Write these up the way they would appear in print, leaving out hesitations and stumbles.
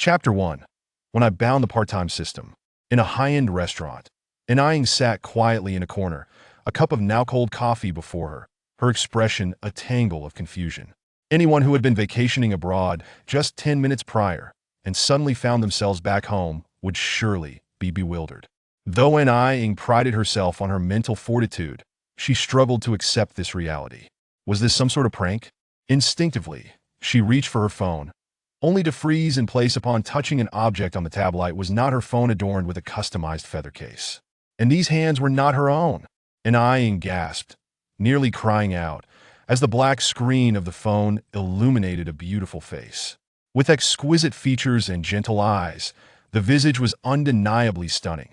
Chapter 1. When I bound the part-time system. In a high-end restaurant, Anaying sat quietly in a corner, a cup of now-cold coffee before her expression a tangle of confusion. Anyone who had been vacationing abroad just 10 minutes prior and suddenly found themselves back home would surely be bewildered. Though Anaying prided herself on her mental fortitude, she struggled to accept this reality. Was this some sort of prank? Instinctively, she reached for her phone, only to freeze in place upon touching an object on the tablet. Was not her phone adorned with a customized feather case. And these hands were not her own. Anaying gasped, nearly crying out, as the black screen of the phone illuminated a beautiful face. With exquisite features and gentle eyes, the visage was undeniably stunning.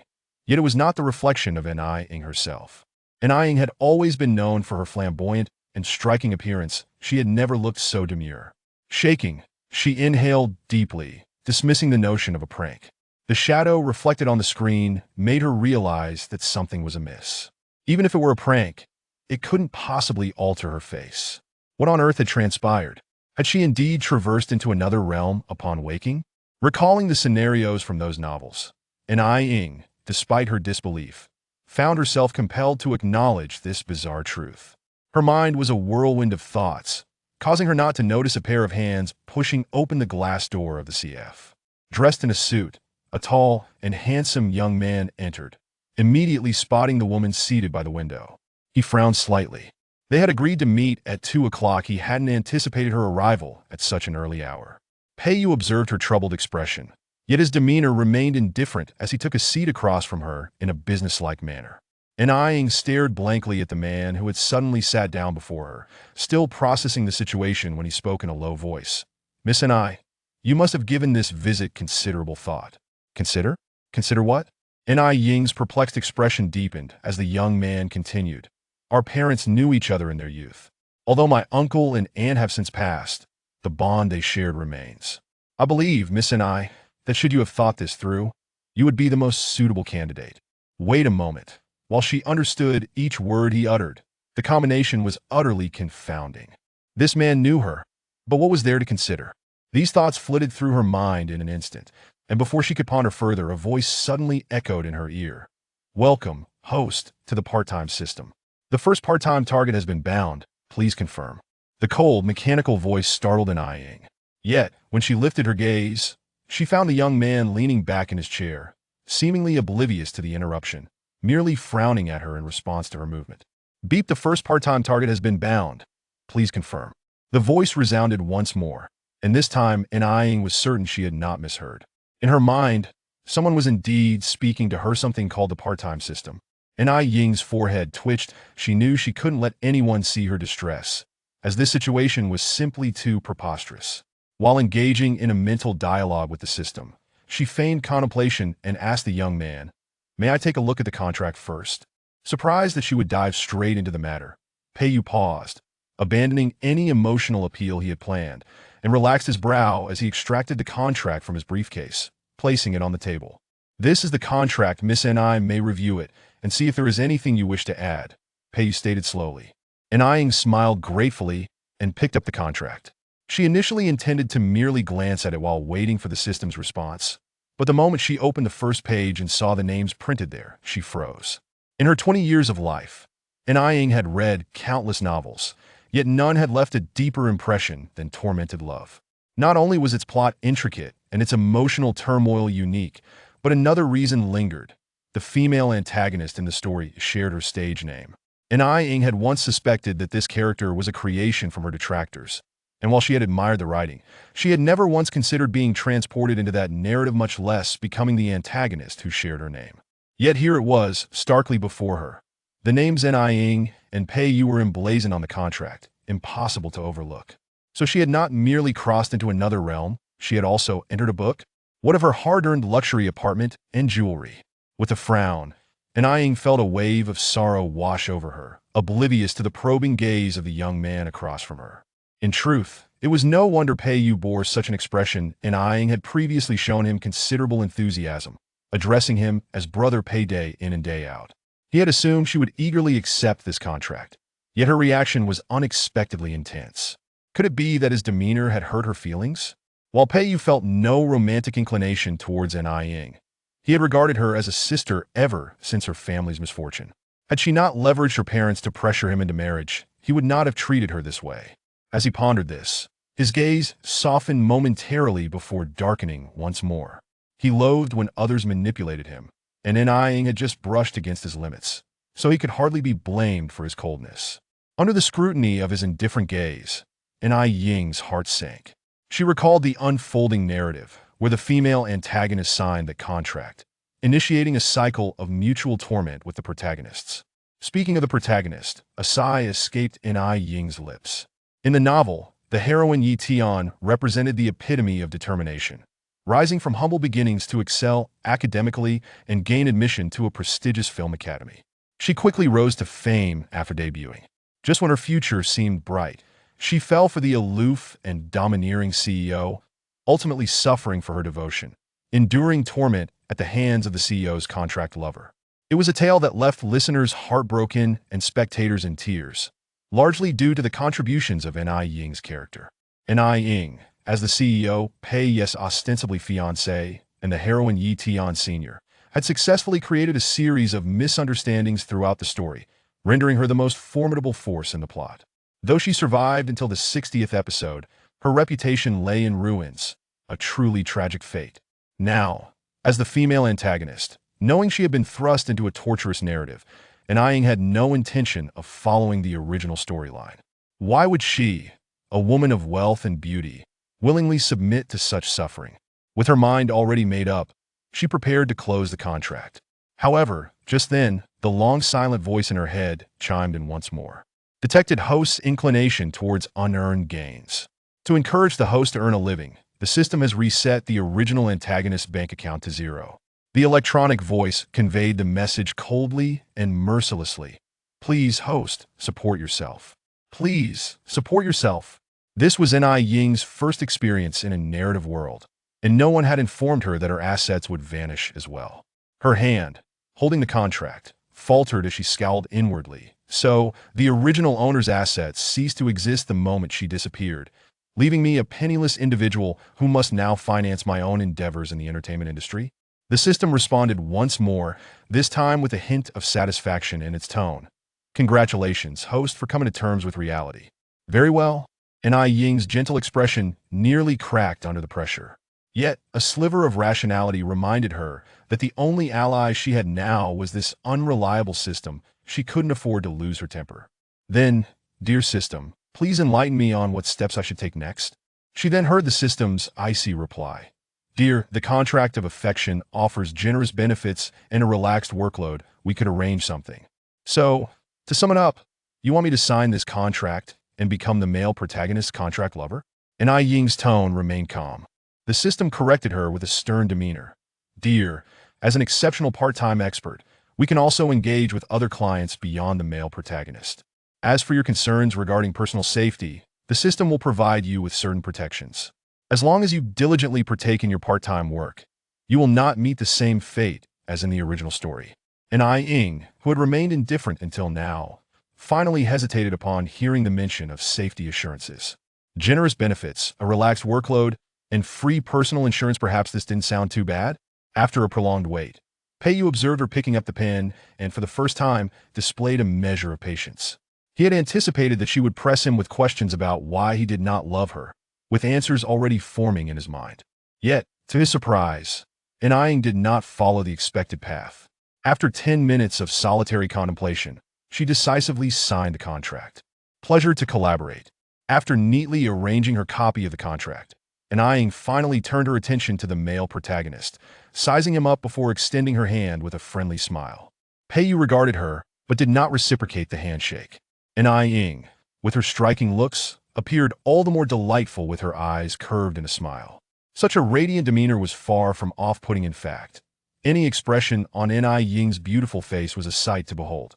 Yet it was not the reflection of Anaying herself. Anaying had always been known for her flamboyant and striking appearance. She had never looked so demure. Shaking, she inhaled deeply, dismissing the notion of a prank. The shadow reflected on the screen made her realize that something was amiss. Even if it were a prank, it couldn't possibly alter her face. What on earth had transpired? Had she indeed traversed into another realm upon waking? Recalling the scenarios from those novels, Anaying, despite her disbelief, found herself compelled to acknowledge this bizarre truth. Her mind was a whirlwind of thoughts, causing her not to notice a pair of hands pushing open the glass door of the CF. Dressed in a suit, a tall and handsome young man entered, immediately spotting the woman seated by the window. He frowned slightly. They had agreed to meet at 2 o'clock. He hadn't anticipated her arrival at such an early hour. Peiyu observed her troubled expression, yet his demeanor remained indifferent as he took a seat across from her in a businesslike manner. Anaying stared blankly at the man who had suddenly sat down before her, still processing the situation when he spoke in a low voice. "Miss Anai, you must have given this visit considerable thought." "Consider? Consider what?" Anaying's perplexed expression deepened as the young man continued. "Our parents knew each other in their youth. Although my uncle and aunt have since passed, the bond they shared remains. I believe, Miss Anai, that should you have thought this through, you would be the most suitable candidate." Wait a moment. While she understood each word he uttered, the combination was utterly confounding. This man knew her, but what was there to consider? These thoughts flitted through her mind in an instant, and before she could ponder further, a voice suddenly echoed in her ear. "Welcome, host, to the part-time system. The first part-time target has been bound. Please confirm." The cold, mechanical voice startled Anaying. Yet, when she lifted her gaze, she found the young man leaning back in his chair, seemingly oblivious to the interruption, merely frowning at her in response to her movement. "Beep, the first part-time target has been bound. Please confirm." The voice resounded once more, and this time Anaying was certain she had not misheard. In her mind, someone was indeed speaking to her, something called the part-time system. Anaying's forehead twitched. She knew she couldn't let anyone see her distress, as this situation was simply too preposterous. While engaging in a mental dialogue with the system, she feigned contemplation and asked the young man, "May I take a look at the contract first?" Surprised that she would dive straight into the matter, Peiyu paused, abandoning any emotional appeal he had planned, and relaxed his brow as he extracted the contract from his briefcase, placing it on the table. "This is the contract. Miss Anai may review it and see if there is anything you wish to add," Peiyu stated slowly. Anaying smiled gratefully and picked up the contract. She initially intended to merely glance at it while waiting for the system's response, but the moment she opened the first page and saw the names printed there, she froze. In her 20 years of life, Anaying had read countless novels, yet none had left a deeper impression than Tormented Love. Not only was its plot intricate and its emotional turmoil unique, but another reason lingered. The female antagonist in the story shared her stage name. Anaying had once suspected that this character was a creation from her detractors, and while she had admired the writing, she had never once considered being transported into that narrative, much less becoming the antagonist who shared her name. Yet here it was, starkly before her. The names Anaying and Peiyu were emblazoned on the contract, impossible to overlook. So she had not merely crossed into another realm, she had also entered a book? What of her hard-earned luxury apartment and jewelry? With a frown, Anaying felt a wave of sorrow wash over her, oblivious to the probing gaze of the young man across from her. In truth, it was no wonder Peiyu bore such an expression. Anaying had previously shown him considerable enthusiasm, addressing him as Brother Pei day in and day out. He had assumed she would eagerly accept this contract, yet her reaction was unexpectedly intense. Could it be that his demeanor had hurt her feelings? While Pei Yu felt no romantic inclination towards Ai Ying, he had regarded her as a sister ever since her family's misfortune. Had she not leveraged her parents to pressure him into marriage, he would not have treated her this way. As he pondered this, his gaze softened momentarily before darkening once more. He loathed when others manipulated him, and Ai Ying had just brushed against his limits, so he could hardly be blamed for his coldness. Under the scrutiny of his indifferent gaze, Ai Ying's heart sank. She recalled the unfolding narrative, where the female antagonist signed the contract, initiating a cycle of mutual torment with the protagonists. Speaking of the protagonist, a sigh escaped Ai Ying's lips. In the novel, the heroine Yi Tian represented the epitome of determination, rising from humble beginnings to excel academically and gain admission to a prestigious film academy. She quickly rose to fame after debuting. Just when her future seemed bright, she fell for the aloof and domineering CEO, ultimately suffering for her devotion, enduring torment at the hands of the CEO's contract lover. It was a tale that left listeners heartbroken and spectators in tears, largely due to the contributions of Ai Ying's character. Ai Ying, as the CEO, Pei Yu's ostensibly fiancé, and the heroine Yi Tian Sr., had successfully created a series of misunderstandings throughout the story, rendering her the most formidable force in the plot. Though she survived until the 60th episode, her reputation lay in ruins, a truly tragic fate. Now, as the female antagonist, knowing she had been thrust into a torturous narrative, Ai Ying had no intention of following the original storyline. Why would she, a woman of wealth and beauty, willingly submit to such suffering? With her mind already made up, she prepared to close the contract. However, just then, the long silent voice in her head chimed in once more, detected host's inclination towards unearned gains. To encourage the host to earn a living, the system has reset the original antagonist's bank account to zero. The electronic voice conveyed the message coldly and mercilessly. Please, host, support yourself. Please, support yourself. This was Ai Ying's first experience in a narrative world, and no one had informed her that her assets would vanish as well. Her hand, holding the contract, faltered as she scowled inwardly. So, the original owner's assets ceased to exist the moment she disappeared, leaving me a penniless individual who must now finance my own endeavors in the entertainment industry? The system responded once more, this time with a hint of satisfaction in its tone. Congratulations, host, for coming to terms with reality. Very well. Ai Ying's gentle expression nearly cracked under the pressure. Yet, a sliver of rationality reminded her that the only ally she had now was this unreliable system. She couldn't afford to lose her temper. Then, dear system, please enlighten me on what steps I should take next. She then heard the system's icy reply. Dear, the contract of affection offers generous benefits and a relaxed workload. We could arrange something. So, to sum it up, you want me to sign this contract and become the male protagonist's contract lover? Ai Ying's tone remained calm. The system corrected her with a stern demeanor. Dear, as an exceptional part-time expert, we can also engage with other clients beyond the male protagonist. As for your concerns regarding personal safety, the system will provide you with certain protections. As long as you diligently partake in your part-time work, you will not meet the same fate as in the original story. Ai Ying, who had remained indifferent until now, finally hesitated upon hearing the mention of safety assurances. Generous benefits, a relaxed workload, and free personal insurance. Perhaps this didn't sound too bad? After a prolonged wait, Pei Yu observed her picking up the pen and, for the first time, displayed a measure of patience. He had anticipated that she would press him with questions about why he did not love her, with answers already forming in his mind. Yet, to his surprise, Ai Ying did not follow the expected path. After 10 minutes of solitary contemplation, she decisively signed the contract. Pleasure to collaborate. After neatly arranging her copy of the contract, Ai Ying finally turned her attention to the male protagonist, sizing him up before extending her hand with a friendly smile. Pei Yu regarded her, but did not reciprocate the handshake. Ai Ying, with her striking looks, appeared all the more delightful with her eyes curved in a smile. Such a radiant demeanor was far from off-putting. In fact, any expression on Ai Ying's beautiful face was a sight to behold.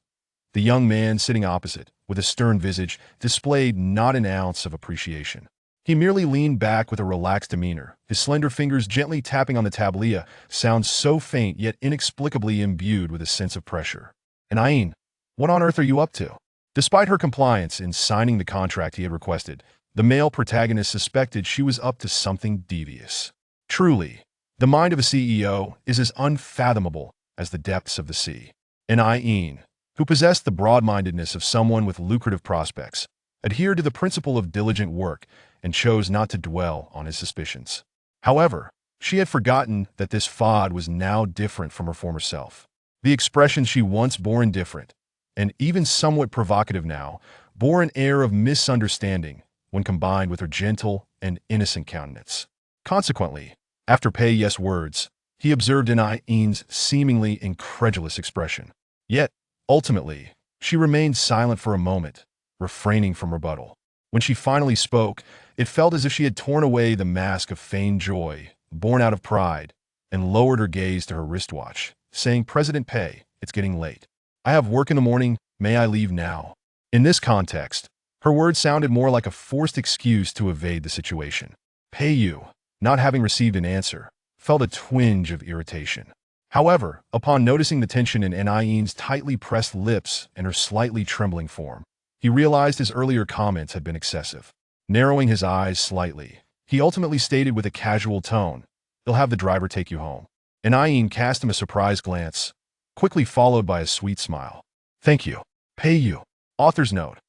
The young man sitting opposite, with a stern visage, displayed not an ounce of appreciation. He merely leaned back with a relaxed demeanor, his slender fingers gently tapping on the tablia, sounds so faint yet inexplicably imbued with a sense of pressure. Ai Ying, what on earth are you up to? Despite her compliance in signing the contract he had requested, The male protagonist suspected she was up to something devious. Truly, the mind of a CEO is as unfathomable as the depths of the sea. And Ian, who possessed the broad-mindedness of someone with lucrative prospects, adhered to the principle of diligent work and chose not to dwell on his suspicions. However, she had forgotten that this Fod was now different from her former self. The expression she once bore indifferent, and even somewhat provocative now, bore an air of misunderstanding when combined with her gentle and innocent countenance. Consequently, after Pei's words, he observed in Ian's seemingly incredulous expression. Yet, ultimately, she remained silent for a moment, refraining from rebuttal. When she finally spoke, it felt as if she had torn away the mask of feigned joy, born out of pride, and lowered her gaze to her wristwatch, saying, "President Pei, it's getting late. I have work in the morning, may I leave now?" In this context, her words sounded more like a forced excuse to evade the situation. Pei, not having received an answer, felt a twinge of irritation. However, upon noticing the tension in Ian's tightly pressed lips and her slightly trembling form, he realized his earlier comments had been excessive. Narrowing his eyes slightly, he ultimately stated with a casual tone, "They'll have the driver take you home." Ian cast him a surprised glance, quickly followed by a sweet smile. "Thank you. Pei. Author's note.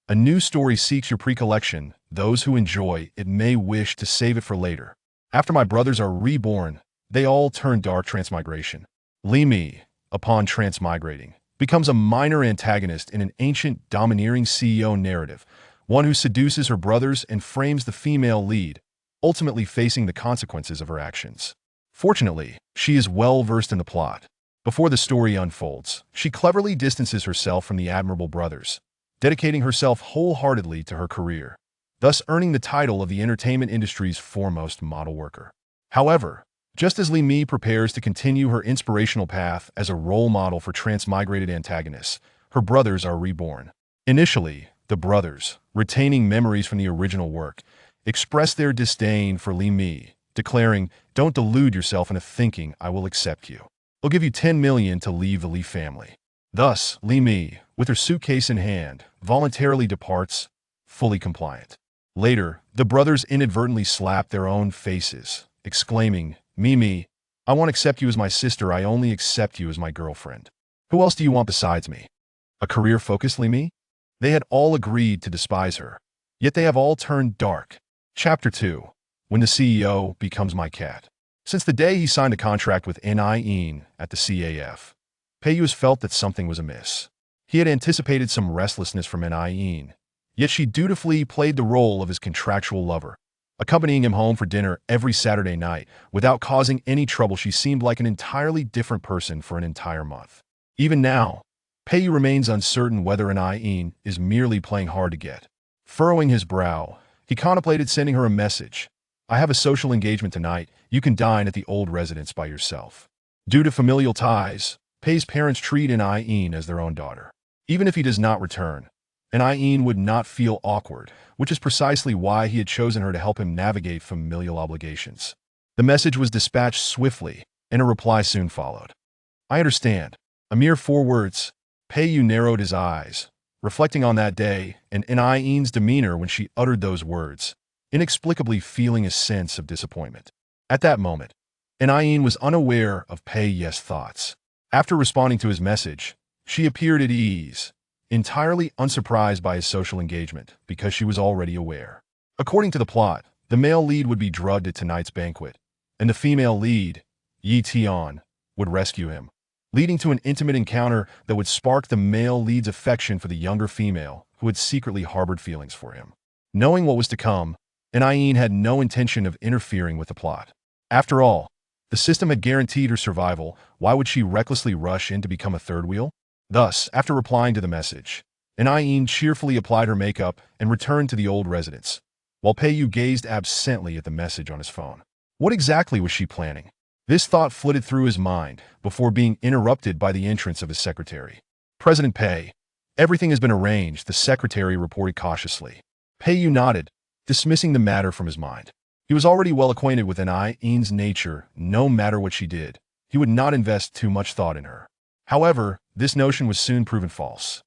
A new story seeks your pre-collection. Those who enjoy it may wish to save it for later. After my brothers are reborn, they all turn dark transmigration. Li Mi, upon transmigrating, becomes a minor antagonist in an ancient, domineering CEO narrative, one who seduces her brothers and frames the female lead, ultimately facing the consequences of her actions. Fortunately, she is well-versed in the plot. Before the story unfolds, she cleverly distances herself from the admirable brothers, dedicating herself wholeheartedly to her career, thus earning the title of the entertainment industry's foremost model worker. However, just as Li Mi prepares to continue her inspirational path as a role model for transmigrated antagonists, her brothers are reborn. Initially, the brothers, retaining memories from the original work, express their disdain for Li Mi, declaring, "Don't delude yourself into thinking I will accept you. I'll give you 10 million to leave the Li family." Thus, Li Mi, with her suitcase in hand, voluntarily departs, fully compliant. Later, the brothers inadvertently slap their own faces, exclaiming, "Mimi, I won't accept you as my sister, I only accept you as my girlfriend. Who else do you want besides me? A career-focused Li Mi?" They had all agreed to despise her, yet they have all turned dark. Chapter 2. When the CEO becomes my cat. Since the day he signed a contract with Ian at the CAF, Pei has felt that something was amiss. He had anticipated some restlessness from Ian, yet she dutifully played the role of his contractual lover, accompanying him home for dinner every Saturday night. Without causing any trouble, she seemed like an entirely different person for an entire month. Even now, Pei remains uncertain whether Ian is merely playing hard to get. Furrowing his brow, he contemplated sending her a message. "I have a social engagement tonight. You can dine at the old residence by yourself." Due to familial ties, Pei's parents treat Ian as their own daughter. Even if he does not return, Ian would not feel awkward, which is precisely why he had chosen her to help him navigate familial obligations. The message was dispatched swiftly, and a reply soon followed. "I understand." A mere 4 words. Pei narrowed his eyes, reflecting on that day and Ian's demeanor when she uttered those words, inexplicably feeling a sense of disappointment. At that moment, Ian was unaware of Pei's thoughts. After responding to his message, she appeared at ease, entirely unsurprised by his social engagement because she was already aware. According to the plot, the male lead would be drugged at tonight's banquet, and the female lead, Yi Tian, would rescue him, leading to an intimate encounter that would spark the male lead's affection for the younger female who had secretly harbored feelings for him. Knowing what was to come, Ian had no intention of interfering with the plot. After all, the system had guaranteed her survival. Why would she recklessly rush in to become a third wheel? Thus, after replying to the message, Ian cheerfully applied her makeup and returned to the old residence, while Pei gazed absently at the message on his phone. What exactly was she planning? This thought flitted through his mind before being interrupted by the entrance of his secretary. "President Pei, everything has been arranged," the secretary reported cautiously. Pei nodded, dismissing the matter from his mind. He was already well acquainted with Ian's nature. No matter what she did, he would not invest too much thought in her. However, this notion was soon proven false.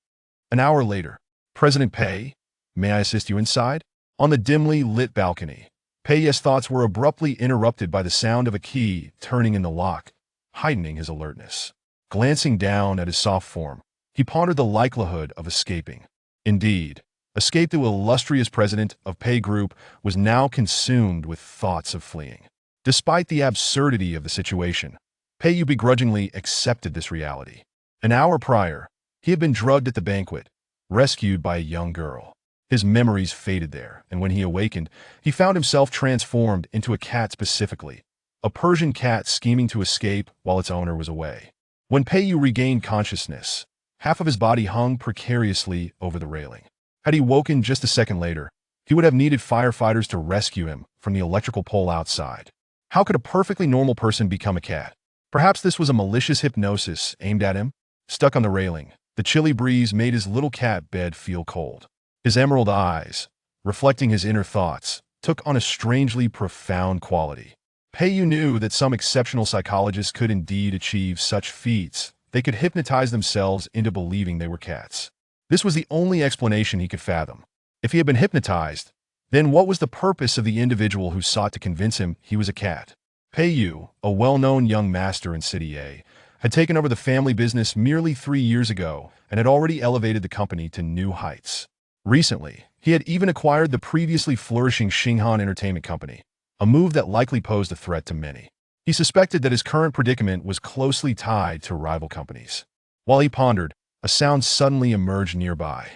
An hour later, "President Pei, may I assist you inside?" On the dimly lit balcony, Pei's thoughts were abruptly interrupted by the sound of a key turning in the lock, heightening his alertness. Glancing down at his soft form, he pondered the likelihood of escaping. Indeed, escape the illustrious president of Pei Group was now consumed with thoughts of fleeing. Despite the absurdity of the situation, Pei begrudgingly accepted this reality. An hour prior, he had been drugged at the banquet, rescued by a young girl. His memories faded there, and when he awakened, he found himself transformed into a cat, specifically a Persian cat scheming to escape while its owner was away. When Pei regained consciousness, half of his body hung precariously over the railing. Had he woken just a second later, he would have needed firefighters to rescue him from the electrical pole outside. How could a perfectly normal person become a cat? Perhaps this was a malicious hypnosis aimed at him? Stuck on the railing, the chilly breeze made his little cat bed feel cold. His emerald eyes, reflecting his inner thoughts, took on a strangely profound quality. Pei knew that some exceptional psychologists could indeed achieve such feats. They could hypnotize themselves into believing they were cats. This was the only explanation he could fathom. If he had been hypnotized, then what was the purpose of the individual who sought to convince him he was a cat? Pei, a well-known young master in City A, had taken over the family business merely 3 years ago and had already elevated the company to new heights. Recently, he had even acquired the previously flourishing Xinghan Entertainment Company, a move that likely posed a threat to many. He suspected that his current predicament was closely tied to rival companies. While he pondered, a sound suddenly emerged nearby.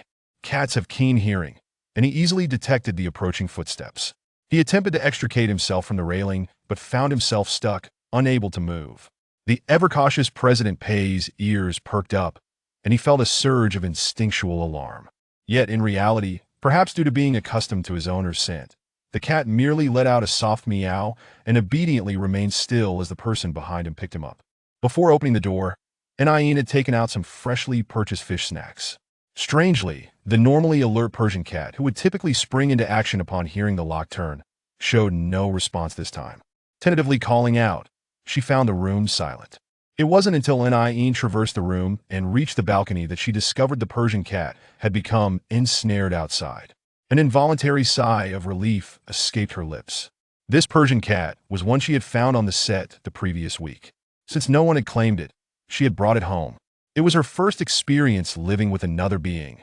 Cats have keen hearing, and he easily detected the approaching footsteps. He attempted to extricate himself from the railing, but found himself stuck, unable to move. The ever-cautious President Pei's ears perked up, and he felt a surge of instinctual alarm. Yet in reality, perhaps due to being accustomed to his owner's scent, the cat merely let out a soft meow and obediently remained still as the person behind him picked him up. Before opening the door, Ain had taken out some freshly purchased fish snacks. Strangely, the normally alert Persian cat, who would typically spring into action upon hearing the lock turn, showed no response this time. Tentatively calling out, she found the room silent. It wasn't until Ain traversed the room and reached the balcony that she discovered the Persian cat had become ensnared outside. An involuntary sigh of relief escaped her lips. This Persian cat was one she had found on the set the previous week. Since no one had claimed it, she had brought it home. It was her first experience living with another being,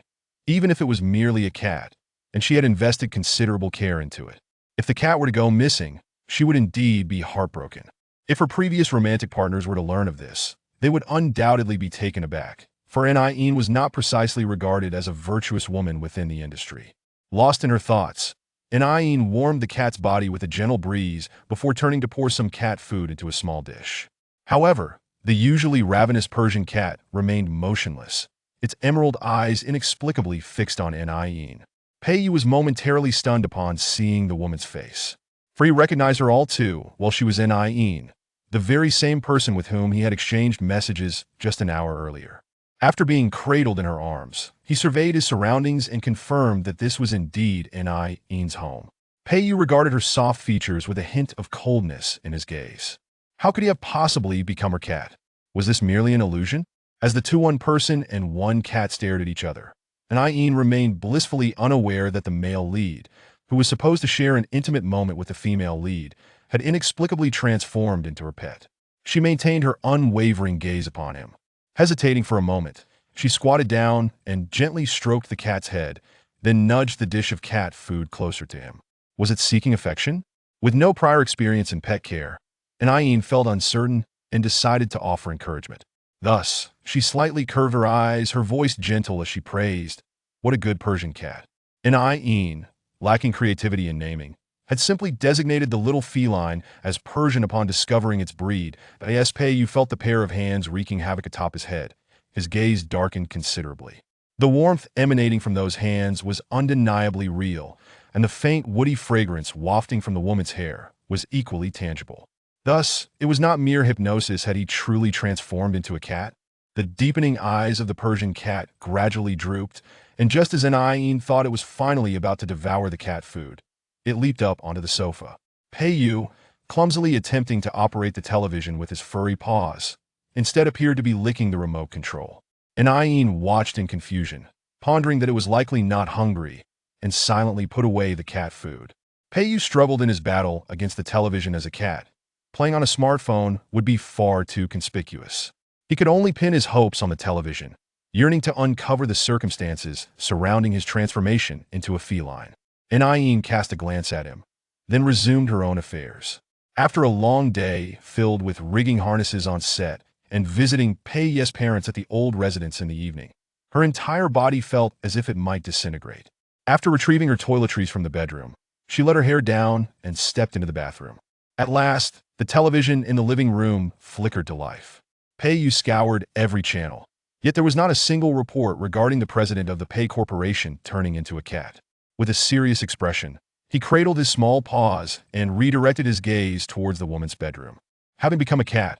even if it was merely a cat, and she had invested considerable care into it. If the cat were to go missing, she would indeed be heartbroken. If her previous romantic partners were to learn of this, they would undoubtedly be taken aback, for Ain was not precisely regarded as a virtuous woman within the industry. Lost in her thoughts, Ain warmed the cat's body with a gentle breeze before turning to pour some cat food into a small dish. However, the usually ravenous Persian cat remained motionless, its emerald eyes inexplicably fixed on Ain. Pei was momentarily stunned upon seeing the woman's face, for he recognized her all too well. She was Ain, the very same person with whom he had exchanged messages just an hour earlier. After being cradled in her arms, he surveyed his surroundings and confirmed that this was indeed Ain's home. Pei regarded her soft features with a hint of coldness in his gaze. How could he have possibly become her cat? Was this merely an illusion? As the two one person and one cat stared at each other, Ain remained blissfully unaware that the male lead, who was supposed to share an intimate moment with the female lead, had inexplicably transformed into her pet. She maintained her unwavering gaze upon him. Hesitating for a moment, she squatted down and gently stroked the cat's head, then nudged the dish of cat food closer to him. Was it seeking affection? With no prior experience in pet care, Ain felt uncertain and decided to offer encouragement. Thus, she slightly curved her eyes, her voice gentle as she praised, "What a good Persian cat." Ain, lacking creativity in naming, had simply designated the little feline as Persian upon discovering its breed. As Pei felt the pair of hands wreaking havoc atop his head, his gaze darkened considerably. The warmth emanating from those hands was undeniably real, and the faint woody fragrance wafting from the woman's hair was equally tangible. Thus, it was not mere hypnosis had he truly transformed into a cat. The deepening eyes of the Persian cat gradually drooped, and just as Ain thought it was finally about to devour the cat food, it leaped up onto the sofa. Pei, clumsily attempting to operate the television with his furry paws, instead appeared to be licking the remote control. Ain watched in confusion, pondering that it was likely not hungry, and silently put away the cat food. Peiyu struggled in his battle against the television as a cat. Playing on a smartphone would be far too conspicuous. He could only pin his hopes on the television, yearning to uncover the circumstances surrounding his transformation into a feline. Aine cast a glance at him, then resumed her own affairs. After a long day filled with rigging harnesses on set and visiting Peiyu's parents at the old residence in the evening, her entire body felt as if it might disintegrate. After retrieving her toiletries from the bedroom, she let her hair down and stepped into the bathroom. At last, the television in the living room flickered to life. Peiyu scoured every channel, yet there was not a single report regarding the president of the Pei Corporation turning into a cat. With a serious expression, he cradled his small paws and redirected his gaze towards the woman's bedroom. Having become a cat,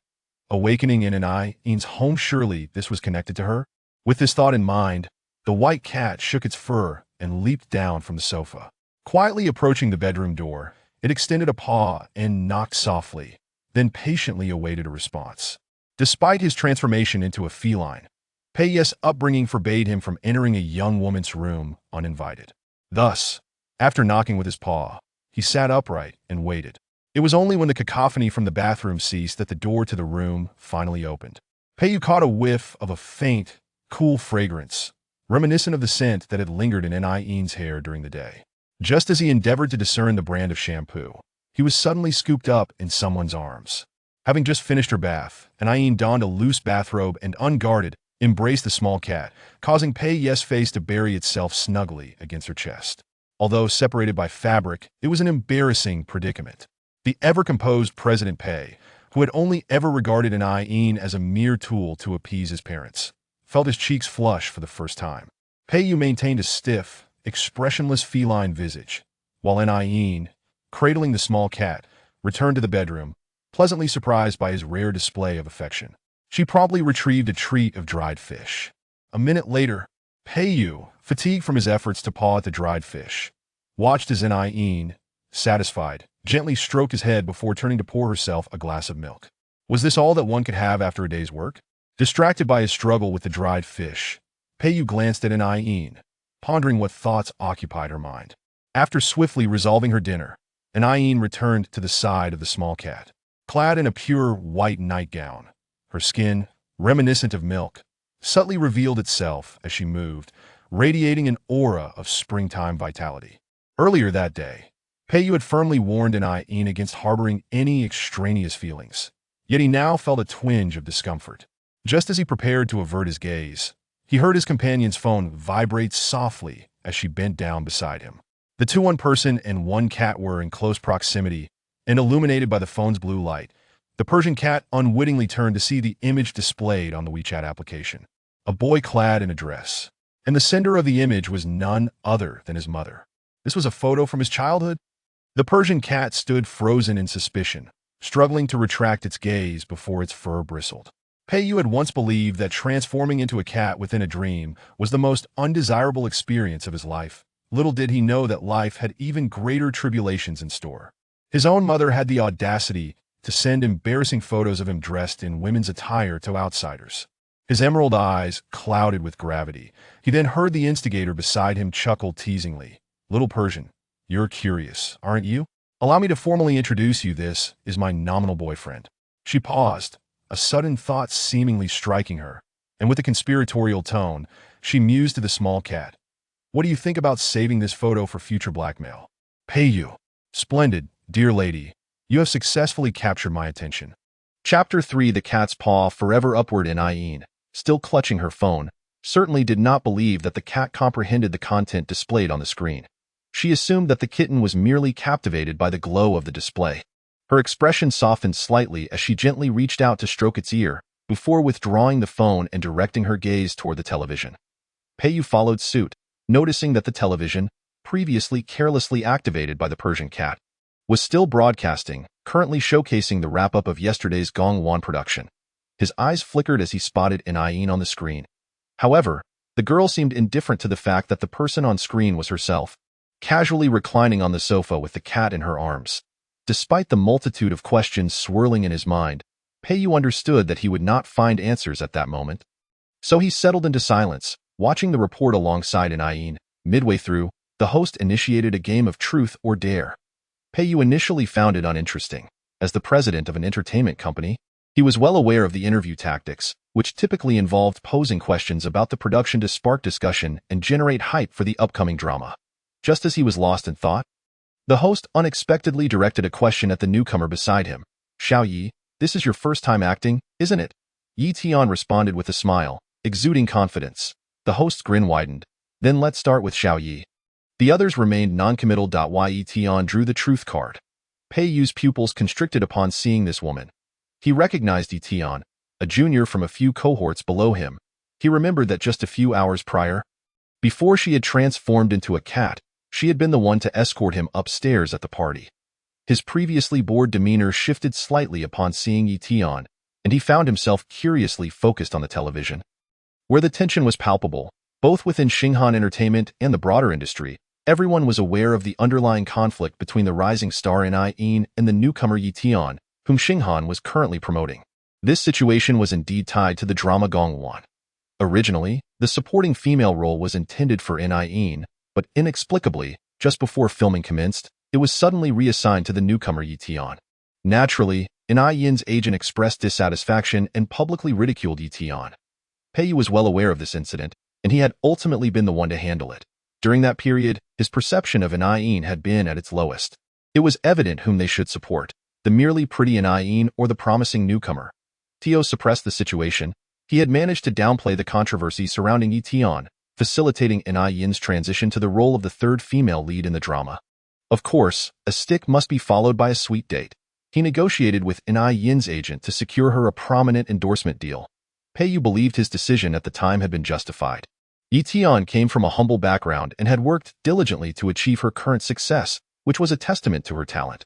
awakening in Aine's home, surely this was connected to her? With this thought in mind, the white cat shook its fur and leaped down from the sofa. Quietly approaching the bedroom door, it extended a paw and knocked softly, then patiently awaited a response. Despite his transformation into a feline, Peiyu's upbringing forbade him from entering a young woman's room uninvited. Thus, after knocking with his paw, he sat upright and waited. It was only when the cacophony from the bathroom ceased that the door to the room finally opened. Peiyu caught a whiff of a faint, cool fragrance, reminiscent of the scent that had lingered in Aine's hair during the day. Just as he endeavored to discern the brand of shampoo, he was suddenly scooped up in someone's arms. Having just finished her bath, Aine donned a loose bathrobe and, unguarded, embraced the small cat, causing Peiyu's face to bury itself snugly against her chest. Although separated by fabric, it was an embarrassing predicament. The ever-composed President Pei, who had only ever regarded Aine as a mere tool to appease his parents, felt his cheeks flush for the first time. Peiyu maintained a stiff, expressionless feline visage, while Aine, cradling the small cat, returned to the bedroom, pleasantly surprised by his rare display of affection. She promptly retrieved a treat of dried fish. A minute later, Peiyu, fatigued from his efforts to paw at the dried fish, watched as Aine, satisfied, gently stroked his head before turning to pour herself a glass of milk. Was this all that one could have after a day's work? Distracted by his struggle with the dried fish, Peiyu glanced at Aine, pondering what thoughts occupied her mind. After swiftly resolving her dinner, Aine returned to the side of the small cat. Clad in a pure white nightgown, her skin, reminiscent of milk, subtly revealed itself as she moved, radiating an aura of springtime vitality. Earlier that day, Peiyu had firmly warned Aine against harboring any extraneous feelings, yet he now felt a twinge of discomfort. Just as he prepared to avert his gaze, he heard his companion's phone vibrate softly as she bent down beside him. The two one-person and one cat were in close proximity and illuminated by the phone's blue light. The Persian cat unwittingly turned to see the image displayed on the WeChat application. A boy clad in a dress. And the sender of the image was none other than his mother. This was a photo from his childhood? The Persian cat stood frozen in suspicion, struggling to retract its gaze before its fur bristled. Peiyu had once believed that transforming into a cat within a dream was the most undesirable experience of his life. Little did he know that life had even greater tribulations in store. His own mother had the audacity to send embarrassing photos of him dressed in women's attire to outsiders. His emerald eyes clouded with gravity. He then heard the instigator beside him chuckle teasingly. "Little Persian, you're curious, aren't you? Allow me to formally introduce you. This is my nominal boyfriend." She paused, a sudden thought seemingly striking her, and with a conspiratorial tone, she mused to the small cat. "What do you think about saving this photo for future blackmail?" "Peiyu. Splendid, dear lady. You have successfully captured my attention." Chapter 3. The cat's paw forever upward. Aine, still clutching her phone, certainly did not believe that the cat comprehended the content displayed on the screen. She assumed that the kitten was merely captivated by the glow of the display. Her expression softened slightly as she gently reached out to stroke its ear, before withdrawing the phone and directing her gaze toward the television. Peiyu followed suit, noticing that the television, previously carelessly activated by the Persian cat, was still broadcasting, currently showcasing the wrap-up of yesterday's Gongwan production. His eyes flickered as he spotted Aine on the screen. However, the girl seemed indifferent to the fact that the person on screen was herself, casually reclining on the sofa with the cat in her arms. Despite the multitude of questions swirling in his mind, Peiyu understood that he would not find answers at that moment. So he settled into silence, watching the report alongside Aine. Midway through, The host initiated a game of truth or dare. Peiyu initially found it uninteresting. As the president of an entertainment company, he was well aware of the interview tactics, which typically involved posing questions about the production to spark discussion and generate hype for the upcoming drama. Just as he was lost in thought, the host unexpectedly directed a question at the newcomer beside him. "Xiao Yi, this is your first time acting, isn't it?" Yi Tian responded with a smile, exuding confidence. The host's grin widened. "Then let's start with Xiao Yi." The others remained non-committal. Yi Tian drew the truth card. Peiyu's pupils constricted upon seeing this woman. He recognized Yi Tian, a junior from a few cohorts below him. He remembered that just a few hours prior, before she had transformed into a cat, she had been the one to escort him upstairs at the party. His previously bored demeanor shifted slightly upon seeing Yi Tian, and he found himself curiously focused on the television, where the tension was palpable, both within Xinghan Entertainment and the broader industry. Everyone was aware of the underlying conflict between the rising star In and the newcomer Yi Tian, whom Xinghan was currently promoting. This situation was indeed tied to the drama Gongwan. Originally, the supporting female role was intended for In, but inexplicably, just before filming commenced, it was suddenly reassigned to the newcomer Yi Tian. Naturally, In-Yin's agent expressed dissatisfaction and publicly ridiculed Yi Tian. Peiyu was well aware of this incident, and he had ultimately been the one to handle it. During that period, his perception of In had been at its lowest. It was evident whom they should support, the merely pretty In or the promising newcomer. Tio suppressed the situation. He had managed to downplay the controversy surrounding Yi Tian, facilitating In-Yin's transition to the role of the third female lead in the drama. Of course, a stick must be followed by a sweet date. He negotiated with In-Yin's agent to secure her a prominent endorsement deal. Peiyu believed his decision at the time had been justified. Yi Tian came from a humble background and had worked diligently to achieve her current success, which was a testament to her talent.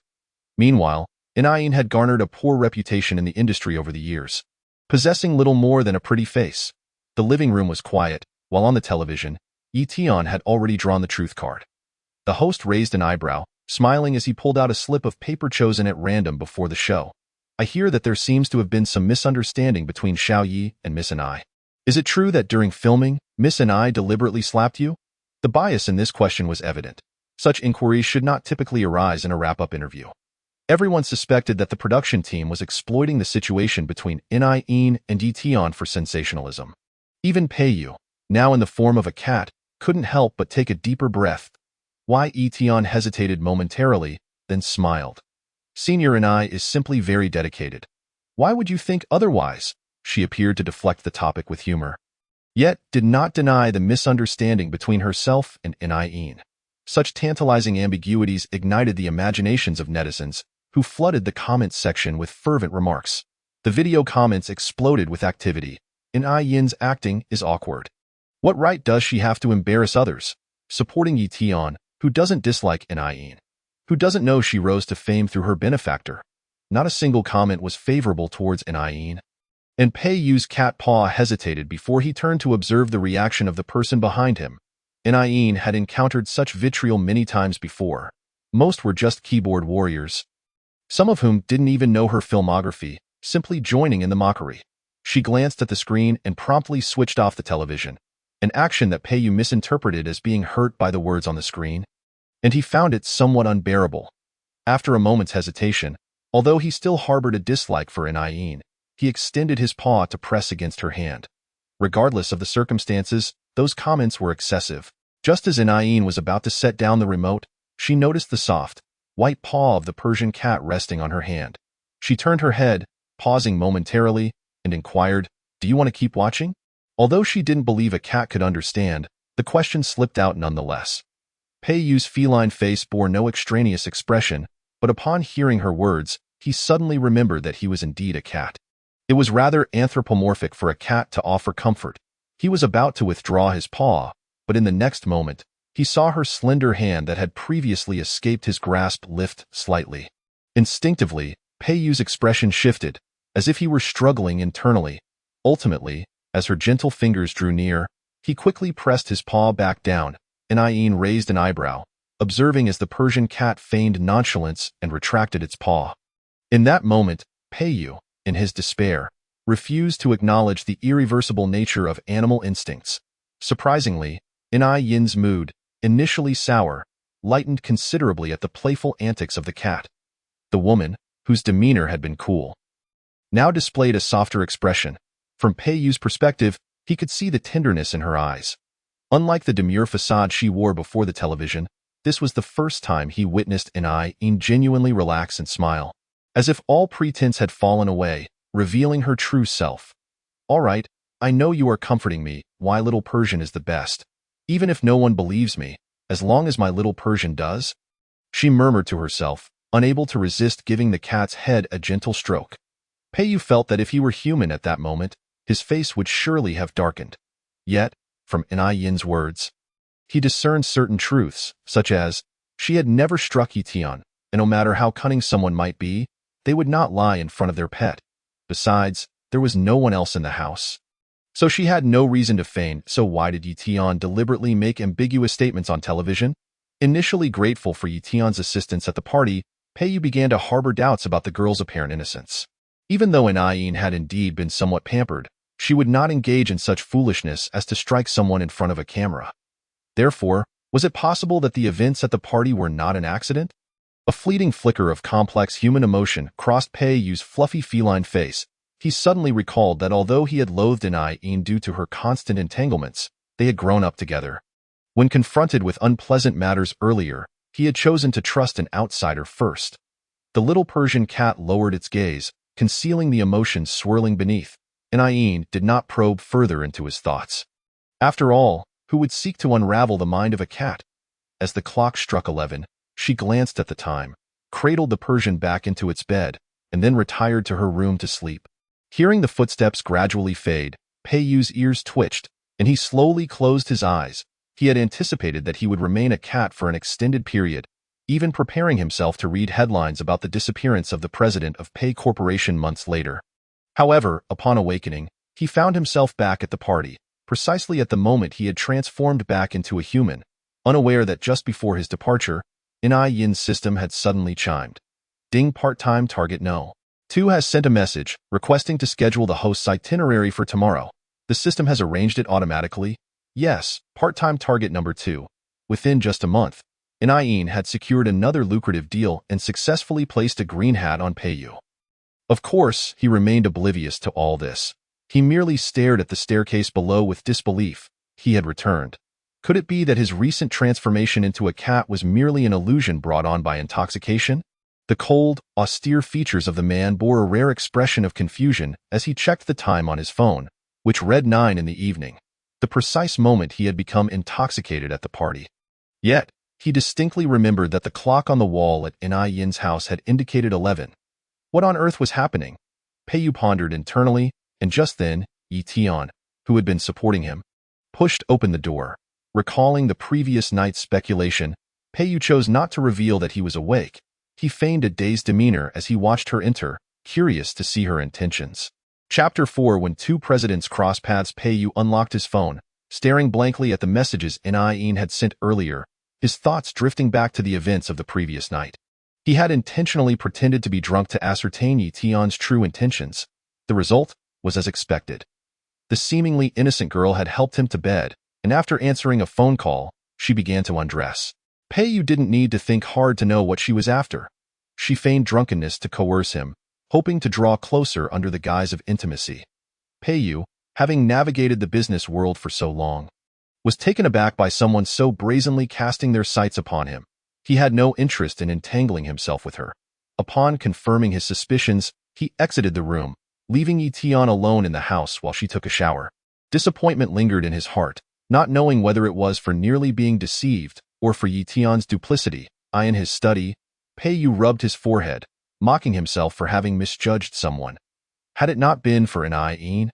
Meanwhile, In had garnered a poor reputation in the industry over the years, possessing little more than a pretty face. The living room was quiet, while on the television, Yi Tian had already drawn the truth card. The host raised an eyebrow, smiling as he pulled out a slip of paper chosen at random before the show. "I hear that there seems to have been some misunderstanding between Xiao Yi and Miss An. Is it true that during filming, Miss An deliberately slapped you?" The bias in this question was evident. Such inquiries should not typically arise in a wrap-up interview. Everyone suspected that the production team was exploiting the situation between In and Yi Tian for sensationalism. Even Peiyu, now in the form of a cat, couldn't help but take a deeper breath. Yi Tian hesitated momentarily, then smiled. "Senior In is simply very dedicated. Why would you think otherwise?" She appeared to deflect the topic with humor, yet did not deny the misunderstanding between herself and In. Such tantalizing ambiguities ignited the imaginations of netizens, who flooded the comments section with fervent remarks. The video comments exploded with activity. In-Yin's acting is awkward. What right does she have to embarrass others? Supporting Yi Tian, who doesn't dislike In, who doesn't know she rose to fame through her benefactor. Not a single comment was favorable towards In. And Peiyu's cat paw hesitated before he turned to observe the reaction of the person behind him. In had encountered such vitriol many times before. Most were just keyboard warriors, some of whom didn't even know her filmography, simply joining in the mockery. She glanced at the screen and promptly switched off the television, an action that Peiyu misinterpreted as being hurt by the words on the screen, and he found it somewhat unbearable. After a moment's hesitation, although he still harbored a dislike for In, he extended his paw to press against her hand. Regardless of the circumstances, those comments were excessive. Just as In was about to set down the remote, she noticed the soft, white paw of the Persian cat resting on her hand. She turned her head, pausing momentarily, and inquired, "Do you want to keep watching?" Although she didn't believe a cat could understand, the question slipped out nonetheless. Peiyu's feline face bore no extraneous expression, but upon hearing her words, he suddenly remembered that he was indeed a cat. It was rather anthropomorphic for a cat to offer comfort. He was about to withdraw his paw, but in the next moment, he saw her slender hand that had previously escaped his grasp lift slightly. Instinctively, Peiyu's expression shifted, as if he were struggling internally. Ultimately, as her gentle fingers drew near, he quickly pressed his paw back down, and In raised an eyebrow, observing as the Persian cat feigned nonchalance and retracted its paw. In that moment, Peiyu, in his despair, refused to acknowledge the irreversible nature of animal instincts. Surprisingly, In-Yin's mood, initially sour, lightened considerably at the playful antics of the cat. The woman, whose demeanor had been cool, now displayed a softer expression. From Peiyu's perspective, he could see the tenderness in her eyes. Unlike the demure facade she wore before the television, this was the first time he witnessed In genuinely relax and smile, as if all pretense had fallen away, revealing her true self. "All right, I know you are comforting me. Why little Persian is the best. Even if no one believes me, as long as my little Persian does," she murmured to herself, unable to resist giving the cat's head a gentle stroke. Peiyu felt that if he were human at that moment, his face would surely have darkened. Yet, from Yin's words, he discerned certain truths, such as, she had never struck Yitian, and no matter how cunning someone might be, they would not lie in front of their pet. Besides, there was no one else in the house. So she had no reason to feign. So why did Yitian deliberately make ambiguous statements on television? Initially grateful for Yitian's assistance at the party, Peiyu began to harbor doubts about the girl's apparent innocence. Even though Yin had indeed been somewhat pampered, she would not engage in such foolishness as to strike someone in front of a camera. Therefore, was it possible that the events at the party were not an accident? A fleeting flicker of complex human emotion crossed Peiyu's fluffy feline face. He suddenly recalled that although he had loathed Yin due to her constant entanglements, they had grown up together. When confronted with unpleasant matters earlier, he had chosen to trust an outsider first. The little Persian cat lowered its gaze, concealing the emotions swirling beneath, and Yin did not probe further into his thoughts. After all, who would seek to unravel the mind of a cat? As the clock struck 11, she glanced at the time, cradled the Persian back into its bed, and then retired to her room to sleep. Hearing the footsteps gradually fade, Peiyu's ears twitched, and he slowly closed his eyes. He had anticipated that he would remain a cat for an extended period, even preparing himself to read headlines about the disappearance of the president of Pei Corporation months later. However, upon awakening, he found himself back at the party, precisely at the moment he had transformed back into a human, unaware that just before his departure, Yin's system had suddenly chimed. Ding, part-time target no. 2 has sent a message requesting to schedule the host's itinerary for tomorrow. The system has arranged it automatically. Yes, part-time target number 2. Within just a month, Yin had secured another lucrative deal and successfully placed a green hat on Peiyu. Of course, he remained oblivious to all this. He merely stared at the staircase below with disbelief. He had returned. Could it be that his recent transformation into a cat was merely an illusion brought on by intoxication? The cold, austere features of the man bore a rare expression of confusion as he checked the time on his phone, which read 9 in the evening, the precise moment he had become intoxicated at the party. Yet, he distinctly remembered that the clock on the wall at Yin's house had indicated 11. What on earth was happening? Peiyu pondered internally, and just then, Yitian, who had been supporting him, pushed open the door. Recalling the previous night's speculation, Peiyu chose not to reveal that he was awake. He feigned a dazed demeanor as he watched her enter, curious to see her intentions. Chapter 4. When 2 presidents crossed paths, Peiyu unlocked his phone, staring blankly at the messages Yin had sent earlier, his thoughts drifting back to the events of the previous night. He had intentionally pretended to be drunk to ascertain Yitian's true intentions. The result was as expected. The seemingly innocent girl had helped him to bed, and after answering a phone call, she began to undress. Peiyu didn't need to think hard to know what she was after. She feigned drunkenness to coerce him, hoping to draw closer under the guise of intimacy. Peiyu, having navigated the business world for so long, was taken aback by someone so brazenly casting their sights upon him. He had no interest in entangling himself with her. Upon confirming his suspicions, he exited the room, leaving Yitian alone in the house while she took a shower. Disappointment lingered in his heart, not knowing whether it was for nearly being deceived or for Yitian's duplicity. In his study, Peiyu rubbed his forehead, mocking himself for having misjudged someone. Had it not been for Yin?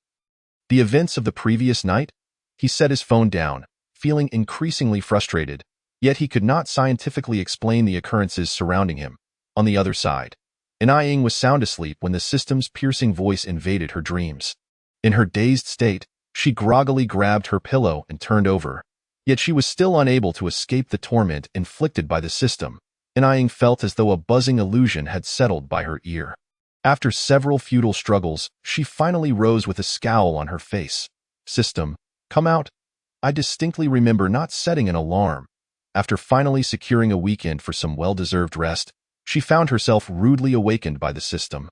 The events of the previous night? He set his phone down, feeling increasingly frustrated, yet he could not scientifically explain the occurrences surrounding him. On the other side, Yin was sound asleep when the system's piercing voice invaded her dreams. In her dazed state, she groggily grabbed her pillow and turned over, yet she was still unable to escape the torment inflicted by the system. Yin felt as though a buzzing illusion had settled by her ear. After several futile struggles, she finally rose with a scowl on her face. System, come out. I distinctly remember not setting an alarm. After finally securing a weekend for some well-deserved rest, she found herself rudely awakened by the system,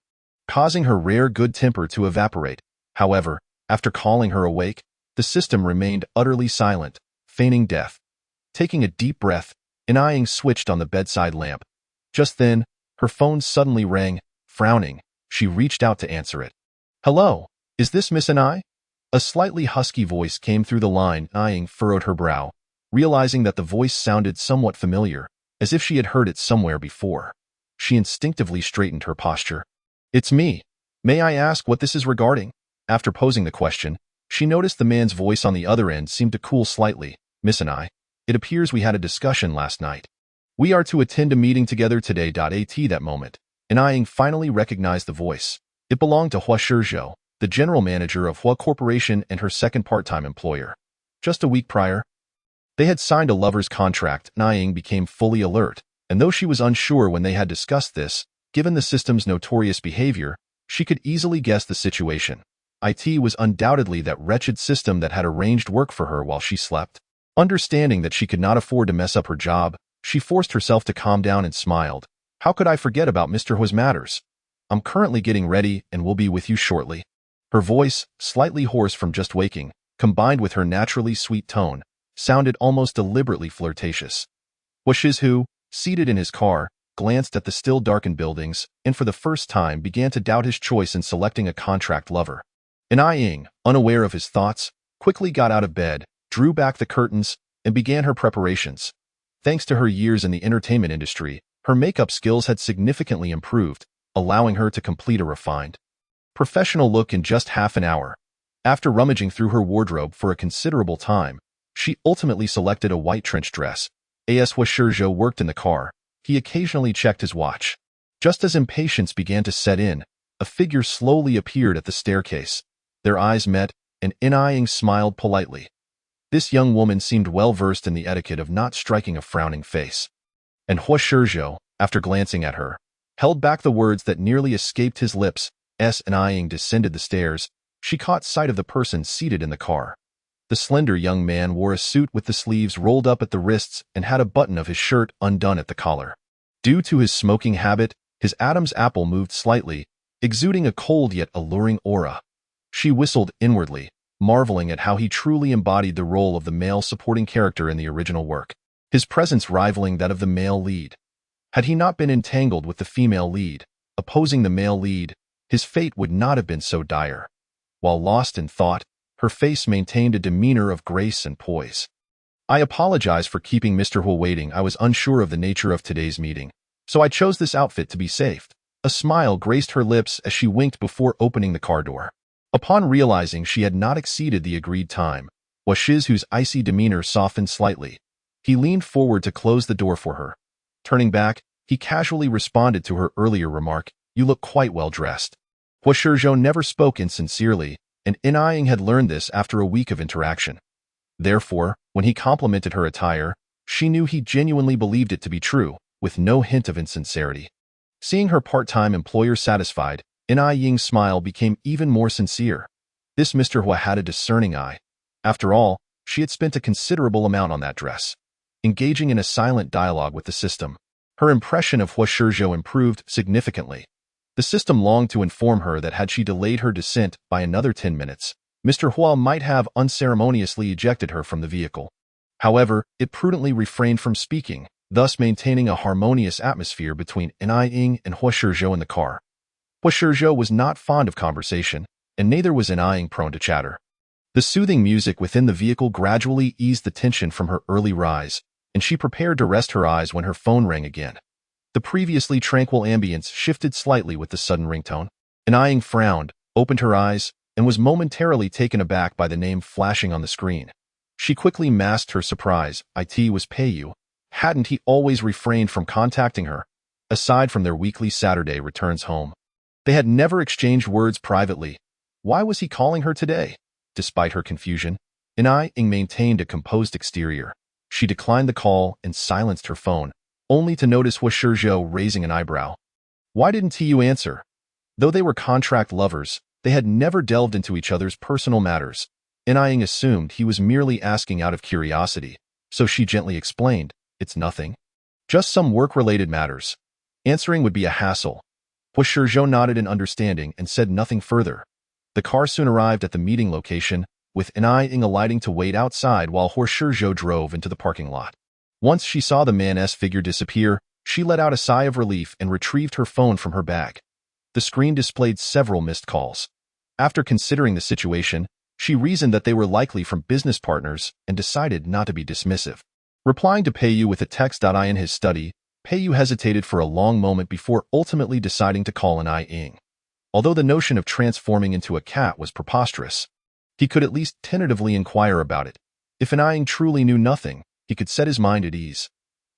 causing her rare good temper to evaporate. However, after calling her awake, the system remained utterly silent, feigning death. Taking a deep breath, Inaying switched on the bedside lamp. Just then, her phone suddenly rang. Frowning, she reached out to answer it. "Hello, is this Miss Inai?" A slightly husky voice came through the line. Inaying furrowed her brow, realizing that the voice sounded somewhat familiar, as if she had heard it somewhere before. She instinctively straightened her posture. "It's me. May I ask what this is regarding?" After posing the question, she noticed the man's voice on the other end seemed to cool slightly. "Miss Inai, it appears we had a discussion last night. We are to attend a meeting together today. At that moment, Inaying finally recognized the voice. It belonged to Hua Shizhou, the general manager of Hua Corporation and her second part-time employer. Just a week prior, they had signed a lover's contract. Inaying became fully alert, and though she was unsure when they had discussed this, given the system's notorious behavior, she could easily guess the situation. It was undoubtedly that wretched system that had arranged work for her while she slept. Understanding that she could not afford to mess up her job, she forced herself to calm down and smiled. "How could I forget about Mr. Hua's matters? I'm currently getting ready and will be with you shortly." Her voice, slightly hoarse from just waking, combined with her naturally sweet tone, sounded almost deliberately flirtatious. Hua Shizhou, seated in his car, glanced at the still darkened buildings and for the first time began to doubt his choice in selecting a contract lover. Inaying, unaware of his thoughts, quickly got out of bed, drew back the curtains, and began her preparations. Thanks to her years in the entertainment industry, her makeup skills had significantly improved, allowing her to complete a refined, professional look in just half an hour. After rummaging through her wardrobe for a considerable time, she ultimately selected a white trench dress. As Hua Shizhou worked in the car, he occasionally checked his watch. Just as impatience began to set in, a figure slowly appeared at the staircase. Their eyes met, and Inaying smiled politely. This young woman seemed well-versed in the etiquette of not striking a frowning face. And Hua Shizhou, after glancing at her, held back the words that nearly escaped his lips. As Inaying descended the stairs, she caught sight of the person seated in the car. The slender young man wore a suit with the sleeves rolled up at the wrists and had a button of his shirt undone at the collar. Due to his smoking habit, his Adam's apple moved slightly, exuding a cold yet alluring aura. She whistled inwardly, marveling at how he truly embodied the role of the male supporting character in the original work, his presence rivaling that of the male lead. Had he not been entangled with the female lead, opposing the male lead, his fate would not have been so dire. While lost in thought, her face maintained a demeanor of grace and poise. "I apologize for keeping Mr. Hua waiting. I was unsure of the nature of today's meeting, so I chose this outfit to be safe." A smile graced her lips as she winked before opening the car door. Upon realizing she had not exceeded the agreed time, Hua Shizhou's icy demeanor softened slightly. He leaned forward to close the door for her. Turning back, he casually responded to her earlier remark, "You look quite well dressed." Hua Shizhou never spoke insincerely, and Inaying had learned this after a week of interaction. Therefore, when he complimented her attire, she knew he genuinely believed it to be true, with no hint of insincerity. Seeing her part-time employer satisfied, Inaying's smile became even more sincere. This Mr. Hua had a discerning eye. After all, she had spent a considerable amount on that dress. Engaging in a silent dialogue with the system, her impression of Hua Shizhou improved significantly. The system longed to inform her that had she delayed her descent by another 10 minutes, Mr. Hua might have unceremoniously ejected her from the vehicle. However, it prudently refrained from speaking, thus maintaining a harmonious atmosphere between Inaying and Hua Shizhou in the car. Hua Shizhou was not fond of conversation, and neither was Inaying prone to chatter. The soothing music within the vehicle gradually eased the tension from her early rise, and she prepared to rest her eyes when her phone rang again. The previously tranquil ambience shifted slightly with the sudden ringtone. Inaying frowned, opened her eyes, and was momentarily taken aback by the name flashing on the screen. She quickly masked her surprise. It was Peiyu. Hadn't he always refrained from contacting her? Aside from their weekly Saturday returns home, they had never exchanged words privately. Why was he calling her today? Despite her confusion, Inaying maintained a composed exterior. She declined the call and silenced her phone, only to notice Hua Shizhou raising an eyebrow. Why didn't you answer? Though they were contract lovers, they had never delved into each other's personal matters. Inaying assumed he was merely asking out of curiosity, so she gently explained, It's nothing. Just some work-related matters. Answering would be a hassle. Hua Shizhou nodded in understanding and said nothing further. The car soon arrived at the meeting location, with Ying alighting to wait outside while Hua Shizhou drove into the parking lot. Once she saw the man's figure disappear, she let out a sigh of relief and retrieved her phone from her bag. The screen displayed several missed calls. After considering the situation, she reasoned that they were likely from business partners and decided not to be dismissive. Replying to Peiyu with a text. In his study, Peiyu hesitated for a long moment before ultimately deciding to call Ying. Although the notion of transforming into a cat was preposterous, he could at least tentatively inquire about it. If Ying truly knew nothing, he could set his mind at ease.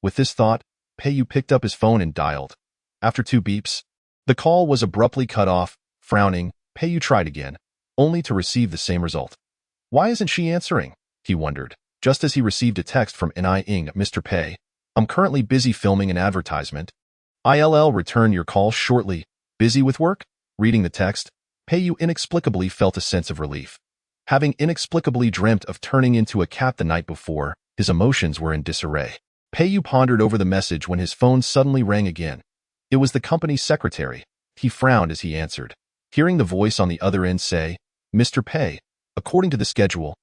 With this thought, Peiyu picked up his phone and dialed. After 2 beeps, the call was abruptly cut off. Frowning, Peiyu tried again, only to receive the same result. Why isn't she answering? He wondered, just as he received a text from Ying. Mr. Pei, I'm currently busy filming an advertisement. I'll return your call shortly. Busy with work? Reading the text, Peiyu inexplicably felt a sense of relief. Having inexplicably dreamt of turning into a cat the night before, his emotions were in disarray. Peiyu pondered over the message when his phone suddenly rang again. It was the company's secretary. He frowned as he answered, hearing the voice on the other end say, Mr. Pei, according to the schedule,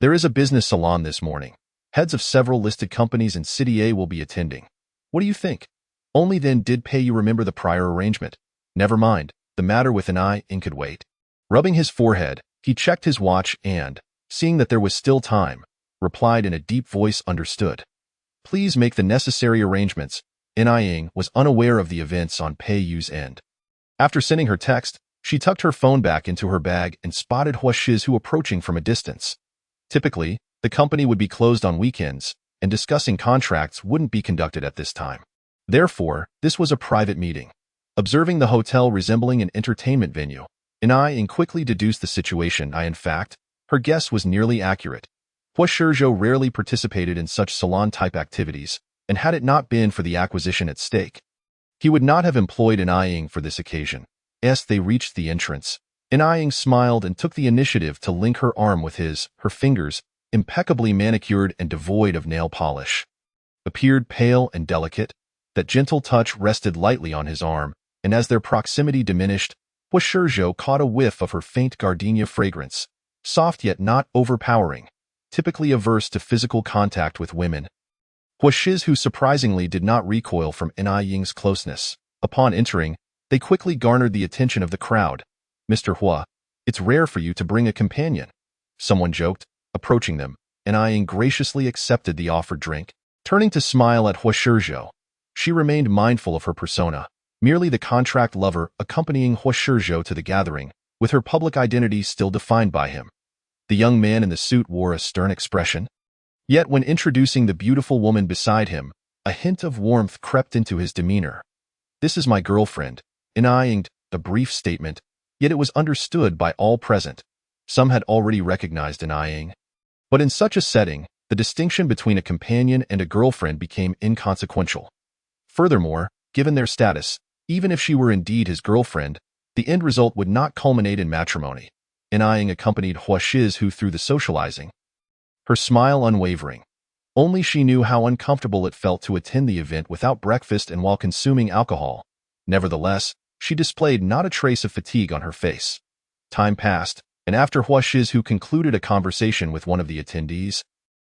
there is a business salon this morning. Heads of several listed companies in City A will be attending. What do you think? Only then did Peiyu remember the prior arrangement. Never mind, the matter with Ying could wait. Rubbing his forehead, he checked his watch and, seeing that there was still time, replied in a deep voice. Understood. Please make the necessary arrangements. Ying was unaware of the events on Peiyu's end. After sending her text, she tucked her phone back into her bag and spotted Hua Shizhou approaching from a distance. Typically, the company would be closed on weekends, and discussing contracts wouldn't be conducted at this time. Therefore, this was a private meeting. Observing the hotel resembling an entertainment venue, Ying quickly deduced the situation. In fact, her guess was nearly accurate. Hua Shizhou rarely participated in such salon-type activities, and had it not been for the acquisition at stake, he would not have employed Ying for this occasion. As they reached the entrance, Ying smiled and took the initiative to link her arm with his. Her fingers, impeccably manicured and devoid of nail polish, appeared pale and delicate. That gentle touch rested lightly on his arm, and as their proximity diminished, Hua Shizhou caught a whiff of her faint gardenia fragrance, soft yet not overpowering, typically averse to physical contact with women. Hua Shizhou surprisingly did not recoil from Ying's closeness. Upon entering, they quickly garnered the attention of the crowd. Mr. Hua, it's rare for you to bring a companion, someone joked, approaching them. Ying graciously accepted the offered drink. Turning to smile at Hua Shizhou, she remained mindful of her persona, merely the contract lover accompanying Hua Shizhou to the gathering, with her public identity still defined by him. The young man in the suit wore a stern expression. Yet when introducing the beautiful woman beside him, a hint of warmth crept into his demeanor. This is my girlfriend, Ying, a brief statement, yet it was understood by all present. Some had already recognized Ying. But in such a setting, the distinction between a companion and a girlfriend became inconsequential. Furthermore, given their status, even if she were indeed his girlfriend, the end result would not culminate in matrimony. Ying accompanied Hua Shizhou through the socializing, her smile unwavering. Only she knew how uncomfortable it felt to attend the event without breakfast and while consuming alcohol. Nevertheless, she displayed not a trace of fatigue on her face. Time passed, and after Hua Shizhou concluded a conversation with one of the attendees,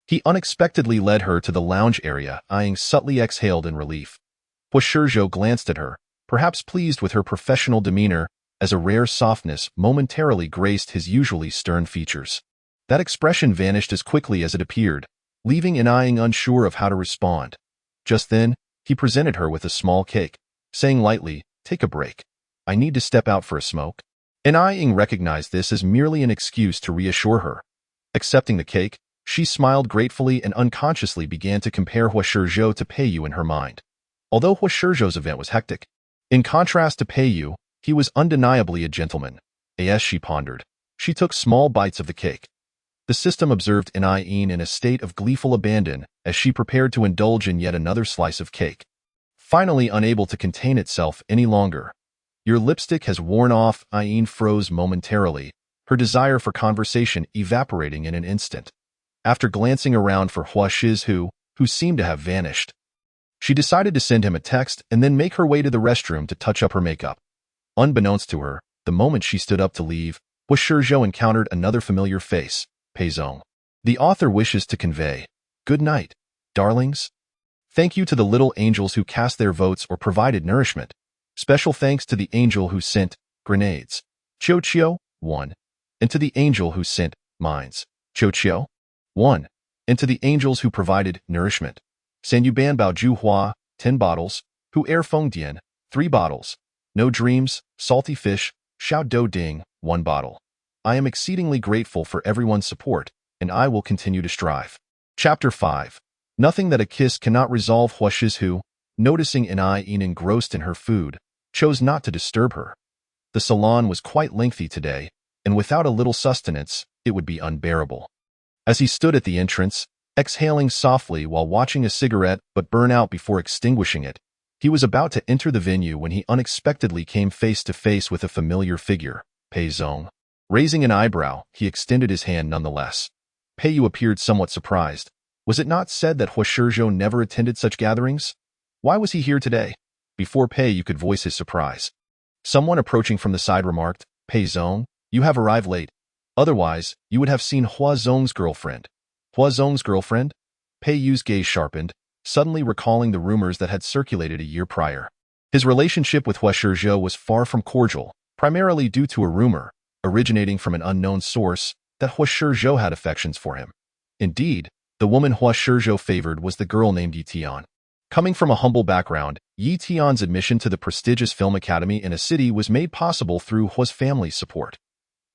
he unexpectedly led her to the lounge area. Ying subtly exhaled in relief. Hua Shizhou glanced at her, perhaps pleased with her professional demeanor, as a rare softness momentarily graced his usually stern features. That expression vanished as quickly as it appeared, leaving Ying unsure of how to respond. Just then, he presented her with a small cake, saying lightly, "Take a break. I need to step out for a smoke." Ying recognized this as merely an excuse to reassure her. Accepting the cake, she smiled gratefully and unconsciously began to compare Hua Shizhou to Peiyu in her mind. Although Hua Shizhou's event was hectic, in contrast to Peiyu, he was undeniably a gentleman. As she pondered, she took small bites of the cake. The system observed Ying in a state of gleeful abandon as she prepared to indulge in yet another slice of cake. Finally unable to contain itself any longer. "Your lipstick has worn off." Ying froze momentarily, her desire for conversation evaporating in an instant. After glancing around for Hua Shizhou, who seemed to have vanished. She decided to send him a text and then make her way to the restroom to touch up her makeup. Unbeknownst to her, the moment she stood up to leave, Huashizhou encountered another familiar face, Pei Zong. The author wishes to convey, "Good night, darlings. Thank you to the little angels who cast their votes or provided nourishment. Special thanks to the angel who sent grenades, Qiu 1, and to the angel who sent mines, Qiu 1, and to the angels who provided nourishment, Sanyuban Baoju Hua, 10 bottles, Hu Er Feng Dian, 3 bottles, No Dreams, Salty Fish, Xiao Do Ding, 1 bottle. I am exceedingly grateful for everyone's support, and I will continue to strive." Chapter 5. Nothing that a kiss cannot resolve. Huashizhou, noticing Yin engrossed in her food, chose not to disturb her. The salon was quite lengthy today, and without a little sustenance, it would be unbearable. As he stood at the entrance, exhaling softly while watching a cigarette but burn out before extinguishing it, he was about to enter the venue when he unexpectedly came face to face with a familiar figure, Pei Zong. Raising an eyebrow, he extended his hand nonetheless. Pei Yu appeared somewhat surprised. Was it not said that Huashizhou never attended such gatherings? Why was he here today? Before Pei Yu could voice his surprise, someone approaching from the side remarked, "Pei Zong, you have arrived late. Otherwise, you would have seen Hua Zong's girlfriend." Hua Zong's girlfriend? Pei Yu's gaze sharpened, suddenly recalling the rumors that had circulated a year prior. His relationship with Huashizhou was far from cordial, primarily due to a rumor, originating from an unknown source, that Huashizhou had affections for him. Indeed, the woman Huashizhou favored was the girl named Yi Tian. Coming from a humble background, Yi Tian's admission to the prestigious film academy in a city was made possible through Hua's family's support.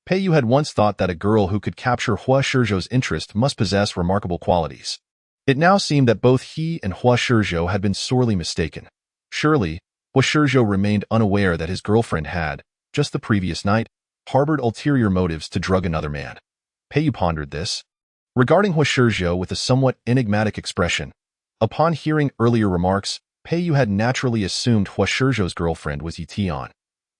Pei Yu had once thought that a girl who could capture Huashizhou's interest must possess remarkable qualities. It now seemed that both he and Huashizhou had been sorely mistaken. Surely, Huashizhou remained unaware that his girlfriend had, just the previous night, harbored ulterior motives to drug another man. Pei Yu pondered this, regarding Huashizhou with a somewhat enigmatic expression. Upon hearing earlier remarks, Pei Yu had naturally assumed Huashizhou's girlfriend was Yi Tian.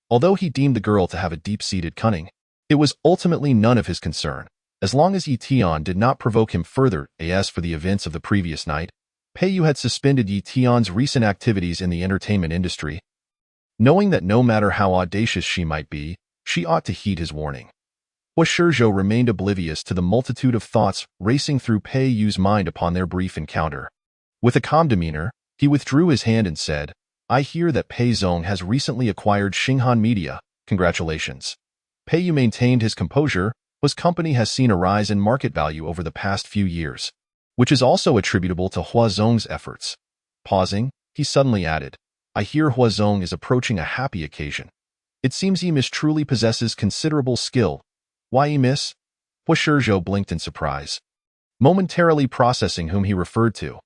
Although he deemed the girl to have a deep-seated cunning, it was ultimately none of his concern. As long as Yi Tian did not provoke him further, as for the events of the previous night, Pei Yu had suspended Yi Tian's recent activities in the entertainment industry, knowing that no matter how audacious she might be, she ought to heed his warning. Huashizhou remained oblivious to the multitude of thoughts racing through Pei Yu's mind upon their brief encounter. With a calm demeanor, he withdrew his hand and said, "I hear that Pei Zong has recently acquired Xinghan Media. Congratulations." Pei Yu maintained his composure. Hua's company has seen a rise in market value over the past few years, which is also attributable to Hua Zong's efforts. Pausing, he suddenly added, "I hear Hua Zong is approaching a happy occasion. It seems he truly possesses considerable skill." "Why, miss?" Huashizhou blinked in surprise, momentarily processing whom he referred to.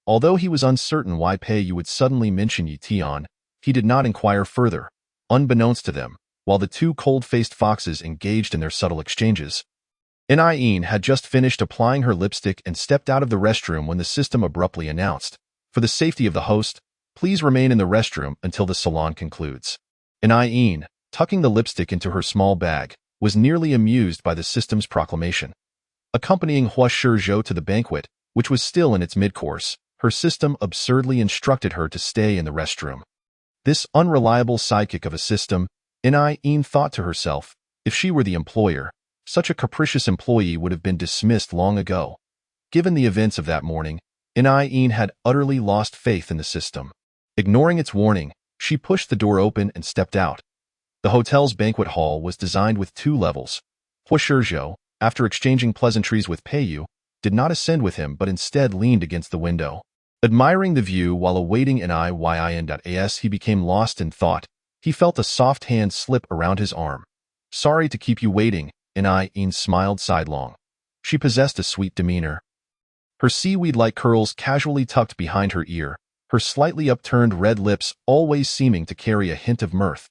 Although he was uncertain why Pei Yu would suddenly mention Yi Tian, he did not inquire further. Unbeknownst to them, while the two cold-faced foxes engaged in their subtle exchanges, Yin had just finished applying her lipstick and stepped out of the restroom when the system abruptly announced, "For the safety of the host, please remain in the restroom until the salon concludes." Yin, tucking the lipstick into her small bag, was nearly amused by the system's proclamation. Accompanying Huashizhou to the banquet, which was still in its mid-course, her system absurdly instructed her to stay in the restroom. This unreliable sidekick of a system, Yin thought to herself, if she were the employer, such a capricious employee would have been dismissed long ago. Given the events of that morning, Yin had utterly lost faith in the system. Ignoring its warning, she pushed the door open and stepped out. The hotel's banquet hall was designed with 2 levels. Huashizhou, after exchanging pleasantries with Pei Yu, did not ascend with him but instead leaned against the window. Admiring the view while awaiting Yin.as, he became lost in thought. He felt a soft hand slip around his arm. "Sorry to keep you waiting," Yin smiled sidelong. She possessed a sweet demeanor. Her seaweed-like curls casually tucked behind her ear, her slightly upturned red lips always seeming to carry a hint of mirth.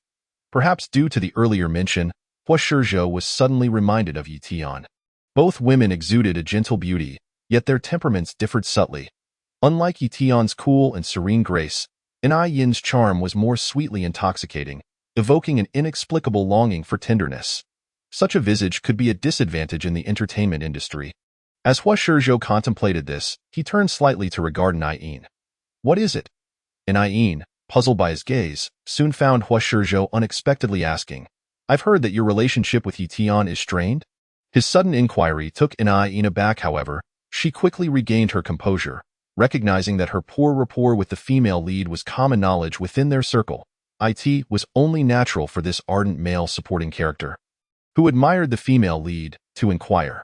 Perhaps due to the earlier mention, Huashizhou was suddenly reminded of Yi Tian. Both women exuded a gentle beauty, yet their temperaments differed subtly. Unlike Yi Tian's cool and serene grace, Yin's charm was more sweetly intoxicating, evoking an inexplicable longing for tenderness. Such a visage could be a disadvantage in the entertainment industry. As Hua Shizhou contemplated this, he turned slightly to regard Naiyin. What is it? Naiyin, puzzled by his gaze, soon found Hua Shizhou unexpectedly asking, I've heard that your relationship with Yitian is strained? His sudden inquiry took Naiyin aback, however. She quickly regained her composure, recognizing that her poor rapport with the female lead was common knowledge within their circle. It was only natural for this ardent male supporting character, who admired the female lead, to inquire.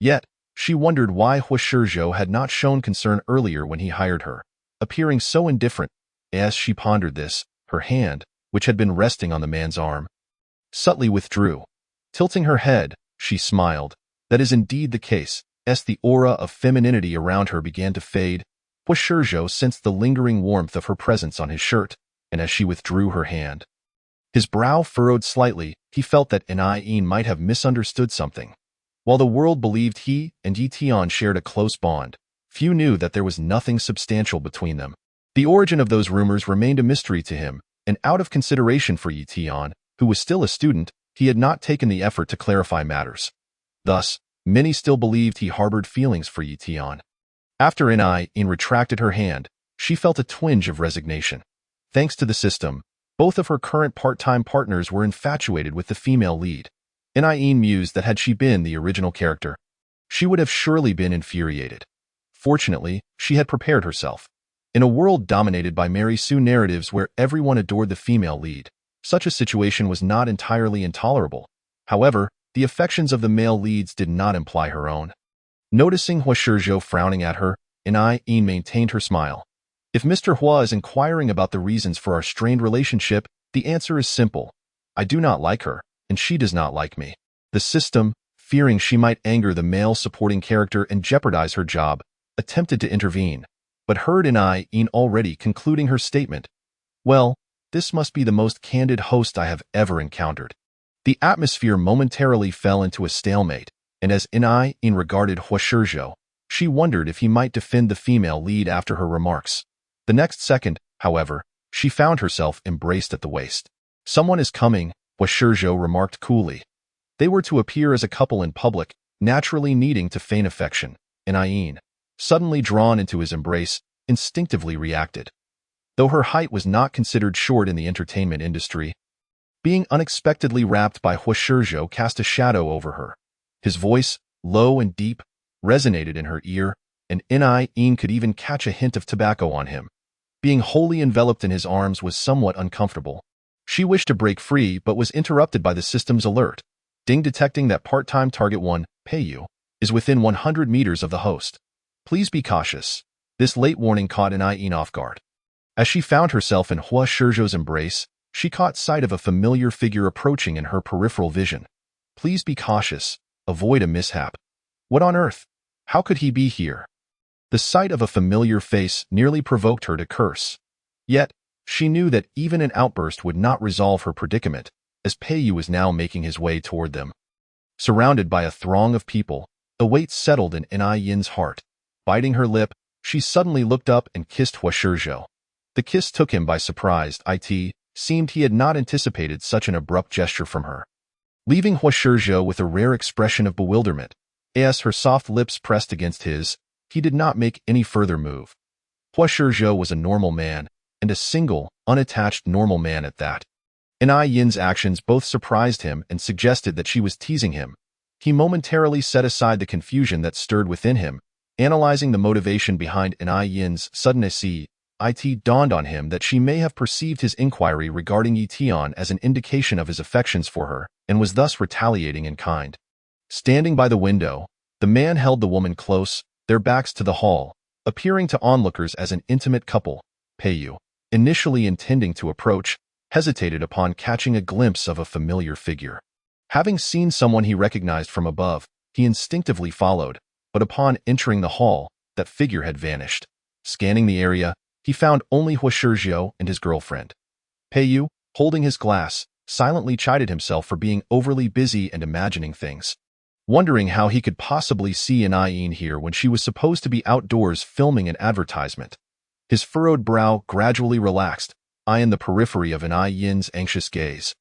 Yet, she wondered why Hua Shizhou had not shown concern earlier when he hired her, appearing so indifferent. As she pondered this, her hand, which had been resting on the man's arm, subtly withdrew. Tilting her head, she smiled. That is indeed the case. As the aura of femininity around her began to fade, Hua Shizhou sensed the lingering warmth of her presence on his shirt, and as she withdrew her hand, his brow furrowed slightly. He felt that Naiyin might have misunderstood something. While the world believed he and Yitian shared a close bond, few knew that there was nothing substantial between them. The origin of those rumors remained a mystery to him, and out of consideration for Yitian, who was still a student, he had not taken the effort to clarify matters. Thus, many still believed he harbored feelings for Yitian. After Naiyin retracted her hand, she felt a twinge of resignation. Thanks to the system, both of her current part-time partners were infatuated with the female lead. Naiyin mused that had she been the original character, she would have surely been infuriated. Fortunately, she had prepared herself. In a world dominated by Mary Sue narratives where everyone adored the female lead, such a situation was not entirely intolerable. However, the affections of the male leads did not imply her own. Noticing Hua Shizhou frowning at her, Naiyin maintained her smile. If Mr. Hua is inquiring about the reasons for our strained relationship, the answer is simple. I do not like her, and she does not like me. The system, fearing she might anger the male supporting character and jeopardize her job, attempted to intervene, but heard Naiyin already concluding her statement. Well, this must be the most candid host I have ever encountered. The atmosphere momentarily fell into a stalemate, and as Naiyin regarded Hua Shizhou, she wondered if he might defend the female lead after her remarks. The next second, however, she found herself embraced at the waist. Someone is coming, Hua Shizhou remarked coolly. They were to appear as a couple in public, naturally needing to feign affection. Naiyin, suddenly drawn into his embrace, instinctively reacted. Though her height was not considered short in the entertainment industry, being unexpectedly wrapped by Hua Shizhou cast a shadow over her. His voice, low and deep, resonated in her ear, and Naiyin could even catch a hint of tobacco on him. Being wholly enveloped in his arms was somewhat uncomfortable. She wished to break free but was interrupted by the system's alert. Ding, detecting that part-time target 1, Peiyu, is within 100 meters of the host. Please be cautious. This late warning caught Naiyin off guard. As she found herself in Hua Shizhou's embrace, she caught sight of a familiar figure approaching in her peripheral vision. Please be cautious. Avoid a mishap. What on earth? How could he be here? The sight of a familiar face nearly provoked her to curse. Yet, she knew that even an outburst would not resolve her predicament, as Peiyu was now making his way toward them. Surrounded by a throng of people, a weight settled in Naiyin's heart. Biting her lip, she suddenly looked up and kissed Hua Shizhou. The kiss took him by surprise. It seemed he had not anticipated such an abrupt gesture from her, leaving Hua Shizhou with a rare expression of bewilderment. As her soft lips pressed against his, he did not make any further move. Hua Shizhou was a normal man, and a single, unattached normal man at that. Naiyin's actions both surprised him and suggested that she was teasing him. He momentarily set aside the confusion that stirred within him, analyzing the motivation behind Naiyin's suddenness. It dawned on him that she may have perceived his inquiry regarding Yitian as an indication of his affections for her, and was thus retaliating in kind. Standing by the window, the man held the woman close, their backs to the hall, appearing to onlookers as an intimate couple. Peiyu, initially intending to approach, hesitated upon catching a glimpse of a familiar figure. Having seen someone he recognized from above, he instinctively followed, but upon entering the hall, that figure had vanished. Scanning the area, he found only Hua Shizhou and his girlfriend. Peiyu, holding his glass, silently chided himself for being overly busy and imagining things, wondering how he could possibly see Naiyin here when she was supposed to be outdoors filming an advertisement. His furrowed brow gradually relaxed, eyeing the periphery of Naiyin's anxious gaze.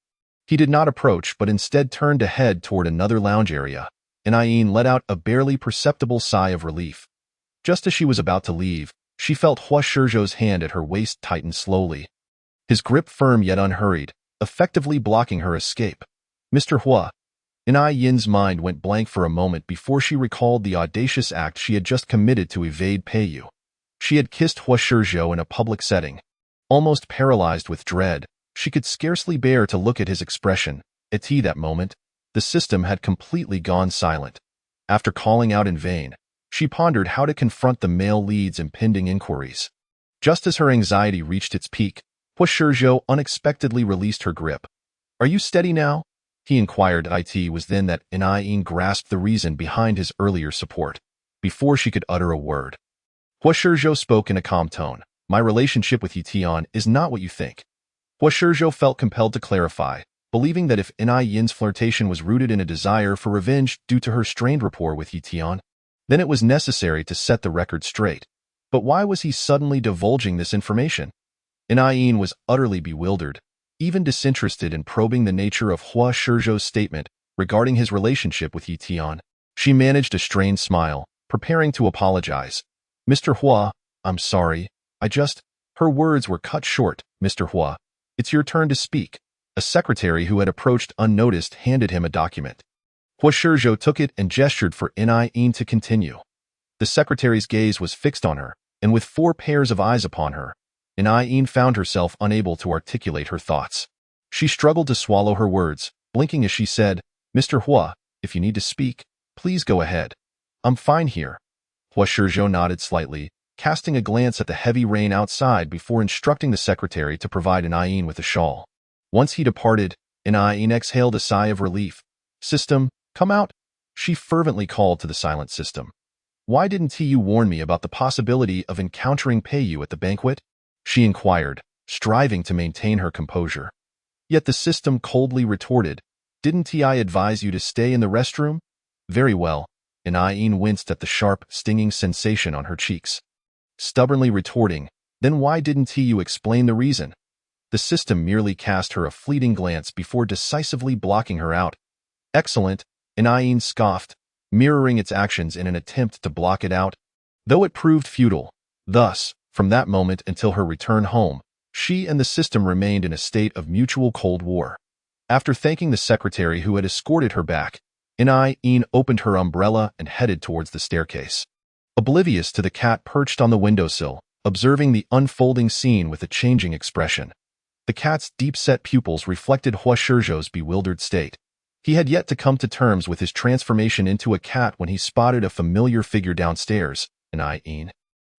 He did not approach but instead turned to head toward another lounge area. and Ayin let out a barely perceptible sigh of relief. Just as she was about to leave, she felt Hua Shizhou's hand at her waist tighten slowly. His grip firm yet unhurried, effectively blocking her escape. Mr. Hua. Yin's mind went blank for a moment before she recalled the audacious act she had just committed to evade Peiyu. She had kissed Hua Shizhou in a public setting. Almost paralyzed with dread, she could scarcely bear to look at his expression. At that moment, the system had completely gone silent. After calling out in vain, she pondered how to confront the male lead's impending inquiries. Just as her anxiety reached its peak, Hua Shizhou unexpectedly released her grip. "Are you steady now?" he inquired. It was then that Yin grasped the reason behind his earlier support. Before she could utter a word, Hua Shizhou spoke in a calm tone. "My relationship with Yitian is not what you think." Hua Shizhou felt compelled to clarify, believing that if Yin's flirtation was rooted in a desire for revenge due to her strained rapport with Yitian, then it was necessary to set the record straight. But why was he suddenly divulging this information? Yin was utterly bewildered, even disinterested in probing the nature of Hua Shizhou's statement regarding his relationship with Yitian. She managed a strained smile, preparing to apologize. "Mr. Hua, I'm sorry. Her words were cut short. "Mr. Hua, it's your turn to speak." A secretary who had approached unnoticed handed him a document. Hua Shizhou took it and gestured for Yin to continue. The secretary's gaze was fixed on her, and with 4 pairs of eyes upon her, Yin found herself unable to articulate her thoughts. She struggled to swallow her words, blinking as she said, "Mr. Hua, if you need to speak, please go ahead. I'm fine here." Hua Shizhou nodded slightly, casting a glance at the heavy rain outside before instructing the secretary to provide Yin with a shawl. Once he departed, Yin exhaled a sigh of relief. "System, come out," she fervently called to the silent system. "Why didn't you warn me about the possibility of encountering Peiyu at the banquet?" she inquired, striving to maintain her composure. Yet the system coldly retorted, "Didn't I advise you to stay in the restroom?" "Very well," Yin winced at the sharp, stinging sensation on her cheeks. Stubbornly retorting, "Then why didn't you explain the reason?" The system merely cast her a fleeting glance before decisively blocking her out. "Excellent," Yin scoffed, mirroring its actions in an attempt to block it out. Though it proved futile. Thus, from that moment until her return home, she and the system remained in a state of mutual Cold War. After thanking the secretary who had escorted her back, Yin opened her umbrella and headed towards the staircase. Oblivious to the cat perched on the windowsill, observing the unfolding scene with a changing expression. The cat's deep-set pupils reflected Hua Shizhou's bewildered state. He had yet to come to terms with his transformation into a cat when he spotted a familiar figure downstairs. Yin.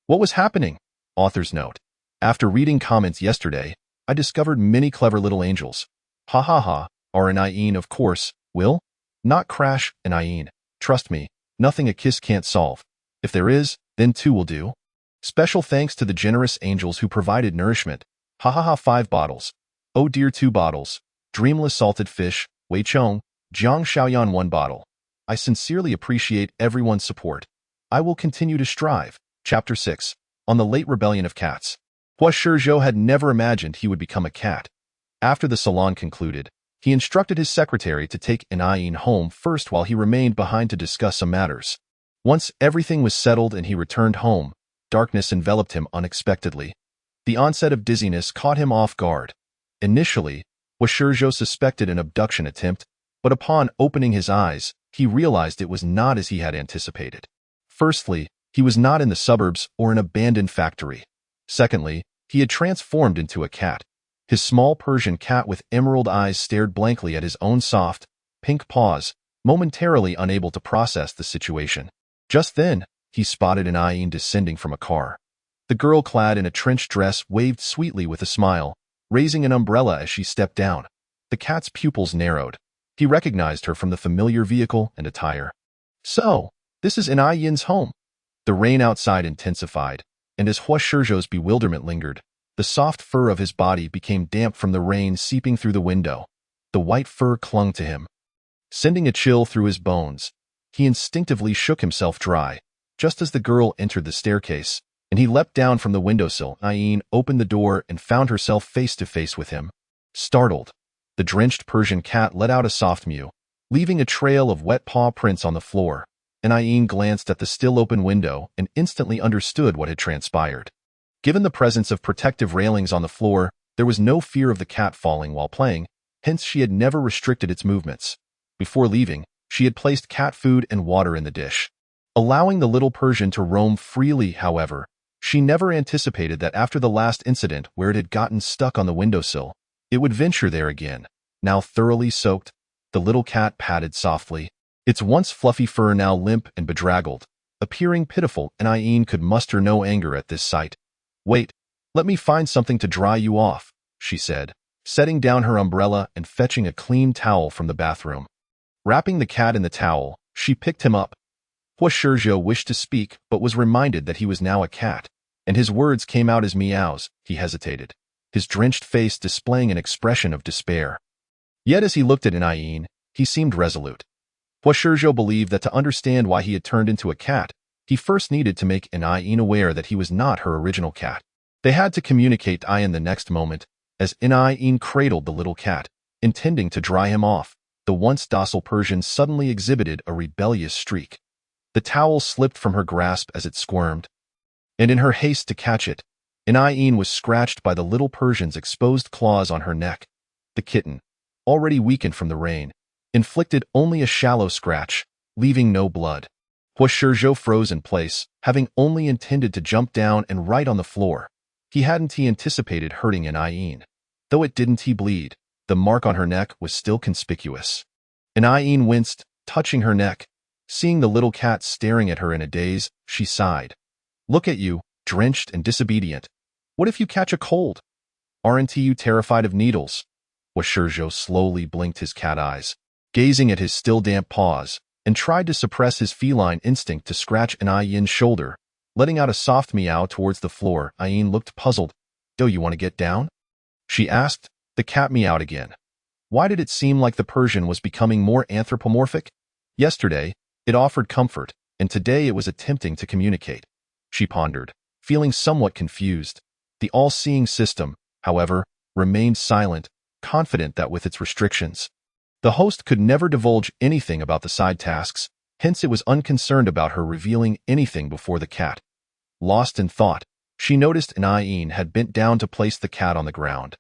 What was happening? Author's note. After reading comments yesterday, I discovered many clever little angels. Ha ha ha, Yin, of course, will not crash. Yin. Trust me, nothing a kiss can't solve. If there is, then 2 will do. Special thanks to the generous angels who provided nourishment. Ha ha ha, 5 bottles. Oh dear, 2 bottles. Dreamless salted fish, Wei Chong, Jiang Shaoyan, 1 bottle. I sincerely appreciate everyone's support. I will continue to strive. Chapter 6. On the Late Rebellion of Cats. Hua Shizhou had never imagined he would become a cat. After the salon concluded, he instructed his secretary to take Yin home first while he remained behind to discuss some matters. Once everything was settled and he returned home, darkness enveloped him unexpectedly. The onset of dizziness caught him off guard. Initially, Hua Shizhou suspected an abduction attempt, but upon opening his eyes, he realized it was not as he had anticipated. Firstly, he was not in the suburbs or an abandoned factory. Secondly, he had transformed into a cat. His small Persian cat with emerald eyes stared blankly at his own soft, pink paws, momentarily unable to process the situation. Just then, he spotted Yin descending from a car. The girl clad in a trench dress waved sweetly with a smile, raising an umbrella as she stepped down. The cat's pupils narrowed. He recognized her from the familiar vehicle and attire. So, this is Yin's home. The rain outside intensified, and as Hua Shizhou's bewilderment lingered, the soft fur of his body became damp from the rain seeping through the window. The white fur clung to him, sending a chill through his bones. He instinctively shook himself dry, just as the girl entered the staircase, and he leapt down from the windowsill. Yin opened the door and found herself face to face with him. Startled, the drenched Persian cat let out a soft mew. leaving a trail of wet paw prints on the floor. And Ayin glanced at the still-open window and instantly understood what had transpired. Given the presence of protective railings on the floor, there was no fear of the cat falling while playing, hence she had never restricted its movements. Before leaving, she had placed cat food and water in the dish, allowing the little Persian to roam freely. However, she never anticipated that after the last incident where it had gotten stuck on the windowsill, it would venture there again. Now thoroughly soaked, the little cat padded softly, its once fluffy fur now limp and bedraggled, appearing pitiful, and Ayin could muster no anger at this sight. "Wait, let me find something to dry you off," she said, setting down her umbrella and fetching a clean towel from the bathroom. Wrapping the cat in the towel, she picked him up. Huashizhou wished to speak but was reminded that he was now a cat, and his words came out as meows. He hesitated, his drenched face displaying an expression of despair. Yet as he looked at Ayin, he seemed resolute. Huashizhou believed that to understand why he had turned into a cat, he first needed to make Ayin aware that he was not her original cat. They had to communicate to Ayin the next moment, as Ayin cradled the little cat, intending to dry him off. The once docile Persian suddenly exhibited a rebellious streak. The towel slipped from her grasp as it squirmed, and in her haste to catch it, Ayin was scratched by the little Persian's exposed claws on her neck. The kitten, already weakened from the rain, inflicted only a shallow scratch, leaving no blood. Huashizhou froze in place, having only intended to jump down and right on the floor. He anticipated hurting Ayin. Though it didn't bleed, the mark on her neck was still conspicuous. Ayin winced, touching her neck. Seeing the little cat staring at her in a daze, she sighed. "Look at you, drenched and disobedient. What if you catch a cold? Aren't you terrified of needles?" Huashizhou slowly blinked his cat eyes, gazing at his still damp paws, and tried to suppress his feline instinct to scratch Ayin's shoulder, letting out a soft meow towards the floor. Ayin looked puzzled. "Do you want to get down?" she asked. The cat meowed again. Why did it seem like the Persian was becoming more anthropomorphic? Yesterday, it offered comfort, and today it was attempting to communicate. She pondered, feeling somewhat confused. The all-seeing system, however, remained silent, confident that with its restrictions, the host could never divulge anything about the side tasks, hence it was unconcerned about her revealing anything before the cat. Lost in thought, she noticed Ayin had bent down to place the cat on the ground.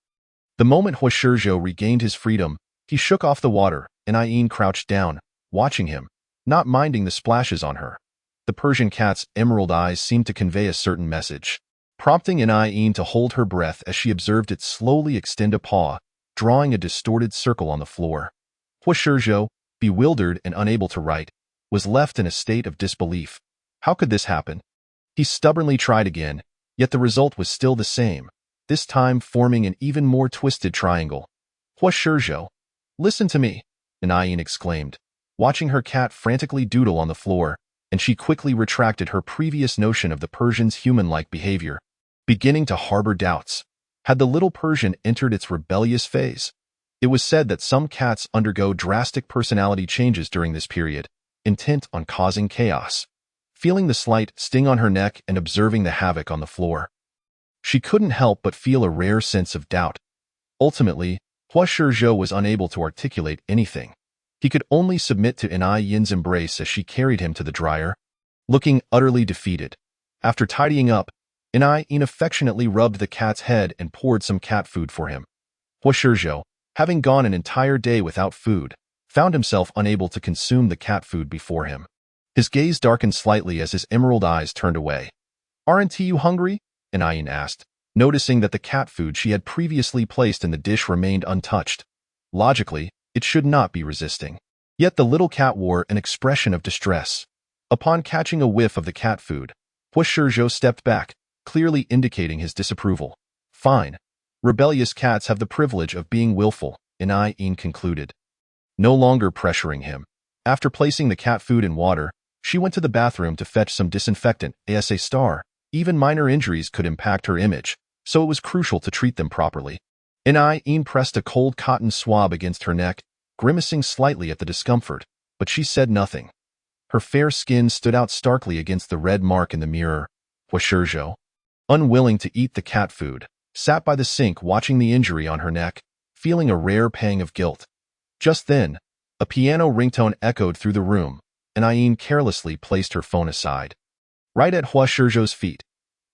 The moment Huashizhou regained his freedom, he shook off the water, and Ayin crouched down, watching him, not minding the splashes on her. The Persian cat's emerald eyes seemed to convey a certain message, prompting Ayin to hold her breath as she observed it slowly extend a paw, drawing a distorted circle on the floor. Huashizhou, bewildered and unable to write, was left in a state of disbelief. How could this happen? He stubbornly tried again, yet the result was still the same, this time forming an even more twisted triangle. "Huashizhou, listen to me," Ayin exclaimed, watching her cat frantically doodle on the floor, and she quickly retracted her previous notion of the Persian's human-like behavior, beginning to harbor doubts. Had the little Persian entered its rebellious phase? It was said that some cats undergo drastic personality changes during this period, intent on causing chaos. Feeling the slight sting on her neck and observing the havoc on the floor, she couldn't help but feel a rare sense of doubt. Ultimately, Huashizhou was unable to articulate anything. He could only submit to Ayin's embrace as she carried him to the dryer, looking utterly defeated. After tidying up, Ayin affectionately rubbed the cat's head and poured some cat food for him. Huashizhou, having gone an entire day without food, found himself unable to consume the cat food before him. His gaze darkened slightly as his emerald eyes turned away. "Aren't you hungry?" Ayin asked, noticing that the cat food she had previously placed in the dish remained untouched. Logically, it should not be resisting. Yet the little cat wore an expression of distress. Upon catching a whiff of the cat food, Huashizhou stepped back, clearly indicating his disapproval. "Fine. Rebellious cats have the privilege of being willful," Ayin concluded. No longer pressuring him, after placing the cat food in water, she went to the bathroom to fetch some disinfectant. Even minor injuries could impact her image, so it was crucial to treat them properly. Ayin pressed a cold cotton swab against her neck, grimacing slightly at the discomfort, but she said nothing. Her fair skin stood out starkly against the red mark in the mirror. Huashizhou, unwilling to eat the cat food, sat by the sink watching the injury on her neck, feeling a rare pang of guilt. Just then, A piano ringtone echoed through the room, and Ayin carelessly placed her phone aside, right at Hua Shizhou's feet.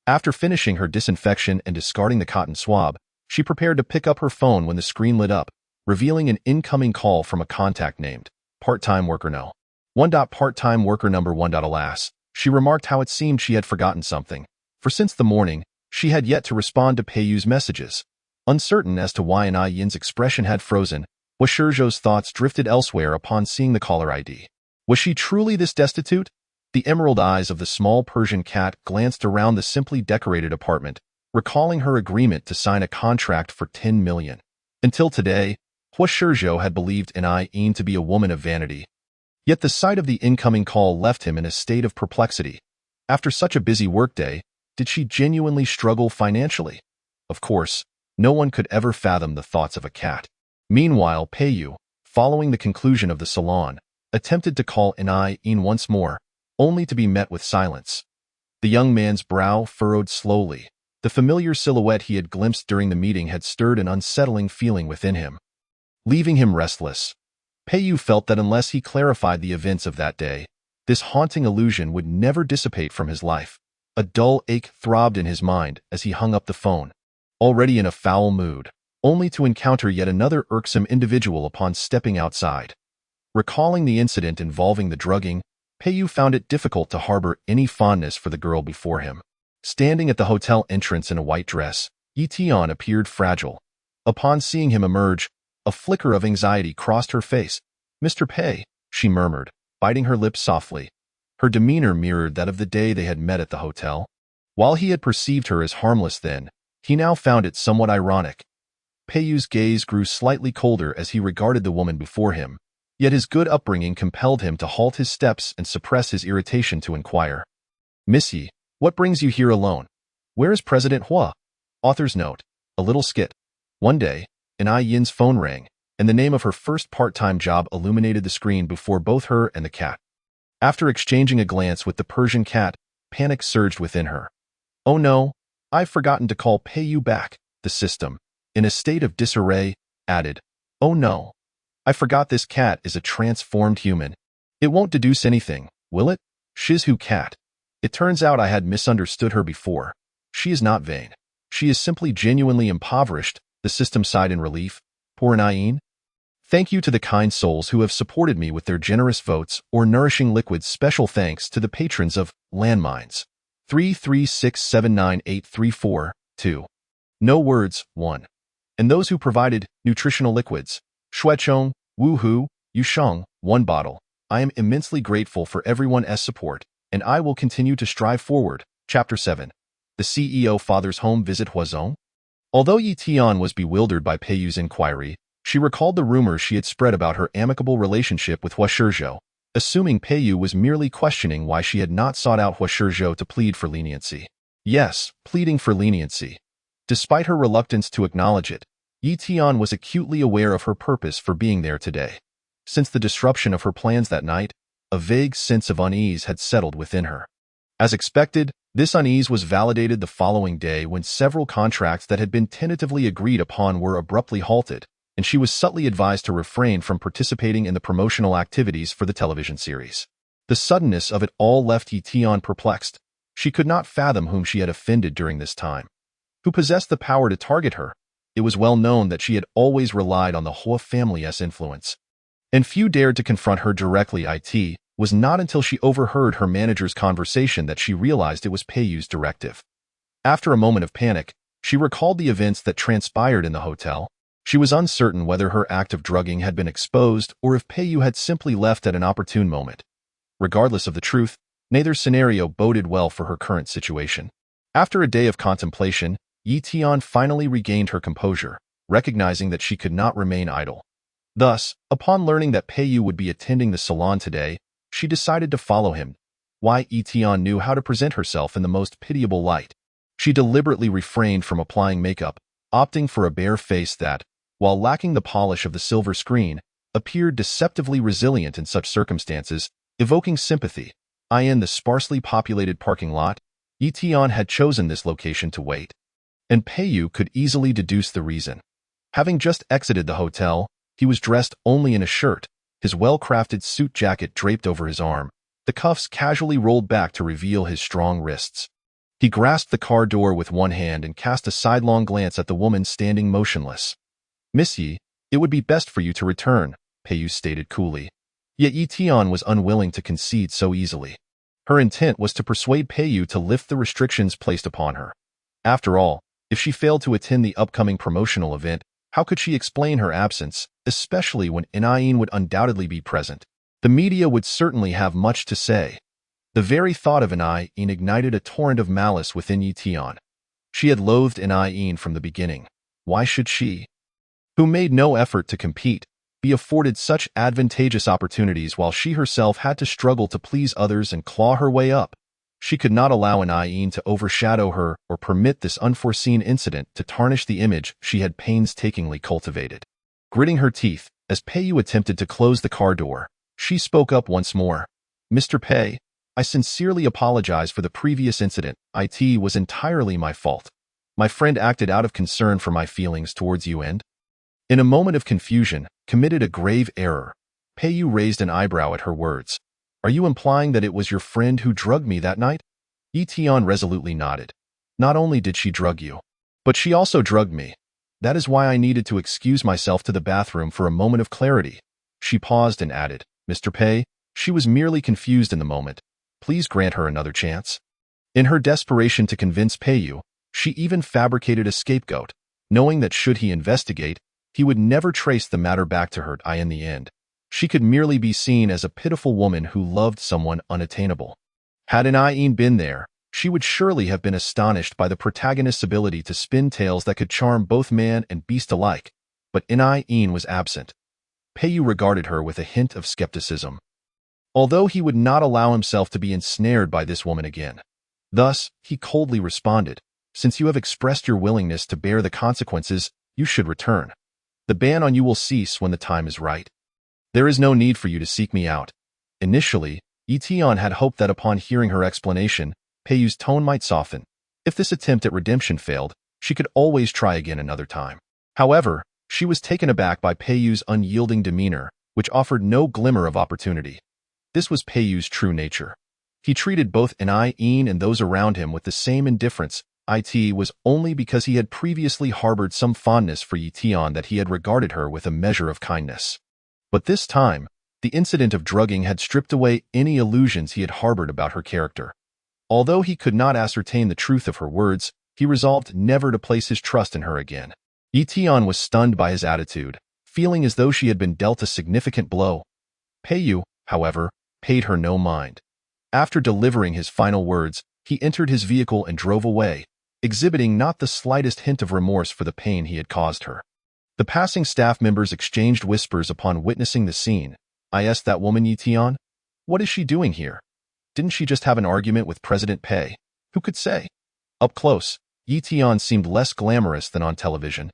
After finishing her disinfection and discarding the cotton swab, she prepared to pick up her phone when the screen lit up, revealing an incoming call from a contact named part-time worker no. 1. Part-time worker number 1. Alas, she remarked how it seemed she had forgotten something, for since the morning, she had yet to respond to Peiyu's messages. Uncertain as to why Ayin's expression had frozen, Hua Shizhou's thoughts drifted elsewhere upon seeing the caller ID. Was she truly this destitute? The emerald eyes of the small Persian cat glanced around the simply decorated apartment, recalling her agreement to sign a contract for 10 million. Until today, Hua Shizhou had believed Ayin to be a woman of vanity. Yet the sight of the incoming call left him in a state of perplexity. After such a busy workday, did she genuinely struggle financially? Of course, no one could ever fathom the thoughts of a cat. Meanwhile, Peiyu, following the conclusion of the salon, attempted to call Ayin once more, only to be met with silence. The young man's brow furrowed slowly. The familiar silhouette he had glimpsed during the meeting had stirred an unsettling feeling within him, leaving him restless. Peiyu felt that unless he clarified the events of that day, this haunting illusion would never dissipate from his life. A dull ache throbbed in his mind as he hung up the phone, already in a foul mood, only to encounter yet another irksome individual upon stepping outside. Recalling the incident involving the drugging, Peiyu found it difficult to harbor any fondness for the girl before him. Standing at the hotel entrance in a white dress, Yi Tian appeared fragile. Upon seeing him emerge, a flicker of anxiety crossed her face. "Mr. Pei," she murmured, biting her lips softly. Her demeanor mirrored that of the day they had met at the hotel. While he had perceived her as harmless then, he now found it somewhat ironic. Peiyu's gaze grew slightly colder as he regarded the woman before him, yet his good upbringing compelled him to halt his steps and suppress his irritation to inquire. "Miss Yi, what brings you here alone? Where is President Hua?" Author's note. A little skit. One day, Ayin's phone rang, and the name of her first part-time job illuminated the screen before both her and the cat. After exchanging a glance with the Persian cat, panic surged within her. "Oh no, I've forgotten to call Peiyu back," the system, in a state of disarray, added. "Oh no. I forgot this cat is a transformed human. It won't deduce anything, will it? Shizhu cat. It turns out I had misunderstood her before. She is not vain. She is simply genuinely impoverished," the system sighed in relief. "Poor Ayin. Thank you to the kind souls who have supported me with their generous votes or nourishing liquids. Special thanks to the patrons of Landmines. 336798342. No words, 1. And those who provided nutritional liquids. Shuechong, Woohoo, Yusheng, 1 bottle. I am immensely grateful for everyone's support, and I will continue to strive forward. Chapter 7. The CEO father's home visit Huazhong. Although Yi Tian was bewildered by Peiyu's inquiry, she recalled the rumors she had spread about her amicable relationship with Hua Shizhou, assuming Peiyu was merely questioning why she had not sought out Hua Shizhou to plead for leniency. Yes, pleading for leniency. Despite her reluctance to acknowledge it, Yi Tian was acutely aware of her purpose for being there today. Since the disruption of her plans that night, a vague sense of unease had settled within her. As expected, this unease was validated the following day when several contracts that had been tentatively agreed upon were abruptly halted, and she was subtly advised to refrain from participating in the promotional activities for the television series. The suddenness of it all left Yi Tian perplexed. She could not fathom whom she had offended during this time. Who possessed the power to target her? It was well known that she had always relied on the Hua family's influence, and few dared to confront her directly. It was not until she overheard her manager's conversation that she realized it was Peiyu's directive. After a moment of panic, she recalled the events that transpired in the hotel. She was uncertain whether her act of drugging had been exposed or if Peiyu had simply left at an opportune moment. Regardless of the truth, neither scenario boded well for her current situation. After a day of contemplation, Yi Tian finally regained her composure, recognizing that she could not remain idle. Thus, upon learning that Peiyu would be attending the salon today, she decided to follow him. Yi Tian knew how to present herself in the most pitiable light. She deliberately refrained from applying makeup, opting for a bare face that, while lacking the polish of the silver screen, appeared deceptively resilient in such circumstances, evoking sympathy. In the sparsely populated parking lot, Yi Tian had chosen this location to wait, and Peiyu could easily deduce the reason. Having just exited the hotel, he was dressed only in a shirt, his well-crafted suit jacket draped over his arm, the cuffs casually rolled back to reveal his strong wrists. He grasped the car door with one hand and cast a sidelong glance at the woman standing motionless. "Miss Yi, it would be best for you to return," Peiyu stated coolly. Yet Yi Tian was unwilling to concede so easily. Her intent was to persuade Peiyu to lift the restrictions placed upon her. After all, if she failed to attend the upcoming promotional event, how could she explain her absence, especially when Yin would undoubtedly be present? The media would certainly have much to say. The very thought of Yin ignited a torrent of malice within Yi Tian. She had loathed Yin from the beginning. Why should she, who made no effort to compete, be afforded such advantageous opportunities while she herself had to struggle to please others and claw her way up? She could not allow Yin to overshadow her or permit this unforeseen incident to tarnish the image she had painstakingly cultivated. Gritting her teeth, as Peiyu attempted to close the car door, she spoke up once more. "Mr. Pei, I sincerely apologize for the previous incident. It was entirely my fault. My friend acted out of concern for my feelings towards you and, in a moment of confusion, committed a grave error." Peiyu raised an eyebrow at her words. "Are you implying that it was your friend who drugged me that night?" Yi Tian resolutely nodded. "Not only did she drug you, but she also drugged me. That is why I needed to excuse myself to the bathroom for a moment of clarity." She paused and added, "Mr. Pei, she was merely confused in the moment. Please grant her another chance." In her desperation to convince Peiyu, she even fabricated a scapegoat, knowing that should he investigate, he would never trace the matter back to her in the end. She could merely be seen as a pitiful woman who loved someone unattainable. Had Yin been there, she would surely have been astonished by the protagonist's ability to spin tales that could charm both man and beast alike. But Yin was absent. Peiyu regarded her with a hint of skepticism, although he would not allow himself to be ensnared by this woman again. Thus, he coldly responded, "Since you have expressed your willingness to bear the consequences, you should return. The ban on you will cease when the time is right. There is no need for you to seek me out." Initially, Yi Tian had hoped that upon hearing her explanation, Peiyu's tone might soften. If this attempt at redemption failed, she could always try again another time. However, she was taken aback by Peiyu's unyielding demeanor, which offered no glimmer of opportunity. This was Peiyu's true nature. He treated both Yin and those around him with the same indifference. It was only because he had previously harbored some fondness for Yi Tian that he had regarded her with a measure of kindness. But this time, the incident of drugging had stripped away any illusions he had harbored about her character. Although he could not ascertain the truth of her words, he resolved never to place his trust in her again. Yi Tian was stunned by his attitude, feeling as though she had been dealt a significant blow. Peiyu, however, paid her no mind. After delivering his final words, he entered his vehicle and drove away, exhibiting not the slightest hint of remorse for the pain he had caused her. The passing staff members exchanged whispers upon witnessing the scene. "Is that woman Yi Tian? What is she doing here? Didn't she just have an argument with President Pei? Who could say?" Up close, Yi Tian seemed less glamorous than on television,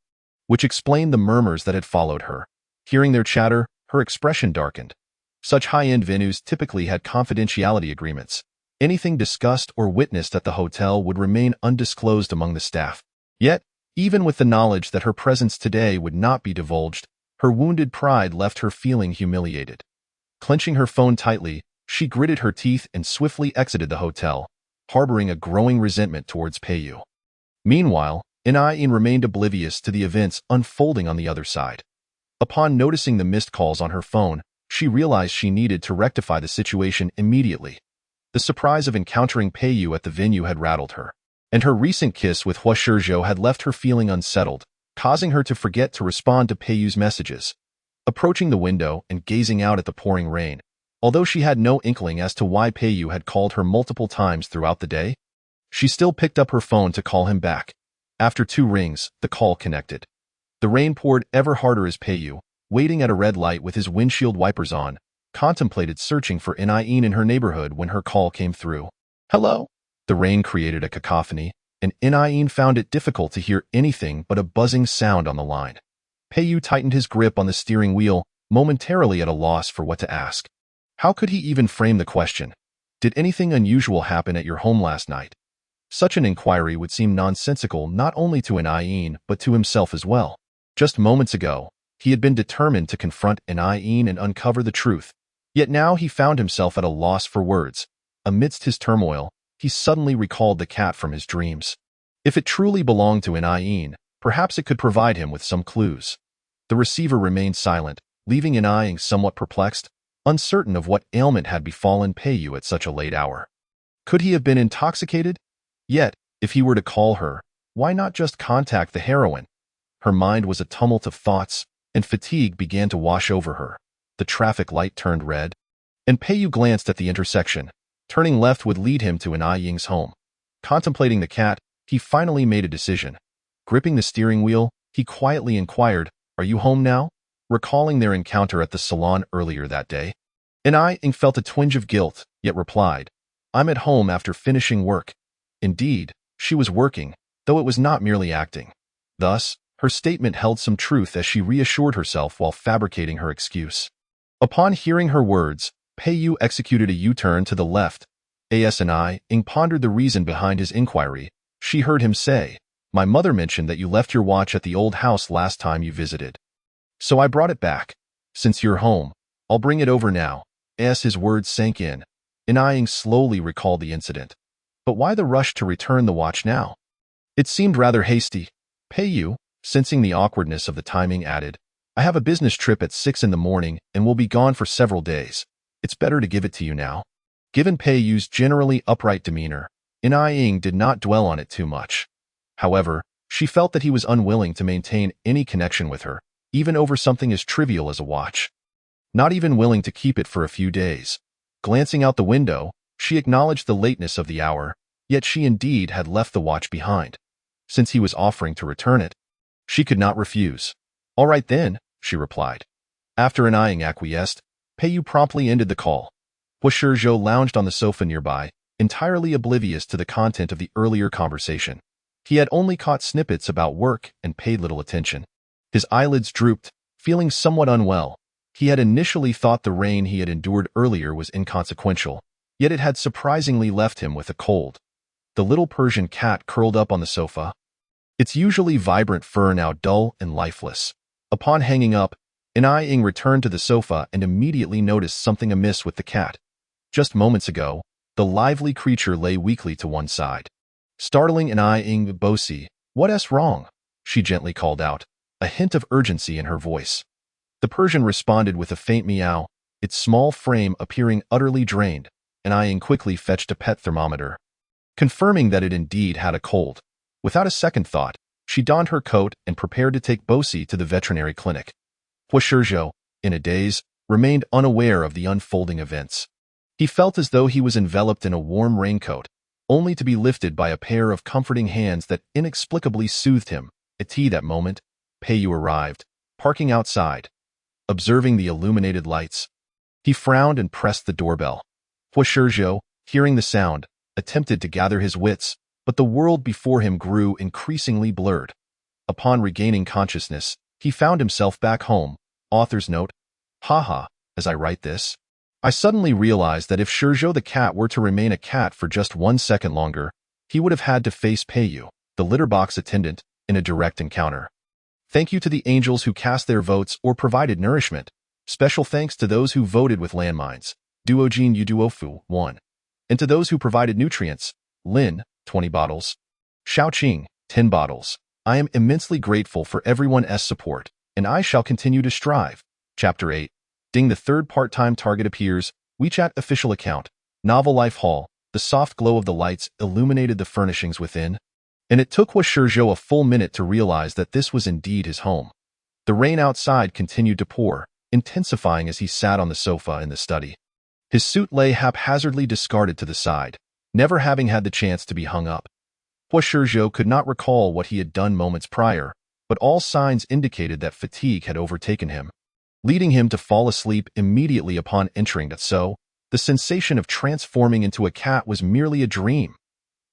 which explained the murmurs that had followed her. Hearing their chatter, her expression darkened. Such high-end venues typically had confidentiality agreements. Anything discussed or witnessed at the hotel would remain undisclosed among the staff. Yet, even with the knowledge that her presence today would not be divulged, her wounded pride left her feeling humiliated. Clenching her phone tightly, she gritted her teeth and swiftly exited the hotel, harboring a growing resentment towards Peiyu. Meanwhile, Yin remained oblivious to the events unfolding on the other side. Upon noticing the missed calls on her phone, she realized she needed to rectify the situation immediately. The surprise of encountering Peiyu at the venue had rattled her, and her recent kiss with Hua Shizhou had left her feeling unsettled, causing her to forget to respond to Peiyu's messages. Approaching the window and gazing out at the pouring rain, although she had no inkling as to why Peiyu had called her multiple times throughout the day, she still picked up her phone to call him back. After 2 rings, the call connected. The rain poured ever harder as Peiyu, waiting at a red light with his windshield wipers on, contemplated searching for Yin in her neighborhood when her call came through. "Hello?" The rain created a cacophony, and Yin found it difficult to hear anything but a buzzing sound on the line. Peiyu tightened his grip on the steering wheel, momentarily at a loss for what to ask. How could he even frame the question? Did anything unusual happen at your home last night? Such an inquiry would seem nonsensical not only to Yin but to himself as well. Just moments ago, He had been determined to confront Yin and uncover the truth. Yet now he found himself at a loss for words. Amidst his turmoil, he suddenly recalled the cat from his dreams. If it truly belonged to Yin, perhaps it could provide him with some clues. The receiver remained silent, leaving Yin somewhat perplexed, uncertain of what ailment had befallen Peiyu at such a late hour. Could he have been intoxicated? Yet, if he were to call her, why not just contact the heroine? Her mind was a tumult of thoughts, and fatigue began to wash over her. The traffic light turned red, and Peiyu glanced at the intersection. Turning left would lead him to Ying's home. Contemplating the cat, he finally made a decision. Gripping the steering wheel, he quietly inquired, "Are you home now?" Recalling their encounter at the salon earlier that day. Ying felt a twinge of guilt, yet replied, "I'm at home after finishing work." Indeed, she was working, though it was not merely acting. Thus, her statement held some truth as she reassured herself while fabricating her excuse. Upon hearing her words, Peiyu executed a U-turn to the left. Ying pondered the reason behind his inquiry. She heard him say, "My mother mentioned that you left your watch at the old house last time you visited. So I brought it back. Since you're home, I'll bring it over now." As his words sank in, Ying slowly recalled the incident. But why the rush to return the watch now? It seemed rather hasty. Peiyu, sensing the awkwardness of the timing, added, "I have a business trip at 6 in the morning and will be gone for several days. It's better to give it to you now." Given Peiyu's generally upright demeanor, Ying did not dwell on it too much. However, she felt that he was unwilling to maintain any connection with her, even over something as trivial as a watch. Not even willing to keep it for a few days. Glancing out the window, she acknowledged the lateness of the hour, yet she indeed had left the watch behind. Since he was offering to return it, she could not refuse. "All right then," she replied. After Ying acquiesced, Peiyu promptly ended the call. Huashizhou lounged on the sofa nearby, entirely oblivious to the content of the earlier conversation. He had only caught snippets about work and paid little attention. His eyelids drooped, feeling somewhat unwell. He had initially thought the rain he had endured earlier was inconsequential, yet it had surprisingly left him with a cold. The little Persian cat curled up on the sofa, its usually vibrant fur now dull and lifeless. Upon hanging up, Ying returned to the sofa and immediately noticed something amiss with the cat. Just moments ago, the lively creature lay weakly to one side. Startling Ying, "Bosi, what's wrong?" she gently called out, a hint of urgency in her voice. The Persian responded with a faint meow, its small frame appearing utterly drained. Ying quickly fetched a pet thermometer, confirming that it indeed had a cold. Without a second thought, she donned her coat and prepared to take Bosi to the veterinary clinic. Huashizhou, in a daze, remained unaware of the unfolding events. He felt as though he was enveloped in a warm raincoat, only to be lifted by a pair of comforting hands that inexplicably soothed him. At that moment, Peiyu arrived, parking outside. Observing the illuminated lights, he frowned and pressed the doorbell. Huashizhou, hearing the sound, attempted to gather his wits, but the world before him grew increasingly blurred. Upon regaining consciousness, he found himself back home. Author's note: haha, as I write this, I suddenly realized that if Shizhou the cat were to remain a cat for just 1 second longer, he would have had to face Peiyu, the litter box attendant, in a direct encounter. Thank you to the angels who cast their votes or provided nourishment. Special thanks to those who voted with landmines. Duojin Yuduofu, 1. And to those who provided nutrients. Lin, 20 bottles. Xiaoqing, 10 bottles. I am immensely grateful for everyone's support, and I shall continue to strive. Chapter 8. Ding, the third part-time target appears. WeChat official account. Novel Life Hall. The soft glow of the lights illuminated the furnishings within, and it took Huashizhou a full minute to realize that this was indeed his home. The rain outside continued to pour, intensifying as he sat on the sofa in the study. His suit lay haphazardly discarded to the side, never having had the chance to be hung up. Huashizhou could not recall what he had done moments prior, but all signs indicated that fatigue had overtaken him, leading him to fall asleep immediately upon entering it. So, the sensation of transforming into a cat was merely a dream.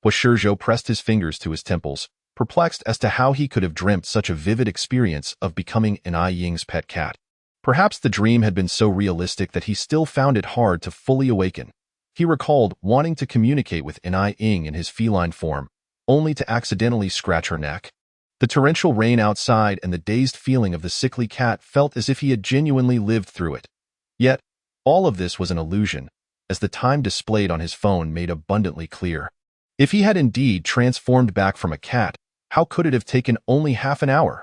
Huashizhou pressed his fingers to his temples, perplexed as to how he could have dreamt such a vivid experience of becoming Ying's pet cat. Perhaps the dream had been so realistic that he still found it hard to fully awaken. He recalled wanting to communicate with Ying in his feline form, only to accidentally scratch her neck. The torrential rain outside and the dazed feeling of the sickly cat felt as if he had genuinely lived through it. Yet, all of this was an illusion, as the time displayed on his phone made abundantly clear. If he had indeed transformed back from a cat, how could it have taken only half an hour?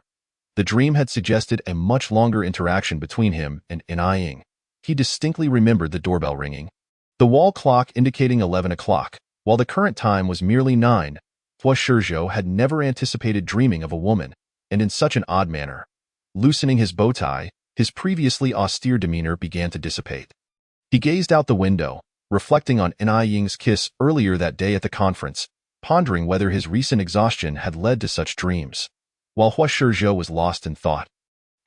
The dream had suggested a much longer interaction between him and Ying. He distinctly remembered the doorbell ringing, the wall clock indicating 11 o'clock, while the current time was merely 9. Hua Shizhou had never anticipated dreaming of a woman, and in such an odd manner. Loosening his bow tie, his previously austere demeanor began to dissipate. He gazed out the window, reflecting on Ying's kiss earlier that day at the conference, pondering whether his recent exhaustion had led to such dreams. While Hua Shizhou was lost in thought,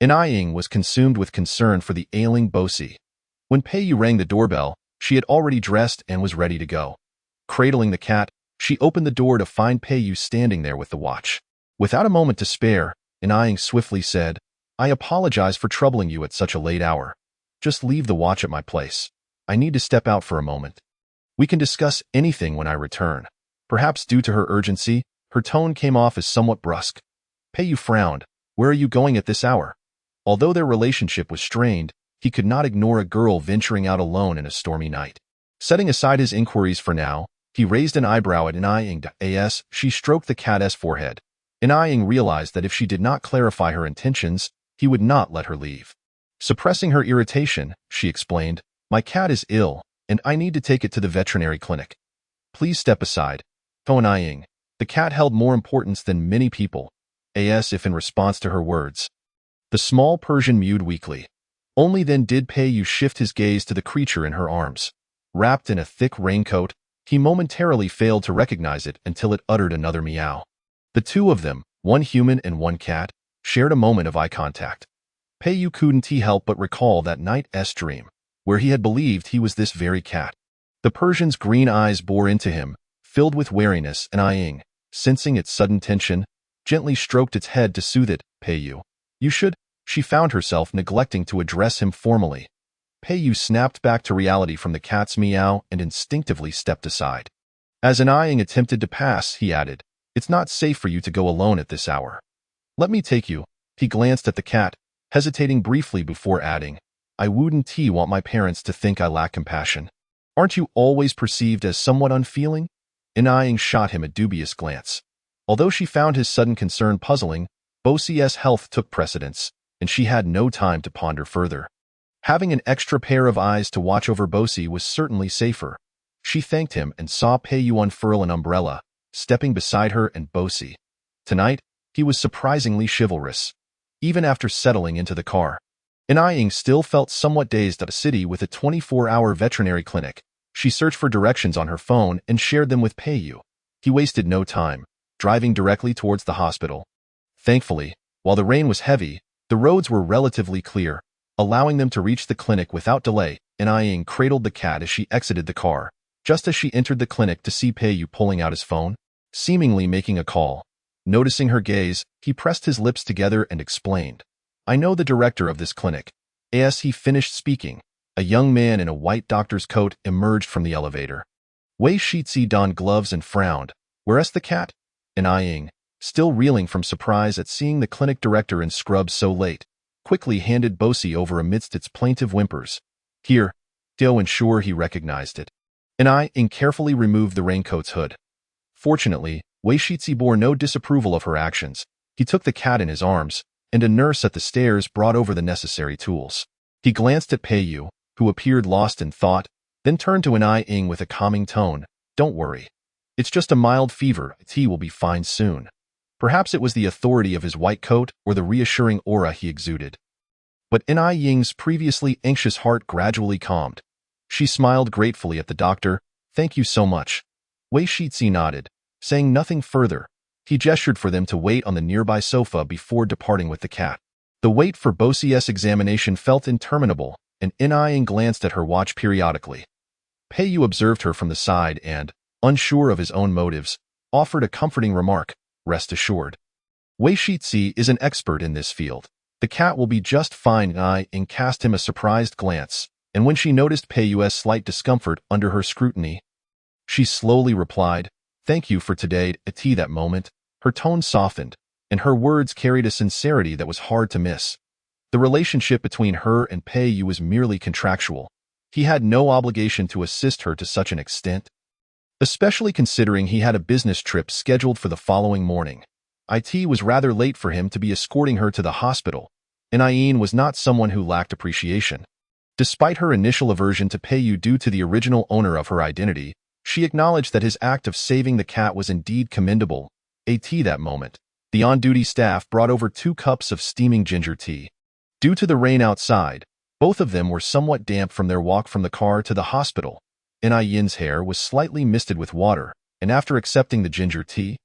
Ying was consumed with concern for the ailing Bosi. When Pei Yu rang the doorbell, she had already dressed and was ready to go. Cradling the cat, she opened the door to find Pei Yu standing there with the watch. Without a moment to spare, Ying swiftly said, "I apologize for troubling you at such a late hour. Just leave the watch at my place. I need to step out for a moment. We can discuss anything when I return." Perhaps due to her urgency, her tone came off as somewhat brusque. Pei Yu frowned. Where are you going at this hour? Although their relationship was strained, he could not ignore a girl venturing out alone in a stormy night. Setting aside his inquiries for now, he raised an eyebrow at Ying. As she stroked the cat's forehead, Ying realized that if she did not clarify her intentions, he would not let her leave. Suppressing her irritation, she explained, "My cat is ill, and I need to take it to the veterinary clinic. Please step aside." Ying. The cat held more importance than many people, as if in response to her words. The small Persian mewed weakly. Only then did Pei Yu shift his gaze to the creature in her arms. Wrapped in a thick raincoat, he momentarily failed to recognize it until it uttered another meow. The two of them, one human and one cat, shared a moment of eye contact. Pei Yu couldn't help but recall that night's dream, where he had believed he was this very cat. The Persian's green eyes bore into him, filled with wariness, and Ying, sensing its sudden tension, gently stroked its head to soothe it. "Pei Yu, you should." She found herself neglecting to address him formally. Pei Yu snapped back to reality from the cat's meow and instinctively stepped aside. As Ying attempted to pass, he added, "It's not safe for you to go alone at this hour. Let me take you." He glanced at the cat, hesitating briefly before adding, "I wouldn't want my parents to think I lack compassion. Aren't you always perceived as somewhat unfeeling?" Ying shot him a dubious glance. Although she found his sudden concern puzzling, Bosie's health took precedence, and she had no time to ponder further. Having an extra pair of eyes to watch over Bosie was certainly safer. She thanked him and saw Pei Yu unfurl an umbrella, stepping beside her and Bosie. Tonight, he was surprisingly chivalrous. Even after settling into the car, Ying still felt somewhat dazed at a city with a 24-hour veterinary clinic. She searched for directions on her phone and shared them with Pei Yu. He wasted no time, driving directly towards the hospital. Thankfully, while the rain was heavy, the roads were relatively clear, allowing them to reach the clinic without delay. Ying cradled the cat as she exited the car, just as she entered the clinic to see Pei Yu pulling out his phone, seemingly making a call. Noticing her gaze, he pressed his lips together and explained, "I know the director of this clinic." As he finished speaking, a young man in a white doctor's coat emerged from the elevator. Wei Shizhi donned gloves and frowned. "Where's the cat?" Ying, still reeling from surprise at seeing the clinic director in scrubs so late, quickly handed Bosie over amidst its plaintive whimpers. "Here." To ensure he recognized it, Ying carefully removed the raincoat's hood. Fortunately, Wei Shizhi bore no disapproval of her actions. He took the cat in his arms, and a nurse at the stairs brought over the necessary tools. He glanced at Pei Yu, who appeared lost in thought, then turned to Ying with a calming tone. "Don't worry. It's just a mild fever. He will be fine soon." Perhaps it was the authority of his white coat or the reassuring aura he exuded. But Ying's previously anxious heart gradually calmed. She smiled gratefully at the doctor. "Thank you so much." Wei Shizhi nodded. Saying nothing further, he gestured for them to wait on the nearby sofa before departing with the cat. The wait for Bosie's examination felt interminable, and Ying glanced at her watch periodically. Pei Yu observed her from the side and, unsure of his own motives, offered a comforting remark, "Rest assured. Wei Shizhi is an expert in this field. The cat will be just fine." Ying cast him a surprised glance, and when she noticed Pei Yu's slight discomfort under her scrutiny, she slowly replied, "Thank you for today." At that moment, her tone softened, and her words carried a sincerity that was hard to miss. The relationship between her and Pei Yu was merely contractual. He had no obligation to assist her to such an extent, especially considering he had a business trip scheduled for the following morning. It was rather late for him to be escorting her to the hospital, and Ayin was not someone who lacked appreciation. Despite her initial aversion to Pei Yu due to the original owner of her identity, she acknowledged that his act of saving the cat was indeed commendable. That moment, the on-duty staff brought over 2 cups of steaming ginger tea. Due to the rain outside, both of them were somewhat damp from their walk from the car to the hospital, and Ayin's hair was slightly misted with water, and after accepting the ginger tea,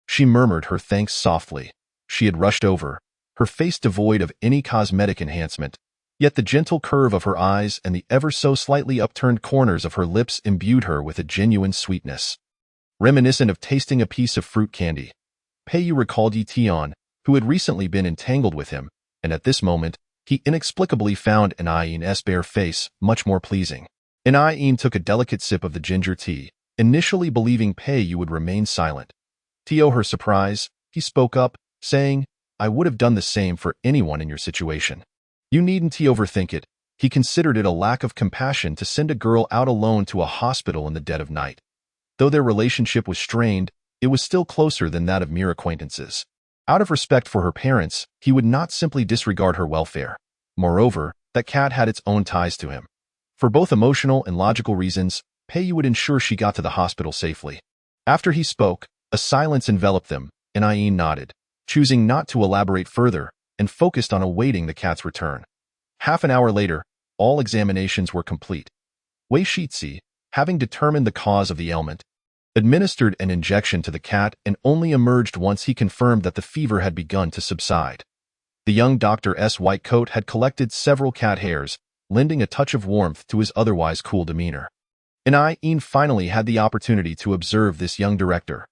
she murmured her thanks softly. She had rushed over, her face devoid of any cosmetic enhancement, yet the gentle curve of her eyes and the ever-so-slightly upturned corners of her lips imbued her with a genuine sweetness, reminiscent of tasting a piece of fruit candy. Pei Yu recalled Yi Tian, who had recently been entangled with him, and at this moment, he inexplicably found An Ayin's bare face much more pleasing. An Ayin took a delicate sip of the ginger tea, initially believing Pei Yu would remain silent. To her surprise, he spoke up, saying, "I would have done the same for anyone in your situation. You needn't overthink it." He considered it a lack of compassion to send a girl out alone to a hospital in the dead of night. Though their relationship was strained, it was still closer than that of mere acquaintances. Out of respect for her parents, he would not simply disregard her welfare. Moreover, that cat had its own ties to him. For both emotional and logical reasons, Pei Yu would ensure she got to the hospital safely. After he spoke, a silence enveloped them, and Ayin nodded, choosing not to elaborate further, and focused on awaiting the cat's return. Half an hour later, all examinations were complete. Wei Shixi, having determined the cause of the ailment, administered an injection to the cat and only emerged once he confirmed that the fever had begun to subside. The young doctor's white coat had collected several cat hairs, lending a touch of warmth to his otherwise cool demeanor. And Ayin finally had the opportunity to observe this young director.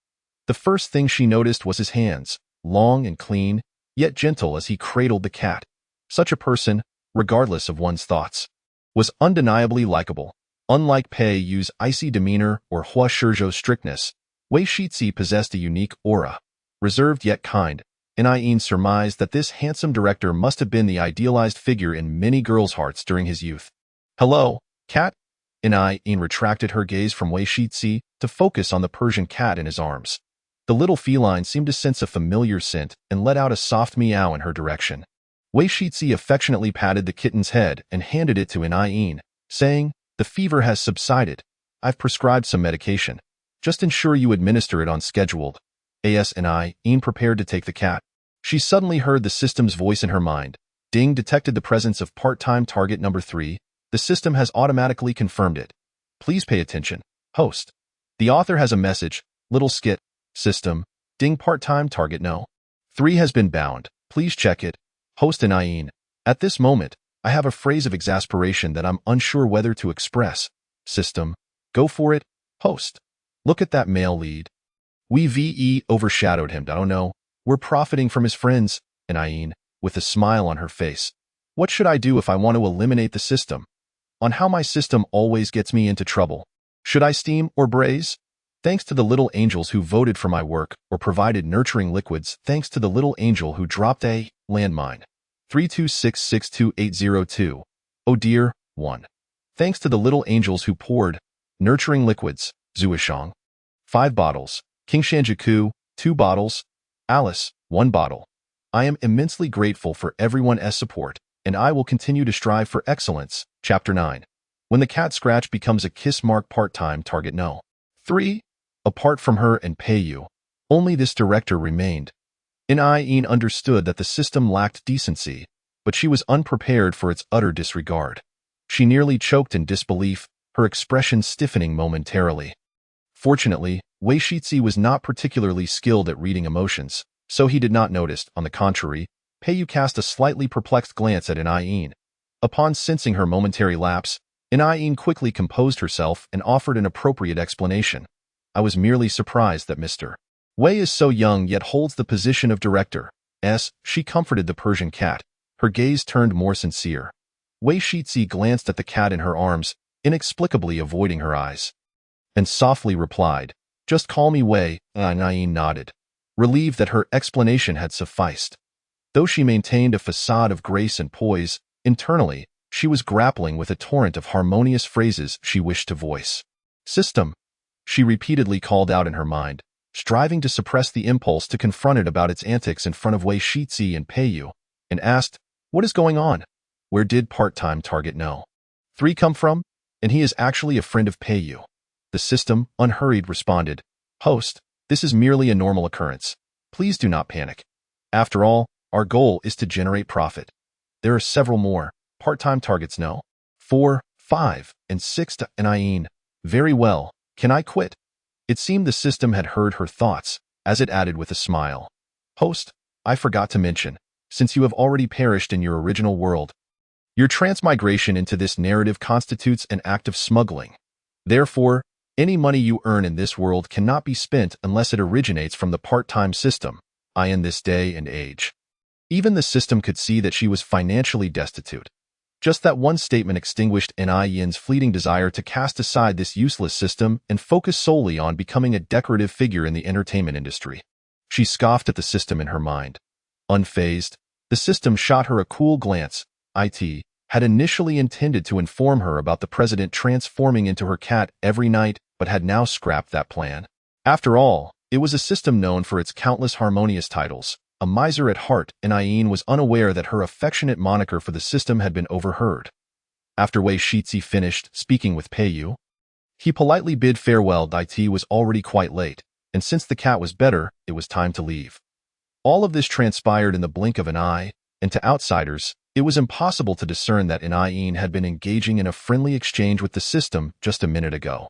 The first thing she noticed was his hands, long and clean, yet gentle as he cradled the cat. Such a person, regardless of one's thoughts, was undeniably likable. Unlike Pei Yu's icy demeanor or Hua Shizhou's strictness, Wei Shixi possessed a unique aura, reserved yet kind, and Ayin surmised that this handsome director must have been the idealized figure in many girls' hearts during his youth. "Hello, cat?" And Ayin retracted her gaze from Wei Shixi to focus on the Persian cat in his arms. The little feline seemed to sense a familiar scent and let out a soft meow in her direction. Wei Shixi affectionately patted the kitten's head and handed it to An Ayin, saying, "The fever has subsided. I've prescribed some medication. Just ensure you administer it on scheduled." An Ayin prepared to take the cat. She suddenly heard the system's voice in her mind. Ding detected the presence of part-time target number 3. The system has automatically confirmed it. Please pay attention. Host. The author has a message. Little skit. System. Ding part-time target no. 3 has been bound. Please check it. Host An Ayin. At this moment, I have a phrase of exasperation that I'm unsure whether to express. System. Go for it. Host. Look at that male lead. We VE overshadowed him. Oh no. We're profiting from his friends. An Ayin, with a smile on her face. What should I do if I want to eliminate the system? On how my system always gets me into trouble. Should I steam or braise? Thanks to the little angels who voted for my work or provided nurturing liquids. Thanks to the little angel who dropped a landmine. 326628802. Oh dear, 1. Thanks to the little angels who poured nurturing liquids. Zuishang. 5 bottles. King Shanjiku, 2 bottles. Alice, 1 bottle. I am immensely grateful for everyone's support, and I will continue to strive for excellence. Chapter 9. When the cat scratch becomes a kiss mark part-time target no. 3. Apart from her and Pei Yu, only this director remained. An Ayin understood that the system lacked decency, but she was unprepared for its utter disregard. She nearly choked in disbelief, her expression stiffening momentarily. Fortunately, Wei Shixi was not particularly skilled at reading emotions, so he did not notice. On the contrary, Pei Yu cast a slightly perplexed glance at An Ayin. Upon sensing her momentary lapse, An Ayin quickly composed herself and offered an appropriate explanation. I was merely surprised that Mr. Wei is so young yet holds the position of director. She comforted the Persian cat. Her gaze turned more sincere. Wei Shixi glanced at the cat in her arms, inexplicably avoiding her eyes, and softly replied, "Just call me Wei." An Ayin nodded. relieved that her explanation had sufficed. Though she maintained a facade of grace and poise, internally, she was grappling with a torrent of harmonious phrases she wished to voice. System, she repeatedly called out in her mind, striving to suppress the impulse to confront it about its antics in front of Wei Shizi and Peiyu, and asked, "What is going on? Where did part-time target know 3 come from? And he is actually a friend of Peiyu." The system, unhurried, responded, "Host, this is merely a normal occurrence. Please do not panic. After all, our goal is to generate profit. There are several more part-time targets know 4, 5, and 6 to Nine. Very well, can I quit?" It seemed the system had heard her thoughts, as it added with a smile. "Host, I forgot to mention, since you have already perished in your original world, your transmigration into this narrative constitutes an act of smuggling. Therefore, any money you earn in this world cannot be spent unless it originates from the part-time system, in this day and age." Even the system could see that she was financially destitute. Just that one statement extinguished Yin's fleeting desire to cast aside this useless system and focus solely on becoming a decorative figure in the entertainment industry. She scoffed at the system in her mind. Unfazed, the system shot her a cool glance. It had initially intended to inform her about the president transforming into her cat every night, but had now scrapped that plan. After all, it was a system known for its countless harmonious titles. A miser at heart, Yin was unaware that her affectionate moniker for the system had been overheard. After Wei Shizi finished speaking with Peiyu, he politely bid farewell. It was already quite late, and since the cat was better, it was time to leave. All of this transpired in the blink of an eye, and to outsiders, it was impossible to discern that Yin had been engaging in a friendly exchange with the system just a minute ago.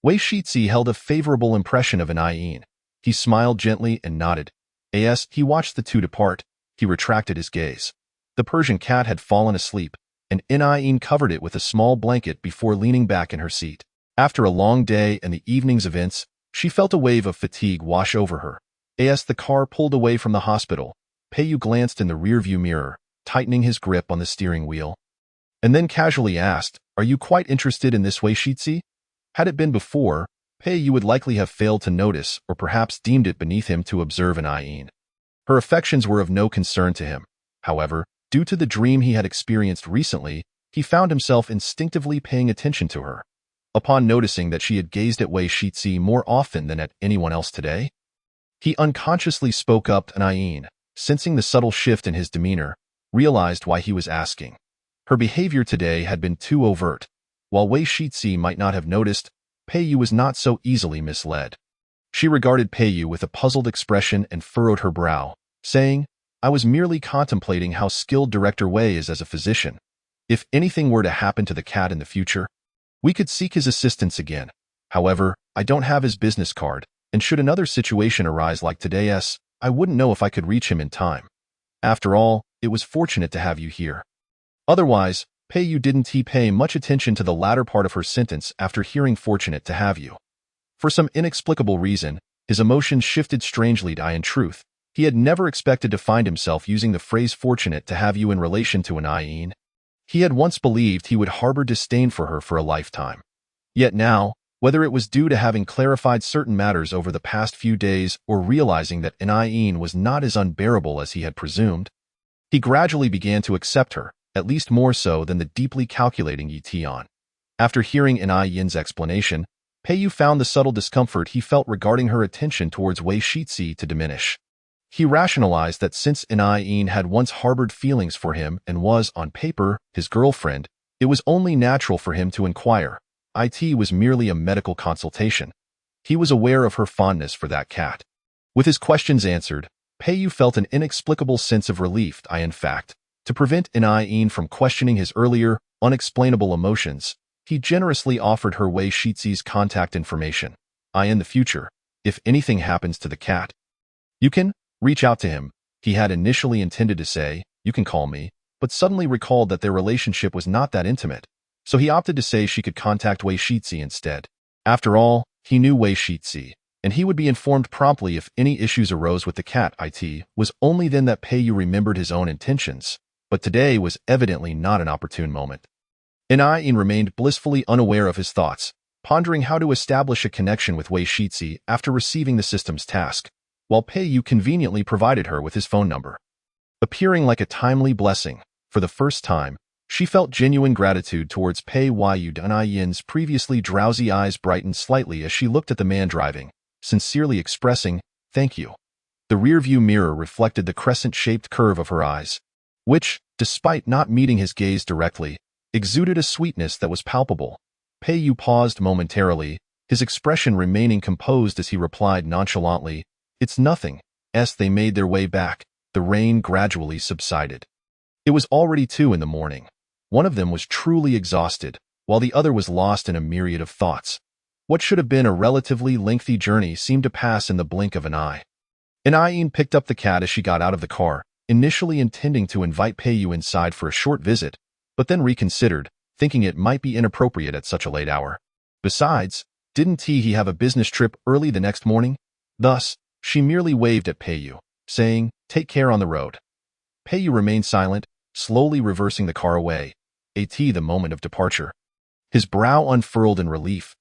Wei Shizi held a favorable impression of Yin. He smiled gently and nodded. As he watched the two depart, he retracted his gaze. The Persian cat had fallen asleep, and Yin covered it with a small blanket before leaning back in her seat. After a long day and the evening's events, she felt a wave of fatigue wash over her. As the car pulled away from the hospital, Peiyu glanced in the rearview mirror, tightening his grip on the steering wheel, and then casually asked, "Are you quite interested in this Wei Shizi?" Had it been before, Peiyu would likely have failed to notice or perhaps deemed it beneath him to observe Yin. Her affections were of no concern to him. However, due to the dream he had experienced recently, he found himself instinctively paying attention to her. Upon noticing that she had gazed at Wei Shizi more often than at anyone else today, he unconsciously spoke up to Yin, sensing the subtle shift in his demeanor, realized why he was asking. Her behavior today had been too overt. While Wei Shizi might not have noticed, Peiyu was not so easily misled. She regarded Peiyu with a puzzled expression and furrowed her brow, saying, "I was merely contemplating how skilled Director Wei is as a physician. If anything were to happen to the cat in the future, we could seek his assistance again. However, I don't have his business card, and should another situation arise like today's, I wouldn't know if I could reach him in time. After all, it was fortunate to have you here." Otherwise, Peiyu didn't pay much attention to the latter part of her sentence after hearing "fortunate to have you." For some inexplicable reason, his emotions shifted strangely. In truth, he had never expected to find himself using the phrase "fortunate to have you" in relation to Yin. He had once believed he would harbor disdain for her for a lifetime. Yet now, whether it was due to having clarified certain matters over the past few days or realizing that Yin was not as unbearable as he had presumed, he gradually began to accept her, at least more so than the deeply calculating Yition. After hearing Yin's explanation, Peiyu found the subtle discomfort he felt regarding her attention towards Wei Shizi to diminish. He rationalized that since Yin had once harbored feelings for him and was, on paper, his girlfriend, it was only natural for him to inquire. It was merely a medical consultation. He was aware of her fondness for that cat. With his questions answered, Peiyu felt an inexplicable sense of relief. In fact, to prevent Yin from questioning his earlier, unexplainable emotions, he generously offered her Wei Shizi's contact information. In the future, if anything happens to the cat, you can reach out to him. He had initially intended to say, "You can call me," but suddenly recalled that their relationship was not that intimate, so he opted to say she could contact Wei Shizi instead. After all, he knew Wei Shizi, and he would be informed promptly if any issues arose with the cat. It was only then that Peiyu remembered his own intentions, but today was evidently not an opportune moment. Yin remained blissfully unaware of his thoughts, pondering how to establish a connection with Wei Shizi after receiving the system's task. while Pei Yu conveniently provided her with his phone number. Appearing like a timely blessing, for the first time, she felt genuine gratitude towards Pei Yu. Yin's previously drowsy eyes brightened slightly as she looked at the man driving, sincerely expressing, "Thank you." The rearview mirror reflected the crescent-shaped curve of her eyes, which, despite not meeting his gaze directly, exuded a sweetness that was palpable. Pei Yu paused momentarily, his expression remaining composed as he replied nonchalantly, "It's nothing." As they made their way back, the rain gradually subsided. It was already 2 in the morning. One of them was truly exhausted, while the other was lost in a myriad of thoughts. What should have been a relatively lengthy journey seemed to pass in the blink of an eye. Yin picked up the cat as she got out of the car, initially intending to invite Pei Yu inside for a short visit, but then reconsidered, thinking it might be inappropriate at such a late hour. Besides, didn't he have a business trip early the next morning? Thus, she merely waved at Pei Yu, saying, "Take care on the road." Pei Yu remained silent, slowly reversing the car away, the moment of departure. His brow unfurled in relief.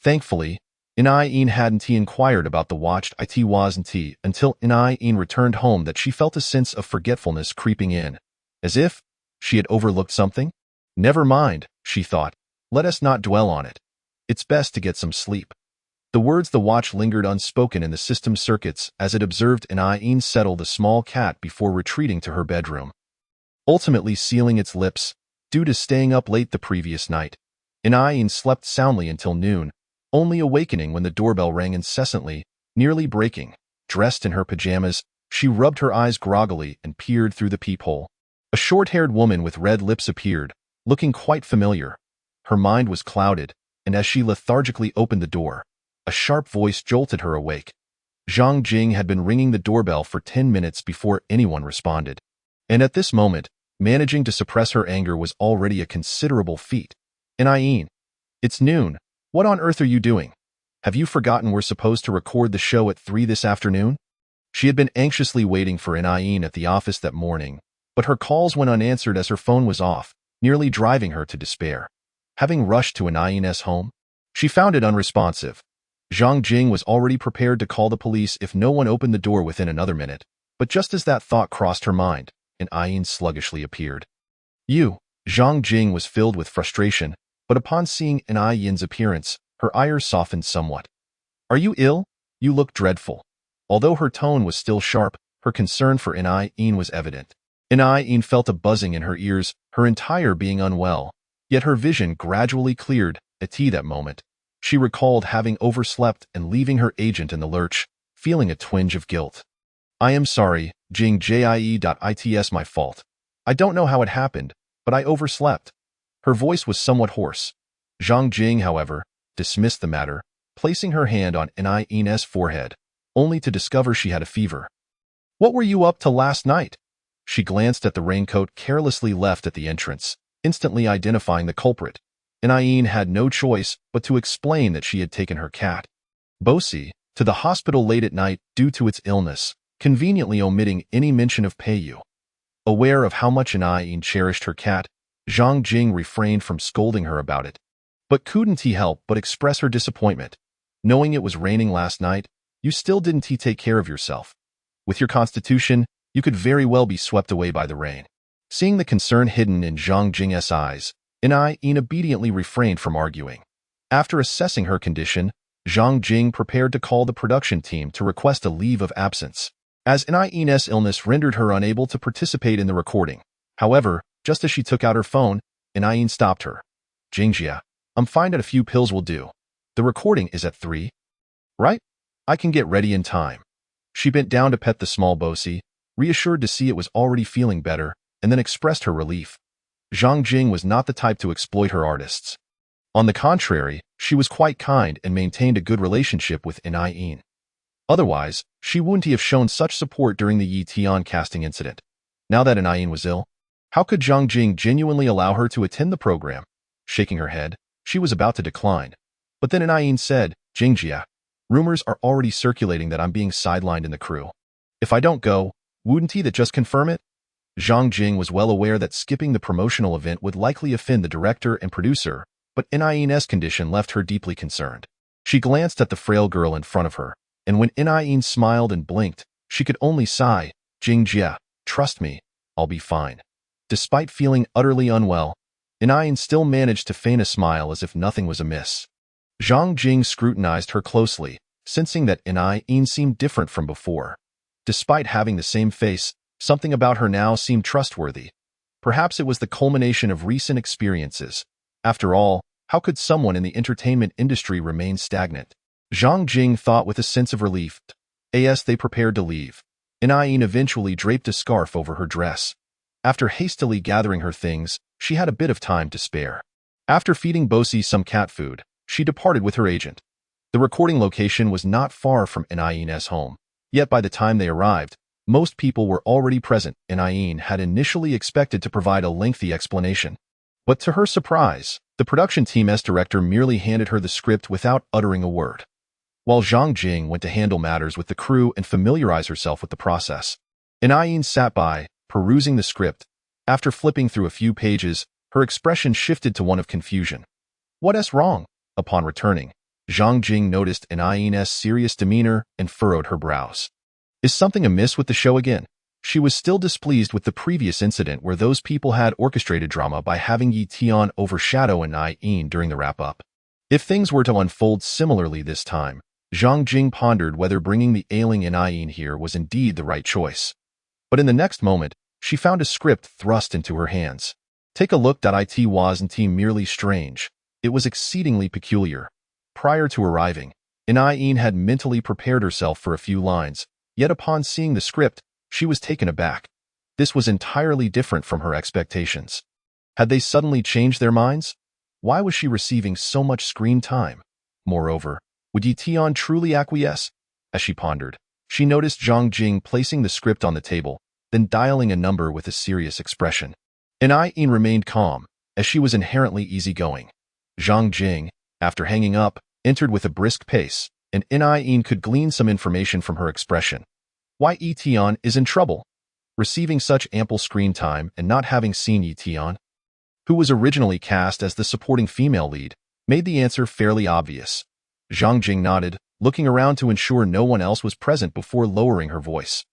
Thankfully, Yin hadn't inquired about the watch wasn't until Yin returned home that she felt a sense of forgetfulness creeping in, as if she had overlooked something. Never mind, she thought, let us not dwell on it. It's best to get some sleep. The words the watch lingered unspoken in the system circuits as it observed Yin settle the small cat before retreating to her bedroom, ultimately sealing its lips. Due to staying up late the previous night, Yin slept soundly until noon, only awakening when the doorbell rang incessantly, nearly breaking. Dressed in her pajamas, she rubbed her eyes groggily and peered through the peephole. A short-haired woman with red lips appeared, looking quite familiar. Her mind was clouded, and as she lethargically opened the door, a sharp voice jolted her awake. Zhang Jing had been ringing the doorbell for 10 minutes before anyone responded. And at this moment, managing to suppress her anger was already a considerable feat. Yin, it's noon. What on earth are you doing? Have you forgotten we're supposed to record the show at 3 this afternoon? She had been anxiously waiting for Yin at the office that morning, but her calls went unanswered as her phone was off, nearly driving her to despair. Having rushed to Yin's home, she found it unresponsive. Zhang Jing was already prepared to call the police if no one opened the door within another minute, but just as that thought crossed her mind, Yin sluggishly appeared. Zhang Jing was filled with frustration, but upon seeing Yin's appearance, her ire softened somewhat. "Are you ill? You look dreadful." Although her tone was still sharp, her concern for Yin was evident. Yin felt a buzzing in her ears, her entire being unwell, yet her vision gradually cleared. At that moment, she recalled having overslept and leaving her agent in the lurch, feeling a twinge of guilt. "I am sorry, Jing It's my fault. I don't know how it happened, but I overslept." Her voice was somewhat hoarse. Zhang Jing, however, dismissed the matter, placing her hand on Yin's forehead, only to discover she had a fever. "What were you up to last night?" She glanced at the raincoat carelessly left at the entrance, instantly identifying the culprit. Yin had no choice but to explain that she had taken her cat, Bosie, to the hospital late at night due to its illness, conveniently omitting any mention of Pei Yu. Aware of how much Yin cherished her cat, Zhang Jing refrained from scolding her about it. But couldn't he help but express her disappointment? Knowing it was raining last night, you still didn't take care of yourself. With your constitution, you could very well be swept away by the rain. Seeing the concern hidden in Zhang Jing's eyes, Yin obediently refrained from arguing. After assessing her condition, Zhang Jing prepared to call the production team to request a leave of absence, as Yin's illness rendered her unable to participate in the recording. However, just as she took out her phone, Yin stopped her. "Jingjia, I'm fine that a few pills will do. The recording is at 3. Right? I can get ready in time." She bent down to pet the small Bosie, reassured to see it was already feeling better, and then expressed her relief. Zhang Jing was not the type to exploit her artists. On the contrary, she was quite kind and maintained a good relationship with Yin. Otherwise, she wouldn't have shown such support during the Yi Tian casting incident. Now that Yin was ill, how could Zhang Jing genuinely allow her to attend the program? Shaking her head, she was about to decline. But then Yin said, "Jingjia, rumors are already circulating that I'm being sidelined in the crew. If I don't go, wouldn't that just confirm it?" Zhang Jing was well aware that skipping the promotional event would likely offend the director and producer, but Yin's condition left her deeply concerned. She glanced at the frail girl in front of her, And when In smiled and blinked, she could only sigh, Jingjia, trust me, I'll be fine. Despite feeling utterly unwell, In still managed to feign a smile as if nothing was amiss. Zhang Jing scrutinized her closely, sensing that In seemed different from before. Despite having the same face, something about her now seemed trustworthy. Perhaps it was the culmination of recent experiences. After all, how could someone in the entertainment industry remain stagnant? Zhang Jing thought with a sense of relief. As they prepared to leave, In eventually draped a scarf over her dress. After hastily gathering her things, she had a bit of time to spare. After feeding Bosi some cat food, she departed with her agent. The recording location was not far from In's home. Yet by the time they arrived, most people were already present. In had initially expected to provide a lengthy explanation. But to her surprise, the production team's director merely handed her the script without uttering a word. While Zhang Jing went to handle matters with the crew and familiarize herself with the process, In sat by, perusing the script. After flipping through a few pages, her expression shifted to one of confusion. What's wrong? Upon returning, Zhang Jing noticed In's serious demeanor and furrowed her brows. Is something amiss with the show again? She was still displeased with the previous incident where those people had orchestrated drama by having Yi Tian overshadow In during the wrap-up. If things were to unfold similarly this time, Zhang Jing pondered whether bringing the ailing In here was indeed the right choice. But in the next moment, she found a script thrust into her hands. Take a look. It wasn't merely strange. It was exceedingly peculiar. Prior to arriving, In had mentally prepared herself for a few lines, yet upon seeing the script, she was taken aback. This was entirely different from her expectations. Had they suddenly changed their minds? Why was she receiving so much screen time? Moreover, would Yi Tian truly acquiesce? As she pondered, she noticed Zhang Jing placing the script on the table, then dialing a number with a serious expression. In remained calm, as she was inherently easygoing. Zhang Jing, after hanging up, entered with a brisk pace, and In could glean some information from her expression. Why Yi Tian is in trouble? Receiving such ample screen time and not having seen Yi Tian, who was originally cast as the supporting female lead, made the answer fairly obvious. Zhang Jing nodded, looking around to ensure no one else was present before lowering her voice.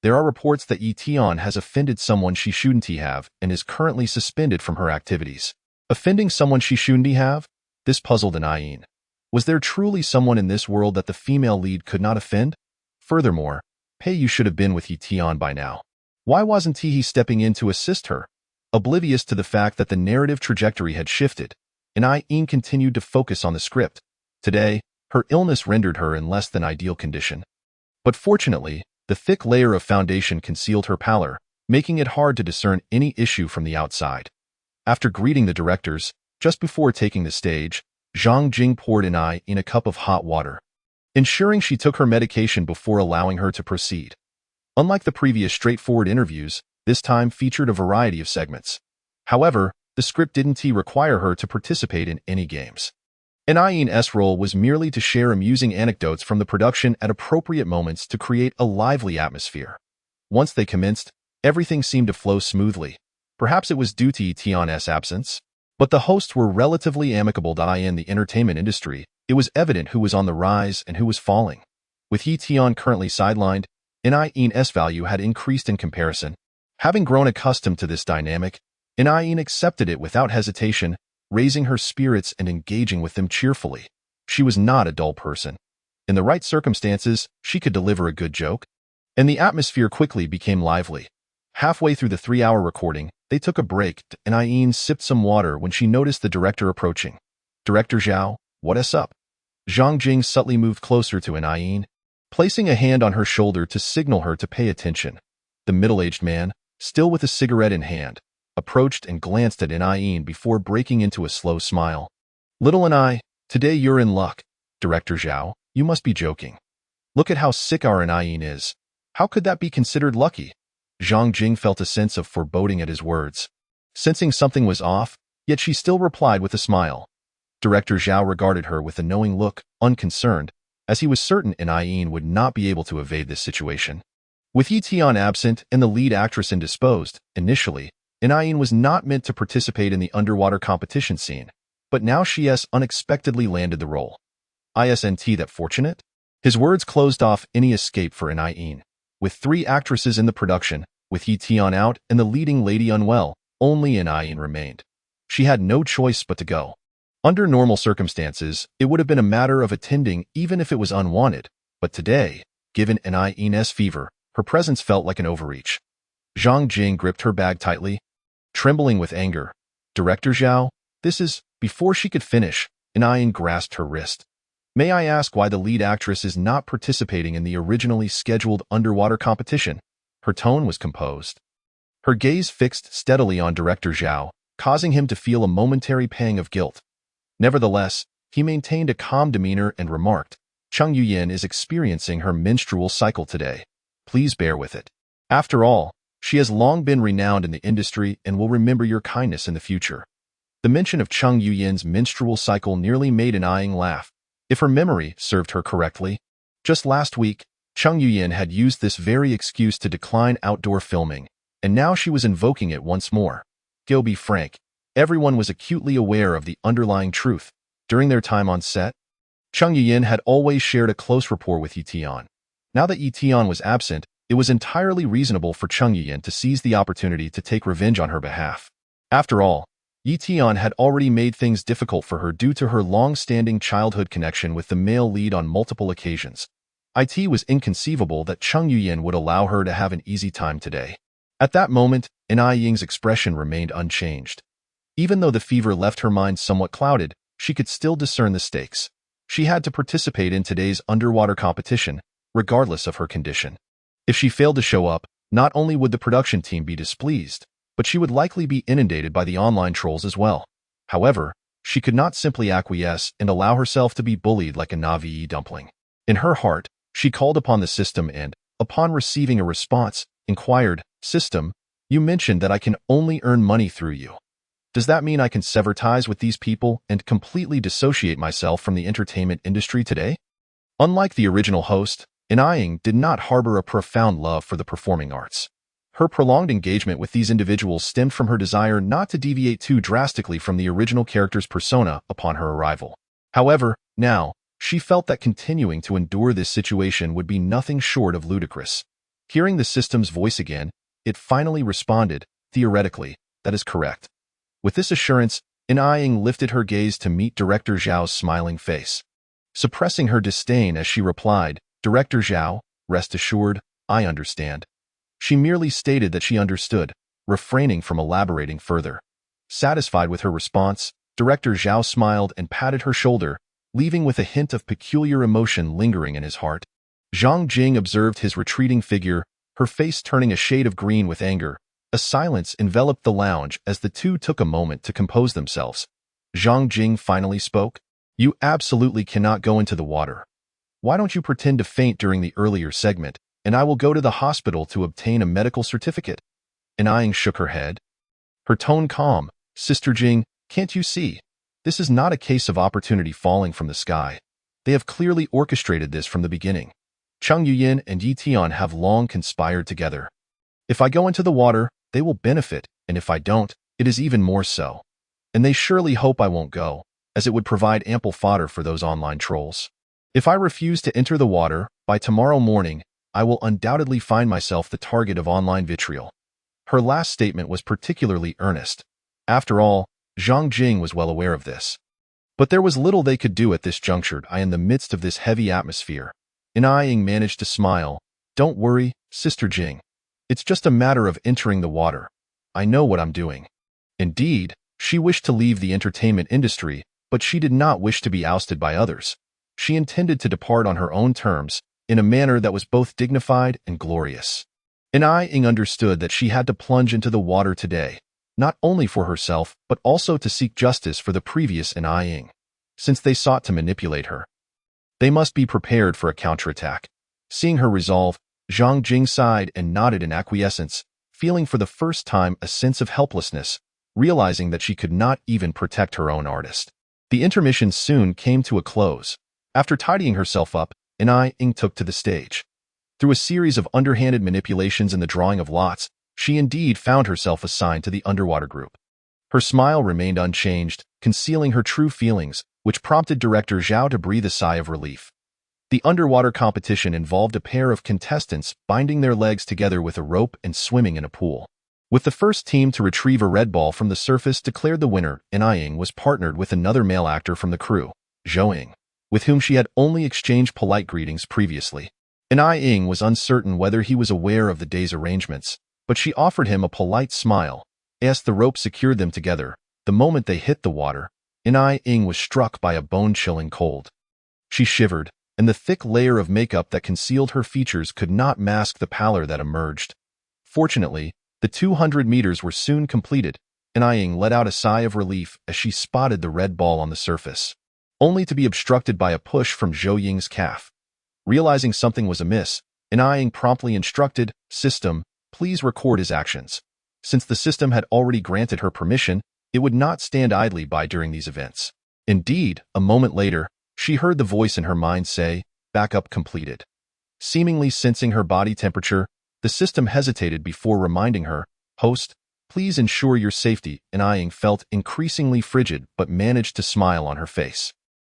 There are reports that Yi Tian has offended someone she shouldn't have and is currently suspended from her activities. Offending someone she shouldn't have? This puzzled In. Was there truly someone in this world that the female lead could not offend? Furthermore, you should have been with Yi Tian by now. Why wasn't he stepping in to assist her? Oblivious to the fact that the narrative trajectory had shifted, In continued to focus on the script. Today, her illness rendered her in less than ideal condition. But fortunately, the thick layer of foundation concealed her pallor, making it hard to discern any issue from the outside. After greeting the directors, just before taking the stage, Zhang Jing poured In a cup of hot water, ensuring she took her medication before allowing her to proceed. Unlike the previous straightforward interviews, this time featured a variety of segments. However, the script didn't require her to participate in any games. In's role was merely to share amusing anecdotes from the production at appropriate moments to create a lively atmosphere. Once they commenced, everything seemed to flow smoothly. Perhaps it was due to Yi Tian's absence, but the hosts were relatively amicable. In the entertainment industry, it was evident who was on the rise and who was falling. With Yi Tian currently sidelined, In's value had increased in comparison. Having grown accustomed to this dynamic, In accepted it without hesitation, raising her spirits and engaging with them cheerfully. She was not a dull person. In the right circumstances, she could deliver a good joke. And the atmosphere quickly became lively. Halfway through the 3-hour recording, they took a break, and In sipped some water when she noticed the director approaching. Director Zhao, what's up? Zhang Jing subtly moved closer to In, placing a hand on her shoulder to signal her to pay attention. The middle-aged man, still with a cigarette in hand, approached and glanced at In before breaking into a slow smile. Little today you're in luck. Director Zhao, you must be joking. Look at how sick our In is. How could that be considered lucky? Zhang Jing felt a sense of foreboding at his words. Sensing something was off, yet she still replied with a smile. Director Zhao regarded her with a knowing look, unconcerned, as he was certain In would not be able to evade this situation. With Yi Tian absent and the lead actress indisposed, initially, In was not meant to participate in the underwater competition scene, but now she has unexpectedly landed the role. Isn't that fortunate? His words closed off any escape for Yin. With 3 actresses in the production, with Yi Tian out and the leading lady unwell, only Yin remained. She had no choice but to go. Under normal circumstances, it would have been a matter of attending even if it was unwanted, but today, given Yin's fever, her presence felt like an overreach. Zhang Jing gripped her bag tightly, trembling with anger. Director Zhao, this is… Before she could finish, Yin grasped her wrist. May I ask why the lead actress is not participating in the originally scheduled underwater competition? Her tone was composed. Her gaze fixed steadily on Director Zhao, causing him to feel a momentary pang of guilt. Nevertheless, he maintained a calm demeanor and remarked, Cheng Yuyin is experiencing her menstrual cycle today. Please bear with it. After all, she has long been renowned in the industry and will remember your kindness in the future. The mention of Cheng Yuyin's menstrual cycle nearly made Yin laugh. If her memory served her correctly, just last week, Cheng Yuyin had used this very excuse to decline outdoor filming, and now she was invoking it once more. Go be frank, everyone was acutely aware of the underlying truth. During their time on set, Cheng Yuyin had always shared a close rapport with Yi Tian. Now that Yi Tian was absent, it was entirely reasonable for Cheng Yuyin to seize the opportunity to take revenge on her behalf. After all, Yi Tian had already made things difficult for her due to her long-standing childhood connection with the male lead on multiple occasions. It was inconceivable that Cheng Yuyin would allow her to have an easy time today. At that moment, Ying's expression remained unchanged. Even though the fever left her mind somewhat clouded, she could still discern the stakes. She had to participate in today's underwater competition, regardless of her condition. If she failed to show up, not only would the production team be displeased, but she would likely be inundated by the online trolls as well. However, she could not simply acquiesce and allow herself to be bullied like a Navi dumpling. In her heart, she called upon the system and, upon receiving a response, inquired, System, you mentioned that I can only earn money through you. Does that mean I can sever ties with these people and completely dissociate myself from the entertainment industry today? Unlike the original host, Ying did not harbor a profound love for the performing arts. Her prolonged engagement with these individuals stemmed from her desire not to deviate too drastically from the original character's persona upon her arrival. However, now, she felt that continuing to endure this situation would be nothing short of ludicrous. Hearing the system's voice again, it finally responded, theoretically, that is correct. With this assurance, Ying lifted her gaze to meet Director Zhao's smiling face. Suppressing her disdain as she replied, Director Zhao, rest assured, I understand. She merely stated that she understood, refraining from elaborating further. Satisfied with her response, Director Zhao smiled and patted her shoulder, leaving with a hint of peculiar emotion lingering in his heart. Zhang Jing observed his retreating figure, her face turning a shade of green with anger. A silence enveloped the lounge as the two took a moment to compose themselves. Zhang Jing finally spoke. You absolutely cannot go into the water. Why don't you pretend to faint during the earlier segment, and I will go to the hospital to obtain a medical certificate? Ying shook her head. Her tone calm. Sister Jing, can't you see? This is not a case of opportunity falling from the sky. They have clearly orchestrated this from the beginning. Cheng Yuyin and Yi Tian have long conspired together. If I go into the water, they will benefit, and if I don't, it is even more so. And they surely hope I won't go, as it would provide ample fodder for those online trolls. If I refuse to enter the water, by tomorrow morning, I will undoubtedly find myself the target of online vitriol. Her last statement was particularly earnest. After all, Zhang Jing was well aware of this. But there was little they could do at this juncture. In the midst of this heavy atmosphere, Ying managed to smile. Don't worry, Sister Jing. It's just a matter of entering the water. I know what I'm doing. Indeed, she wished to leave the entertainment industry, but she did not wish to be ousted by others. She intended to depart on her own terms, in a manner that was both dignified and glorious. Ying understood that she had to plunge into the water today, not only for herself, but also to seek justice for the previous Ying. Since they sought to manipulate her, they must be prepared for a counterattack. Seeing her resolve, Zhang Jing sighed and nodded in acquiescence, feeling for the first time a sense of helplessness, realizing that she could not even protect her own artist. The intermission soon came to a close. After tidying herself up, Ying took to the stage. Through a series of underhanded manipulations and the drawing of lots, she indeed found herself assigned to the underwater group. Her smile remained unchanged, concealing her true feelings, which prompted Director Zhao to breathe a sigh of relief. The underwater competition involved a pair of contestants binding their legs together with a rope and swimming in a pool. With the first team to retrieve a red ball from the surface declared the winner, Ying was partnered with another male actor from the crew, Zhou, with whom she had only exchanged polite greetings previously. Ying was uncertain whether he was aware of the day's arrangements, but she offered him a polite smile. As the rope secured them together, the moment they hit the water, Ying was struck by a bone-chilling cold. She shivered, and the thick layer of makeup that concealed her features could not mask the pallor that emerged. Fortunately, the 200 meters were soon completed, and Ying let out a sigh of relief as she spotted the red ball on the surface, only to be obstructed by a push from Zhou Ying's calf. Realizing something was amiss, Ying promptly instructed, "System, please record his actions." Since the system had already granted her permission, it would not stand idly by during these events. Indeed, a moment later, she heard the voice in her mind say, "Backup completed." Seemingly sensing her body temperature, the system hesitated before reminding her, "Host, please ensure your safety." Ying felt increasingly frigid but managed to smile on her face.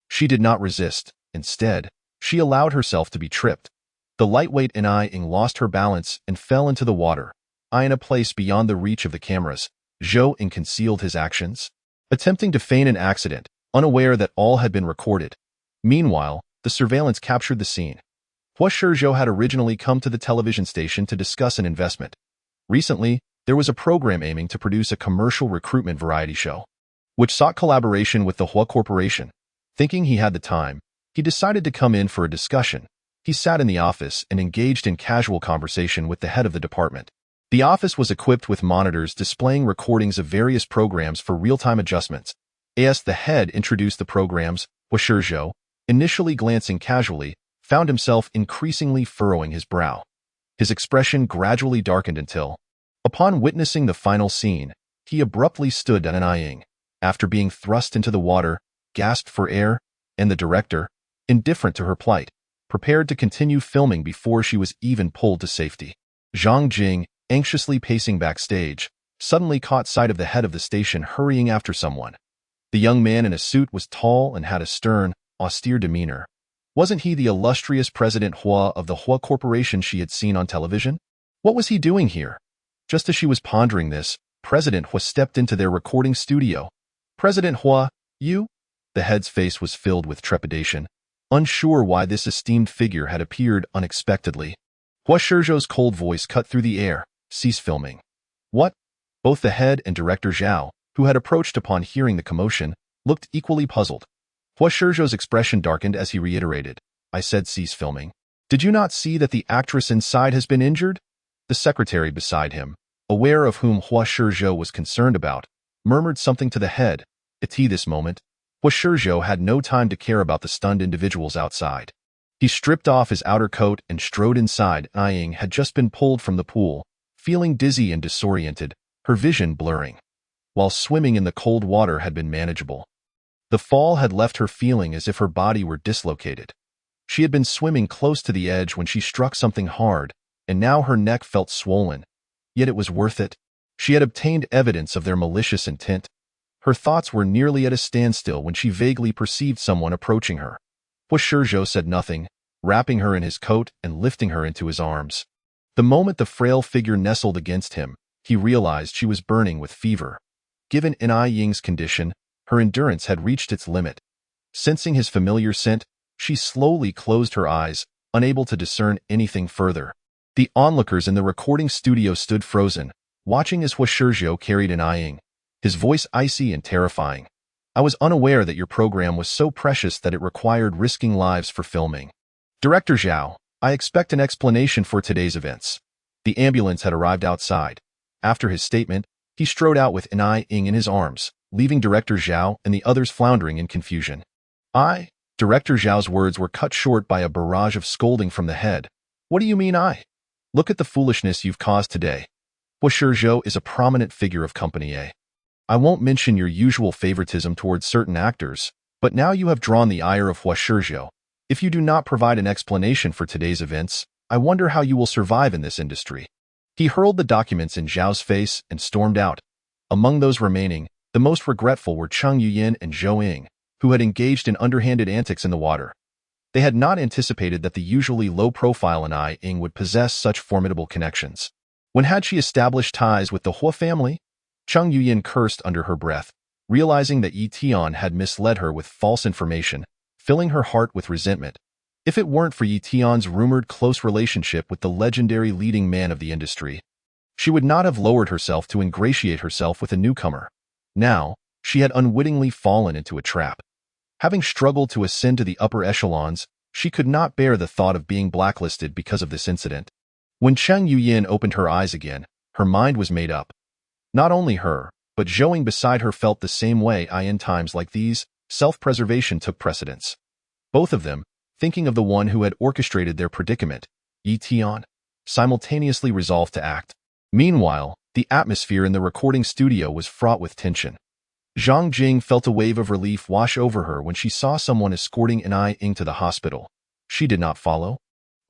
She did not resist. Instead, she allowed herself to be tripped. The lightweight Ying lost her balance and fell into the water. In a place beyond the reach of the cameras, Zhou concealed his actions, attempting to feign an accident, unaware that all had been recorded. Meanwhile, the surveillance captured the scene. Hua Shizhou had originally come to the television station to discuss an investment. Recently, there was a program aiming to produce a commercial recruitment variety show, which sought collaboration with the Hua Corporation. Thinking he had the time, he decided to come in for a discussion. He sat in the office and engaged in casual conversation with the head of the department. The office was equipped with monitors displaying recordings of various programs for real-time adjustments. As the head introduced the programs, Hua Shizhou, initially glancing casually, found himself increasingly furrowing his brow. His expression gradually darkened until, upon witnessing the final scene, he abruptly stood at Ying. After being thrust into the water, gasped for air, and the director, indifferent to her plight, prepared to continue filming before she was even pulled to safety. Zhang Jing, anxiously pacing backstage, suddenly caught sight of the head of the station hurrying after someone. The young man in a suit was tall and had a stern, austere demeanor. Wasn't he the illustrious President Hua of the Hua Corporation she had seen on television? What was he doing here? Just as she was pondering this, President Hua stepped into their recording studio. "President Hua, you?" The head's face was filled with trepidation, unsure why this esteemed figure had appeared unexpectedly. Hua Shizhou's cold voice cut through the air, "Cease filming." "What?" Both the head and director Zhao, who had approached upon hearing the commotion, looked equally puzzled. Hua Shizhou's expression darkened as he reiterated, "I said cease filming. Did you not see that the actress inside has been injured?" The secretary beside him, aware of whom Hua Shizhou was concerned about, murmured something to the head. At this moment, Hua Shizhou had no time to care about the stunned individuals outside. He stripped off his outer coat and strode inside. Ying had just been pulled from the pool, feeling dizzy and disoriented, her vision blurring. While swimming in the cold water had been manageable, the fall had left her feeling as if her body were dislocated. She had been swimming close to the edge when she struck something hard, and now her neck felt swollen. Yet it was worth it. She had obtained evidence of their malicious intent. Her thoughts were nearly at a standstill when she vaguely perceived someone approaching her. Hua Shizhou said nothing, wrapping her in his coat and lifting her into his arms. The moment the frail figure nestled against him, he realized she was burning with fever. Given Ying's condition, her endurance had reached its limit. Sensing his familiar scent, she slowly closed her eyes, unable to discern anything further. The onlookers in the recording studio stood frozen, watching as Hua Shizhou carried Ying, his voice icy and terrifying. "I was unaware that your program was so precious that it required risking lives for filming. Director Zhao, I expect an explanation for today's events." The ambulance had arrived outside. After his statement, he strode out with Ying in his arms, leaving Director Zhao and the others floundering in confusion. Director Zhao's words were cut short by a barrage of scolding from the head. "What do you mean I? Look at the foolishness you've caused today. Hua Shizhou is a prominent figure of Company A. I won't mention your usual favoritism towards certain actors, but now you have drawn the ire of Hua Shizhou. If you do not provide an explanation for today's events, I wonder how you will survive in this industry." He hurled the documents in Zhao's face and stormed out. Among those remaining, the most regretful were Cheng Yuyin and Zhou Ying, who had engaged in underhanded antics in the water. They had not anticipated that the usually low-profile Anai Ing would possess such formidable connections. When had she established ties with the Hua family? Cheng Yuyin cursed under her breath, realizing that Yi Tian had misled her with false information, filling her heart with resentment. If it weren't for Yi Tian's rumored close relationship with the legendary leading man of the industry, she would not have lowered herself to ingratiate herself with a newcomer. Now, she had unwittingly fallen into a trap. Having struggled to ascend to the upper echelons, she could not bear the thought of being blacklisted because of this incident. When Cheng Yuyin opened her eyes again, her mind was made up. Not only her, but Zhouing beside her felt the same way. In times like these, self-preservation took precedence. Both of them, thinking of the one who had orchestrated their predicament, Yi Tian, simultaneously resolved to act. Meanwhile, the atmosphere in the recording studio was fraught with tension. Zhang Jing felt a wave of relief wash over her when she saw someone escorting Anai Ing to the hospital. She did not follow,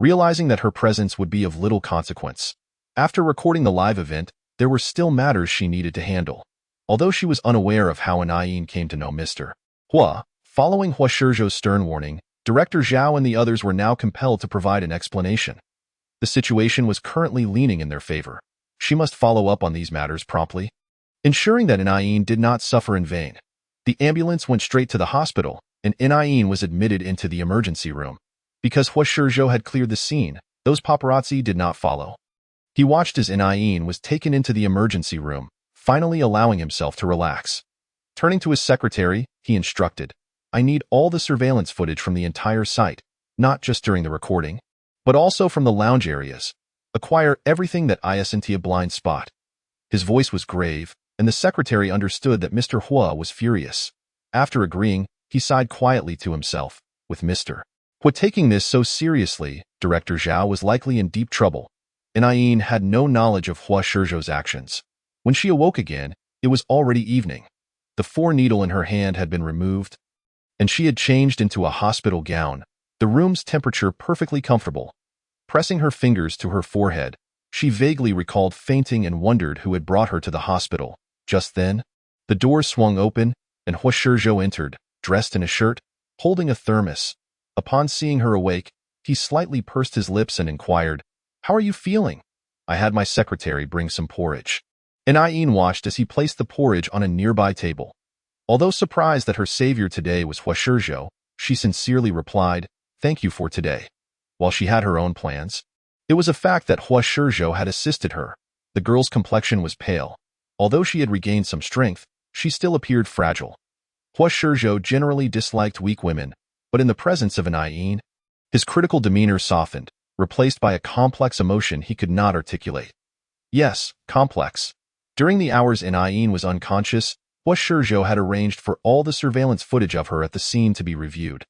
realizing that her presence would be of little consequence. After recording the live event, there were still matters she needed to handle. Although she was unaware of how Anai Ing came to know Mr. Hua, following Hua Shizhou's stern warning, Director Zhao and the others were now compelled to provide an explanation. The situation was currently leaning in their favor. She must follow up on these matters promptly, ensuring that Anai Ing did not suffer in vain. The ambulance went straight to the hospital, and Anai Ing was admitted into the emergency room. Because Hua Shizhou had cleared the scene, those paparazzi did not follow. He watched as Anai Ing was taken into the emergency room, finally allowing himself to relax. Turning to his secretary, he instructed, "I need all the surveillance footage from the entire site, not just during the recording, but also from the lounge areas. Acquire everything that isn't a blind spot." His voice was grave, and the secretary understood that Mr. Hua was furious. After agreeing, he sighed quietly to himself. With Mr. Hua taking this so seriously, Director Zhao was likely in deep trouble. Anai Ing had no knowledge of Hua Shizhou's actions. When she awoke again, it was already evening. The 4-needle in her hand had been removed, and she had changed into a hospital gown, the room's temperature perfectly comfortable. Pressing her fingers to her forehead, she vaguely recalled fainting and wondered who had brought her to the hospital. Just then, the door swung open, and Hua Shizhou entered, dressed in a shirt, holding a thermos. Upon seeing her awake, he slightly pursed his lips and inquired, "How are you feeling?" "I had my secretary bring some porridge." Anai Ing watched as he placed the porridge on a nearby table. Although surprised that her savior today was Hua Shizhou, she sincerely replied, "Thank you for today." While she had her own plans, it was a fact that Hua Shizhou had assisted her. The girl's complexion was pale. Although she had regained some strength, she still appeared fragile. Hua Shizhou generally disliked weak women, but in the presence of Anai Ing, his critical demeanor softened, replaced by a complex emotion he could not articulate. Yes, complex. During the hours Anai Ing was unconscious, Hua Shizhou had arranged for all the surveillance footage of her at the scene to be reviewed,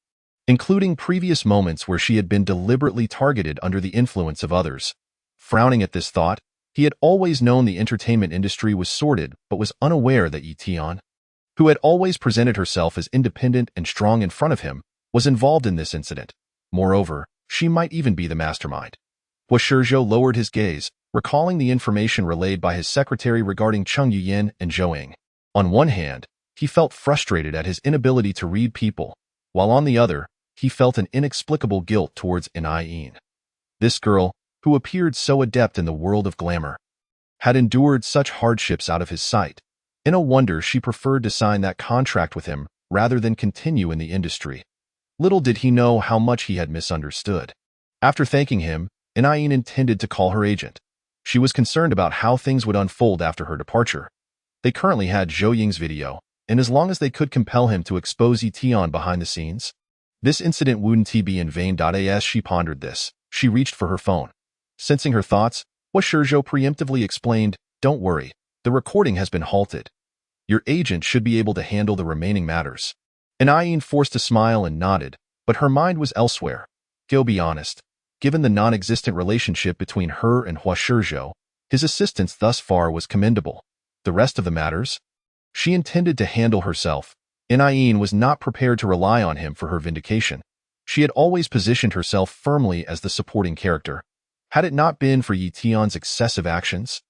including previous moments where she had been deliberately targeted under the influence of others. Frowning at this thought, he had always known the entertainment industry was sordid but was unaware that Yi Tian, who had always presented herself as independent and strong in front of him, was involved in this incident. Moreover, she might even be the mastermind. Hua Shizhou lowered his gaze, recalling the information relayed by his secretary regarding Cheng Yuyin and Zhouing. On one hand, he felt frustrated at his inability to read people, while on the other, he felt an inexplicable guilt towards Anai Ing. This girl, who appeared so adept in the world of glamour, had endured such hardships out of his sight. No wonder she preferred to sign that contract with him rather than continue in the industry. Little did he know how much he had misunderstood. After thanking him, Anai Ing intended to call her agent. She was concerned about how things would unfold after her departure. They currently had Zhou Ying's video, and as long as they could compel him to expose Yi Tian behind the scenes, this incident wouldn't be in vain. As she pondered this, she reached for her phone. Sensing her thoughts, Hua Shizhou preemptively explained, "Don't worry, the recording has been halted. Your agent should be able to handle the remaining matters." Anai Ing forced a smile and nodded, but her mind was elsewhere. To be honest, given the non-existent relationship between her and Hua Shizhou, his assistance thus far was commendable. The rest of the matters? She intended to handle herself. Anai Ing was not prepared to rely on him for her vindication. She had always positioned herself firmly as the supporting character. Had it not been for Yi Tian's excessive actions,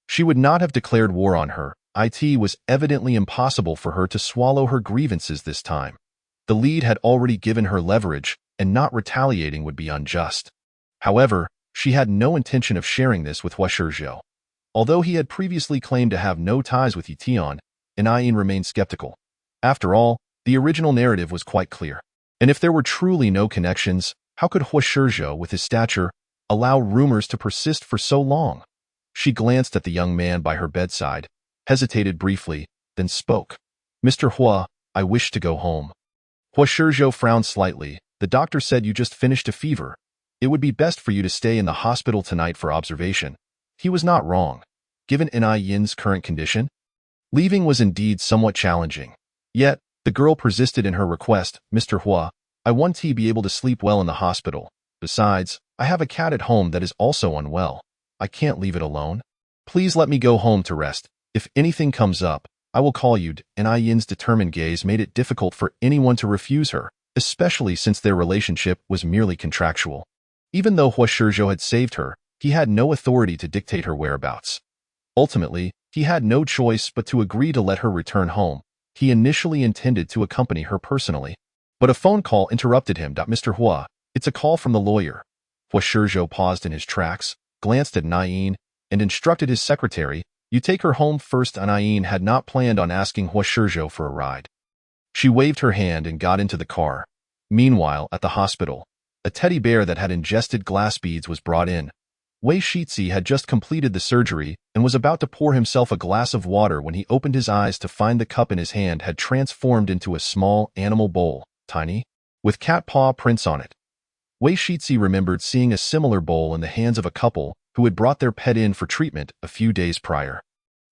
she would not have declared war on her. It was evidently impossible for her to swallow her grievances this time. The lead had already given her leverage, and not retaliating would be unjust. However, she had no intention of sharing this with Hua Shizhou. Although he had previously claimed to have no ties with Yitian, Yin remained skeptical. After all, the original narrative was quite clear. And if there were truly no connections, how could Hua Shizhou, with his stature, allow rumors to persist for so long? She glanced at the young man by her bedside, hesitated briefly, then spoke. Mr. Hua, I wish to go home. Hua Shizhou frowned slightly. The doctor said you just finished a fever. It would be best for you to stay in the hospital tonight for observation. He was not wrong. Given Yin's current condition, leaving was indeed somewhat challenging. Yet, the girl persisted in her request. Mr. Hua, I want to be able to sleep well in the hospital. Besides, I have a cat at home that is also unwell. I can't leave it alone. Please let me go home to rest. If anything comes up, I will call you. Yin's determined gaze made it difficult for anyone to refuse her, especially since their relationship was merely contractual. Even though Hua Shizhou had saved her, he had no authority to dictate her whereabouts. Ultimately, he had no choice but to agree to let her return home. He initially intended to accompany her personally. But a phone call interrupted him. Mr. Hua, it's a call from the lawyer. Hua Shizhou paused in his tracks, glanced at Yin, and instructed his secretary, you take her home first. Yin had not planned on asking Hua Shizhou for a ride. She waved her hand and got into the car. Meanwhile, at the hospital, a teddy bear that had ingested glass beads was brought in. Wei Shizi had just completed the surgery and was about to pour himself a glass of water when he opened his eyes to find the cup in his hand had transformed into a small animal bowl, tiny, with cat paw prints on it. Wei Shizi remembered seeing a similar bowl in the hands of a couple who had brought their pet in for treatment a few days prior.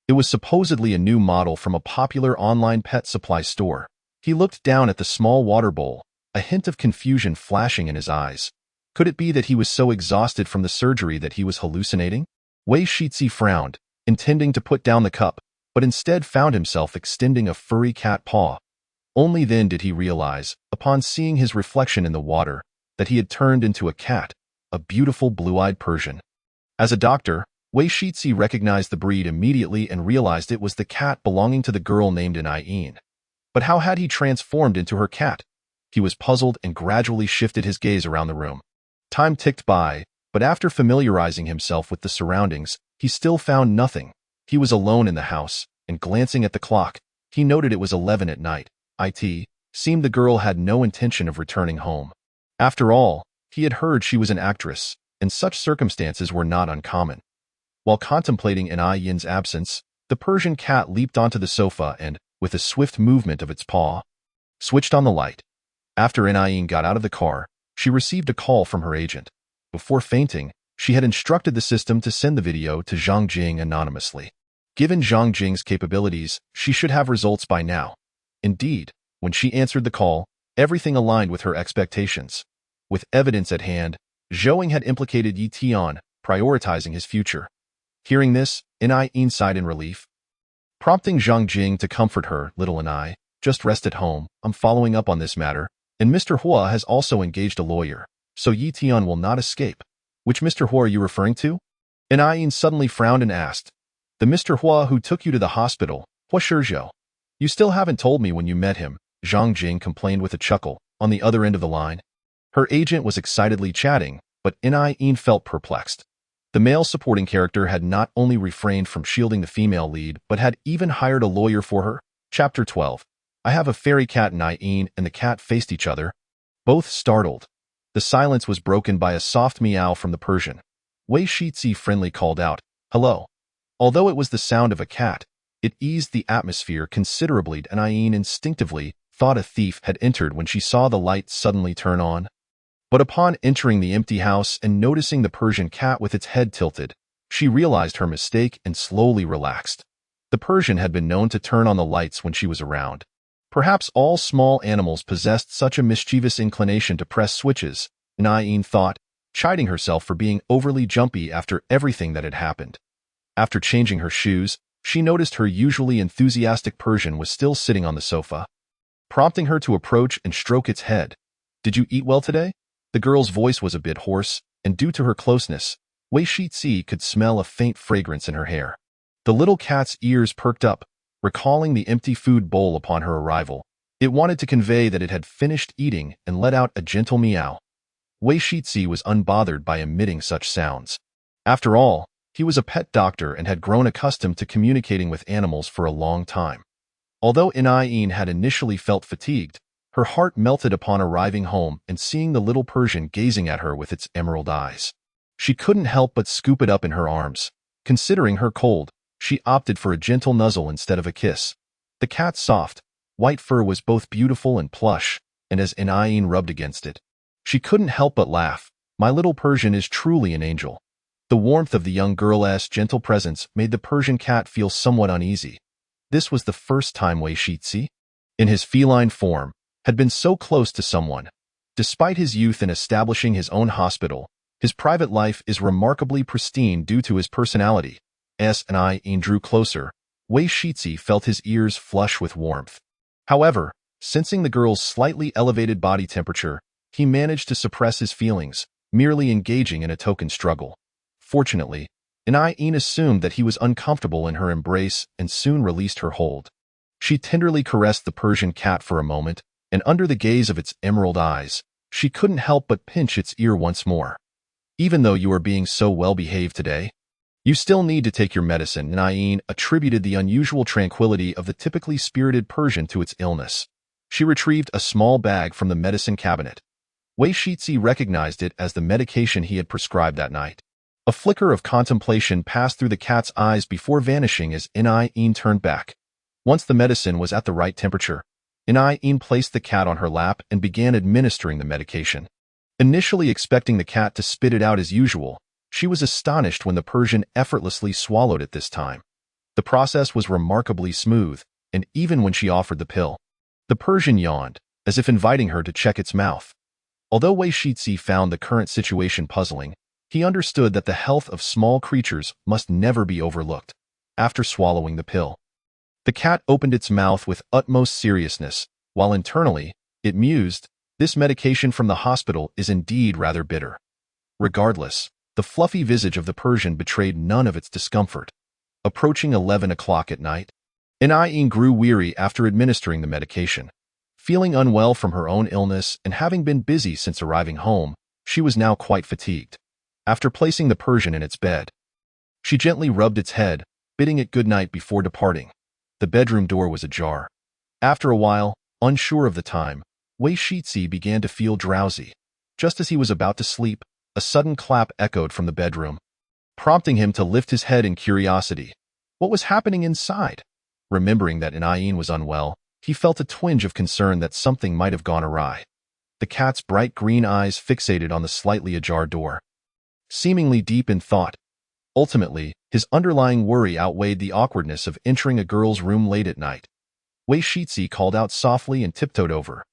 It was supposedly a new model from a popular online pet supply store. He looked down at the small water bowl, a hint of confusion flashing in his eyes. Could it be that he was so exhausted from the surgery that he was hallucinating? Wei Shizi frowned, intending to put down the cup, but instead found himself extending a furry cat paw. Only then did he realize, upon seeing his reflection in the water, that he had turned into a cat, a beautiful blue-eyed Persian. As a doctor, Wei Shizi recognized the breed immediately and realized it was the cat belonging to the girl named Yin. But how had he transformed into her cat? He was puzzled and gradually shifted his gaze around the room. Time ticked by, but after familiarizing himself with the surroundings, he still found nothing. He was alone in the house, and glancing at the clock, he noted it was 11 at night. It seemed the girl had no intention of returning home. After all, he had heard she was an actress, and such circumstances were not uncommon. While contemplating Yin's absence, the Persian cat leaped onto the sofa and, with a swift movement of its paw, switched on the light. After Yin got out of the car, she received a call from her agent. Before fainting, she had instructed the system to send the video to Zhang Jing anonymously. Given Zhang Jing's capabilities, she should have results by now. Indeed, when she answered the call, everything aligned with her expectations. With evidence at hand, Zhouing had implicated Yi Tian, prioritizing his future. Hearing this, Yin sighed in relief, prompting Zhang Jing to comfort her. Little I, just rest at home. I'm following up on this matter, and Mr. Hua has also engaged a lawyer, so Yi Tian will not escape. Which Mr. Hua are you referring to? Yin suddenly frowned and asked. The Mr. Hua who took you to the hospital, Hua Shizhou. You still haven't told me when you met him, Zhang Jing complained with a chuckle, on the other end of the line. Her agent was excitedly chatting, but Yin felt perplexed. The male supporting character had not only refrained from shielding the female lead, but had even hired a lawyer for her. Chapter 12. I have a fairy cat. Yin and the cat faced each other, both startled. The silence was broken by a soft meow from the Persian. Wei Shizi friendly called out, hello. Although it was the sound of a cat, it eased the atmosphere considerably. Yin instinctively thought a thief had entered when she saw the light suddenly turn on. But upon entering the empty house and noticing the Persian cat with its head tilted, she realized her mistake and slowly relaxed. The Persian had been known to turn on the lights when she was around. Perhaps all small animals possessed such a mischievous inclination to press switches, Yin thought, chiding herself for being overly jumpy after everything that had happened. After changing her shoes, she noticed her usually enthusiastic Persian was still sitting on the sofa, prompting her to approach and stroke its head. Did you eat well today? The girl's voice was a bit hoarse, and due to her closeness, Wei Shizi could smell a faint fragrance in her hair. The little cat's ears perked up, recalling the empty food bowl upon her arrival. It wanted to convey that it had finished eating and let out a gentle meow. Wei Shitzi was unbothered by emitting such sounds. After all, he was a pet doctor and had grown accustomed to communicating with animals for a long time. Although Inayin had initially felt fatigued, her heart melted upon arriving home and seeing the little Persian gazing at her with its emerald eyes. She couldn't help but scoop it up in her arms. Considering her cold, she opted for a gentle nuzzle instead of a kiss. The cat's soft, white fur was both beautiful and plush, and as Inayin rubbed against it, she couldn't help but laugh. My little Persian is truly an angel. The warmth of the young girl's gentle presence made the Persian cat feel somewhat uneasy. This was the first time Wei Shitzi, in his feline form, had been so close to someone. Despite his youth in establishing his own hospital, his private life is remarkably pristine due to his personality. As Inayin drew closer, Wei Shitzi felt his ears flush with warmth. However, sensing the girl's slightly elevated body temperature, he managed to suppress his feelings, merely engaging in a token struggle. Fortunately, Inayin assumed that he was uncomfortable in her embrace and soon released her hold. She tenderly caressed the Persian cat for a moment, and under the gaze of its emerald eyes, she couldn't help but pinch its ear once more. Even though you are being so well-behaved today, you still need to take your medicine. Inayin attributed the unusual tranquility of the typically spirited Persian to its illness. She retrieved a small bag from the medicine cabinet. Wei Shitzi recognized it as the medication he had prescribed that night. A flicker of contemplation passed through the cat's eyes before vanishing as Inayin turned back. Once the medicine was at the right temperature, Inayin placed the cat on her lap and began administering the medication. Initially expecting the cat to spit it out as usual, she was astonished when the Persian effortlessly swallowed it this time. The process was remarkably smooth, and even when she offered the pill, the Persian yawned, as if inviting her to check its mouth. Although Wei Shitzi found the current situation puzzling, he understood that the health of small creatures must never be overlooked. After swallowing the pill, the cat opened its mouth with utmost seriousness, while internally, it mused, "This medication from the hospital is indeed rather bitter." Regardless, the fluffy visage of the Persian betrayed none of its discomfort. Approaching 11 o'clock at night, Inayin grew weary after administering the medication. Feeling unwell from her own illness and having been busy since arriving home, she was now quite fatigued. After placing the Persian in its bed, she gently rubbed its head, bidding it good night before departing. The bedroom door was ajar. After a while, unsure of the time, Wei Shitzi began to feel drowsy. Just as he was about to sleep, a sudden clap echoed from the bedroom, prompting him to lift his head in curiosity. What was happening inside? Remembering that Inayin was unwell, he felt a twinge of concern that something might have gone awry. The cat's bright green eyes fixated on the slightly ajar door, seemingly deep in thought. Ultimately, his underlying worry outweighed the awkwardness of entering a girl's room late at night. Wei Shitzi called out softly and tiptoed over.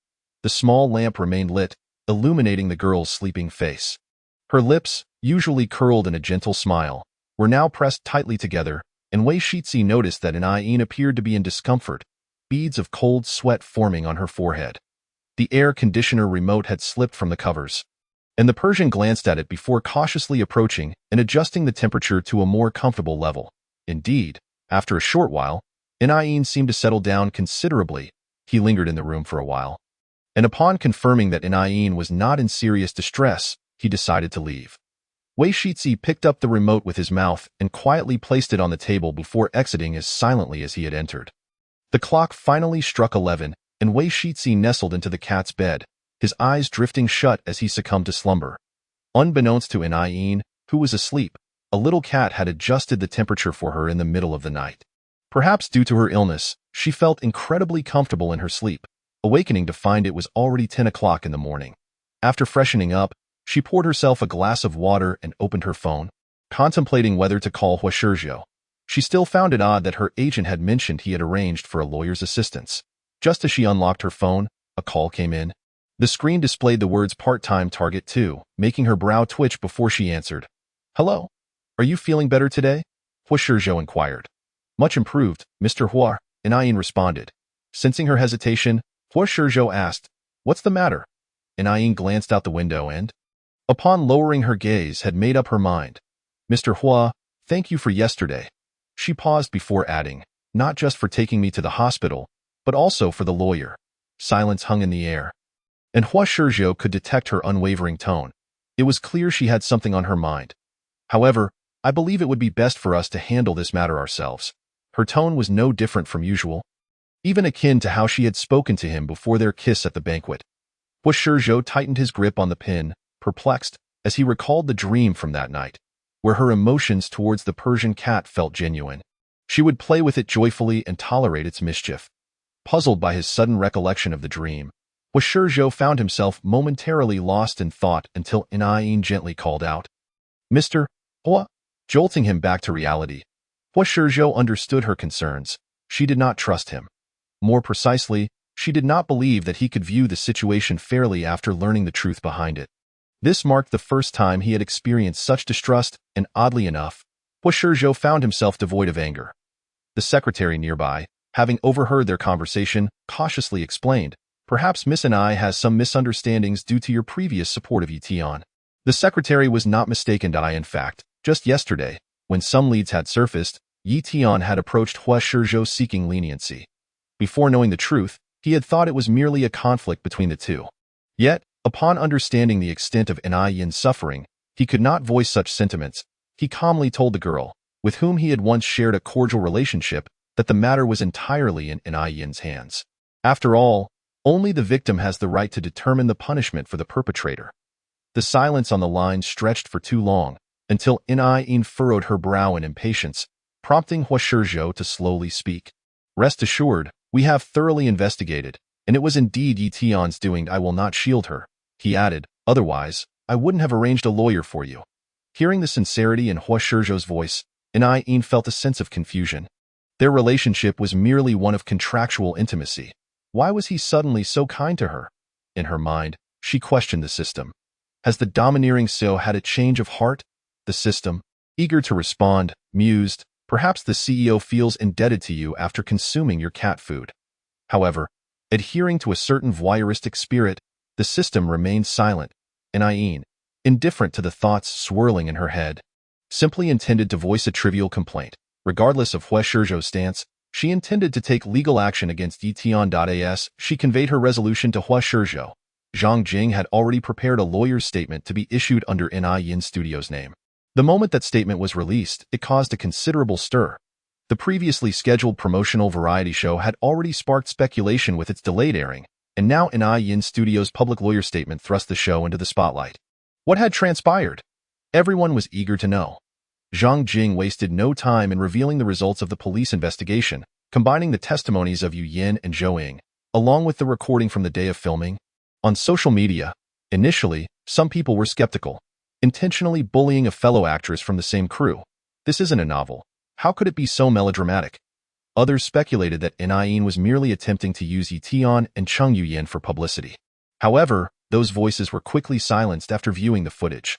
The small lamp remained lit, illuminating the girl's sleeping face. Her lips, usually curled in a gentle smile, were now pressed tightly together, and Wei Shitzi noticed that Inayin appeared to be in discomfort, beads of cold sweat forming on her forehead. The air conditioner remote had slipped from the covers, and the Persian glanced at it before cautiously approaching and adjusting the temperature to a more comfortable level. Indeed, after a short while, Inayin seemed to settle down considerably. He lingered in the room for a while, and upon confirming that Inayin was not in serious distress, he decided to leave. Wei Shitzi picked up the remote with his mouth and quietly placed it on the table before exiting as silently as he had entered. The clock finally struck 11, and Wei Shitzi nestled into the cat's bed, his eyes drifting shut as he succumbed to slumber. Unbeknownst to Inayin, who was asleep, a little cat had adjusted the temperature for her in the middle of the night. Perhaps due to her illness, she felt incredibly comfortable in her sleep, awakening to find it was already 10 o'clock in the morning. After freshening up, she poured herself a glass of water and opened her phone, contemplating whether to call Huashizhou. She still found it odd that her agent had mentioned he had arranged for a lawyer's assistance. Just as she unlocked her phone, a call came in. The screen displayed the words part-time target 2, making her brow twitch before she answered. "Hello? Are you feeling better today?" Huashizhou inquired. "Much improved, Mr. Hua," Inayin responded. Sensing her hesitation, Huashizhou asked, "What's the matter?" Inayin glanced out the window and, upon lowering her gaze, had made up her mind. "Mr. Hua, thank you for yesterday." She paused before adding, "Not just for taking me to the hospital, but also for the lawyer." Silence hung in the air, and Hua Shizhou could detect her unwavering tone. It was clear she had something on her mind. However, I believe it would be best for us to handle this matter ourselves. Her tone was no different from usual, even akin to how she had spoken to him before their kiss at the banquet. Hua Shizhou tightened his grip on the pin, perplexed, as he recalled the dream from that night, where her emotions towards the Persian cat felt genuine. She would play with it joyfully and tolerate its mischief. Puzzled by his sudden recollection of the dream, Hua Shizhou found himself momentarily lost in thought until Yin gently called out, "Mr. Hua," jolting him back to reality. Hua Shizhou understood her concerns. She did not trust him. More precisely, she did not believe that he could view the situation fairly after learning the truth behind it. This marked the first time he had experienced such distrust, and oddly enough, Hua Shizhou found himself devoid of anger. The secretary nearby, having overheard their conversation, cautiously explained, "Perhaps Miss and I has some misunderstandings due to your previous support of Yition." The secretary was not mistaken. In fact, just yesterday, when some leads had surfaced, Yition had approached Hua Shizhou seeking leniency. Before knowing the truth, he had thought it was merely a conflict between the two. Yet, upon understanding the extent of Yin's suffering, he could not voice such sentiments. He calmly told the girl, with whom he had once shared a cordial relationship, that the matter was entirely in Yin's hands. After all, only the victim has the right to determine the punishment for the perpetrator. The silence on the line stretched for too long, until Yin furrowed her brow in impatience, prompting Hua Shizhou to slowly speak. "Rest assured, we have thoroughly investigated, and it was indeed Yition's doing. I will not shield her," he added, "otherwise, I wouldn't have arranged a lawyer for you." Hearing the sincerity in Hua Shizhou's voice, Yin felt a sense of confusion. Their relationship was merely one of contractual intimacy. Why was he suddenly so kind to her? In her mind, she questioned the system. Has the domineering Seo had a change of heart? The system, eager to respond, mused, "Perhaps the CEO feels indebted to you after consuming your cat food." However, adhering to a certain voyeuristic spirit, the system remained silent, and Yin, indifferent to the thoughts swirling in her head, simply intended to voice a trivial complaint. Regardless of Hua Shizhou's stance, she intended to take legal action against Yition. She conveyed her resolution to Hua Shizhou. Zhang Jing had already prepared a lawyer's statement to be issued under Yin Studio's name. The moment that statement was released, it caused a considerable stir. The previously scheduled promotional variety show had already sparked speculation with its delayed airing, and now Yin Studio's public lawyer statement thrust the show into the spotlight. What had transpired? Everyone was eager to know. Zhang Jing wasted no time in revealing the results of the police investigation, combining the testimonies of Yu Yin and Zhou Ying, along with the recording from the day of filming. On social media, initially, some people were skeptical, intentionally bullying a fellow actress from the same crew. This isn't a novel. How could it be so melodramatic? Others speculated that Yin was merely attempting to use Yition and Cheng Yuyin for publicity. However, those voices were quickly silenced after viewing the footage.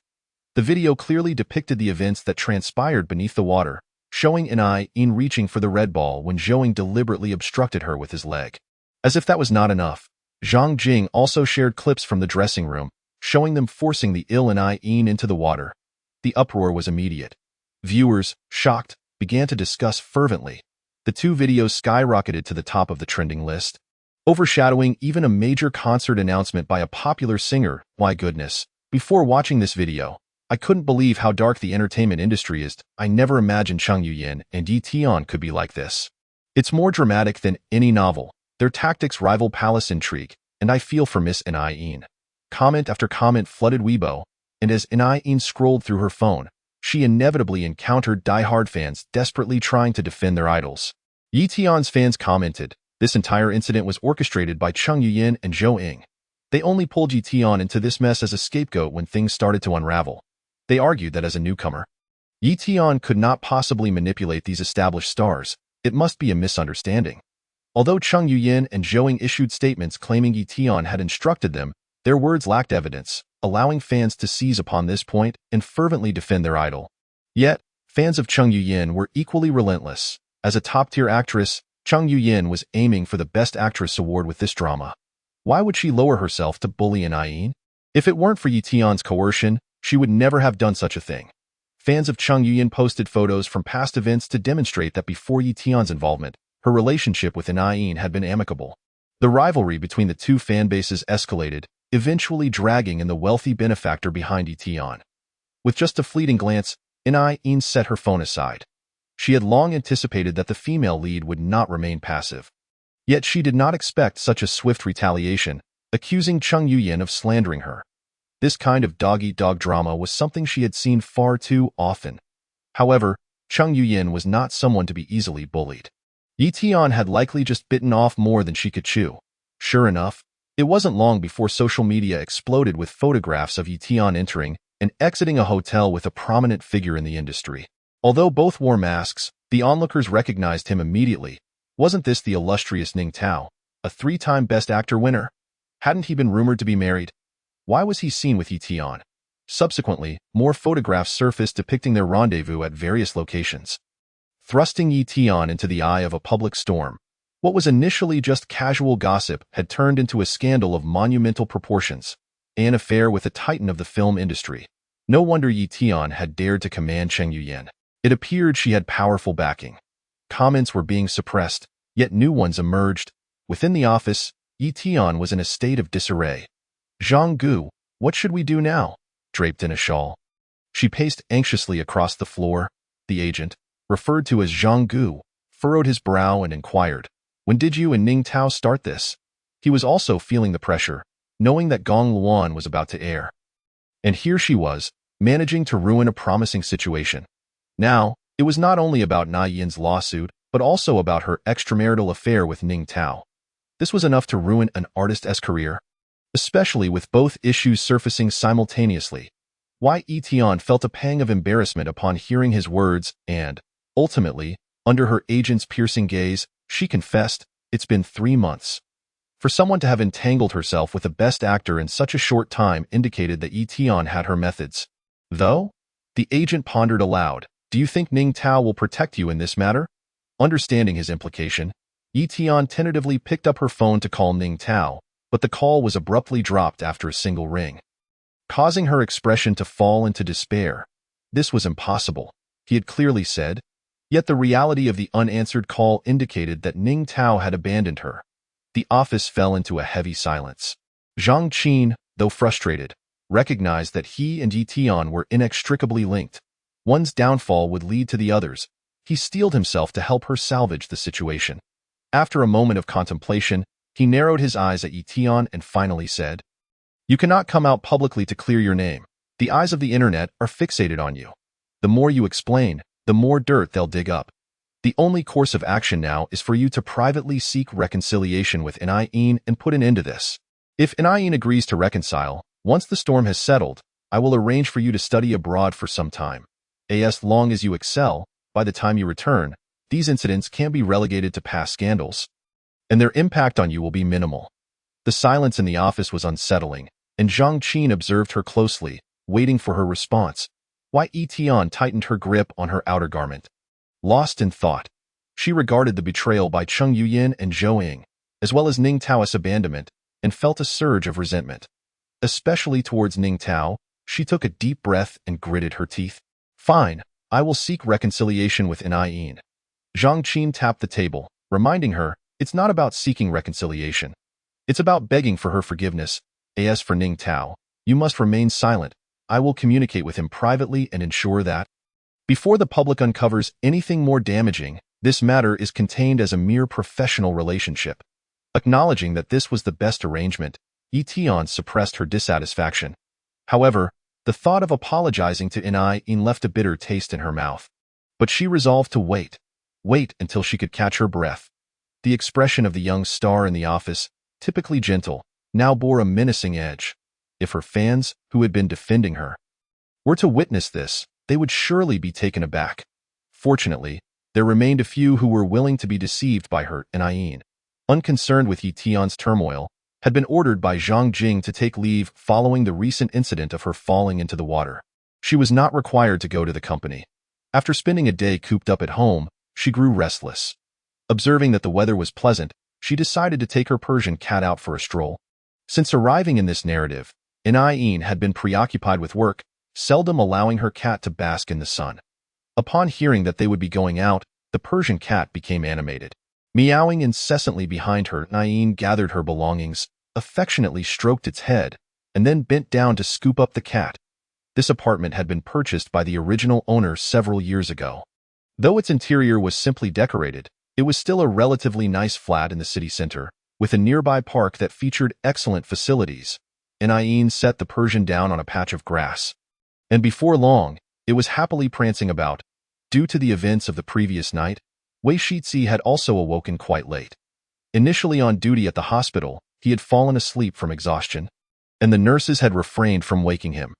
The video clearly depicted the events that transpired beneath the water, showing Yin reaching for the red ball when Zhou Ying deliberately obstructed her with his leg. As if that was not enough, Zhang Jing also shared clips from the dressing room, showing them forcing the ill Yin into the water. The uproar was immediate. Viewers, shocked, began to discuss fervently. The two videos skyrocketed to the top of the trending list, overshadowing even a major concert announcement by a popular singer. My goodness, before watching this video, I couldn't believe how dark the entertainment industry is. I never imagined Cheng Yuyin and Yition could be like this. It's more dramatic than any novel. Their tactics rival palace intrigue, and I feel for Miss Yin. Comment after comment flooded Weibo, and as Yin scrolled through her phone, she inevitably encountered die-hard fans desperately trying to defend their idols. Yition's fans commented, "This entire incident was orchestrated by Cheng Yuyin and Zhou Ying. They only pulled Yition into this mess as a scapegoat when things started to unravel." They argued that as a newcomer, Yition could not possibly manipulate these established stars. It must be a misunderstanding. Although Cheng Yuyin and Zhou Ying issued statements claiming Yition had instructed them, their words lacked evidence, allowing fans to seize upon this point and fervently defend their idol. Yet, fans of Cheng Yuyin were equally relentless. As a top-tier actress, Cheng Yuyin was aiming for the Best Actress award with this drama. Why would she lower herself to bully Yin? If it weren't for Yition's coercion, she would never have done such a thing. Fans of Cheng Yuyin posted photos from past events to demonstrate that before Yition's involvement, her relationship with Yin had been amicable. The rivalry between the two fan bases escalated, eventually dragging in the wealthy benefactor behind Etion. With just a fleeting glance, In set her phone aside. She had long anticipated that the female lead would not remain passive. Yet she did not expect such a swift retaliation, accusing Chung Yuyin of slandering her. This kind of dog-eat-dog drama was something she had seen far too often. However, Chung Yuyin was not someone to be easily bullied. Etion had likely just bitten off more than she could chew. Sure enough, it wasn't long before social media exploded with photographs of Etion entering and exiting a hotel with a prominent figure in the industry. Although both wore masks, the onlookers recognized him immediately. Wasn't this the illustrious Ning Tao, a 3-time Best Actor winner? Hadn't he been rumored to be married? Why was he seen with Etion? Subsequently, more photographs surfaced depicting their rendezvous at various locations. Thrusting Etion into the eye of a public storm, what was initially just casual gossip had turned into a scandal of monumental proportions, an affair with a titan of the film industry. No wonder Etion had dared to command Cheng Yuyin. It appeared she had powerful backing. Comments were being suppressed, yet new ones emerged. Within the office, Etion was in a state of disarray. Zhang Gu, what should we do now? Draped in a shawl. She paced anxiously across the floor. The agent, referred to as Zhang Gu, furrowed his brow and inquired, "When did you and Ning Tao start this?" He was also feeling the pressure, knowing that Gong Luan was about to air. And here she was, managing to ruin a promising situation. Now, it was not only about Na Yin's lawsuit, but also about her extramarital affair with Ning Tao. This was enough to ruin an artist's career, especially with both issues surfacing simultaneously. Why Etion felt a pang of embarrassment upon hearing his words and, ultimately, under her agent's piercing gaze, she confessed, "It's been 3 months." For someone to have entangled herself with a Best Actor in such a short time indicated that Etion had her methods. Though, the agent pondered aloud, "Do you think Ning Tao will protect you in this matter?" Understanding his implication, Etion tentatively picked up her phone to call Ning Tao, but the call was abruptly dropped after a single ring, causing her expression to fall into despair. This was impossible, he had clearly said, yet the reality of the unanswered call indicated that Ning Tao had abandoned her. The office fell into a heavy silence. Zhang Qin, though frustrated, recognized that he and Etion were inextricably linked. One's downfall would lead to the others. He steeled himself to help her salvage the situation. After a moment of contemplation, he narrowed his eyes at Etion and finally said, "You cannot come out publicly to clear your name. The eyes of the internet are fixated on you. The more you explain, the more dirt they'll dig up. The only course of action now is for you to privately seek reconciliation with In and put an end to this. If In agrees to reconcile, once the storm has settled, I will arrange for you to study abroad for some time. As long as you excel, by the time you return, these incidents can be relegated to past scandals, and their impact on you will be minimal." The silence in the office was unsettling, and Zhang Qin observed her closely, waiting for her response. Why Etion tightened her grip on her outer garment. Lost in thought, she regarded the betrayal by Chung Yuyin and Zhou Ying, as well as Ning Tao's abandonment, and felt a surge of resentment. Especially towards Ning Tao, she took a deep breath and gritted her teeth. "Fine, I will seek reconciliation with In." Zhang Qin tapped the table, reminding her, it's not about seeking reconciliation. It's about begging for her forgiveness. As for Ning Tao, you must remain silent. I will communicate with him privately and ensure that, before the public uncovers anything more damaging, this matter is contained as a mere professional relationship. Acknowledging that this was the best arrangement, Etion suppressed her dissatisfaction. However, the thought of apologizing to In left a bitter taste in her mouth. But she resolved to wait until she could catch her breath. The expression of the young star in the office, typically gentle, now bore a menacing edge. If her fans, who had been defending her, were to witness this, they would surely be taken aback. Fortunately, there remained a few who were willing to be deceived by her. In, unconcerned with Etion's turmoil, had been ordered by Zhang Jing to take leave following the recent incident of her falling into the water. She was not required to go to the company. After spending a day cooped up at home, she grew restless. Observing that the weather was pleasant, she decided to take her Persian cat out for a stroll. Since arriving in this narrative, In had been preoccupied with work, seldom allowing her cat to bask in the sun. Upon hearing that they would be going out, the Persian cat became animated. Meowing incessantly behind her, Nain gathered her belongings, affectionately stroked its head, and then bent down to scoop up the cat. This apartment had been purchased by the original owner several years ago. Though its interior was simply decorated, it was still a relatively nice flat in the city center, with a nearby park that featured excellent facilities. Nain set the Persian down on a patch of grass. And before long, it was happily prancing about. Due to the events of the previous night, Wei Shizhi had also awoken quite late. Initially on duty at the hospital, he had fallen asleep from exhaustion, and the nurses had refrained from waking him.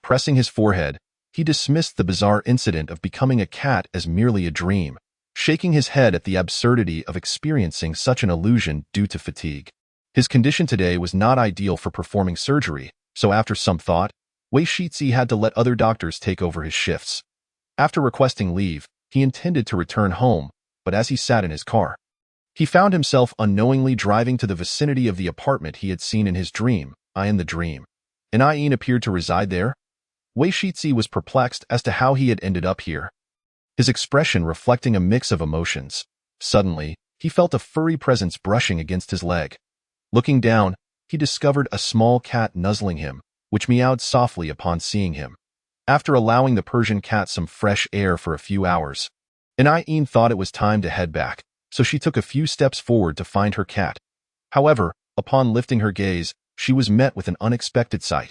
Pressing his forehead, he dismissed the bizarre incident of becoming a cat as merely a dream, shaking his head at the absurdity of experiencing such an illusion due to fatigue. His condition today was not ideal for performing surgery, so after some thought, Wei Shizhi had to let other doctors take over his shifts. After requesting leave, he intended to return home, but as he sat in his car, he found himself unknowingly driving to the vicinity of the apartment he had seen in his dream. In the dream, Nain appeared to reside there. Wei Shizhi was perplexed as to how he had ended up here, his expression reflecting a mix of emotions. Suddenly, he felt a furry presence brushing against his leg. Looking down, he discovered a small cat nuzzling him, which meowed softly upon seeing him. After allowing the Persian cat some fresh air for a few hours, Nain thought it was time to head back, so she took a few steps forward to find her cat. However, upon lifting her gaze, she was met with an unexpected sight.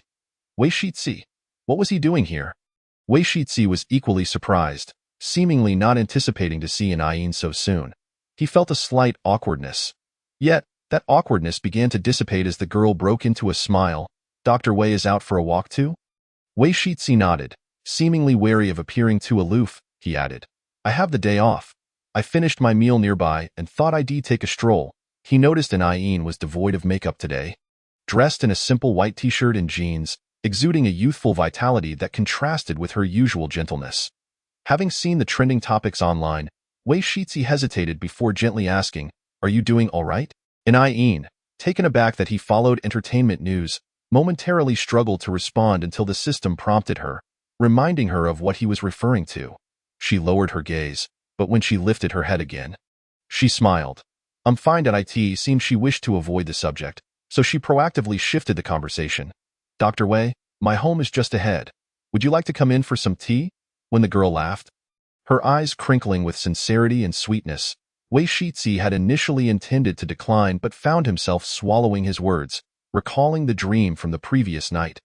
Wei Shizhi, what was he doing here? Wei Shizhi was equally surprised, seemingly not anticipating to see Nain so soon. He felt a slight awkwardness. Yet, that awkwardness began to dissipate as the girl broke into a smile. Dr. Wei is out for a walk too? Wei Shizhi nodded, seemingly wary of appearing too aloof. He added, I have the day off. I finished my meal nearby and thought I'd take a stroll. He noticed Nain was devoid of makeup today. Dressed in a simple white t-shirt and jeans, exuding a youthful vitality that contrasted with her usual gentleness. Having seen the trending topics online, Wei Shizhi hesitated before gently asking, Are you doing all right? Nain, taken aback that he followed entertainment news, momentarily struggled to respond until the system prompted her, reminding her of what he was referring to. She lowered her gaze, but when she lifted her head again, she smiled. I'm fine. It seemed she wished to avoid the subject, so she proactively shifted the conversation. Dr. Wei, my home is just ahead. Would you like to come in for some tea? When the girl laughed, her eyes crinkling with sincerity and sweetness, Wei Shizhi had initially intended to decline but found himself swallowing his words, recalling the dream from the previous night.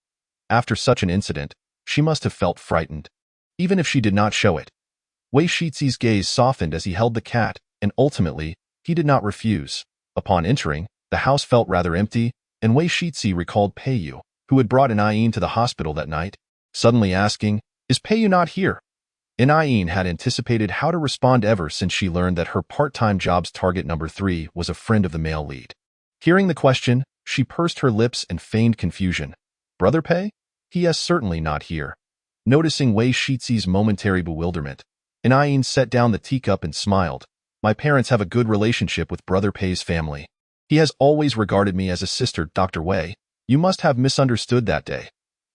After such an incident, she must have felt frightened, even if she did not show it. Wei Shizhi's gaze softened as he held the cat, and ultimately, he did not refuse. Upon entering, the house felt rather empty, and Wei Shizhi recalled Peiyu, who had brought Nain to the hospital that night, suddenly asking, Is Peiyu not here? Nain had anticipated how to respond ever since she learned that her part-time job's target number 3 was a friend of the male lead. Hearing the question, she pursed her lips and feigned confusion. Brother Pei? He is certainly not here. Noticing Wei Shizhi's momentary bewilderment, Nain set down the teacup and smiled. My parents have a good relationship with Brother Pei's family. He has always regarded me as a sister. Dr. Wei, you must have misunderstood that day.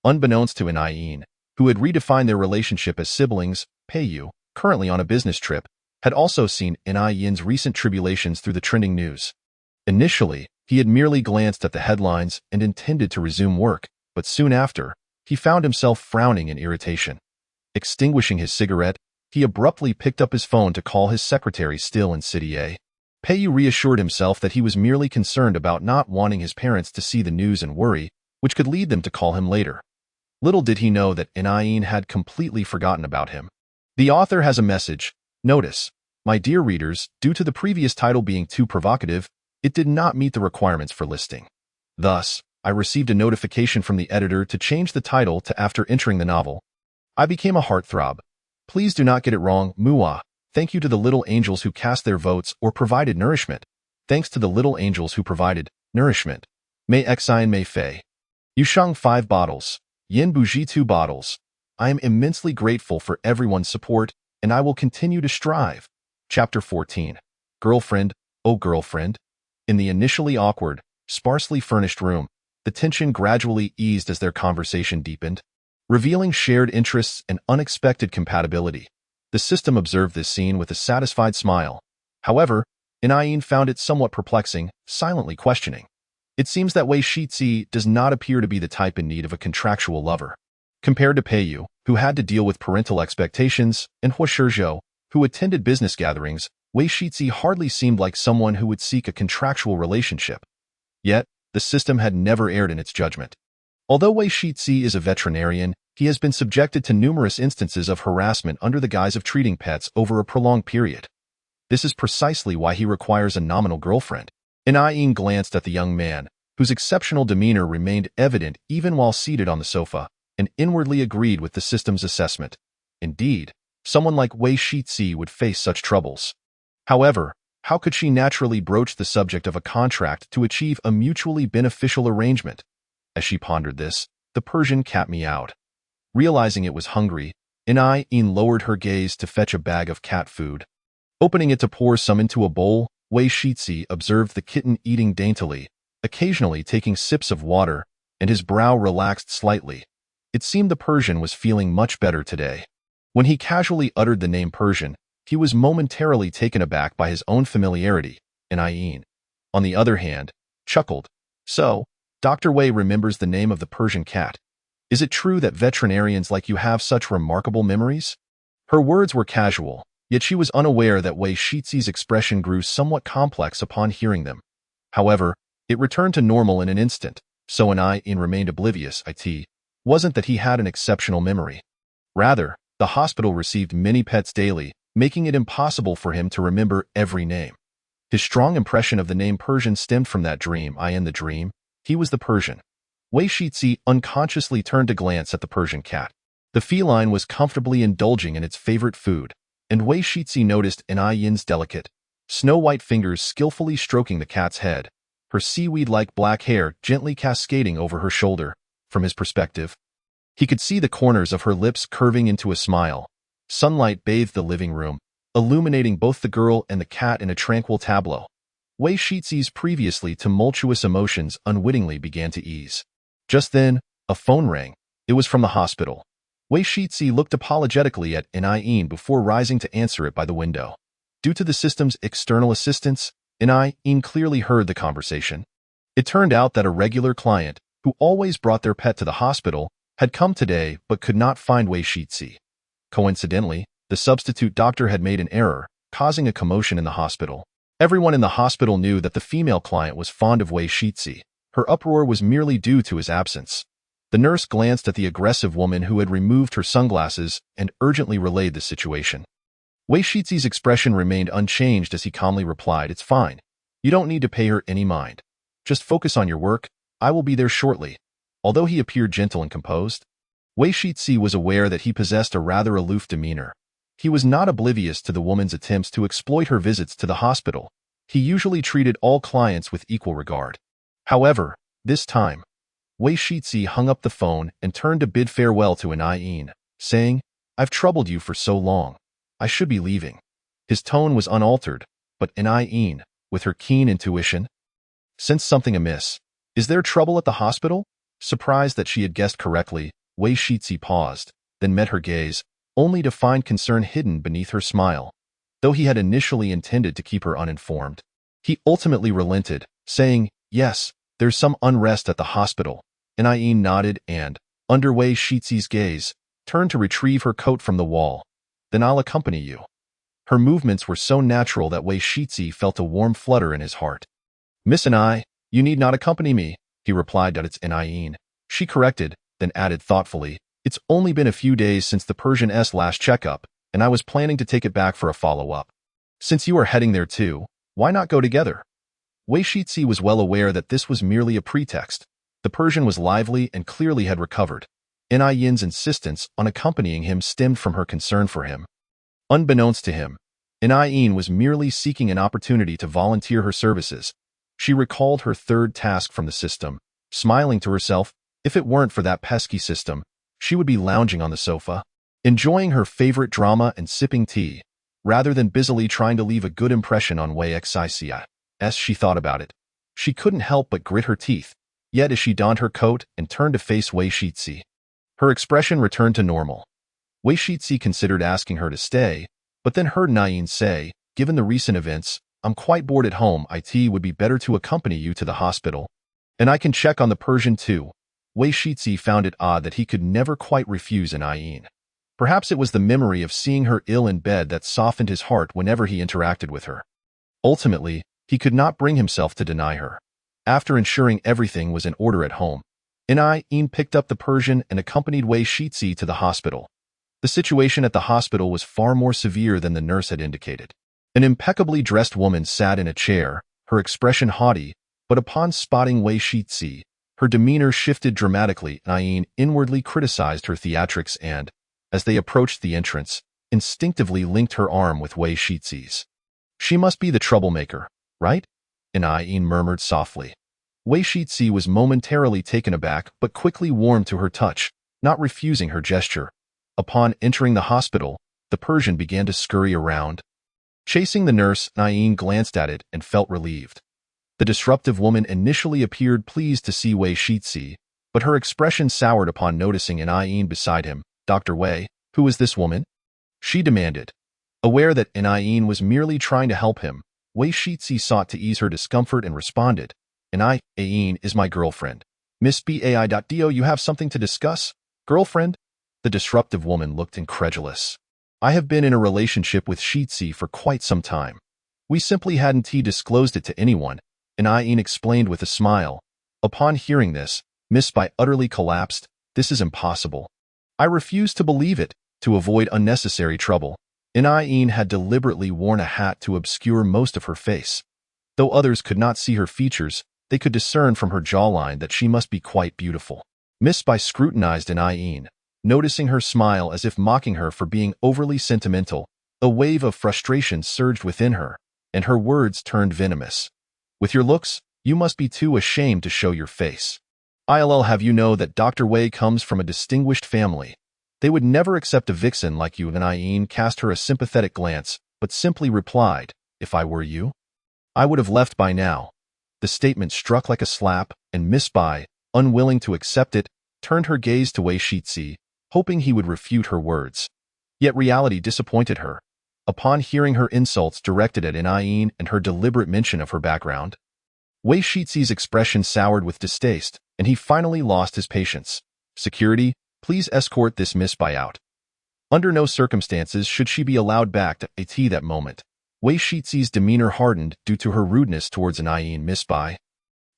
Unbeknownst to Nain, who had redefined their relationship as siblings, Peiyu, currently on a business trip, had also seen Nain's recent tribulations through the trending news. Initially, he had merely glanced at the headlines and intended to resume work, but soon after, he found himself frowning in irritation. Extinguishing his cigarette, he abruptly picked up his phone to call his secretary still in City A. Peiyu reassured himself that he was merely concerned about not wanting his parents to see the news and worry, which could lead them to call him later. Little did he know that Nain had completely forgotten about him. The author has a message. Notice, my dear readers, due to the previous title being too provocative, it did not meet the requirements for listing. Thus, I received a notification from the editor to change the title to after entering the novel. I became a heartthrob. Please do not get it wrong, Muah. Thank you to the little angels who cast their votes or provided nourishment. Thanks to the little angels who provided nourishment. Mei Xian Mei Fei. Yusheng 5 bottles. Yin Buji 2 bottles. I am immensely grateful for everyone's support, and I will continue to strive. Chapter 14. Girlfriend, oh girlfriend. In the initially awkward, sparsely furnished room, the tension gradually eased as their conversation deepened, revealing shared interests and unexpected compatibility. The system observed this scene with a satisfied smile. However, Inayin found it somewhat perplexing, silently questioning. It seems that Wei Shitzi does not appear to be the type in need of a contractual lover. Compared to Peiyu, who had to deal with parental expectations, and Hua Shizhou, who attended business gatherings, Wei Shitzi hardly seemed like someone who would seek a contractual relationship. Yet, the system had never erred in its judgment. Although Wei Shitzi is a veterinarian, he has been subjected to numerous instances of harassment under the guise of treating pets over a prolonged period. This is precisely why he requires a nominal girlfriend. Inayin glanced at the young man, whose exceptional demeanor remained evident even while seated on the sofa, and inwardly agreed with the system's assessment. Indeed, someone like Wei Shitzi would face such troubles. However, how could she naturally broach the subject of a contract to achieve a mutually beneficial arrangement? As she pondered this, the Persian cat meowed. Realizing it was hungry, Inayin lowered her gaze to fetch a bag of cat food. Opening it to pour some into a bowl, Wei Shitzi observed the kitten eating daintily, occasionally taking sips of water, and his brow relaxed slightly. It seemed the Persian was feeling much better today. When he casually uttered the name Persian, he was momentarily taken aback by his own familiarity, Inayin, on the other hand, chuckled. So, Dr. Wei remembers the name of the Persian cat. Is it true that veterinarians like you have such remarkable memories? Her words were casual, yet she was unaware that Wei Shitzi's expression grew somewhat complex upon hearing them. However, it returned to normal in an instant, so Inayin remained oblivious. It wasn't that he had an exceptional memory. Rather, the hospital received many pets daily, making it impossible for him to remember every name. His strong impression of the name Persian stemmed from that dream. In the dream, he was the Persian. Wei Shitzi unconsciously turned to glance at the Persian cat. The feline was comfortably indulging in its favorite food, and Wei Shitzi noticed Inayin's delicate, snow-white fingers skillfully stroking the cat's head, her seaweed-like black hair gently cascading over her shoulder. From his perspective, he could see the corners of her lips curving into a smile. Sunlight bathed the living room, illuminating both the girl and the cat in a tranquil tableau. Wei Shitzi's previously tumultuous emotions unwittingly began to ease. Just then, a phone rang. It was from the hospital. Wei Shitzi looked apologetically at Inayin before rising to answer it by the window. Due to the system's external assistance, Inayin clearly heard the conversation. It turned out that a regular client, who always brought their pet to the hospital, had come today but could not find Wei Shitzi. Coincidentally, the substitute doctor had made an error, causing a commotion in the hospital. Everyone in the hospital knew that the female client was fond of Wei Shitzi. Her uproar was merely due to his absence. The nurse glanced at the aggressive woman who had removed her sunglasses and urgently relayed the situation. Wei Shitzi's expression remained unchanged as he calmly replied, "It's fine. You don't need to pay her any mind. Just focus on your work. I will be there shortly." Although he appeared gentle and composed, Wei Shitzi was aware that he possessed a rather aloof demeanor. He was not oblivious to the woman's attempts to exploit her visits to the hospital. He usually treated all clients with equal regard. However, this time, Wei Shitzi hung up the phone and turned to bid farewell to Inayin, saying, "I've troubled you for so long. I should be leaving." His tone was unaltered, but Inayin, with her keen intuition, sensed something amiss. "Is there trouble at the hospital?" Surprised that she had guessed correctly, Wei Shitzi paused, then met her gaze, only to find concern hidden beneath her smile. Though he had initially intended to keep her uninformed, he ultimately relented, saying, "Yes, there's some unrest at the hospital." Inayin nodded and, under Wei Shitzi's gaze, turned to retrieve her coat from the wall. "Then I'll accompany you." Her movements were so natural that Wei Shitzi felt a warm flutter in his heart. "Miss Inai, you need not accompany me," he replied. "It's Inayin." She corrected, then added thoughtfully, "It's only been a few days since the Persian's last checkup, and I was planning to take it back for a follow-up. Since you are heading there too, why not go together?" Wei Shitzi was well aware that this was merely a pretext. The Persian was lively and clearly had recovered. Inayin's insistence on accompanying him stemmed from her concern for him. Unbeknownst to him, Inayin was merely seeking an opportunity to volunteer her services. She recalled her third task from the system, smiling to herself. If it weren't for that pesky system, she would be lounging on the sofa, enjoying her favorite drama and sipping tea, rather than busily trying to leave a good impression on Wei Xixia. As she thought about it, she couldn't help but grit her teeth. Yet as she donned her coat and turned to face Wei Shitzi, her expression returned to normal. Wei Shitzi considered asking her to stay, but then heard Inayin say, "Given the recent events, I'm quite bored at home. It would be better to accompany you to the hospital. And I can check on the Persian too. Wei Shixi found it odd that he could never quite refuse An. Perhaps it was the memory of seeing her ill in bed that softened his heart whenever he interacted with her. Ultimately, he could not bring himself to deny her. After ensuring everything was in order at home, An picked up the Persian and accompanied Wei Shixi to the hospital. The situation at the hospital was far more severe than the nurse had indicated. An impeccably dressed woman sat in a chair, her expression haughty, but upon spotting Wei Shixi, her demeanor shifted dramatically. An inwardly criticized her theatrics and, as they approached the entrance, instinctively linked her arm with Wei Shixi's. She must be the troublemaker, right? An murmured softly. Wei Shixi was momentarily taken aback but quickly warmed to her touch, not refusing her gesture. Upon entering the hospital, the Persian began to scurry around. Chasing the nurse, An glanced at it and felt relieved. The disruptive woman initially appeared pleased to see Wei Shixi, but her expression soured upon noticing An beside him. Dr. Wei, who is this woman? She demanded. Aware that An was merely trying to help him, Wei Shixi sought to ease her discomfort and responded. An is my girlfriend. Miss Bai.do, you have something to discuss? Girlfriend? The disruptive woman looked incredulous. I have been in a relationship with Shixi for quite some time. We simply hadn't disclosed it to anyone, An explained with a smile. Upon hearing this, Miss Bai utterly collapsed. This is impossible. I refuse to believe it. To avoid unnecessary trouble, An had deliberately worn a hat to obscure most of her face. Though others could not see her features, they could discern from her jawline that she must be quite beautiful. Miss Bai scrutinized An, noticing her smile as if mocking her for being overly sentimental. A wave of frustration surged within her, and her words turned venomous. With your looks, you must be too ashamed to show your face. I'll have you know that Dr. Wei comes from a distinguished family. They would never accept a vixen like you. An cast her a sympathetic glance, but simply replied, if I were you, I would have left by now. The statement struck like a slap, and Miss Bai, unwilling to accept it, turned her gaze to Wei Shixi, hoping he would refute her words. Yet reality disappointed her. Upon hearing her insults directed at An and her deliberate mention of her background, Wei Shixi's expression soured with distaste, and he finally lost his patience. Security, please escort this Miss Bai out. Under no circumstances should she be allowed back to It that moment. Wei Shixi's demeanor hardened due to her rudeness towards An. Miss Bai,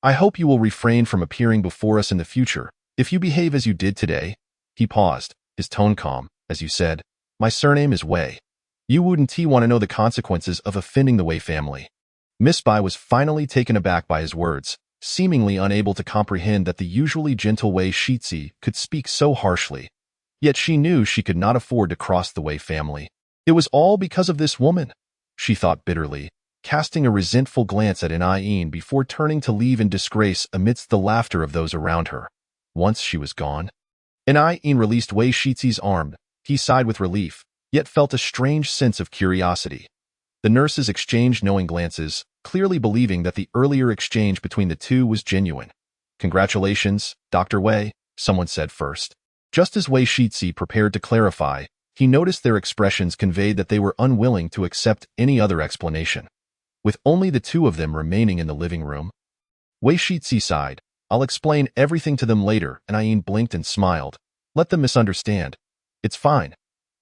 I hope you will refrain from appearing before us in the future. If you behave as you did today. He paused, his tone calm, as you said, my surname is Wei. You wouldn't want to know the consequences of offending the Wei family. Miss Bai was finally taken aback by his words, seemingly unable to comprehend that the usually gentle Wei Shixi could speak so harshly. Yet she knew she could not afford to cross the Wei family. It was all because of this woman, she thought bitterly, casting a resentful glance at An before turning to leave in disgrace amidst the laughter of those around her. Once she was gone, An released Wei Shixi's arm. He sighed with relief, yet felt a strange sense of curiosity. The nurses exchanged knowing glances, clearly believing that the earlier exchange between the two was genuine. Congratulations, Dr. Wei, someone said first. Just as Wei Shixi prepared to clarify, he noticed their expressions conveyed that they were unwilling to accept any other explanation. With only the two of them remaining in the living room, Wei Shixi sighed. I'll explain everything to them later. An blinked and smiled. Let them misunderstand. It's fine.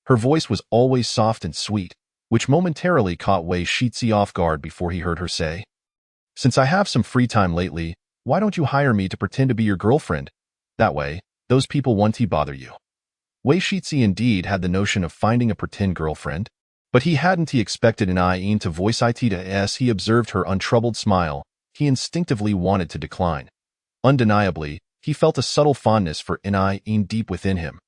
Her voice was always soft and sweet, which momentarily caught Wei Shixi off guard before he heard her say, since I have some free time lately, why don't you hire me to pretend to be your girlfriend? That way, those people won't bother you. Wei Shixi indeed had the notion of finding a pretend girlfriend, but he hadn't expected An to voice it. As he observed her untroubled smile, he instinctively wanted to decline. Undeniably, he felt a subtle fondness for An deep within him.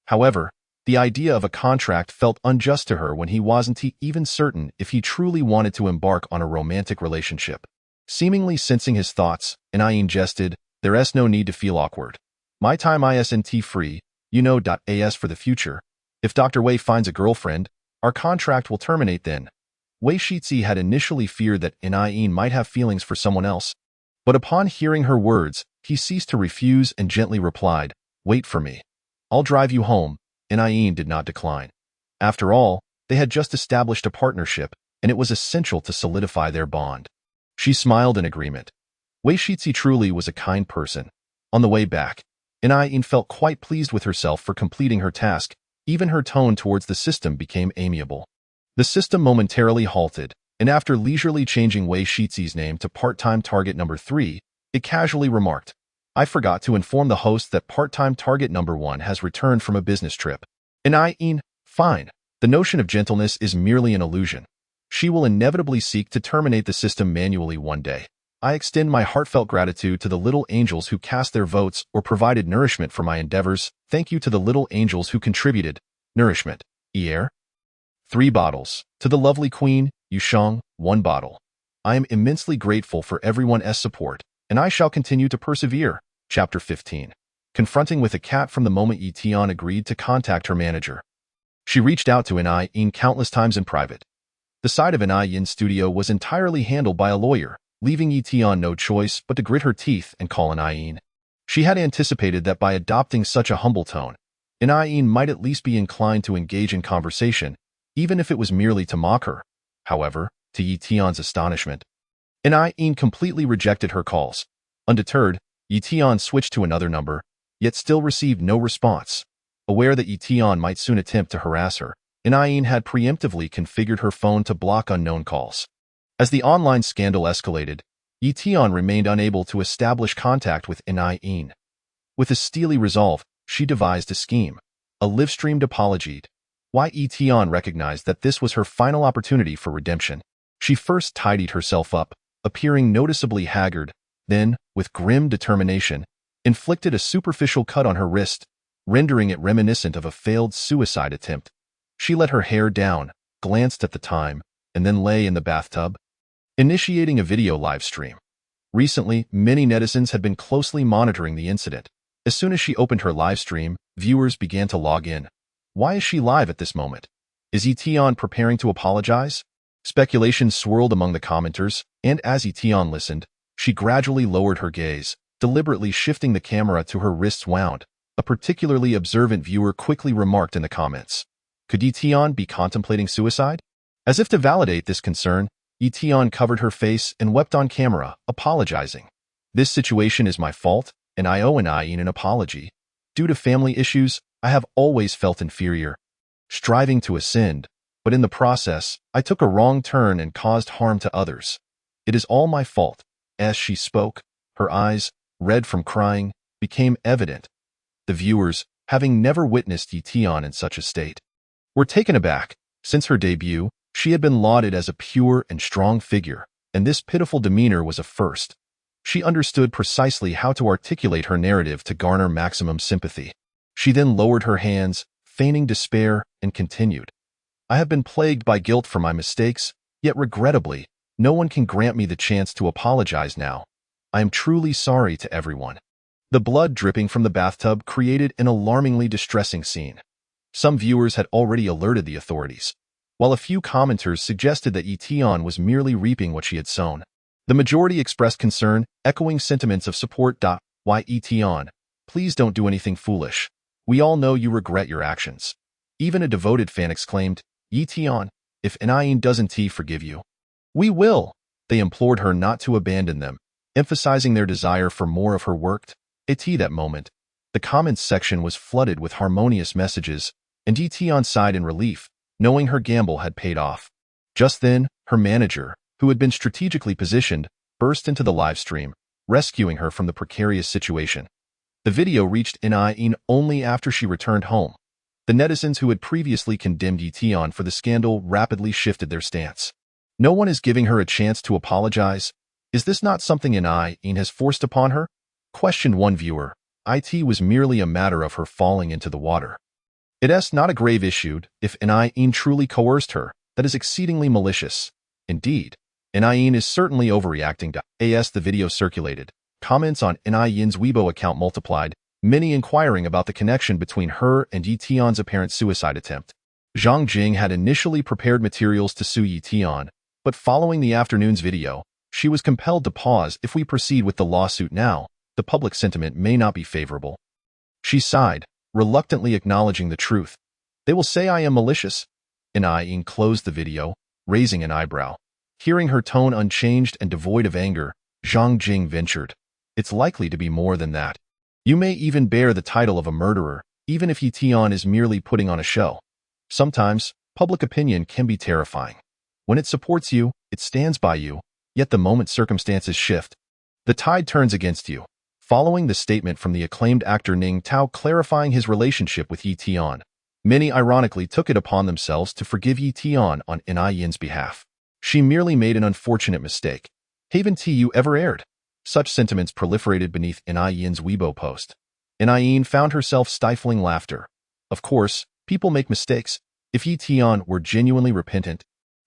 However, the idea of a contract felt unjust to her when he wasn't even certain if he truly wanted to embark on a romantic relationship. Seemingly sensing his thoughts, An jested, there's no need to feel awkward. My time isn't free, you know. As for the future, if Dr. Wei finds a girlfriend, our contract will terminate then. Wei Shixi had initially feared that An might have feelings for someone else, but upon hearing her words, he ceased to refuse and gently replied, wait for me. I'll drive you home. An did not decline. After all, they had just established a partnership, and it was essential to solidify their bond. She smiled in agreement. Wei Shixi truly was a kind person. On the way back, Yin felt quite pleased with herself for completing her task. Even her tone towards the system became amiable. The system momentarily halted, and after leisurely changing Wei Shixi's name to part-time target number 3, it casually remarked, "I forgot to inform the host that part-time target number 1 has returned from a business trip." Yin, fine. The notion of gentleness is merely an illusion. She will inevitably seek to terminate the system manually one day. I extend my heartfelt gratitude to the little angels who cast their votes or provided nourishment for my endeavors. Thank you to the little angels who contributed nourishment. Hier, 3 bottles. To the lovely Queen, Yusheng, 1 bottle. I am immensely grateful for everyone's support, and I shall continue to persevere. Chapter 15. Confronting with a cat. From the moment Yi Tian agreed to contact her manager, she reached out to Yin countless times in private. The side of Yin's studio was entirely handled by a lawyer, leaving Yi Tian no choice but to grit her teeth and call Yin. She had anticipated that by adopting such a humble tone, Yin might at least be inclined to engage in conversation, even if it was merely to mock her. However, to Yi Tian's astonishment, Yin completely rejected her calls. Undeterred, Yi Tian switched to another number, yet still received no response. Aware that Yi Tian might soon attempt to harass her, Yin had preemptively configured her phone to block unknown calls. As the online scandal escalated, Yi Tian remained unable to establish contact with Yin. With a steely resolve, she devised a scheme, a live-streamed apology. Yi Tian recognized that this was her final opportunity for redemption. She first tidied herself up, appearing noticeably haggard, then, with grim determination, inflicted a superficial cut on her wrist, rendering it reminiscent of a failed suicide attempt. She let her hair down, glanced at the time, and then lay in the bathtub, initiating a video live stream. Recently, many netizens had been closely monitoring the incident. As soon as she opened her live stream, viewers began to log in. Why is she live at this moment? Is Yi Tian preparing to apologize? Speculation swirled among the commenters, and as Yi Tian listened, she gradually lowered her gaze, deliberately shifting the camera to her wrists wound. A particularly observant viewer quickly remarked in the comments, "Could Yi Tian be contemplating suicide?" As if to validate this concern, Yi Tian covered her face and wept on camera, apologizing. "This situation is my fault, and I owe Yin an apology. Due to family issues, I have always felt inferior, striving to ascend, but in the process, I took a wrong turn and caused harm to others. It is all my fault." As she spoke, her eyes, red from crying, became evident. The viewers, having never witnessed Yi Tian in such a state, were taken aback. Since her debut, she had been lauded as a pure and strong figure, and this pitiful demeanor was a first. She understood precisely how to articulate her narrative to garner maximum sympathy. She then lowered her hands, feigning despair, and continued, "I have been plagued by guilt for my mistakes, yet regrettably, no one can grant me the chance to apologize now. I am truly sorry to everyone." The blood dripping from the bathtub created an alarmingly distressing scene. Some viewers had already alerted the authorities, while a few commenters suggested that Yi Tian was merely reaping what she had sown. The majority expressed concern, echoing sentiments of support. Yi Tian, please don't do anything foolish. We all know you regret your actions. Even a devoted fan exclaimed, "Yi Tian, if Yin doesn't forgive you, we will." They implored her not to abandon them, emphasizing their desire for more of her work. That moment, the comments section was flooded with harmonious messages, and Yi Tian sighed in relief, knowing her gamble had paid off. Just then, her manager, who had been strategically positioned, burst into the live stream, rescuing her from the precarious situation. The video reached Yin only after she returned home. The netizens who had previously condemned Yi Tian for the scandal rapidly shifted their stance. No one is giving her a chance to apologize. Is this not something Yin has forced upon her? Questioned one viewer. It was merely a matter of her falling into the water. It's not a grave issue. If Yin truly coerced her, that is exceedingly malicious. Indeed, Yin is certainly overreacting. As the video circulated, comments on Yin's Weibo account multiplied, many inquiring about the connection between her and Yi Tian's apparent suicide attempt. Zhang Jing had initially prepared materials to sue Yi Tian, but following the afternoon's video, she was compelled to pause. If we proceed with the lawsuit now, the public sentiment may not be favorable. She sighed, reluctantly acknowledging the truth. They will say I am malicious. Yin closed the video, raising an eyebrow. Hearing her tone unchanged and devoid of anger, Zhang Jing ventured. It's likely to be more than that. You may even bear the title of a murderer, even if Yi Tian is merely putting on a show. Sometimes, public opinion can be terrifying. When it supports you, it stands by you, yet the moment circumstances shift, the tide turns against you. Following the statement from the acclaimed actor Ning Tao clarifying his relationship with Yi Tian, many ironically took it upon themselves to forgive Yi Tian on Nai Yin's behalf. She merely made an unfortunate mistake. Haven't you ever erred? Such sentiments proliferated beneath Nai Yin's Weibo post. Nai Yin found herself stifling laughter. Of course, people make mistakes. If Yi Tian were genuinely repentant,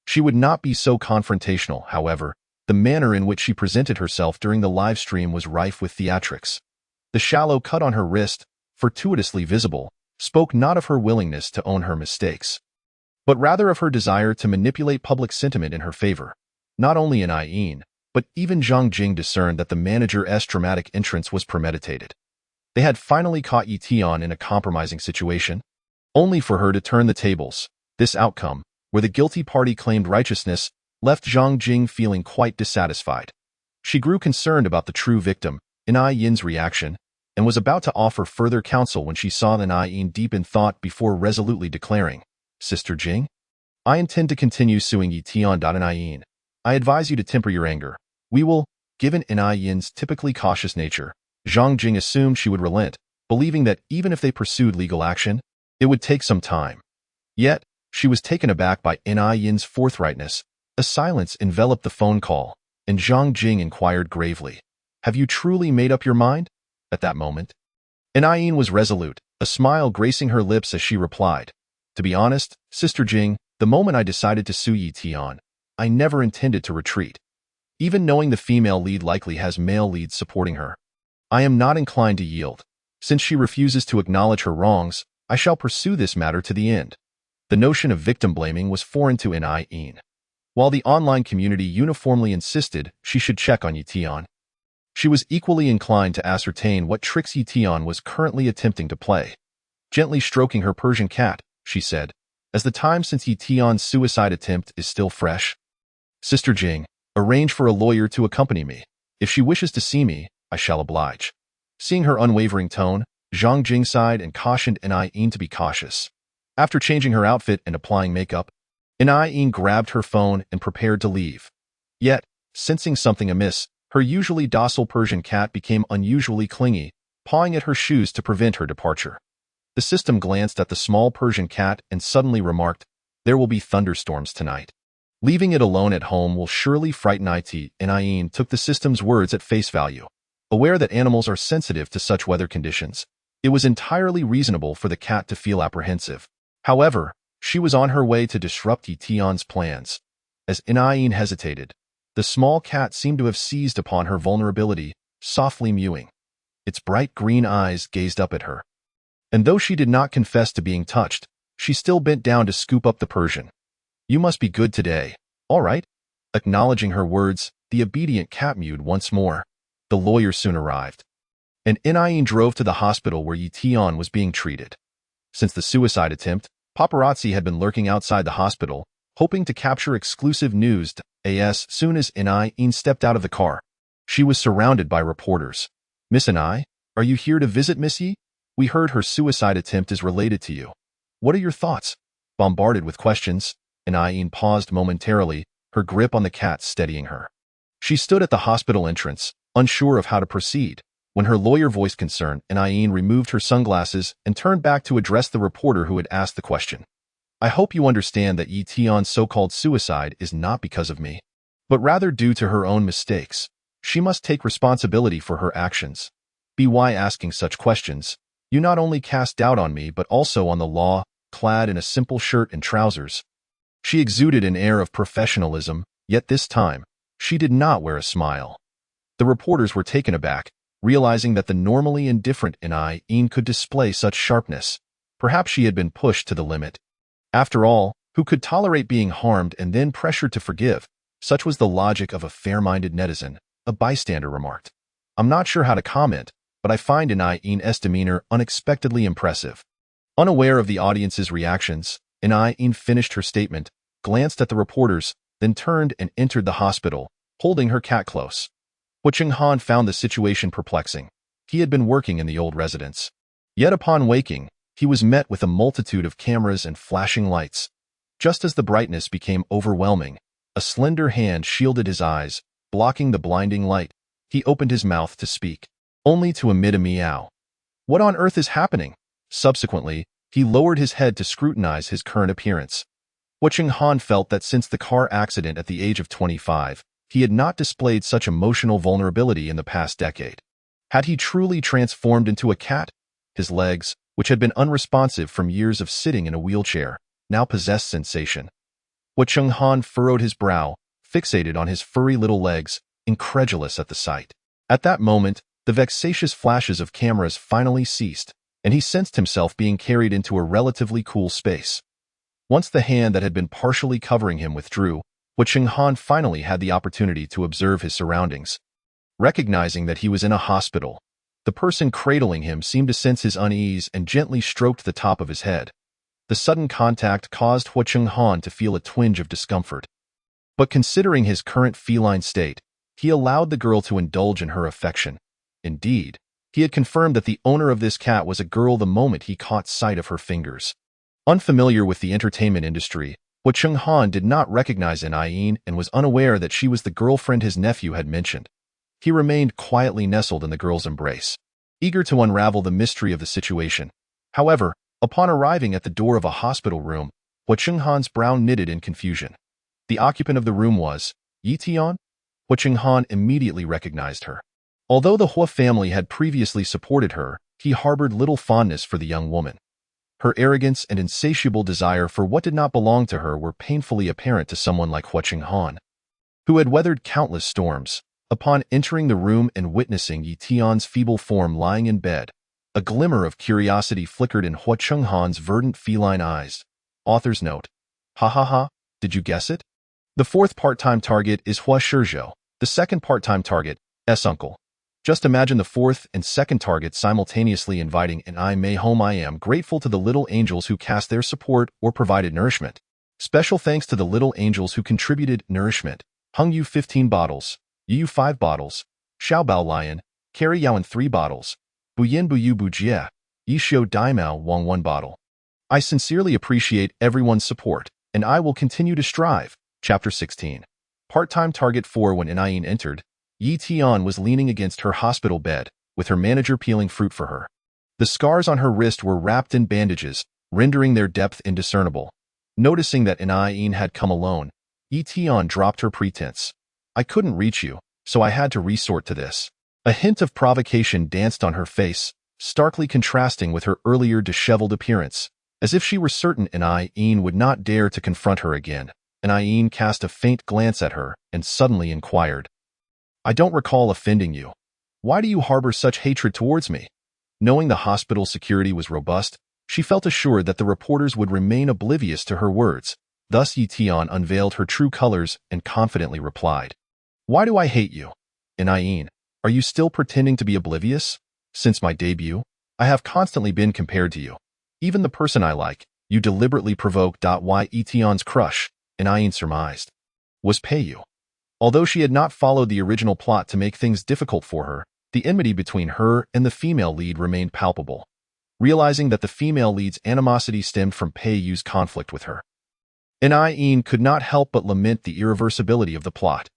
she would not be so confrontational. However, the manner in which she presented herself during the live stream was rife with theatrics. The shallow cut on her wrist, fortuitously visible, spoke not of her willingness to own her mistakes, but rather of her desire to manipulate public sentiment in her favor. Not only in Yin, but even Zhang Jing discerned that the manager's dramatic entrance was premeditated. They had finally caught Yi Tian in a compromising situation, only for her to turn the tables. This outcome, where the guilty party claimed righteousness, left Zhang Jing feeling quite dissatisfied. She grew concerned about the true victim, Nai Yin's reaction, and was about to offer further counsel when she saw Nai Yin deep in thought before resolutely declaring, "Sister Jing, I intend to continue suing Yi Tian. Nai Yin, I advise you to temper your anger. We will." Given Nai Yin's typically cautious nature, Zhang Jing assumed she would relent, believing that even if they pursued legal action, it would take some time. Yet, she was taken aback by Nai Yin's forthrightness. A silence enveloped the phone call, and Zhang Jing inquired gravely, "Have you truly made up your mind?" At that moment, Nai Yin was resolute, a smile gracing her lips as she replied, "To be honest, Sister Jing, the moment I decided to sue Yi Tian, I never intended to retreat. Even knowing the female lead likely has male leads supporting her, I am not inclined to yield. Since she refuses to acknowledge her wrongs, I shall pursue this matter to the end." The notion of victim blaming was foreign to Nai Yin. While the online community uniformly insisted she should check on Yi Tian, she was equally inclined to ascertain what tricks Yi Tian was currently attempting to play. Gently stroking her Persian cat, she said, "As the time since Yi Tian's suicide attempt is still fresh, Sister Jing, arrange for a lawyer to accompany me. If she wishes to see me, I shall oblige." Seeing her unwavering tone, Zhang Jing sighed and cautioned Nai Yin to be cautious. After changing her outfit and applying makeup, Nai Yin grabbed her phone and prepared to leave. Yet, sensing something amiss, her usually docile Persian cat became unusually clingy, pawing at her shoes to prevent her departure. The system glanced at the small Persian cat and suddenly remarked, "There will be thunderstorms tonight. Leaving it alone at home will surely frighten it." Nai Yin took the system's words at face value. Aware that animals are sensitive to such weather conditions, it was entirely reasonable for the cat to feel apprehensive. However, she was on her way to disrupt Yi Tian's plans. As Nai Yin hesitated, the small cat seemed to have seized upon her vulnerability, softly mewing. Its bright green eyes gazed up at her. And though she did not confess to being touched, she still bent down to scoop up the Persian. "You must be good today. All right." Acknowledging her words, the obedient cat mewed once more. The lawyer soon arrived, and Nai Yin drove to the hospital where Yi Tian was being treated. Since the suicide attempt, paparazzi had been lurking outside the hospital, hoping to capture exclusive news. As soon as Nai Yin stepped out of the car, she was surrounded by reporters. "Miss Nai, are you here to visit Miss Yi? We heard her suicide attempt is related to you. What are your thoughts?" Bombarded with questions, Nai Yin paused momentarily, her grip on the cat steadying her. She stood at the hospital entrance, unsure of how to proceed. When her lawyer voiced concern, Nai Yin removed her sunglasses and turned back to address the reporter who had asked the question. "I hope you understand that Yi Tian's so-called suicide is not because of me, but rather due to her own mistakes. She must take responsibility for her actions. By asking such questions, you not only cast doubt on me but also on the law." Clad in a simple shirt and trousers, she exuded an air of professionalism, yet this time, she did not wear a smile. The reporters were taken aback, realizing that the normally indifferent Nai Yin could display such sharpness. Perhaps she had been pushed to the limit. After all, who could tolerate being harmed and then pressured to forgive? Such was the logic of a fair-minded netizen, a bystander remarked. "I'm not sure how to comment, but I find Nai Yin's demeanor unexpectedly impressive." Unaware of the audience's reactions, Nai Yin finished her statement, glanced at the reporters, then turned and entered the hospital, holding her cat close. Hu Chenghan found the situation perplexing. He had been working in the old residence. Yet upon waking, he was met with a multitude of cameras and flashing lights. Just as the brightness became overwhelming, a slender hand shielded his eyes, blocking the blinding light. He opened his mouth to speak, only to emit a meow. What on earth is happening? Subsequently, he lowered his head to scrutinize his current appearance. Hu Chenghan felt that since the car accident at the age of 25, he had not displayed such emotional vulnerability in the past decade. Had he truly transformed into a cat? His legs, which had been unresponsive from years of sitting in a wheelchair, now possessed sensation. Hu Chenghan furrowed his brow, fixated on his furry little legs, incredulous at the sight. At that moment, the vexatious flashes of cameras finally ceased, and he sensed himself being carried into a relatively cool space. Once the hand that had been partially covering him withdrew, Hu Chenghan finally had the opportunity to observe his surroundings. Recognizing that he was in a hospital, the person cradling him seemed to sense his unease and gently stroked the top of his head. The sudden contact caused Hu Chenghan to feel a twinge of discomfort. But considering his current feline state, he allowed the girl to indulge in her affection. Indeed, he had confirmed that the owner of this cat was a girl the moment he caught sight of her fingers. Unfamiliar with the entertainment industry, Hu Chenghan did not recognize Yin and was unaware that she was the girlfriend his nephew had mentioned. He remained quietly nestled in the girl's embrace, eager to unravel the mystery of the situation. However, upon arriving at the door of a hospital room, Hu Chenghan's brow knitted in confusion. The occupant of the room was Yi Tian. Hu Chenghan immediately recognized her. Although the Hua family had previously supported her, he harbored little fondness for the young woman. Her arrogance and insatiable desire for what did not belong to her were painfully apparent to someone like Hu Chenghan, who had weathered countless storms. Upon entering the room and witnessing Yi Tian's feeble form lying in bed, a glimmer of curiosity flickered in Hu Chenghan's verdant feline eyes. Author's note. Ha ha ha, did you guess it? The fourth part-time target is Hua Shizhou, the second part-time target, S uncle. Just imagine the fourth and second target simultaneously inviting an I may home. I am grateful to the little angels who cast their support or provided nourishment. Special thanks to the little angels who contributed nourishment. Hung Yu 15 bottles, Yu 5 bottles, Xiaobao Lion, Carry Yaoan 3 bottles, Buyin Buyu Bujie, Yishio Daimao Wang 1 bottle. I sincerely appreciate everyone's support, and I will continue to strive. Chapter 16. Part-time target 4. When Yin entered, Yi Tian was leaning against her hospital bed, with her manager peeling fruit for her. The scars on her wrist were wrapped in bandages, rendering their depth indiscernible. Noticing that Yin had come alone, Yi Tian dropped her pretense. I couldn't reach you, so I had to resort to this. A hint of provocation danced on her face, starkly contrasting with her earlier disheveled appearance, as if she were certain Yin would not dare to confront her again. Yin cast a faint glance at her and suddenly inquired, I don't recall offending you. Why do you harbor such hatred towards me? Knowing the hospital security was robust, she felt assured that the reporters would remain oblivious to her words. Thus Yi Tian unveiled her true colors and confidently replied, Why do I hate you? Yin, are you still pretending to be oblivious? Since my debut, I have constantly been compared to you. Even the person I like, you deliberately provoked. Yi Tian's crush, Yin surmised, was Peiyu. Although she had not followed the original plot to make things difficult for her, the enmity between her and the female lead remained palpable. Realizing that the female lead's animosity stemmed from Peiyu's conflict with her, Yin could not help but lament the irreversibility of the plot.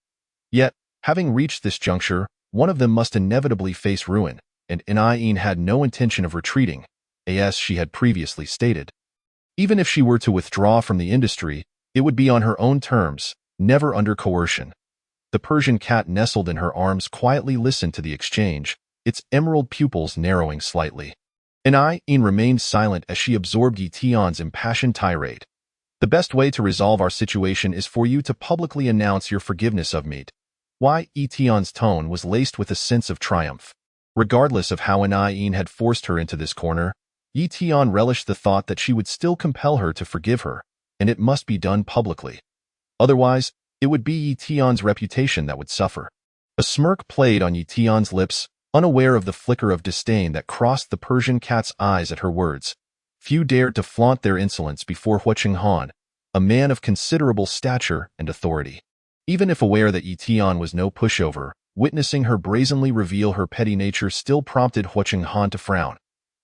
Yet, having reached this juncture, one of them must inevitably face ruin, and Yin had no intention of retreating, as she had previously stated. Even if she were to withdraw from the industry, it would be on her own terms, never under coercion. The Persian cat nestled in her arms quietly listened to the exchange, its emerald pupils narrowing slightly. Yin remained silent as she absorbed Yi Tian's impassioned tirade. The best way to resolve our situation is for you to publicly announce your forgiveness of me. Yi Tian's tone was laced with a sense of triumph. Regardless of how Yin had forced her into this corner, Yi Tian relished the thought that she would still compel her to forgive her, and it must be done publicly. Otherwise, it would be Yi Tian's reputation that would suffer. A smirk played on Yi Tian's lips, unaware of the flicker of disdain that crossed the Persian cat's eyes at her words. Few dared to flaunt their insolence before Hu Chenghan, a man of considerable stature and authority. Even if aware that Yi was no pushover, witnessing her brazenly reveal her petty nature still prompted Hua Chenghan to frown.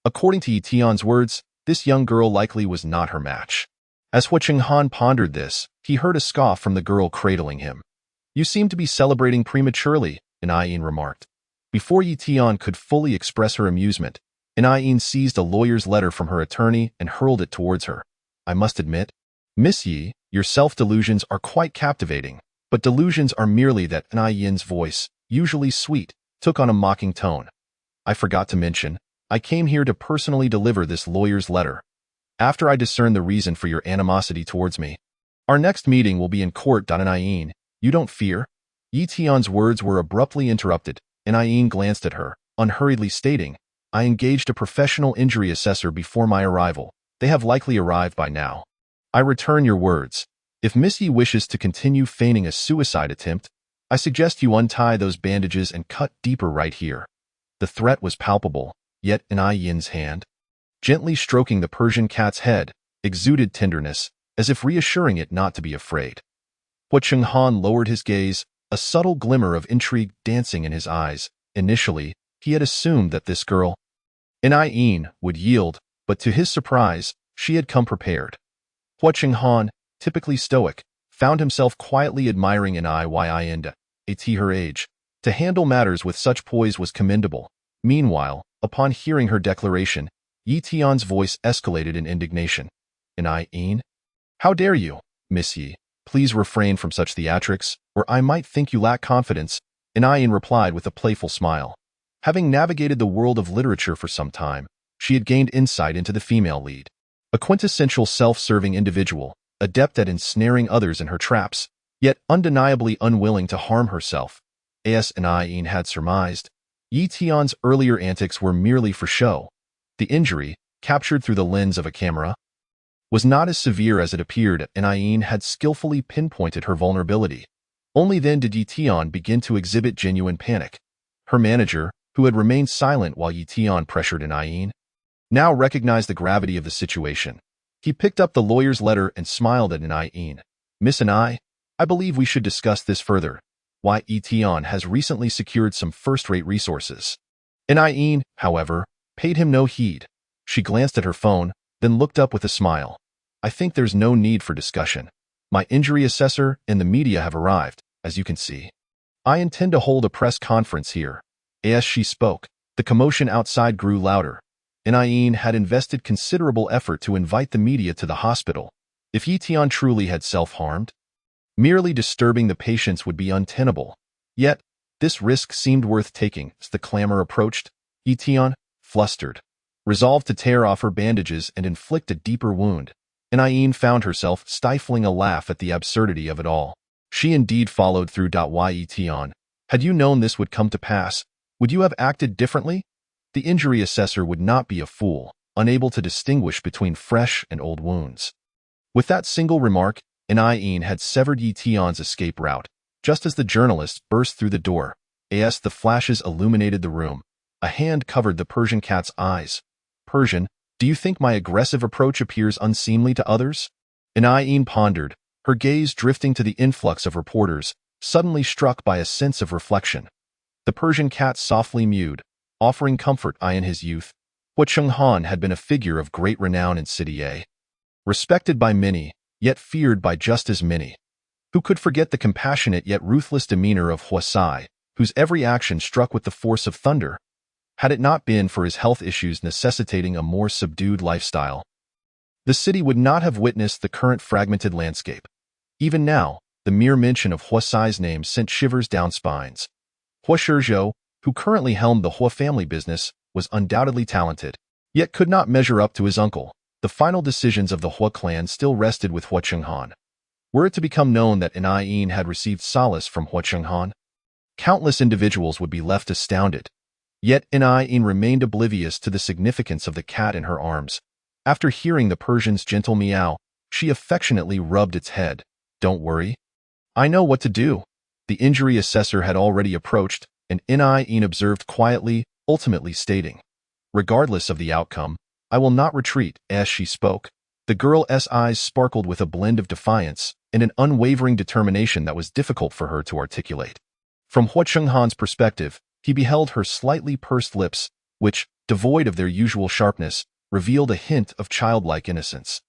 According to Yi words, this young girl likely was not her match. As Hua Chenghan pondered this, he heard a scoff from the girl cradling him. "You seem to be celebrating prematurely," Yin remarked. Before Yi could fully express her amusement, Yin seized a lawyer's letter from her attorney and hurled it towards her. "I must admit, Miss Yi, your self-delusions are quite captivating, but delusions are merely that." Yin's voice, usually sweet, took on a mocking tone. "I forgot to mention, I came here to personally deliver this lawyer's letter. After I discern the reason for your animosity towards me, our next meeting will be in court. Yin, you don't fear?" Yi words were abruptly interrupted, and Yin glanced at her, unhurriedly stating, "I engaged a professional injury assessor before my arrival. They have likely arrived by now. I return your words. If Miss Yi wishes to continue feigning a suicide attempt, I suggest you untie those bandages and cut deeper right here." The threat was palpable, yet Yin's hand, gently stroking the Persian cat's head, exuded tenderness, as if reassuring it not to be afraid. Hua Chenghan lowered his gaze, a subtle glimmer of intrigue dancing in his eyes. Initially, he had assumed that this girl, Yin, would yield, but to his surprise, she had come prepared. Hua Chenghan, typically stoic, found himself quietly admiring Yin at her age. To handle matters with such poise was commendable. Meanwhile, upon hearing her declaration, Yi voice escalated in indignation. "Yin? How dare you, Miss Yi? Please refrain from such theatrics, or I might think you lack confidence," Yin replied with a playful smile. Having navigated the world of literature for some time, she had gained insight into the female lead. A quintessential self-serving individual, adept at ensnaring others in her traps, yet undeniably unwilling to harm herself. As Yin had surmised, Yi earlier antics were merely for show. The injury, captured through the lens of a camera, was not as severe as it appeared, and Yin had skillfully pinpointed her vulnerability. Only then did Yi begin to exhibit genuine panic. Her manager, who had remained silent while Yi pressured Yin, now recognized the gravity of the situation. He picked up the lawyer's letter and smiled at Yin. "Miss I believe we should discuss this further. Why, Yi has recently secured some first-rate resources." Yin, however, paid him no heed. She glanced at her phone, then looked up with a smile. "I think there's no need for discussion. My injury assessor and the media have arrived, as you can see. I intend to hold a press conference here." As she spoke, the commotion outside grew louder. Yin had invested considerable effort to invite the media to the hospital. If Yi truly had self-harmed, merely disturbing the patients would be untenable. Yet, this risk seemed worth taking as the clamor approached. Yi, flustered, resolved to tear off her bandages and inflict a deeper wound. Yin found herself stifling a laugh at the absurdity of it all. She indeed followed through. Why, Yi, had you known this would come to pass, would you have acted differently? The injury assessor would not be a fool, unable to distinguish between fresh and old wounds. With that single remark, Yin had severed Yi escape route. Just as the journalist burst through the door, as the flashes illuminated the room, a hand covered the Persian cat's eyes. "Persian, do you think my aggressive approach appears unseemly to others?" Yin pondered, her gaze drifting to the influx of reporters, suddenly struck by a sense of reflection. The Persian cat softly mewed, offering comfort. In his youth, Hua Chenghan had been a figure of great renown in City A. Respected by many, yet feared by just as many. Who could forget the compassionate yet ruthless demeanor of Hua Sai, whose every action struck with the force of thunder? Had it not been for his health issues necessitating a more subdued lifestyle, the city would not have witnessed the current fragmented landscape. Even now, the mere mention of Hua Sai's name sent shivers down spines. Hua Shizhou, who currently helmed the Hua family business, was undoubtedly talented, yet could not measure up to his uncle. The final decisions of the Hua clan still rested with Hua Chenghan. Were it to become known that Yin had received solace from Hua Chenghan, countless individuals would be left astounded. Yet Yin remained oblivious to the significance of the cat in her arms. After hearing the Persian's gentle meow, she affectionately rubbed its head. "Don't worry. I know what to do." The injury assessor had already approached, and Yin observed quietly, ultimately stating, "Regardless of the outcome, I will not retreat." As she spoke, The girl's eyes sparkled with a blend of defiance and an unwavering determination that was difficult for her to articulate. From Hua Chenghan's perspective, he beheld her slightly pursed lips, which, devoid of their usual sharpness, revealed a hint of childlike innocence.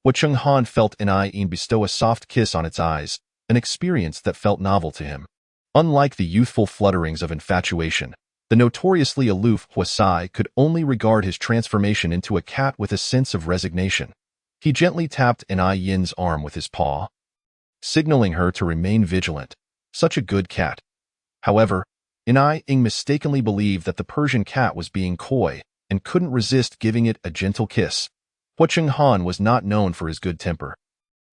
Hua Chenghan felt Yin bestow a soft kiss on its eyes, an experience that felt novel to him. Unlike the youthful flutterings of infatuation, the notoriously aloof Hua Sai could only regard his transformation into a cat with a sense of resignation. He gently tapped Yin's arm with his paw, signaling her to remain vigilant. Such a good cat. However, Ying mistakenly believed that the Persian cat was being coy and couldn't resist giving it a gentle kiss. Hua Chenghan was not known for his good temper.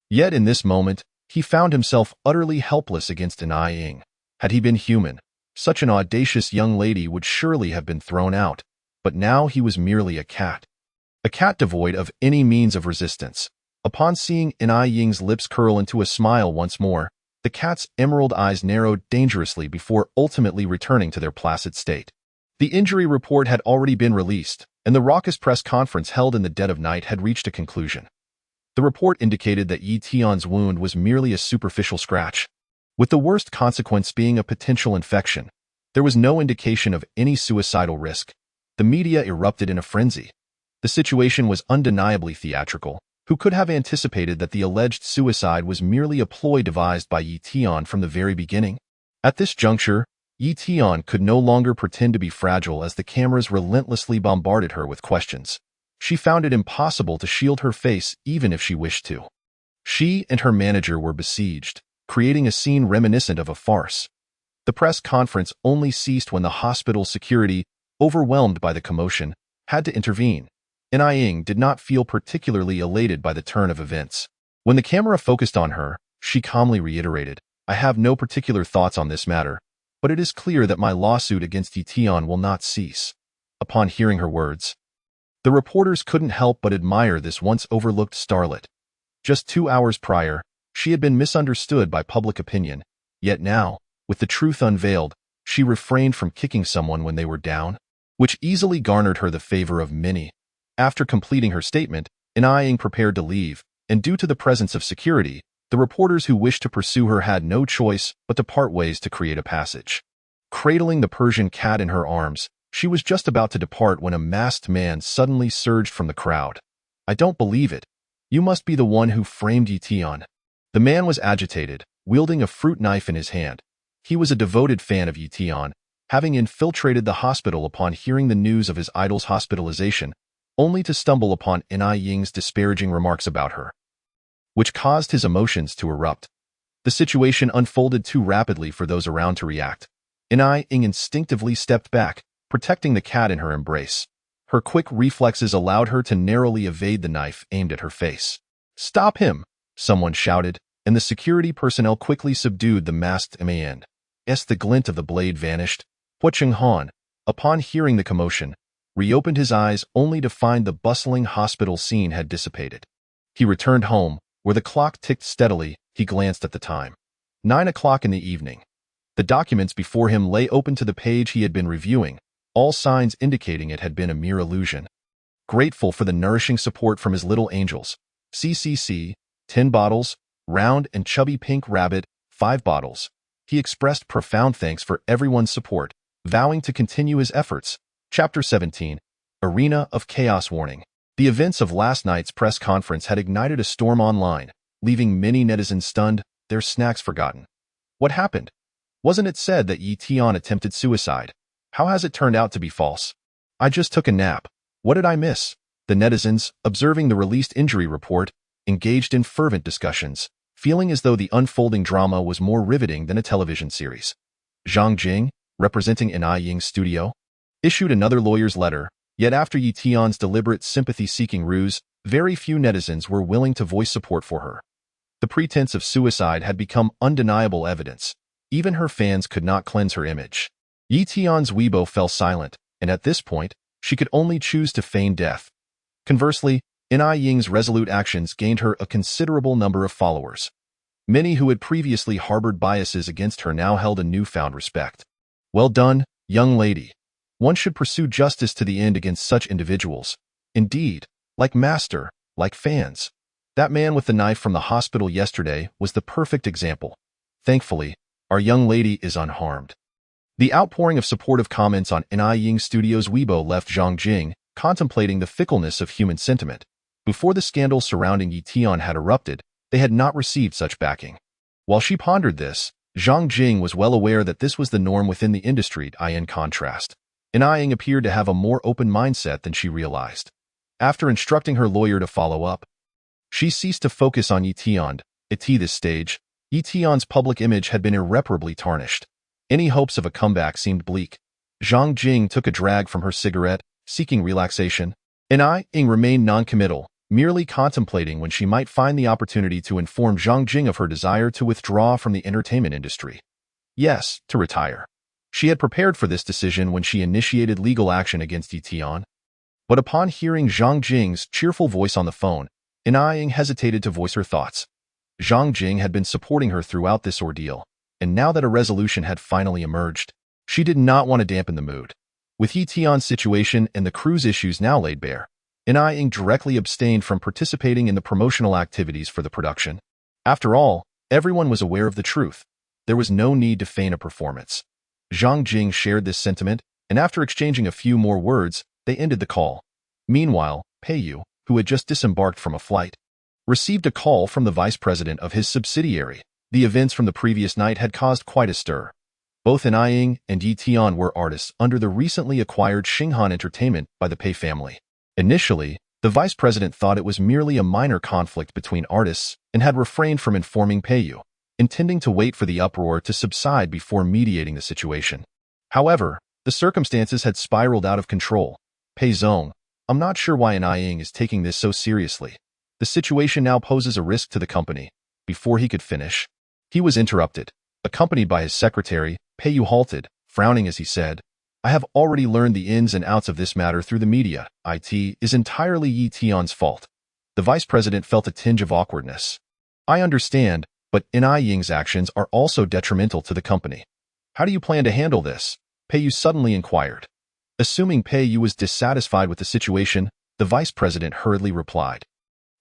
Yet in this moment, he found himself utterly helpless against Ying. Had he been human, such an audacious young lady would surely have been thrown out, but now he was merely a cat. A cat devoid of any means of resistance. Upon seeing Ying's lips curl into a smile once more, the cat's emerald eyes narrowed dangerously before ultimately returning to their placid state. The injury report had already been released, and the raucous press conference held in the dead of night had reached a conclusion. The report indicated that Yi Tian's wound was merely a superficial scratch, with the worst consequence being a potential infection. There was no indication of any suicidal risk. The media erupted in a frenzy. The situation was undeniably theatrical. Who could have anticipated that the alleged suicide was merely a ploy devised by Yi Tian from the very beginning? At this juncture, Yi Tian could no longer pretend to be fragile as the cameras relentlessly bombarded her with questions. She found it impossible to shield her face even if she wished to. She and her manager were besieged, creating a scene reminiscent of a farce. The press conference only ceased when the hospital security, overwhelmed by the commotion, had to intervene. Ying did not feel particularly elated by the turn of events. When the camera focused on her, she calmly reiterated, "I have no particular thoughts on this matter, but it is clear that my lawsuit against Yi Tian will not cease." Upon hearing her words, the reporters couldn't help but admire this once overlooked starlet. Just 2 hours prior, she had been misunderstood by public opinion, yet now, with the truth unveiled, she refrained from kicking someone when they were down, which easily garnered her the favor of many. After completing her statement, Ying prepared to leave, and due to the presence of security, the reporters who wished to pursue her had no choice but to part ways to create a passage. Cradling the Persian cat in her arms, she was just about to depart when a masked man suddenly surged from the crowd. "I don't believe it. You must be the one who framed Yi Tian." The man was agitated, wielding a fruit knife in his hand. He was a devoted fan of Yi Tian, having infiltrated the hospital upon hearing the news of his idol's hospitalization, only to stumble upon Ying's disparaging remarks about her, which caused his emotions to erupt. The situation unfolded too rapidly for those around to react. Ying instinctively stepped back, protecting the cat in her embrace. Her quick reflexes allowed her to narrowly evade the knife aimed at her face. "Stop him!" someone shouted, and the security personnel quickly subdued the masked man. As the glint of the blade vanished, Hua Chenghan, upon hearing the commotion, reopened his eyes only to find the bustling hospital scene had dissipated. He returned home, where the clock ticked steadily. He glanced at the time. 9 o'clock in the evening. The documents before him lay open to the page he had been reviewing, all signs indicating it had been a mere illusion. Grateful for the nourishing support from his little angels, CCC, 10 bottles, round and chubby pink rabbit, 5 bottles. He expressed profound thanks for everyone's support, vowing to continue his efforts. Chapter 17. Arena of Chaos Warning. The events of last night's press conference had ignited a storm online, leaving many netizens stunned, their snacks forgotten. What happened? Wasn't it said that Yi Tian attempted suicide? How has it turned out to be false? I just took a nap. What did I miss? The netizens, observing the released injury report, engaged in fervent discussions, feeling as though the unfolding drama was more riveting than a television series. Zhang Jing, representing Ying's studio, issued another lawyer's letter, yet after Yi Tian's deliberate sympathy-seeking ruse, very few netizens were willing to voice support for her. The pretense of suicide had become undeniable evidence. Even her fans could not cleanse her image. Yi Tian's Weibo fell silent, and at this point, she could only choose to feign death. Conversely, Ying's resolute actions gained her a considerable number of followers. Many who had previously harbored biases against her now held a newfound respect. Well done, young lady. One should pursue justice to the end against such individuals. Indeed, like Master, like fans. That man with the knife from the hospital yesterday was the perfect example. Thankfully, our young lady is unharmed. The outpouring of supportive comments on Ying Studios' Weibo left Zhang Jing contemplating the fickleness of human sentiment. Before the scandal surrounding Yi had erupted, they had not received such backing. While she pondered this, Zhang Jing was well aware that this was the norm within the industry. In contrast, Ying appeared to have a more open mindset than she realized. After instructing her lawyer to follow up, she ceased to focus on Yi. At this stage, Yi public image had been irreparably tarnished. Any hopes of a comeback seemed bleak. Zhang Jing took a drag from her cigarette, seeking relaxation. Ying remained non-committal, merely contemplating when she might find the opportunity to inform Zhang Jing of her desire to withdraw from the entertainment industry. Yes, to retire. She had prepared for this decision when she initiated legal action against Yi. But upon hearing Zhang Jing's cheerful voice on the phone, Ying hesitated to voice her thoughts. Zhang Jing had been supporting her throughout this ordeal, and now that a resolution had finally emerged, she did not want to dampen the mood. With Yi situation and the crew's issues now laid bare, Ying directly abstained from participating in the promotional activities for the production. After all, everyone was aware of the truth. There was no need to feign a performance. Zhang Jing shared this sentiment, and after exchanging a few more words, they ended the call. Meanwhile, Peiyu, who had just disembarked from a flight, received a call from the vice president of his subsidiary. The events from the previous night had caused quite a stir. Both Ying and Yi were artists under the recently acquired Xinghan Entertainment by the Pei family. Initially, the vice president thought it was merely a minor conflict between artists and had refrained from informing Peiyu, intending to wait for the uproar to subside before mediating the situation. However, the circumstances had spiraled out of control. Pei Zong, I'm not sure why Ying is taking this so seriously. The situation now poses a risk to the company. Before he could finish, he was interrupted. Accompanied by his secretary, Peiyu halted, frowning as he said, I have already learned the ins and outs of this matter through the media. It is entirely Yi Tian's fault. The vice president felt a tinge of awkwardness. I understand, but Ying's actions are also detrimental to the company. How do you plan to handle this? Peiyu suddenly inquired. Assuming Peiyu was dissatisfied with the situation, the vice president hurriedly replied.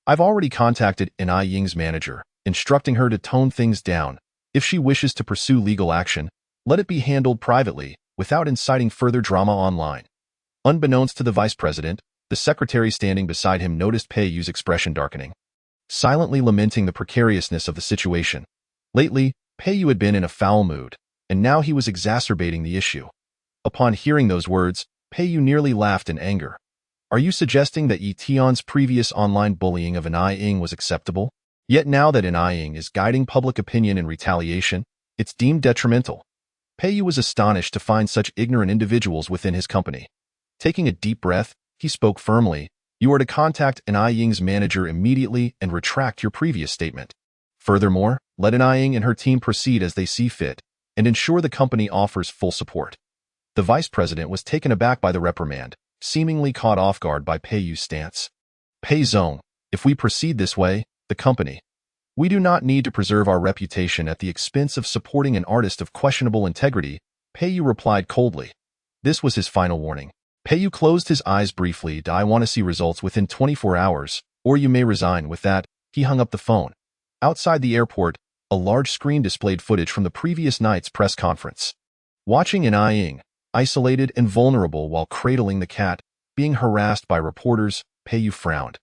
I've already contacted Ying's manager, instructing her to tone things down. If she wishes to pursue legal action, let it be handled privately, without inciting further drama online. Unbeknownst to the vice president, the secretary standing beside him noticed Peiyu's expression darkening, silently lamenting the precariousness of the situation. Lately, Peiyu had been in a foul mood, and now he was exacerbating the issue. Upon hearing those words, Peiyu nearly laughed in anger. Are you suggesting that Yi Tian's previous online bullying of Ying was acceptable? Yet now that Ying is guiding public opinion in retaliation, it's deemed detrimental. Peiyu was astonished to find such ignorant individuals within his company. Taking a deep breath, he spoke firmly. You are to contact Ying's manager immediately and retract your previous statement. Furthermore, let Ying and her team proceed as they see fit, and ensure the company offers full support. The vice president was taken aback by the reprimand, seemingly caught off guard by Peiyu's stance. Pei Zong, if we proceed this way, the company, we do not need to preserve our reputation at the expense of supporting an artist of questionable integrity, Peiyu replied coldly. This was his final warning. Peiyu closed his eyes briefly. I want to see results within 24 hours, or you may resign. With that, he hung up the phone. Outside the airport, a large screen displayed footage from the previous night's press conference. Watching Ying, isolated and vulnerable while cradling the cat, being harassed by reporters, Peiyu frowned.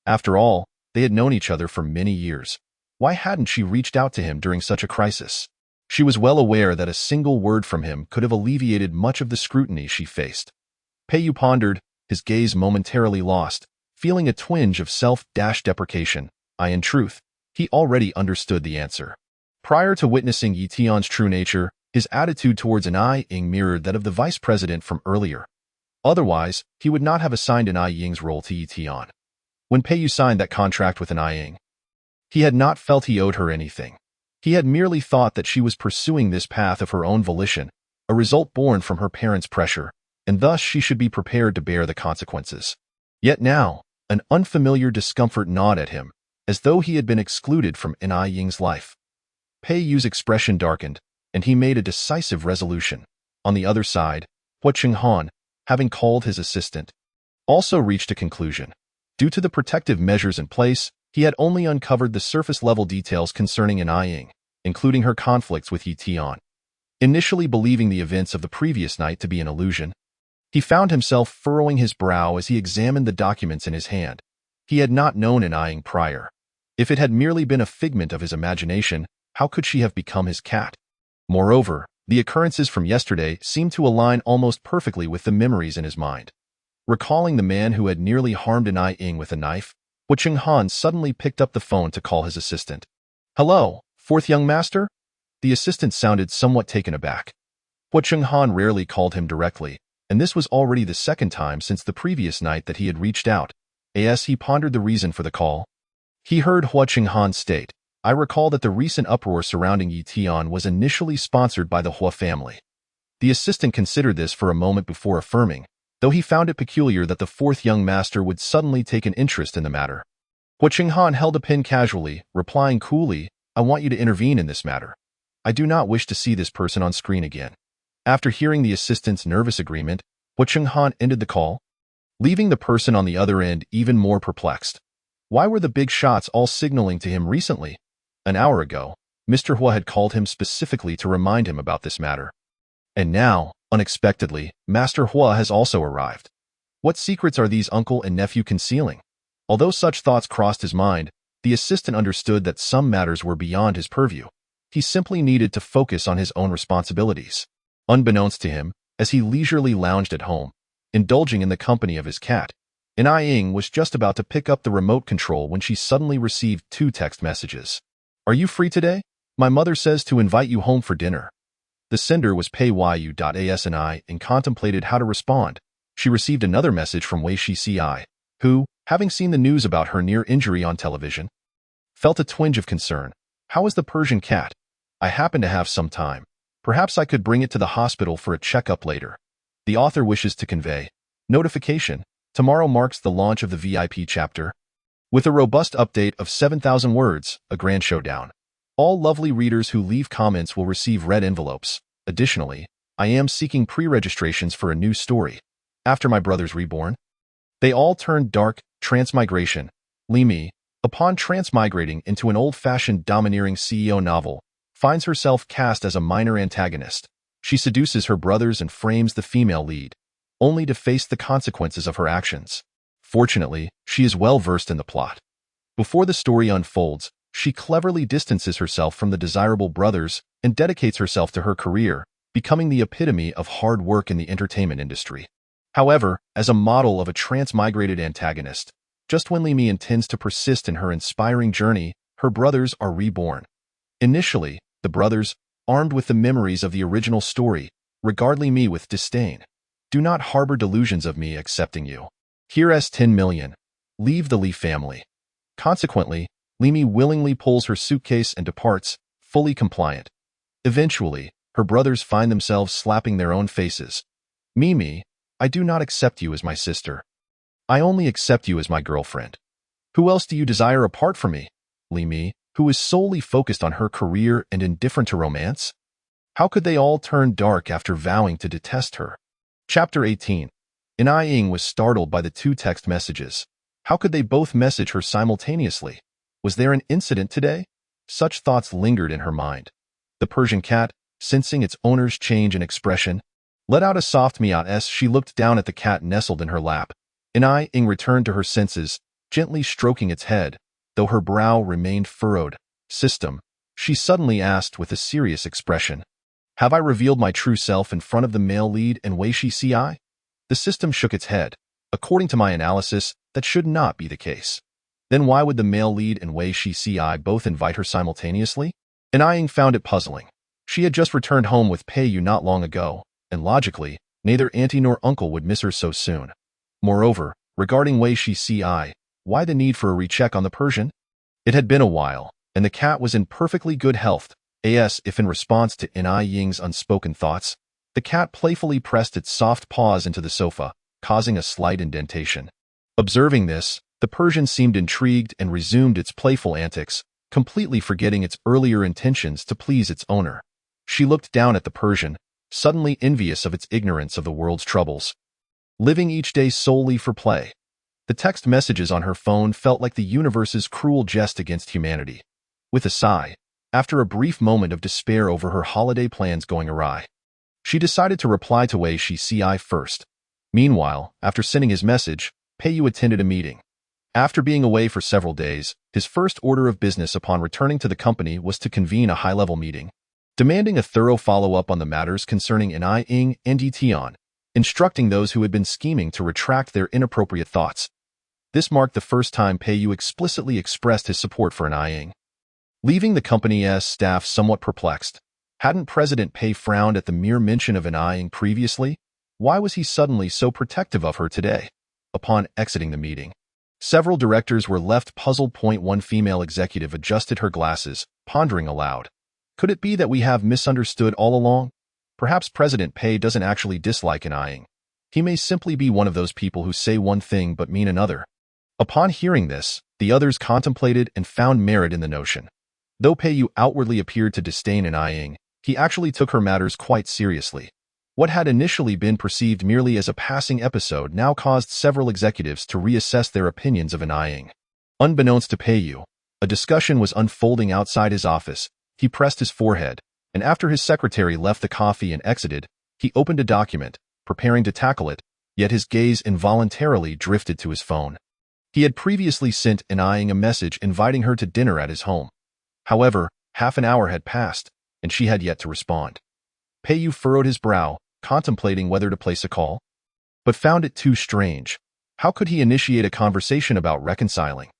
After all, they had known each other for many years. Why hadn't she reached out to him during such a crisis? She was well aware that a single word from him could have alleviated much of the scrutiny she faced. Peiyu pondered, his gaze momentarily lost, feeling a twinge of self-deprecation. In truth, he already understood the answer. Prior to witnessing Yi Tian's true nature, his attitude towards Ying mirrored that of the vice president from earlier. Otherwise, he would not have assigned Ying's role to Yi Tian. When Peiyu signed that contract with Ying, he had not felt he owed her anything. He had merely thought that she was pursuing this path of her own volition, a result born from her parents' pressure, and thus she should be prepared to bear the consequences. Yet now, an unfamiliar discomfort gnawed at him, as though he had been excluded from Ying's life. Peiyu's expression darkened, and he made a decisive resolution. On the other side, Hua Chenghan, having called his assistant, also reached a conclusion. Due to the protective measures in place, he had only uncovered the surface-level details concerning An Ying, including her conflicts with Yi Tian. Initially believing the events of the previous night to be an illusion, he found himself furrowing his brow as he examined the documents in his hand. He had not known An Ying prior. If it had merely been a figment of his imagination, how could she have become his cat? Moreover, the occurrences from yesterday seemed to align almost perfectly with the memories in his mind. Recalling the man who had nearly harmed An Ying with a knife, Hu Chenghan suddenly picked up the phone to call his assistant. "Hello, fourth young master?" The assistant sounded somewhat taken aback. Hu Chenghan rarely called him directly, and this was already the second time since the previous night that he had reached out. As he pondered the reason for the call, he heard Hu Chenghan state, "I recall that the recent uproar surrounding Yi Tian was initially sponsored by the Hua family." The assistant considered this for a moment before affirming, though he found it peculiar that the fourth young master would suddenly take an interest in the matter. Hu Chenghan held a pen casually, replying coolly, "I want you to intervene in this matter. I do not wish to see this person on screen again." After hearing the assistant's nervous agreement, Hu Chenghan ended the call, leaving the person on the other end even more perplexed. Why were the big shots all signaling to him recently? An hour ago, Mr. Hua had called him specifically to remind him about this matter. And now, unexpectedly, Master Hua has also arrived. What secrets are these uncle and nephew concealing? Although such thoughts crossed his mind, the assistant understood that some matters were beyond his purview. He simply needed to focus on his own responsibilities. Unbeknownst to him, as he leisurely lounged at home, indulging in the company of his cat, An Ying was just about to pick up the remote control when she suddenly received 2 text messages. "Are you free today? My mother says to invite you home for dinner." The sender was Peiyu.asni and contemplated how to respond. She received another message from Wei Shi, who, having seen the news about her near injury on television, felt a twinge of concern. "How is the Persian cat? I happen to have some time. Perhaps I could bring it to the hospital for a checkup later." The author wishes to convey, notification, tomorrow marks the launch of the VIP chapter. With a robust update of 7,000 words, a grand showdown. All lovely readers who leave comments will receive red envelopes. Additionally, I am seeking pre-registrations for a new story. After my brothers reborn, they all turned dark. Transmigration. Li Mi, upon transmigrating into an old-fashioned domineering CEO novel, finds herself cast as a minor antagonist. She seduces her brothers and frames the female lead, only to face the consequences of her actions. Fortunately, she is well versed in the plot. Before the story unfolds, she cleverly distances herself from the desirable brothers and dedicates herself to her career, becoming the epitome of hard work in the entertainment industry. However, as a model of a transmigrated antagonist, just when Li Mi intends to persist in her inspiring journey, her brothers are reborn. Initially, the brothers, armed with the memories of the original story, regard Li Mi with disdain. "Do not harbor delusions of me accepting you. Here's 10 million. Leave the Li family." Consequently, Li Mi willingly pulls her suitcase and departs, fully compliant. Eventually, her brothers find themselves slapping their own faces. "Mimi, I do not accept you as my sister. I only accept you as my girlfriend. Who else do you desire apart from me?" Li Mi, who is solely focused on her career and indifferent to romance? How could they all turn dark after vowing to detest her? Chapter 18. An Ying was startled by the 2 text messages. How could they both message her simultaneously? Was there an incident today? Such thoughts lingered in her mind. The Persian cat, sensing its owner's change in expression, let out a soft meow as she looked down at the cat nestled in her lap. An Ying returned to her senses, gently stroking its head, though her brow remained furrowed. "System," she suddenly asked with a serious expression. "Have I revealed my true self in front of the male lead and Wei Shi? The system shook its head. "According to my analysis, that should not be the case." "Then why would the male lead and Wei Shi both invite her simultaneously?" An Ying found it puzzling. She had just returned home with Peiyu not long ago, and logically, neither auntie nor uncle would miss her so soon. Moreover, regarding Wei Shi, why the need for a recheck on the Persian? It had been a while, and the cat was in perfectly good health, as if in response to An Ying's unspoken thoughts, the cat playfully pressed its soft paws into the sofa, causing a slight indentation. Observing this, the Persian seemed intrigued and resumed its playful antics, completely forgetting its earlier intentions to please its owner. She looked down at the Persian, suddenly envious of its ignorance of the world's troubles. Living each day solely for play. The text messages on her phone felt like the universe's cruel jest against humanity. With a sigh, after a brief moment of despair over her holiday plans going awry, she decided to reply to Wei Shi first. Meanwhile, after sending his message, Peiyu attended a meeting. After being away for several days, his first order of business upon returning to the company was to convene a high-level meeting, demanding a thorough follow-up on the matters concerning Anai Ying and Yi Tian, instructing those who had been scheming to retract their inappropriate thoughts. This marked the first time Peiyu explicitly expressed his support for Anai Ying, leaving the company's staff somewhat perplexed. Hadn't President Pei frowned at the mere mention of Anai Ying previously? Why was he suddenly so protective of her today? Upon exiting the meeting, several directors were left puzzled. One female executive adjusted her glasses, pondering aloud. Could it be that we have misunderstood all along? Perhaps President Pei doesn't actually dislike Anai Ying. He may simply be one of those people who say one thing but mean another. Upon hearing this, the others contemplated and found merit in the notion. Though Peiyu outwardly appeared to disdain Anai Ying, he actually took her matters quite seriously. What had initially been perceived merely as a passing episode now caused several executives to reassess their opinions of Anai Ying. Unbeknownst to Peiyu, a discussion was unfolding outside his office. He pressed his forehead, and after his secretary left the coffee and exited, he opened a document, preparing to tackle it, yet his gaze involuntarily drifted to his phone. He had previously sent Anai Ying a message inviting her to dinner at his home. However, half an hour had passed, and she had yet to respond. Peiyu furrowed his brow, contemplating whether to place a call, but found it too strange. How could he initiate a conversation about reconciling?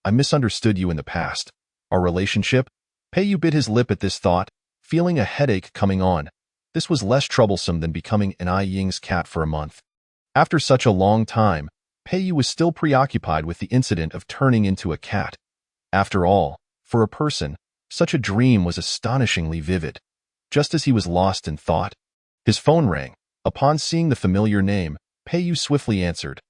I misunderstood you in the past. Our relationship? Peiyu bit his lip at this thought, feeling a headache coming on. This was less troublesome than becoming Anai Ying's cat for a month. After such a long time, Peiyu was still preoccupied with the incident of turning into a cat. After all, for a person, such a dream was astonishingly vivid. Just as he was lost in thought, his phone rang. Upon seeing the familiar name, Peiyu swiftly answered.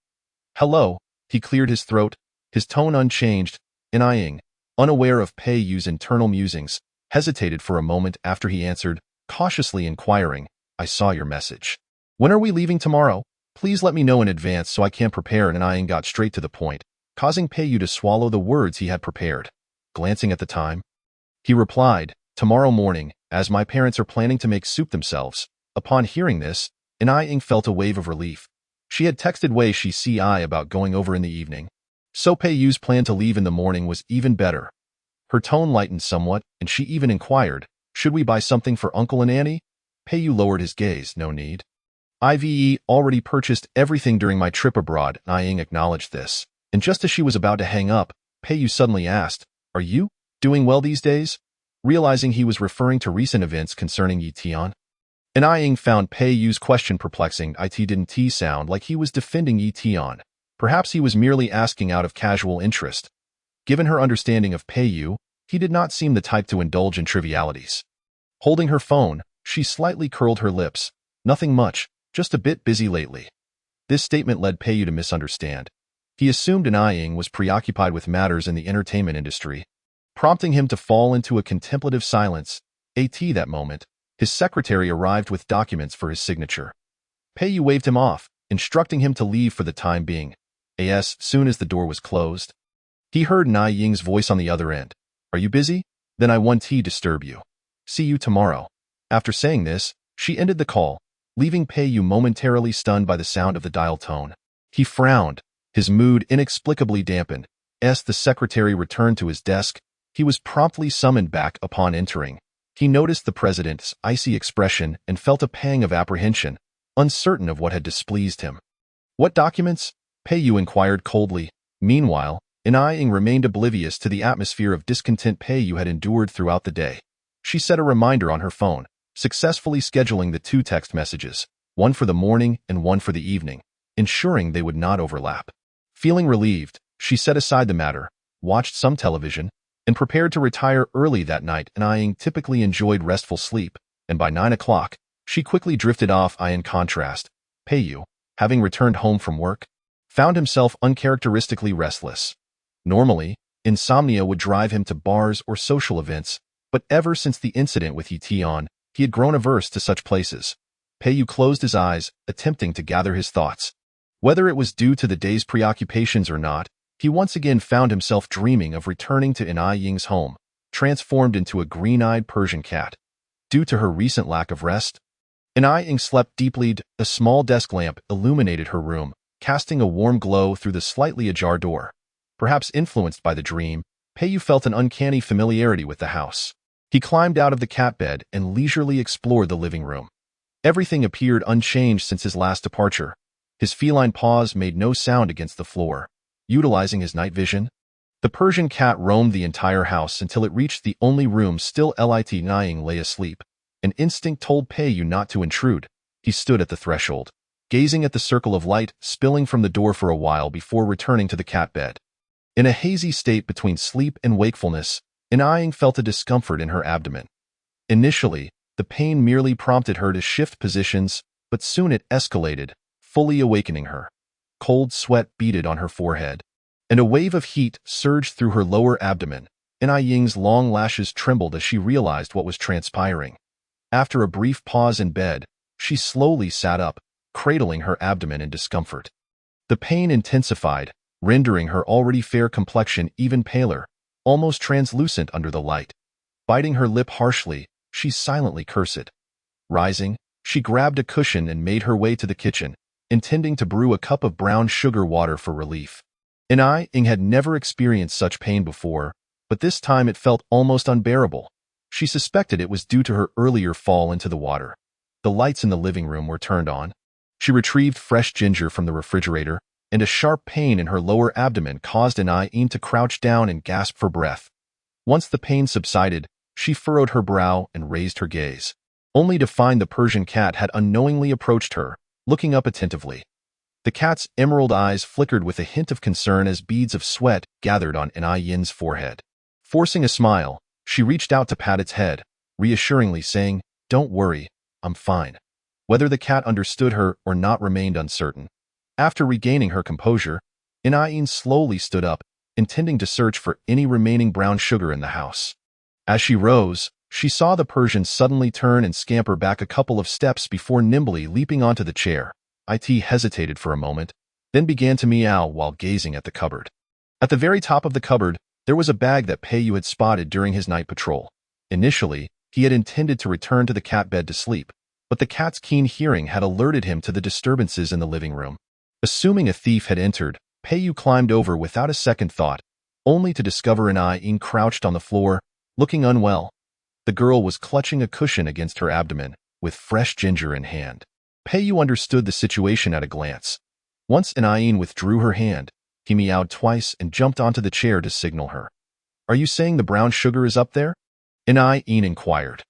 Hello, he cleared his throat, his tone unchanged. Anai Ying, unaware of Peiyu's internal musings, hesitated for a moment after he answered, cautiously inquiring, I saw your message. When are we leaving tomorrow? Please let me know in advance so I can prepare. Anai Ying got straight to the point, causing Peiyu to swallow the words he had prepared. Glancing at the time, he replied, tomorrow morning, as my parents are planning to make soup themselves. Upon hearing this, Anai Ying felt a wave of relief. She had texted Wei Shi about going over in the evening, so Peiyu's plan to leave in the morning was even better. Her tone lightened somewhat, and she even inquired, should we buy something for Uncle and Annie? Peiyu lowered his gaze, no need. I've already purchased everything during my trip abroad. Anai Ying acknowledged this, and just as she was about to hang up, Peiyu suddenly asked, are you doing well these days? Realizing he was referring to recent events concerning Yi Tian, Anai Ying found Peiyu's question perplexing. It didn't sound like he was defending Yi Tian. Perhaps he was merely asking out of casual interest. Given her understanding of Peiyu, he did not seem the type to indulge in trivialities. Holding her phone, she slightly curled her lips. Nothing much, just a bit busy lately. This statement led Peiyu to misunderstand. He assumed Anai Ying was preoccupied with matters in the entertainment industry, prompting him to fall into a contemplative silence. That moment, his secretary arrived with documents for his signature. Peiyu waved him off, instructing him to leave for the time being. As soon as the door was closed, he heard Anai Ying's voice on the other end. Are you busy? Then I won't disturb you. See you tomorrow. After saying this, she ended the call, leaving Peiyu momentarily stunned by the sound of the dial tone. He frowned, his mood inexplicably dampened. As the secretary returned to his desk, he was promptly summoned back. Upon entering, he noticed the president's icy expression and felt a pang of apprehension, uncertain of what had displeased him. What documents? Peiyu inquired coldly. Meanwhile, Anai Ying remained oblivious to the atmosphere of discontent Peiyu had endured throughout the day. She set a reminder on her phone, successfully scheduling the 2 text messages, one for the morning and one for the evening, ensuring they would not overlap. Feeling relieved, she set aside the matter, watched some television, and prepared to retire early that night. Anai Ying typically enjoyed restful sleep, and by 9 o'clock, she quickly drifted off. In contrast, Peiyu, having returned home from work, found himself uncharacteristically restless. Normally, insomnia would drive him to bars or social events, but ever since the incident with Yi Tian, he had grown averse to such places. Peiyu closed his eyes, attempting to gather his thoughts. Whether it was due to the day's preoccupations or not, he once again found himself dreaming of returning to In-ai Ying's home, transformed into a green-eyed Persian cat. Due to her recent lack of rest, In-ai Ying slept deeply. A small desk lamp illuminated her room, casting a warm glow through the slightly ajar door. Perhaps influenced by the dream, Peiyu felt an uncanny familiarity with the house. He climbed out of the cat bed and leisurely explored the living room. Everything appeared unchanged since his last departure. His feline paws made no sound against the floor. Utilizing his night vision, the Persian cat roamed the entire house until it reached the only room still lit. In-ai lay asleep. An instinct told Peiyu not to intrude. He stood at the threshold, gazing at the circle of light spilling from the door for a while before returning to the cat bed. In a hazy state between sleep and wakefulness, In-ai felt a discomfort in her abdomen. Initially, the pain merely prompted her to shift positions, but soon it escalated, fully awakening her. Cold sweat beaded on her forehead, and a wave of heat surged through her lower abdomen. In-ai's long lashes trembled as she realized what was transpiring. After a brief pause in bed, she slowly sat up, cradling her abdomen in discomfort. The pain intensified, rendering her already fair complexion even paler, almost translucent under the light. Biting her lip harshly, she silently cursed. Rising, she grabbed a cushion and made her way to the kitchen, intending to brew a cup of brown sugar water for relief. In-ai had never experienced such pain before, but this time it felt almost unbearable. She suspected it was due to her earlier fall into the water. The lights in the living room were turned on. She retrieved fresh ginger from the refrigerator, and a sharp pain in her lower abdomen caused In-ai to crouch down and gasp for breath. Once the pain subsided, she furrowed her brow and raised her gaze, only to find the Persian cat had unknowingly approached her, looking up attentively. The cat's emerald eyes flickered with a hint of concern as beads of sweat gathered on In-ai's forehead. Forcing a smile, she reached out to pat its head, reassuringly saying, "Don't worry, I'm fine." Whether the cat understood her or not remained uncertain. After regaining her composure, In-ai slowly stood up, intending to search for any remaining brown sugar in the house. As she rose, she saw the Persian suddenly turn and scamper back a couple of steps before nimbly leaping onto the chair. It hesitated for a moment, then began to meow while gazing at the cupboard. At the very top of the cupboard, there was a bag that Peiyu had spotted during his night patrol. Initially, he had intended to return to the cat bed to sleep, but the cat's keen hearing had alerted him to the disturbances in the living room. Assuming a thief had entered, Peiyu climbed over without a second thought, only to discover In-ai crouched on the floor, looking unwell. The girl was clutching a cushion against her abdomen, with fresh ginger in hand. Peiyu understood the situation at a glance. Once In-ai withdrew her hand, he meowed twice and jumped onto the chair to signal her. "Are you saying the brown sugar is up there?" In-ai inquired.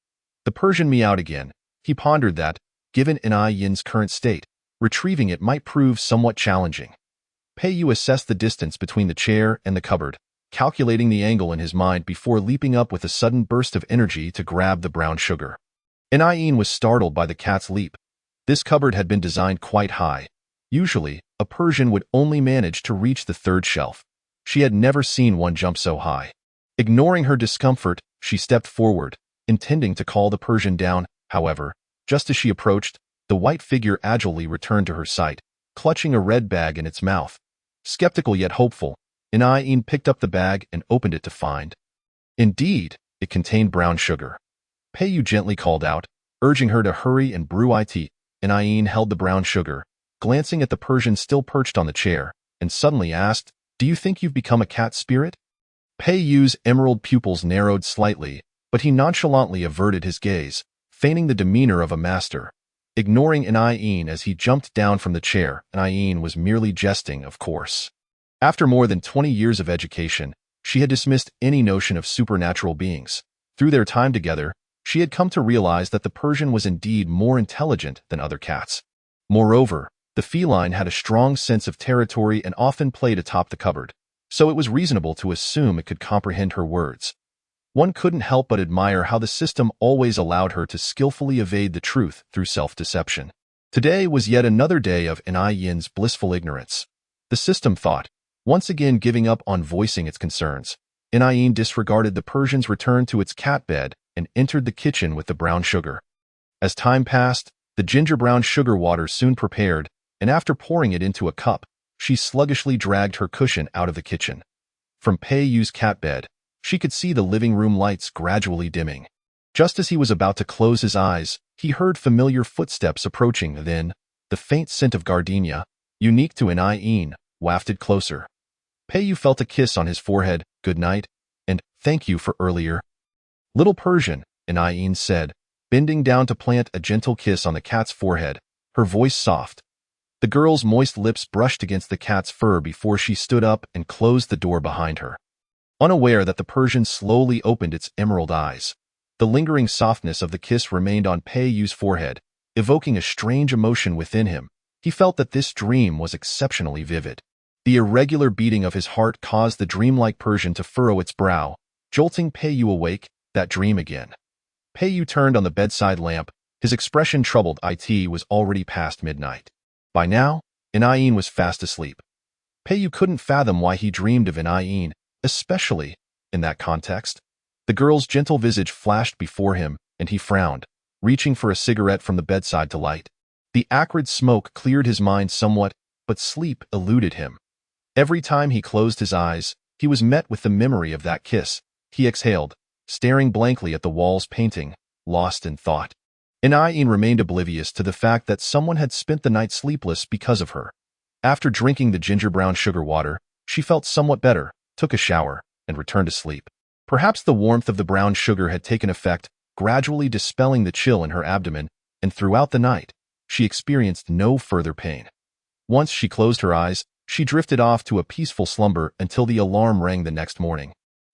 The Persian meowed again. He pondered that, given In-ai's current state, retrieving it might prove somewhat challenging. Peiyu assessed the distance between the chair and the cupboard, calculating the angle in his mind before leaping up with a sudden burst of energy to grab the brown sugar. In-ai was startled by the cat's leap. This cupboard had been designed quite high. Usually, a Persian would only manage to reach the third shelf. She had never seen one jump so high. Ignoring her discomfort, she stepped forward, intending to call the Persian down. However, just as she approached, the white figure agilely returned to her sight, clutching a red bag in its mouth. Skeptical yet hopeful, In-ai picked up the bag and opened it to find. Indeed, it contained brown sugar. Peiyu gently called out, urging her to hurry and brew it. In-ai held the brown sugar, glancing at the Persian still perched on the chair, and suddenly asked, "Do you think you've become a cat spirit?" Peiyu's emerald pupils narrowed slightly, but he nonchalantly averted his gaze, feigning the demeanor of a master. Ignoring In-ai as he jumped down from the chair, In-ai was merely jesting, of course. After more than 20 years of education, she had dismissed any notion of supernatural beings. Through their time together, she had come to realize that the Persian was indeed more intelligent than other cats. Moreover, the feline had a strong sense of territory and often played atop the cupboard, so it was reasonable to assume it could comprehend her words. One couldn't help but admire how the system always allowed her to skillfully evade the truth through self-deception. Today was yet another day of In-ai's blissful ignorance. The system thought, once again giving up on voicing its concerns. In-ai disregarded the Persian's return to its cat bed and entered the kitchen with the brown sugar. As time passed, the ginger brown sugar water soon prepared, and after pouring it into a cup, she sluggishly dragged her cushion out of the kitchen. From Pei-yu's cat bed, she could see the living room lights gradually dimming. Just as he was about to close his eyes, he heard familiar footsteps approaching. Then, the faint scent of gardenia, unique to an Ayin, wafted closer. Pei-yu felt a kiss on his forehead, "Good night," and "Thank you for earlier." "Little Persian," an Ayin said, bending down to plant a gentle kiss on the cat's forehead, her voice soft. The girl's moist lips brushed against the cat's fur before she stood up and closed the door behind her. Unaware that the Persian slowly opened its emerald eyes, the lingering softness of the kiss remained on Pei-yu's forehead, evoking a strange emotion within him. He felt that this dream was exceptionally vivid. The irregular beating of his heart caused the dreamlike Persian to furrow its brow, jolting Pei-yu awake. That dream again. Pei-yu turned on the bedside lamp, his expression troubled. It was already past midnight. By now, Ayin was fast asleep. Pei-yu couldn't fathom why he dreamed of Ayin, especially in that context. The girl's gentle visage flashed before him, and he frowned, reaching for a cigarette from the bedside to light. The acrid smoke cleared his mind somewhat, but sleep eluded him. Every time he closed his eyes, he was met with the memory of that kiss. He exhaled, staring blankly at the wall's painting, lost in thought. Ayin remained oblivious to the fact that someone had spent the night sleepless because of her. After drinking the ginger-brown sugar water, she felt somewhat better, took a shower, and returned to sleep. Perhaps the warmth of the brown sugar had taken effect, gradually dispelling the chill in her abdomen, and throughout the night, she experienced no further pain. Once she closed her eyes, she drifted off to a peaceful slumber until the alarm rang the next morning.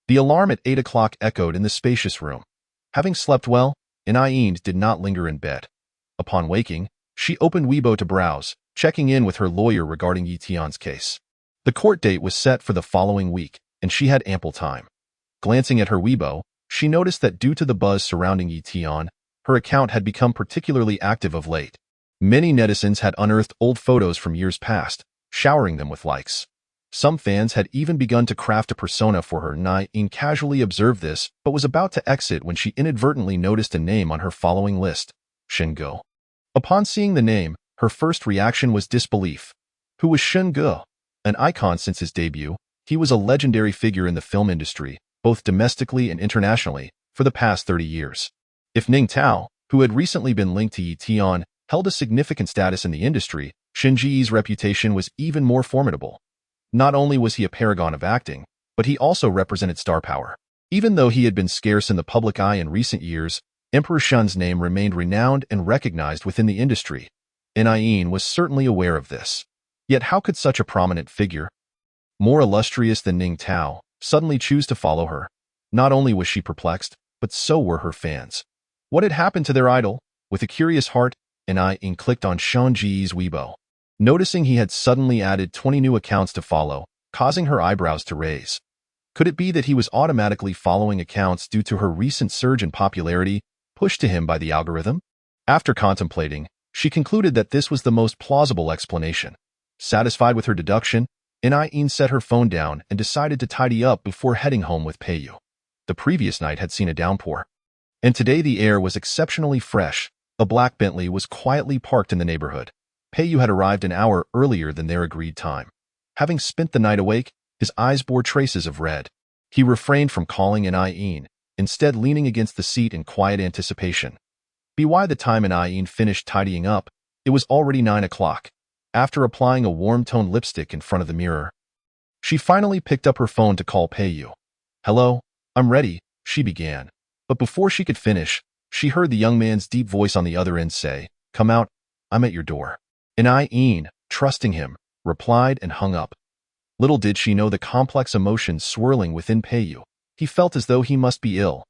The alarm at 8 o'clock echoed in the spacious room. Having slept well, Ayin did not linger in bed. Upon waking, she opened Weibo to browse, checking in with her lawyer regarding Yi Tian's case. The court date was set for the following week, and she had ample time. Glancing at her Weibo, she noticed that due to the buzz surrounding Yi Tian, her account had become particularly active of late. Many netizens had unearthed old photos from years past, showering them with likes. Some fans had even begun to craft a persona for her. Ayin casually observed this, but was about to exit when she inadvertently noticed a name on her following list, Shen Ge. Upon seeing the name, her first reaction was disbelief. Who was Shen Ge? An icon since his debut, he was a legendary figure in the film industry, both domestically and internationally, for the past 30 years. If Ning Tao, who had recently been linked to Yi Tian, held a significant status in the industry, Shen Ge's reputation was even more formidable. Not only was he a paragon of acting, but he also represented star power. Even though he had been scarce in the public eye in recent years, Emperor Shun's name remained renowned and recognized within the industry. Ayin was certainly aware of this. Yet how could such a prominent figure, more illustrious than Ning Tao, suddenly choose to follow her? Not only was she perplexed, but so were her fans. What had happened to their idol? With a curious heart, Ayin clicked on Shen Ge's Weibo. Noticing he had suddenly added 20 new accounts to follow, causing her eyebrows to raise. Could it be that he was automatically following accounts due to her recent surge in popularity, pushed to him by the algorithm? After contemplating, she concluded that this was the most plausible explanation. Satisfied with her deduction, Ayin set her phone down and decided to tidy up before heading home with Pei-yu. The previous night had seen a downpour, and today the air was exceptionally fresh. A black Bentley was quietly parked in the neighborhood. Pei-yu had arrived an hour earlier than their agreed time. Having spent the night awake, his eyes bore traces of red. He refrained from calling Ayin, instead leaning against the seat in quiet anticipation. By the time Ayin finished tidying up, it was already 9 o'clock. After applying a warm-toned lipstick in front of the mirror, she finally picked up her phone to call Pei-yu. "Hello, I'm ready," she began. But before she could finish, she heard the young man's deep voice on the other end say, "Come out, I'm at your door." Ayin, trusting him, replied and hung up. Little did she know the complex emotions swirling within Pei-yu. He felt as though he must be ill.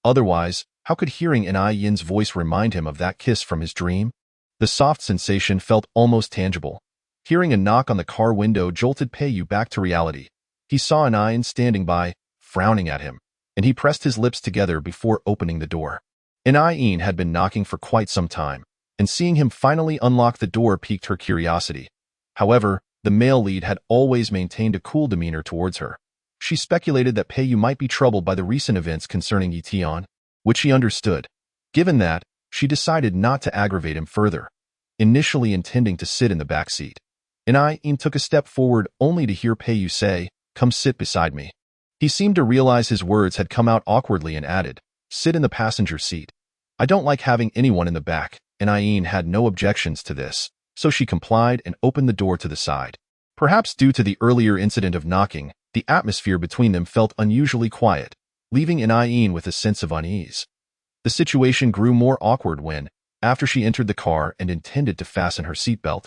Otherwise, how could hearing Ayin's voice remind him of that kiss from his dream? The soft sensation felt almost tangible. Hearing a knock on the car window jolted Pei-yu back to reality. He saw Ayin standing by, frowning at him, and he pressed his lips together before opening the door. Ayin had been knocking for quite some time, and seeing him finally unlock the door piqued her curiosity. However, the male lead had always maintained a cool demeanor towards her. She speculated that Pei-yu might be troubled by the recent events concerning Yi Tian, which she understood. Given that, she decided not to aggravate him further. initially intending to sit in the back seat. In took a step forward only to hear Pei-yu say, "Come sit beside me." He seemed to realize his words had come out awkwardly and added, "Sit in the passenger seat." "I don't like having anyone in the back," and In had no objections to this, so she complied and opened the door to the side. Perhaps due to the earlier incident of knocking, the atmosphere between them felt unusually quiet, leaving In with a sense of unease. The situation grew more awkward when, after she entered the car and intended to fasten her seatbelt,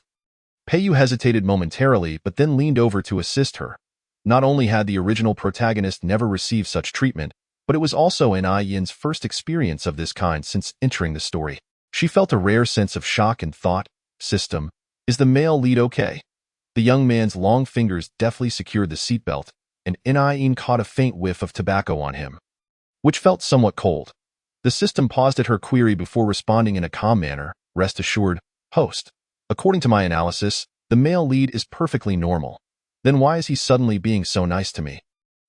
Pei-yu hesitated momentarily but then leaned over to assist her. Not only had the original protagonist never received such treatment, but it was also In's first experience of this kind since entering the story. She felt a rare sense of shock and thought, "System, is the male lead okay?" The young man's long fingers deftly secured the seatbelt, and In caught a faint whiff of tobacco on him, which felt somewhat cold. The system paused at her query before responding in a calm manner, "Rest assured, host. According to my analysis, the male lead is perfectly normal. Then why is he suddenly being so nice to me?"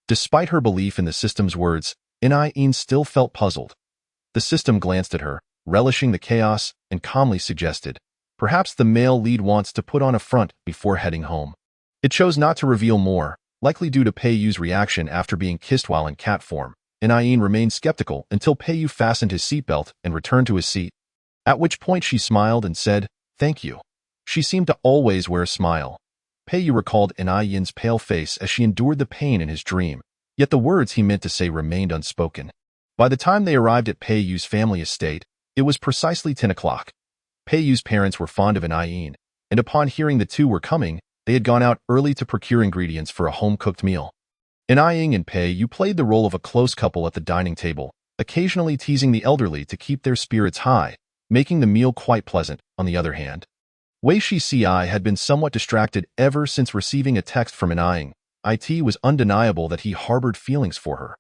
Despite her belief in the system's words, In still felt puzzled. The system glanced at her, relishing the chaos, and calmly suggested, "Perhaps the male lead wants to put on a front before heading home." It chose not to reveal more, likely due to Pei-yu's reaction after being kissed while in cat form. In remained skeptical until Pei-yu fastened his seatbelt and returned to his seat, at which point she smiled and said, "Thank you." She seemed to always wear a smile. Pei-yu recalled In's pale face as she endured the pain in his dream, yet the words he meant to say remained unspoken. By the time they arrived at Pei-yu's family estate, it was precisely 10 o'clock. Pei-yu's parents were fond of In, and upon hearing the two were coming, they had gone out early to procure ingredients for a home-cooked meal. In and Pei-yu played the role of a close couple at the dining table, occasionally teasing the elderly to keep their spirits high, making the meal quite pleasant. On the other hand, Wei Shi had been somewhat distracted ever since receiving a text from In. It was undeniable that he harbored feelings for her.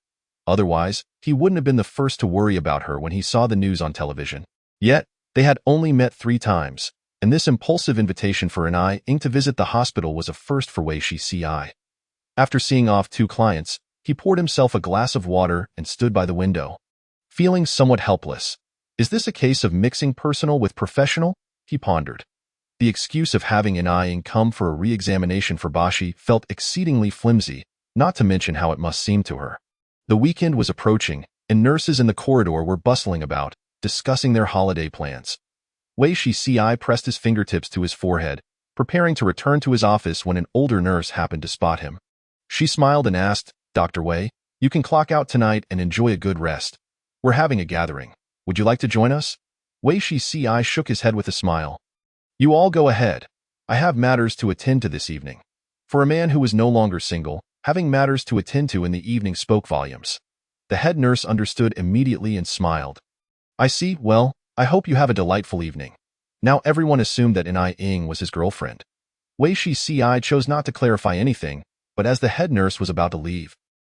Otherwise, he wouldn't have been the first to worry about her when he saw the news on television. Yet, they had only met 3 times, and this impulsive invitation for In to visit the hospital was a first for Wei Shi. After seeing off 2 clients, he poured himself a glass of water and stood by the window, feeling somewhat helpless. Is this a case of mixing personal with professional? He pondered. The excuse of having In come for a re-examination for Bashi felt exceedingly flimsy, not to mention how it must seem to her. The weekend was approaching, and nurses in the corridor were bustling about, discussing their holiday plans. Wei Shi pressed his fingertips to his forehead, preparing to return to his office when an older nurse happened to spot him. She smiled and asked, "Dr. Wei, you can clock out tonight and enjoy a good rest. We're having a gathering. Would you like to join us?" Wei Shi shook his head with a smile. "You all go ahead. I have matters to attend to this evening." For a man who was no longer single, having matters to attend to in the evening spoke volumes. The head nurse understood immediately and smiled. "I see. Well, I hope you have a delightful evening." Now everyone assumed that In was his girlfriend. Wei Shi chose not to clarify anything, but as the head nurse was about to leave,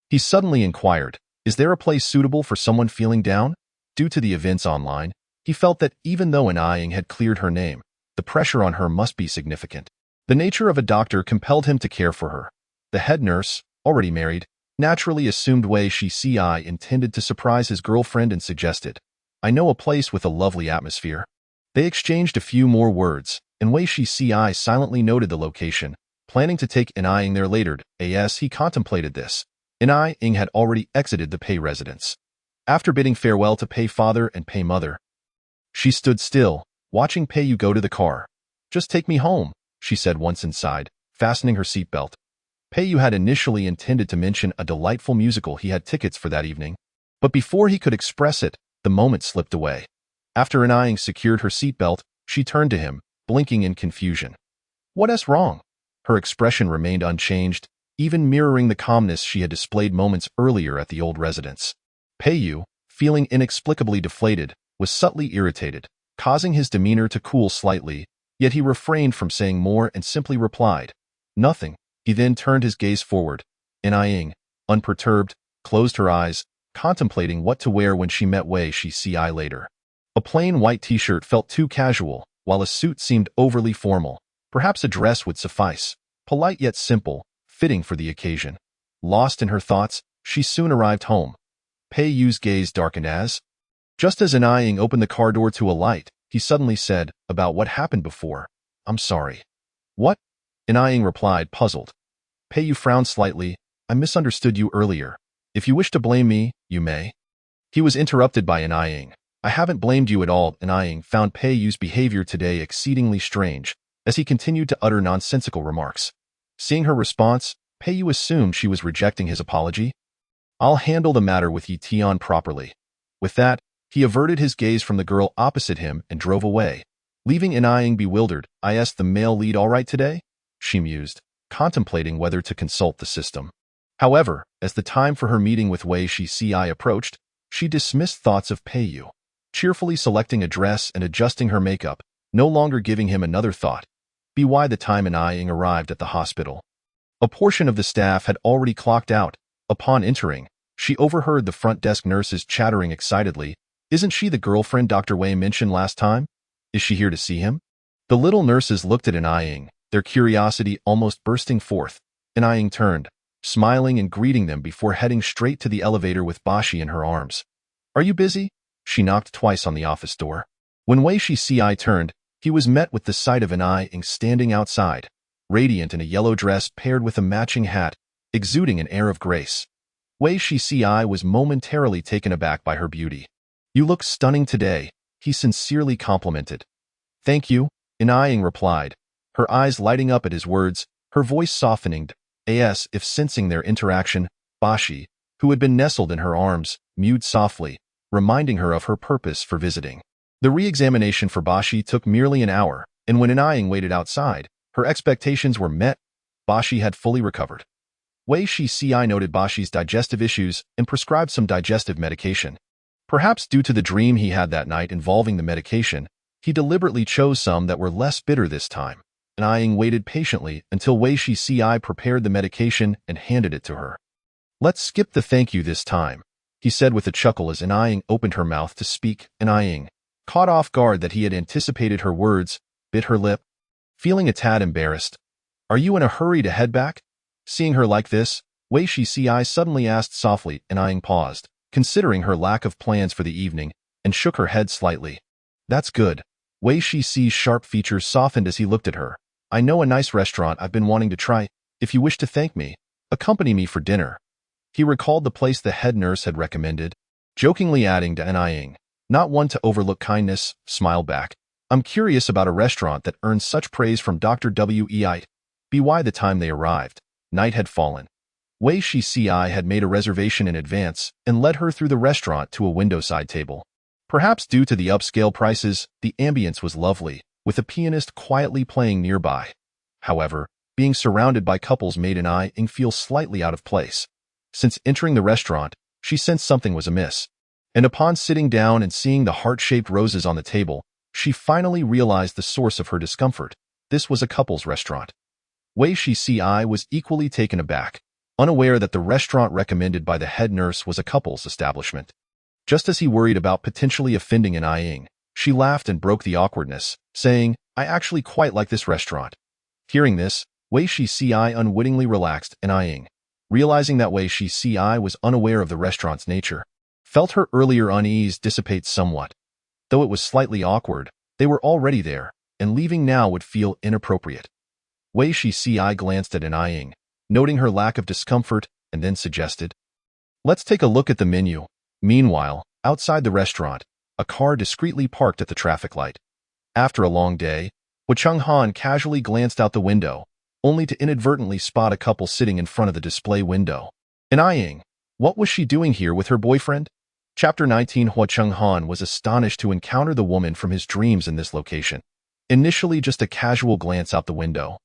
he suddenly inquired, "Is there a place suitable for someone feeling down?" Due to the events online, he felt that even though In had cleared her name, the pressure on her must be significant. The nature of a doctor compelled him to care for her. The head nurse, already married, naturally assumed Wei Shi intended to surprise his girlfriend and suggested, "I know a place with a lovely atmosphere." They exchanged a few more words, and Wei Shi silently noted the location, planning to take In there later. As he contemplated this, In had already exited the Pei residence. After bidding farewell to Pei father and Pei mother, she stood still, watching Pei-yu go to the car. "Just take me home," she said once inside, fastening her seatbelt. Pei-yu had initially intended to mention a delightful musical he had tickets for that evening, but before he could express it, the moment slipped away. After In secured her seatbelt, she turned to him, blinking in confusion. "What's wrong?" Her expression remained unchanged, even mirroring the calmness she had displayed moments earlier at the old residence. Pei-yu, feeling inexplicably deflated, was subtly irritated, causing his demeanor to cool slightly, yet he refrained from saying more and simply replied, "Nothing." He then turned his gaze forward. In, unperturbed, closed her eyes, contemplating what to wear when she met Wei Shi later. A plain white t-shirt felt too casual, while a suit seemed overly formal. Perhaps a dress would suffice, polite yet simple, fitting for the occasion. Lost in her thoughts, she soon arrived home. Pei-yu's gaze darkened as, just as In opened the car door to alight, he suddenly said, about what happened before. I'm sorry. What? Inaying replied, puzzled. Peiyu frowned slightly. I misunderstood you earlier. If you wish to blame me, you may. He was interrupted by Inaying. I haven't blamed you at all. Inaying found Peiyu's behavior today exceedingly strange, as he continued to utter nonsensical remarks. Seeing her response, Peiyu assumed she was rejecting his apology. I'll handle the matter with Yi Tian properly. With that, he averted his gaze from the girl opposite him and drove away, leaving Inaying bewildered. I asked the male lead all right today? She mused, contemplating whether to consult the system. However, as the time for her meeting with Wei Shi approached, she dismissed thoughts of Peiyu, cheerfully selecting a dress and adjusting her makeup, no longer giving him another thought. By the time Inaying arrived at the hospital, a portion of the staff had already clocked out. Upon entering, she overheard the front desk nurses chattering excitedly. Isn't she the girlfriend Dr. Wei mentioned last time? Is she here to see him? The little nurses looked at Inaying, their curiosity almost bursting forth. Inaying turned, smiling and greeting them before heading straight to the elevator with Bashi in her arms. Are you busy? She knocked twice on the office door. When Wei Shi turned, he was met with the sight of Inaying standing outside, radiant in a yellow dress paired with a matching hat, exuding an air of grace. Wei Shi was momentarily taken aback by her beauty. You look stunning today, he sincerely complimented. Thank you, Inaying replied, her eyes lighting up at his words, her voice softening. As if sensing their interaction, Bashi, who had been nestled in her arms, mewed softly, reminding her of her purpose for visiting. The re-examination for Bashi took merely an hour, and when Inaying waited outside, her expectations were met. Bashi had fully recovered. Wei Shi noted Bashi's digestive issues and prescribed some digestive medication. Perhaps due to the dream he had that night involving the medication, he deliberately chose some that were less bitter this time. Inaying waited patiently until Wei Shi prepared the medication and handed it to her. Let's skip the thank you this time, he said with a chuckle as Inaying opened her mouth to speak. Inaying, caught off guard that he had anticipated her words, bit her lip, feeling a tad embarrassed. Are you in a hurry to head back? Seeing her like this, Wei Shi suddenly asked softly. Inaying paused, considering her lack of plans for the evening, and shook her head slightly. That's good. Wei Shi's sharp features softened as he looked at her. I know a nice restaurant I've been wanting to try. If you wish to thank me, accompany me for dinner. He recalled the place the head nurse had recommended, jokingly adding to Inaying, not one to overlook kindness, smiled back. I'm curious about a restaurant that earns such praise from Dr. Wei. By the time they arrived, night had fallen. Wei Shi had made a reservation in advance and led her through the restaurant to a windowside table. Perhaps due to the upscale prices, the ambience was lovely, with a pianist quietly playing nearby. However, being surrounded by couples made Inaying feel slightly out of place. Since entering the restaurant, she sensed something was amiss. And upon sitting down and seeing the heart-shaped roses on the table, she finally realized the source of her discomfort. This was a couple's restaurant. Wei Shi was equally taken aback, unaware that the restaurant recommended by the head nurse was a couple's establishment. Just as he worried about potentially offending Inaying, she laughed and broke the awkwardness, saying, I actually quite like this restaurant. Hearing this, Wei Shi unwittingly relaxed. Inaying, realizing that Wei Shi was unaware of the restaurant's nature, felt her earlier unease dissipate somewhat. Though it was slightly awkward, they were already there, and leaving now would feel inappropriate. Wei Shi glanced at Inaying, noting her lack of discomfort, and then suggested, let's take a look at the menu. Meanwhile, outside the restaurant, a car discreetly parked at the traffic light. After a long day, Han casually glanced out the window, only to inadvertently spot a couple sitting in front of the display window. Inaying, what was she doing here with her boyfriend? Chapter 19. Han was astonished to encounter the woman from his dreams in this location. Initially just a casual glance out the window,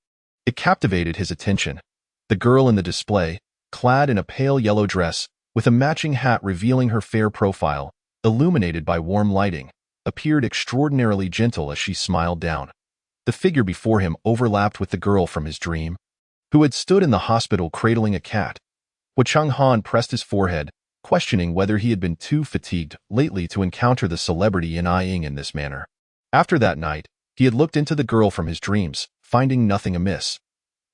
it captivated his attention. The girl in the display, clad in a pale yellow dress, with a matching hat revealing her fair profile, illuminated by warm lighting, appeared extraordinarily gentle as she smiled down. The figure before him overlapped with the girl from his dream, who had stood in the hospital cradling a cat. Han pressed his forehead, questioning whether he had been too fatigued lately to encounter the celebrity Inaying in this manner. After that night, he had looked into the girl from his dreams, finding nothing amiss.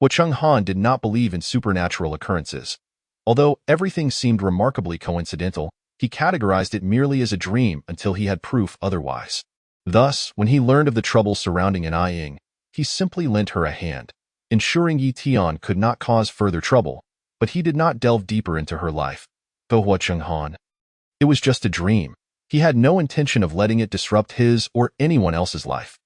Han did not believe in supernatural occurrences. Although everything seemed remarkably coincidental, he categorized it merely as a dream until he had proof otherwise. Thus, when he learned of the trouble surrounding Ying, he simply lent her a hand, ensuring Yi Tian could not cause further trouble, but he did not delve deeper into her life. Hua Chenghan. It was just a dream. He had no intention of letting it disrupt his or anyone else's life.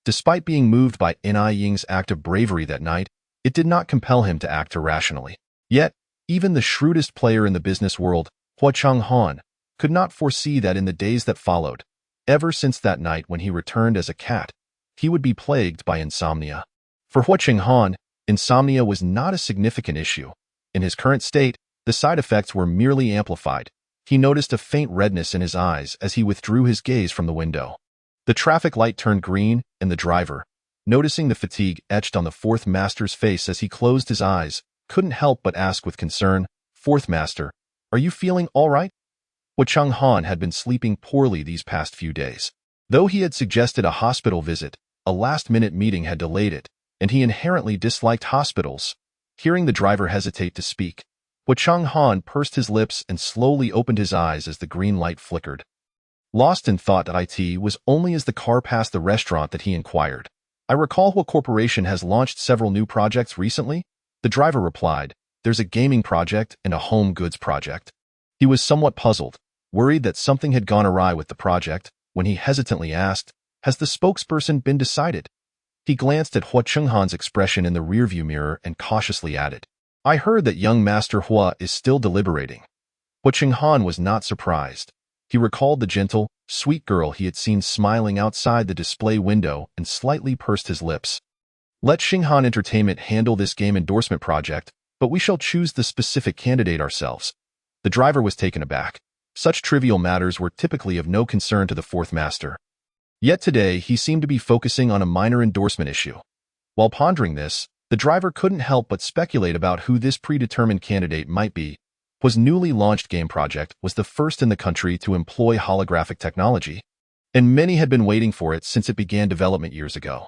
Despite being moved by Ying's act of bravery that night, it did not compel him to act irrationally. Yet, even the shrewdest player in the business world, Hua Chenghan, could not foresee that in the days that followed, ever since that night when he returned as a cat, he would be plagued by insomnia. For Hua Chenghan, insomnia was not a significant issue. In his current state, the side effects were merely amplified. He noticed a faint redness in his eyes as he withdrew his gaze from the window. The traffic light turned green, and the driver, noticing the fatigue etched on the fourth master's face as he closed his eyes, couldn't help but ask with concern, "Fourth master, are you feeling all right?" Hua Chenghan had been sleeping poorly these past few days. Though he had suggested a hospital visit, a last-minute meeting had delayed it, and he inherently disliked hospitals. Hearing the driver hesitate to speak, Hua Chenghan pursed his lips and slowly opened his eyes as the green light flickered. Lost in thought that it was only as the car passed the restaurant that he inquired, "I recall Hua Corporation has launched several new projects recently?" The driver replied, "There's a gaming project and a home goods project." He was somewhat puzzled, worried that something had gone awry with the project, when he hesitantly asked, "Has the spokesperson been decided?" He glanced at Hua Chenghan's expression in the rearview mirror and cautiously added, "I heard that young Master Hua is still deliberating." Hua Chenghan was not surprised. He recalled the gentle, sweet girl he had seen smiling outside the display window and slightly pursed his lips. "Let Xinghan Entertainment handle this game endorsement project, but we shall choose the specific candidate ourselves." The driver was taken aback. Such trivial matters were typically of no concern to the fourth master. Yet today he seemed to be focusing on a minor endorsement issue. While pondering this, the driver couldn't help but speculate about who this predetermined candidate might be. Hua's newly launched game project was the first in the country to employ holographic technology, and many had been waiting for it since it began development years ago.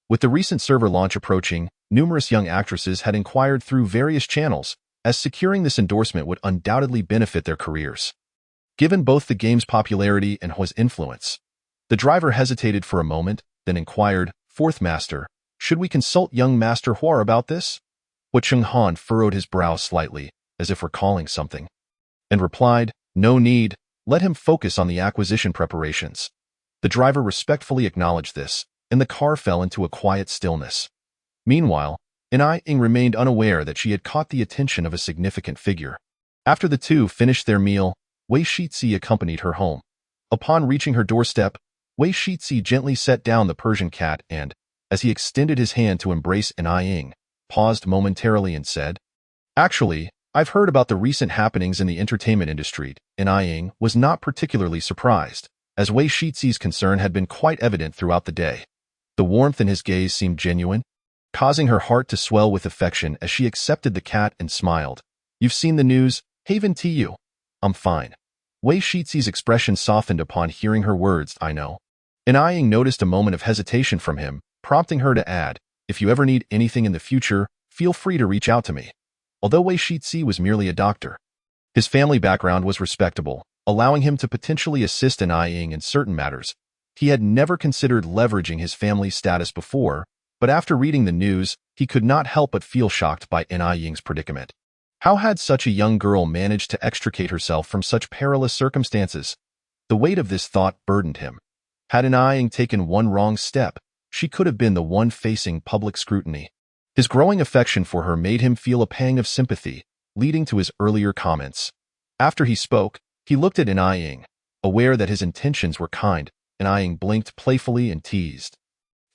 With the recent server launch approaching, numerous young actresses had inquired through various channels, as securing this endorsement would undoubtedly benefit their careers. Given both the game's popularity and Hua's influence, the driver hesitated for a moment, then inquired, "Fourth master, should we consult young Master Hua about this?" Hua Chenghan furrowed his brow slightly, as if recalling something, and replied, "No need, let him focus on the acquisition preparations." The driver respectfully acknowledged this, and the car fell into a quiet stillness. Meanwhile, Ying remained unaware that she had caught the attention of a significant figure. After the two finished their meal, Wei Shitzi accompanied her home. Upon reaching her doorstep, Wei Shitzi gently set down the Persian cat and, as he extended his hand to embrace Ying, paused momentarily and said, "Actually, I've heard about the recent happenings in the entertainment industry." Ying was not particularly surprised, as Wei Shitzi's concern had been quite evident throughout the day. The warmth in his gaze seemed genuine, causing her heart to swell with affection as she accepted the cat and smiled. "You've seen the news, Haven Tu?" "I'm fine." Wei Shitzi's expression softened upon hearing her words, "I know." Ying noticed a moment of hesitation from him, prompting her to add, "If you ever need anything in the future, feel free to reach out to me." Although Wei Shitzi was merely a doctor, his family background was respectable, allowing him to potentially assist Ying in certain matters. He had never considered leveraging his family's status before, but after reading the news, he could not help but feel shocked by Ying's predicament. How had such a young girl managed to extricate herself from such perilous circumstances? The weight of this thought burdened him. Had Ying taken one wrong step, she could have been the one facing public scrutiny. His growing affection for her made him feel a pang of sympathy, leading to his earlier comments. After he spoke, he looked at Ying, aware that his intentions were kind. Ying blinked playfully and teased,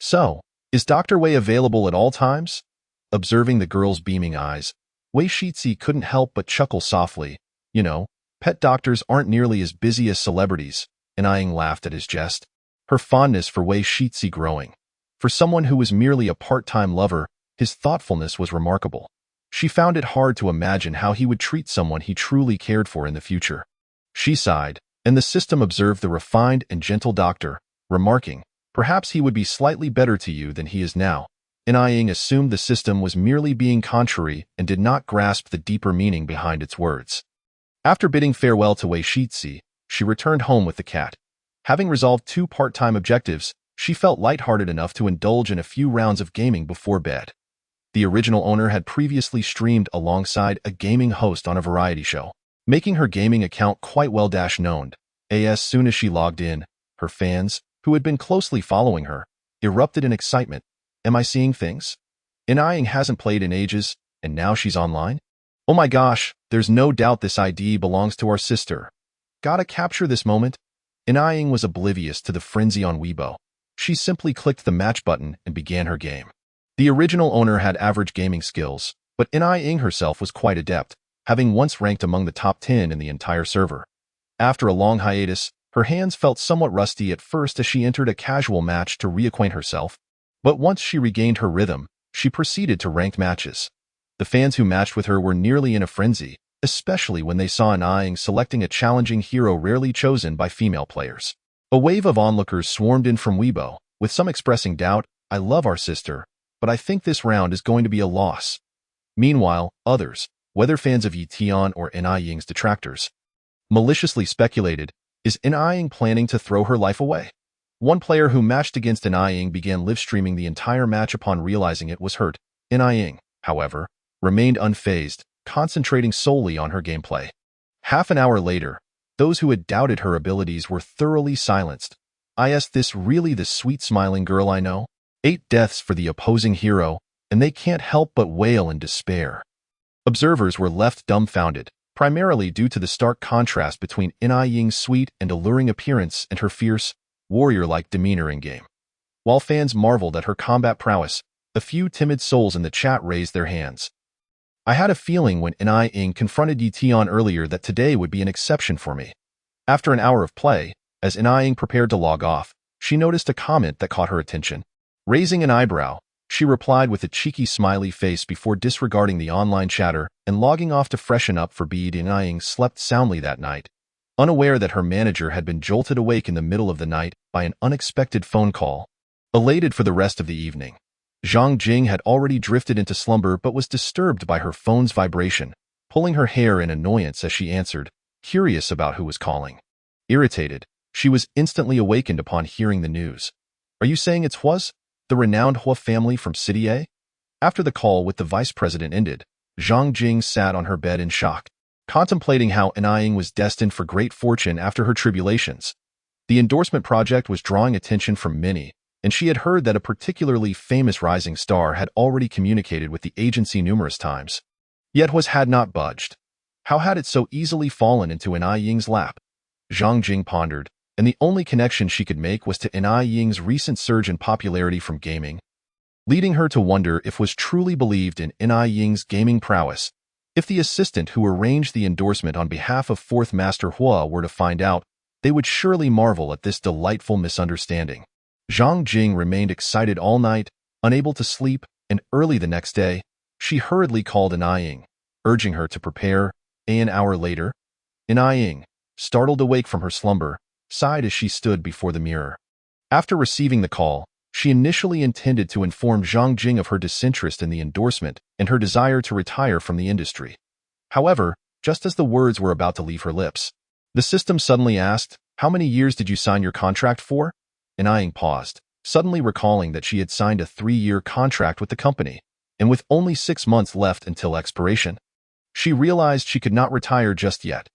"So, is Dr. Wei available at all times?" Observing the girl's beaming eyes, Wei Shitzi couldn't help but chuckle softly. "You know, pet doctors aren't nearly as busy as celebrities." Ying laughed at his jest, her fondness for Wei Shitzi growing. For someone who was merely a part-time lover, his thoughtfulness was remarkable. She found it hard to imagine how he would treat someone he truly cared for in the future. She sighed, and the system observed the refined and gentle doctor, remarking, "Perhaps he would be slightly better to you than he is now." Ying assumed the system was merely being contrary and did not grasp the deeper meaning behind its words. After bidding farewell to Wei Shitzi, she returned home with the cat. Having resolved 2 part-time objectives, she felt lighthearted enough to indulge in a few rounds of gaming before bed. The original owner had previously streamed alongside a gaming host on a variety show, making her gaming account quite well-known. As soon as she logged in, her fans, who had been closely following her, erupted in excitement. Am I seeing things? Inaying hasn't played in ages, and now she's online? Oh my gosh, there's no doubt this ID belongs to our sister. Gotta capture this moment. Inaying was oblivious to the frenzy on Weibo. She simply clicked the match button and began her game. The original owner had average gaming skills, but Inaying herself was quite adept, having once ranked among the top 10 in the entire server. After a long hiatus, her hands felt somewhat rusty at first as she entered a casual match to reacquaint herself, but once she regained her rhythm, she proceeded to ranked matches. The fans who matched with her were nearly in a frenzy, especially when they saw Inaying selecting a challenging hero rarely chosen by female players. A wave of onlookers swarmed in from Weibo, with some expressing doubt. I love our sister, but I think this round is going to be a loss. Meanwhile, others, whether fans of Yetion or Inaying's detractors, maliciously speculated, is Inaying planning to throw her life away? One player who matched against Inaying began live-streaming the entire match upon realizing it was hurt. Inaying, however, remained unfazed, concentrating solely on her gameplay. Half an hour later, those who had doubted her abilities were thoroughly silenced. Is this really the sweet smiling girl I know? 8 deaths for the opposing hero, and they can't help but wail in despair. Observers were left dumbfounded, primarily due to the stark contrast between Inaying's sweet and alluring appearance and her fierce, warrior-like demeanor in-game. While fans marveled at her combat prowess, a few timid souls in the chat raised their hands. I had a feeling when Inaying confronted Yetion earlier that today would be an exception for me. After an hour of play, as Inaying prepared to log off, she noticed a comment that caught her attention. Raising an eyebrow, she replied with a cheeky smiley face before disregarding the online chatter and logging off to freshen up for bed. Inaying slept soundly that night, unaware that her manager had been jolted awake in the middle of the night by an unexpected phone call. Elated for the rest of the evening, Zhang Jing had already drifted into slumber but was disturbed by her phone's vibration, pulling her hair in annoyance as she answered, curious about who was calling. Irritated, she was instantly awakened upon hearing the news. Are you saying it's Hua's, the renowned Hua family from City A? After the call with the vice president ended, Zhang Jing sat on her bed in shock, contemplating how Inaying was destined for great fortune after her tribulations. The endorsement project was drawing attention from many, and she had heard that a particularly famous rising star had already communicated with the agency numerous times. Yet Hua had not budged. How had it so easily fallen into Inaying's lap? Zhang Jing pondered, and the only connection she could make was to Inaying's recent surge in popularity from gaming, leading her to wonder if Hua truly believed in Inaying's gaming prowess. If the assistant who arranged the endorsement on behalf of 4th Master Hua were to find out, they would surely marvel at this delightful misunderstanding. Zhang Jing remained excited all night, unable to sleep, and early the next day, she hurriedly called Inaying, urging her to prepare. An hour later, Inaying, startled awake from her slumber, sighed as she stood before the mirror. After receiving the call, she initially intended to inform Zhang Jing of her disinterest in the endorsement and her desire to retire from the industry. However, just as the words were about to leave her lips, the system suddenly asked, "How many years did you sign your contract for?" Inaying paused, suddenly recalling that she had signed a 3-year contract with the company, and with only 6 months left until expiration, she realized she could not retire just yet.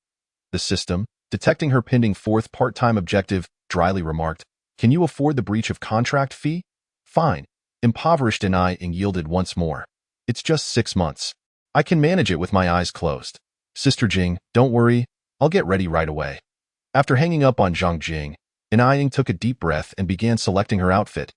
The system, detecting her pending 4th part-time objective, dryly remarked, "Can you afford the breach of contract fee?" "Fine." Impoverished Inaying yielded once more. "It's just 6 months. I can manage it with my eyes closed. Sister Jing, don't worry, I'll get ready right away." After hanging up on Zhang Jing, Inaying took a deep breath and began selecting her outfit.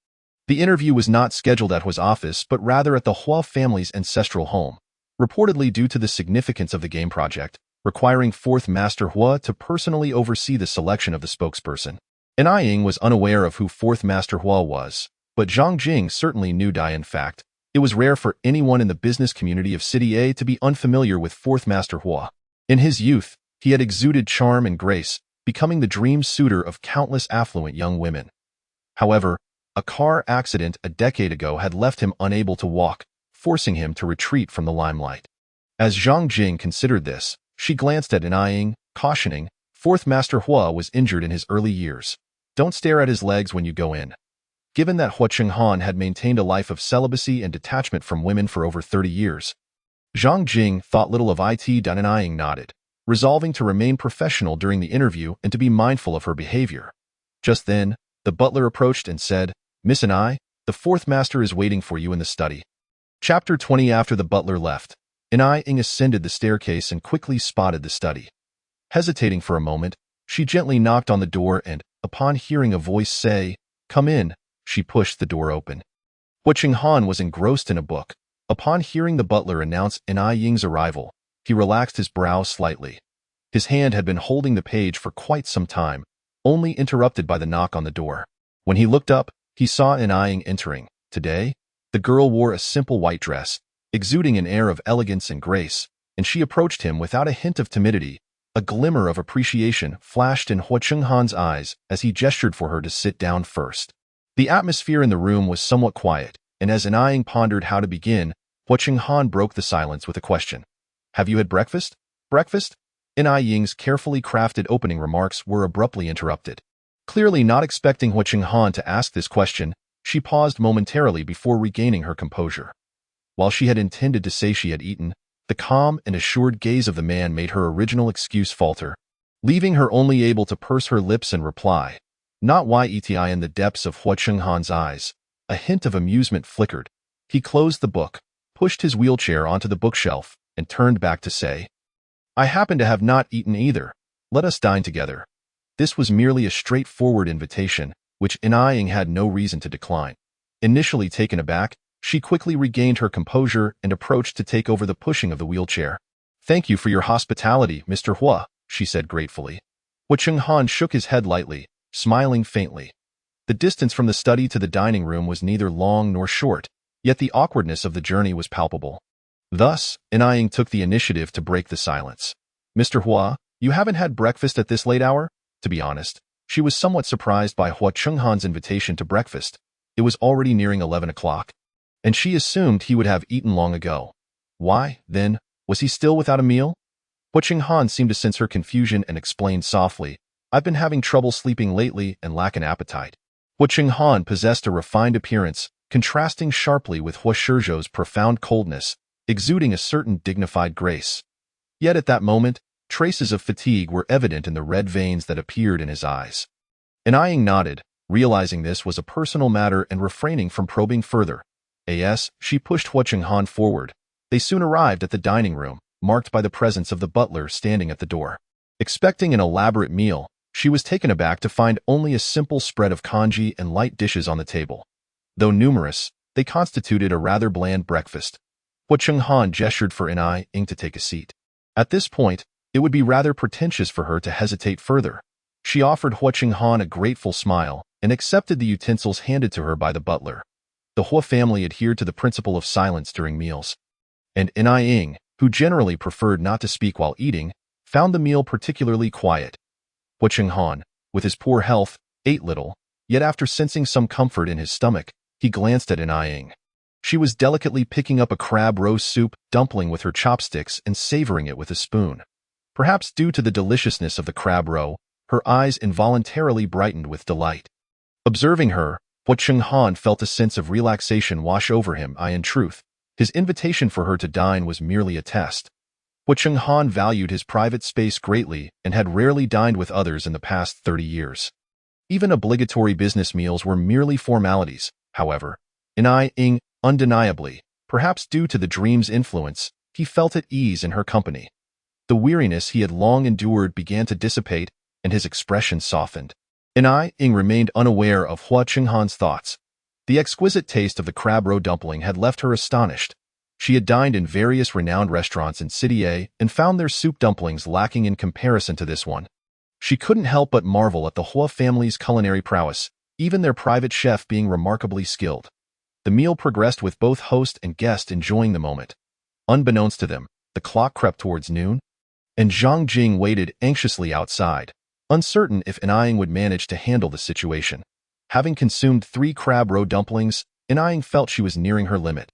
The interview was not scheduled at Hua's office but rather at the Hua family's ancestral home, reportedly due to the significance of the game project, requiring 4th Master Hua to personally oversee the selection of the spokesperson. Inaying was unaware of who 4th Master Hua was, but Zhang Jing certainly knew. In fact, it was rare for anyone in the business community of City A to be unfamiliar with 4th Master Hua. In his youth, he had exuded charm and grace, becoming the dream suitor of countless affluent young women. However, a car accident a decade ago had left him unable to walk, forcing him to retreat from the limelight. As Zhang Jing considered this, she glanced at Inaying, cautioning, 4th Master Hua was injured in his early years. Don't stare at his legs when you go in. Given that Hua Chenghan had maintained a life of celibacy and detachment from women for over 30 years, Zhang Jing thought little of it. Dananying nodded, resolving to remain professional during the interview and to be mindful of her behavior. Just then, the butler approached and said, "Miss Anai, the fourth master is waiting for you in the study." Chapter 20. After the butler left, Anai ascended the staircase and quickly spotted the study. Hesitating for a moment, she gently knocked on the door and, upon hearing a voice say, "Come in," she pushed the door open. Hua Chenghan was engrossed in a book. Upon hearing the butler announce Anai Ying's arrival, he relaxed his brows slightly. His hand had been holding the page for quite some time, only interrupted by the knock on the door. When he looked up, he saw Anai Ying entering. Today, the girl wore a simple white dress, exuding an air of elegance and grace, and she approached him without a hint of timidity. A glimmer of appreciation flashed in Hua Chenghan's eyes as he gestured for her to sit down first. The atmosphere in the room was somewhat quiet, and as Anai Ying pondered how to begin, Hua Chenghan broke the silence with a question. "Have you had breakfast?" "Breakfast?" Anai Ying's carefully crafted opening remarks were abruptly interrupted. Clearly not expecting Hua Chenghan to ask this question, she paused momentarily before regaining her composure. While she had intended to say she had eaten, the calm and assured gaze of the man made her original excuse falter, leaving her only able to purse her lips and reply, "Not yet." In the depths of Hua Chenghan's eyes, a hint of amusement flickered. He closed the book, pushed his wheelchair onto the bookshelf, and turned back to say, "I happen to have not eaten either. Let us dine together." This was merely a straightforward invitation, which Anai Ying had no reason to decline. Initially taken aback, she quickly regained her composure and approached to take over the pushing of the wheelchair. "Thank you for your hospitality, Mr. Hua," she said gratefully. Hua Chenghan shook his head lightly, smiling faintly. The distance from the study to the dining room was neither long nor short, yet the awkwardness of the journey was palpable. Thus, Anai Ying took the initiative to break the silence. "Mr. Hua, you haven't had breakfast at this late hour?" To be honest, she was somewhat surprised by Hua Chenghan's invitation to breakfast. It was already nearing 11 o'clock, and she assumed he would have eaten long ago. Why, then, was he still without a meal? Hua Chenghan seemed to sense her confusion and explained softly, "I've been having trouble sleeping lately and lack an appetite." Hua Chenghan possessed a refined appearance, contrasting sharply with Hua Shizhou's profound coldness, exuding a certain dignified grace. Yet at that moment, traces of fatigue were evident in the red veins that appeared in his eyes. Anai Ying nodded, realizing this was a personal matter and refraining from probing further. She pushed Hua Chenghan forward. They soon arrived at the dining room, marked by the presence of the butler standing at the door. Expecting an elaborate meal, she was taken aback to find only a simple spread of congee and light dishes on the table. Though numerous, they constituted a rather bland breakfast. Hua Chenghan gestured for Anai Ying to take a seat. At this point, it would be rather pretentious for her to hesitate further. She offered Hua Chenghan a grateful smile and accepted the utensils handed to her by the butler. The Hua family adhered to the principle of silence during meals, and Anai Ying, who generally preferred not to speak while eating, found the meal particularly quiet. Hua Chenghan, with his poor health, ate little, yet after sensing some comfort in his stomach, he glanced at Anai Ying. She was delicately picking up a crab roast soup dumpling with her chopsticks and savoring it with a spoon. Perhaps due to the deliciousness of the crab roe, her eyes involuntarily brightened with delight. Observing her, Hua Chenghan felt a sense of relaxation wash over him. In truth, his invitation for her to dine was merely a test. Hua Chenghan valued his private space greatly and had rarely dined with others in the past 30 years. Even obligatory business meals were merely formalities, however. Anai Ying, undeniably, perhaps due to the dream's influence, he felt at ease in her company. The weariness he had long endured began to dissipate, and his expression softened. Anai Ying remained unaware of Hua Chenghan's thoughts. The exquisite taste of the crab roe dumpling had left her astonished. She had dined in various renowned restaurants in City A and found their soup dumplings lacking in comparison to this one. She couldn't help but marvel at the Hua family's culinary prowess, even their private chef being remarkably skilled. The meal progressed with both host and guest enjoying the moment. Unbeknownst to them, the clock crept towards noon, and Zhang Jing waited anxiously outside, uncertain if Anai Ying would manage to handle the situation. Having consumed 3 crab roe dumplings, Anai Ying felt she was nearing her limit.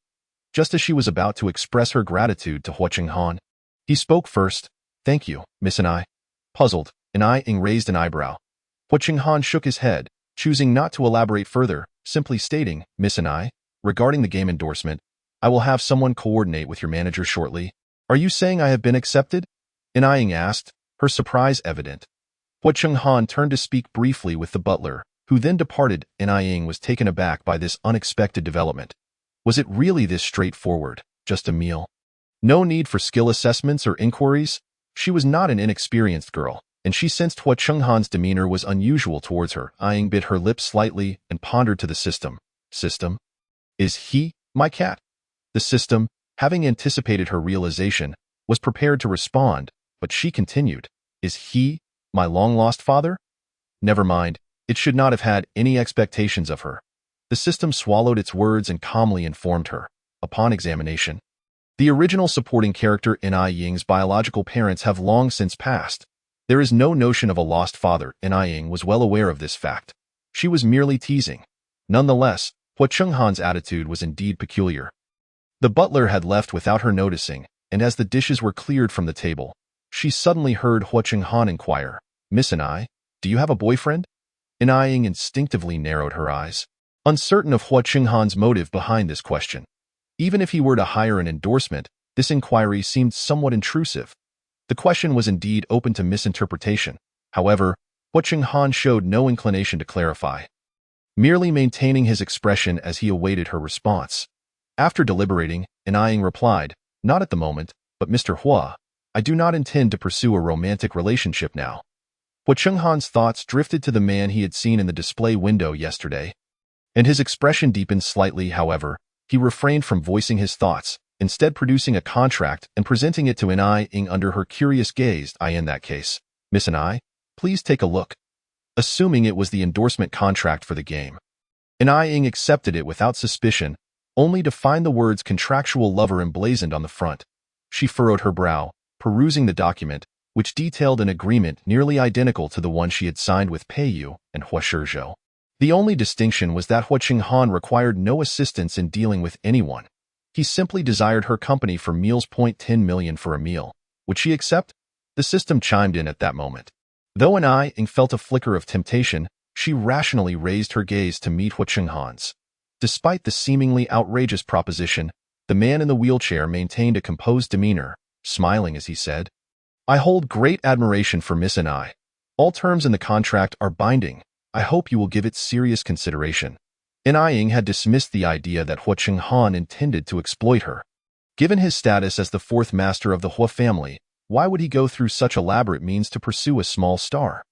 Just as she was about to express her gratitude to Hua Chenghan, he spoke first. "Thank you, Miss Anai." Puzzled, Anai Ying raised an eyebrow. Hua Qinghan shook his head, choosing not to elaborate further, simply stating, Miss and I, regarding the game endorsement, I will have someone coordinate with your manager shortly. Are you saying I have been accepted? Ying asked, her surprise evident. Hua Qinghan turned to speak briefly with the butler, who then departed. Ying was taken aback by this unexpected development. Was it really this straightforward, just a meal? No need for skill assessments or inquiries? She was not an inexperienced girl, and she sensed Hua Qinghan's demeanor was unusual towards her. Ying bit her lips slightly and pondered to the system. System? Is he my cat? The system, having anticipated her realization, was prepared to respond, but she continued, Is he my long-lost father? Never mind, it should not have had any expectations of her. The system swallowed its words and calmly informed her, upon examination. The original supporting character in Ying's biological parents have long since passed. There is no notion of a lost father, and Ying was well aware of this fact. She was merely teasing. Nonetheless, Hua Qinghan's attitude was indeed peculiar. The butler had left without her noticing, and as the dishes were cleared from the table, she suddenly heard Hua Qinghan inquire, Miss and I, do you have a boyfriend? Ying instinctively narrowed her eyes, uncertain of Hua Qinghan's motive behind this question. Even if he were to hire an endorsement, this inquiry seemed somewhat intrusive. The question was indeed open to misinterpretation. However, Hua Qinghan showed no inclination to clarify, merely maintaining his expression as he awaited her response. After deliberating, Ying replied, Not at the moment, but Mr. Hua, I do not intend to pursue a romantic relationship now. Hua Qinghan's thoughts drifted to the man he had seen in the display window yesterday, and his expression deepened slightly. However, he refrained from voicing his thoughts, instead producing a contract and presenting it to Ying under her curious gaze. In that case, Miss and I, please take a look. Assuming it was the endorsement contract for the game. Ying accepted it without suspicion, only to find the words contractual lover emblazoned on the front. She furrowed her brow, perusing the document, which detailed an agreement nearly identical to the one she had signed with Peiyu and Hua Shizhou. The only distinction was that Hua Qinghan required no assistance in dealing with anyone. He simply desired her company for meals. 10 million for a meal. Would she accept? The system chimed in at that moment. Though Ying felt a flicker of temptation, she rationally raised her gaze to meet Hua Qinghan's. Despite the seemingly outrageous proposition, the man in the wheelchair maintained a composed demeanor, smiling as he said, I hold great admiration for Miss and I. All terms in the contract are binding. I hope you will give it serious consideration. Ying had dismissed the idea that Hua Qinghan intended to exploit her. Given his status as the fourth master of the Hua family, why would he go through such elaborate means to pursue a small star?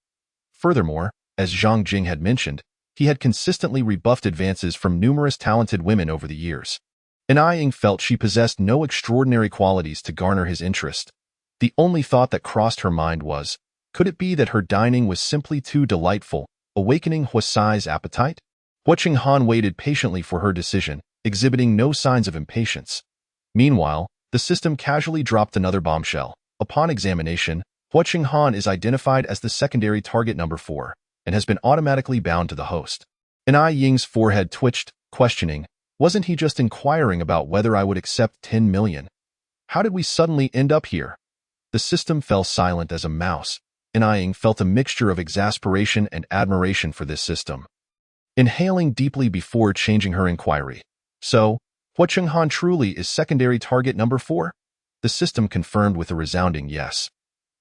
Furthermore, as Zhang Jing had mentioned, he had consistently rebuffed advances from numerous talented women over the years. Ying felt she possessed no extraordinary qualities to garner his interest. The only thought that crossed her mind was, could it be that her dining was simply too delightful, awakening Hua Sai's appetite? Hua Qinghan waited patiently for her decision, exhibiting no signs of impatience. Meanwhile, the system casually dropped another bombshell. Upon examination, Hua Qinghan is identified as the secondary target number 4, and has been automatically bound to the host. Ying's forehead twitched, questioning, wasn't he just inquiring about whether I would accept 10 million? How did we suddenly end up here? The system fell silent as a mouse. Ying felt a mixture of exasperation and admiration for this system. Inhaling deeply before changing her inquiry. So, Hua Qinghan truly is secondary target number 4? The system confirmed with a resounding yes.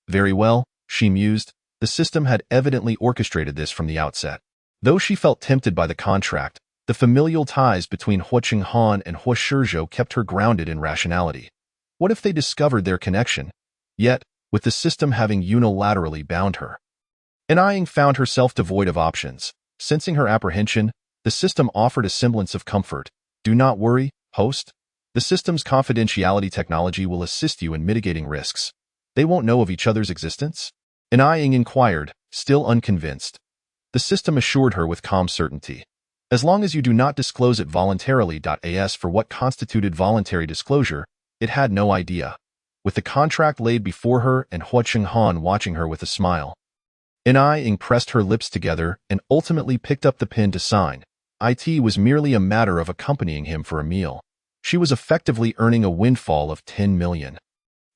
Very well, she mused, the system had evidently orchestrated this from the outset. Though she felt tempted by the contract, the familial ties between Hua Qinghan and Hua Shizhou kept her grounded in rationality. What if they discovered their connection? Yet, with the system having unilaterally bound her, Ying found herself devoid of options. Sensing her apprehension, the system offered a semblance of comfort. Do not worry, host. The system's confidentiality technology will assist you in mitigating risks. They won't know of each other's existence? Ying inquired, still unconvinced. The system assured her with calm certainty. As long as you do not disclose it voluntarily. As for what constituted voluntary disclosure, it had no idea. With the contract laid before her and Hua Qinghan watching her with a smile, Ying pressed her lips together and ultimately picked up the pen to sign. It was merely a matter of accompanying him for a meal. She was effectively earning a windfall of 10 million.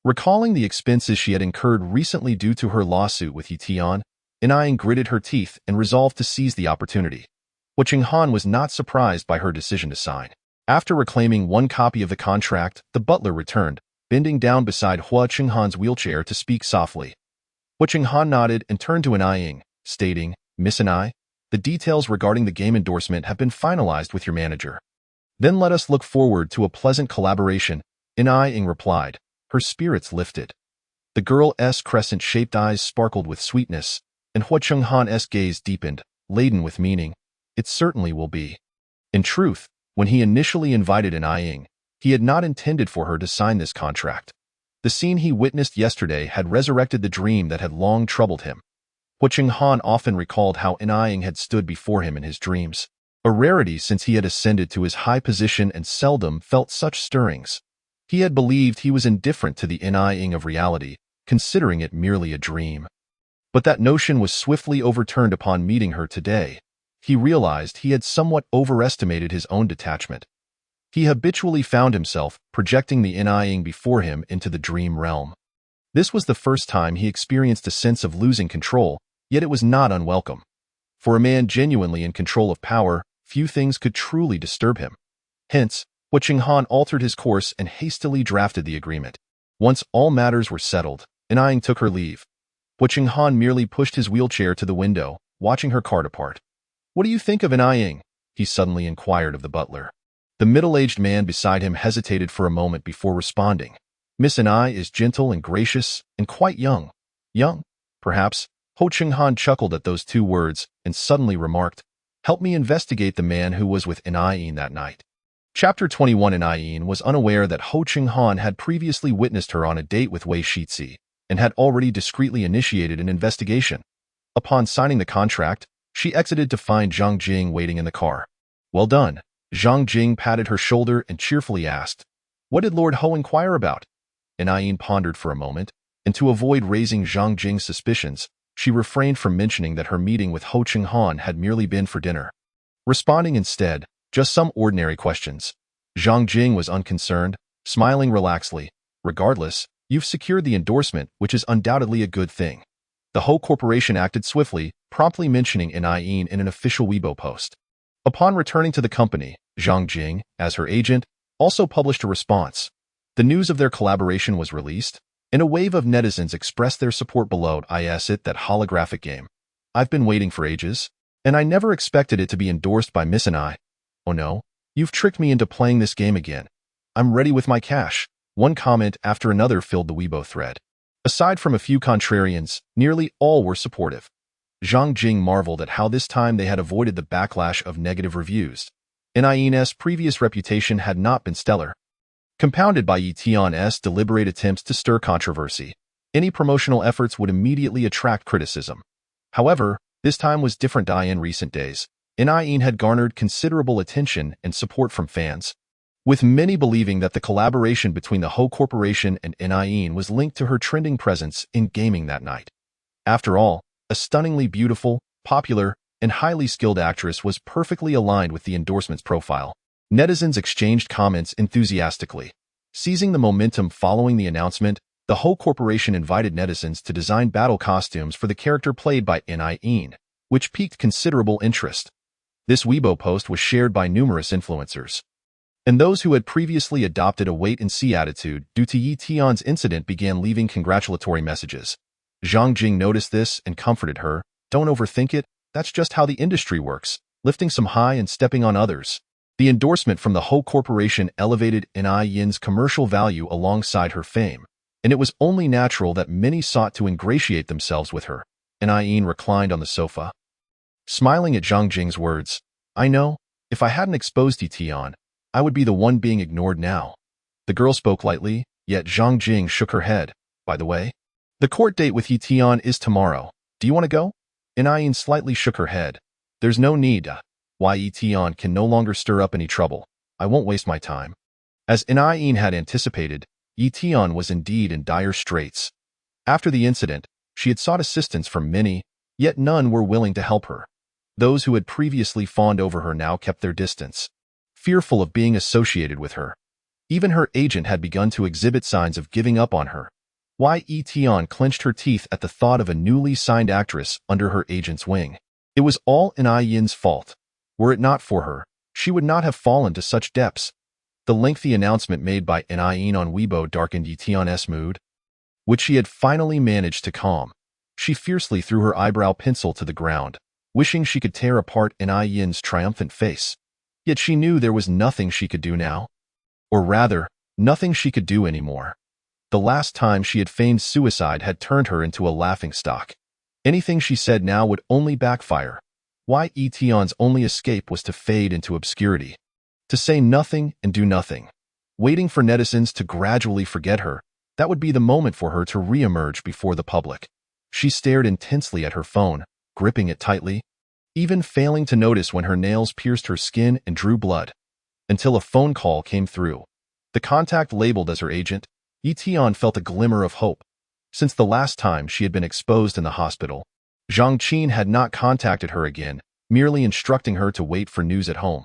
Recalling the expenses she had incurred recently due to her lawsuit with Yitian, Inaying gritted her teeth and resolved to seize the opportunity. Hua Qinghan was not surprised by her decision to sign. After reclaiming one copy of the contract, the butler returned, bending down beside Hua Qinghan's wheelchair to speak softly. Hua Qinghan nodded and turned to Inaying, stating, "Miss Inai, the details regarding the game endorsement have been finalized with your manager. Then let us look forward to a pleasant collaboration," Inaying replied, her spirits lifted. The girl's crescent-shaped eyes sparkled with sweetness, and Hua Qinghan's gaze deepened, laden with meaning. It certainly will be. In truth, when he initially invited Inaying, he had not intended for her to sign this contract. The scene he witnessed yesterday had resurrected the dream that had long troubled him. Hua Qinghan often recalled how Inaying had stood before him in his dreams, a rarity since he had ascended to his high position and seldom felt such stirrings. He had believed he was indifferent to the Inaying of reality, considering it merely a dream. But that notion was swiftly overturned upon meeting her today. He realized he had somewhat overestimated his own detachment. He habitually found himself projecting the Inaying before him into the dream realm. This was the first time he experienced a sense of losing control, yet it was not unwelcome. For a man genuinely in control of power, few things could truly disturb him. Hence, Hua Qinghan altered his course and hastily drafted the agreement. Once all matters were settled, Inaying took her leave. Hua Qinghan merely pushed his wheelchair to the window, watching her car depart. "What do you think of Inaying?" he suddenly inquired of the butler. The middle-aged man beside him hesitated for a moment before responding. "Miss Inai is gentle and gracious and quite young." "Young? Perhaps." Hua Qinghan chuckled at those two words and suddenly remarked, "Help me investigate the man who was with Inaying that night." Chapter 21. Inaying was unaware that Hua Qinghan had previously witnessed her on a date with Wei Shizhi and had already discreetly initiated an investigation. Upon signing the contract, she exited to find Zhang Jing waiting in the car. "Well done." Zhang Jing patted her shoulder and cheerfully asked, "What did Lord Ho inquire about?" Inaying pondered for a moment, and to avoid raising Zhang Jing's suspicions, she refrained from mentioning that her meeting with Hua Qinghan had merely been for dinner. Responding instead, just some ordinary questions. Zhang Jing was unconcerned, smiling relaxedly. "Regardless, you've secured the endorsement, which is undoubtedly a good thing." The Ho Corporation acted swiftly, promptly mentioning Inaying in an official Weibo post. Upon returning to the company, Zhang Jing, as her agent, also published a response. The news of their collaboration was released, and a wave of netizens expressed their support below. "Is it that holographic game? I've been waiting for ages, and I never expected it to be endorsed by Miss Inai. Oh no, you've tricked me into playing this game again. I'm ready with my cash." One comment after another filled the Weibo thread. Aside from a few contrarians, nearly all were supportive. Zhang Jing marveled at how this time they had avoided the backlash of negative reviews. Inaying's previous reputation had not been stellar. Compounded by Yi Tian's deliberate attempts to stir controversy, any promotional efforts would immediately attract criticism. However, this time was different. In recent days, Inaying had garnered considerable attention and support from fans, with many believing that the collaboration between the Ho Corporation and Inaying was linked to her trending presence in gaming that night. After all, a stunningly beautiful, popular, and highly skilled actress was perfectly aligned with the endorsement's profile. Netizens exchanged comments enthusiastically. Seizing the momentum following the announcement, the Ho Corporation invited netizens to design battle costumes for the character played by Inaying, which piqued considerable interest. This Weibo post was shared by numerous influencers, and those who had previously adopted a wait-and-see attitude due to Yi Tian's incident began leaving congratulatory messages. Zhang Jing noticed this and comforted her. "Don't overthink it, that's just how the industry works, lifting some high and stepping on others." The endorsement from the Ho Corporation elevated Inaying's commercial value alongside her fame, and it was only natural that many sought to ingratiate themselves with her. Inaying reclined on the sofa, smiling at Zhang Jing's words. "I know, if I hadn't exposed Yi Tian, I would be the one being ignored now." The girl spoke lightly, yet Zhang Jing shook her head. "By the way, the court date with Yi Tian is tomorrow. Do you want to go?" Inaying slightly shook her head. "There's no need. Why, Yi Tian can no longer stir up any trouble. I won't waste my time." As Inaying had anticipated, Yi Tian was indeed in dire straits. After the incident, she had sought assistance from many, yet none were willing to help her. Those who had previously fawned over her now kept their distance, fearful of being associated with her. Even her agent had begun to exhibit signs of giving up on her. Ye Tian clenched her teeth at the thought of a newly signed actress under her agent's wing. It was all Yin's fault. Were it not for her, she would not have fallen to such depths. The lengthy announcement made by Yin on Weibo darkened Yi Tian's mood, which she had finally managed to calm. She fiercely threw her eyebrow pencil to the ground, wishing she could tear apart Yin's triumphant face. Yet she knew there was nothing she could do now. Or rather, nothing she could do anymore. The last time she had feigned suicide had turned her into a laughingstock. Anything she said now would only backfire. Ye Tian's only escape was to fade into obscurity. To say nothing and do nothing. Waiting for netizens to gradually forget her, that would be the moment for her to re-emerge before the public. She stared intensely at her phone, gripping it tightly, even failing to notice when her nails pierced her skin and drew blood. Until a phone call came through. The contact labeled as her agent, Yi Tian felt a glimmer of hope. Since the last time she had been exposed in the hospital, Zhang Qin had not contacted her again, merely instructing her to wait for news at home.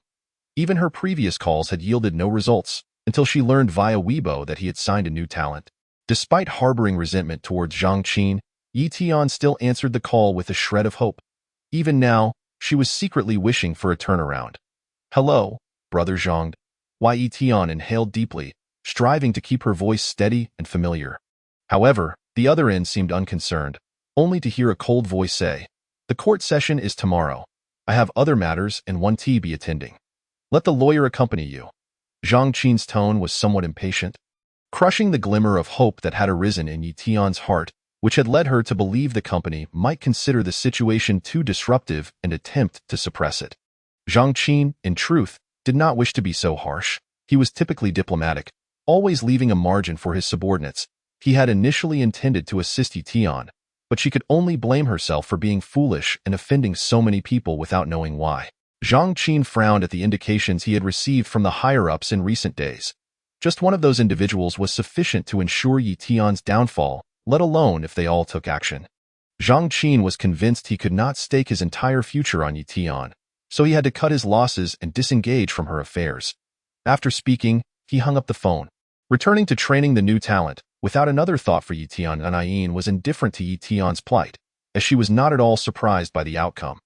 Even her previous calls had yielded no results, until she learned via Weibo that he had signed a new talent. Despite harboring resentment towards Zhang Qin, Yi Tian still answered the call with a shred of hope. Even now, she was secretly wishing for a turnaround. "Hello, brother Zhang." Yi Tian inhaled deeply, striving to keep her voice steady and familiar. However, the other end seemed unconcerned, only to hear a cold voice say, "The court session is tomorrow. I have other matters and one to be attending. Let the lawyer accompany you." Zhang Qin's tone was somewhat impatient, crushing the glimmer of hope that had arisen in Yi Tian's heart, which had led her to believe the company might consider the situation too disruptive and attempt to suppress it. Zhang Qin, in truth, did not wish to be so harsh. He was typically diplomatic, always leaving a margin for his subordinates. He had initially intended to assist Yi Tian, but she could only blame herself for being foolish and offending so many people without knowing why. Zhang Qin frowned at the indications he had received from the higher-ups in recent days. Just one of those individuals was sufficient to ensure Yi Tian's downfall, let alone if they all took action. Zhang Qin was convinced he could not stake his entire future on Yi Tian, so he had to cut his losses and disengage from her affairs. After speaking, he hung up the phone. Returning to training the new talent, without another thought for Yi Tian, Yin was indifferent to Yi Tian's plight, as she was not at all surprised by the outcome.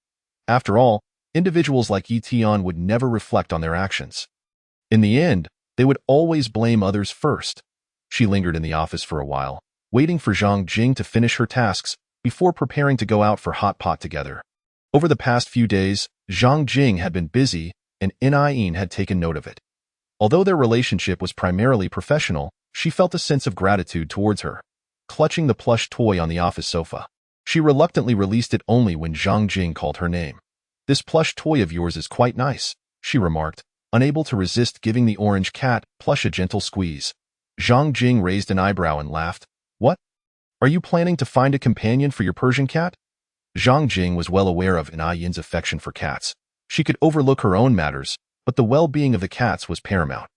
After all, individuals like Yi Tian would never reflect on their actions. In the end, they would always blame others first. She lingered in the office for a while, waiting for Zhang Jing to finish her tasks before preparing to go out for hot pot together. Over the past few days, Zhang Jing had been busy, and Yin had taken note of it. Although their relationship was primarily professional, she felt a sense of gratitude towards her. Clutching the plush toy on the office sofa, she reluctantly released it only when Zhang Jing called her name. "This plush toy of yours is quite nice," she remarked, unable to resist giving the orange cat plush a gentle squeeze. Zhang Jing raised an eyebrow and laughed. "What? Are you planning to find a companion for your Persian cat?" Zhang Jing was well aware of Yin's affection for cats. She could overlook her own matters, but the well-being of the cats was paramount.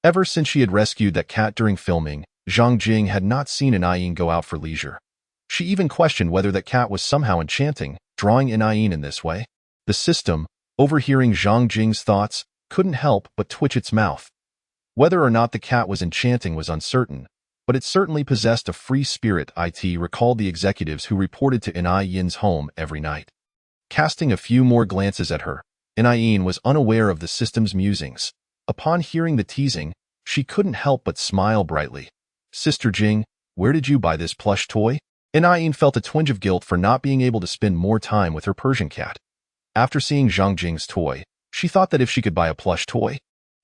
Ever since she had rescued that cat during filming, Zhang Jing had not seen Yin go out for leisure. She even questioned whether that cat was somehow enchanting, drawing Yin in this way. The system, overhearing Zhang Jing's thoughts, couldn't help but twitch its mouth. Whether or not the cat was enchanting was uncertain, but it certainly possessed a free spirit. It recalled the executives who reported to Yin's home every night. Casting a few more glances at her, Yin was unaware of the system's musings. Upon hearing the teasing, she couldn't help but smile brightly. "Sister Jing, where did you buy this plush toy?" Yin felt a twinge of guilt for not being able to spend more time with her Persian cat. After seeing Zhang Jing's toy, she thought that if she could buy a plush toy,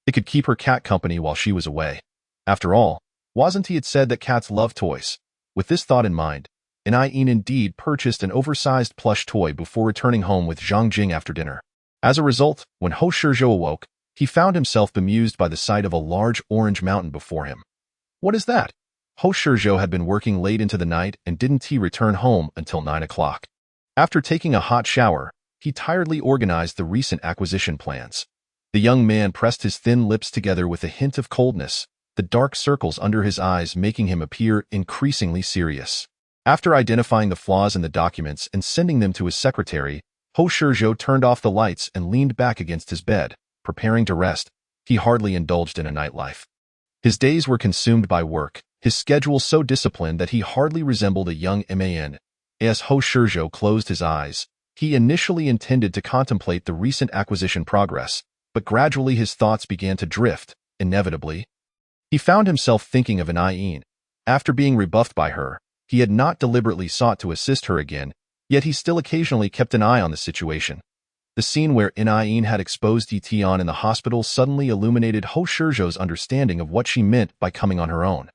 it could keep her cat company while she was away. After all, wasn't he had said that cats love toys? With this thought in mind, Yin indeed purchased an oversized plush toy before returning home with Zhang Jing after dinner. As a result, when Ho Shizhou awoke, he found himself bemused by the sight of a large orange mountain before him. "What is that?" Ho Shizhou had been working late into the night and didn't return home until 9 o'clock. After taking a hot shower, he tiredly organized the recent acquisition plans. The young man pressed his thin lips together with a hint of coldness, the dark circles under his eyes making him appear increasingly serious. After identifying the flaws in the documents and sending them to his secretary, Ho Shizhou turned off the lights and leaned back against his bed, preparing to rest. He hardly indulged in a nightlife. His days were consumed by work, his schedule so disciplined that he hardly resembled a young man. As Ho Shizhou closed his eyes, he initially intended to contemplate the recent acquisition progress, but gradually his thoughts began to drift, inevitably. He found himself thinking of Ayin. After being rebuffed by her, he had not deliberately sought to assist her again, yet he still occasionally kept an eye on the situation. The scene where Ayin had exposed Tian in the hospital suddenly illuminated Ho Shizhou's understanding of what she meant by coming on her own.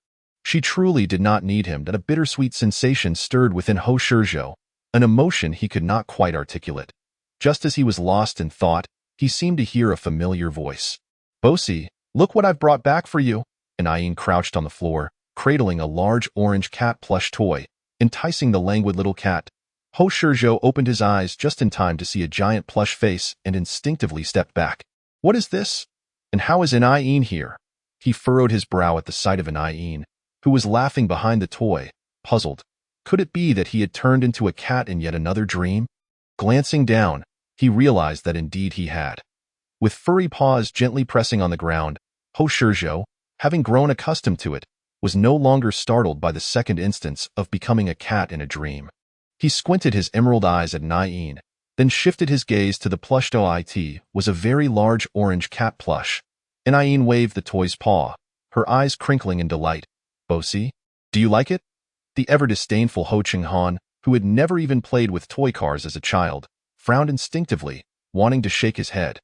She truly did not need him, that a bittersweet sensation stirred within Ho Shizhou, an emotion he could not quite articulate. Just as he was lost in thought, he seemed to hear a familiar voice. "Bosi, look what I've brought back for you." Ayin crouched on the floor, cradling a large orange cat plush toy, enticing the languid little cat. Ho Shizhou opened his eyes just in time to see a giant plush face and instinctively stepped back. "What is this? And how is Ayin here?" He furrowed his brow at the sight of Ayin, who was laughing behind the toy, puzzled. Could it be that he had turned into a cat in yet another dream? Glancing down, he realized that indeed he had. With furry paws gently pressing on the ground, Ho Shizhou, having grown accustomed to it, was no longer startled by the second instance of becoming a cat in a dream. He squinted his emerald eyes at Ayin, then shifted his gaze to the plush toy. It was a very large orange cat plush. Ayin waved the toy's paw, her eyes crinkling in delight. "Bosi, do you like it?" The ever-disdainful Ho Chenghan, who had never even played with toy cars as a child, frowned instinctively, wanting to shake his head.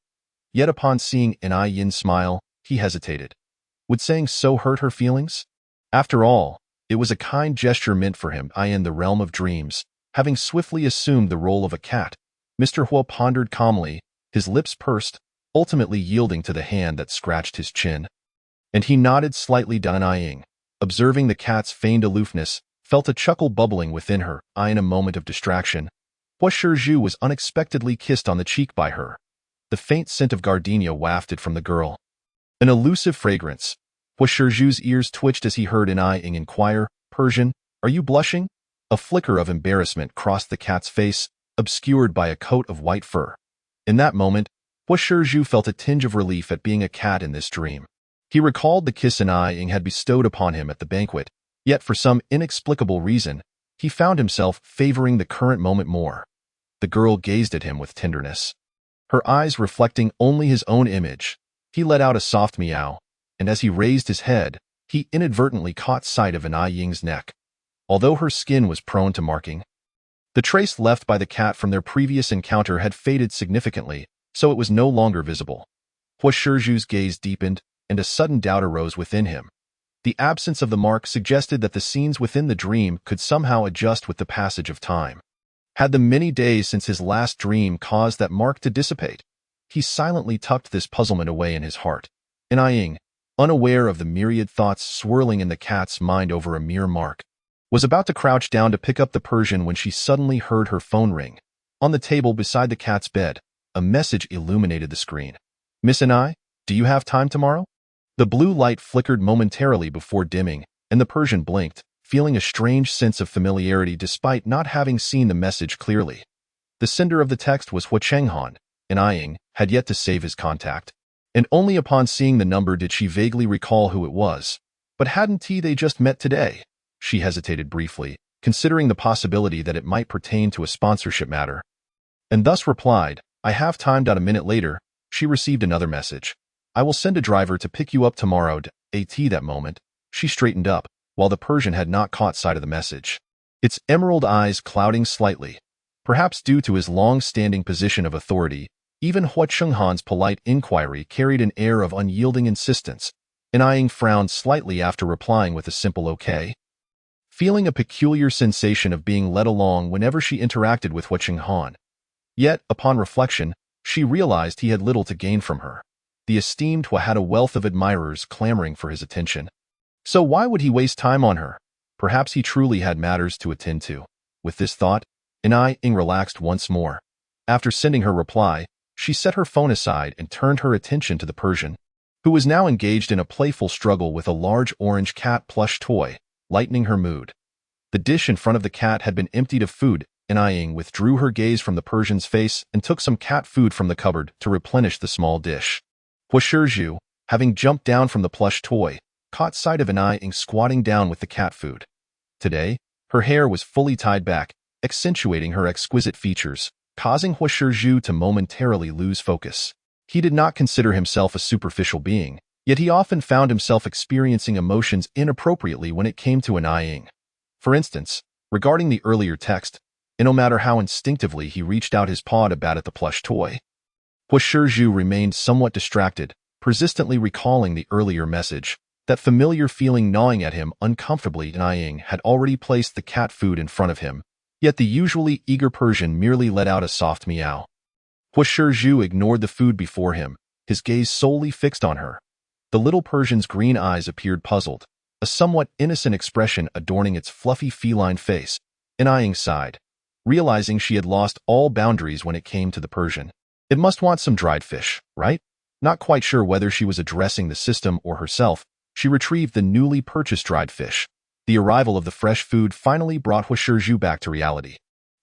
Yet upon seeing Ayin smile, he hesitated. Would saying so hurt her feelings? After all, it was a kind gesture meant for him. In the realm of dreams, having swiftly assumed the role of a cat, Mr. Huo pondered calmly, his lips pursed, ultimately yielding to the hand that scratched his chin. And he nodded slightly. Ayin, observing the cat's feigned aloofness, felt a chuckle bubbling within her. In a moment of distraction, Huo Shizhou was unexpectedly kissed on the cheek by her. The faint scent of gardenia wafted from the girl. An elusive fragrance. Huo Shizhou's ears twitched as he heard Ayin inquire, "Persian, are you blushing?" A flicker of embarrassment crossed the cat's face, obscured by a coat of white fur. In that moment, Huo Shizhou felt a tinge of relief at being a cat in this dream. He recalled the kiss Ayin had bestowed upon him at the banquet, yet for some inexplicable reason, he found himself favoring the current moment more. The girl gazed at him with tenderness, her eyes reflecting only his own image. He let out a soft meow, and as he raised his head, he inadvertently caught sight of Aying's neck. Although her skin was prone to marking, the trace left by the cat from their previous encounter had faded significantly, so it was no longer visible. Huo Shizhou's gaze deepened, and a sudden doubt arose within him. The absence of the mark suggested that the scenes within the dream could somehow adjust with the passage of time. Had the many days since his last dream caused that mark to dissipate? He silently tucked this puzzlement away in his heart. Ayin, unaware of the myriad thoughts swirling in the cat's mind over a mere mark, was about to crouch down to pick up the Persian when she suddenly heard her phone ring. On the table beside the cat's bed, a message illuminated the screen. "Miss Ayin, do you have time tomorrow?" The blue light flickered momentarily before dimming, and the Persian blinked, feeling a strange sense of familiarity despite not having seen the message clearly. The sender of the text was Huo Chenghan, and Ayin had yet to save his contact. And only upon seeing the number did she vaguely recall who it was. But hadn't they just met today? She hesitated briefly, considering the possibility that it might pertain to a sponsorship matter, and thus replied, "I have time." A minute later, she received another message. "I will send a driver to pick you up tomorrow." That moment, she straightened up, while the Persian had not caught sight of the message, its emerald eyes clouding slightly. Perhaps due to his long-standing position of authority, even Huo Chenghan's polite inquiry carried an air of unyielding insistence, and Ayin frowned slightly after replying with a simple "okay," feeling a peculiar sensation of being led along whenever she interacted with Huo Chenghan. Yet, upon reflection, she realized he had little to gain from her. The esteemed Huo had a wealth of admirers clamoring for his attention. So why would he waste time on her? Perhaps he truly had matters to attend to. With this thought, Ayin relaxed once more. After sending her reply, she set her phone aside and turned her attention to the Persian, who was now engaged in a playful struggle with a large orange cat plush toy, lightening her mood. The dish in front of the cat had been emptied of food, and Ayin withdrew her gaze from the Persian's face and took some cat food from the cupboard to replenish the small dish. Huo Shizhou, having jumped down from the plush toy, caught sight of Anai Ying squatting down with the cat food. Today, her hair was fully tied back, accentuating her exquisite features, causing Hua Shizhu to momentarily lose focus. He did not consider himself a superficial being, yet he often found himself experiencing emotions inappropriately when it came to Anai Ying. For instance, regarding the earlier text, and no matter how instinctively he reached out his paw to bat at the plush toy, Hua Shizhu remained somewhat distracted, persistently recalling the earlier message. That familiar feeling gnawing at him uncomfortably. Anai Ying had already placed the cat food in front of him, yet the usually eager Persian merely let out a soft meow. Hua Shizhu ignored the food before him, his gaze solely fixed on her. The little Persian's green eyes appeared puzzled, a somewhat innocent expression adorning its fluffy feline face. Anai Ying sighed, realizing she had lost all boundaries when it came to the Persian. It must want some dried fish, right? Not quite sure whether she was addressing the system or herself, she retrieved the newly purchased dried fish. The arrival of the fresh food finally brought Hua Shizhu back to reality.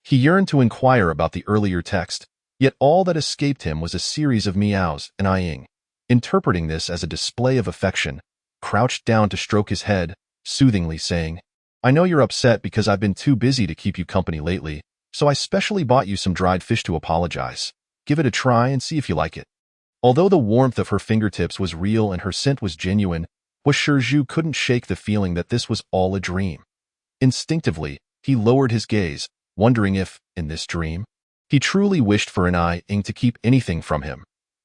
He yearned to inquire about the earlier text, yet all that escaped him was a series of meows. Anai Ying, interpreting this as a display of affection, crouched down to stroke his head, soothingly saying, "I know you're upset because I've been too busy to keep you company lately, so I specially bought you some dried fish to apologize. Give it a try and see if you like it." Although the warmth of her fingertips was real and her scent was genuine, Hua Shizhu couldn't shake the feeling that this was all a dream. Instinctively, he lowered his gaze, wondering if, in this dream, he truly wished for Anai Ying to keep anything from him.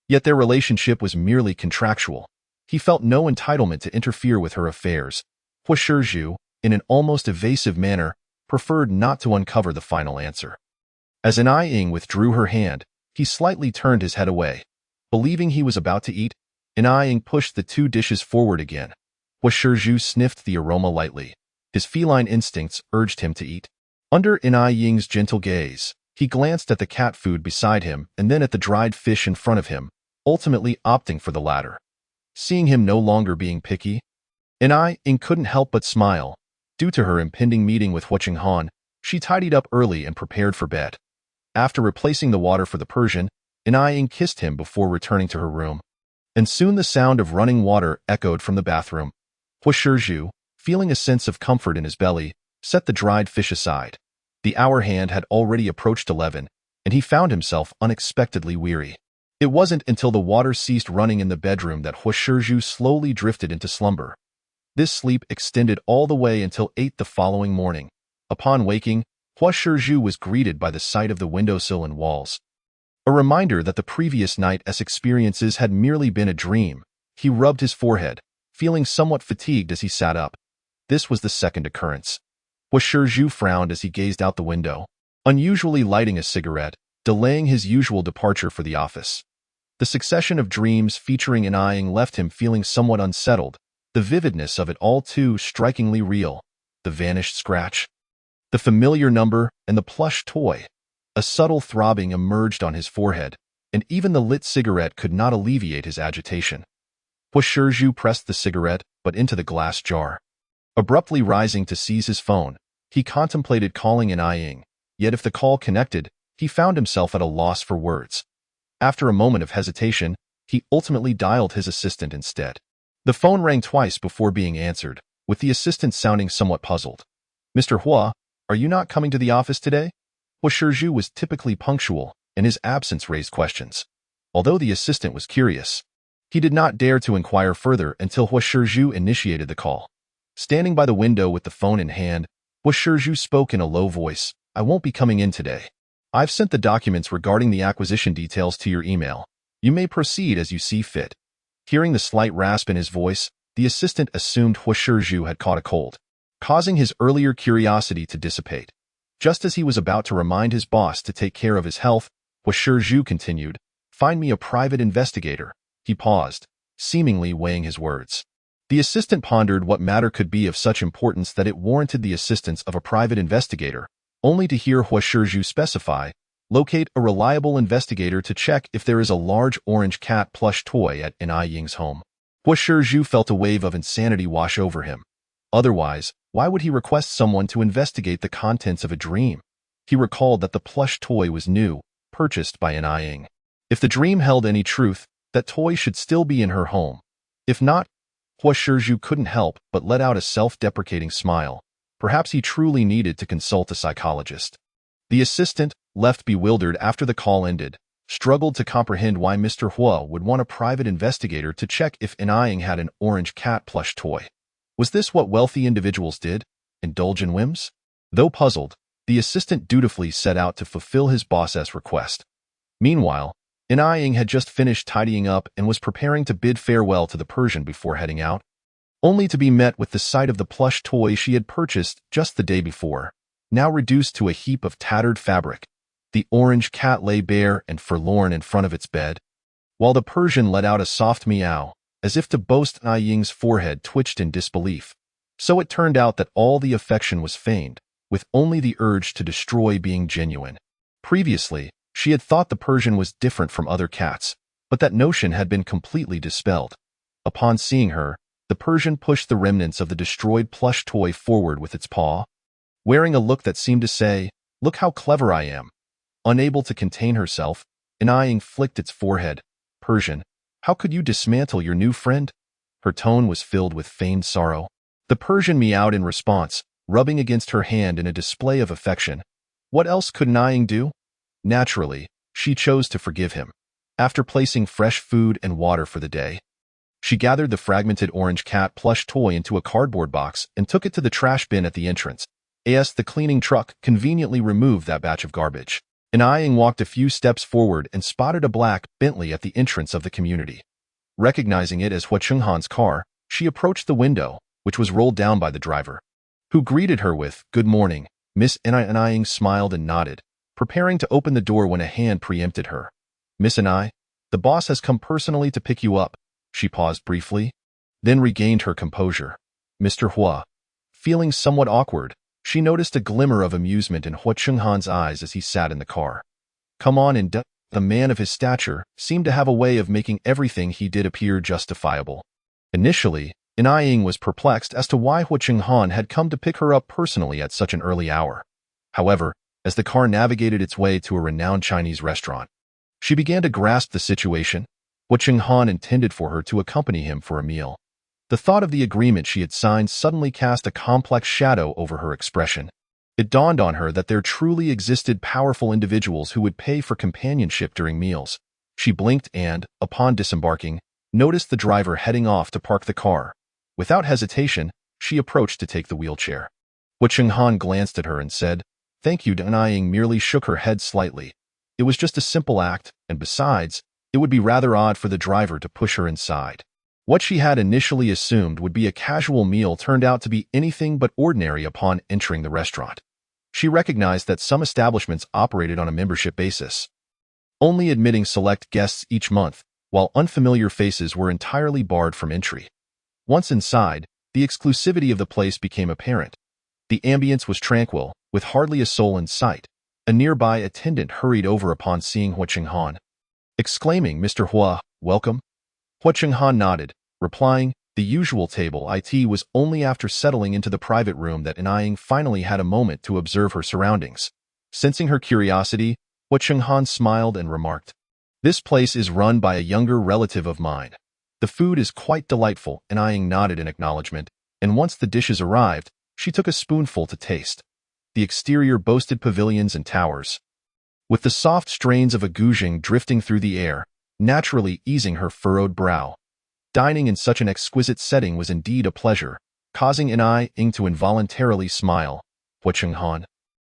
Yet their relationship was merely contractual. He felt no entitlement to interfere with her affairs. Hua Shizhu, in an almost evasive manner, preferred not to uncover the final answer. As Anai Ying withdrew her hand, he slightly turned his head away. Believing he was about to eat, Anai Ying pushed the two dishes forward again. Hua Shizhu sniffed the aroma lightly. His feline instincts urged him to eat. Under Anai Ying's gentle gaze, he glanced at the cat food beside him and then at the dried fish in front of him, ultimately opting for the latter. Seeing him no longer being picky, Anai Ying couldn't help but smile. Due to her impending meeting with Hua Qinghan, she tidied up early and prepared for bed. After replacing the water for the Persian, Anai Ying kissed him before returning to her room. And soon the sound of running water echoed from the bathroom. Hua Shizhu, feeling a sense of comfort in his belly, set the dried fish aside. The hour hand had already approached 11, and he found himself unexpectedly weary. It wasn't until the water ceased running in the bedroom that Hua Shizhu slowly drifted into slumber. This sleep extended all the way until 8 the following morning. Upon waking, Hua Shizhu was greeted by the sight of the windowsill and walls. A reminder that the previous night's experiences had merely been a dream. He rubbed his forehead, feeling somewhat fatigued as he sat up. This was the second occurrence. Hua Shizhu frowned as he gazed out the window, unusually lighting a cigarette, delaying his usual departure for the office. The succession of dreams featuring Anai Ying left him feeling somewhat unsettled, the vividness of it all too strikingly real. The vanished scratch, the familiar number, and the plush toy. A subtle throbbing emerged on his forehead, and even the lit cigarette could not alleviate his agitation. Hua Shizhu pressed the cigarette, but into the glass jar. Abruptly rising to seize his phone, he contemplated calling Anai Ying, yet if the call connected, he found himself at a loss for words. After a moment of hesitation, he ultimately dialed his assistant instead. The phone rang twice before being answered, with the assistant sounding somewhat puzzled. "Mr. Hua, are you not coming to the office today?" Hua Shizhu was typically punctual, and his absence raised questions. Although the assistant was curious, he did not dare to inquire further until Hua Shizhu initiated the call. Standing by the window with the phone in hand, Hua Shizhu spoke in a low voice, "I won't be coming in today. I've sent the documents regarding the acquisition details to your email. You may proceed as you see fit." Hearing the slight rasp in his voice, the assistant assumed Hua Shizhu had caught a cold, causing his earlier curiosity to dissipate. Just as he was about to remind his boss to take care of his health, Hua Shizhu continued, "Find me a private investigator." He paused, seemingly weighing his words. The assistant pondered what matter could be of such importance that it warranted the assistance of a private investigator, only to hear Hua Shizhu specify, "Locate a reliable investigator to check if there is a large orange cat plush toy at Anai Ying's home." Hua Shizhu felt a wave of insanity wash over him. Otherwise, why would he request someone to investigate the contents of a dream? He recalled that the plush toy was new, purchased by Anai Ying. If the dream held any truth, that toy should still be in her home. If not, Hua Shizhu couldn't help but let out a self-deprecating smile. Perhaps he truly needed to consult a psychologist. The assistant, left bewildered after the call ended, struggled to comprehend why Mr. Hua would want a private investigator to check if Anying had an orange cat plush toy. Was this what wealthy individuals did? Indulge in whims? Though puzzled, the assistant dutifully set out to fulfill his boss's request. Meanwhile, Anying had just finished tidying up and was preparing to bid farewell to the Persian before heading out, only to be met with the sight of the plush toy she had purchased just the day before, now reduced to a heap of tattered fabric. The orange cat lay bare and forlorn in front of its bed, while the Persian let out a soft meow, as if to boast. Anying's forehead twitched in disbelief. So it turned out that all the affection was feigned, with only the urge to destroy being genuine. Previously, she had thought the Persian was different from other cats, but that notion had been completely dispelled. Upon seeing her, the Persian pushed the remnants of the destroyed plush toy forward with its paw, wearing a look that seemed to say, "Look how clever I am." Unable to contain herself, Anying flicked its forehead. "Persian, how could you dismantle your new friend?" Her tone was filled with feigned sorrow. The Persian meowed in response, rubbing against her hand in a display of affection. What else could Anying do? Naturally, she chose to forgive him. After placing fresh food and water for the day, she gathered the fragmented orange cat plush toy into a cardboard box and took it to the trash bin at the entrance. The cleaning truck conveniently removed that batch of garbage. Anying walked a few steps forward and spotted a black Bentley at the entrance of the community. Recognizing it as Hua Chenghan's car, she approached the window, which was rolled down by the driver, who greeted her with, "Good morning, Miss." Anying smiled and nodded, preparing to open the door when a hand preempted her. "Miss Any, the boss has come personally to pick you up." She paused briefly, then regained her composure. Mr. Hua. Feeling somewhat awkward, she noticed a glimmer of amusement in Hua Chenghan's eyes as he sat in the car. "Come on in." The man of his stature seemed to have a way of making everything he did appear justifiable. Initially, Anying was perplexed as to why Hua Chenghan had come to pick her up personally at such an early hour. However, as the car navigated its way to a renowned Chinese restaurant, she began to grasp the situation. Hua Chenghan intended for her to accompany him for a meal. The thought of the agreement she had signed suddenly cast a complex shadow over her expression. It dawned on her that there truly existed powerful individuals who would pay for companionship during meals. She blinked and, upon disembarking, noticed the driver heading off to park the car. Without hesitation, she approached to take the wheelchair. Hua Chenghan glanced at her and said, "Thank you." Anying merely shook her head slightly. It was just a simple act, and besides, it would be rather odd for the driver to push her inside. What she had initially assumed would be a casual meal turned out to be anything but ordinary upon entering the restaurant. She recognized that some establishments operated on a membership basis, only admitting select guests each month, while unfamiliar faces were entirely barred from entry. Once inside, the exclusivity of the place became apparent. The ambience was tranquil, with hardly a soul in sight. A nearby attendant hurried over upon seeing Hua Chenghan, exclaiming, "Mr. Hua, welcome." Hua Chenghan nodded, replying, "The usual table." It was only after settling into the private room that Anying finally had a moment to observe her surroundings. Sensing her curiosity, Hua Chenghan smiled and remarked, "This place is run by a younger relative of mine. The food is quite delightful." Anying nodded in acknowledgement, and once the dishes arrived, she took a spoonful to taste. The exterior boasted pavilions and towers, with the soft strains of a guzheng drifting through the air, naturally easing her furrowed brow. Dining in such an exquisite setting was indeed a pleasure, causing Anying to involuntarily smile. Hua Chenghan,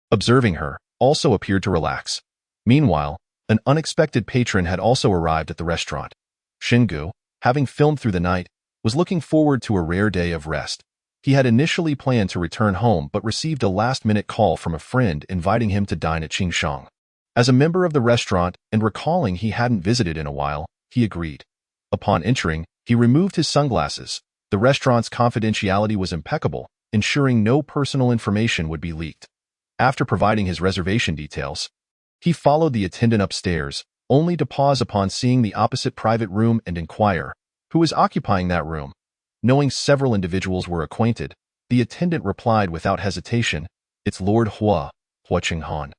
observing her, also appeared to relax. Meanwhile, an unexpected patron had also arrived at the restaurant. Shingu, having filmed through the night, was looking forward to a rare day of rest. He had initially planned to return home but received a last-minute call from a friend inviting him to dine at Qingshang. As a member of the restaurant and recalling he hadn't visited in a while, he agreed. Upon entering, he removed his sunglasses. The restaurant's confidentiality was impeccable, ensuring no personal information would be leaked. After providing his reservation details, he followed the attendant upstairs, only to pause upon seeing the opposite private room and inquire, who was occupying that room. Knowing several individuals were acquainted, the attendant replied without hesitation, "It's Lord Hua, Hua Chenghan."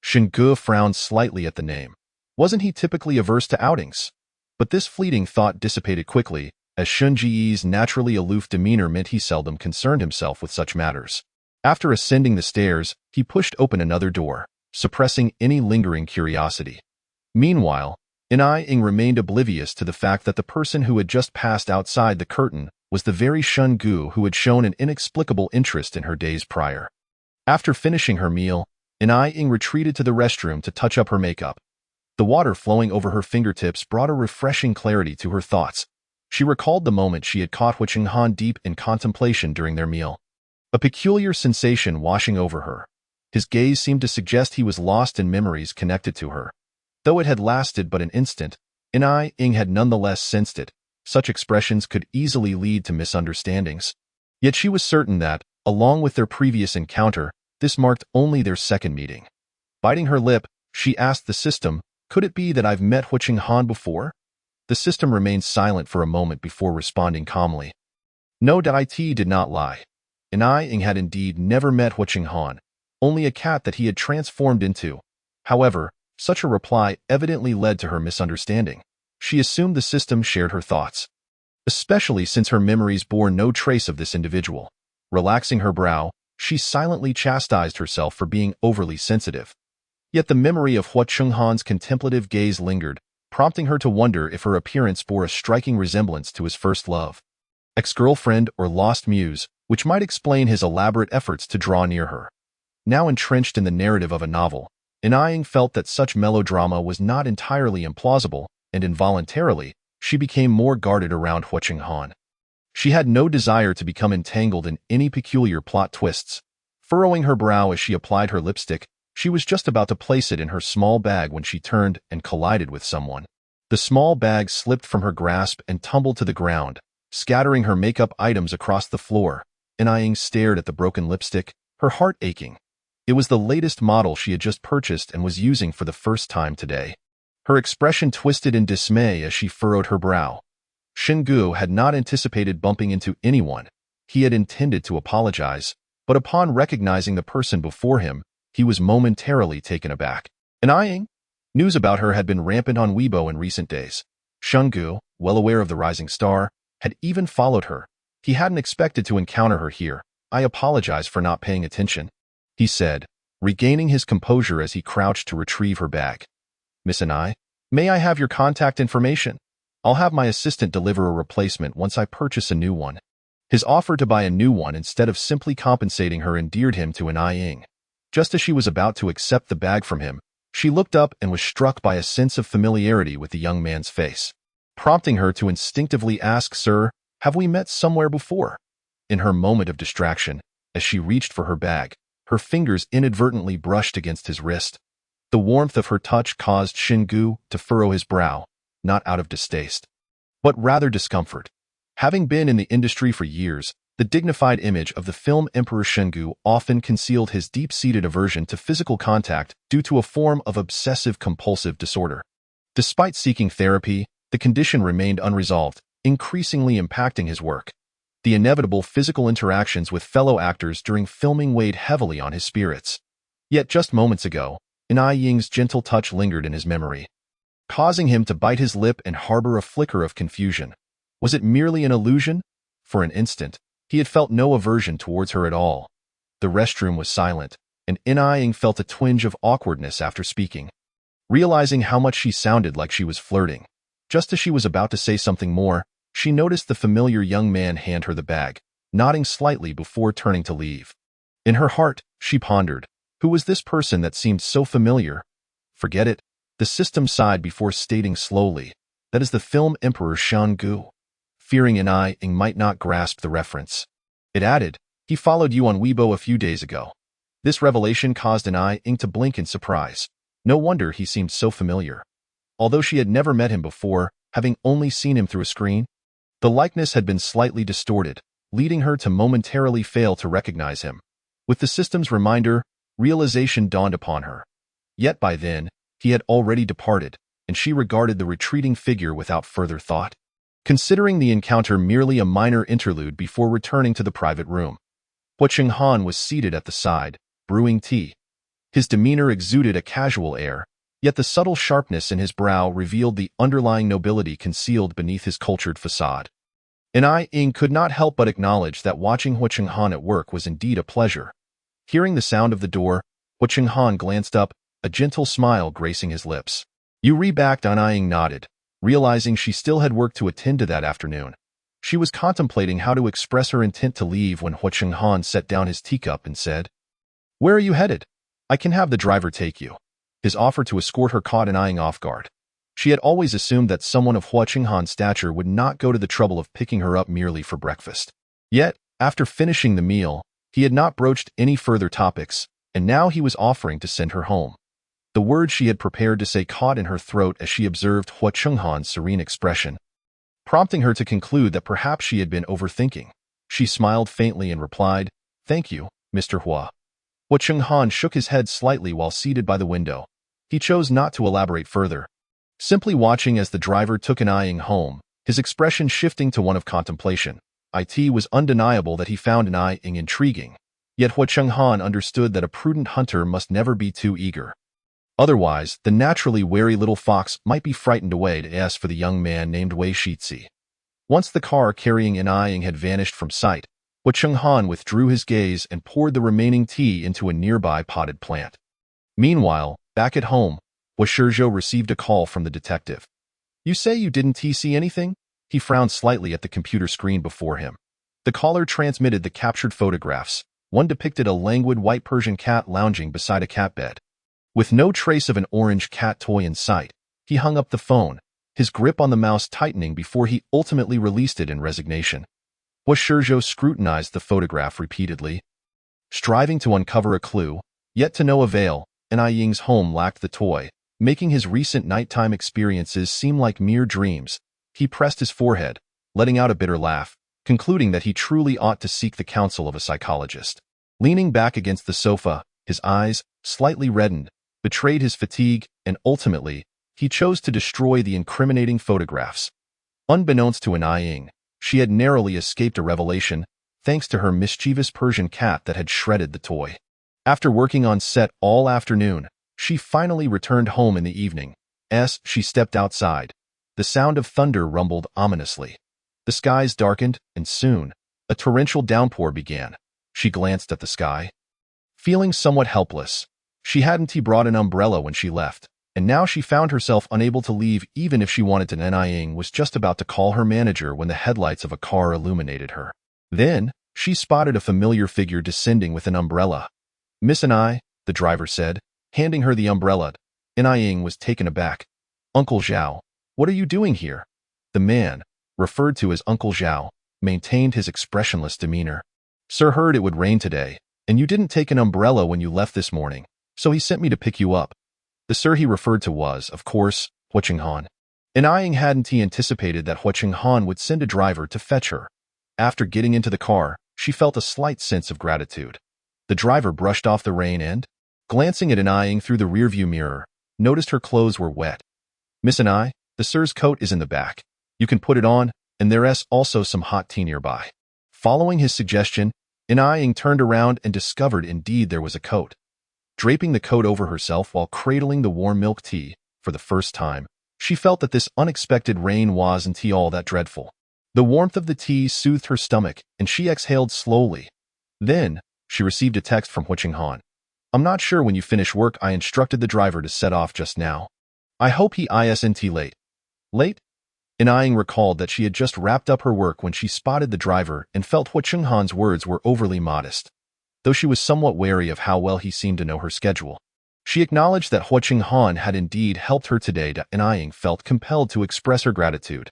Shingu frowned slightly at the name. Wasn't he typically averse to outings? But this fleeting thought dissipated quickly, as Shun Ji's naturally aloof demeanor meant he seldom concerned himself with such matters. After ascending the stairs, he pushed open another door, suppressing any lingering curiosity. Meanwhile, Ying remained oblivious to the fact that the person who had just passed outside the curtain was the very Shun Gu who had shown an inexplicable interest in her days prior. After finishing her meal, Ying retreated to the restroom to touch up her makeup. The water flowing over her fingertips brought a refreshing clarity to her thoughts. She recalled the moment she had caught Hu Qinghan deep in contemplation during their meal. A peculiar sensation washing over her. His gaze seemed to suggest he was lost in memories connected to her. Though it had lasted but an instant, Ying had nonetheless sensed it. Such expressions could easily lead to misunderstandings. Yet she was certain that, along with their previous encounter, this marked only their second meeting. Biting her lip, she asked the system, "Could it be that I've met Hu Qinghan before?" The system remained silent for a moment before responding calmly. No, it did not lie. Ying had indeed never met Hu Qinghan, only a cat that he had transformed into. However, such a reply evidently led to her misunderstanding. She assumed the system shared her thoughts, especially since her memories bore no trace of this individual. Relaxing her brow, she silently chastised herself for being overly sensitive. Yet the memory of Hu Qinghan's contemplative gaze lingered, prompting her to wonder if her appearance bore a striking resemblance to his first love, ex-girlfriend or lost muse, which might explain his elaborate efforts to draw near her. Now entrenched in the narrative of a novel, Ying felt that such melodrama was not entirely implausible, and involuntarily, she became more guarded around Hu Qinghan. She had no desire to become entangled in any peculiar plot twists. Furrowing her brow as she applied her lipstick, she was just about to place it in her small bag when she turned and collided with someone. The small bag slipped from her grasp and tumbled to the ground, scattering her makeup items across the floor. Ying stared at the broken lipstick, her heart aching. It was the latest model she had just purchased and was using for the first time today. Her expression twisted in dismay as she furrowed her brow. Shingu had not anticipated bumping into anyone. He had intended to apologize, but upon recognizing the person before him, he was momentarily taken aback. Ying? News about her had been rampant on Weibo in recent days. Shingu, well aware of the rising star, had even followed her. He hadn't expected to encounter her here. "I apologize for not paying attention," he said, regaining his composure as he crouched to retrieve her bag. "Miss Anai, may I have your contact information? I'll have my assistant deliver a replacement once I purchase a new one." His offer to buy a new one instead of simply compensating her endeared him to Ying. Just as she was about to accept the bag from him, she looked up and was struck by a sense of familiarity with the young man's face, prompting her to instinctively ask, "Sir, have we met somewhere before?" In her moment of distraction, as she reached for her bag, her fingers inadvertently brushed against his wrist. The warmth of her touch caused Shingu to furrow his brow, not out of distaste, but rather discomfort. Having been in the industry for years, the dignified image of the film Emperor Shingu often concealed his deep-seated aversion to physical contact due to a form of obsessive-compulsive disorder. Despite seeking therapy, the condition remained unresolved, increasingly impacting his work. The inevitable physical interactions with fellow actors during filming weighed heavily on his spirits. Yet just moments ago, Ying's gentle touch lingered in his memory, causing him to bite his lip and harbor a flicker of confusion. Was it merely an illusion? For an instant, he had felt no aversion towards her at all. The restroom was silent, and Ying felt a twinge of awkwardness after speaking. Realizing how much she sounded like she was flirting, just as she was about to say something more, she noticed the familiar young man hand her the bag, nodding slightly before turning to leave. In her heart, she pondered, who was this person that seemed so familiar? Forget it. The system sighed before stating slowly, that is the film Emperor Shingu. Fearing Ying might not grasp the reference, it added, "He followed you on Weibo a few days ago." This revelation caused Ying to blink in surprise. No wonder he seemed so familiar. Although she had never met him before, having only seen him through a screen, the likeness had been slightly distorted, leading her to momentarily fail to recognize him. With the system's reminder, realization dawned upon her. Yet by then, he had already departed, and she regarded the retreating figure without further thought, considering the encounter merely a minor interlude before returning to the private room. Hu Qinghan was seated at the side, brewing tea. His demeanor exuded a casual air, yet the subtle sharpness in his brow revealed the underlying nobility concealed beneath his cultured facade. And I Ying could not help but acknowledge that watching Hua Chenghan at work was indeed a pleasure. Hearing the sound of the door, Hua Chenghan glanced up, a gentle smile gracing his lips. Yuri backed and I Ying nodded, realizing she still had work to attend to that afternoon. She was contemplating how to express her intent to leave when Hua Chenghan set down his teacup and said, "Where are you headed? I can have the driver take you." His offer to escort her caught an eyeing off guard. She had always assumed that someone of Hua Chenghan's stature would not go to the trouble of picking her up merely for breakfast. Yet, after finishing the meal, he had not broached any further topics, and now he was offering to send her home. The words she had prepared to say caught in her throat as she observed Hua Chenghan's serene expression, prompting her to conclude that perhaps she had been overthinking. She smiled faintly and replied, "Thank you, Mr. Hua." Hua Chenghan shook his head slightly while seated by the window. He chose not to elaborate further, simply watching as the driver took an eyeing home, his expression shifting to one of contemplation. It was undeniable that he found an eyeing intriguing, yet Hua Chenghan understood that a prudent hunter must never be too eager. Otherwise, the naturally wary little fox might be frightened away to ask for the young man named Wei Shizi. Once the car carrying an eyeing had vanished from sight, Hua Chenghan withdrew his gaze and poured the remaining tea into a nearby potted plant. Meanwhile, back at home, Hua Shizhou received a call from the detective. "You say you didn't see anything?" He frowned slightly at the computer screen before him. The caller transmitted the captured photographs. One depicted a languid white Persian cat lounging beside a cat bed. With no trace of an orange cat toy in sight, he hung up the phone, his grip on the mouse tightening before he ultimately released it in resignation. Hua Shizhou scrutinized the photograph repeatedly, striving to uncover a clue, yet to no avail. An Ying's home lacked the toy, making his recent nighttime experiences seem like mere dreams. He pressed his forehead, letting out a bitter laugh, concluding that he truly ought to seek the counsel of a psychologist. Leaning back against the sofa, his eyes, slightly reddened, betrayed his fatigue, and ultimately, he chose to destroy the incriminating photographs. Unbeknownst to an Ying, she had narrowly escaped a revelation, thanks to her mischievous Persian cat that had shredded the toy. After working on set all afternoon, she finally returned home in the evening. As she stepped outside, the sound of thunder rumbled ominously. The skies darkened, and soon, a torrential downpour began. She glanced at the sky, feeling somewhat helpless. She hadn't brought an umbrella when she left, and now she found herself unable to leave even if she wanted to. Ying was just about to call her manager when the headlights of a car illuminated her. Then, she spotted a familiar figure descending with an umbrella. "Miss Anai," the driver said, handing her the umbrella. Ying was taken aback. "Uncle Zhao, what are you doing here?" The man, referred to as Uncle Zhao, maintained his expressionless demeanor. "Sir heard it would rain today, and you didn't take an umbrella when you left this morning, so he sent me to pick you up." The sir he referred to was, of course, Hua Chenghan. Ying hadn't anticipated that Hua Chenghan would send a driver to fetch her. After getting into the car, she felt a slight sense of gratitude. The driver brushed off the rain and, glancing at Ying through the rearview mirror, noticed her clothes were wet. "Miss Anai, the sir's coat is in the back. You can put it on, and there's also some hot tea nearby." Following his suggestion, Ying turned around and discovered indeed there was a coat. Draping the coat over herself while cradling the warm milk tea, for the first time, she felt that this unexpected rain wasn't all that dreadful. The warmth of the tea soothed her stomach, and she exhaled slowly. Then, she received a text from Hua Chenghan. "I'm not sure when you finish work. I instructed the driver to set off just now. I hope he isn't late." Late? Ying recalled that she had just wrapped up her work when she spotted the driver and felt Hua Chenghan's words were overly modest. Though she was somewhat wary of how well he seemed to know her schedule, she acknowledged that Hua Chenghan had indeed helped her today. Ying felt compelled to express her gratitude.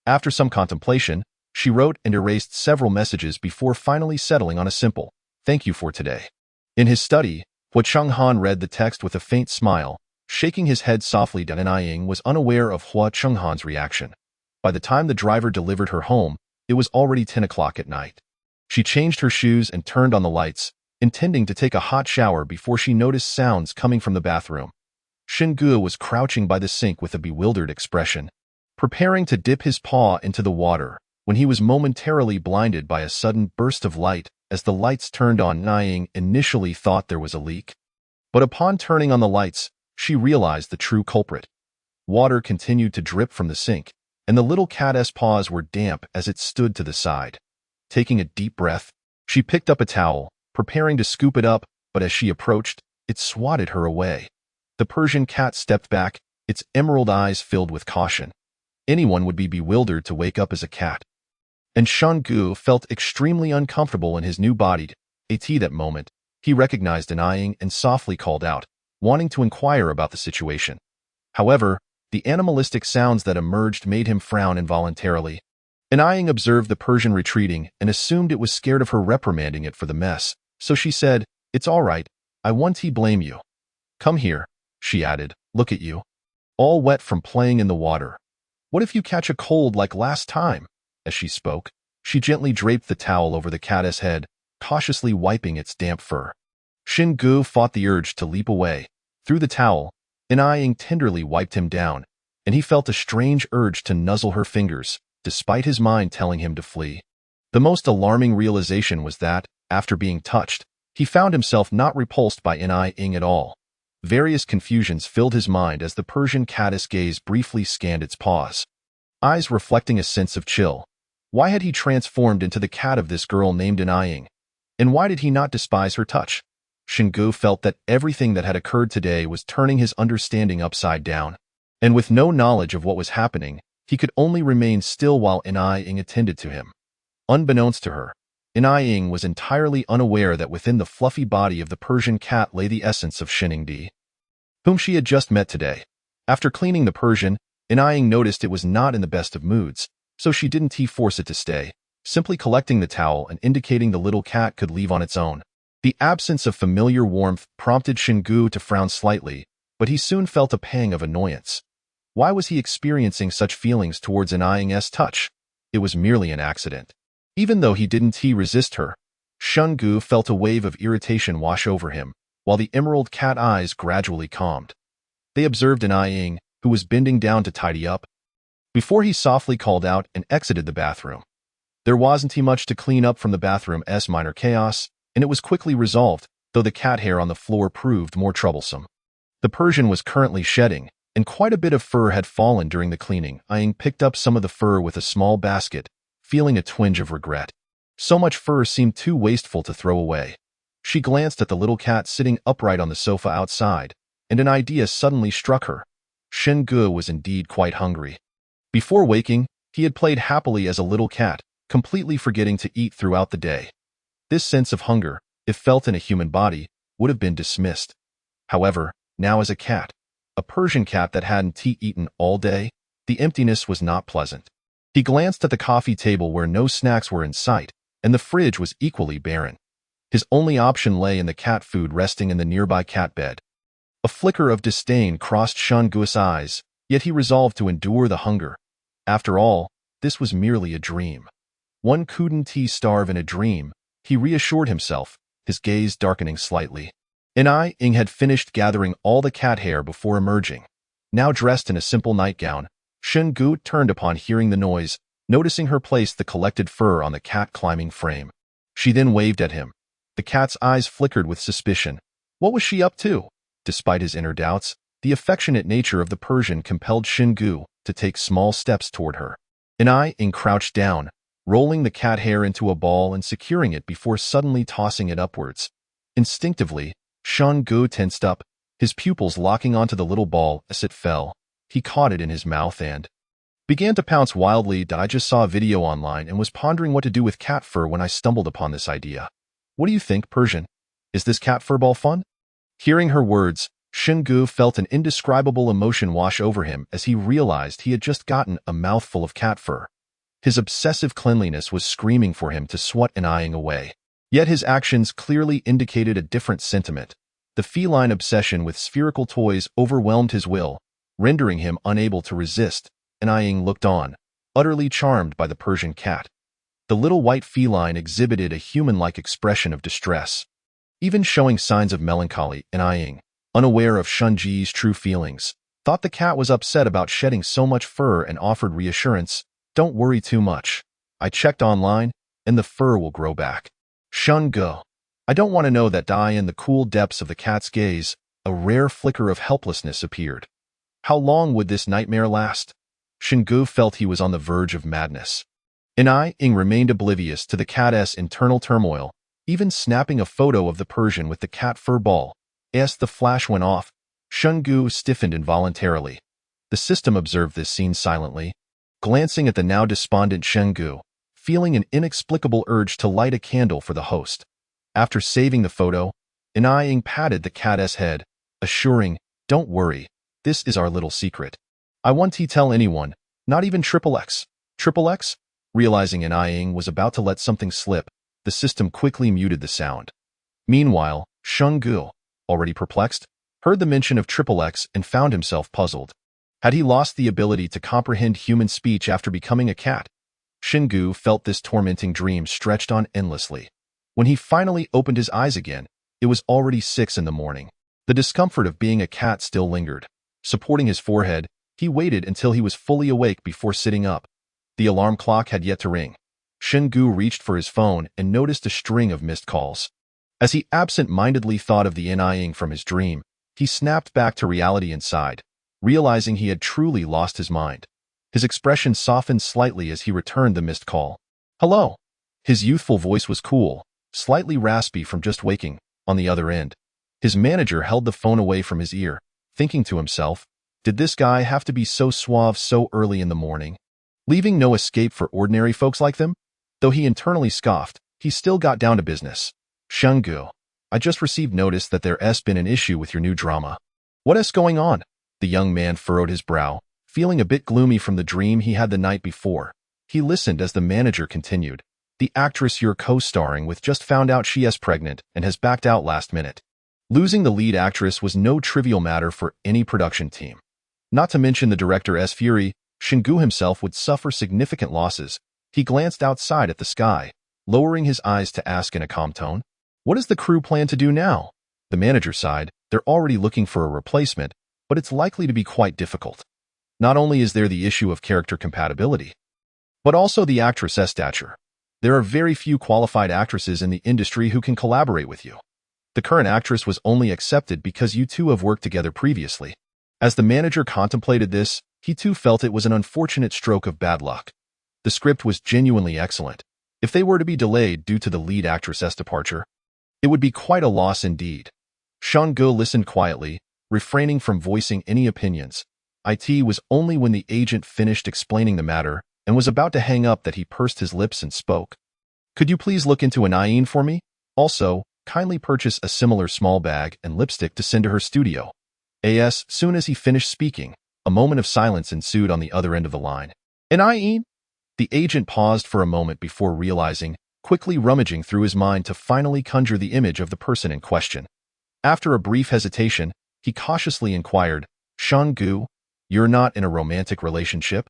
After some contemplation, she wrote and erased several messages before finally settling on a simple, "Thank you for today." In his study, Hua Chenghan read the text with a faint smile, shaking his head softly. Ying was unaware of Hua Chenghan's reaction. By the time the driver delivered her home, it was already 10 o'clock at night. She changed her shoes and turned on the lights, intending to take a hot shower before she noticed sounds coming from the bathroom. Xingu was crouching by the sink with a bewildered expression, preparing to dip his paw into the water, when he was momentarily blinded by a sudden burst of light. As the lights turned on, Ying initially thought there was a leak. But upon turning on the lights, she realized the true culprit. Water continued to drip from the sink, and the little cat's paws were damp as it stood to the side. Taking a deep breath, she picked up a towel, preparing to scoop it up, but as she approached, it swatted her away. The Persian cat stepped back, its emerald eyes filled with caution. Anyone would be bewildered to wake up as a cat. And Shungu felt extremely uncomfortable in his new body. That moment, he recognized Anaying and softly called out, wanting to inquire about the situation. However, the animalistic sounds that emerged made him frown involuntarily. Anaying observed the Persian retreating and assumed it was scared of her reprimanding it for the mess, so she said, "It's all right, I won't blame you. Come here," she added, "look at you. All wet from playing in the water. What if you catch a cold like last time?" As she spoke, she gently draped the towel over the cat's head, cautiously wiping its damp fur. Shingu fought the urge to leap away. Through the towel, Anaying tenderly wiped him down, and he felt a strange urge to nuzzle her fingers, despite his mind telling him to flee. The most alarming realization was that, after being touched, he found himself not repulsed by Anaying at all. Various confusions filled his mind as the Persian cat's gaze briefly scanned its paws, eyes reflecting a sense of chill. Why had he transformed into the cat of this girl named Anaying? And why did he not despise her touch? Shingu felt that everything that had occurred today was turning his understanding upside down. And with no knowledge of what was happening, he could only remain still while Anaying attended to him. Unbeknownst to her, Anaying was entirely unaware that within the fluffy body of the Persian cat lay the essence of Shiningdi, whom she had just met today. After cleaning the Persian, Anaying noticed it was not in the best of moods, so she didn't force it to stay, simply collecting the towel and indicating the little cat could leave on its own. The absence of familiar warmth prompted Shingu to frown slightly, but he soon felt a pang of annoyance. Why was he experiencing such feelings towards Anaying's touch? It was merely an accident. Even though he didn't resist her, Shingu felt a wave of irritation wash over him, while the emerald cat eyes gradually calmed. They observed Anaying, who was bending down to tidy up, before he softly called out and exited the bathroom. There wasn't much to clean up from the bathroom's minor chaos, and it was quickly resolved, though the cat hair on the floor proved more troublesome. The Persian was currently shedding, and quite a bit of fur had fallen during the cleaning. Anaying picked up some of the fur with a small basket, feeling a twinge of regret. So much fur seemed too wasteful to throw away. She glanced at the little cat sitting upright on the sofa outside, and an idea suddenly struck her. Shingu was indeed quite hungry. Before waking, he had played happily as a little cat, completely forgetting to eat throughout the day. This sense of hunger, if felt in a human body, would have been dismissed. However, now as a cat, a Persian cat that hadn't eaten all day, the emptiness was not pleasant. He glanced at the coffee table where no snacks were in sight, and the fridge was equally barren. His only option lay in the cat food resting in the nearby cat bed. A flicker of disdain crossed Shungu's eyes, yet he resolved to endure the hunger. After all, this was merely a dream. One couldn't starve in a dream, he reassured himself, his gaze darkening slightly. Anaying had finished gathering all the cat hair before emerging. Now dressed in a simple nightgown, Shingu turned upon hearing the noise, noticing her place the collected fur on the cat climbing frame. She then waved at him. The cat's eyes flickered with suspicion. What was she up to? Despite his inner doubts, the affectionate nature of the Persian compelled Shingu to take small steps toward her. Anaying crouched down, rolling the cat hair into a ball and securing it before suddenly tossing it upwards. Instinctively, Shingu tensed up, his pupils locking onto the little ball as it fell. He caught it in his mouth and began to pounce wildly. I just saw a video online and was pondering what to do with cat fur when I stumbled upon this idea. What do you think, Persian? Is this cat fur ball fun? Hearing her words, Shingu felt an indescribable emotion wash over him as he realized he had just gotten a mouthful of cat fur. His obsessive cleanliness was screaming for him to swat Anaying away. Yet his actions clearly indicated a different sentiment. The feline obsession with spherical toys overwhelmed his will, rendering him unable to resist. Anaying looked on, utterly charmed by the Persian cat. The little white feline exhibited a human-like expression of distress, even showing signs of melancholy. Anaying, unaware of Shunji's true feelings, thought the cat was upset about shedding so much fur and offered reassurance. Don't worry too much. I checked online, and the fur will grow back. Shingu, I don't want to know that. In the cool depths of the cat's gaze, a rare flicker of helplessness appeared. How long would this nightmare last? Xingu felt he was on the verge of madness. Ying remained oblivious to the cat's internal turmoil, even snapping a photo of the Persian with the cat fur ball. As the flash went off, Xingu stiffened involuntarily. The system observed this scene silently, glancing at the now despondent Xingu, feeling an inexplicable urge to light a candle for the host. After saving the photo, Ying patted the cat's head, assuring, "Don't worry, this is our little secret. I won't tell anyone, not even XXX. XXX?" Realizing Ying was about to let something slip, the system quickly muted the sound. Meanwhile, Xingu, already perplexed, heard the mention of XXX and found himself puzzled. Had he lost the ability to comprehend human speech after becoming a cat? Xingu felt this tormenting dream stretched on endlessly. When he finally opened his eyes again, it was already 6 in the morning. The discomfort of being a cat still lingered. Supporting his forehead, he waited until he was fully awake before sitting up. The alarm clock had yet to ring. Xingu reached for his phone and noticed a string of missed calls. As he absent-mindedly thought of the Ying from his dream, he snapped back to reality inside, realizing he had truly lost his mind. His expression softened slightly as he returned the missed call. "Hello." His youthful voice was cool, slightly raspy from just waking. On the other end, his manager held the phone away from his ear, thinking to himself, did this guy have to be so suave so early in the morning, leaving no escape for ordinary folks like them? Though he internally scoffed, he still got down to business. "Xingu, I just received notice that there's been an issue with your new drama." "What's going on?" The young man furrowed his brow, feeling a bit gloomy from the dream he had the night before. He listened as the manager continued. "The actress you're co-starring with just found out she is pregnant and has backed out last minute." Losing the lead actress was no trivial matter for any production team. Not to mention the director's fury, Xingu himself would suffer significant losses. He glanced outside at the sky, lowering his eyes to ask in a calm tone, "What does the crew plan to do now?" The manager sighed. "They're already looking for a replacement, but it's likely to be quite difficult. Not only is there the issue of character compatibility, but also the actress's stature. There are very few qualified actresses in the industry who can collaborate with you. The current actress was only accepted because you two have worked together previously." As the manager contemplated this, he too felt it was an unfortunate stroke of bad luck. The script was genuinely excellent. If they were to be delayed due to the lead actress's departure, it would be quite a loss indeed. Xingu listened quietly, refraining from voicing any opinions. It was only when the agent finished explaining the matter and was about to hang up that he pursed his lips and spoke. "Could you please look into Ying for me? Also, kindly purchase a similar small bag and lipstick to send to her studio." As soon as he finished speaking, a moment of silence ensued on the other end of the line. "Ying?" The agent paused for a moment before realizing, quickly rummaging through his mind to finally conjure the image of the person in question. After a brief hesitation, he cautiously inquired, "Xingu, you're not in a romantic relationship,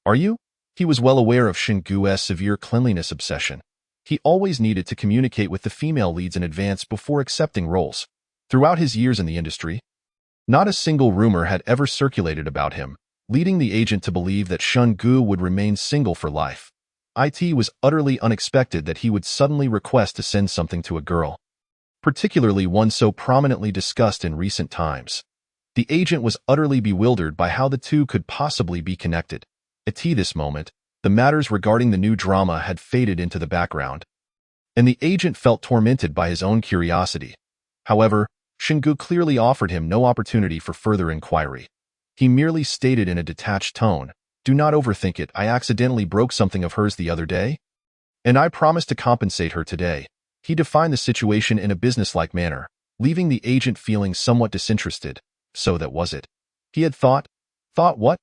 are you?" He was well aware of Xingu's severe cleanliness obsession. He always needed to communicate with the female leads in advance before accepting roles. Throughout his years in the industry, not a single rumor had ever circulated about him, leading the agent to believe that Xingu would remain single for life. It was utterly unexpected that he would suddenly request to send something to a girl, particularly one so prominently discussed in recent times. The agent was utterly bewildered by how the two could possibly be connected. At this moment, the matters regarding the new drama had faded into the background, and the agent felt tormented by his own curiosity. However, Xingu clearly offered him no opportunity for further inquiry. He merely stated in a detached tone, "Do not overthink it. I accidentally broke something of hers the other day, and I promised to compensate her today." He defined the situation in a businesslike manner, leaving the agent feeling somewhat disinterested. So that was it. He had thought what?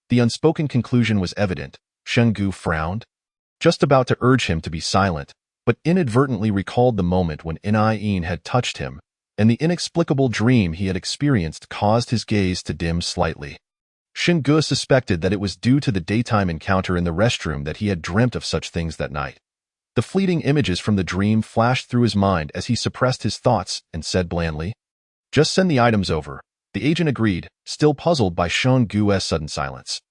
The unspoken conclusion was evident. Xingu frowned, just about to urge him to be silent, but inadvertently recalled the moment when Ying had touched him, and the inexplicable dream he had experienced caused his gaze to dim slightly. Xingu suspected that it was due to the daytime encounter in the restroom that he had dreamt of such things that night. The fleeting images from the dream flashed through his mind as he suppressed his thoughts and said blandly, "Just send the items over." The agent agreed, still puzzled by Xingu's sudden silence.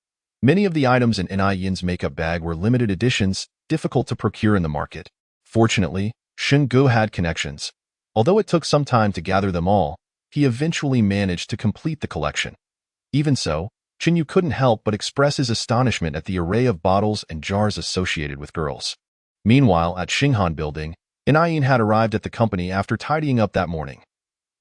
Many of the items in Ying's makeup bag were limited editions, difficult to procure in the market. Fortunately, Xingu had connections. Although it took some time to gather them all, he eventually managed to complete the collection. Even so, Chinyu couldn't help but express his astonishment at the array of bottles and jars associated with girls. Meanwhile, at Xinghan Building, Inayin had arrived at the company after tidying up that morning.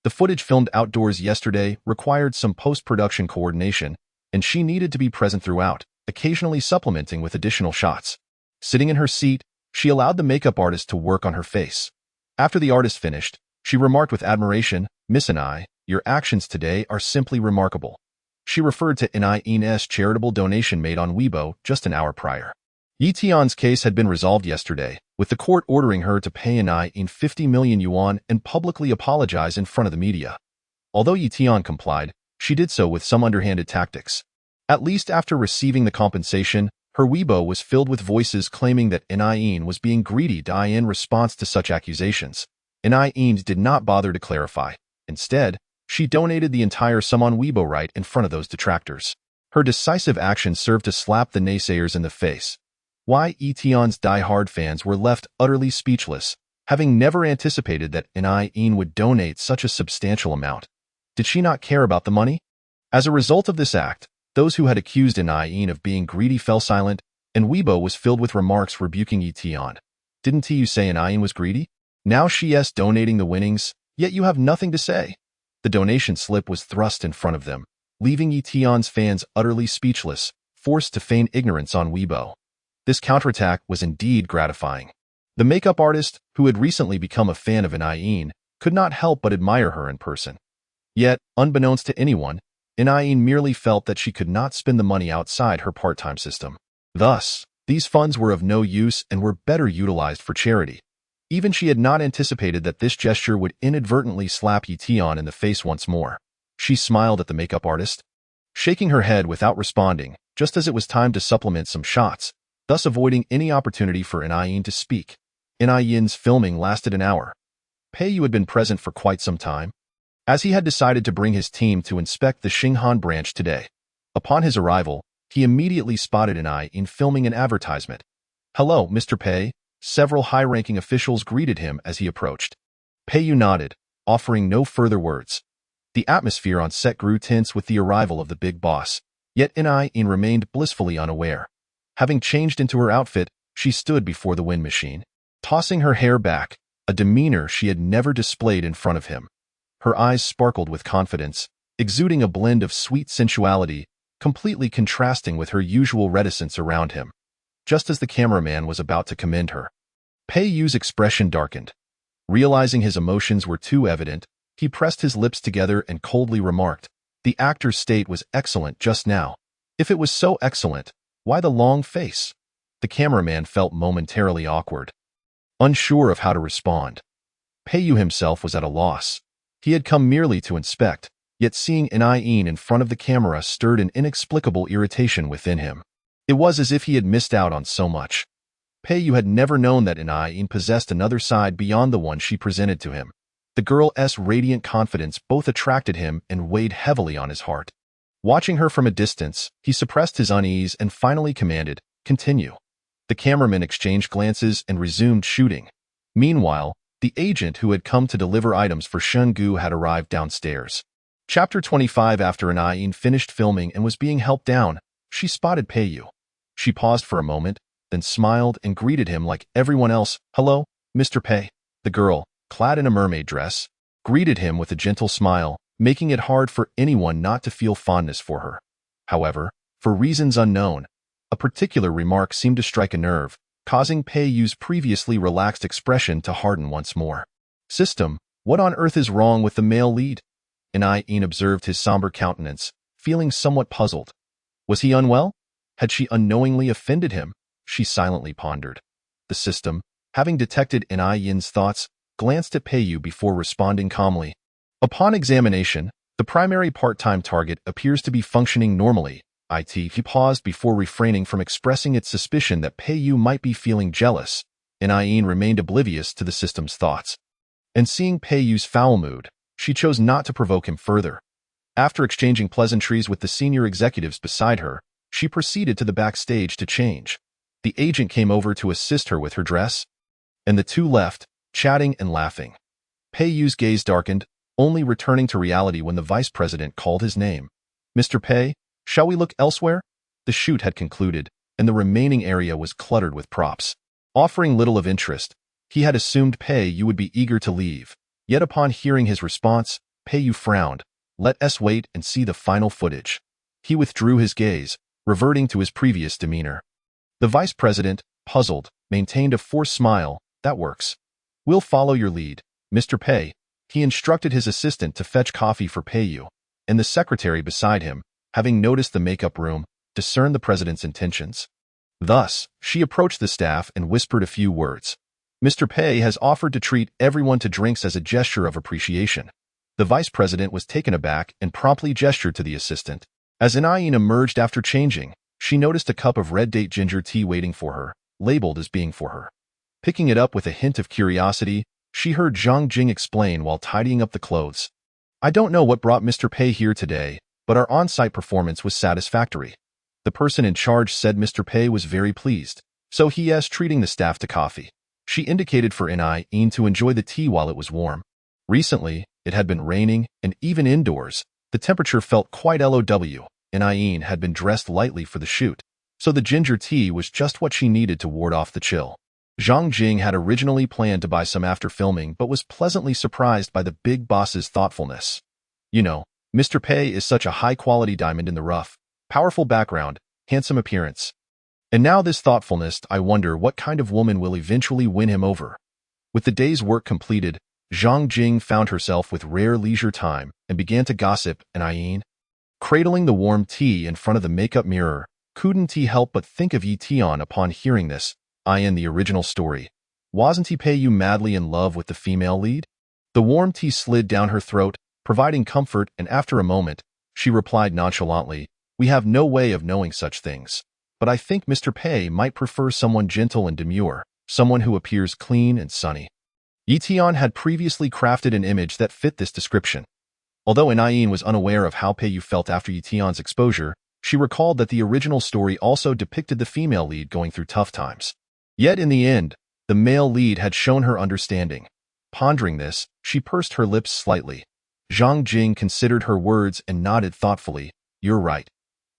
The footage filmed outdoors yesterday required some post-production coordination, and she needed to be present throughout, occasionally supplementing with additional shots. Sitting in her seat, she allowed the makeup artist to work on her face. After the artist finished, she remarked with admiration, "Miss Inai, your actions today are simply remarkable." She referred to Inai's charitable donation made on Weibo just an hour prior. Yi Tian's case had been resolved yesterday, with the court ordering her to pay Inai 50 million yuan and publicly apologize in front of the media. Although Yi Tian complied, she did so with some underhanded tactics. At least after receiving the compensation, her Weibo was filled with voices claiming that Inai was being greedy. In response to such accusations, Inai did not bother to clarify. Instead, she donated the entire sum on Weibo right in front of those detractors. Her decisive action served to slap the naysayers in the face. Why Tian's die-hard fans were left utterly speechless, having never anticipated that Inai would donate such a substantial amount. Did she not care about the money? As a result of this act, those who had accused Inai of being greedy fell silent, and Weibo was filled with remarks rebuking Tian. Didn't you say Inai was greedy? Now she's donating the winnings, yet you have nothing to say. The donation slip was thrust in front of them, leaving Tian's fans utterly speechless, forced to feign ignorance on Weibo. This counterattack was indeed gratifying. The makeup artist, who had recently become a fan of Inai, could not help but admire her in person. Yet, unbeknownst to anyone, Inai merely felt that she could not spend the money outside her part-time system. Thus, these funds were of no use and were better utilized for charity. Even she had not anticipated that this gesture would inadvertently slap Yi Tian in the face once more. She smiled at the makeup artist, shaking her head without responding, just as it was time to supplement some shots, thus avoiding any opportunity for Inai to speak. Inai's filming lasted an hour. Pei Yu had been present for quite some time, as he had decided to bring his team to inspect the Xinghan branch today. Upon his arrival, he immediately spotted Inai filming an advertisement. "Hello, Mr. Pei." Several high-ranking officials greeted him as he approached. Pei Yu nodded, offering no further words. The atmosphere on set grew tense with the arrival of the big boss, yet Inai remained blissfully unaware. Having changed into her outfit, she stood before the wind machine, tossing her hair back, a demeanor she had never displayed in front of him. Her eyes sparkled with confidence, exuding a blend of sweet sensuality, completely contrasting with her usual reticence around him. Just as the cameraman was about to commend her, Pei Yu's expression darkened. Realizing his emotions were too evident, he pressed his lips together and coldly remarked, "The actor's state was excellent just now. If it was so excellent, why the long face?" The cameraman felt momentarily awkward, unsure of how to respond. Pei Yu himself was at a loss. He had come merely to inspect, yet seeing Inai in front of the camera stirred an inexplicable irritation within him. It was as if he had missed out on so much. Pei Yu had never known that Inai possessed another side beyond the one she presented to him. The girl's radiant confidence both attracted him and weighed heavily on his heart. Watching her from a distance, he suppressed his unease and finally commanded, "Continue." The cameraman exchanged glances and resumed shooting. Meanwhile, the agent who had come to deliver items for Shungu had arrived downstairs. Chapter 25. After Inai finished filming and was being helped down, she spotted Pei Yu. She paused for a moment, then smiled and greeted him like everyone else. "Hello, Mr. Pei." The girl, clad in a mermaid dress, greeted him with a gentle smile, making it hard for anyone not to feel fondness for her. However, for reasons unknown, a particular remark seemed to strike a nerve, causing Pei Yu's previously relaxed expression to harden once more. "System, what on earth is wrong with the male lead?" Inai observed his somber countenance, feeling somewhat puzzled. Was he unwell? Had she unknowingly offended him? She silently pondered. The system, having detected Inai's thoughts, glanced at Pei Yu before responding calmly. "Upon examination, the primary part-time target appears to be functioning normally." He paused before refraining from expressing its suspicion that Pei Yu might be feeling jealous. Inai remained oblivious to the system's thoughts. And seeing Pei Yu's foul mood, she chose not to provoke him further. After exchanging pleasantries with the senior executives beside her, she proceeded to the backstage to change. The agent came over to assist her with her dress, and the two left, chatting and laughing. Pei Yu's gaze darkened, only returning to reality when the vice president called his name. "Mr. Pei," Shall we look elsewhere? The shoot had concluded, and the remaining area was cluttered with props. Offering little of interest, he had assumed Pei-yu would be eager to leave. Yet upon hearing his response, Pei-yu frowned. Let us wait and see the final footage. He withdrew his gaze, reverting to his previous demeanor. The vice president, puzzled, maintained a forced smile. That works. We'll follow your lead, Mr. Pei. He instructed his assistant to fetch coffee for Pei-yu, and the secretary beside him, having noticed the makeup room, discerned the president's intentions. Thus, she approached the staff and whispered a few words. Mr. Pei has offered to treat everyone to drinks as a gesture of appreciation. The vice president was taken aback and promptly gestured to the assistant. As Inayin emerged after changing, she noticed a cup of red date ginger tea waiting for her, labeled as being for her. Picking it up with a hint of curiosity, she heard Zhang Jing explain while tidying up the clothes. I don't know what brought Mr. Pei here today, but our on-site performance was satisfactory. The person in charge said Mr. Pei was very pleased, so he is treating the staff to coffee. She indicated for Inayin to enjoy the tea while it was warm. Recently, it had been raining, and even indoors, the temperature felt quite low. Inayin had been dressed lightly for the shoot, so the ginger tea was just what she needed to ward off the chill. Zhang Jing had originally planned to buy some after filming but was pleasantly surprised by the big boss's thoughtfulness. You know, Mr. Pei is such a high-quality diamond in the rough, powerful background, handsome appearance. And now this thoughtfulness, I wonder what kind of woman will eventually win him over. With the day's work completed, Zhang Jing found herself with rare leisure time and began to gossip Inayin. Cradling the warm tea in front of the makeup mirror, couldn't he help but think of Yi Tian upon hearing this. In the original story, wasn't he Pei-yu madly in love with the female lead? The warm tea slid down her throat, providing comfort, and after a moment, she replied nonchalantly, we have no way of knowing such things. But I think Mr. Pei might prefer someone gentle and demure, someone who appears clean and sunny. Yi Tian had previously crafted an image that fit this description. Although Inayin was unaware of how Pei-yu felt after Yi Tian's exposure, she recalled that the original story also depicted the female lead going through tough times. Yet in the end, the male lead had shown her understanding. Pondering this, she pursed her lips slightly. Zhang Jing considered her words and nodded thoughtfully. You're right.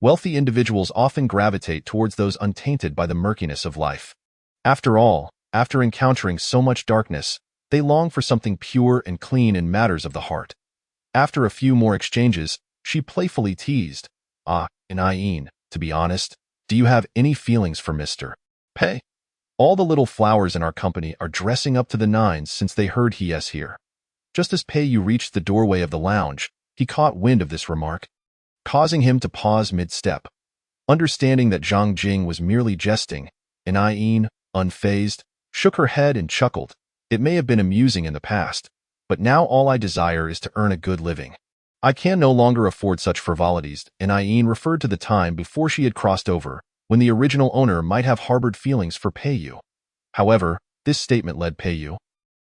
Wealthy individuals often gravitate towards those untainted by the murkiness of life. After all, after encountering so much darkness, they long for something pure and clean in matters of the heart. After a few more exchanges, she playfully teased, Inayin, to be honest, do you have any feelings for Mr. Pei? All the little flowers in our company are dressing up to the nines since they heard he is here. Just as Pei-yu reached the doorway of the lounge, he caught wind of this remark, causing him to pause mid-step. Understanding that Zhang Jing was merely jesting, Inayin, unfazed, shook her head and chuckled. It may have been amusing in the past, but now all I desire is to earn a good living. I can no longer afford such frivolities. Inayin referred to the time before she had crossed over, when the original owner might have harbored feelings for Pei-yu. However, this statement led Pei-yu,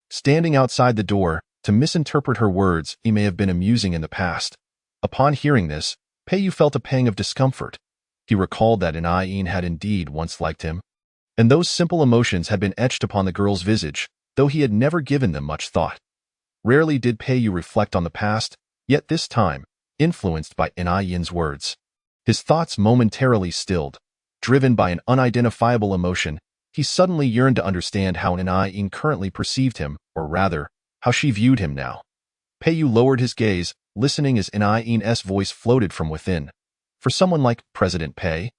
standing outside the door, to misinterpret her words. He may have been amusing in the past. Upon hearing this, Pei-yu felt a pang of discomfort. He recalled that Inayin had indeed once liked him, and those simple emotions had been etched upon the girl's visage, though he had never given them much thought. Rarely did Pei-yu reflect on the past, yet this time, influenced by Inayin's words, his thoughts momentarily stilled. Driven by an unidentifiable emotion, he suddenly yearned to understand how Inayin currently perceived him, or rather, how she viewed him now. Pei-yu lowered his gaze, listening as Inayin's voice floated from within. For someone like President Pei,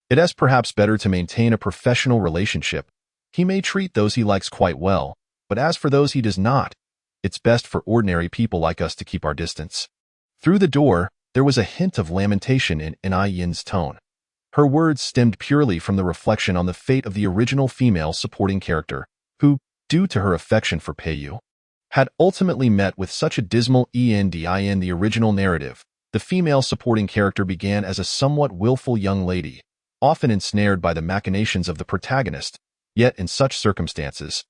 it is perhaps better to maintain a professional relationship. He may treat those he likes quite well, but as for those he does not, it's best for ordinary people like us to keep our distance. Through the door, there was a hint of lamentation in Inayin's tone. Her words stemmed purely from the reflection on the fate of the original female supporting character, who, due to her affection for Pei-yu, had ultimately met with such a dismal end in the original narrative. The female supporting character began as a somewhat willful young lady, often ensnared by the machinations of the protagonist, yet in such circumstances,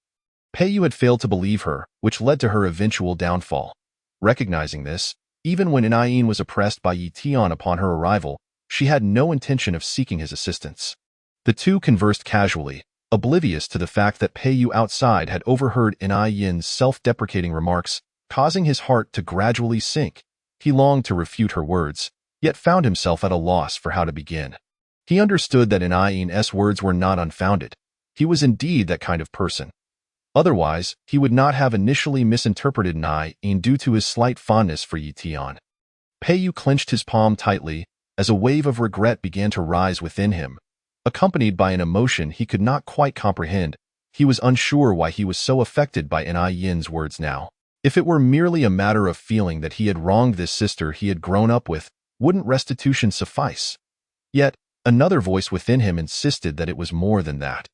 Pei-yu had failed to believe her, which led to her eventual downfall. Recognizing this, even when Inayin was oppressed by Yi Tian upon her arrival, she had no intention of seeking his assistance. The two conversed casually, oblivious to the fact that Pei-yu outside had overheard Inayin's self-deprecating remarks, causing his heart to gradually sink. He longed to refute her words, yet found himself at a loss for how to begin. He understood that In's words were not unfounded. He was indeed that kind of person. Otherwise, he would not have initially misinterpreted In due to his slight fondness for Yi Tian. Peiyu clenched his palm tightly as a wave of regret began to rise within him, accompanied by an emotion he could not quite comprehend. He was unsure why he was so affected by Yin's words now. If it were merely a matter of feeling that he had wronged this sister he had grown up with, wouldn't restitution suffice? Yet, another voice within him insisted that it was more than that.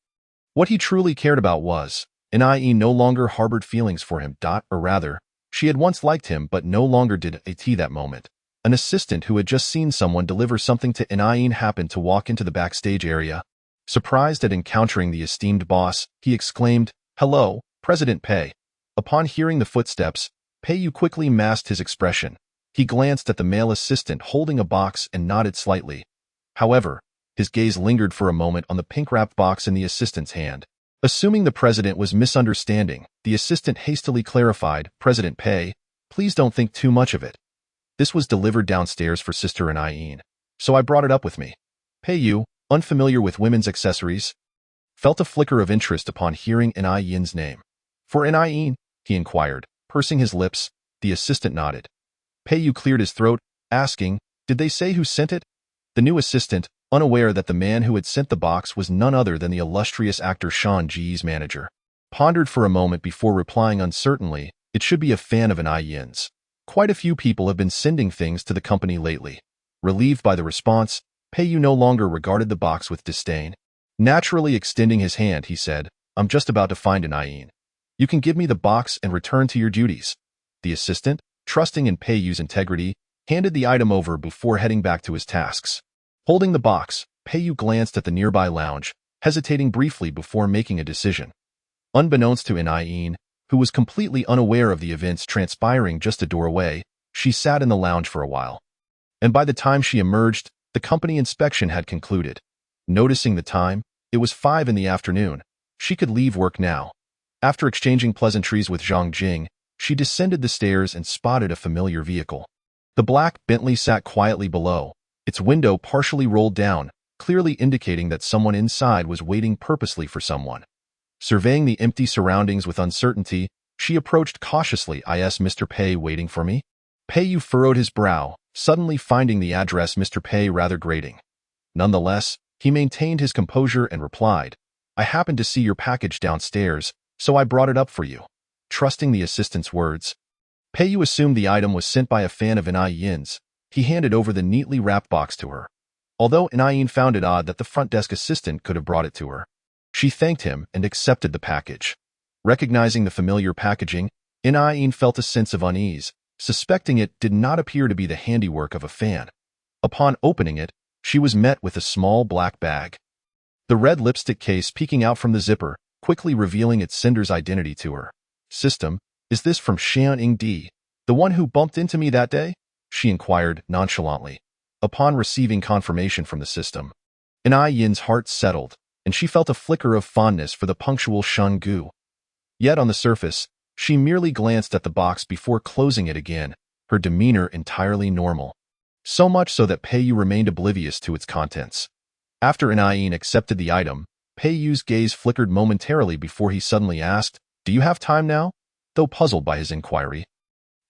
What he truly cared about was, Yin no longer harbored feelings for him, or rather, she had once liked him but no longer did at that moment. An assistant who had just seen someone deliver something to Yin happened to walk into the backstage area. Surprised at encountering the esteemed boss, he exclaimed, "Hello, President Pei." Upon hearing the footsteps, Peiyu quickly masked his expression. He glanced at the male assistant holding a box and nodded slightly. However, his gaze lingered for a moment on the pink-wrapped box in the assistant's hand. Assuming the president was misunderstanding, the assistant hastily clarified, "President Pei, please don't think too much of it. This was delivered downstairs for Sister Yin, so I brought it up with me." Peiyu, unfamiliar with women's accessories, felt a flicker of interest upon hearing Yin's name. "For Yin?" he inquired, pursing his lips. The assistant nodded. Peiyu cleared his throat, asking, "Did they say who sent it?" The new assistant, unaware that the man who had sent the box was none other than the illustrious actor Sean Ji's manager, pondered for a moment before replying uncertainly, "It should be a fan of Yin's. Quite a few people have been sending things to the company lately." Relieved by the response, Peiyu no longer regarded the box with disdain. Naturally extending his hand, he said, "I'm just about to find Yin. You can give me the box and return to your duties." The assistant, trusting in Peiyu's integrity, handed the item over before heading back to his tasks. Holding the box, Peiyu glanced at the nearby lounge, hesitating briefly before making a decision. Unbeknownst to Yin, who was completely unaware of the events transpiring just a door away, she sat in the lounge for a while. And by the time she emerged, the company inspection had concluded. Noticing the time, it was 5 in the afternoon. She could leave work now. After exchanging pleasantries with Zhang Jing, she descended the stairs and spotted a familiar vehicle. The black Bentley sat quietly below, its window partially rolled down, clearly indicating that someone inside was waiting purposely for someone. Surveying the empty surroundings with uncertainty, she approached cautiously. "Is Mr. Pei waiting for me?" Peiyu furrowed his brow, suddenly finding the address Mr. Pei rather grating. Nonetheless, he maintained his composure and replied, "I happened to see your package downstairs, so I brought it up for you." Trusting the assistant's words, Peiyu assumed the item was sent by a fan of Yin's. He handed over the neatly wrapped box to her. Although Yin found it odd that the front desk assistant could have brought it to her, she thanked him and accepted the package. Recognizing the familiar packaging, Yin felt a sense of unease, suspecting it did not appear to be the handiwork of a fan. Upon opening it, she was met with a small black bag. The red lipstick case peeking out from the zipper, quickly revealing its sender's identity to her. "System, is this from Xian Di, the one who bumped into me that day?" she inquired nonchalantly. Upon receiving confirmation from the system, Yin's heart settled, and she felt a flicker of fondness for the punctual Shun Gu. Yet on the surface, she merely glanced at the box before closing it again, her demeanor entirely normal. So much so that Peiyu remained oblivious to its contents. After Yin accepted the item, Peiyu's gaze flickered momentarily before he suddenly asked, "Do you have time now?" Though puzzled by his inquiry.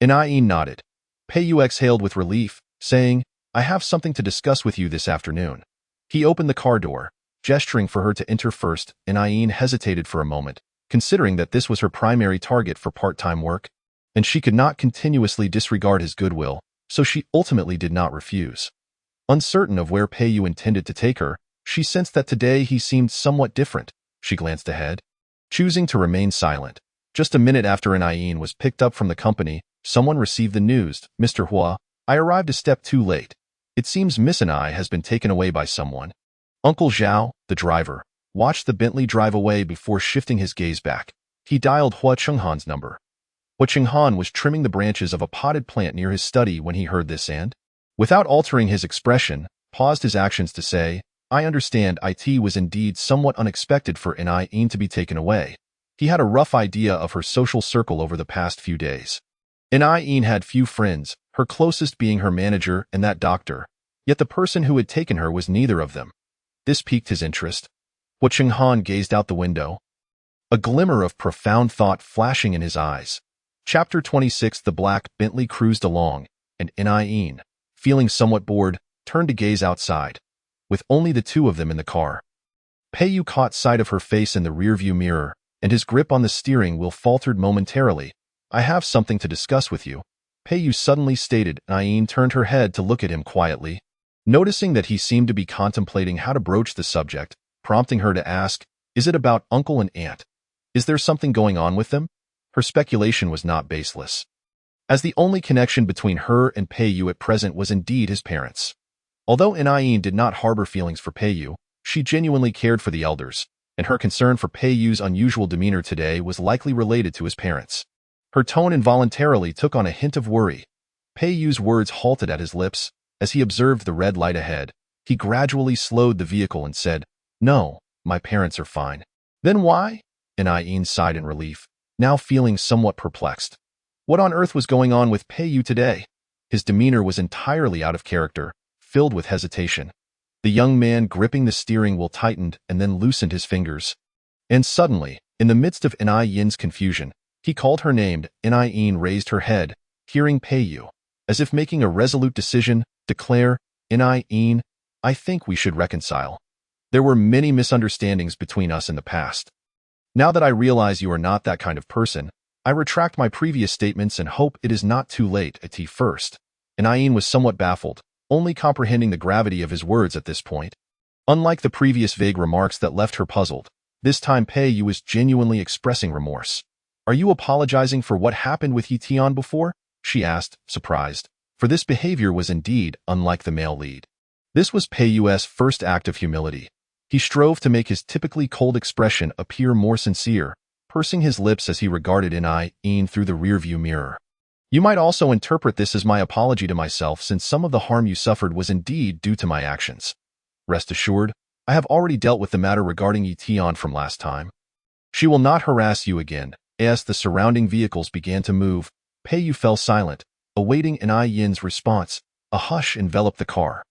Yin nodded. Peiyu exhaled with relief, saying, "I have something to discuss with you this afternoon." He opened the car door, gesturing for her to enter first. Yin hesitated for a moment, considering that this was her primary target for part-time work, and she could not continuously disregard his goodwill, so she ultimately did not refuse. Uncertain of where Peiyu intended to take her, she sensed that today he seemed somewhat different. She glanced ahead, choosing to remain silent. Just a minute after Yin was picked up from the company, someone received the news, "Mr. Hua, I arrived a step too late. It seems Miss I has been taken away by someone." Uncle Zhao, the driver, watched the Bentley drive away before shifting his gaze back. He dialed Hua Chenghan's number. Hua Chenghan was trimming the branches of a potted plant near his study when he heard this and, without altering his expression, paused his actions to say, "I understand it was indeed somewhat unexpected for Yin to be taken away. He had a rough idea of her social circle over the past few days. Yin had few friends, her closest being her manager and that doctor, yet the person who had taken her was neither of them. This piqued his interest. What Cheng-Han gazed out the window, a glimmer of profound thought flashing in his eyes. Chapter 26. The black Bentley cruised along, and In, feeling somewhat bored, turned to gaze outside. With only the two of them in the car, Pei-yu caught sight of her face in the rearview mirror, and his grip on the steering wheel faltered momentarily. "I have something to discuss with you," Pei-yu suddenly stated. In turned her head to look at him quietly, noticing that he seemed to be contemplating how to broach the subject, prompting her to ask, "Is it about uncle and aunt? Is there something going on with them?" Her speculation was not baseless, as the only connection between her and Pei-yu at present was indeed his parents. Although In did not harbor feelings for Pei-yu, she genuinely cared for the elders, and her concern for Pei-yu's unusual demeanor today was likely related to his parents. Her tone involuntarily took on a hint of worry. Pei-yu's words halted at his lips. As he observed the red light ahead, he gradually slowed the vehicle and said, "No, my parents are fine." "Then why?" In sighed in relief, now feeling somewhat perplexed. What on earth was going on with Pei-yu today? His demeanor was entirely out of character, filled with hesitation. The young man gripping the steering wheel tightened and then loosened his fingers. And suddenly, in the midst of In-yin's confusion, he called her name. In raised her head, hearing Pei-yu, as if making a resolute decision, declare, "In, I think we should reconcile. There were many misunderstandings between us in the past. Now that I realize you are not that kind of person, I retract my previous statements and hope it is not too late." At first, In was somewhat baffled, only comprehending the gravity of his words at this point. Unlike the previous vague remarks that left her puzzled, this time Pei-yu was genuinely expressing remorse. "Are you apologizing for what happened with Yi-tian before?" she asked, surprised, for this behavior was indeed unlike the male lead. This was Pei-yu's first act of humility. He strove to make his typically cold expression appear more sincere, pursing his lips as he regarded In through the rearview mirror. "You might also interpret this as my apology to myself, since some of the harm you suffered was indeed due to my actions. Rest assured, I have already dealt with the matter regarding Yi-tian from last time. She will not harass you again." As the surrounding vehicles began to move, Pei-yu fell silent, awaiting In-yin's response. A hush enveloped the car.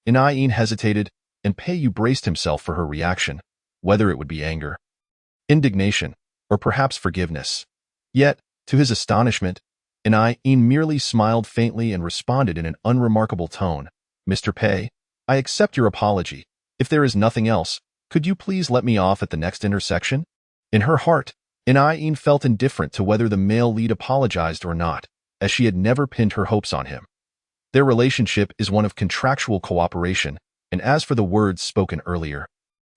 In hesitated, and Pei-yu braced himself for her reaction, whether it would be anger, indignation, or perhaps forgiveness. Yet, to his astonishment, In merely smiled faintly and responded in an unremarkable tone, "Mr. Pei, I accept your apology. If there is nothing else, could you please let me off at the next intersection?" In her heart, In felt indifferent to whether the male lead apologized or not, as she had never pinned her hopes on him. Their relationship is one of contractual cooperation, and as for the words spoken earlier,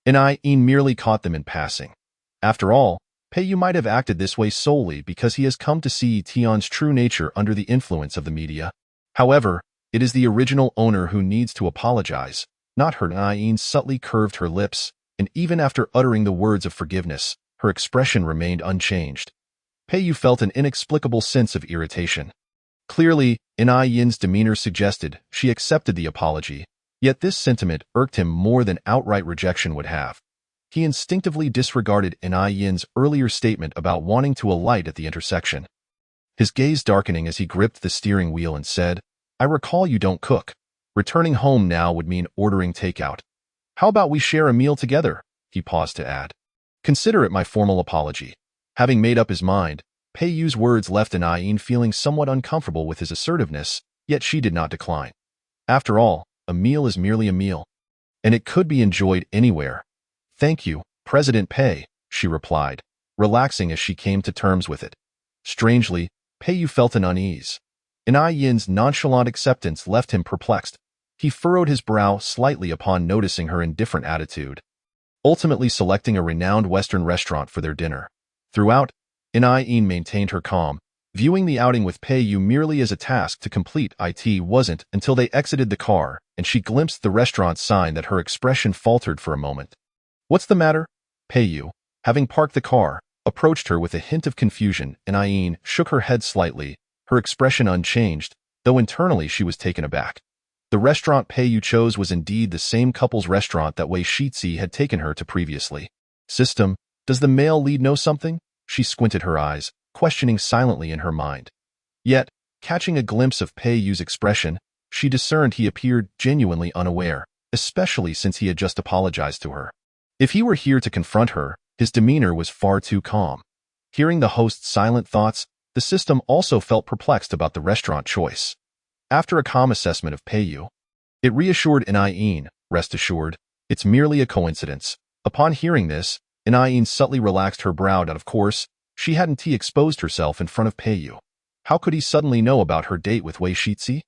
In merely caught them in passing. After all, Pei-yu might have acted this way solely because he has come to see Tian's true nature under the influence of the media. However, it is the original owner who needs to apologize, not her. In subtly curved her lips, and even after uttering the words of forgiveness, her expression remained unchanged. Pei-yu felt an inexplicable sense of irritation. Clearly, In-yin's demeanor suggested she accepted the apology, yet this sentiment irked him more than outright rejection would have. He instinctively disregarded In-yin's earlier statement about wanting to alight at the intersection. His gaze darkening as he gripped the steering wheel and said, "I recall you don't cook. Returning home now would mean ordering takeout. How about we share a meal together?" He paused to add, "Consider it my formal apology." Having made up his mind, Pei-yu's words left In feeling somewhat uncomfortable with his assertiveness, yet she did not decline. After all, a meal is merely a meal, and it could be enjoyed anywhere. "Thank you, President Pei," she replied, relaxing as she came to terms with it. Strangely, Pei-yu felt an unease. In-yin's nonchalant acceptance left him perplexed. He furrowed his brow slightly upon noticing her indifferent attitude, ultimately selecting a renowned Western restaurant for their dinner. Throughout, In maintained her calm, viewing the outing with Pei-yu merely as a task to complete. It wasn't until they exited the car and she glimpsed the restaurant's sign that her expression faltered for a moment. "What's the matter?" Pei-yu, having parked the car, approached her with a hint of confusion. In shook her head slightly, her expression unchanged, though internally she was taken aback. The restaurant Pei-yu chose was indeed the same couple's restaurant that Wei Shitzi had taken her to previously. System, does the male lead know something? She squinted her eyes, questioning silently in her mind. Yet, Catching a glimpse of Pei Yu's expression, she discerned he appeared genuinely unaware, especially since he had just apologized to her. If he were here to confront her, his demeanor was far too calm. Hearing the host's silent thoughts, the system also felt perplexed about the restaurant choice. After a calm assessment of Pei Yu, it reassured Inayin, rest assured, it's merely a coincidence. Upon hearing this, Inayin subtly relaxed her brow and of course, she hadn't exposed herself in front of Pei Yu. How could he suddenly know about her date with Wei Shixi?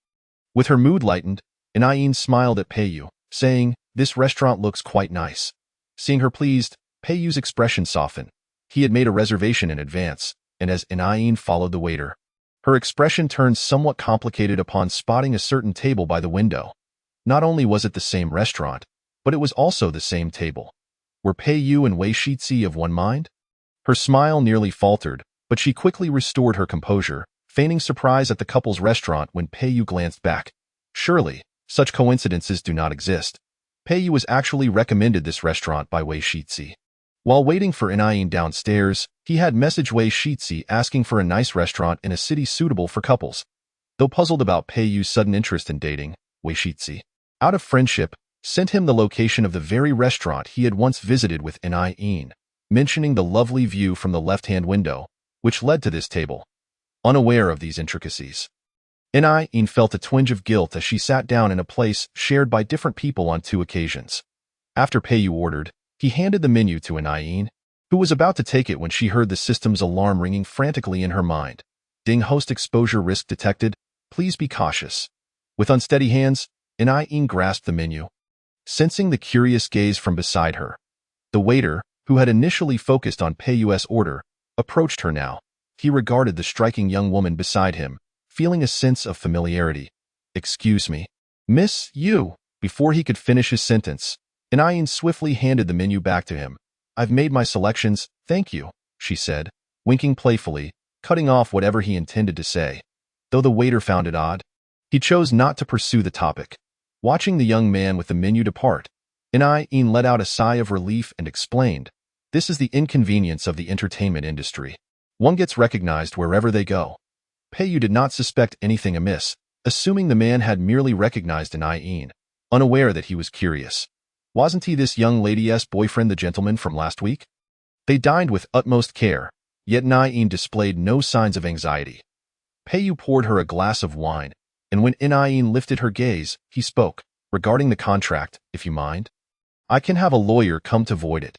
With her mood lightened, Inayin smiled at Pei Yu, saying, "This restaurant looks quite nice." Seeing her pleased, Pei Yu's expression softened. He had made a reservation in advance, and as Inayin followed the waiter, her expression turned somewhat complicated upon spotting a certain table by the window. Not only was it the same restaurant, but it was also the same table. Were Pei Yu and Wei Shixi of one mind? Her smile nearly faltered, but she quickly restored her composure, feigning surprise at the couple's restaurant when Pei Yu glanced back. Surely, such coincidences do not exist. Pei Yu was actually recommended this restaurant by Wei Shixi. While waiting for Inayin downstairs, he had messaged Wei Shixi asking for a nice restaurant in a city suitable for couples. Though puzzled about Pei Yu's sudden interest in dating, Wei Shixi, out of friendship, sent him the location of the very restaurant he had once visited with Inayin, mentioning the lovely view from the left-hand window, which led to this table. Unaware of these intricacies, Inayin felt a twinge of guilt as she sat down in a place shared by different people on 2 occasions. After Pei Yu ordered, he handed the menu to Inayin, who was about to take it when she heard the system's alarm ringing frantically in her mind. "Ding, host exposure risk detected. Please be cautious." With unsteady hands, Inayin grasped the menu. Sensing the curious gaze from beside her, the waiter, who had initially focused on Pei Yu's order, approached her now. He regarded the striking young woman beside him, feeling a sense of familiarity. "Excuse me, Miss Yu." Before he could finish his sentence, Inayin swiftly handed the menu back to him. "I've made my selections, thank you," she said, winking playfully, cutting off whatever he intended to say. Though the waiter found it odd, he chose not to pursue the topic. Watching the young man with the menu depart, Inayin let out a sigh of relief and explained, "This is the inconvenience of the entertainment industry. One gets recognized wherever they go." Pei Yu did not suspect anything amiss, assuming the man had merely recognized Inayin, unaware that he was curious. Wasn't he this young lady's boyfriend, the gentleman from last week? They dined with utmost care, yet Inayin displayed no signs of anxiety. Pei Yu poured her a glass of wine, and when Inayin lifted her gaze, he spoke, "Regarding the contract, if you mind, I can have a lawyer come to void it."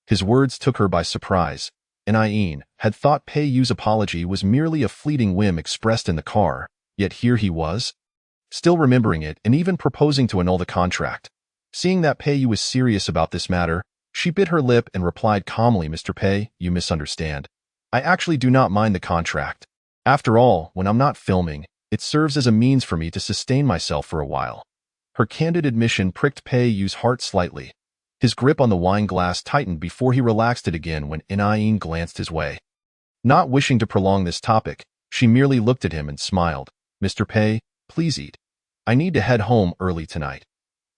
His words took her by surprise. Inayin had thought Pei Yu's apology was merely a fleeting whim expressed in the car, yet here he was, still remembering it and even proposing to annul the contract. Seeing that Pei Yu was serious about this matter, she bit her lip and replied calmly, "Mr. Pei, you misunderstand. I actually do not mind the contract. After all, when I'm not filming, it serves as a means for me to sustain myself for a while." Her candid admission pricked Pei Yu's heart slightly. His grip on the wine glass tightened before he relaxed it again when Inayin glanced his way. Not wishing to prolong this topic, she merely looked at him and smiled. "Mr. Pei, please eat. I need to head home early tonight."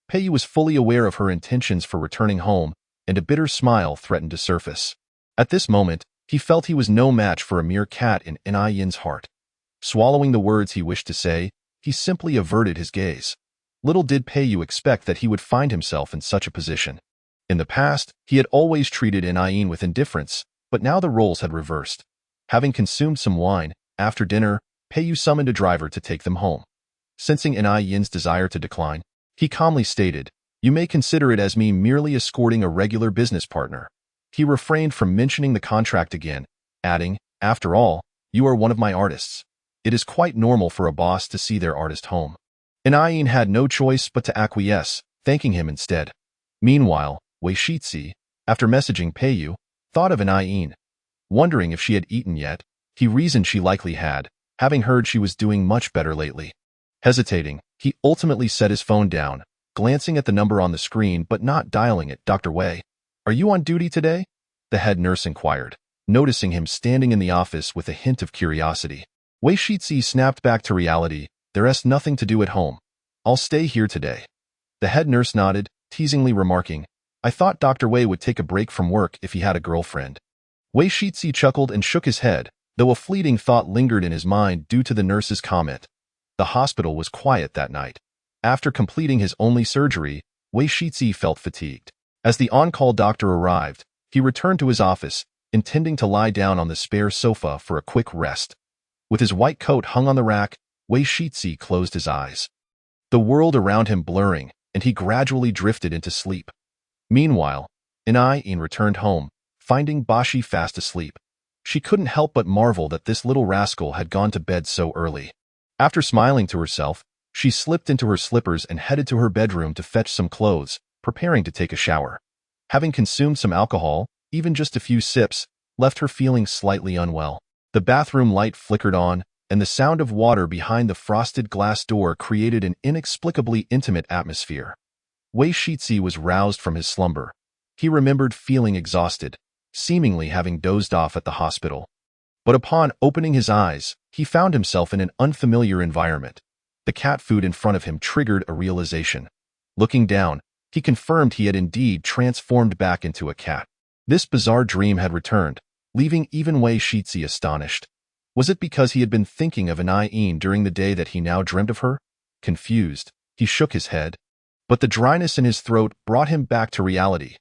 Pei Yu was fully aware of her intentions for returning home, and a bitter smile threatened to surface. At this moment, he felt he was no match for a mere cat in Inayin's heart. Swallowing the words he wished to say, he simply averted his gaze. Little did Pei Yu expect that he would find himself in such a position. In the past, he had always treated Inayin with indifference, but now the roles had reversed. Having consumed some wine, after dinner, Pei Yu summoned a driver to take them home. Sensing Inayin's desire to decline, he calmly stated, "You may consider it as me merely escorting a regular business partner." He refrained from mentioning the contract again, adding, "After all, you are one of my artists. It is quite normal for a boss to see their artist home." Inayin had no choice but to acquiesce, thanking him instead. Meanwhile, Wei Shixi, after messaging Pei Yu, thought of Inayin. Wondering if she had eaten yet, he reasoned she likely had, having heard she was doing much better lately. Hesitating, he ultimately set his phone down, glancing at the number on the screen but not dialing it. "Dr. Wei, are you on duty today?" the head nurse inquired, noticing him standing in the office with a hint of curiosity. Wei Shixi snapped back to reality, "There's nothing to do at home. I'll stay here today." The head nurse nodded, teasingly remarking, "I thought Dr. Wei would take a break from work if he had a girlfriend." Wei Shixi chuckled and shook his head, Though a fleeting thought lingered in his mind due to the nurse's comment, the hospital was quiet that night. After completing his only surgery, Wei Shizi felt fatigued. As the on-call doctor arrived, he returned to his office, intending to lie down on the spare sofa for a quick rest. With his white coat hung on the rack, Wei Shizi closed his eyes. The world around him blurring, and he gradually drifted into sleep. Meanwhile, Yin returned home, finding Bashi fast asleep. She couldn't help but marvel that this little rascal had gone to bed so early. After smiling to herself, she slipped into her slippers and headed to her bedroom to fetch some clothes, preparing to take a shower. Having consumed some alcohol, even just a few sips, left her feeling slightly unwell. The bathroom light flickered on, and the sound of water behind the frosted glass door created an inexplicably intimate atmosphere. Wei Shizi was roused from his slumber. He remembered feeling exhausted, seemingly having dozed off at the hospital. But upon opening his eyes, he found himself in an unfamiliar environment. The cat food in front of him triggered a realization. Looking down, he confirmed he had indeed transformed back into a cat. This bizarre dream had returned, leaving even Wei Shizi astonished. Was it because he had been thinking of Yin during the day that he now dreamt of her? Confused, he shook his head. But the dryness in his throat brought him back to reality.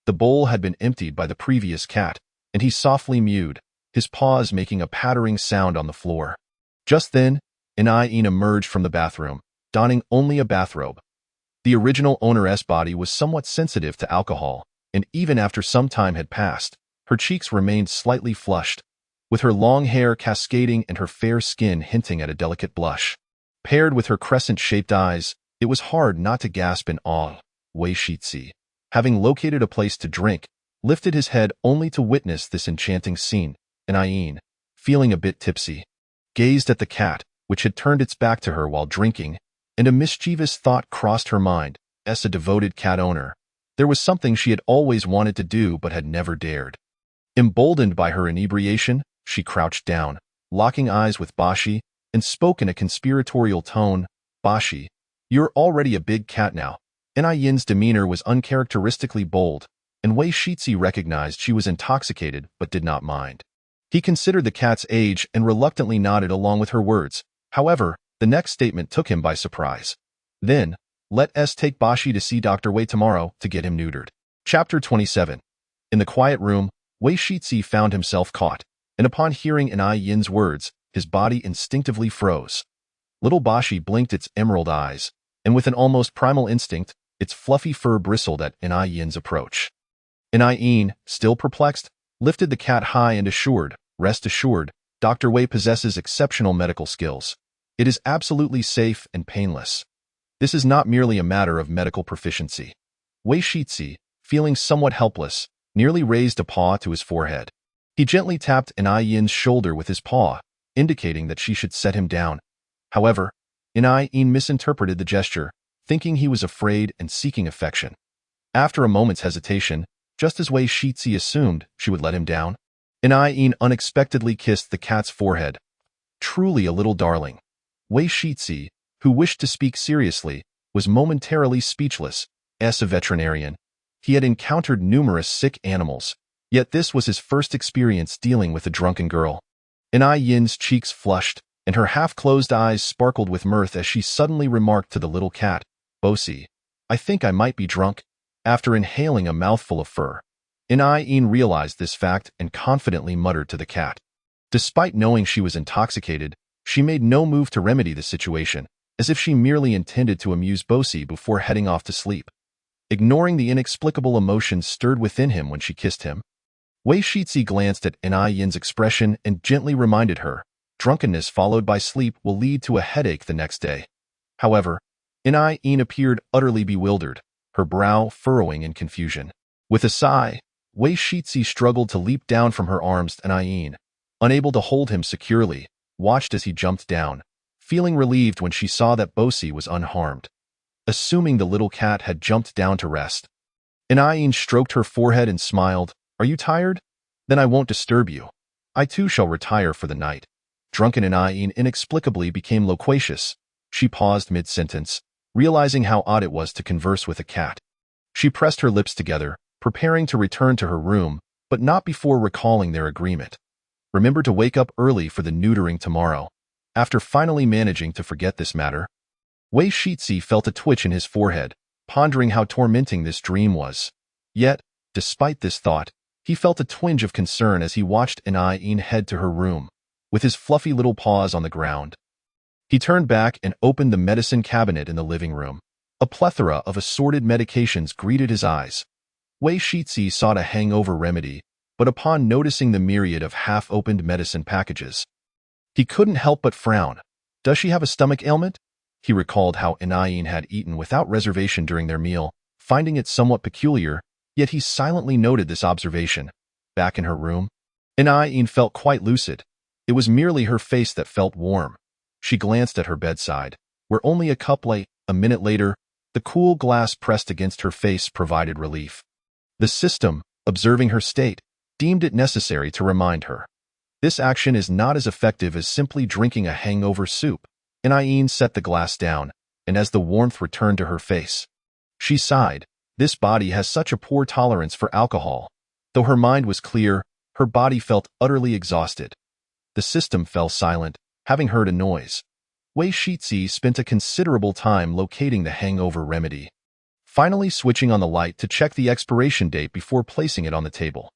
The bowl had been emptied by the previous cat, and he softly mewed, his paws making a pattering sound on the floor. Just then, Yin emerged from the bathroom, donning only a bathrobe. The original owner's body was somewhat sensitive to alcohol, and even after some time had passed, her cheeks remained slightly flushed, with her long hair cascading and her fair skin hinting at a delicate blush. Paired with her crescent-shaped eyes, it was hard not to gasp in awe. Wei Shizi, having located a place to drink, lifted his head only to witness this enchanting scene. Yin, feeling a bit tipsy, gazed at the cat, which had turned its back to her while drinking, and a mischievous thought crossed her mind. As a devoted cat owner, there was something she had always wanted to do but had never dared. Emboldened by her inebriation, she crouched down, locking eyes with Bashi, and spoke in a conspiratorial tone. Bashi, you're already a big cat now. Yin's demeanor was uncharacteristically bold, and Wei Shizi recognized she was intoxicated but did not mind. He considered the cat's age and reluctantly nodded along with her words. However, the next statement took him by surprise. Then, let us take Bashi to see Dr. Wei tomorrow to get him neutered. Chapter 27. In the quiet room, Wei Shizi found himself caught, and upon hearing Yin's words, his body instinctively froze. Little Bashi blinked its emerald eyes, and with an almost primal instinct, its fluffy fur bristled at Yin's approach. Yin, still perplexed, lifted the cat high and assured, rest assured, Dr. Wei possesses exceptional medical skills. It is absolutely safe and painless. This is not merely a matter of medical proficiency. Wei Shizi, feeling somewhat helpless, nearly raised a paw to his forehead. He gently tapped Yin's shoulder with his paw, indicating that she should set him down. However, Yin misinterpreted the gesture, thinking he was afraid and seeking affection. After a moment's hesitation, just as Wei Shizi assumed she would let him down, Yin unexpectedly kissed the cat's forehead. Truly a little darling. Wei Shizi, who wished to speak seriously, was momentarily speechless. As a veterinarian, he had encountered numerous sick animals, yet this was his first experience dealing with a drunken girl. Yin's cheeks flushed, and her half-closed eyes sparkled with mirth as she suddenly remarked to the little cat, Bosi, I think I might be drunk. After inhaling a mouthful of fur, Yin realized this fact and confidently muttered to the cat. Despite knowing she was intoxicated, she made no move to remedy the situation, as if she merely intended to amuse Bosi before heading off to sleep. Ignoring the inexplicable emotions stirred within him when she kissed him, Wei Shizi glanced at Yin's expression and gently reminded her, drunkenness followed by sleep will lead to a headache the next day. However, Yin appeared utterly bewildered, her brow furrowing in confusion. With a sigh, Wei Shizi struggled to leap down from her arms, and Yin, unable to hold him securely, watched as he jumped down, feeling relieved when she saw that Bosi was unharmed. Assuming the little cat had jumped down to rest, Yin stroked her forehead and smiled. Are you tired? Then I won't disturb you. I too shall retire for the night. Drunken Yin inexplicably became loquacious. She paused mid-sentence, realizing how odd it was to converse with a cat. She pressed her lips together, preparing to return to her room, but not before recalling their agreement. Remember to wake up early for the neutering tomorrow. After finally managing to forget this matter, Wei Shitzi felt a twitch in his forehead, pondering how tormenting this dream was. Yet, despite this thought, he felt a twinge of concern as he watched Yin head to her room, with his fluffy little paws on the ground. He turned back and opened the medicine cabinet in the living room. A plethora of assorted medications greeted his eyes. Wei Shitzi sought a hangover remedy, but upon noticing the myriad of half-opened medicine packages, he couldn't help but frown. Does she have a stomach ailment? He recalled how Yin had eaten without reservation during their meal, finding it somewhat peculiar, yet he silently noted this observation. Back in her room, Yin felt quite lucid. It was merely her face that felt warm. She glanced at her bedside, where only a cup lay. A minute later, the cool glass pressed against her face provided relief. The system, observing her state, deemed it necessary to remind her. This action is not as effective as simply drinking a hangover soup. Yin set the glass down, and as the warmth returned to her face, she sighed. This body has such a poor tolerance for alcohol. Though her mind was clear, her body felt utterly exhausted. The system fell silent, having heard a noise. Wei Shitzi spent a considerable time locating the hangover remedy, finally switching on the light to check the expiration date before placing it on the table.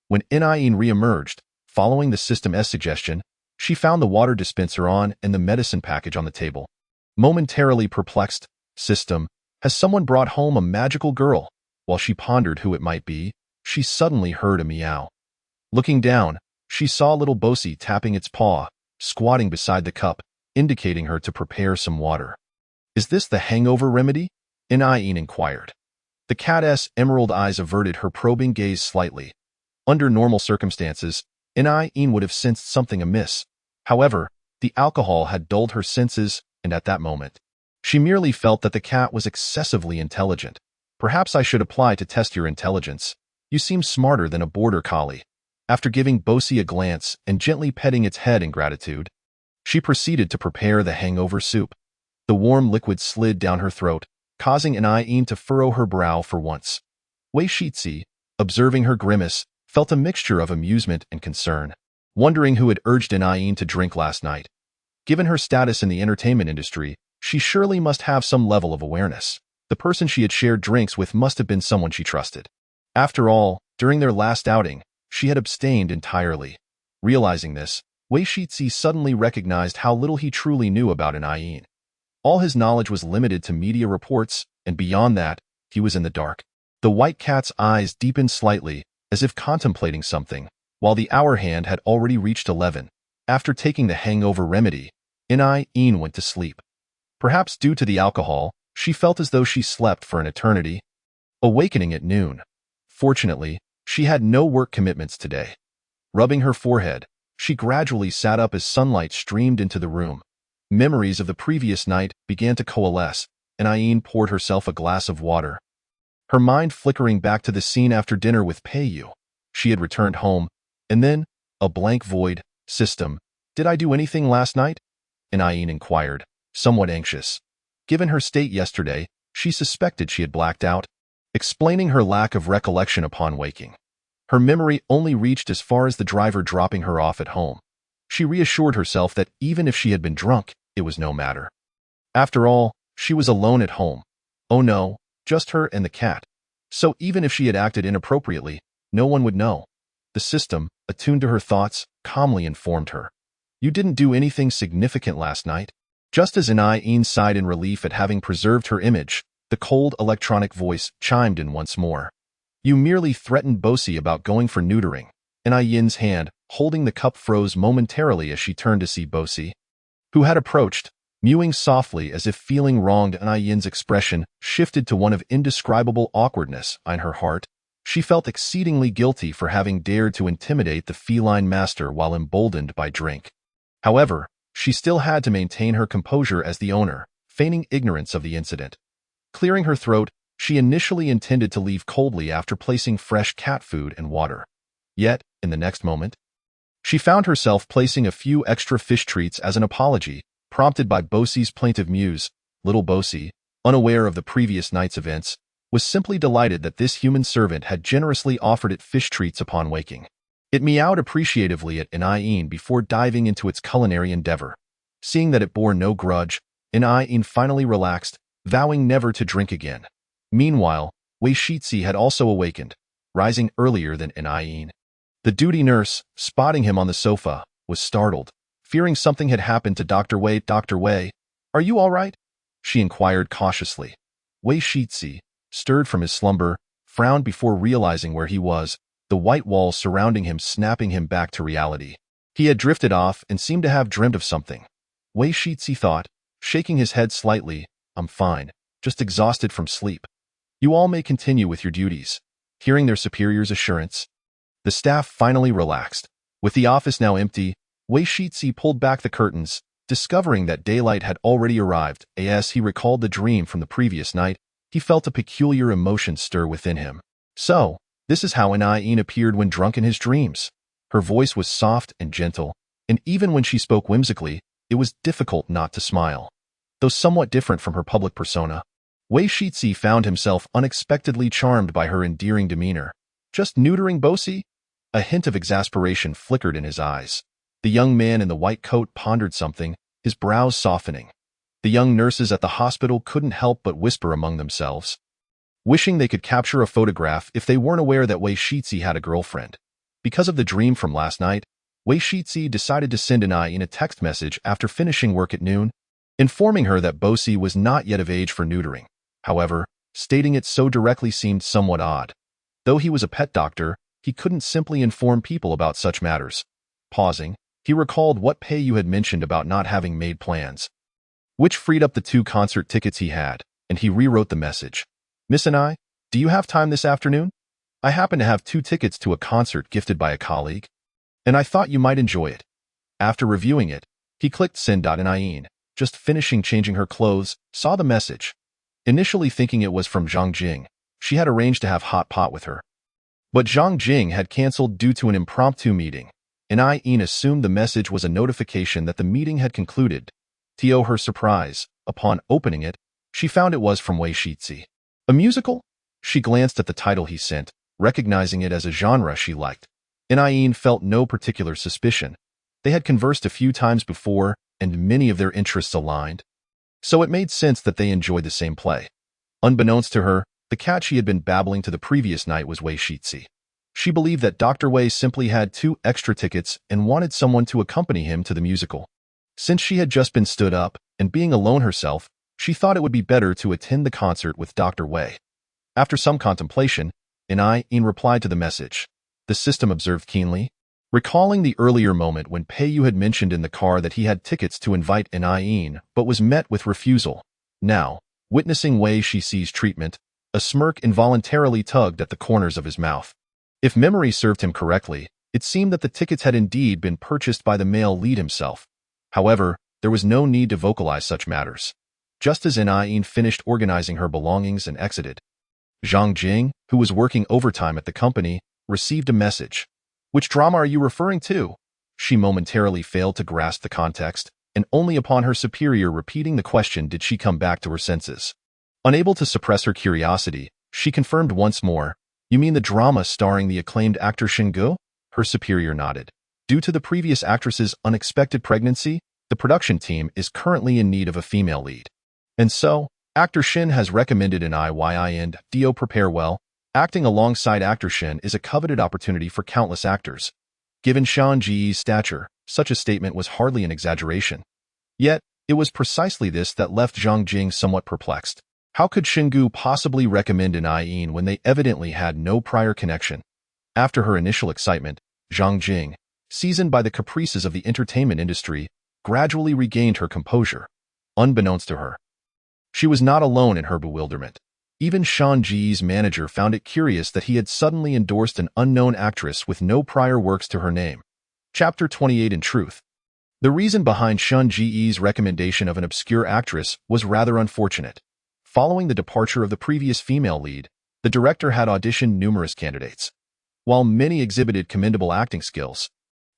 When Yin re-emerged, following the system's suggestion, she found the water dispenser on and the medicine package on the table. Momentarily perplexed, system, has someone brought home a magical girl? While she pondered who it might be, she suddenly heard a meow. Looking down, she saw little Bosie tapping its paw, squatting beside the cup, indicating her to prepare some water. Is this the hangover remedy? Yin inquired. The cat's emerald eyes averted her probing gaze slightly. Under normal circumstances, Yin would have sensed something amiss. However, the alcohol had dulled her senses, and at that moment, she merely felt that the cat was excessively intelligent. Perhaps I should apply to test your intelligence. You seem smarter than a border collie. After giving Bosie a glance and gently petting its head in gratitude, she proceeded to prepare the hangover soup. The warm liquid slid down her throat, causing Yin to furrow her brow for once. Wei Shitzi, observing her grimace, felt a mixture of amusement and concern, wondering who had urged Yin to drink last night. Given her status in the entertainment industry, she surely must have some level of awareness. The person she had shared drinks with must have been someone she trusted. After all, during their last outing, she had abstained entirely. Realizing this, Wei Shitzi suddenly recognized how little he truly knew about Yin. All his knowledge was limited to media reports, and beyond that, he was in the dark. The white cat's eyes deepened slightly, as if contemplating something, while the hour hand had already reached 11. After taking the hangover remedy, Yin went to sleep. Perhaps due to the alcohol, she felt as though she slept for an eternity, awakening at noon. Fortunately, she had no work commitments today. Rubbing her forehead, she gradually sat up as sunlight streamed into the room. Memories of the previous night began to coalesce, and Yin poured herself a glass of water. Her mind flickering back to the scene after dinner with Peiyu. She had returned home, and then, a blank void. System, did I do anything last night? Yin inquired, somewhat anxious. Given her state yesterday, she suspected she had blacked out, explaining her lack of recollection upon waking. Her memory only reached as far as the driver dropping her off at home. She reassured herself that even if she had been drunk, it was no matter. After all, she was alone at home. Oh no, just her and the cat. So even if she had acted inappropriately, no one would know. The system, attuned to her thoughts, calmly informed her. You didn't do anything significant last night. Just as Yin sighed in relief at having preserved her image, the cold electronic voice chimed in once more. You merely threatened Bosie about going for neutering. Yin's hand, holding the cup, froze momentarily as she turned to see Bosie, who had approached, mewing softly as if feeling wronged. Yin's expression shifted to one of indescribable awkwardness. In her heart, she felt exceedingly guilty for having dared to intimidate the feline master while emboldened by drink. However, she still had to maintain her composure as the owner, feigning ignorance of the incident. Clearing her throat, she initially intended to leave coldly after placing fresh cat food and water. Yet, in the next moment, she found herself placing a few extra fish treats as an apology, prompted by Bosie's plaintive mews. Little Bosie, unaware of the previous night's events, was simply delighted that this human servant had generously offered it fish treats upon waking. It meowed appreciatively at Anayin before diving into its culinary endeavor. Seeing that it bore no grudge, Anayin finally relaxed, vowing never to drink again. Meanwhile, Wei Shitzi had also awakened, rising earlier than Anayin. The duty nurse, spotting him on the sofa, was startled, fearing something had happened to Dr. Wei. Dr. Wei, are you all right? She inquired cautiously. Wei Shitzi, stirred from his slumber, frowned before realizing where he was, the white walls surrounding him snapping him back to reality. He had drifted off and seemed to have dreamed of something. Wei Shitzi thought, shaking his head slightly, I'm fine, just exhausted from sleep. You all may continue with your duties. Hearing their superior's assurance, the staff finally relaxed. With the office now empty, Wei Shitzi pulled back the curtains, discovering that daylight had already arrived. As he recalled the dream from the previous night, he felt a peculiar emotion stir within him. So, this is how Anayin appeared when drunk in his dreams. Her voice was soft and gentle, and even when she spoke whimsically, it was difficult not to smile. Though somewhat different from her public persona, Wei Shitzi found himself unexpectedly charmed by her endearing demeanor. Just neutering Bosi? A hint of exasperation flickered in his eyes. The young man in the white coat pondered something, his brows softening. The young nurses at the hospital couldn't help but whisper among themselves, wishing they could capture a photograph if they weren't aware that Wei Shitzi had a girlfriend. Because of the dream from last night, Wei Shitzi decided to send Anayin a text message after finishing work at noon, informing her that Bosi was not yet of age for neutering. However, stating it so directly seemed somewhat odd. Though he was a pet doctor, he couldn't simply inform people about such matters. Pausing, he recalled what Peiyu had mentioned about not having made plans, which freed up the 2 concert tickets he had, and he rewrote the message. Miss Anai, do you have time this afternoon? I happen to have 2 tickets to a concert gifted by a colleague, and I thought you might enjoy it. After reviewing it, he clicked send. Anayin, just finishing changing her clothes, saw the message. Initially thinking it was from Zhang Jing, she had arranged to have hot pot with her. But Zhang Jing had cancelled due to an impromptu meeting. Anayin assumed the message was a notification that the meeting had concluded. To her surprise, upon opening it, she found it was from Wei Shitzi. A musical? She glanced at the title he sent, recognizing it as a genre she liked. Anayin felt no particular suspicion. They had conversed a few times before, and many of their interests aligned. So it made sense that they enjoyed the same play. Unbeknownst to her, the cat she had been babbling to the previous night was Wei Shitzi. She believed that Dr. Wei simply had 2 extra tickets and wanted someone to accompany him to the musical. Since she had just been stood up, and being alone herself, she thought it would be better to attend the concert with Dr. Wei. After some contemplation, Anayin replied to the message. The system observed keenly, recalling the earlier moment when Peiyu had mentioned in the car that he had tickets to invite Anayin but was met with refusal. Now, witnessing Wei Shitzi's treatment, a smirk involuntarily tugged at the corners of his mouth. If memory served him correctly, it seemed that the tickets had indeed been purchased by the male lead himself. However, there was no need to vocalize such matters. Just as Anayin finished organizing her belongings and exited, Zhang Jing, who was working overtime at the company, received a message. Which drama are you referring to? She momentarily failed to grasp the context, and only upon her superior repeating the question did she come back to her senses. Unable to suppress her curiosity, she confirmed once more, You mean the drama starring the acclaimed actor Shingu? Her superior nodded. Due to the previous actress's unexpected pregnancy, the production team is currently in need of a female lead. And so, actor Shin has recommended an IYI and Do prepare well. Acting alongside actor Shin is a coveted opportunity for countless actors. Given Shan Ji's stature, such a statement was hardly an exaggeration. Yet, it was precisely this that left Zhang Jing somewhat perplexed. How could Shingu possibly recommend an Anayin when they evidently had no prior connection? After her initial excitement, Zhang Jing, seasoned by the caprices of the entertainment industry, gradually regained her composure. Unbeknownst to her, she was not alone in her bewilderment. Even Shan Ji's manager found it curious that he had suddenly endorsed an unknown actress with no prior works to her name. Chapter 28 In truth, the reason behind Shan Ji's recommendation of an obscure actress was rather unfortunate. Following the departure of the previous female lead, the director had auditioned numerous candidates. While many exhibited commendable acting skills,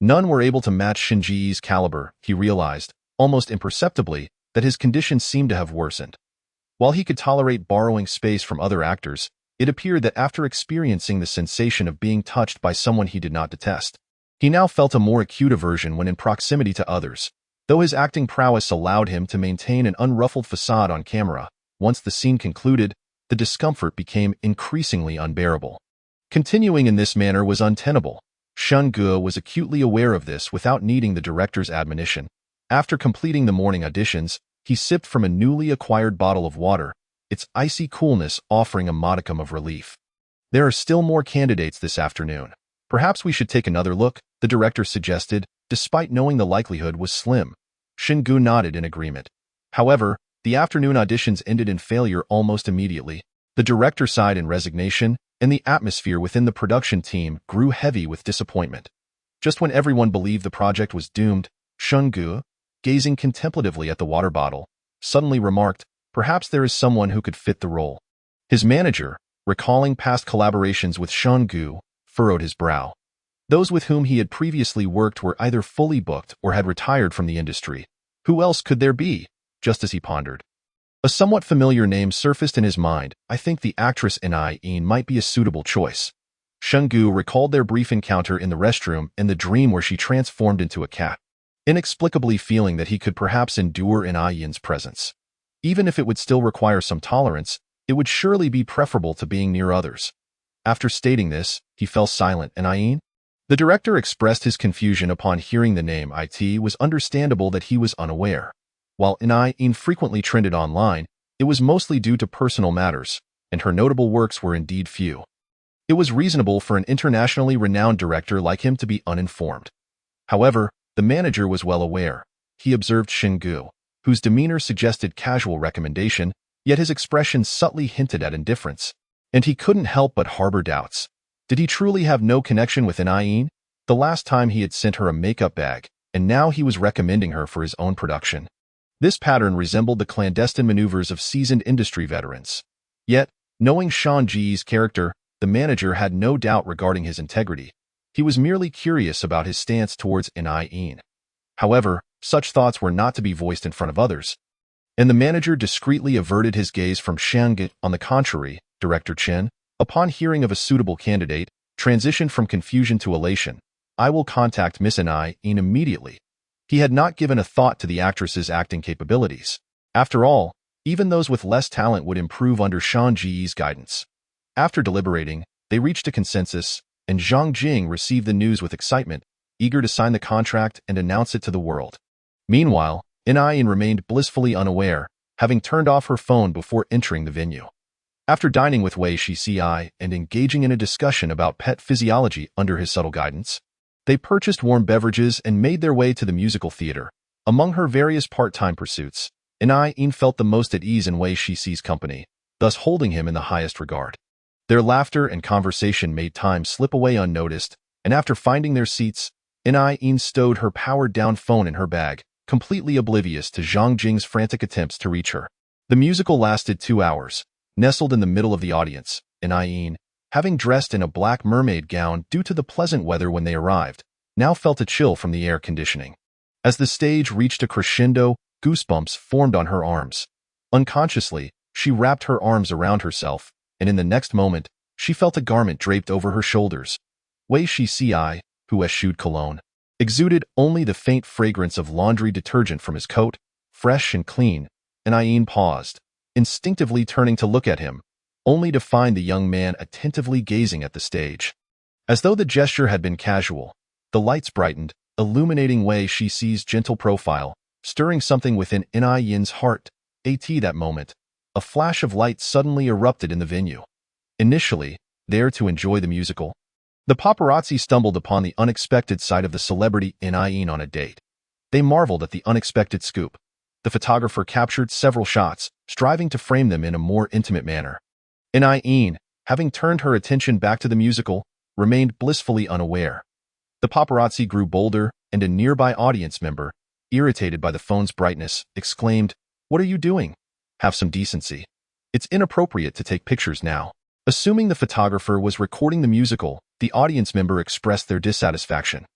none were able to match Shan Ji's caliber. He realized, almost imperceptibly, that his condition seemed to have worsened. While he could tolerate borrowing space from other actors, it appeared that after experiencing the sensation of being touched by someone he did not detest, He now felt a more acute aversion when in proximity to others, though his acting prowess allowed him to maintain an unruffled facade on camera. Once the scene concluded, the discomfort became increasingly unbearable. Continuing in this manner was untenable. Shun-gu was acutely aware of this without needing the director's admonition. After completing the morning auditions, he sipped from a newly acquired bottle of water, its icy coolness offering a modicum of relief. There are still more candidates this afternoon. Perhaps we should take another look, the director suggested, despite knowing the likelihood was slim. Shun-gu nodded in agreement. However, the afternoon auditions ended in failure almost immediately. The director sighed in resignation, and the atmosphere within the production team grew heavy with disappointment. Just when everyone believed the project was doomed, Shun-gu, gazing contemplatively at the water bottle, suddenly remarked, "Perhaps there is someone who could fit the role." His manager, recalling past collaborations with Shun-gu, furrowed his brow. Those with whom he had previously worked were either fully booked or had retired from the industry. Who else could there be? Just as he pondered, a somewhat familiar name surfaced in his mind. "I think the actress In might be a suitable choice." Shun-gu recalled their brief encounter in the restroom and the dream where she transformed into a cat, inexplicably feeling that he could perhaps endure In-yin's presence. Even if it would still require some tolerance, it would surely be preferable to being near others. After stating this, he fell silent. In? The director expressed his confusion upon hearing the name. It was understandable that he was unaware. While In frequently trended online, it was mostly due to personal matters, and her notable works were indeed few. It was reasonable for an internationally renowned director like him to be uninformed. However, the manager was well aware. He observed Shun-gu, whose demeanor suggested casual recommendation, yet his expression subtly hinted at indifference. And he couldn't help but harbor doubts. Did he truly have no connection with In? The last time he had sent her a makeup bag, and now he was recommending her for his own production. This pattern resembled the clandestine maneuvers of seasoned industry veterans. Yet, knowing Shang-ji's character, the manager had no doubt regarding his integrity. He was merely curious about his stance towards In. However, such thoughts were not to be voiced in front of others, and the manager discreetly averted his gaze from Shang-gi. On the contrary, Director Chen, upon hearing of a suitable candidate, transitioned from confusion to elation. "I will contact Miss In immediately." He had not given a thought to the actress's acting capabilities. After all, even those with less talent would improve under Shang-ji's guidance. After deliberating, they reached a consensus, and Zhang Jing received the news with excitement, eager to sign the contract and announce it to the world. Meanwhile, In remained blissfully unaware, having turned off her phone before entering the venue. After dining with Wei Shici and engaging in a discussion about pet physiology under his subtle guidance, they purchased warm beverages and made their way to the musical theater. Among her various part-time pursuits, In felt the most at ease in Wei Shici's company, thus holding him in the highest regard. Their laughter and conversation made time slip away unnoticed, and after finding their seats, In stowed her powered-down phone in her bag, completely oblivious to Zhang Jing's frantic attempts to reach her. The musical lasted 2 hours. Nestled in the middle of the audience, In, having dressed in a black mermaid gown due to the pleasant weather when they arrived, now felt a chill from the air conditioning. As the stage reached a crescendo, goosebumps formed on her arms. Unconsciously, she wrapped her arms around herself, and in the next moment, she felt a garment draped over her shoulders. Wei Shici, who eschewed cologne, exuded only the faint fragrance of laundry detergent from his coat, fresh and clean. In paused, instinctively turning to look at him, only to find the young man attentively gazing at the stage. As though the gesture had been casual, the lights brightened, illuminating Wei Shici's gentle profile, stirring something within In-yin's heart. That moment, a flash of light suddenly erupted in the venue. Initially, there to enjoy the musical, the paparazzi stumbled upon the unexpected sight of the celebrity In on a date. They marveled at the unexpected scoop. The photographer captured several shots, striving to frame them in a more intimate manner. In, having turned her attention back to the musical, remained blissfully unaware. The paparazzi grew bolder, and a nearby audience member, irritated by the phone's brightness, exclaimed, "What are you doing? Have some decency. It's inappropriate to take pictures now." Assuming the photographer was recording the musical, the audience member expressed their dissatisfaction.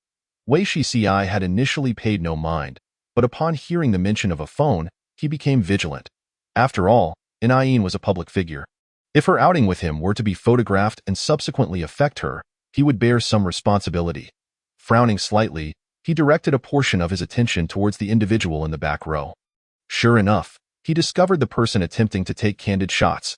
Wei Shici had initially paid no mind, but upon hearing the mention of a phone, he became vigilant. After all, In was a public figure. If her outing with him were to be photographed and subsequently affect her, he would bear some responsibility. Frowning slightly, he directed a portion of his attention towards the individual in the back row. Sure enough, he discovered the person attempting to take candid shots.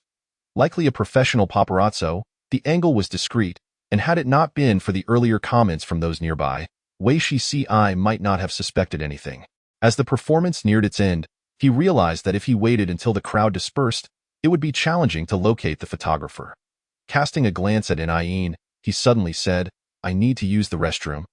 Likely a professional paparazzo, the angle was discreet, and had it not been for the earlier comments from those nearby, Wei Shici might not have suspected anything. As the performance neared its end, he realized that if he waited until the crowd dispersed, it would be challenging to locate the photographer. Casting a glance at Nain, he suddenly said, "I need to use the restroom."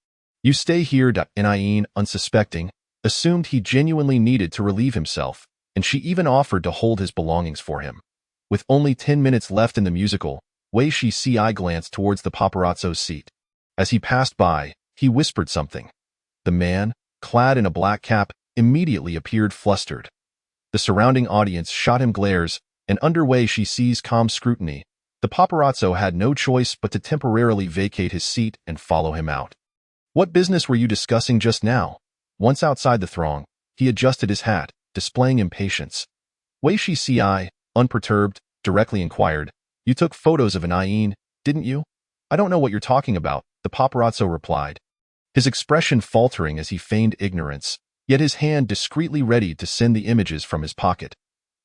"You stay here." Nain, unsuspecting, assumed he genuinely needed to relieve himself, and she even offered to hold his belongings for him. With only 10 minutes left in the musical, Wei Shici glanced towards the paparazzo's seat. As he passed by, he whispered something. The man, clad in a black cap, immediately appeared flustered. The surrounding audience shot him glares, and under Wei Shici's calm scrutiny, the paparazzo had no choice but to temporarily vacate his seat and follow him out. "What business were you discussing just now?" Once outside the throng, he adjusted his hat, displaying impatience. Wei Shici, unperturbed, directly inquired, "You took photos of Nain, didn't you?" "I don't know what you're talking about," the paparazzo replied, his expression faltering as he feigned ignorance, yet his hand discreetly ready to send the images from his pocket.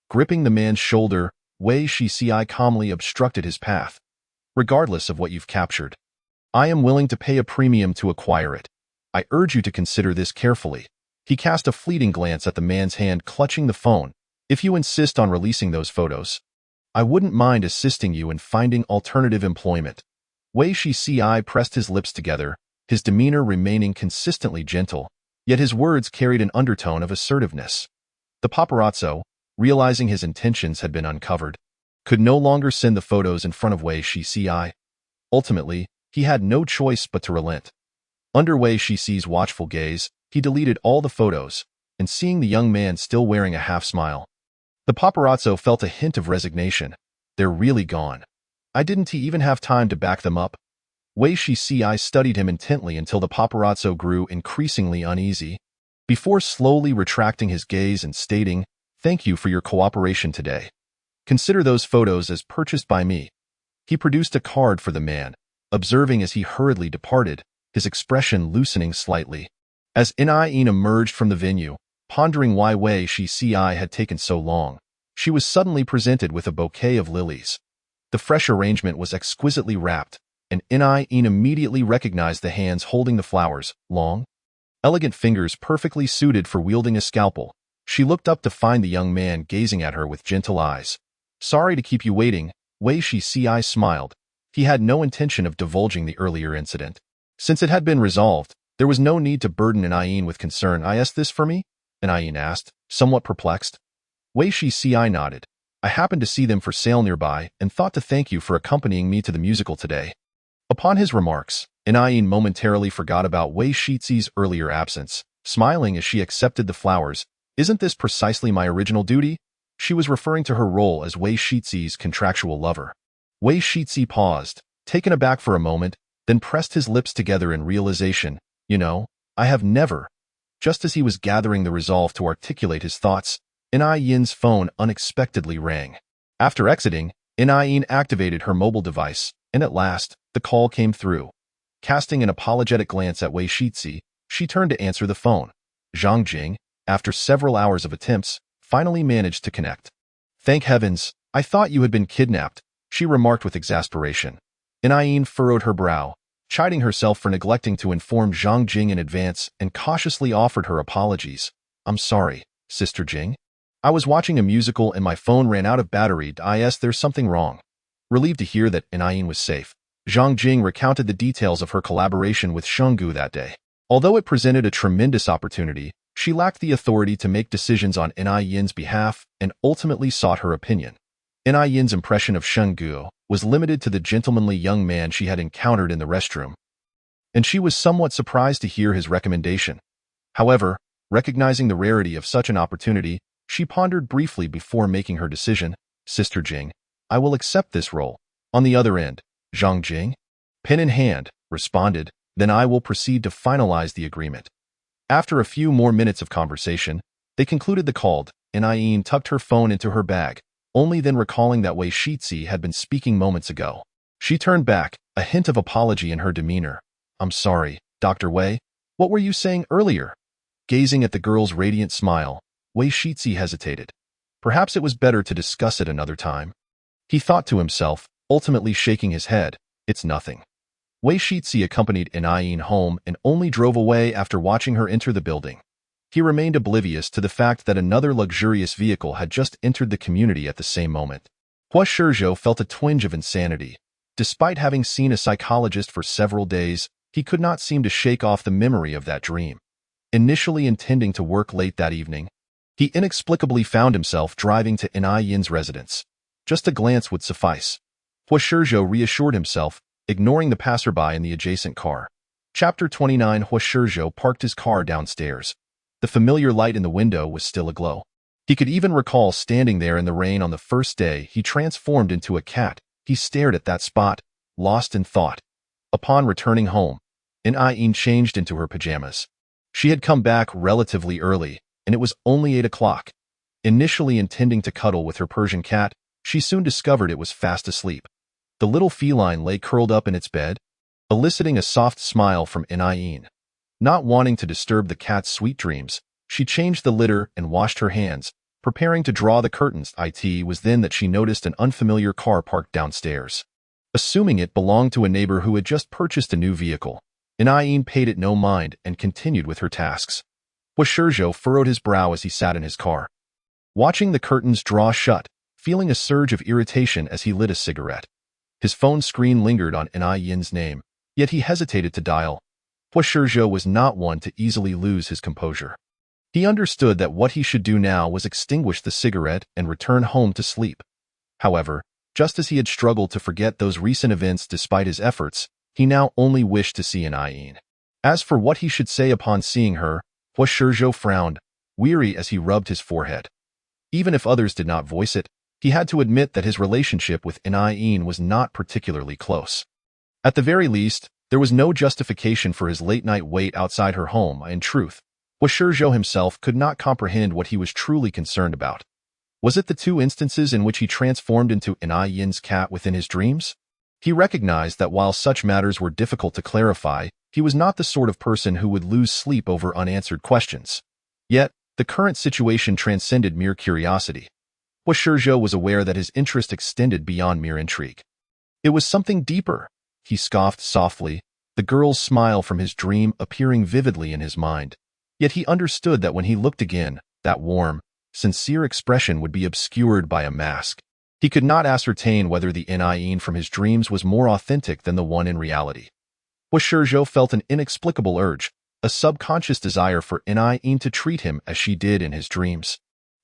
Gripping the man's shoulder, Wei Shici calmly obstructed his path. "Regardless of what you've captured, I am willing to pay a premium to acquire it. I urge you to consider this carefully." He cast a fleeting glance at the man's hand clutching the phone. "If you insist on releasing those photos, I wouldn't mind assisting you in finding alternative employment." Wei Shici pressed his lips together, his demeanor remaining consistently gentle, yet his words carried an undertone of assertiveness. The paparazzo, realizing his intentions had been uncovered, could no longer send the photos in front of Wei Shici. Ultimately, he had no choice but to relent. Under Wei Shici's watchful gaze, he deleted all the photos, and seeing the young man still wearing a half-smile, the paparazzo felt a hint of resignation. "They're really gone. I didn't even have time to back them up." Wei Shici studied him intently until the paparazzo grew increasingly uneasy, before slowly retracting his gaze and stating, "Thank you for your cooperation today. Consider those photos as purchased by me." He produced a card for the man, observing as he hurriedly departed, his expression loosening slightly. As Nain emerged from the venue, pondering why Wei Shici had taken so long, she was suddenly presented with a bouquet of lilies. The fresh arrangement was exquisitely wrapped, and Nain immediately recognized the hands holding the flowers, long, elegant fingers perfectly suited for wielding a scalpel. She looked up to find the young man gazing at her with gentle eyes. "Sorry to keep you waiting," Wei Shici smiled. He had no intention of divulging the earlier incident. Since it had been resolved, there was no need to burden Nain with concern. "I asked this for me?" Nain asked, somewhat perplexed. Wei Shici nodded. "I happened to see them for sale nearby and thought to thank you for accompanying me to the musical today." Upon his remarks, Nain momentarily forgot about Wei Shici's earlier absence, smiling as she accepted the flowers. "Isn't this precisely my original duty?" She was referring to her role as Wei Shici's contractual lover. Wei Shici paused, taken aback for a moment, then pressed his lips together in realization. "You know, I have never." Just as he was gathering the resolve to articulate his thoughts, Nain's phone unexpectedly rang. After exiting, Nain activated her mobile device, and at last, the call came through. Casting an apologetic glance at Wei Shici, she turned to answer the phone. Zhang Jing, after several hours of attempts, finally managed to connect. "Thank heavens, I thought you had been kidnapped," she remarked with exasperation. Nain furrowed her brow, chiding herself for neglecting to inform Zhang Jing in advance, and cautiously offered her apologies. "I'm sorry, Sister Jing. I was watching a musical and my phone ran out of battery. There's something wrong." Relieved to hear that Nain was safe, Zhang Jing recounted the details of her collaboration with Shenggu that day. Although it presented a tremendous opportunity, she lacked the authority to make decisions on Nain's behalf and ultimately sought her opinion. Nain's impression of Shenggu was limited to the gentlemanly young man she had encountered in the restroom, and she was somewhat surprised to hear his recommendation. However, recognizing the rarity of such an opportunity, she pondered briefly before making her decision. "Sister Jing, I will accept this role." On the other end, Zhang Jing, pen in hand, responded, "Then I will proceed to finalize the agreement." After a few more minutes of conversation, they concluded the call. Nain tucked her phone into her bag, only then recalling that Wei Shici had been speaking moments ago. She turned back, a hint of apology in her demeanor. "I'm sorry, Dr. Wei, what were you saying earlier? Gazing at the girl's radiant smile, Wei Shixi hesitated. Perhaps it was better to discuss it another time. He thought to himself, ultimately shaking his head, it's nothing. Wei Shixi accompanied Yin home and only drove away after watching her enter the building. He remained oblivious to the fact that another luxurious vehicle had just entered the community at the same moment. Hua Shizhou felt a twinge of insanity. Despite having seen a psychologist for several days, he could not seem to shake off the memory of that dream. Initially intending to work late that evening, he inexplicably found himself driving to Yin's residence. Just a glance would suffice. Hua Shizhou reassured himself, ignoring the passerby in the adjacent car. Chapter 29. Hua Shizhou parked his car downstairs. The familiar light in the window was still aglow. He could even recall standing there in the rain on the first day he transformed into a cat. He stared at that spot, lost in thought. Upon returning home, Yin changed into her pajamas. She had come back relatively early, and it was only 8 o'clock. Initially intending to cuddle with her Persian cat, she soon discovered it was fast asleep. The little feline lay curled up in its bed, eliciting a soft smile from Yin. Not wanting to disturb the cat's sweet dreams, she changed the litter and washed her hands, preparing to draw the curtains. It was then that she noticed an unfamiliar car parked downstairs. Assuming it belonged to a neighbor who had just purchased a new vehicle, Yin paid it no mind and continued with her tasks. Hua Shizhou furrowed his brow as he sat in his car. Watching the curtains draw shut, feeling a surge of irritation as he lit a cigarette. His phone screen lingered on Yin's name, yet he hesitated to dial. Hua Shizhou was not one to easily lose his composure. He understood that what he should do now was extinguish the cigarette and return home to sleep. However, just as he had struggled to forget those recent events despite his efforts, he now only wished to see Yin. As for what he should say upon seeing her, Hua Shizhou frowned, weary as he rubbed his forehead. Even if others did not voice it, he had to admit that his relationship with Yin was not particularly close. At the very least, there was no justification for his late-night wait outside her home. In truth, Hua Shizhou himself could not comprehend what he was truly concerned about. Was it the 2 instances in which he transformed into Yin's cat within his dreams? He recognized that while such matters were difficult to clarify, he was not the sort of person who would lose sleep over unanswered questions. Yet, the current situation transcended mere curiosity. Hua Shizhou was aware that his interest extended beyond mere intrigue. It was something deeper. He scoffed softly, the girl's smile from his dream appearing vividly in his mind. Yet he understood that when he looked again, that warm, sincere expression would be obscured by a mask. He could not ascertain whether the Yin from his dreams was more authentic than the one in reality. Hua Shizhou felt an inexplicable urge, a subconscious desire for Yin to treat him as she did in his dreams.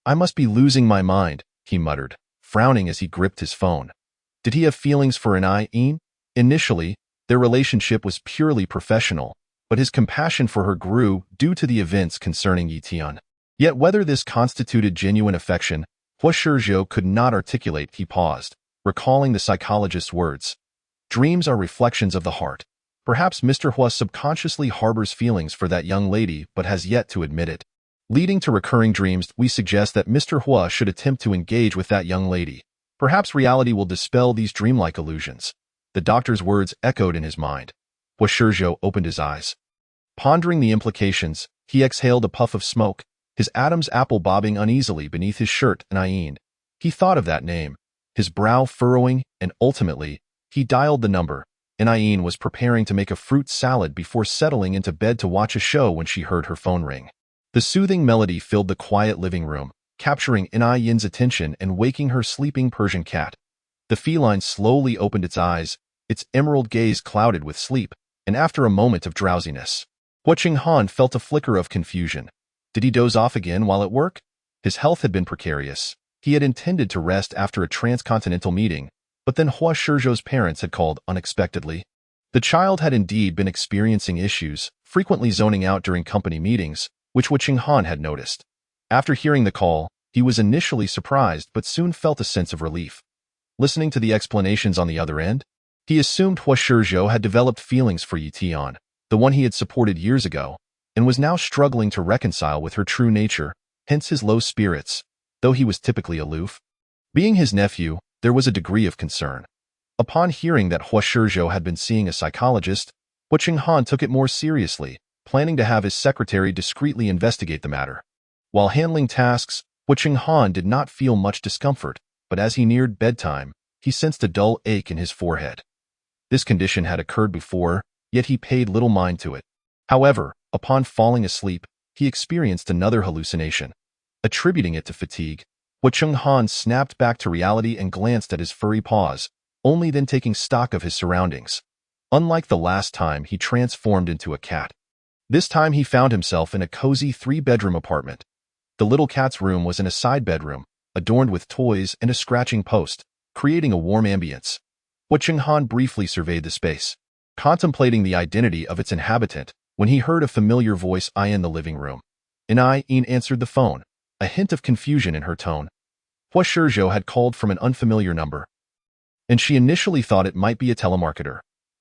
I must be losing my mind, he muttered, frowning as he gripped his phone. Did he have feelings for Yin? Initially, their relationship was purely professional, but his compassion for her grew due to the events concerning Yitian. Yet whether this constituted genuine affection, Hua Shizhou could not articulate. He paused, recalling the psychologist's words. Dreams are reflections of the heart. Perhaps Mr. Hua subconsciously harbors feelings for that young lady but has yet to admit it. Leading to recurring dreams, we suggest that Mr. Hua should attempt to engage with that young lady. Perhaps reality will dispel these dreamlike illusions. The doctor's words echoed in his mind. Hua Shizhou opened his eyes. Pondering the implications, he exhaled a puff of smoke, his Adam's apple bobbing uneasily beneath his shirt. Yin. He thought of that name, his brow furrowing, and ultimately, he dialed the number. Yin was preparing to make a fruit salad before settling into bed to watch a show when she heard her phone ring. The soothing melody filled the quiet living room, capturing Yin's attention and waking her sleeping Persian cat. The feline slowly opened its eyes, its emerald gaze clouded with sleep, and after a moment of drowsiness, Hua Qinghan felt a flicker of confusion. Did he doze off again while at work? His health had been precarious. He had intended to rest after a transcontinental meeting, but then Hua Shizhou's parents had called unexpectedly. The child had indeed been experiencing issues, frequently zoning out during company meetings, which Hua Qinghan had noticed. After hearing the call, he was initially surprised but soon felt a sense of relief. Listening to the explanations on the other end, he assumed Hua Shizhou had developed feelings for Yitian, the one he had supported years ago, and was now struggling to reconcile with her true nature, hence his low spirits, though he was typically aloof. Being his nephew, there was a degree of concern. Upon hearing that Hua Shizhou had been seeing a psychologist, Hua Chenghan took it more seriously, planning to have his secretary discreetly investigate the matter. While handling tasks, Hua Chenghan did not feel much discomfort, but as he neared bedtime, he sensed a dull ache in his forehead. This condition had occurred before, yet he paid little mind to it. However, upon falling asleep, he experienced another hallucination. Attributing it to fatigue, Hua Chenghan snapped back to reality and glanced at his furry paws, only then taking stock of his surroundings. Unlike the last time he transformed into a cat, this time he found himself in a cozy 3-bedroom apartment. The little cat's room was in a side bedroom, adorned with toys and a scratching post, creating a warm ambience. Hua Chenghan briefly surveyed the space, contemplating the identity of its inhabitant, when he heard a familiar voice in the living room. Yin answered the phone, a hint of confusion in her tone. Hua Shizhou had called from an unfamiliar number, and she initially thought it might be a telemarketer.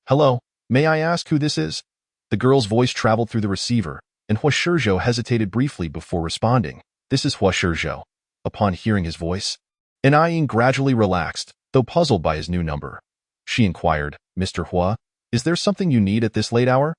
"Hello, may I ask who this is?" The girl's voice traveled through the receiver, and Hua Shizhou hesitated briefly before responding. "This is Hua Shizhou." Upon hearing his voice, Yin gradually relaxed, though puzzled by his new number. She inquired, "Mr. Hua, is there something you need at this late hour?"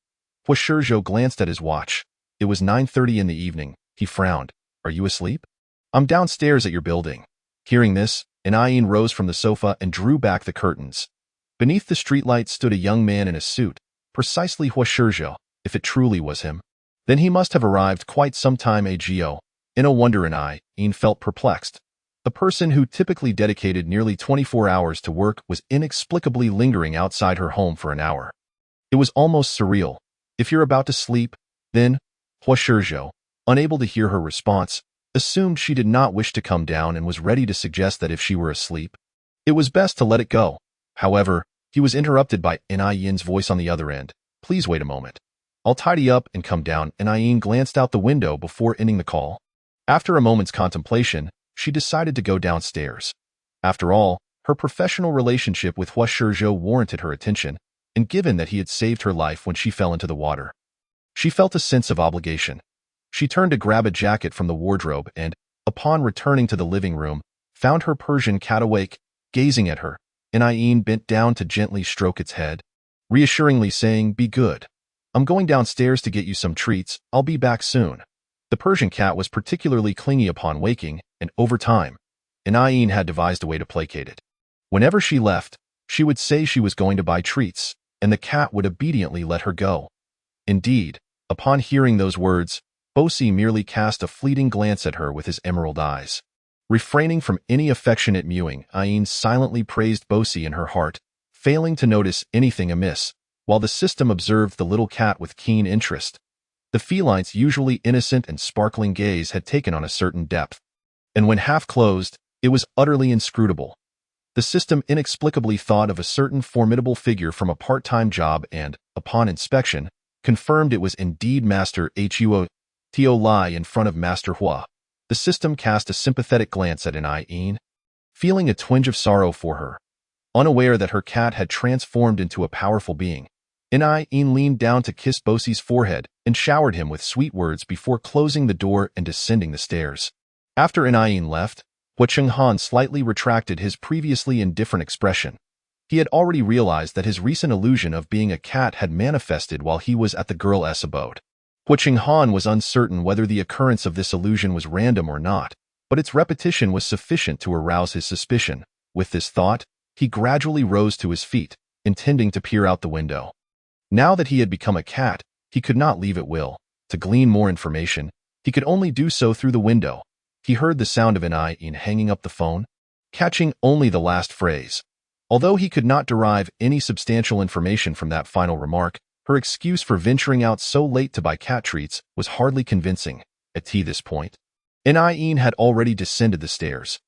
Hua Shizhou glanced at his watch. It was 9:30 in the evening. He frowned. "Are you asleep?" "I'm downstairs at your building." Hearing this, Yin rose from the sofa and drew back the curtains. Beneath the streetlight stood a young man in a suit, precisely Hua Shizhou. If it truly was him, then he must have arrived quite some time ago. In a wonder, Yin felt perplexed. The person who typically dedicated nearly 24 hours to work was inexplicably lingering outside her home for an hour. It was almost surreal. "If you're about to sleep, then..." Hua Shizhou, unable to hear her response, assumed she did not wish to come down and was ready to suggest that if she were asleep, it was best to let it go. However, he was interrupted by Yin's voice on the other end. "Please wait a moment. I'll tidy up and come down." Yin glanced out the window before ending the call. After a moment's contemplation, she decided to go downstairs. After all, her professional relationship with Hua Shizhou warranted her attention, and given that he had saved her life when she fell into the water, she felt a sense of obligation. She turned to grab a jacket from the wardrobe and, upon returning to the living room, found her Persian cat awake, gazing at her. Yin bent down to gently stroke its head, reassuringly saying, "Be good. I'm going downstairs to get you some treats. I'll be back soon." The Persian cat was particularly clingy upon waking, and over time, Yin had devised a way to placate it. Whenever she left, she would say she was going to buy treats, and the cat would obediently let her go. Indeed, upon hearing those words, Bosi merely cast a fleeting glance at her with his emerald eyes. Refraining from any affectionate mewing, Yin silently praised Bosi in her heart, failing to notice anything amiss, while the system observed the little cat with keen interest. The feline's usually innocent and sparkling gaze had taken on a certain depth, and when half closed, it was utterly inscrutable. The system inexplicably thought of a certain formidable figure from a part-time job and, upon inspection, confirmed it was indeed Master Huo Tio Lai in front of Master Hua. The system cast a sympathetic glance at Yin, feeling a twinge of sorrow for her. Unaware that her cat had transformed into a powerful being, Yin leaned down to kiss Bosi's forehead and showered him with sweet words before closing the door and descending the stairs. After Yin left, Hua Chenghan slightly retracted his previously indifferent expression. He had already realized that his recent illusion of being a cat had manifested while he was at the girl's abode. Hua Chenghan was uncertain whether the occurrence of this illusion was random or not, but its repetition was sufficient to arouse his suspicion. With this thought, he gradually rose to his feet, intending to peer out the window. Now that he had become a cat, he could not leave at will. To glean more information, he could only do so through the window. He heard the sound of Yin hanging up the phone, catching only the last phrase. Although he could not derive any substantial information from that final remark, her excuse for venturing out so late to buy cat treats was hardly convincing. At this point, Yin had already descended the stairs.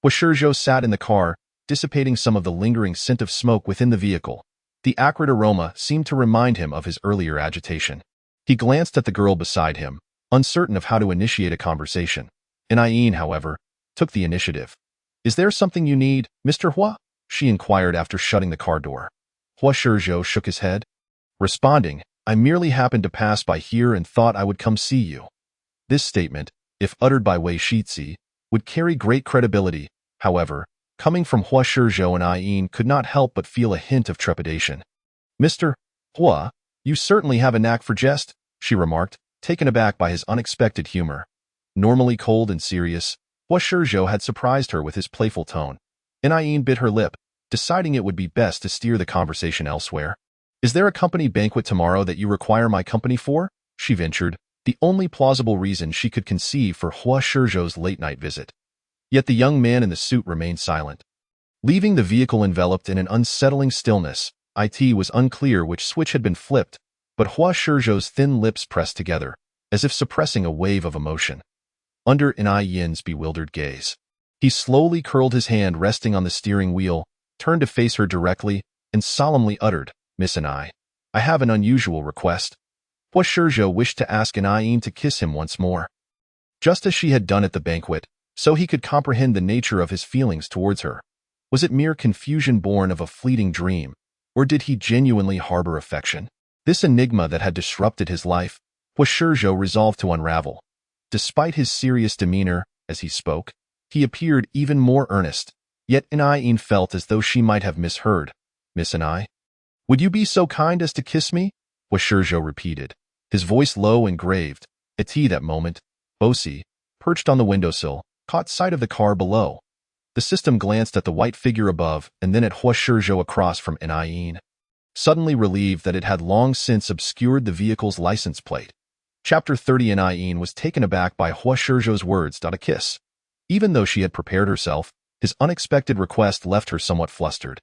Hua Shizhou sat in the car, dissipating some of the lingering scent of smoke within the vehicle. The acrid aroma seemed to remind him of his earlier agitation. He glanced at the girl beside him, uncertain of how to initiate a conversation. Yin, however, took the initiative. "Is there something you need, Mr. Hua?" she inquired after shutting the car door. Hua Shizhou shook his head, responding, "I merely happened to pass by here and thought I would come see you." This statement, if uttered by Wei Shizi, would carry great credibility. However, coming from Hua Shizhou, Yin could not help but feel a hint of trepidation. "Mr. Hua, You certainly have a knack for jest, she remarked, taken aback by his unexpected humor. Normally cold and serious, Hua Shizhou had surprised her with his playful tone. Yin bit her lip, deciding it would be best to steer the conversation elsewhere. Is there a company banquet tomorrow that you require my company for? She ventured, the only plausible reason she could conceive for Hua Shizhou's late-night visit. Yet the young man in the suit remained silent. Leaving the vehicle enveloped in an unsettling stillness, it was unclear which switch had been flipped, but Hua Shizhou's thin lips pressed together, as if suppressing a wave of emotion. Under Yin's bewildered gaze, he slowly curled his hand resting on the steering wheel, turned to face her directly, and solemnly uttered, Miss I have an unusual request. Hua Shizhou wished to ask Yin to kiss him once more. Just as she had done at the banquet, so he could comprehend the nature of his feelings towards her. Was it mere confusion born of a fleeting dream, or did he genuinely harbor affection? This enigma that had disrupted his life, Hua Shizhou resolved to unravel. Despite his serious demeanor, as he spoke, he appeared even more earnest, yet Yin felt as though she might have misheard. Miss I? Would you be so kind as to kiss me? Hua Shizhou repeated, his voice low and graved. At that moment, Bosi, perched on the windowsill, caught sight of the car below. The system glanced at the white figure above and then at Hua Shizhou across from Yin. Suddenly relieved that it had long since obscured the vehicle's license plate. Chapter 30. Yin was taken aback by Hua Shizhou's words. A kiss. Even though she had prepared herself, his unexpected request left her somewhat flustered.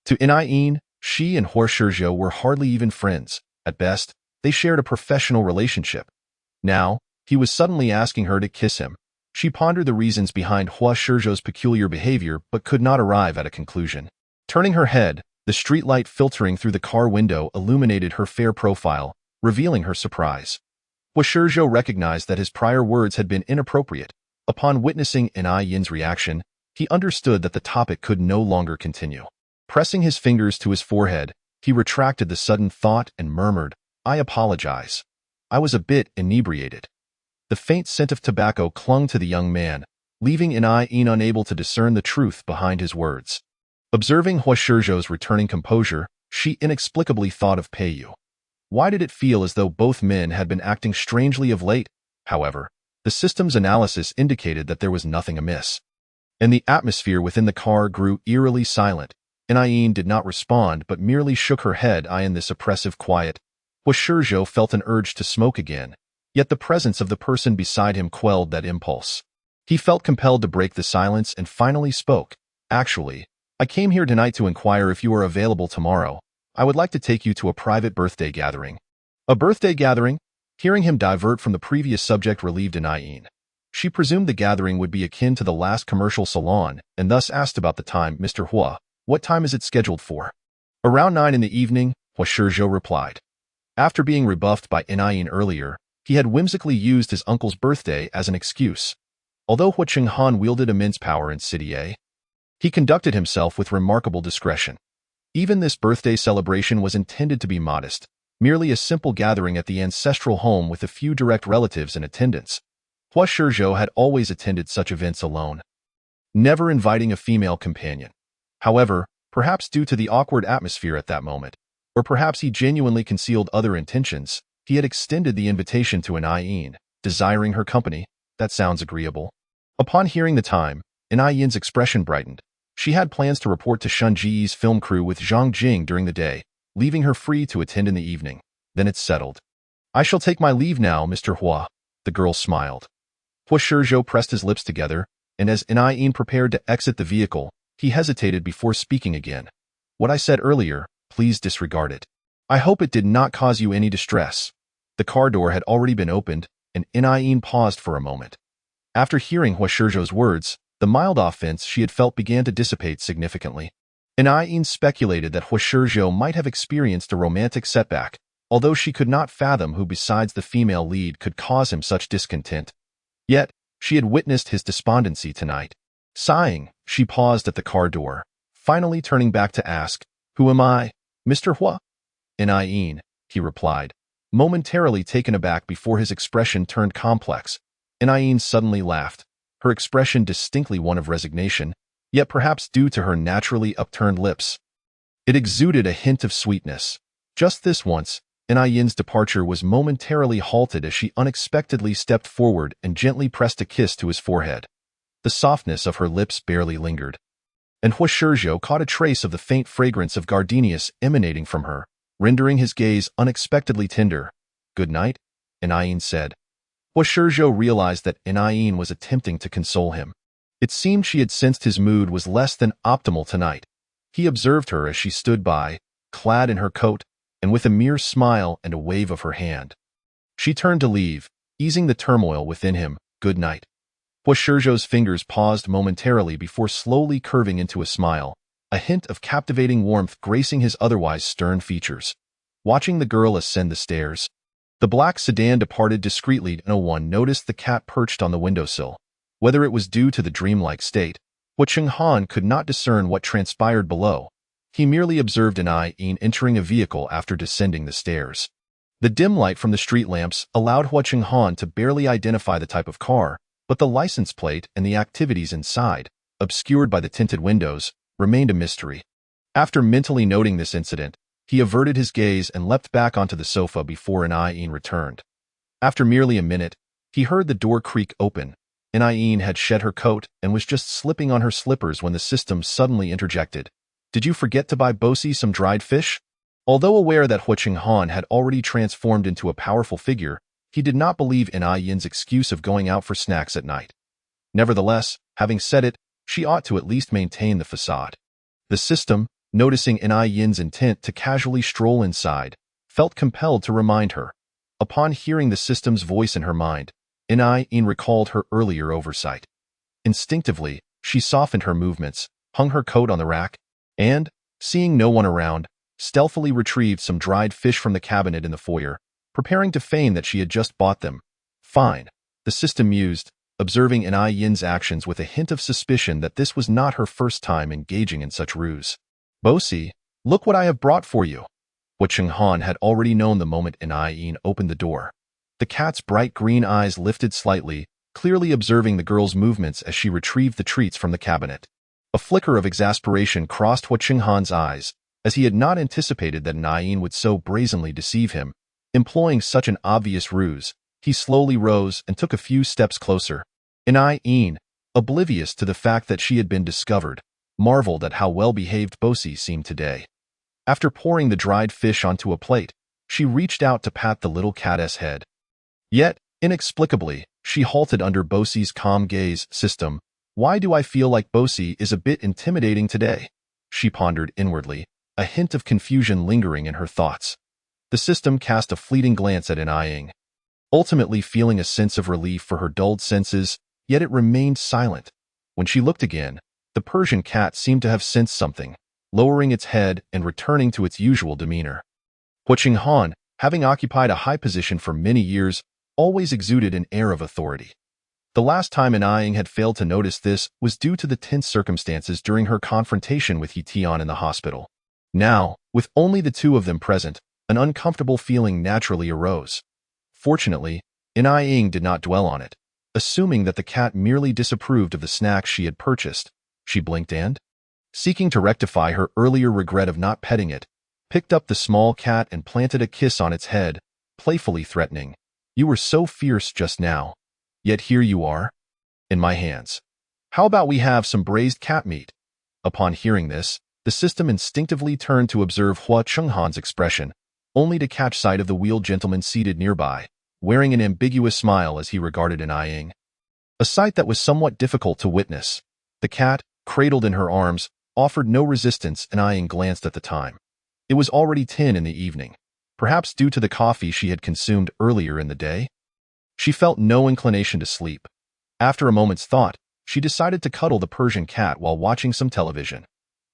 To Yin, she and Hua Shizhou were hardly even friends. At best, they shared a professional relationship. Now, he was suddenly asking her to kiss him. She pondered the reasons behind Hua Shizhou's peculiar behavior but could not arrive at a conclusion. Turning her head, the streetlight filtering through the car window illuminated her fair profile, revealing her surprise. Hua Shizhou recognized that his prior words had been inappropriate. Upon witnessing Yin's reaction, he understood that the topic could no longer continue. Pressing his fingers to his forehead, he retracted the sudden thought and murmured, I apologize. I was a bit inebriated. The faint scent of tobacco clung to the young man, leaving Yin unable to discern the truth behind his words. Observing Hua Shizhou's returning composure, she inexplicably thought of Peiyu. Why did it feel as though both men had been acting strangely of late? However, the system's analysis indicated that there was nothing amiss. And the atmosphere within the car grew eerily silent. Yin did not respond but merely shook her head in this oppressive quiet. Hua Shizhou felt an urge to smoke again, yet the presence of the person beside him quelled that impulse. He felt compelled to break the silence and finally spoke. Actually, I came here tonight to inquire if you are available tomorrow. I would like to take you to a private birthday gathering. A birthday gathering? Hearing him divert from the previous subject relieved Yin. She presumed the gathering would be akin to the last commercial salon and thus asked about the time. Mr. Hua, what time is it scheduled for? Around 9 in the evening, Hua Shizhou replied. After being rebuffed by Yin earlier, he had whimsically used his uncle's birthday as an excuse. Although Hua Qinghan wielded immense power in City A, he conducted himself with remarkable discretion. Even this birthday celebration was intended to be modest, merely a simple gathering at the ancestral home with a few direct relatives in attendance. Hua Shizhou had always attended such events alone, never inviting a female companion. However, perhaps due to the awkward atmosphere at that moment, or perhaps he genuinely concealed other intentions, he had extended the invitation to Yin, desiring her company. That sounds agreeable. Upon hearing the time, Yin's expression brightened. She had plans to report to Shunji's film crew with Zhang Jing during the day, leaving her free to attend in the evening. Then it's settled. I shall take my leave now, Mr. Hua. The girl smiled. Hua Shizhou pressed his lips together, and as Yin prepared to exit the vehicle, he hesitated before speaking again. What I said earlier, please disregard it. I hope it did not cause you any distress. The car door had already been opened, and Yin paused for a moment. After hearing Hua Shizhou's words, the mild offense she had felt began to dissipate significantly. Yin speculated that Hua Shizhou might have experienced a romantic setback, although she could not fathom who besides the female lead could cause him such discontent. Yet, she had witnessed his despondency tonight. Sighing, she paused at the car door, finally turning back to ask, Who am I, Mr. Hua? Yin, he replied, momentarily taken aback before his expression turned complex. Yin suddenly laughed, her expression distinctly one of resignation, yet perhaps due to her naturally upturned lips. It exuded a hint of sweetness. Just this once, Yin's departure was momentarily halted as she unexpectedly stepped forward and gently pressed a kiss to his forehead. The softness of her lips barely lingered, and Hua Shizhou caught a trace of the faint fragrance of gardenias emanating from her, rendering his gaze unexpectedly tender. "Good night," Yin said. Hua Shizhou realized that Yin was attempting to console him. It seemed she had sensed his mood was less than optimal tonight. He observed her as she stood by, clad in her coat, and with a mere smile and a wave of her hand. She turned to leave, easing the turmoil within him. "Good night." Hua Shizhou's fingers paused momentarily before slowly curving into a smile, a hint of captivating warmth gracing his otherwise stern features. Watching the girl ascend the stairs, the black sedan departed discreetly. No one noticed the cat perched on the windowsill. Whether it was due to the dreamlike state, Hua Chenghan could not discern what transpired below. He merely observed Yin entering a vehicle after descending the stairs. The dim light from the street lamps allowed Hua Chenghan to barely identify the type of car, but the license plate and the activities inside, obscured by the tinted windows, remained a mystery. After mentally noting this incident, he averted his gaze and leapt back onto the sofa before Yin returned. After merely a minute, he heard the door creak open. Yin had shed her coat and was just slipping on her slippers when the system suddenly interjected. "Did you forget to buy Bosi some dried fish?" Although aware that Hua Chenghan had already transformed into a powerful figure, he did not believe in Yin's excuse of going out for snacks at night. Nevertheless, having said it, she ought to at least maintain the facade. The system, noticing Yin's intent to casually stroll inside, felt compelled to remind her. Upon hearing the system's voice in her mind, Yin recalled her earlier oversight. Instinctively, she softened her movements, hung her coat on the rack, and, seeing no one around, stealthily retrieved some dried fish from the cabinet in the foyer, preparing to feign that she had just bought them. "Fine," the system mused, observing Yin's actions with a hint of suspicion that this was not her first time engaging in such ruse. "Bosi, look what I have brought for you." Hua Chenghan had already known the moment Yin opened the door. The cat's bright green eyes lifted slightly, clearly observing the girl's movements as she retrieved the treats from the cabinet. A flicker of exasperation crossed Hua Chenghan's eyes, as he had not anticipated that Yin would so brazenly deceive him. Employing such an obvious ruse, he slowly rose and took a few steps closer. Yin, oblivious to the fact that she had been discovered, marveled at how well-behaved Bosi seemed today. After pouring the dried fish onto a plate, she reached out to pat the little cat's head. Yet, inexplicably, she halted under Bosi's calm gaze. "System, why do I feel like Bosi is a bit intimidating today?" She pondered inwardly, a hint of confusion lingering in her thoughts. The system cast a fleeting glance at Yin, ultimately feeling a sense of relief for her dulled senses, yet it remained silent. When she looked again, the Persian cat seemed to have sensed something, lowering its head and returning to its usual demeanor. Hua Chenghan, having occupied a high position for many years, always exuded an air of authority. The last time Yin had failed to notice this was due to the tense circumstances during her confrontation with Tian in the hospital. Now, with only the two of them present, an uncomfortable feeling naturally arose. Fortunately, Yin did not dwell on it. Assuming that the cat merely disapproved of the snacks she had purchased, she blinked and, seeking to rectify her earlier regret of not petting it, picked up the small cat and planted a kiss on its head, playfully threatening, "You were so fierce just now. Yet here you are, in my hands. How about we have some braised cat meat?" Upon hearing this, the system instinctively turned to observe Hua Chenghan's expression, only to catch sight of the wheeled gentleman seated nearby, wearing an ambiguous smile as he regarded Yin. A sight that was somewhat difficult to witness. The cat, cradled in her arms, offered no resistance, and Yin glanced at the time. It was already 10 in the evening, perhaps due to the coffee she had consumed earlier in the day. She felt no inclination to sleep. After a moment's thought, she decided to cuddle the Persian cat while watching some television.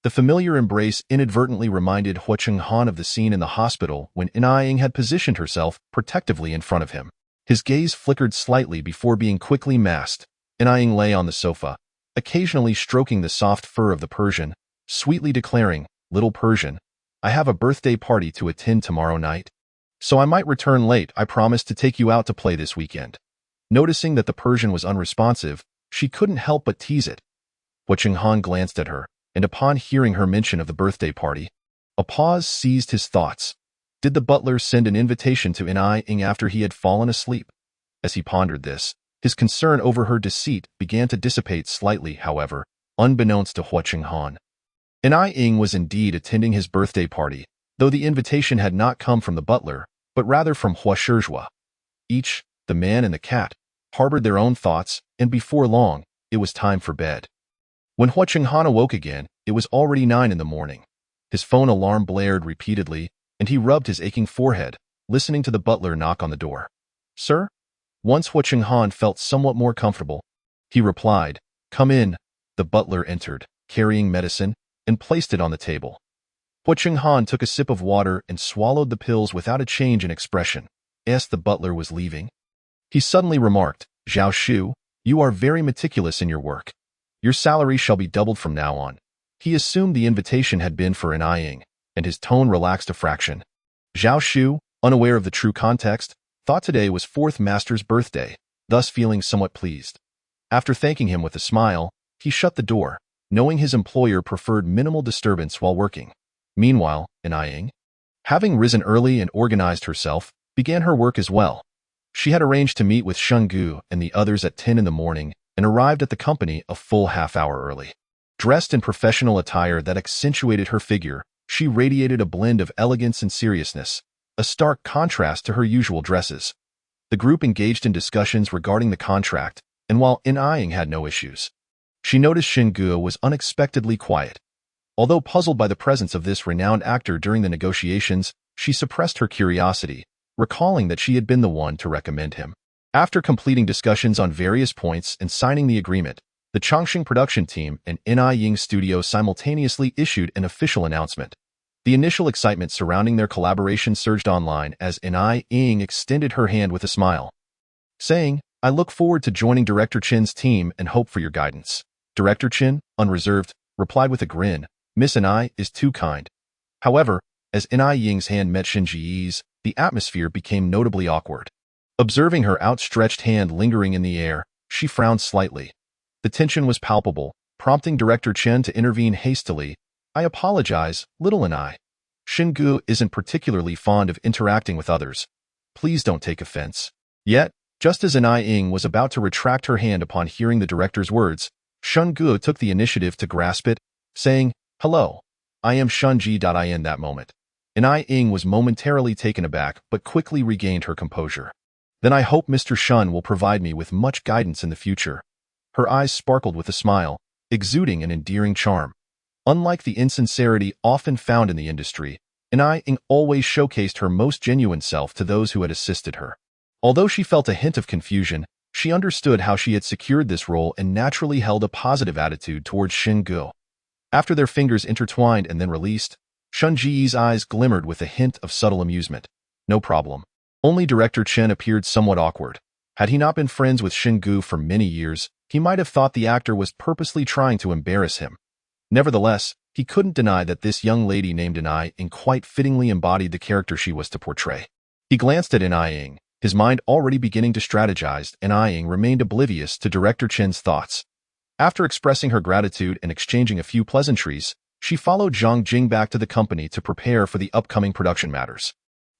The familiar embrace inadvertently reminded Hua Chenghan of the scene in the hospital when Yin had positioned herself protectively in front of him. His gaze flickered slightly before being quickly masked. Yin lay on the sofa, occasionally stroking the soft fur of the Persian, sweetly declaring, "Little Persian, I have a birthday party to attend tomorrow night. So I might return late. I promise to take you out to play this weekend." Noticing that the Persian was unresponsive, she couldn't help but tease it. Hua Chenghan glanced at her, and upon hearing her mention of the birthday party, a pause seized his thoughts. Did the butler send an invitation to Ing after he had fallen asleep? As he pondered this, his concern over her deceit began to dissipate slightly, however, unbeknownst to Hua Qinghan. Ing was indeed attending his birthday party, though the invitation had not come from the butler, but rather from Hua Shizhua. Each, the man and the cat, harbored their own thoughts, and before long, it was time for bed. When Hua Qinghan awoke again, it was already 9 in the morning. His phone alarm blared repeatedly, and he rubbed his aching forehead, listening to the butler knock on the door. "Sir?" Once Hua Qinghan felt somewhat more comfortable, he replied, "Come in." The butler entered, carrying medicine, and placed it on the table. Hua Qinghan took a sip of water and swallowed the pills without a change in expression. As the butler was leaving, he suddenly remarked, "Zhao Shu, you are very meticulous in your work. Your salary shall be doubled from now on." He assumed the invitation had been for Ing, and his tone relaxed a fraction. Zhao Shu, unaware of the true context, thought today was fourth master's birthday, thus feeling somewhat pleased. After thanking him with a smile, he shut the door, knowing his employer preferred minimal disturbance while working. Meanwhile, Ing, having risen early and organized herself, began her work as well. She had arranged to meet with Shungu and the others at 10 in the morning and arrived at the company a full half-hour early. Dressed in professional attire that accentuated her figure, she radiated a blend of elegance and seriousness, a stark contrast to her usual dresses. The group engaged in discussions regarding the contract, and while Ing had no issues, she noticed Shungu was unexpectedly quiet. Although puzzled by the presence of this renowned actor during the negotiations, she suppressed her curiosity, recalling that she had been the one to recommend him. After completing discussions on various points and signing the agreement, the Chongqing production team and Ning studio simultaneously issued an official announcement. The initial excitement surrounding their collaboration surged online as Ning extended her hand with a smile, saying, "I look forward to joining Director Chen's team and hope for your guidance." Director Chen, unreserved, replied with a grin, "Miss Ni is too kind." However, as Ning's hand met Shinji's, the atmosphere became notably awkward. Observing her outstretched hand lingering in the air, she frowned slightly. The tension was palpable, prompting Director Chen to intervene hastily. "I apologize, little Ni. Shungu isn't particularly fond of interacting with others. Please don't take offense." Yet, just as Ning was about to retract her hand upon hearing the director's words, Shungu took the initiative to grasp it, saying, "Hello, I am Shunji." In that moment, Ning was momentarily taken aback but quickly regained her composure. "Then I hope Mr. Shun will provide me with much guidance in the future." Her eyes sparkled with a smile, exuding an endearing charm. Unlike the insincerity often found in the industry, Ning always showcased her most genuine self to those who had assisted her. Although she felt a hint of confusion, she understood how she had secured this role and naturally held a positive attitude towards Shungu. After their fingers intertwined and then released, Shunji's eyes glimmered with a hint of subtle amusement. No problem. Only Director Chen appeared somewhat awkward. Had he not been friends with Shungu for many years, he might have thought the actor was purposely trying to embarrass him. Nevertheless, he couldn't deny that this young lady named Ning quite fittingly embodied the character she was to portray. He glanced at Ning, his mind already beginning to strategize. Ning remained oblivious to Director Chen's thoughts. After expressing her gratitude and exchanging a few pleasantries, she followed Zhang Jing back to the company to prepare for the upcoming production matters.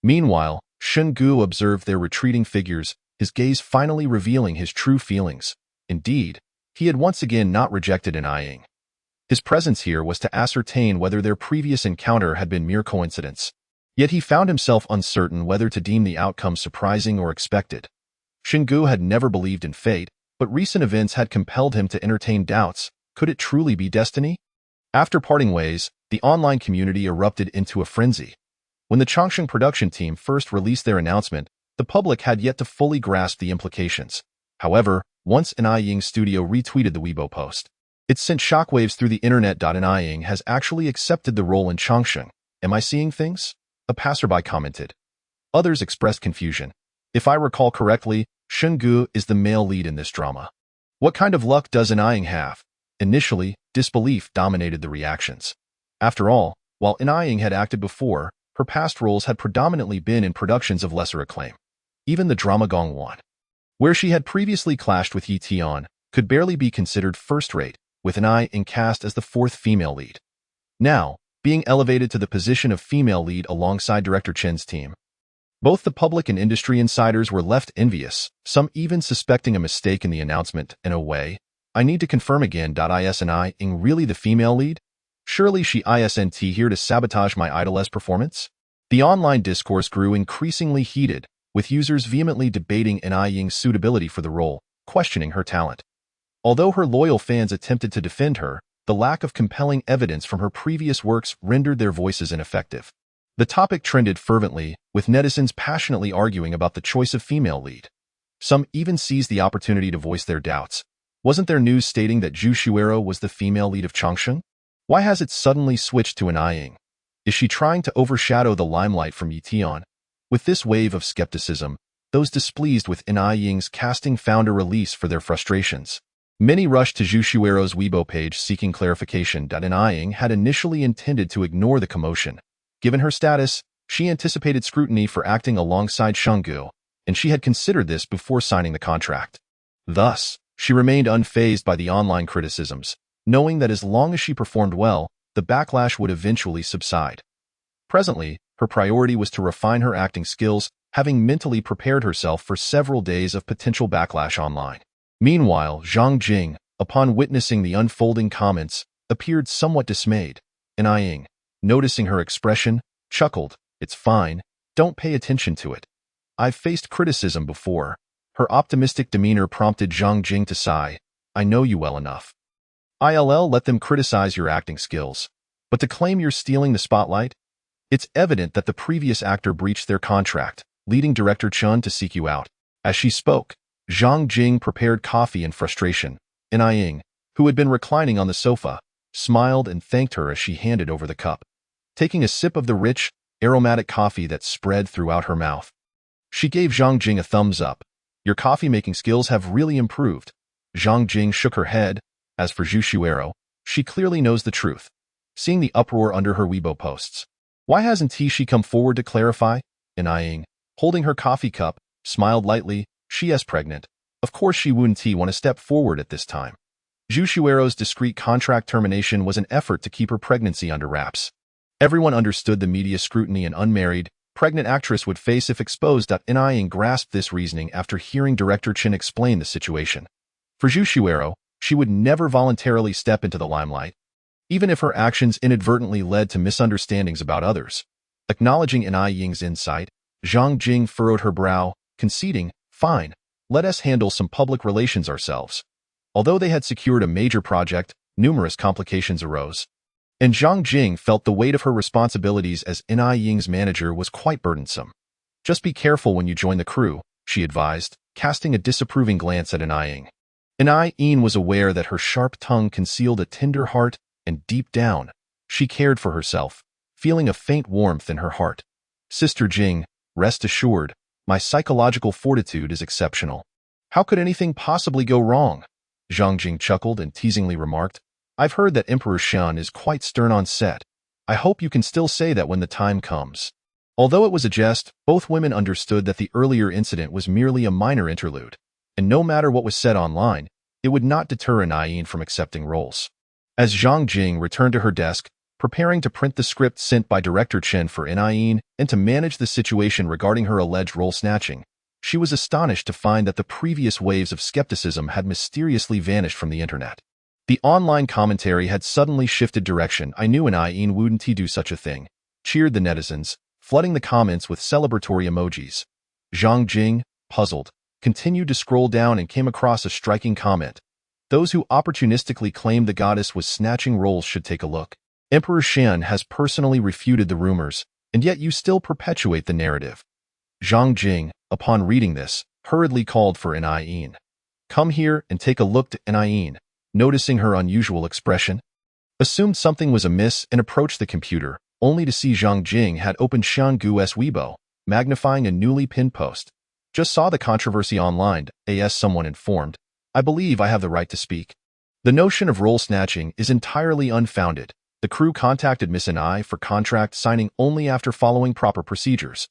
Meanwhile, Shungu observed their retreating figures, his gaze finally revealing his true feelings. Indeed, he had once again not rejected Ning. His presence here was to ascertain whether their previous encounter had been mere coincidence. Yet he found himself uncertain whether to deem the outcome surprising or expected. Shungu had never believed in fate, but recent events had compelled him to entertain doubts. Could it truly be destiny? After parting ways, the online community erupted into a frenzy. When the Chongqing production team first released their announcement, the public had yet to fully grasp the implications. However, once Ning Studio retweeted the Weibo post, it sent shockwaves through the internet. Ning has actually accepted the role in Chongqing. Am I seeing things? A passerby commented. Others expressed confusion. If I recall correctly, Shungu is the male lead in this drama. What kind of luck does Ning have? Initially, disbelief dominated the reactions. After all, while Ning had acted before, her past roles had predominantly been in productions of lesser acclaim. Even the drama Gongwan, where she had previously clashed with Yi Tian, could barely be considered first-rate, with Ning cast as the fourth female lead. Now, being elevated to the position of female lead alongside director Chen's team. Both the public and industry insiders were left envious, some even suspecting a mistake in the announcement. In a way, I need to confirm again. Isn't really the female lead? Surely she isn't here to sabotage my idol's performance? The online discourse grew increasingly heated, with users vehemently debating Ying's suitability for the role, questioning her talent. Although her loyal fans attempted to defend her, the lack of compelling evidence from her previous works rendered their voices ineffective. The topic trended fervently, with netizens passionately arguing about the choice of female lead. Some even seized the opportunity to voice their doubts. Wasn't there news stating that Zhu Xuero was the female lead of Changsheng? Why has it suddenly switched to Ying? Is she trying to overshadow the limelight from Tian? With this wave of skepticism, those displeased with Ying's casting found a release for their frustrations. Many rushed to Zhu Xuero's Weibo page seeking clarification. Ying had initially intended to ignore the commotion. Given her status, she anticipated scrutiny for acting alongside Shenggu, and she had considered this before signing the contract. Thus, she remained unfazed by the online criticisms, knowing that as long as she performed well, the backlash would eventually subside. Presently, her priority was to refine her acting skills, having mentally prepared herself for several days of potential backlash online. Meanwhile, Zhang Jing, upon witnessing the unfolding comments, appeared somewhat dismayed. Ying, noticing her expression, chuckled, "It's fine, don't pay attention to it. I've faced criticism before." Her optimistic demeanor prompted Zhang Jing to sigh, "I know you well enough. I'll let them criticize your acting skills. But to claim you're stealing the spotlight? It's evident that the previous actor breached their contract, leading director Chen to seek you out." As she spoke, Zhang Jing prepared coffee in frustration. Ying, who had been reclining on the sofa, smiled and thanked her as she handed over the cup. Taking a sip of the rich, aromatic coffee that spread throughout her mouth, she gave Zhang Jing a thumbs up. "Your coffee-making skills have really improved." Zhang Jing shook her head. As for Zhu Xuero, she clearly knows the truth. Seeing the uproar under her Weibo posts, why hasn't she come forward to clarify? Ying, holding her coffee cup, smiled lightly. "She's pregnant. Of course she wouldn't want to step forward at this time." Zhu Xuero's discreet contract termination was an effort to keep her pregnancy under wraps. Everyone understood the media scrutiny an unmarried, pregnant actress would face if exposed. Ying grasped this reasoning after hearing director Chen explain the situation. For Zhu Xuero, she would never voluntarily step into the limelight, even if her actions inadvertently led to misunderstandings about others. Acknowledging Ying's insight, Zhang Jing furrowed her brow, conceding, "Fine, let us handle some public relations ourselves." Although they had secured a major project, numerous complications arose. And Zhang Jing felt the weight of her responsibilities as Ying's manager was quite burdensome. "Just be careful when you join the crew," she advised, casting a disapproving glance at Ying. Ying was aware that her sharp tongue concealed a tender heart, and deep down, she cared for herself, feeling a faint warmth in her heart. "Sister Jing, rest assured, my psychological fortitude is exceptional." "How could anything possibly go wrong?" Zhang Jing chuckled and teasingly remarked. "I've heard that Emperor Shan is quite stern on set. I hope you can still say that when the time comes." Although it was a jest, both women understood that the earlier incident was merely a minor interlude, and no matter what was said online, it would not deter Ying from accepting roles. As Zhang Jing returned to her desk, preparing to print the script sent by director Chen for Ying and to manage the situation regarding her alleged role snatching, she was astonished to find that the previous waves of skepticism had mysteriously vanished from the internet. The online commentary had suddenly shifted direction. "I knew Ying wouldn't do such a thing," cheered the netizens, flooding the comments with celebratory emojis. Zhang Jing, puzzled, continued to scroll down and came across a striking comment. "Those who opportunistically claimed the goddess was snatching roles should take a look. Emperor Shan has personally refuted the rumors, and yet you still perpetuate the narrative." Zhang Jing, upon reading this, hurriedly called for Ying. "Come here and take a look." Ying, noticing her unusual expression, assumed something was amiss and approached the computer, only to see Zhang Jing had opened Shanggu's Weibo, magnifying a newly pinned post. "Just saw the controversy online," as someone informed. "I believe I have the right to speak." The notion of role snatching is entirely unfounded. The crew contacted Miss Ni for contract signing only after following proper procedures.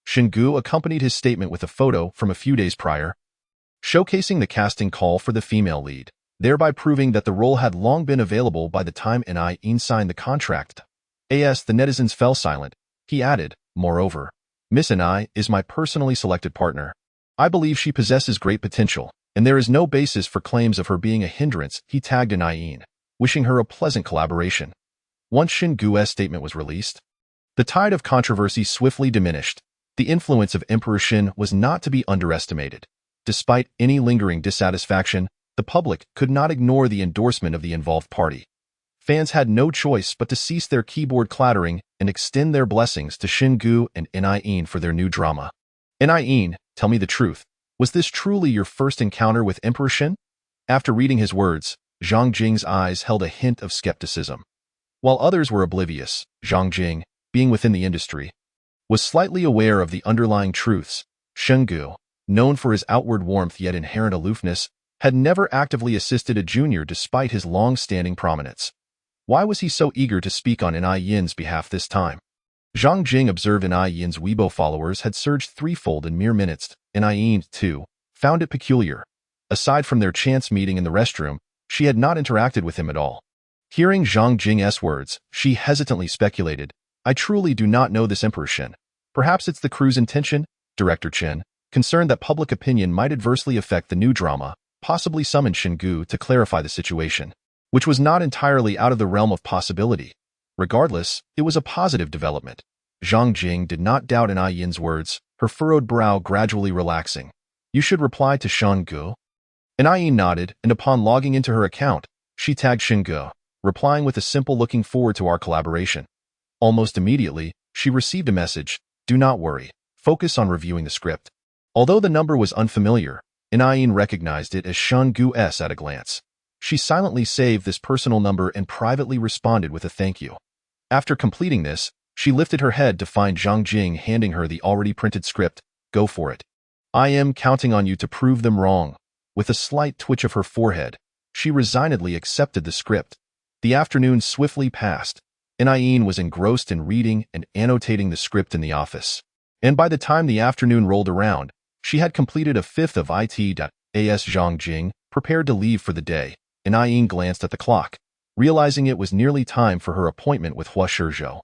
Shenggu accompanied his statement with a photo from a few days prior, showcasing the casting call for the female lead, thereby proving that the role had long been available by the time Ying signed the contract. As the netizens fell silent, he added, moreover, Miss Ni is my personally selected partner. I believe she possesses great potential, and there is no basis for claims of her being a hindrance. He tagged Ni, wishing her a pleasant collaboration. Once Shin Gu's statement was released, the tide of controversy swiftly diminished. The influence of Emperor Shin was not to be underestimated. Despite any lingering dissatisfaction, the public could not ignore the endorsement of the involved party. Fans had no choice but to cease their keyboard clattering and extend their blessings to Shin Gu and Ni for their new drama. Ni, tell me the truth. Was this truly your first encounter with Emperor Shin? After reading his words, Zhang Jing's eyes held a hint of skepticism. While others were oblivious, Zhang Jing, being within the industry, was slightly aware of the underlying truths. Shin Gu, known for his outward warmth yet inherent aloofness, had never actively assisted a junior despite his long-standing prominence. Why was he so eager to speak on Ni Yin's behalf this time? Zhang Jing observed Ni Yin's Weibo followers had surged threefold in mere minutes. Ni Yin, too, found it peculiar. Aside from their chance meeting in the restroom, she had not interacted with him at all. Hearing Zhang Jing's words, she hesitantly speculated, I truly do not know this Emperor Shin. Perhaps it's the crew's intention? Director Chen, concerned that public opinion might adversely affect the new drama, possibly summoned Shin Gu to clarify the situation, which was not entirely out of the realm of possibility. Regardless, it was a positive development. Zhang Jing did not doubt Ni Yin's words, her furrowed brow gradually relaxing. You should reply to Shin Gu. Ni Yin nodded, and upon logging into her account, she tagged Shin Gu, replying with a simple looking forward to our collaboration. Almost immediately, she received a message, do not worry, focus on reviewing the script. Although the number was unfamiliar, Ni Yin recognized it as Shin Gu's at a glance. She silently saved this personal number and privately responded with a thank you. After completing this, she lifted her head to find Zhang Jing handing her the already printed script. Go for it. I am counting on you to prove them wrong. With a slight twitch of her forehead, she resignedly accepted the script. The afternoon swiftly passed. Ni Yin was engrossed in reading and annotating the script in the office. And by the time the afternoon rolled around, she had completed a fifth of it. As Zhang Jing prepared to leave for the day, Ni Yin glanced at the clock, realizing it was nearly time for her appointment with Hua Shizhou.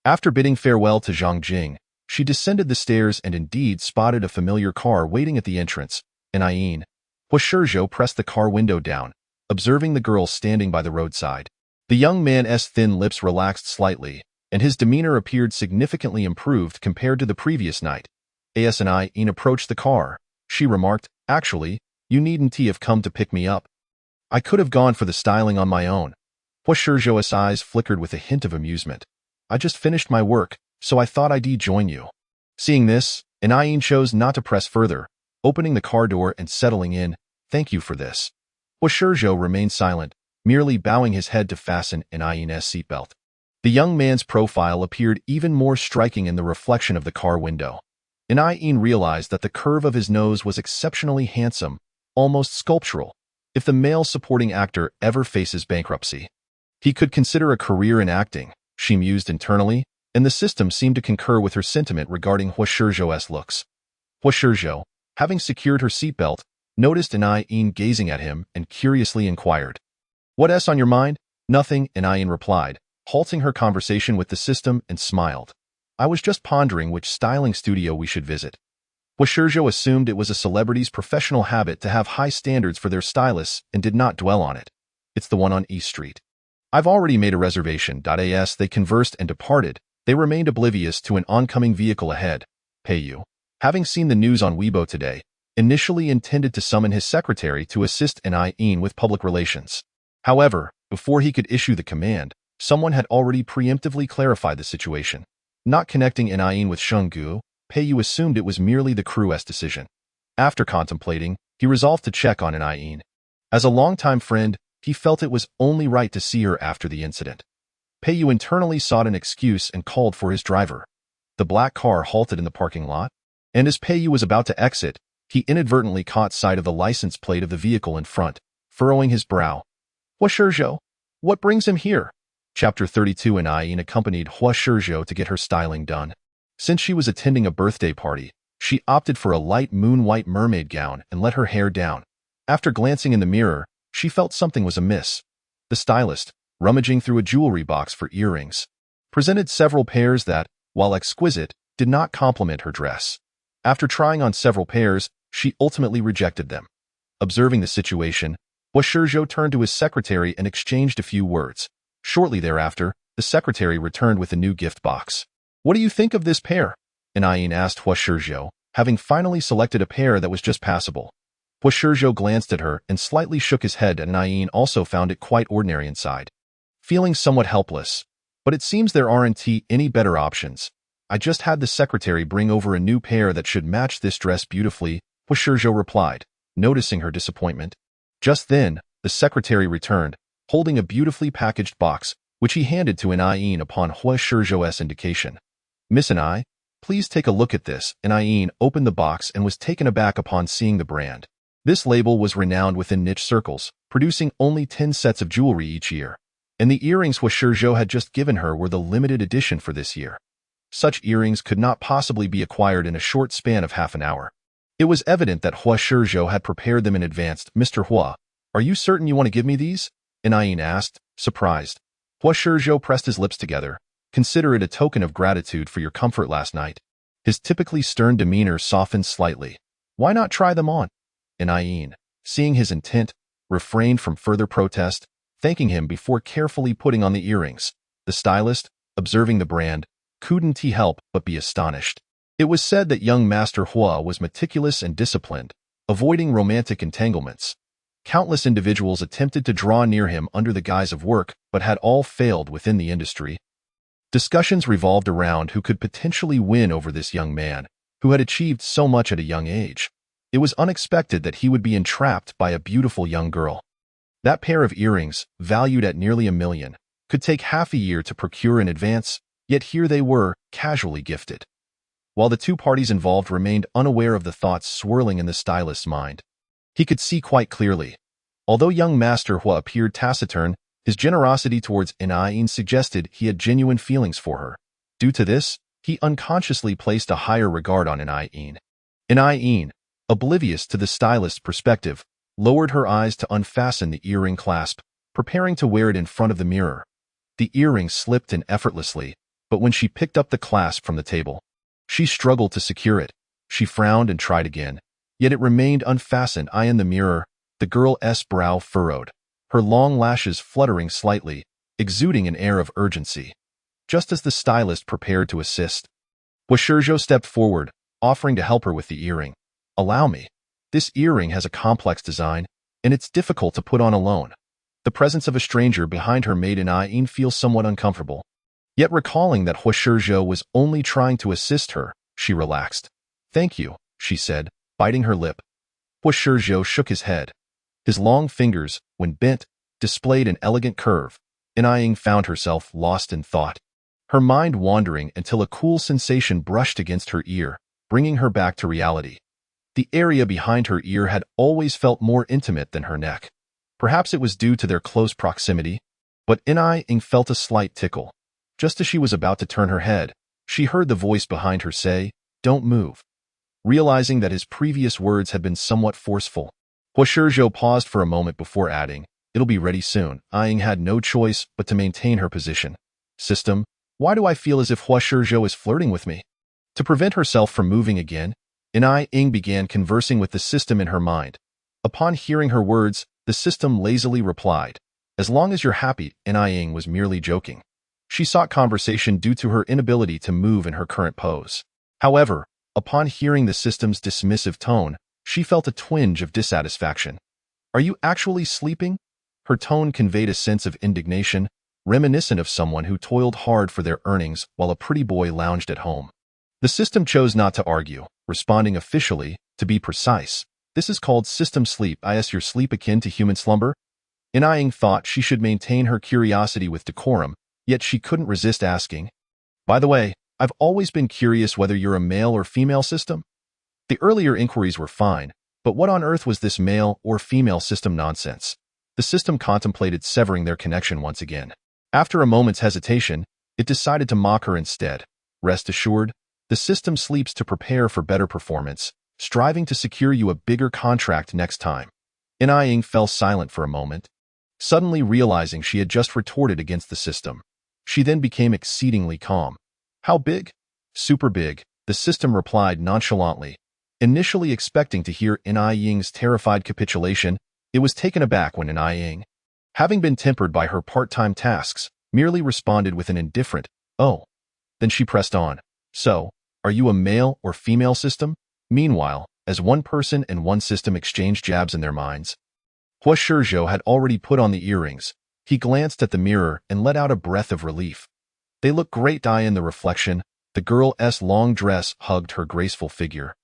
After bidding farewell to Zhang Jing, she descended the stairs and indeed spotted a familiar car waiting at the entrance. Ni Yin. Hua Shizhou pressed the car window down, observing the girl standing by the roadside. The young man's thin lips relaxed slightly, and his demeanor appeared significantly improved compared to the previous night. As Ni Yin approached the car, she remarked, actually, you needn't have come to pick me up. I could have gone for the styling on my own. Hua Shizhou's eyes flickered with a hint of amusement. I just finished my work, so I thought I'd join you. Seeing this, Ni Yin chose not to press further, opening the car door and settling in. Thank you for this. Hua Shizhou remained silent, merely bowing his head to fasten Ni Yin's seatbelt. The young man's profile appeared even more striking in the reflection of the car window. Ni Yin realized that the curve of his nose was exceptionally handsome, almost sculptural. If the male supporting actor ever faces bankruptcy, he could consider a career in acting, she mused internally, and the system seemed to concur with her sentiment regarding Hua Shizhou's looks. Hua Shizhou, having secured her seatbelt, noticed Ni Yin gazing at him and curiously inquired, What's on your mind? Nothing, Ni Yin replied, halting her conversation with the system and smiled. I was just pondering which styling studio we should visit. Hua Shizhou assumed it was a celebrity's professional habit to have high standards for their stylists and did not dwell on it. It's the one on East Street. I've already made a reservation. As they conversed and departed, they remained oblivious to an oncoming vehicle ahead. Peiyu, having seen the news on Weibo today, initially intended to summon his secretary to assist Ni Yin with public relations. However, before he could issue the command, someone had already preemptively clarified the situation. Not connecting Ni Yin with Shin Gu, Peiyu assumed it was merely the crew's decision. After contemplating, he resolved to check on Ni Yin. As a longtime friend, he felt it was only right to see her after the incident. Peiyu internally sought an excuse and called for his driver. The black car halted in the parking lot, and as Peiyu was about to exit, he inadvertently caught sight of the license plate of the vehicle in front, furrowing his brow. Hua Shizhou, what brings him here? Chapter 32. Ni Yin accompanied Hua Shizhou to get her styling done. Since she was attending a birthday party, she opted for a light moon-white mermaid gown and let her hair down. After glancing in the mirror, she felt something was amiss. The stylist, rummaging through a jewelry box for earrings, presented several pairs that, while exquisite, did not complement her dress. After trying on several pairs, she ultimately rejected them. Observing the situation, Huashizhou turned to his secretary and exchanged a few words. Shortly thereafter, the secretary returned with a new gift box. "What do you think of this pair?" Anayin asked Huashizhou, having finally selected a pair that was just passable. Huashizhou glanced at her and slightly shook his head, and Anayin also found it quite ordinary inside. Feeling somewhat helpless, "But it seems there aren't any better options. I just had the secretary bring over a new pair that should match this dress beautifully," Huashizhou replied, noticing her disappointment. Just then, the secretary returned, holding a beautifully packaged box, which he handed to Anayin upon Huashizhou's indication. "Miss Anai, please take a look at this." Anayin opened the box and was taken aback upon seeing the brand. This label was renowned within niche circles, producing only 10 sets of jewelry each year. And the earrings Huashizhou had just given her were the limited edition for this year. Such earrings could not possibly be acquired in a short span of half an hour. It was evident that Huashizhou had prepared them in advance. "Mr. Hua, are you certain you want to give me these?" Anayin asked, surprised. Huashizhou pressed his lips together. "Consider it a token of gratitude for your comfort last night." His typically stern demeanor softened slightly. "Why not try them on?" Anayin, seeing his intent, refrained from further protest, thanking him before carefully putting on the earrings. The stylist, observing the brand, couldn't help but be astonished. It was said that young Master Hua was meticulous and disciplined, avoiding romantic entanglements. Countless individuals attempted to draw near him under the guise of work, but had all failed within the industry. Discussions revolved around who could potentially win over this young man, who had achieved so much at a young age. It was unexpected that he would be entrapped by a beautiful young girl. That pair of earrings, valued at nearly $1 million, could take half a year to procure in advance, yet here they were, casually gifted. While the two parties involved remained unaware of the thoughts swirling in the stylist's mind, he could see quite clearly. Although young Master Hua appeared taciturn, his generosity towards Anayin suggested he had genuine feelings for her. Due to this, he unconsciously placed a higher regard on Anayin. Anayin, oblivious to the stylist's perspective, lowered her eyes to unfasten the earring clasp, preparing to wear it in front of the mirror. The earring slipped in effortlessly, but when she picked up the clasp from the table, she struggled to secure it. She frowned and tried again, yet it remained unfastened. In the mirror, the girl's brow furrowed, her long lashes fluttering slightly, exuding an air of urgency. Just as the stylist prepared to assist, Huashizhou stepped forward, offering to help her with the earring. "Allow me. This earring has a complex design, and it's difficult to put on alone." The presence of a stranger behind her made Anayin feel somewhat uncomfortable. Yet recalling that Huashizhou was only trying to assist her, she relaxed. "Thank you," she said, biting her lip. Huashizhou shook his head. His long fingers, when bent, displayed an elegant curve. Anayin found herself lost in thought, her mind wandering until a cool sensation brushed against her ear, bringing her back to reality. The area behind her ear had always felt more intimate than her neck. Perhaps it was due to their close proximity, but Anayin felt a slight tickle. Just as she was about to turn her head, she heard the voice behind her say, "Don't move." Realizing that his previous words had been somewhat forceful, Huashizhou paused for a moment before adding, "It'll be ready soon." Anayin had no choice but to maintain her position. "System, why do I feel as if Huashizhou is flirting with me?" To prevent herself from moving again, Anayin began conversing with the system in her mind. Upon hearing her words, the system lazily replied, "As long as you're happy." Anayin was merely joking. She sought conversation due to her inability to move in her current pose. However, upon hearing the system's dismissive tone, she felt a twinge of dissatisfaction. "Are you actually sleeping?" Her tone conveyed a sense of indignation, reminiscent of someone who toiled hard for their earnings while a pretty boy lounged at home. The system chose not to argue, responding officially, "To be precise, this is called system sleep. Is your sleep akin to human slumber?" Anayin thought she should maintain her curiosity with decorum, yet she couldn't resist asking, "By the way, I've always been curious whether you're a male or female system." The earlier inquiries were fine, but what on earth was this male or female system nonsense? The system contemplated severing their connection once again. After a moment's hesitation, it decided to mock her instead. "Rest assured, the system sleeps to prepare for better performance, striving to secure you a bigger contract next time." Anayin fell silent for a moment, suddenly realizing she had just retorted against the system. She then became exceedingly calm. How big? Super big, the system replied nonchalantly. Initially expecting to hear Nai Ying's terrified capitulation, it was taken aback when Nai Ying, having been tempered by her part-time tasks, merely responded with an indifferent, "Oh." Then she pressed on. "So, are you a male or female system?" Meanwhile, as one person and one system exchanged jabs in their minds, Hua Shizhou had already put on the earrings. He glanced at the mirror and let out a breath of relief. They looked great in the reflection. The girl's long dress hugged her graceful figure,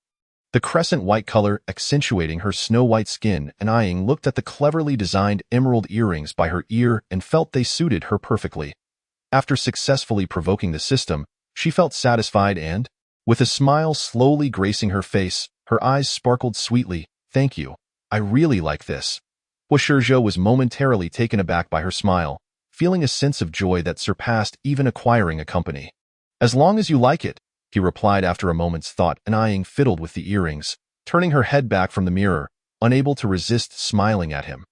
the crescent white color accentuating her snow-white skin, and Ying looked at the cleverly designed emerald earrings by her ear and felt they suited her perfectly. After successfully provoking the system, she felt satisfied and, with a smile slowly gracing her face, her eyes sparkled sweetly. "Thank you. I really like this." Hua Shizhou was momentarily taken aback by her smile, feeling a sense of joy that surpassed even acquiring a company. "As long as you like it," he replied after a moment's thought, and Ying fiddled with the earrings, turning her head back from the mirror, unable to resist smiling at him.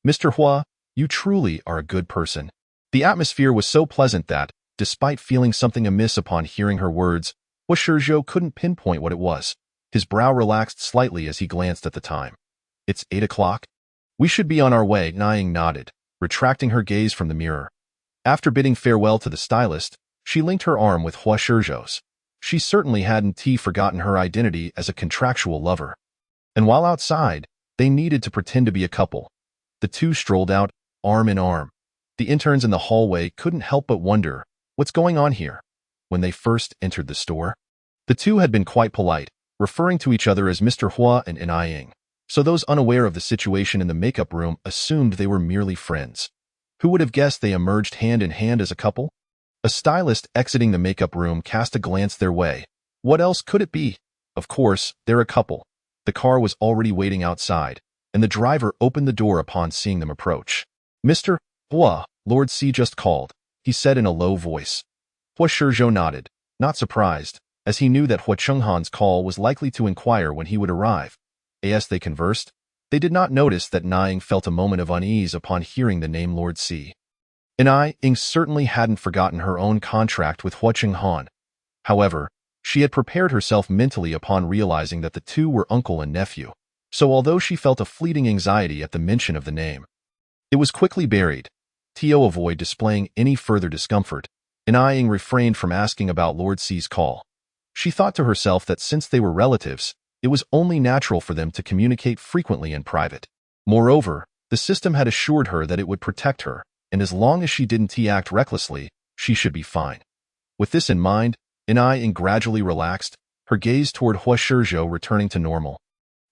"Mr. Hua, you truly are a good person." The atmosphere was so pleasant that, despite feeling something amiss upon hearing her words, Hua Shizhou couldn't pinpoint what it was. His brow relaxed slightly as he glanced at the time. "It's 8 o'clock? We should be on our way." Ying nodded, retracting her gaze from the mirror. After bidding farewell to the stylist, she linked her arm with Hua Shizhou's. She certainly hadn't forgotten her identity as a contractual lover. And while outside, they needed to pretend to be a couple. The two strolled out, arm in arm. The interns in the hallway couldn't help but wonder, what's going on here? When they first entered the store, the two had been quite polite, referring to each other as Mr. Hua and Ying. So those unaware of the situation in the makeup room assumed they were merely friends. Who would have guessed they emerged hand in hand as a couple? A stylist exiting the makeup room cast a glance their way. What else could it be? Of course, they're a couple. The car was already waiting outside, and the driver opened the door upon seeing them approach. "Mr. Hua, Lord C just called," he said in a low voice. Hua Shizhou nodded, not surprised, as he knew that Hua Chenghan's call was likely to inquire when he would arrive. As they conversed, they did not notice that Ying felt a moment of unease upon hearing the name Lord C. Ying certainly hadn't forgotten her own contract with Hua Chenghan. However, she had prepared herself mentally upon realizing that the two were uncle and nephew. So although she felt a fleeting anxiety at the mention of the name, it was quickly buried. To avoid displaying any further discomfort, Ying refrained from asking about Lord C's call. She thought to herself that since they were relatives, it was only natural for them to communicate frequently in private. Moreover, the system had assured her that it would protect her, and as long as she didn't act recklessly, she should be fine. With this in mind, Ying gradually relaxed, her gaze toward Hua Shizhou returning to normal.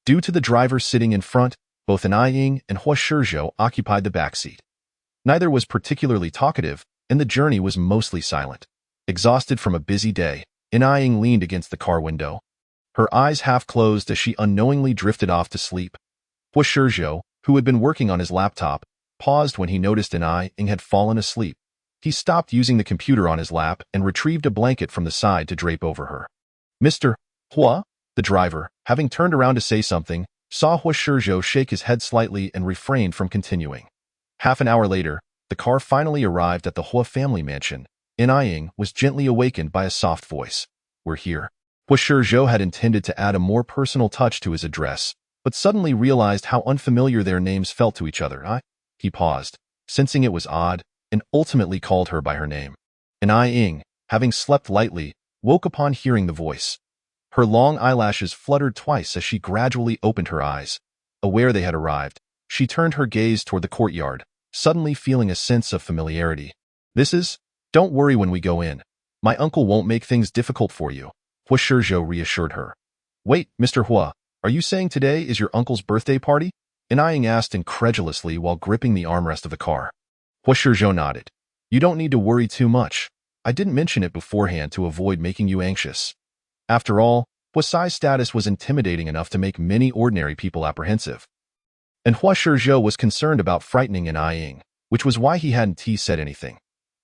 Due to the driver sitting in front, both Ying and Hua Shizhou occupied the back seat. Neither was particularly talkative, and the journey was mostly silent. Exhausted from a busy day, Ying leaned against the car window, her eyes half closed as she unknowingly drifted off to sleep. Hua Shizhou, who had been working on his laptop, paused when he noticed Ying had fallen asleep. He stopped using the computer on his lap and retrieved a blanket from the side to drape over her. "Mr. Hua?" The driver, having turned around to say something, saw Hua Shizhou shake his head slightly and refrained from continuing. Half an hour later, the car finally arrived at the Hua family mansion. Ying was gently awakened by a soft voice. "We're here." Hua Shizhou had intended to add a more personal touch to his address, but suddenly realized how unfamiliar their names felt to each other. He paused, sensing it was odd, and ultimately called her by her name. Ying, having slept lightly, woke upon hearing the voice. Her long eyelashes fluttered twice as she gradually opened her eyes. Aware they had arrived, she turned her gaze toward the courtyard, suddenly feeling a sense of familiarity. Don't worry when we go in. My uncle won't make things difficult for you," Hua Shizhou reassured her. "Wait, Mr. Hua, are you saying today is your uncle's birthday party?" Ying asked incredulously while gripping the armrest of the car. Hua Shizhou nodded. "You don't need to worry too much. I didn't mention it beforehand to avoid making you anxious. After all, Hua Sai's status was intimidating enough to make many ordinary people apprehensive. And Hua Shizhou was concerned about frightening Ying, which was why he hadn't said anything.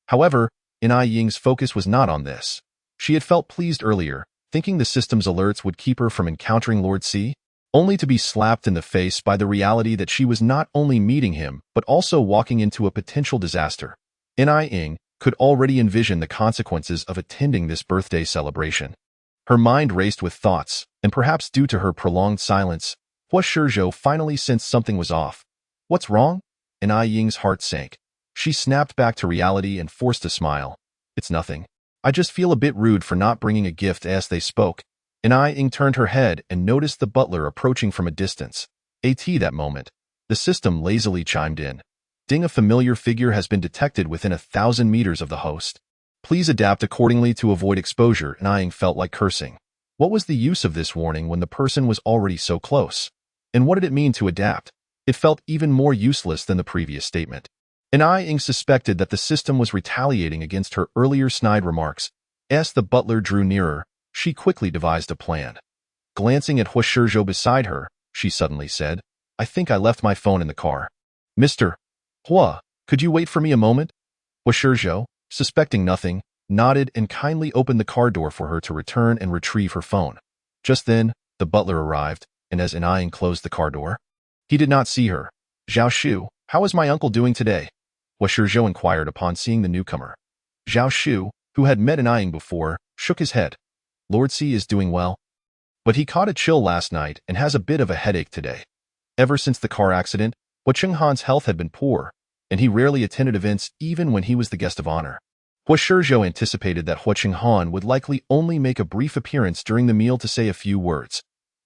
However, Ying's focus was not on this. She had felt pleased earlier, thinking the system's alerts would keep her from encountering Lord C, only to be slapped in the face by the reality that she was not only meeting him, but also walking into a potential disaster. Ying, could already envision the consequences of attending this birthday celebration. Her mind raced with thoughts, and perhaps due to her prolonged silence, Hua Shizhou finally sensed something was off. What's wrong? And Ai Ying's heart sank. She snapped back to reality and forced a smile. It's nothing. I just feel a bit rude for not bringing a gift. As they spoke, and Ai Ying turned her head and noticed the butler approaching from a distance. That moment, the system lazily chimed in. Ding, a familiar figure has been detected within 1,000 meters of the host. Please adapt accordingly to avoid exposure. And Ai Ying felt like cursing. What was the use of this warning when the person was already so close? And what did it mean to adapt? It felt even more useless than the previous statement. And Ai Ying suspected that the system was retaliating against her earlier snide remarks. As the butler drew nearer, she quickly devised a plan. Glancing at Hua Shizhou beside her, she suddenly said, I think I left my phone in the car. Mr. Hua, could you wait for me a moment? Hua Shizhou, suspecting nothing, nodded and kindly opened the car door for her to return and retrieve her phone. Just then, the butler arrived, and as Ai Ying closed the car door, he did not see her. Zhao Shu, how is my uncle doing today? Hua Shizhou inquired upon seeing the newcomer. Zhao Shu, who had met Ai Ying before, shook his head. Lord C is doing well, but he caught a chill last night and has a bit of a headache today. Ever since the car accident, Hua Chenghan's health had been poor, and he rarely attended events even when he was the guest of honor. Hua Shizhou anticipated that Hua Chenghan would likely only make a brief appearance during the meal to say a few words.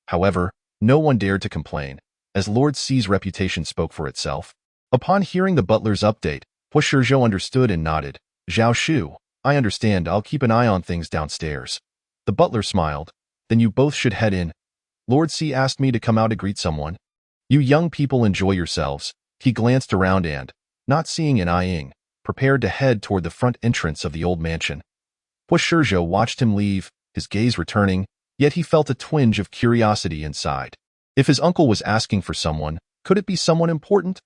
However, no one dared to complain, as Lord C's reputation spoke for itself. Upon hearing the butler's update, Hua Shizhou understood and nodded. Zhao Shu, I understand, I'll keep an eye on things downstairs. The butler smiled. Then you both should head in. Lord C asked me to come out to greet someone. You young people enjoy yourselves. He glanced around and, not seeing Ai Ying, prepared to head toward the front entrance of the old mansion. Hua Shizhou watched him leave, his gaze returning, yet he felt a twinge of curiosity inside. If his uncle was asking for someone, could it be someone important?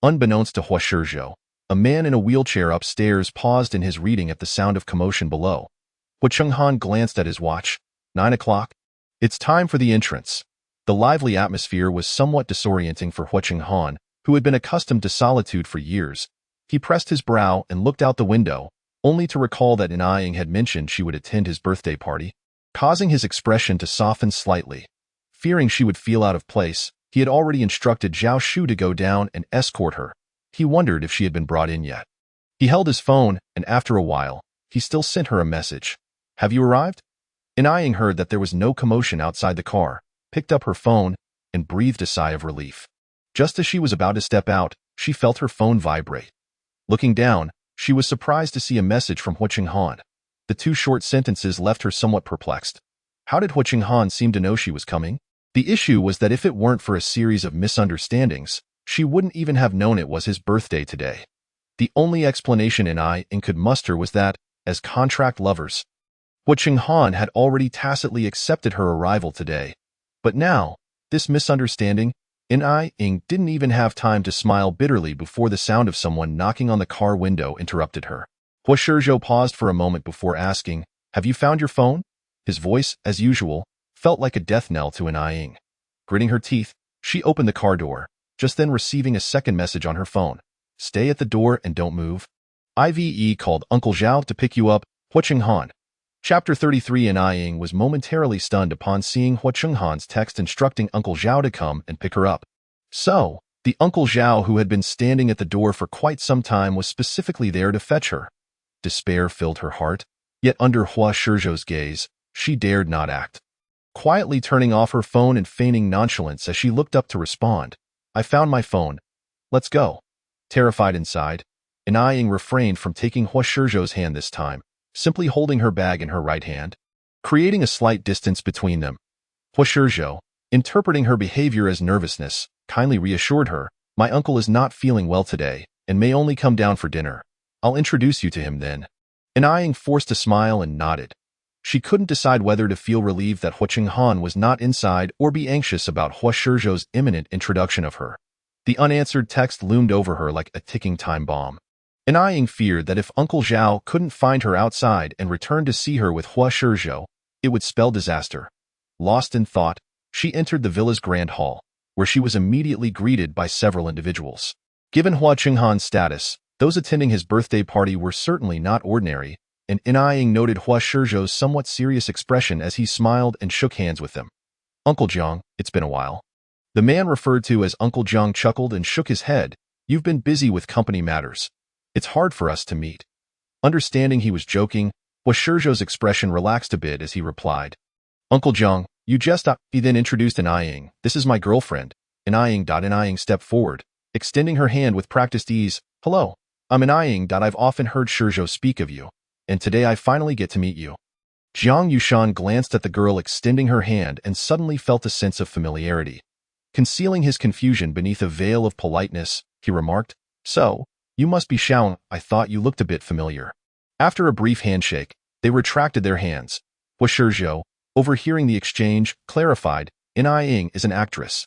Unbeknownst to Hua Shizhou, a man in a wheelchair upstairs paused in his reading at the sound of commotion below. Hua Chenghan glanced at his watch. 9 o'clock? It's time for the entrance. The lively atmosphere was somewhat disorienting for Hua Chenghan, who had been accustomed to solitude for years. He pressed his brow and looked out the window, only to recall that Ai Ying had mentioned she would attend his birthday party, causing his expression to soften slightly. Fearing she would feel out of place, he had already instructed Zhao Shu to go down and escort her. He wondered if she had been brought in yet. He held his phone, and after a while, he still sent her a message. Have you arrived? Ai Ying heard that there was no commotion outside the car, picked up her phone, and breathed a sigh of relief. Just as she was about to step out, she felt her phone vibrate. Looking down, she was surprised to see a message from Hua Chenghan. The two short sentences left her somewhat perplexed. How did Hua Chenghan seem to know she was coming? The issue was that if it weren't for a series of misunderstandings, she wouldn't even have known it was his birthday today. The only explanation Ai Ying could muster was that, as contract lovers, Hua Chenghan had already tacitly accepted her arrival today. But now, this misunderstanding, Ai Ying didn't even have time to smile bitterly before the sound of someone knocking on the car window interrupted her. Hua Shizhou paused for a moment before asking, Have you found your phone? His voice, as usual, felt like a death knell to Ai Ying. Gritting her teeth, she opened the car door, just then receiving a second message on her phone. Stay at the door and don't move. IVE called Uncle Zhao to pick you up, Hua Chenghan. Chapter 33. Ai Ying was momentarily stunned upon seeing Hua Chenghan's text instructing Uncle Zhao to come and pick her up. So, the Uncle Zhao who had been standing at the door for quite some time was specifically there to fetch her. Despair filled her heart, yet under Hua Shizhou's gaze, she dared not act. Quietly turning off her phone and feigning nonchalance as she looked up to respond, I found my phone. Let's go. Terrified inside, Ai Ying refrained from taking Hua Shizhou's hand this time, simply holding her bag in her right hand, creating a slight distance between them. Hua Shizhou, interpreting her behavior as nervousness, kindly reassured her, My uncle is not feeling well today and may only come down for dinner. I'll introduce you to him then. Ai Ying forced a smile and nodded. She couldn't decide whether to feel relieved that Hua Chenghan was not inside or be anxious about Hua Shizhou's imminent introduction of her. The unanswered text loomed over her like a ticking time bomb. Ai Ying feared that if Uncle Zhao couldn't find her outside and return to see her with Hua Shizhou, it would spell disaster. Lost in thought, she entered the villa's grand hall, where she was immediately greeted by several individuals. Given Hua Chenghan's status, Those attending his birthday party were certainly not ordinary, and Ying noted Hua Shizhou's somewhat serious expression as he smiled and shook hands with them. "Uncle Jiang, it's been a while." The man referred to as Uncle Jiang chuckled and shook his head. "You've been busy with company matters. It's hard for us to meet." Understanding he was joking, Hua Shizhou's expression relaxed a bit as he replied, "Uncle Jiang, you just..." He then introduced Ying. "This is my girlfriend." Ying stepped forward, extending her hand with practiced ease. "Hello, I'm Ying. I've often heard Shizhou speak of you, and today I finally get to meet you." Jiang Yushan glanced at the girl extending her hand and suddenly felt a sense of familiarity. Concealing his confusion beneath a veil of politeness, he remarked, "So, you must be Xiao. I thought you looked a bit familiar." After a brief handshake, they retracted their hands. Hua Shizhou, overhearing the exchange, clarified, "Ying is an actress."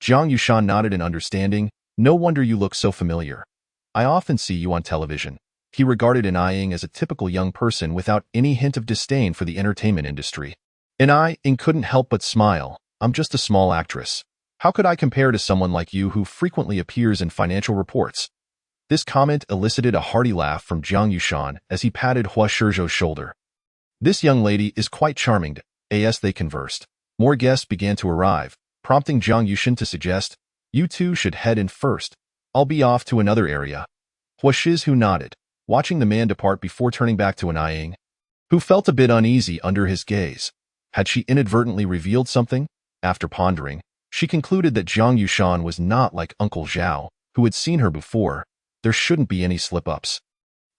Jiang Yushan nodded in understanding. "No wonder you look so familiar. I often see you on television." He regarded Ying as a typical young person without any hint of disdain for the entertainment industry. Ying couldn't help but smile. "I'm just a small actress. How could I compare to someone like you who frequently appears in financial reports?" This comment elicited a hearty laugh from Jiang Yushan as he patted Hua Shizhou's shoulder. "This young lady is quite charming." As they conversed, more guests began to arrive, prompting Jiang Yushan to suggest, "You two should head in first. I'll be off to another area." Hua Shizhou nodded, watching the man depart before turning back to Ying, who felt a bit uneasy under his gaze. Had she inadvertently revealed something? After pondering, she concluded that Jiang Yushan was not like Uncle Zhao, who had seen her before. There shouldn't be any slip-ups.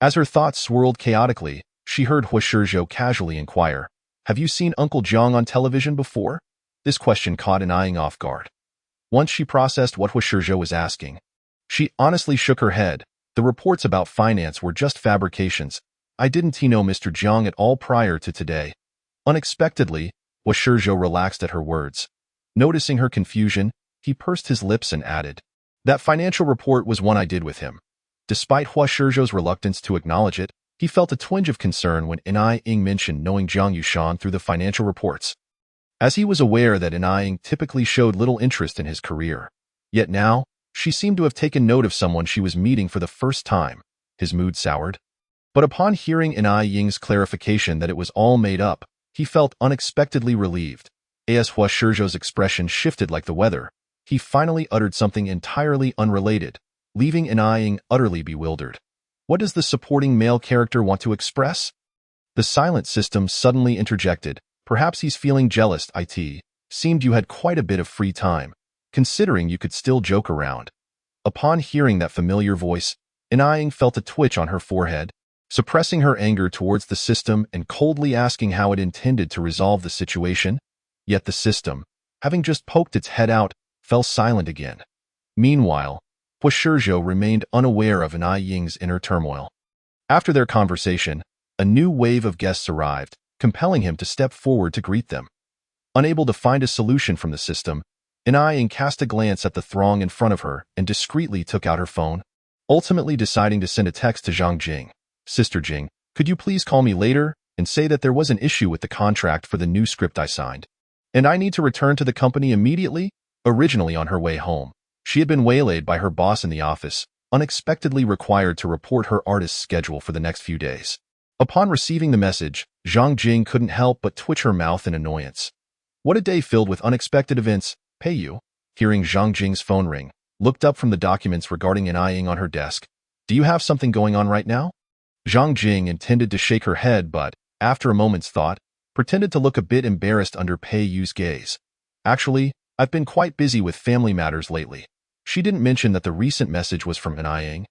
As her thoughts swirled chaotically, she heard Hua Shizhou casually inquire, "Have you seen Uncle Jiang on television before?" This question caught Ying off guard. Once she processed what Hua Shizhou was asking, she honestly shook her head. "The reports about finance were just fabrications. I didn't know Mr. Jiang at all prior to today." Unexpectedly, Hua Shizhou relaxed at her words. Noticing her confusion, he pursed his lips and added, "That financial report was one I did with him." Despite Hua Shizhou's reluctance to acknowledge it, he felt a twinge of concern when Ying mentioned knowing Jiang Yushan through the financial reports. As he was aware that Ying typically showed little interest in his career. Yet now, she seemed to have taken note of someone she was meeting for the first time. His mood soured. But upon hearing Ying's clarification that it was all made up, he felt unexpectedly relieved. As Hua Shizhou's expression shifted like the weather, he finally uttered something entirely unrelated, leaving Ying utterly bewildered. What does the supporting male character want to express? The silent system suddenly interjected. "Perhaps he's feeling jealous. It seemed you had quite a bit of free time, considering you could still joke around." Upon hearing that familiar voice, Ying felt a twitch on her forehead, suppressing her anger towards the system and coldly asking how it intended to resolve the situation. Yet the system, having just poked its head out, fell silent again. Meanwhile, Hua Shizhou remained unaware of Ying's inner turmoil. After their conversation, a new wave of guests arrived, compelling him to step forward to greet them. Unable to find a solution from the system, Ying cast a glance at the throng in front of her and discreetly took out her phone, ultimately deciding to send a text to Zhang Jing. "Sister Jing, could you please call me later and say that there was an issue with the contract for the new script I signed, and I need to return to the company immediately?" Originally on her way home, she had been waylaid by her boss in the office, unexpectedly required to report her artist's schedule for the next few days. Upon receiving the message, Zhang Jing couldn't help but twitch her mouth in annoyance. What a day filled with unexpected events. "Pei Yu," hearing Zhang Jing's phone ring, looked up from the documents regarding Ying on her desk. "Do you have something going on right now?" Zhang Jing intended to shake her head but, after a moment's thought, pretended to look a bit embarrassed under Pei Yu's gaze. "Actually, I've been quite busy with family matters lately." She didn't mention that the recent message was from Ying.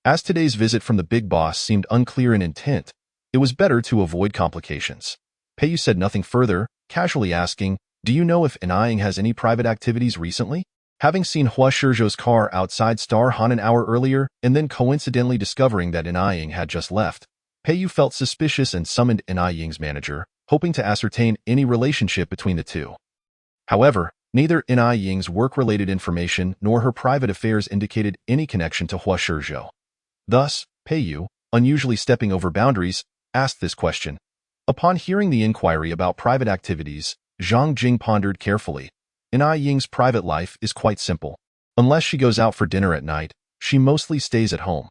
As today's visit from the big boss seemed unclear in intent, it was better to avoid complications. Pei Yu said nothing further, casually asking, "Do you know if Ying has any private activities recently?" Having seen Hua Shizhou's car outside Star Han an hour earlier and then coincidentally discovering that Ying had just left, Pei Yu felt suspicious and summoned Ying's manager, hoping to ascertain any relationship between the two. However, neither Ying's work-related information nor her private affairs indicated any connection to Hua Shizhou. Thus, Pei Yu, unusually stepping over boundaries, asked this question. Upon hearing the inquiry about private activities, Zhang Jing pondered carefully. Ying's private life is quite simple. Unless she goes out for dinner at night, she mostly stays at home.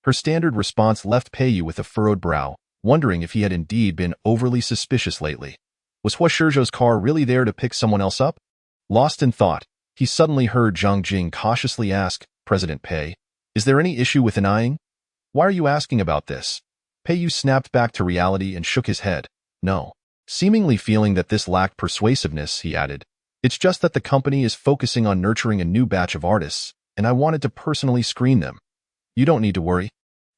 Her standard response left Pei with a furrowed brow, wondering if he had indeed been overly suspicious lately. Was Hua Shizhou's car really there to pick someone else up? Lost in thought, he suddenly heard Zhang Jing cautiously ask, President Pei, is there any issue with Anying? Why are you asking about this? Pei Yu snapped back to reality and shook his head. No. Seemingly feeling that this lacked persuasiveness, he added, it's just that the company is focusing on nurturing a new batch of artists, and I wanted to personally screen them. You don't need to worry.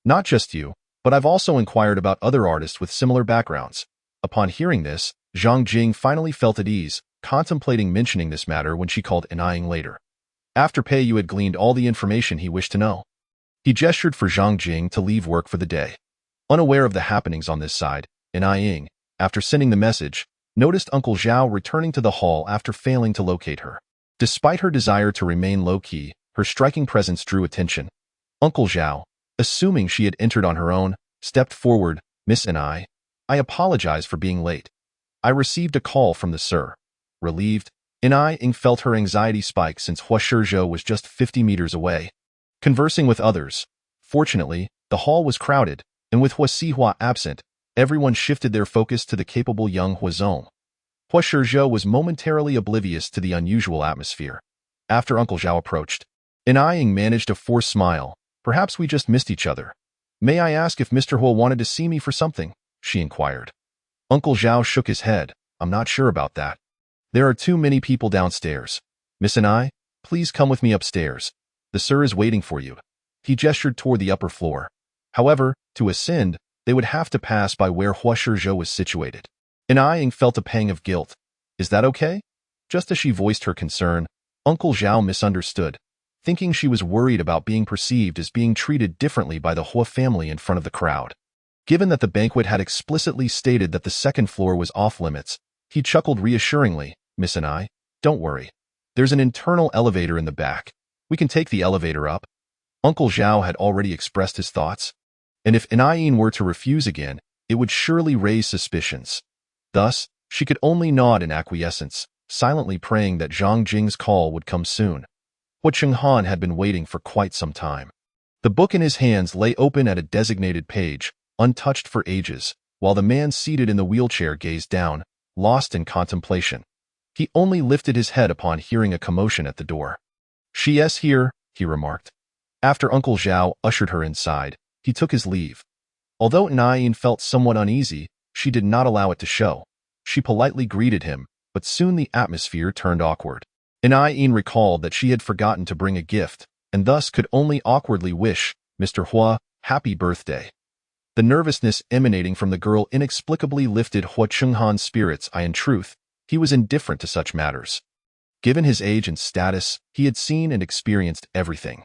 Not just you, but I've also inquired about other artists with similar backgrounds. Upon hearing this, Zhang Jing finally felt at ease, contemplating mentioning this matter when she called Anying later. After Pei Yu had gleaned all the information he wished to know, he gestured for Zhang Jing to leave work for the day. Unaware of the happenings on this side, Anying, after sending the message, noticed Uncle Zhao returning to the hall after failing to locate her. Despite her desire to remain low-key, her striking presence drew attention. Uncle Zhao, assuming she had entered on her own, stepped forward. Miss I apologize for being late. I received a call from the Sir. Relieved, Anying felt her anxiety spike since Hua Shizhou was just 50 meters away. Conversing with others. Fortunately, the hall was crowded, and with Hua Sihua absent, everyone shifted their focus to the capable young Huazong. Hua Shizhou was momentarily oblivious to the unusual atmosphere. After Uncle Zhao approached, Anying managed a forced smile. Perhaps we just missed each other. May I ask if Mr. Hua wanted to see me for something? She inquired. Uncle Zhao shook his head. I'm not sure about that. There are too many people downstairs. Miss I, please come with me upstairs. The Sir is waiting for you. He gestured toward the upper floor. However, to ascend, they would have to pass by where Hua Shizhou was situated. Anying felt a pang of guilt. Is that okay? Just as she voiced her concern, Uncle Zhao misunderstood, thinking she was worried about being perceived as being treated differently by the Hua family in front of the crowd. Given that the banquet had explicitly stated that the second floor was off-limits, he chuckled reassuringly. Miss I, don't worry. There's an internal elevator in the back. We can take the elevator up. Uncle Zhao had already expressed his thoughts, and if Anying were to refuse again, it would surely raise suspicions. Thus, she could only nod in acquiescence, silently praying that Zhang Jing's call would come soon. Hua Chenghan had been waiting for quite some time. The book in his hands lay open at a designated page, untouched for ages, while the man seated in the wheelchair gazed down, lost in contemplation. He only lifted his head upon hearing a commotion at the door. She's here, he remarked. After Uncle Zhao ushered her inside, he took his leave. Although Anying felt somewhat uneasy, she did not allow it to show. She politely greeted him, but soon the atmosphere turned awkward. Anying recalled that she had forgotten to bring a gift, and thus could only awkwardly wish, Mr. Hua, happy birthday. The nervousness emanating from the girl inexplicably lifted Hua Chenghan's spirits. In truth, he was indifferent to such matters. Given his age and status, he had seen and experienced everything.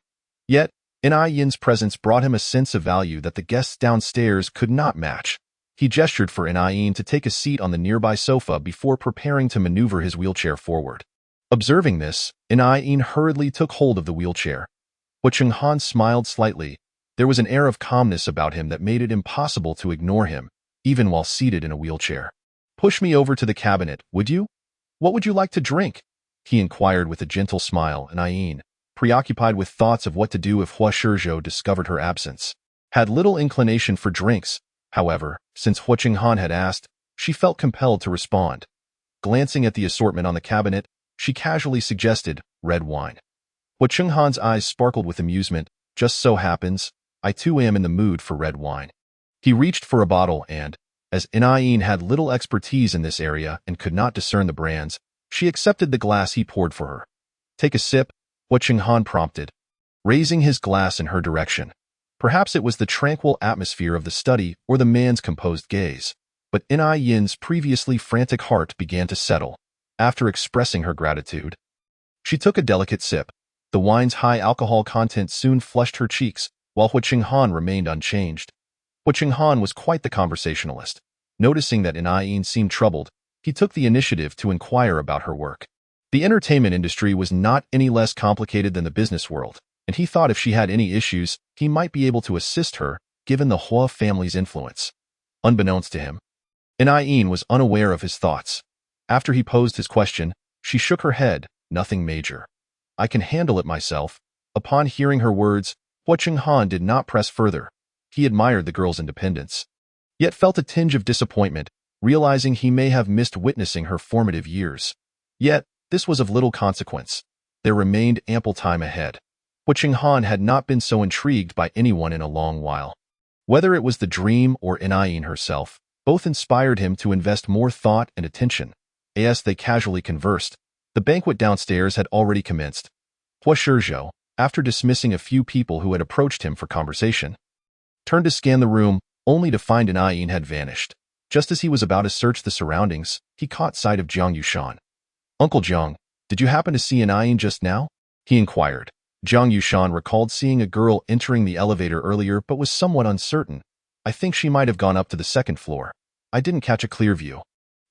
Yet, Anying's presence brought him a sense of value that the guests downstairs could not match. He gestured for Anying to take a seat on the nearby sofa before preparing to maneuver his wheelchair forward. Observing this, Anying hurriedly took hold of the wheelchair. Hua Chenghan smiled slightly. There was an air of calmness about him that made it impossible to ignore him, even while seated in a wheelchair. Push me over to the cabinet, would you? What would you like to drink? He inquired with a gentle smile. Anying, preoccupied with thoughts of what to do if Hua Shizhou discovered her absence, had little inclination for drinks. However, since Hua Chenghan had asked, she felt compelled to respond. Glancing at the assortment on the cabinet, she casually suggested red wine. Hua Chenghan's eyes sparkled with amusement. Just so happens, I too am in the mood for red wine. He reached for a bottle and, as Anying had little expertise in this area and could not discern the brands, she accepted the glass he poured for her. Take a sip, Hua Chenghan prompted, raising his glass in her direction. Perhaps it was the tranquil atmosphere of the study or the man's composed gaze, but Anying's previously frantic heart began to settle. After expressing her gratitude, she took a delicate sip. The wine's high alcohol content soon flushed her cheeks, while Hua Chenghan remained unchanged. Hua Chenghan was quite the conversationalist. Noticing that Anying seemed troubled, he took the initiative to inquire about her work. The entertainment industry was not any less complicated than the business world, and he thought if she had any issues, he might be able to assist her, given the Hua family's influence. Unbeknownst to him, Anying was unaware of his thoughts. After he posed his question, she shook her head. Nothing major. I can handle it myself. Upon hearing her words, Hua Chenghan did not press further. He admired the girl's independence, yet felt a tinge of disappointment, realizing he may have missed witnessing her formative years. Yet, this was of little consequence. There remained ample time ahead. Hua Chenghan had not been so intrigued by anyone in a long while. Whether it was the dream or Yin herself, both inspired him to invest more thought and attention. As they casually conversed, the banquet downstairs had already commenced. Hua Shizhou, after dismissing a few people who had approached him for conversation, turned to scan the room, only to find Yin had vanished. Just as he was about to search the surroundings, he caught sight of Jiang Yushan. "Uncle Jiang, did you happen to see Yin just now?" he inquired. Jiang Yushan recalled seeing a girl entering the elevator earlier but was somewhat uncertain. "I think she might have gone up to the second floor. I didn't catch a clear view."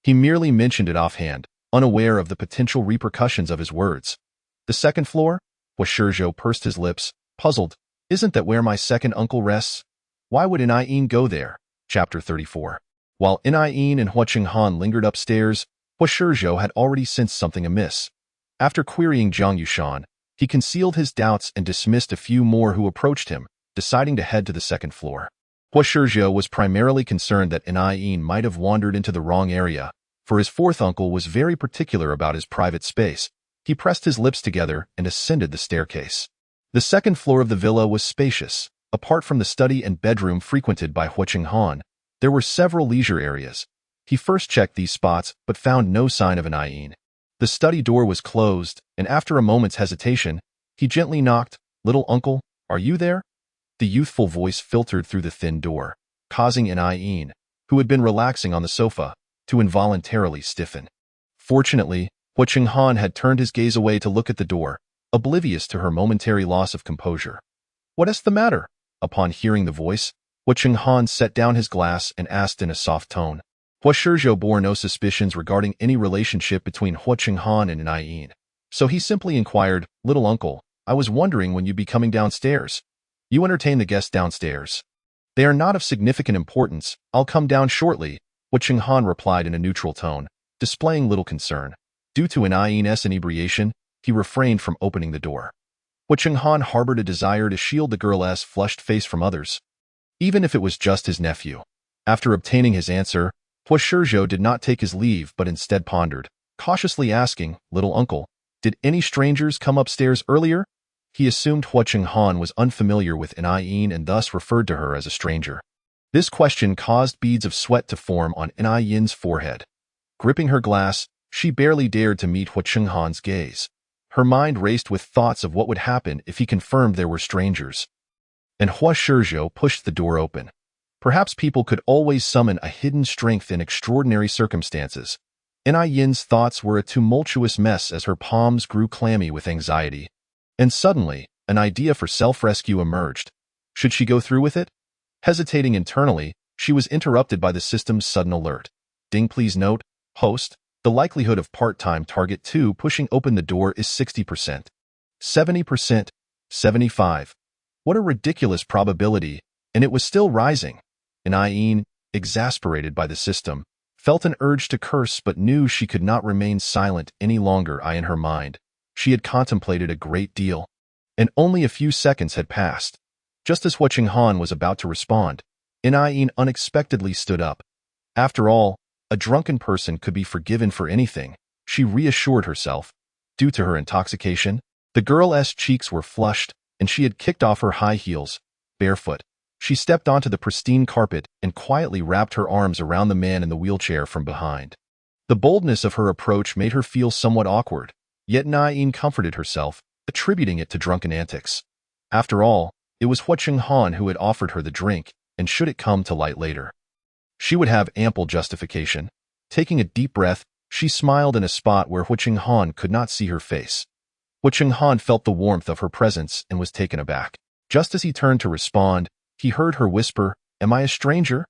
He merely mentioned it offhand, unaware of the potential repercussions of his words. "The second floor?" Hua Shizhou pursed his lips, puzzled. "Isn't that where my second uncle rests? Why would Yin go there?" Chapter 34. While Yin and Hua Chenghan lingered upstairs, Hua Shizhou had already sensed something amiss. After querying Jiang Yushan, he concealed his doubts and dismissed a few more who approached him, deciding to head to the second floor. Hua Shizhou was primarily concerned that Yin might have wandered into the wrong area, for his fourth uncle was very particular about his private space. He pressed his lips together and ascended the staircase. The second floor of the villa was spacious. Apart from the study and bedroom frequented by Hua Chenghan, there were several leisure areas. He first checked these spots but found no sign of Yin. The study door was closed, and after a moment's hesitation, he gently knocked. "Little uncle, are you there?" The youthful voice filtered through the thin door, causing Yin, who had been relaxing on the sofa, to involuntarily stiffen. Fortunately, Hua Chenghan had turned his gaze away to look at the door, oblivious to her momentary loss of composure. "What is the matter?" Upon hearing the voice, Hua Chenghan set down his glass and asked in a soft tone. Hua Shizhou bore no suspicions regarding any relationship between Hua Chenghan and Yin, so he simply inquired, "Little uncle, I was wondering when you'd be coming downstairs." "You entertain the guests downstairs. They are not of significant importance. I'll come down shortly," Hua Chenghan replied in a neutral tone, displaying little concern. Due to Yin's inebriation, he refrained from opening the door. Hua Chenghan harbored a desire to shield the girl's flushed face from others, even if it was just his nephew. After obtaining his answer, Hua Shizhou did not take his leave but instead pondered, cautiously asking, "Little uncle, did any strangers come upstairs earlier?" He assumed Hua Chenghan was unfamiliar with Yin and thus referred to her as a stranger. This question caused beads of sweat to form on Yin's forehead. Gripping her glass, she barely dared to meet Hua Chenghan's gaze. Her mind raced with thoughts of what would happen if he confirmed there were strangers. And Hua Shizhou pushed the door open. Perhaps people could always summon a hidden strength in extraordinary circumstances. Yin's thoughts were a tumultuous mess as her palms grew clammy with anxiety. And suddenly, an idea for self-rescue emerged. Should she go through with it? Hesitating internally, she was interrupted by the system's sudden alert. "Ding, please note, host, the likelihood of part-time target 2 pushing open the door is 60%. 70%. 75. What a ridiculous probability, and it was still rising." Yin, exasperated by the system, felt an urge to curse but knew she could not remain silent any longer. In her mind, she had contemplated a great deal, and only a few seconds had passed. Just as Hua Chenghan was about to respond, Yin unexpectedly stood up. After all, a drunken person could be forgiven for anything, she reassured herself. Due to her intoxication, the girl's cheeks were flushed, and she had kicked off her high heels. Barefoot, she stepped onto the pristine carpet and quietly wrapped her arms around the man in the wheelchair from behind. The boldness of her approach made her feel somewhat awkward, yet Yin comforted herself, attributing it to drunken antics. After all, it was Hua Chenghan who had offered her the drink, and should it come to light later, she would have ample justification. Taking a deep breath, she smiled in a spot where Hua Chenghan could not see her face. Hua Chenghan felt the warmth of her presence and was taken aback. Just as he turned to respond, he heard her whisper, "Am I a stranger?"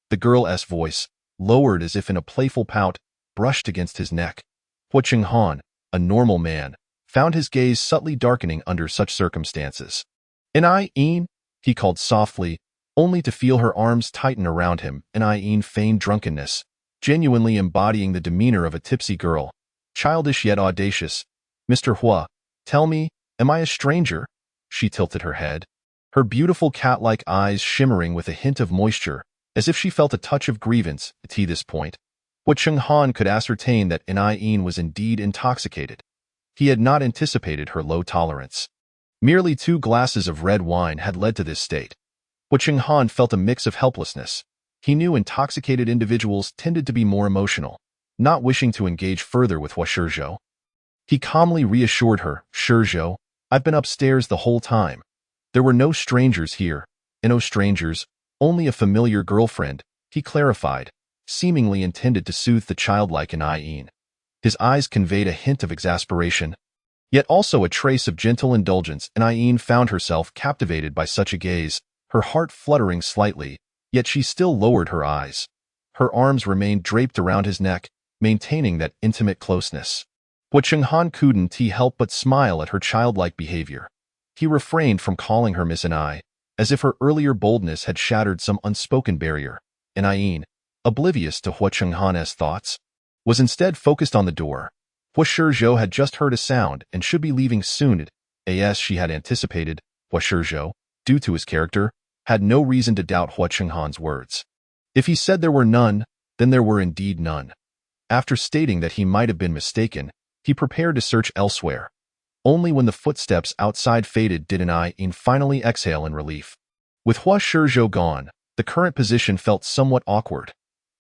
The girl's voice, lowered as if in a playful pout, brushed against his neck. Hua Chenghan, a normal man, found his gaze subtly darkening under such circumstances. "Yin," he called softly, only to feel her arms tighten around him. Yin feigned drunkenness, genuinely embodying the demeanor of a tipsy girl, childish yet audacious. "Mr. Hua, tell me, am I a stranger?" She tilted her head. her beautiful cat-like eyes shimmering with a hint of moisture, as if she felt a touch of grievance at this point. What Cheng-Han could ascertain that Yin was indeed intoxicated. He had not anticipated her low tolerance. Merely 2 glasses of red wine had led to this state. What Cheng-Han felt a mix of helplessness. He knew intoxicated individuals tended to be more emotional, not wishing to engage further with Hua Shizhou. He calmly reassured her, "Shizhou, I've been upstairs the whole time. There were no strangers here, and no strangers, only a familiar girlfriend," he clarified, seemingly intended to soothe the childlike Yin. His eyes conveyed a hint of exasperation, yet also a trace of gentle indulgence, and Yin found herself captivated by such a gaze, her heart fluttering slightly, yet she still lowered her eyes. Her arms remained draped around his neck, maintaining that intimate closeness. What Cheng-Han couldn't help but smile at her childlike behavior. He refrained from calling her Miss Yin, as if her earlier boldness had shattered some unspoken barrier, and Yin, oblivious to Hua Cheng-Han's thoughts, was instead focused on the door. Hua Shizhou had just heard a sound and should be leaving soon, as she had anticipated. Hua Shizhou, due to his character, had no reason to doubt Hua Cheng-Han's words. If he said there were none, then there were indeed none. After stating that he might have been mistaken, he prepared to search elsewhere. Only when the footsteps outside faded did Yin finally exhale in relief. With Hua Shizhou gone, the current position felt somewhat awkward.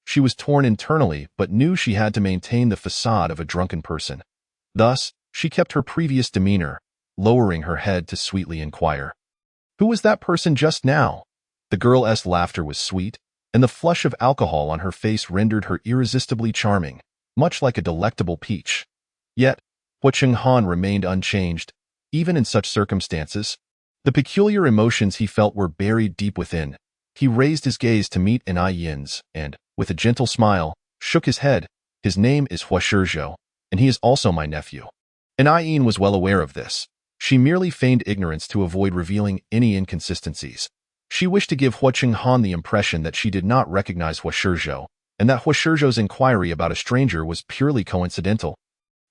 She was torn internally but knew she had to maintain the facade of a drunken person. Thus, she kept her previous demeanor, lowering her head to sweetly inquire, "Who was that person just now?" The girl's laughter was sweet, and the flush of alcohol on her face rendered her irresistibly charming, much like a delectable peach. Yet, Hua Cheng-Han remained unchanged, even in such circumstances. The peculiar emotions he felt were buried deep within. He raised his gaze to meet Yin's and, with a gentle smile, shook his head. "His name is Hua Shizhou, and he is also my nephew." Yin was well aware of this. She merely feigned ignorance to avoid revealing any inconsistencies. She wished to give Hua Cheng-Han the impression that she did not recognize Hua Shizhou, and that Hua Shizhou's inquiry about a stranger was purely coincidental,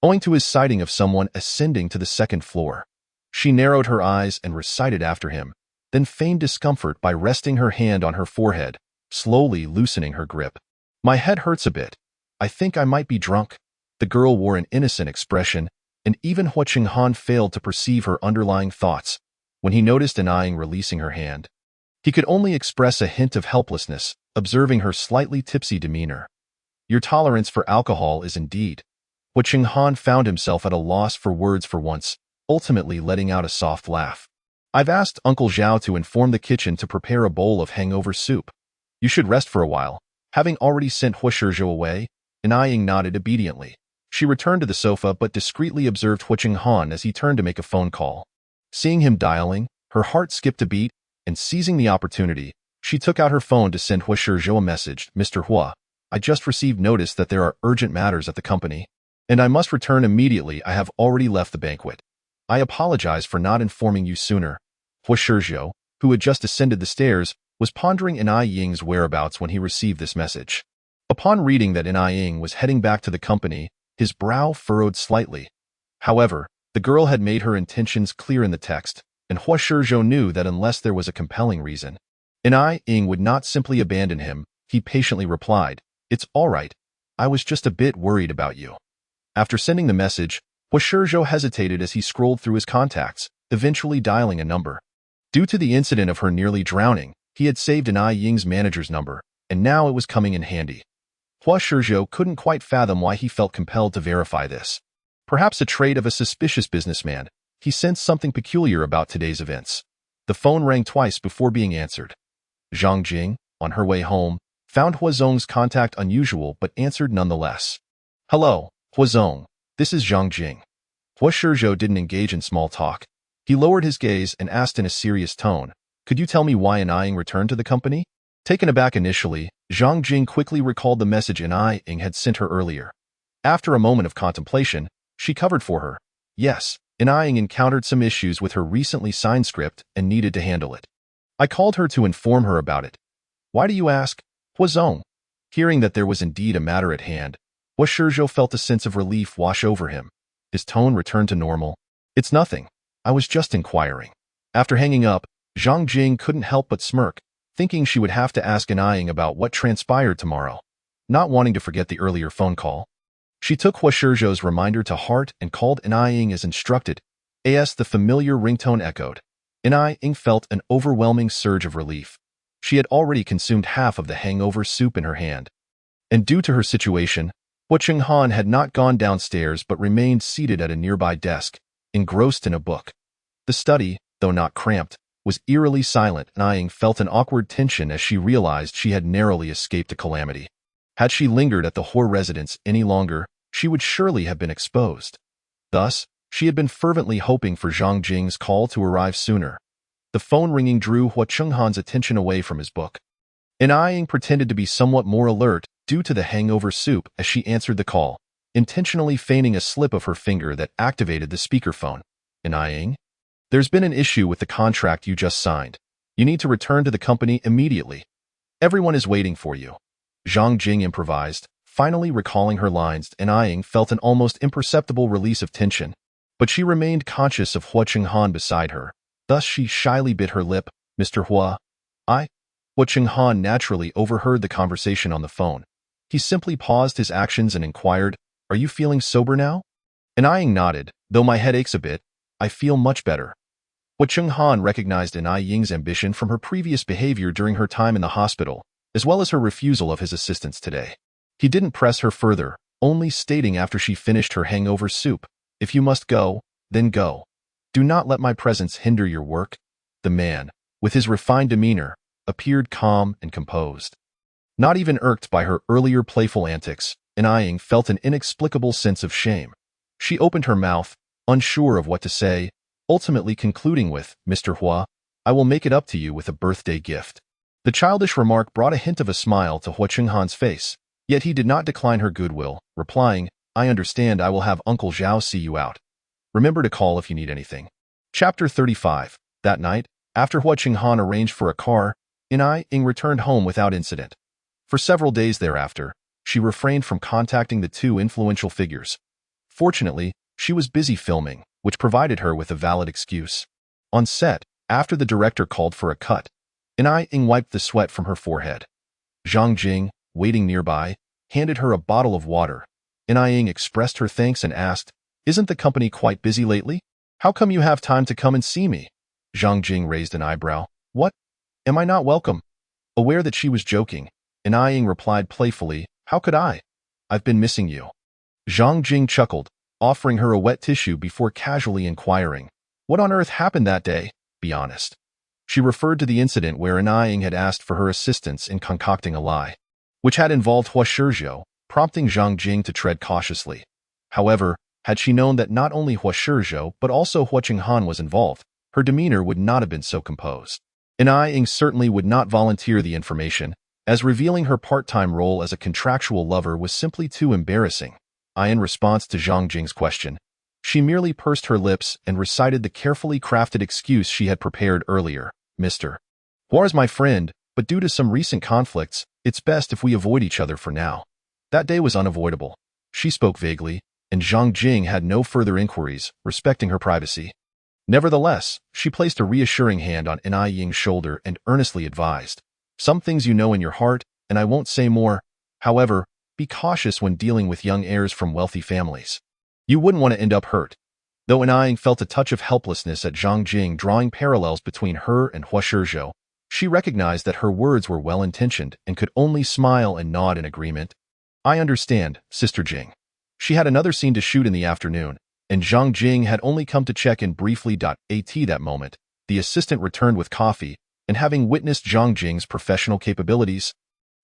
owing to his sighting of someone ascending to the 2nd floor. She narrowed her eyes and recited after him, then feigned discomfort by resting her hand on her forehead, slowly loosening her grip. "My head hurts a bit. I think I might be drunk." The girl wore an innocent expression, and even Hua Cheng-Han failed to perceive her underlying thoughts. When he noticed Yin releasing her hand, he could only express a hint of helplessness, observing her slightly tipsy demeanor. "Your tolerance for alcohol is indeed." Hua Cheng-Han found himself at a loss for words for once, ultimately letting out a soft laugh. "I've asked Uncle Zhao to inform the kitchen to prepare a bowl of hangover soup. You should rest for a while." Having already sent Hua Shizhou away, Yin nodded obediently. She returned to the sofa but discreetly observed Hua Cheng-Han as he turned to make a phone call. Seeing him dialing, her heart skipped a beat, and seizing the opportunity, she took out her phone to send Hua Shizhou a message. "Mr. Hua, I just received notice that there are urgent matters at the company, and I must return immediately. I have already left the banquet. I apologize for not informing you sooner." Hua Shizhou, who had just ascended the stairs, was pondering Ying's whereabouts when he received this message. Upon reading that Ying was heading back to the company, his brow furrowed slightly. However, the girl had made her intentions clear in the text, and Hua Shizhou knew that unless there was a compelling reason, Ying would not simply abandon him. He patiently replied, "It's all right. I was just a bit worried about you." After sending the message, Hua Shizhou hesitated as he scrolled through his contacts, eventually dialing a number. Due to the incident of her nearly drowning, he had saved Ying's manager's number, and now it was coming in handy. Hua Shizhou couldn't quite fathom why he felt compelled to verify this. Perhaps a trait of a suspicious businessman, he sensed something peculiar about today's events. The phone rang twice before being answered. Zhang Jing, on her way home, found Hua Zong's contact unusual but answered nonetheless. "Hello, Hua Zong. This is Zhang Jing." Hua Shizhou didn't engage in small talk. He lowered his gaze and asked in a serious tone, "Could you tell me why Ying returned to the company?" Taken aback initially, Zhang Jing quickly recalled the message Ying had sent her earlier. After a moment of contemplation, she covered for her. Yes, Ying encountered some issues with her recently signed script and needed to handle it. "I called her to inform her about it." "Why do you ask?" Hua Zong. Hearing that there was indeed a matter at hand, Hua Shizhou felt a sense of relief wash over him. His tone returned to normal. "It's nothing. I was just inquiring." After hanging up, Zhang Jing couldn't help but smirk, thinking she would have to ask Anaying about what transpired tomorrow. Not wanting to forget the earlier phone call, she took Hua Shizhou's reminder to heart and called Anaying as instructed. As the familiar ringtone echoed, Anaying felt an overwhelming surge of relief. She had already consumed half of the hangover soup in her hand. And due to her situation, Hua Chenghan had not gone downstairs but remained seated at a nearby desk, engrossed in a book. The study, though not cramped, was eerily silent, and Anaying felt an awkward tension as she realized she had narrowly escaped a calamity. Had she lingered at the Hua residence any longer, she would surely have been exposed. Thus, she had been fervently hoping for Zhang Jing's call to arrive sooner. The phone ringing drew Hua Chenghan's attention away from his book. Anaying pretended to be somewhat more alert due to the hangover soup as she answered the call, intentionally feigning a slip of her finger that activated the speakerphone. Anaying? There's been an issue with the contract you just signed. You need to return to the company immediately. Everyone is waiting for you. Zhang Jing improvised, finally recalling her lines. Anaying felt an almost imperceptible release of tension, but she remained conscious of Hua Chenghan beside her. Thus she shyly bit her lip. Mr. Hua. Hua Chenghan naturally overheard the conversation on the phone. He simply paused his actions and inquired, Are you feeling sober now? Anaying nodded. Though my head aches a bit, I feel much better. Hua Chenghan recognized Anaying's ambition from her previous behavior during her time in the hospital, as well as her refusal of his assistance today. He didn't press her further, only stating after she finished her hangover soup, If you must go, then go. Do not let my presence hinder your work. The man, with his refined demeanor, appeared calm and composed. Not even irked by her earlier playful antics, Anaying felt an inexplicable sense of shame. She opened her mouth, unsure of what to say, ultimately concluding with, Mr. Hua, I will make it up to you with a birthday gift. The childish remark brought a hint of a smile to Hua Chenghan's face, yet he did not decline her goodwill, replying, I understand. I will have Uncle Zhao see you out. Remember to call if you need anything. Chapter 35. That night, after Hua Chenghan arranged for a car, Anaying returned home without incident. For several days thereafter, she refrained from contacting the two influential figures. Fortunately, she was busy filming, which provided her with a valid excuse. On set, after the director called for a cut, Anaying wiped the sweat from her forehead. Zhang Jing, waiting nearby, handed her a bottle of water. Anaying expressed her thanks and asked, Isn't the company quite busy lately? How come you have time to come and see me? Zhang Jing raised an eyebrow. What? Am I not welcome? Aware that she was joking, Anaying replied playfully, How could I? I've been missing you. Zhang Jing chuckled, offering her a wet tissue before casually inquiring, What on earth happened that day? Be honest. She referred to the incident where Anaying had asked for her assistance in concocting a lie, which had involved Hua Shizhou, prompting Zhang Jing to tread cautiously. However, had she known that not only Hua Shizhou but also Hua Chenghan was involved, her demeanor would not have been so composed. Anaying certainly would not volunteer the information, as revealing her part-time role as a contractual lover was simply too embarrassing. In response to Zhang Jing's question, she merely pursed her lips and recited the carefully crafted excuse she had prepared earlier. Mr. Hua is my friend, but due to some recent conflicts, it's best if we avoid each other for now. That day was unavoidable. She spoke vaguely, and Zhang Jing had no further inquiries, respecting her privacy. Nevertheless, she placed a reassuring hand on Anaying's shoulder and earnestly advised, Some things you know in your heart, and I won't say more. However, be cautious when dealing with young heirs from wealthy families. You wouldn't want to end up hurt. Though Anaying felt a touch of helplessness at Zhang Jing drawing parallels between her and Hua Shizhou, she recognized that her words were well-intentioned and could only smile and nod in agreement. I understand, Sister Jing. She had another scene to shoot in the afternoon, and Zhang Jing had only come to check in briefly. At that moment, the assistant returned with coffee, and having witnessed Zhang Jing's professional capabilities,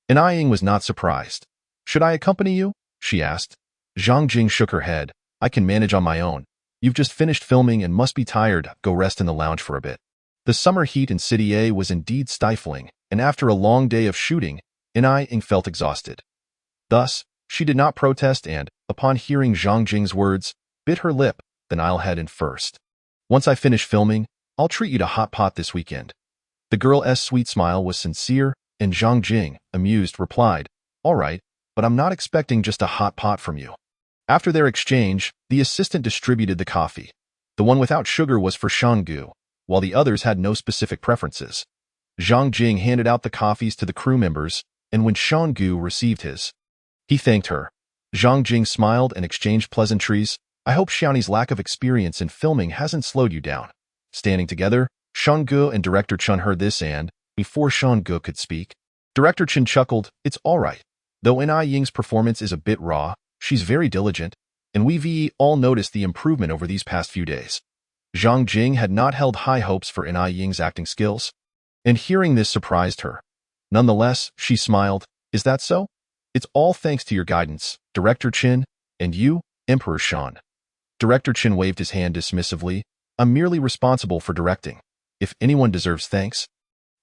Anaying was not surprised. Should I accompany you? She asked. Zhang Jing shook her head. I can manage on my own. You've just finished filming and must be tired. Go rest in the lounge for a bit. The summer heat in City A was indeed stifling, and after a long day of shooting, Anaying felt exhausted. Thus, she did not protest and, upon hearing Zhang Jing's words, bit her lip. Then I'll head in first. Once I finish filming, I'll treat you to hot pot this weekend. The girl's sweet smile was sincere, and Zhang Jing, amused, replied, All right, but I'm not expecting just a hot pot from you. After their exchange, the assistant distributed the coffee. The one without sugar was for Shangu, while the others had no specific preferences. Zhang Jing handed out the coffees to the crew members, and when Shan Gu received his, he thanked her. Zhang Jing smiled and exchanged pleasantries. I hope Xiaoни's lack of experience in filming hasn't slowed you down. Standing together, Shan Gu and Director Chen heard this and, before Shan Gu could speak, Director Chen chuckled, it's all right. Though N.I. Ying's performance is a bit raw, she's very diligent, and we've all noticed the improvement over these past few days. Zhang Jing had not held high hopes for N.I. Ying's acting skills, and hearing this surprised her. Nonetheless, she smiled, is that so? It's all thanks to your guidance, Director Chen, and you, Emperor Shan. Director Chen waved his hand dismissively. I'm merely responsible for directing. If anyone deserves thanks,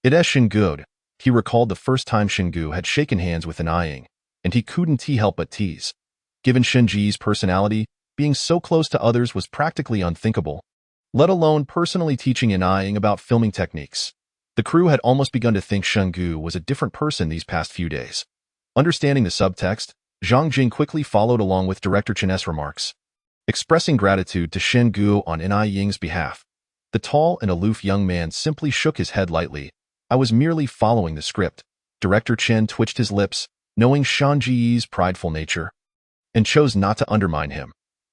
it is Shingu. He recalled the first time Shingu had shaken hands with N.I. Ying, and he couldn't help but tease. Given Shinji's personality, being so close to others was practically unthinkable, let alone personally teaching N.I. Ying about filming techniques. The crew had almost begun to think Shingu was a different person these past few days. Understanding the subtext, Zhang Jing quickly followed along with Director Chen's remarks, expressing gratitude to Shingu on N.I. Ying's behalf. The tall and aloof young man simply shook his head lightly. I was merely following the script. Director Chen twitched his lips, knowing Shanji's prideful nature, and chose not to undermine him.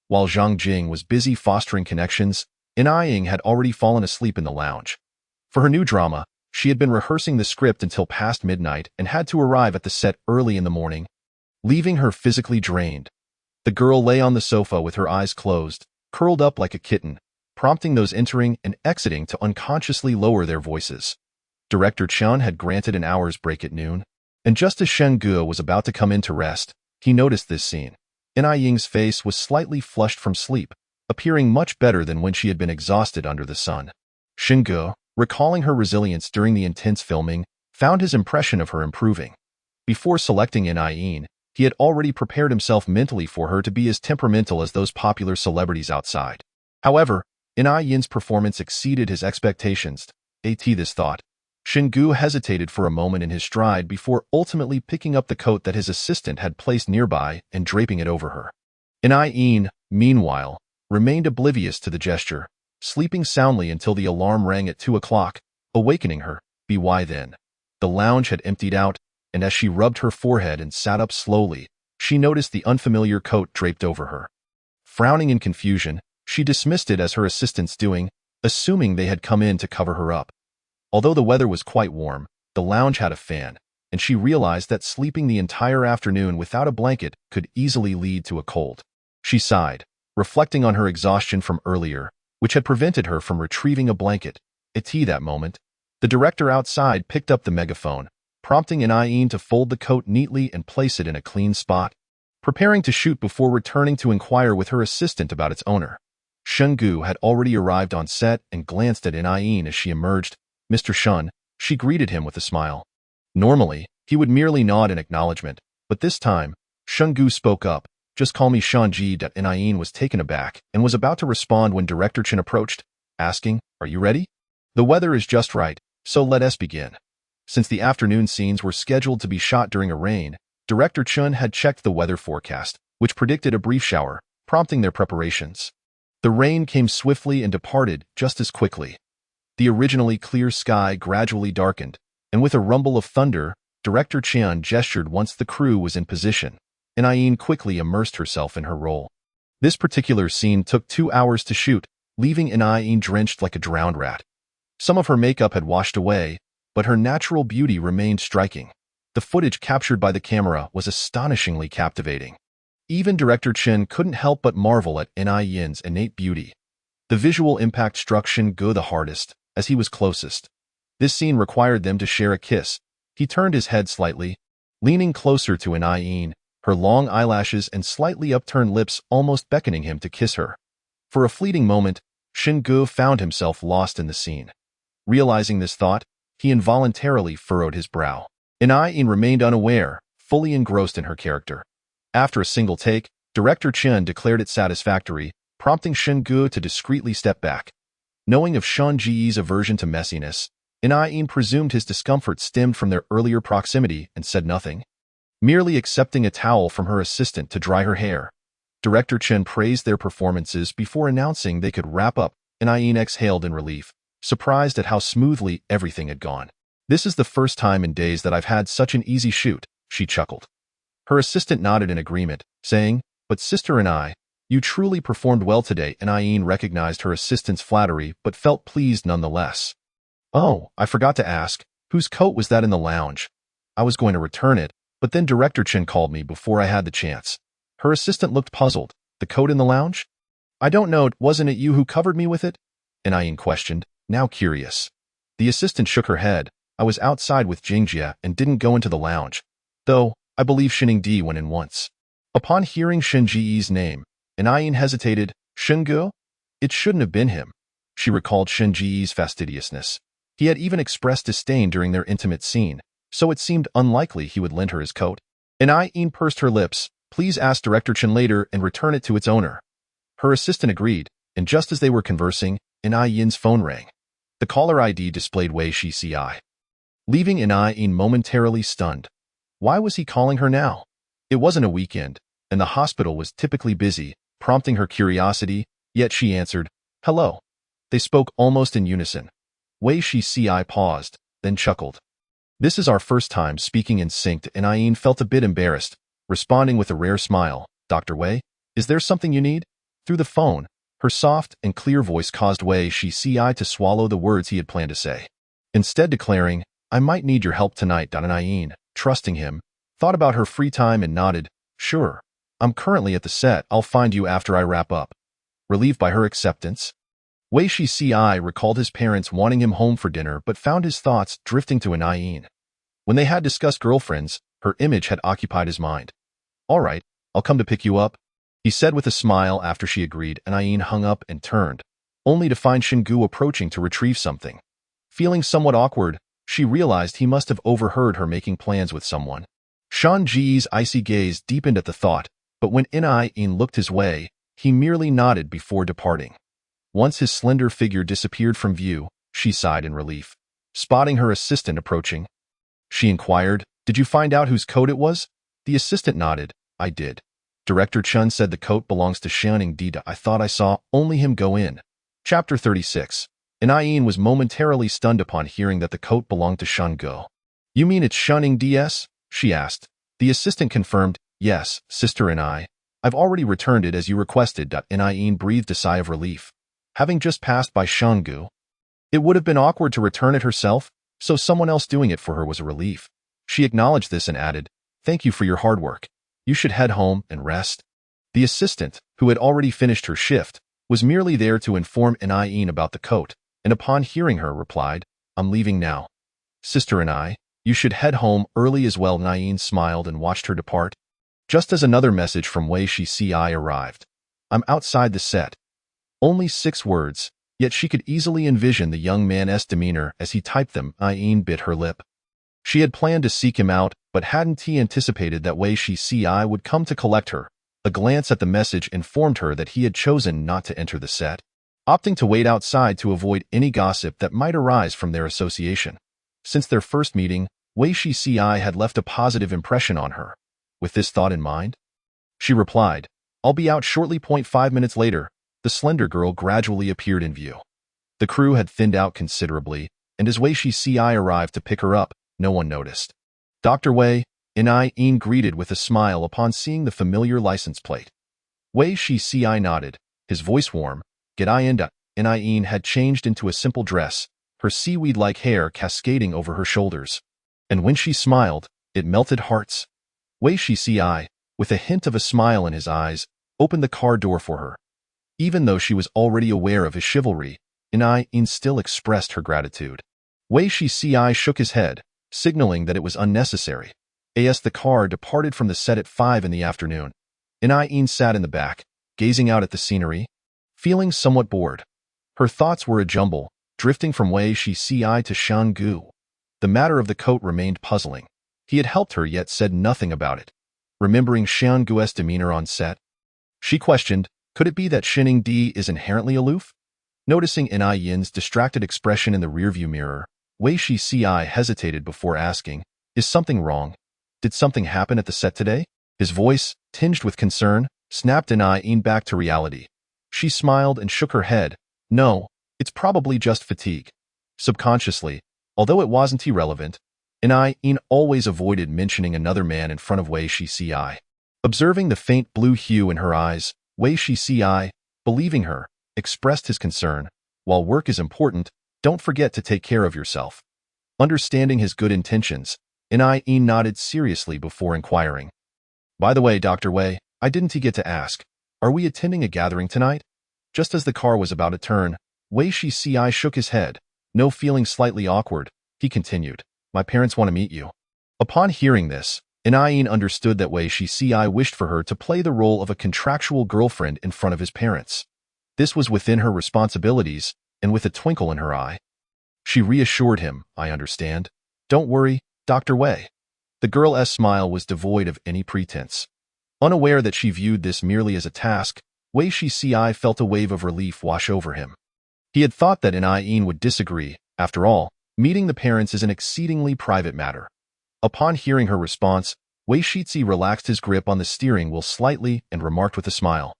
While Zhang Jing was busy fostering connections, N.I. Ying had already fallen asleep in the lounge. For her new drama, she had been rehearsing the script until past midnight and had to arrive at the set early in the morning, leaving her physically drained. The girl lay on the sofa with her eyes closed, curled up like a kitten, prompting those entering and exiting to unconsciously lower their voices. Director Chen had granted an hour's break at noon, and just as Shen Gu was about to come in to rest, he noticed this scene. N.I. Ying's face was slightly flushed from sleep, appearing much better than when she had been exhausted under the sun. Shen Gu, recalling her resilience during the intense filming, found his impression of her improving. Before selecting N.I. Ying, he had already prepared himself mentally for her to be as temperamental as those popular celebrities outside. However, N.I. Ying's performance exceeded his expectations. This thought, Shingu hesitated for a moment in his stride before ultimately picking up the coat that his assistant had placed nearby and draping it over her. N.I. Ying, meanwhile, remained oblivious to the gesture, sleeping soundly until the alarm rang at 2 o'clock, awakening her. By then, the lounge had emptied out, and as she rubbed her forehead and sat up slowly, she noticed the unfamiliar coat draped over her. Frowning in confusion, she dismissed it as her assistant's doing, assuming they had come in to cover her up. Although the weather was quite warm, the lounge had a fan, and she realized that sleeping the entire afternoon without a blanket could easily lead to a cold. She sighed, reflecting on her exhaustion from earlier, which had prevented her from retrieving a blanket. At that moment, the director outside picked up the megaphone, prompting N.I. Ying to fold the coat neatly and place it in a clean spot, preparing to shoot before returning to inquire with her assistant about its owner. Shen Gu had already arrived on set and glanced at N.I. Ying as she emerged. Mr. Shun, she greeted him with a smile. Normally, he would merely nod in acknowledgement, but this time, Shen Gu spoke up. Just call me Shanji. N.I. Ying was taken aback and was about to respond when Director Chen approached, asking, are you ready? The weather is just right, so let us begin. Since the afternoon scenes were scheduled to be shot during a rain, Director Chen had checked the weather forecast, which predicted a brief shower, prompting their preparations. The rain came swiftly and departed just as quickly. The originally clear sky gradually darkened, and with a rumble of thunder, Director Chen gestured once the crew was in position. N.I. Ying quickly immersed herself in her role. This particular scene took 2 hours to shoot, leaving N.I. Ying drenched like a drowned rat. Some of her makeup had washed away, but her natural beauty remained striking. The footage captured by the camera was astonishingly captivating. Even Director Chen couldn't help but marvel at N.I. Ying's innate beauty. The visual impact struck Shingu the hardest, as he was closest. This scene required them to share a kiss. He turned his head slightly, leaning closer to N.I. Ying, her long eyelashes and slightly upturned lips almost beckoning him to kiss her. For a fleeting moment, Shingu found himself lost in the scene. Realizing this thought, he involuntarily furrowed his brow. N.I. Ying remained unaware, fully engrossed in her character. After a single take, Director Chen declared it satisfactory, prompting Shingu to discreetly step back. Knowing of Shanji's aversion to messiness, N.I. Ying presumed his discomfort stemmed from their earlier proximity and said nothing, merely accepting a towel from her assistant to dry her hair. Director Chen praised their performances before announcing they could wrap up. N.I. Ying exhaled in relief, surprised at how smoothly everything had gone. "This is the first time in days that I've had such an easy shoot," she chuckled. Her assistant nodded in agreement, saying, "But sister and I, you truly performed well today," and Ayin recognized her assistant's flattery but felt pleased nonetheless. "Oh, I forgot to ask, whose coat was that in the lounge? I was going to return it, but then Director Chen called me before I had the chance." Her assistant looked puzzled. "The coat in the lounge? I don't know, wasn't it you who covered me with it?" Ayin questioned, now curious. The assistant shook her head. "I was outside with Jingjia and didn't go into the lounge, though I believe Xiningdi went in once." Upon hearing Shen Ji's name, Ayin hesitated. "Shengu? It shouldn't have been him." She recalled Shen Ji's fastidiousness. He had even expressed disdain during their intimate scene, so it seemed unlikely he would lend her his coat. Ayin pursed her lips. "Please ask Director Chen later and return it to its owner." Her assistant agreed, and just as they were conversing, Ayin's phone rang. The caller ID displayed Wei Shici, leaving Ayin momentarily stunned. Why was he calling her now? It wasn't a weekend, and the hospital was typically busy, prompting her curiosity, yet she answered, "Hello." They spoke almost in unison. Wei Shici paused, then chuckled. "This is our first time speaking in sync," and Ayin felt a bit embarrassed, responding with a rare smile. "Dr. Wei, is there something you need?" Through the phone, her soft and clear voice caused Wei Shici to swallow the words he had planned to say. Instead declaring, "I might need your help tonight." Ayin, trusting him, thought about her free time and nodded, "Sure. I'm currently at the set. I'll find you after I wrap up." Relieved by her acceptance, Wei Shici recalled his parents wanting him home for dinner but found his thoughts drifting to Ayin. When they had discussed girlfriends, her image had occupied his mind. "All right, I'll come to pick you up," he said with a smile after she agreed, and Ayin hung up and turned, only to find Shingu approaching to retrieve something. Feeling somewhat awkward, she realized he must have overheard her making plans with someone. Shan Ji's icy gaze deepened at the thought, but when Ayin looked his way, he merely nodded before departing. Once his slender figure disappeared from view, she sighed in relief. Spotting her assistant approaching, she inquired, "Did you find out whose coat it was?" The assistant nodded. "I did. Director Chen said the coat belongs to Xiningdi. I thought I saw only him go in." Chapter 36. Ayin was momentarily stunned upon hearing that the coat belonged to Shango. "You mean it's Xiningdi's?" she asked. The assistant confirmed, "Yes, sister and I've already returned it as you requested." Ayin breathed a sigh of relief. Having just passed by Shangu, it would have been awkward to return it herself, so someone else doing it for her was a relief. She acknowledged this and added, "Thank you for your hard work. You should head home and rest." The assistant, who had already finished her shift, was merely there to inform Ayin about the coat, and upon hearing her replied, "I'm leaving now. Sister and you should head home early as well." Ayin smiled and watched her depart. Just as another message from Wei Shici arrived. "I'm outside the set." Only 6 words, yet she could easily envision the young man's demeanor as he typed them. Ayin bit her lip. She had planned to seek him out, but hadn't he anticipated that Wei Shici would come to collect her. A glance at the message informed her that he had chosen not to enter the set, opting to wait outside to avoid any gossip that might arise from their association. Since their first meeting, Wei Shici had left a positive impression on her. With this thought in mind, she replied, "I'll be out shortly." 5 minutes later, the slender girl gradually appeared in view. The crew had thinned out considerably, and as Wei Shici arrived to pick her up, no one noticed. "Dr. Wei," Ayin greeted with a smile upon seeing the familiar license plate. Wei Shici nodded, his voice warm. "Get in." Ayin had changed into a simple dress, her seaweed-like hair cascading over her shoulders. And when she smiled, it melted hearts. Wei Shici, with a hint of a smile in his eyes, opened the car door for her. Even though she was already aware of his chivalry, Ayin still expressed her gratitude. Wei Shici shook his head, signaling that it was unnecessary. As the car departed from the set at 5 in the afternoon, Ayin sat in the back, gazing out at the scenery, feeling somewhat bored. Her thoughts were a jumble, drifting from Wei Shici to Shangu. The matter of the coat remained puzzling. He had helped her yet said nothing about it. Remembering Shangu's demeanor on set, she questioned, could it be that Xiningdi is inherently aloof? Noticing Ayin's distracted expression in the rearview mirror, Wei Shici hesitated before asking, "Is something wrong? Did something happen at the set today?" His voice, tinged with concern, snapped Ayin back to reality. She smiled and shook her head. "No, It's probably just fatigue. Subconsciously, although it wasn't irrelevant, In always avoided mentioning another man in front of Wei Shici. Observing the faint blue hue in her eyes, Wei Shici, believing her, expressed his concern. While work is important, don't forget to take care of yourself. Understanding his good intentions, In nodded seriously before inquiring. By the way, Dr. Wei, I didn't get to ask, are we attending a gathering tonight? Just as the car was about to turn, Wei Shici shook his head. No, feeling slightly awkward, he continued. My parents want to meet you. Upon hearing this, In understood that Wei Shici wished for her to play the role of a contractual girlfriend in front of his parents. This was within her responsibilities, and with a twinkle in her eye, she reassured him, I understand. Don't worry, Dr. Wei. The girl's smile was devoid of any pretense. Unaware that she viewed this merely as a task, Wei Shici felt a wave of relief wash over him. He had thought that In would disagree. After all, meeting the parents is an exceedingly private matter. Upon hearing her response, Wei Shici relaxed his grip on the steering wheel slightly and remarked with a smile.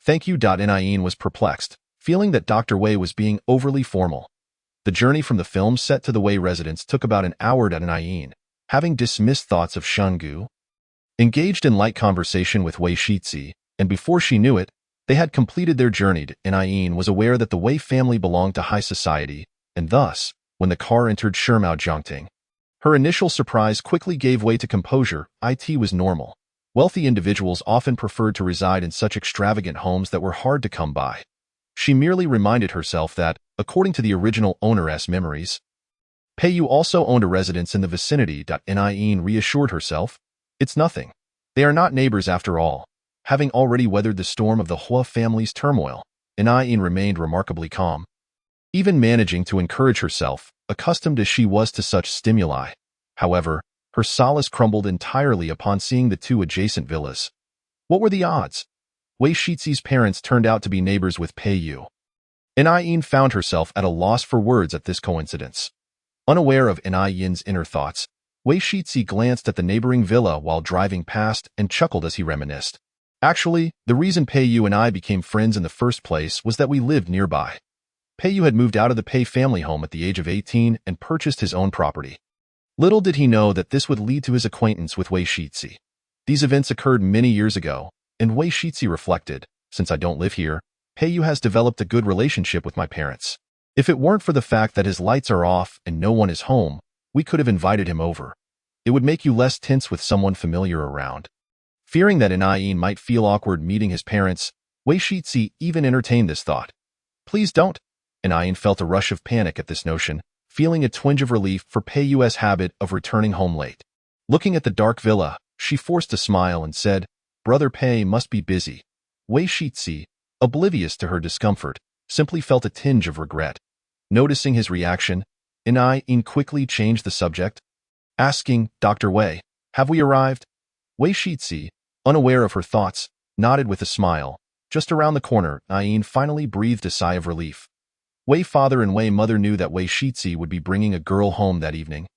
Thank you. In was perplexed, feeling that Dr. Wei was being overly formal. The journey from the film set to the Wei residence took about an hour. In, having dismissed thoughts of Shungu, engaged in light conversation with Wei Shici, and before she knew it, they had completed their journey. In was aware that the Wei family belonged to high society, and thus, when the car entered Shermao Jiangting, her initial surprise quickly gave way to composure. It was normal. Wealthy individuals often preferred to reside in such extravagant homes that were hard to come by. She merely reminded herself that, according to the original owner's memories, Peiyu also owned a residence in the vicinity. In reassured herself, it's nothing. They are not neighbors after all. Having already weathered the storm of the Hua family's turmoil, In remained remarkably calm, even managing to encourage herself, accustomed as she was to such stimuli. However, her solace crumbled entirely upon seeing the two adjacent villas. What were the odds? Wei Shici's parents turned out to be neighbors with Peiyu. In found herself at a loss for words at this coincidence. Unaware of In's inner thoughts, Wei Shici glanced at the neighboring villa while driving past and chuckled as he reminisced. Actually, the reason Peiyu and I became friends in the first place was that we lived nearby. Peiyu had moved out of the Pei family home at the age of 18 and purchased his own property. Little did he know that this would lead to his acquaintance with Wei Shici. These events occurred many years ago, and Wei Shici reflected, since I don't live here, Peiyu has developed a good relationship with my parents. If it weren't for the fact that his lights are off and no one is home, we could have invited him over. It would make you less tense with someone familiar around. Fearing that In might feel awkward meeting his parents, Wei Shici even entertained this thought. Please don't. In felt a rush of panic at this notion, feeling a twinge of relief for Peiyu's habit of returning home late. Looking at the dark villa, she forced a smile and said, Brother Pei must be busy. Wei Shici, oblivious to her discomfort, simply felt a tinge of regret. Noticing his reaction, In quickly changed the subject, asking, Dr. Wei, have we arrived? Wei Shici, unaware of her thoughts, nodded with a smile. Just around the corner, In finally breathed a sigh of relief. Wei father and Wei mother knew that Wei Shici would be bringing a girl home that evening,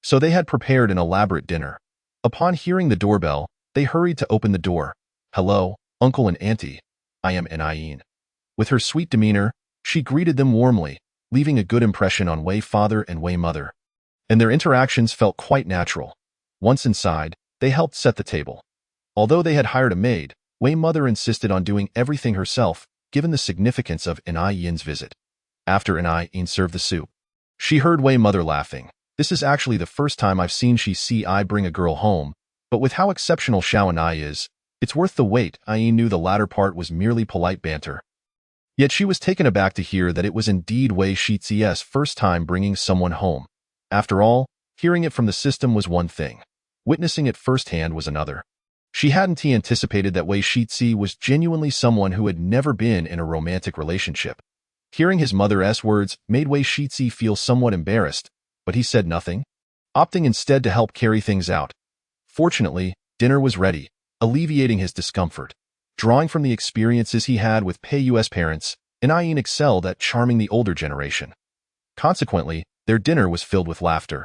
so they had prepared an elaborate dinner. Upon hearing the doorbell, they hurried to open the door. Hello, uncle and auntie. I am In. With her sweet demeanor, she greeted them warmly, leaving a good impression on Wei father and Wei mother. And their interactions felt quite natural. Once inside, they helped set the table. Although they had hired a maid, Wei mother insisted on doing everything herself, given the significance of In's visit. After In served the soup, she heard Wei mother laughing. This is actually the first time I've seen Shici bring a girl home, but with how exceptional Xiao is, it's worth the wait. Knew the latter part was merely polite banter. Yet she was taken aback to hear that it was indeed Wei Shici's first time bringing someone home. After all, hearing it from the system was one thing. Witnessing it firsthand was another. She hadn't anticipated that Wei Shici was genuinely someone who had never been in a romantic relationship. Hearing his mother's words made Wei Shici feel somewhat embarrassed, but he said nothing, opting instead to help carry things out. Fortunately, dinner was ready, alleviating his discomfort. Drawing from the experiences he had with Peiyu's parents, In excelled at charming the older generation. Consequently, their dinner was filled with laughter.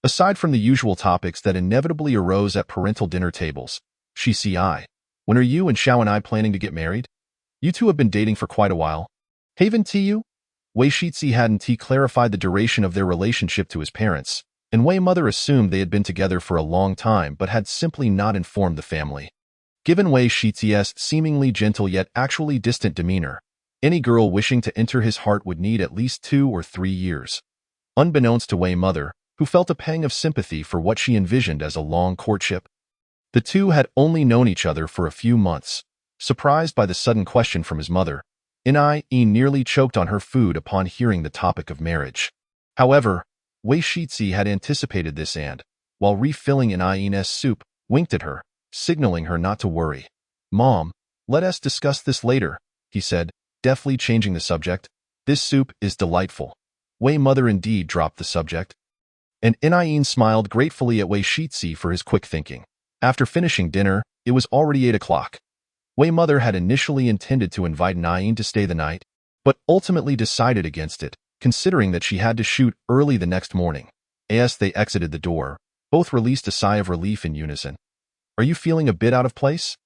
Aside from the usual topics that inevitably arose at parental dinner tables, Shici, when are you and Xiao planning to get married? You two have been dating for quite a while. Haven't you? Wei Shizi hadn't clarified the duration of their relationship to his parents, and Wei mother assumed they had been together for a long time but had simply not informed the family. Given Wei Shizi's seemingly gentle yet actually distant demeanor, any girl wishing to enter his heart would need at least 2 or 3 years. Unbeknownst to Wei mother, who felt a pang of sympathy for what she envisioned as a long courtship, the two had only known each other for a few months. Surprised by the sudden question from his mother, Inai nearly choked on her food upon hearing the topic of marriage. However, Wei Shizi had anticipated this and, while refilling Inai's soup, winked at her, signaling her not to worry. "Mom, let us discuss this later," he said, deftly changing the subject. "This soup is delightful." Wei mother indeed dropped the subject, and Inai smiled gratefully at Wei Shizi for his quick thinking. After finishing dinner, it was already 8 o'clock. Wei mother had initially intended to invite Inai to stay the night, but ultimately decided against it, considering that she had to shoot early the next morning. As they exited the door, both released a sigh of relief in unison. "Are you feeling a bit out of place?"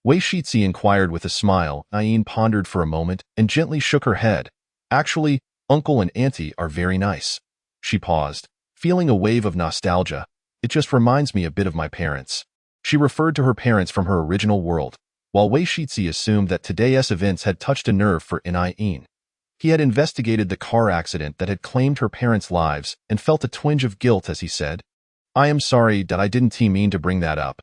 Wei Shizi inquired with a smile. Inai pondered for a moment and gently shook her head. "Actually, Uncle and Auntie are very nice." She paused, feeling a wave of nostalgia. "It just reminds me a bit of my parents." She referred to her parents from her original world, while Wei Shizi assumed that today's events had touched a nerve for Inai. He had investigated the car accident that had claimed her parents' lives and felt a twinge of guilt as he said, "I am sorry that I didn't mean to bring that up."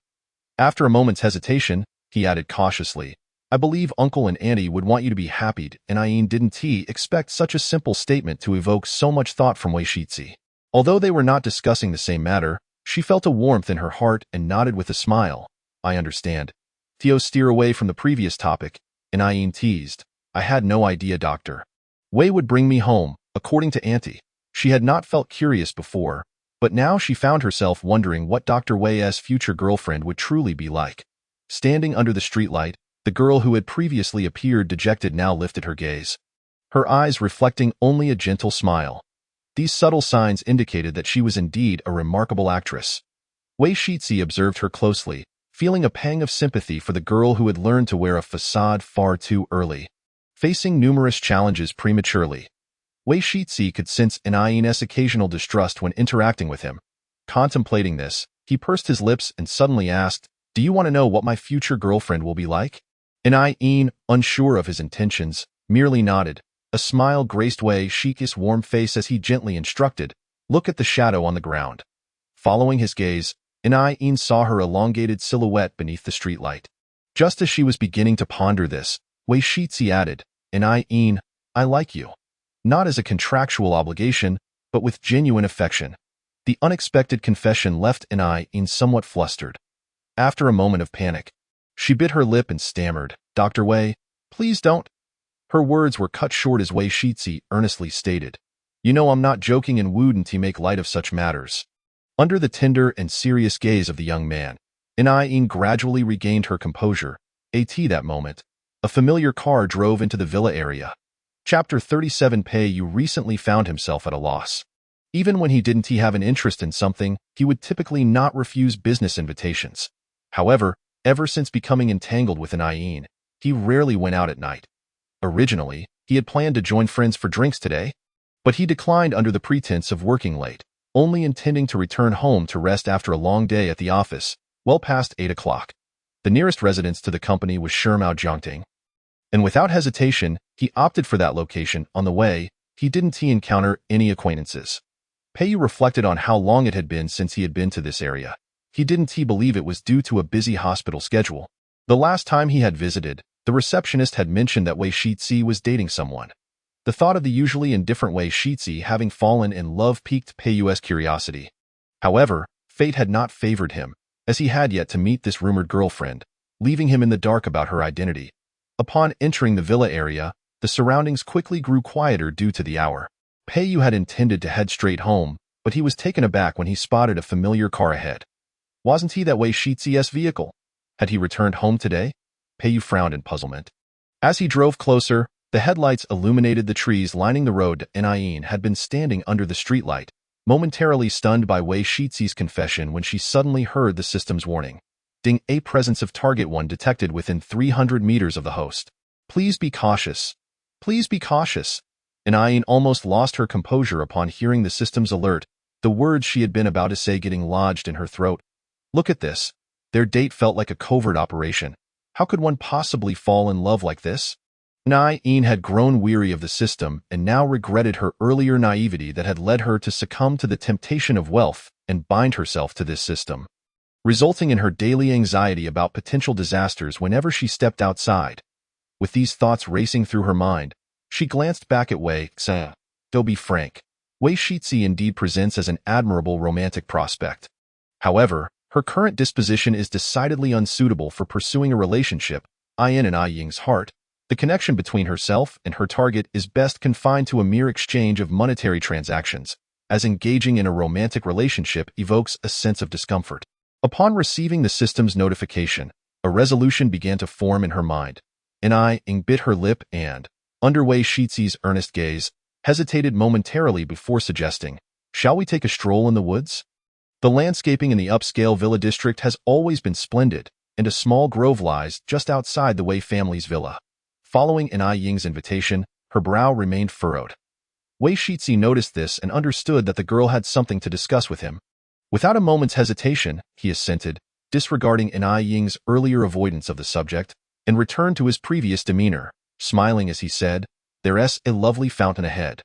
After a moment's hesitation, he added cautiously, "I believe Uncle and Auntie would want you to be happy," and didn't expect such a simple statement to evoke so much thought from Wei Shizi. Although they were not discussing the same matter, she felt a warmth in her heart and nodded with a smile. "I understand." Theo steered away from the previous topic, and teased, "I had no idea, Doctor. Wei would bring me home, according to Auntie." She had not felt curious before, but now she found herself wondering what Dr. Wei's future girlfriend would truly be like. Standing under the streetlight, the girl who had previously appeared dejected now lifted her gaze, her eyes reflecting only a gentle smile. These subtle signs indicated that she was indeed a remarkable actress. Wei Shizi observed her closely, feeling a pang of sympathy for the girl who had learned to wear a facade far too early. Facing numerous challenges prematurely, Wei Shizi could sense Inai's occasional distrust when interacting with him. Contemplating this, he pursed his lips and suddenly asked, "Do you want to know what my future girlfriend will be like?" Inai, unsure of his intentions, merely nodded. A smile graced Wei Shizi's warm face as he gently instructed, "Look at the shadow on the ground." Following his gaze, Inai saw her elongated silhouette beneath the streetlight. Just as she was beginning to ponder this, Wei Shizi added, "Inai, I like you. Not as a contractual obligation, but with genuine affection." The unexpected confession left Inai somewhat flustered. After a moment of panic, she bit her lip and stammered, "Dr. Wei, please don't." Her words were cut short as Wei Shizi earnestly stated, "You know I'm not joking and wouldn't make light of such matters." Under the tender and serious gaze of the young man, Inai gradually regained her composure. That moment, a familiar car drove into the villa area. Chapter 37. Yu recently found himself at a loss. Even when he didn't have an interest in something, he would typically not refuse business invitations. However, ever since becoming entangled with Inai, he rarely went out at night. Originally, he had planned to join friends for drinks today, but he declined under the pretense of working late, only intending to return home to rest after a long day at the office, well past 8 o'clock. The nearest residence to the company was Shirmao Jiangting, and without hesitation, he opted for that location. On the way, he didn't encounter any acquaintances. Yu reflected on how long it had been since he had been to this area. He didn't believe it was due to a busy hospital schedule. The last time he had visited, the receptionist had mentioned that Wei Shizi was dating someone. The thought of the usually indifferent Wei Shizi having fallen in love piqued Yu's curiosity. However, fate had not favored him, as he had yet to meet this rumored girlfriend, leaving him in the dark about her identity. Upon entering the villa area, the surroundings quickly grew quieter due to the hour. Yu had intended to head straight home, but he was taken aback when he spotted a familiar car ahead. Wasn't he that Wei Shizi's vehicle? Had he returned home today? Yu frowned in puzzlement. As he drove closer, the headlights illuminated the trees lining the road. Inai had been standing under the streetlight, momentarily stunned by Wei Shizi's confession when she suddenly heard the system's warning. Ding, a presence of Target 1 detected within 300 meters of the host. Please be cautious. Please be cautious. and Ayin almost lost her composure upon hearing the system's alert, the words she had been about to say getting lodged in her throat. Look at this. Their date felt like a covert operation. How could one possibly fall in love like this? Ayin had grown weary of the system and now regretted her earlier naivety that had led her to succumb to the temptation of wealth and bind herself to this system, resulting in her daily anxiety about potential disasters whenever she stepped outside. With these thoughts racing through her mind, she glanced back at Wei Xia. To be frank, Wei Shixi indeed presents as an admirable romantic prospect. However, her current disposition is decidedly unsuitable for pursuing a relationship. In Aying's heart, the connection between herself and her target is best confined to a mere exchange of monetary transactions, as engaging in a romantic relationship evokes a sense of discomfort. Upon receiving the system's notification, a resolution began to form in her mind. Aying bit her lip and, under Wei Shixi's earnest gaze, hesitated momentarily before suggesting, "Shall we take a stroll in the woods?" The landscaping in the upscale villa district has always been splendid, and a small grove lies just outside the Wei family's villa. Following Aying's invitation, her brow remained furrowed. Wei Shixi noticed this and understood that the girl had something to discuss with him. Without a moment's hesitation, he assented, disregarding Aying's earlier avoidance of the subject, and returned to his previous demeanor, smiling as he said, "There's a lovely fountain ahead.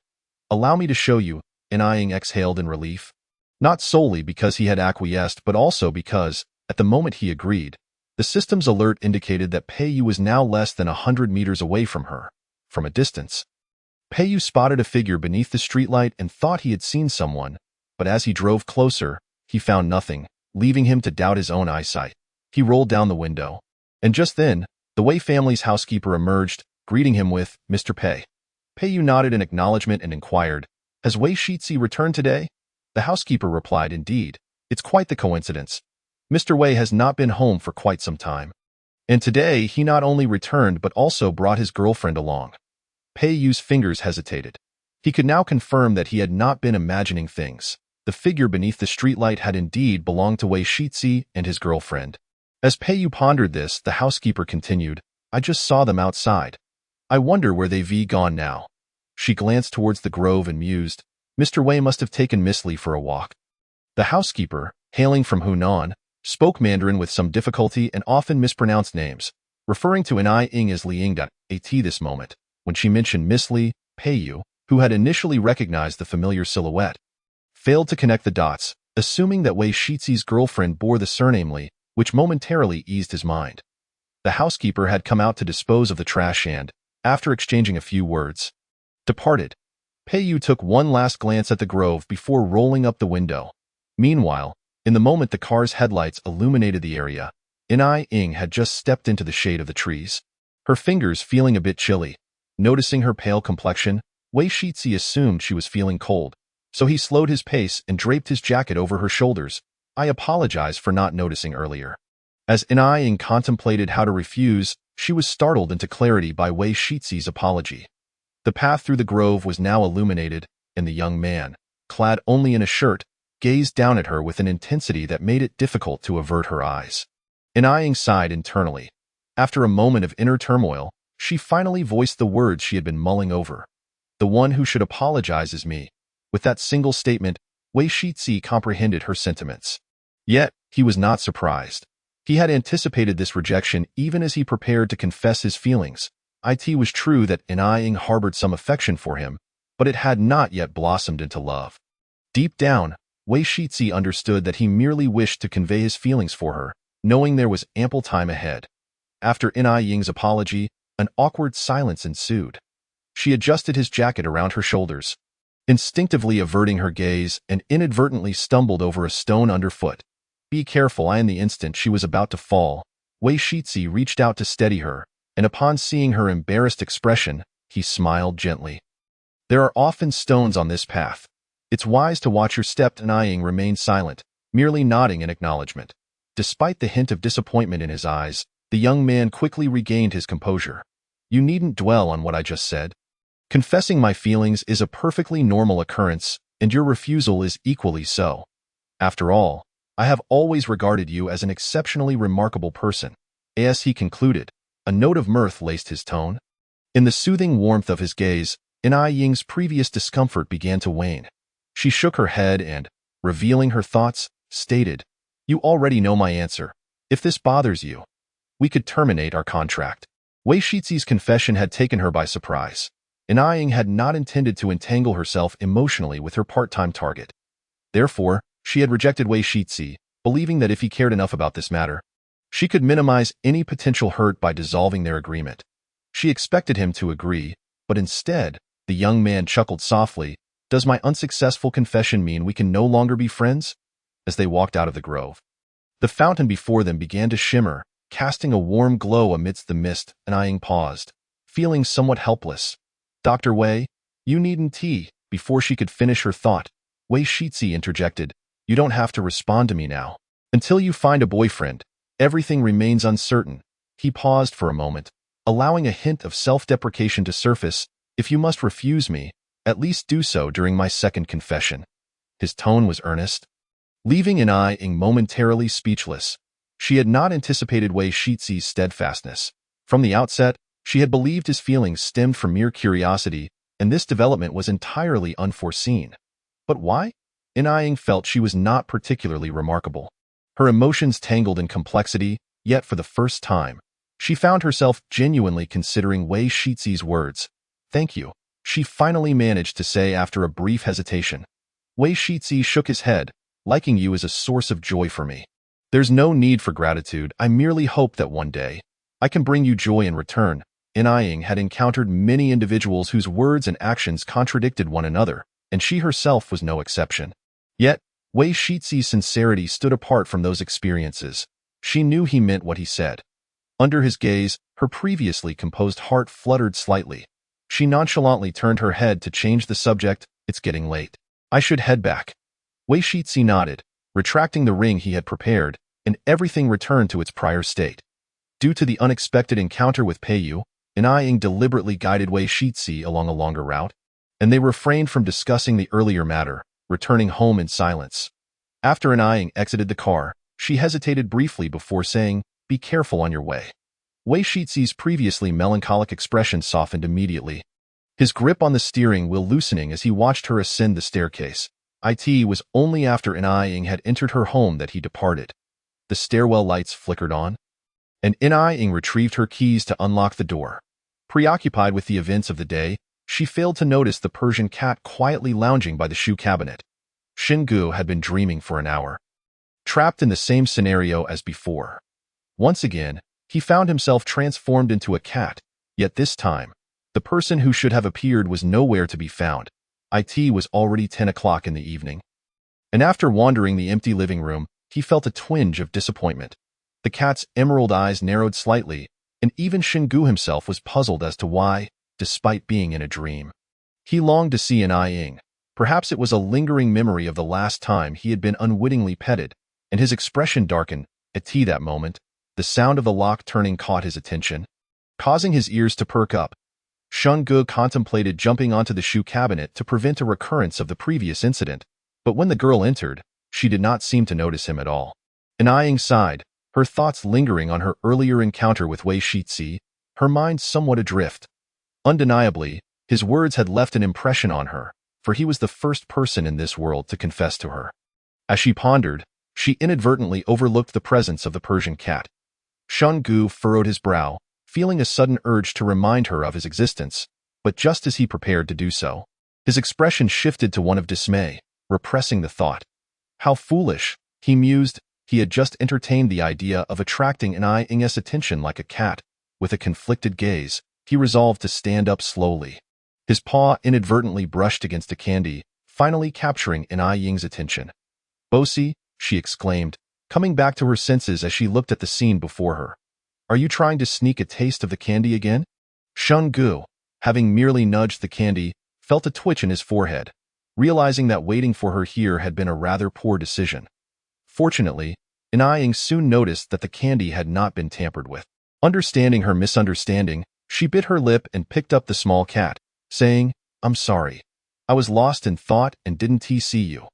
Allow me to show you." Aying exhaled in relief, not solely because he had acquiesced but also because, at the moment he agreed, the system's alert indicated that Peiyu was now less than 100 meters away from her. From a distance, Peiyu spotted a figure beneath the streetlight and thought he had seen someone, but as he drove closer, he found nothing, leaving him to doubt his own eyesight. He rolled down the window, and just then, the Wei family's housekeeper emerged, greeting him with, "Mr. Pei." Peiyu nodded in acknowledgement and inquired, "Has Wei Shixi returned today?" The housekeeper replied, "Indeed, it's quite the coincidence. Mr. Wei has not been home for quite some time. And today he not only returned but also brought his girlfriend along." Peiyu's fingers hesitated. He could now confirm that he had not been imagining things. The figure beneath the streetlight had indeed belonged to Wei Shixi and his girlfriend. As Peiyu pondered this, the housekeeper continued, "I just saw them outside. I wonder where they've gone now." She glanced towards the grove and mused, "Mr. Wei must have taken Miss Li for a walk." The housekeeper, hailing from Hunan, spoke Mandarin with some difficulty and often mispronounced names, referring to Aying as Liang. At this moment, when she mentioned Miss Li, Peiyu, who had initially recognized the familiar silhouette, failed to connect the dots, assuming that Wei Shixi's girlfriend bore the surname Li, which momentarily eased his mind. The housekeeper had come out to dispose of the trash and, after exchanging a few words, departed. Peiyu took one last glance at the grove before rolling up the window. Meanwhile, in the moment the car's headlights illuminated the area, Aying had just stepped into the shade of the trees. Her fingers feeling a bit chilly. Noticing her pale complexion, Wei Shixi assumed she was feeling cold, so he slowed his pace and draped his jacket over her shoulders. "I apologize for not noticing earlier." As Aying contemplated how to refuse, she was startled into clarity by Wei Shixi's apology. The path through the grove was now illuminated, and the young man, clad only in a shirt, gazed down at her with an intensity that made it difficult to avert her eyes. Aying sighed internally. After a moment of inner turmoil, she finally voiced the words she had been mulling over. "The one who should apologize is me." With that single statement, Wei Shixi comprehended her sentiments. Yet, he was not surprised. He had anticipated this rejection even as he prepared to confess his feelings. It was true that Aying harbored some affection for him, but it had not yet blossomed into love. Deep down, Wei Shixi understood that he merely wished to convey his feelings for her, knowing there was ample time ahead. After Aying's apology, an awkward silence ensued. She adjusted his jacket around her shoulders, instinctively averting her gaze, and inadvertently stumbled over a stone underfoot. "Be careful!" In the instant she was about to fall, Wei Shixi reached out to steady her, and upon seeing her embarrassed expression, he smiled gently. "There are often stones on this path. It's wise to watch your step." Aying remained silent, merely nodding in acknowledgement. Despite the hint of disappointment in his eyes, the young man quickly regained his composure. "You needn't dwell on what I just said. Confessing my feelings is a perfectly normal occurrence, and your refusal is equally so. After all, I have always regarded you as an exceptionally remarkable person." As he concluded, a note of mirth laced his tone. In the soothing warmth of his gaze, In Ying's previous discomfort began to wane. She shook her head and, revealing her thoughts, stated, "You already know my answer. If this bothers you, we could terminate our contract." Wei Shizi's confession had taken her by surprise. Ying had not intended to entangle herself emotionally with her part-time target. Therefore, she had rejected Wei Shizi, believing that if he cared enough about this matter, she could minimize any potential hurt by dissolving their agreement. She expected him to agree, but instead, the young man chuckled softly. "Does my unsuccessful confession mean we can no longer be friends?" As they walked out of the grove, the fountain before them began to shimmer, casting a warm glow amidst the mist. Ying paused, feeling somewhat helpless. "Dr. Wei, you needn't tea." Before she could finish her thought, Wei Shizi interjected, "You don't have to respond to me now. Until you find a boyfriend, everything remains uncertain." He paused for a moment, allowing a hint of self-deprecation to surface. "If you must refuse me, at least do so during my second confession." His tone was earnest, leaving Ying momentarily speechless. She had not anticipated Wei Shizi's steadfastness. From the outset, she had believed his feelings stemmed from mere curiosity, and this development was entirely unforeseen. But why? Ying felt she was not particularly remarkable. Her emotions tangled in complexity, yet for the first time, she found herself genuinely considering Wei Shizi's words. "Thank you," she finally managed to say after a brief hesitation. Wei Shizi shook his head. "Liking you is a source of joy for me. There's no need for gratitude. I merely hope that one day I can bring you joy in return." Ying had encountered many individuals whose words and actions contradicted one another, and she herself was no exception. Yet, Wei Shizi's sincerity stood apart from those experiences. She knew he meant what he said. Under his gaze, her previously composed heart fluttered slightly. She nonchalantly turned her head to change the subject. "It's getting late. I should head back." Wei Shizi nodded, retracting the ring he had prepared, and everything returned to its prior state. Due to the unexpected encounter with Peiyu, Ying deliberately guided Wei Shizi along a longer route, and they refrained from discussing the earlier matter, returning home in silence. After Ying exited the car, she hesitated briefly before saying, "Be careful on your way." Wei Shizi's previously melancholic expression softened immediately, his grip on the steering wheel loosening as he watched her ascend the staircase. It was only after Ying had entered her home that he departed. The stairwell lights flickered on, and Ying retrieved her keys to unlock the door. Preoccupied with the events of the day, she failed to notice the Persian cat quietly lounging by the shoe cabinet. Xingu had been dreaming for an hour, trapped in the same scenario as before. Once again, he found himself transformed into a cat, yet this time, the person who should have appeared was nowhere to be found. It was already 10 o'clock in the evening, and after wandering the empty living room, he felt a twinge of disappointment. The cat's emerald eyes narrowed slightly, and even Xingu himself was puzzled as to why, despite being in a dream, he longed to see Ying. Perhaps it was a lingering memory of the last time he had been unwittingly petted, and his expression darkened. At that moment, the sound of the lock turning caught his attention, causing his ears to perk up. Xingu contemplated jumping onto the shoe cabinet to prevent a recurrence of the previous incident, but when the girl entered, she did not seem to notice him at all. Ying sighed, her thoughts lingering on her earlier encounter with Wei Shizi, her mind somewhat adrift. Undeniably, his words had left an impression on her, for he was the first person in this world to confess to her. As she pondered, she inadvertently overlooked the presence of the Persian cat. Xingu furrowed his brow, feeling a sudden urge to remind her of his existence, but just as he prepared to do so, his expression shifted to one of dismay, repressing the thought. How foolish, he mused. He had just entertained the idea of attracting Ying's attention like a cat. With a conflicted gaze, he resolved to stand up slowly. His paw inadvertently brushed against a candy, finally capturing Ying's attention. "Bosi," she exclaimed, coming back to her senses as she looked at the scene before her. "Are you trying to sneak a taste of the candy again?" Xingu, having merely nudged the candy, felt a twitch in his forehead, realizing that waiting for her here had been a rather poor decision. Fortunately, Ying soon noticed that the candy had not been tampered with. Understanding her misunderstanding, she bit her lip and picked up the small cat, saying, "I'm sorry. I was lost in thought and didn't see you."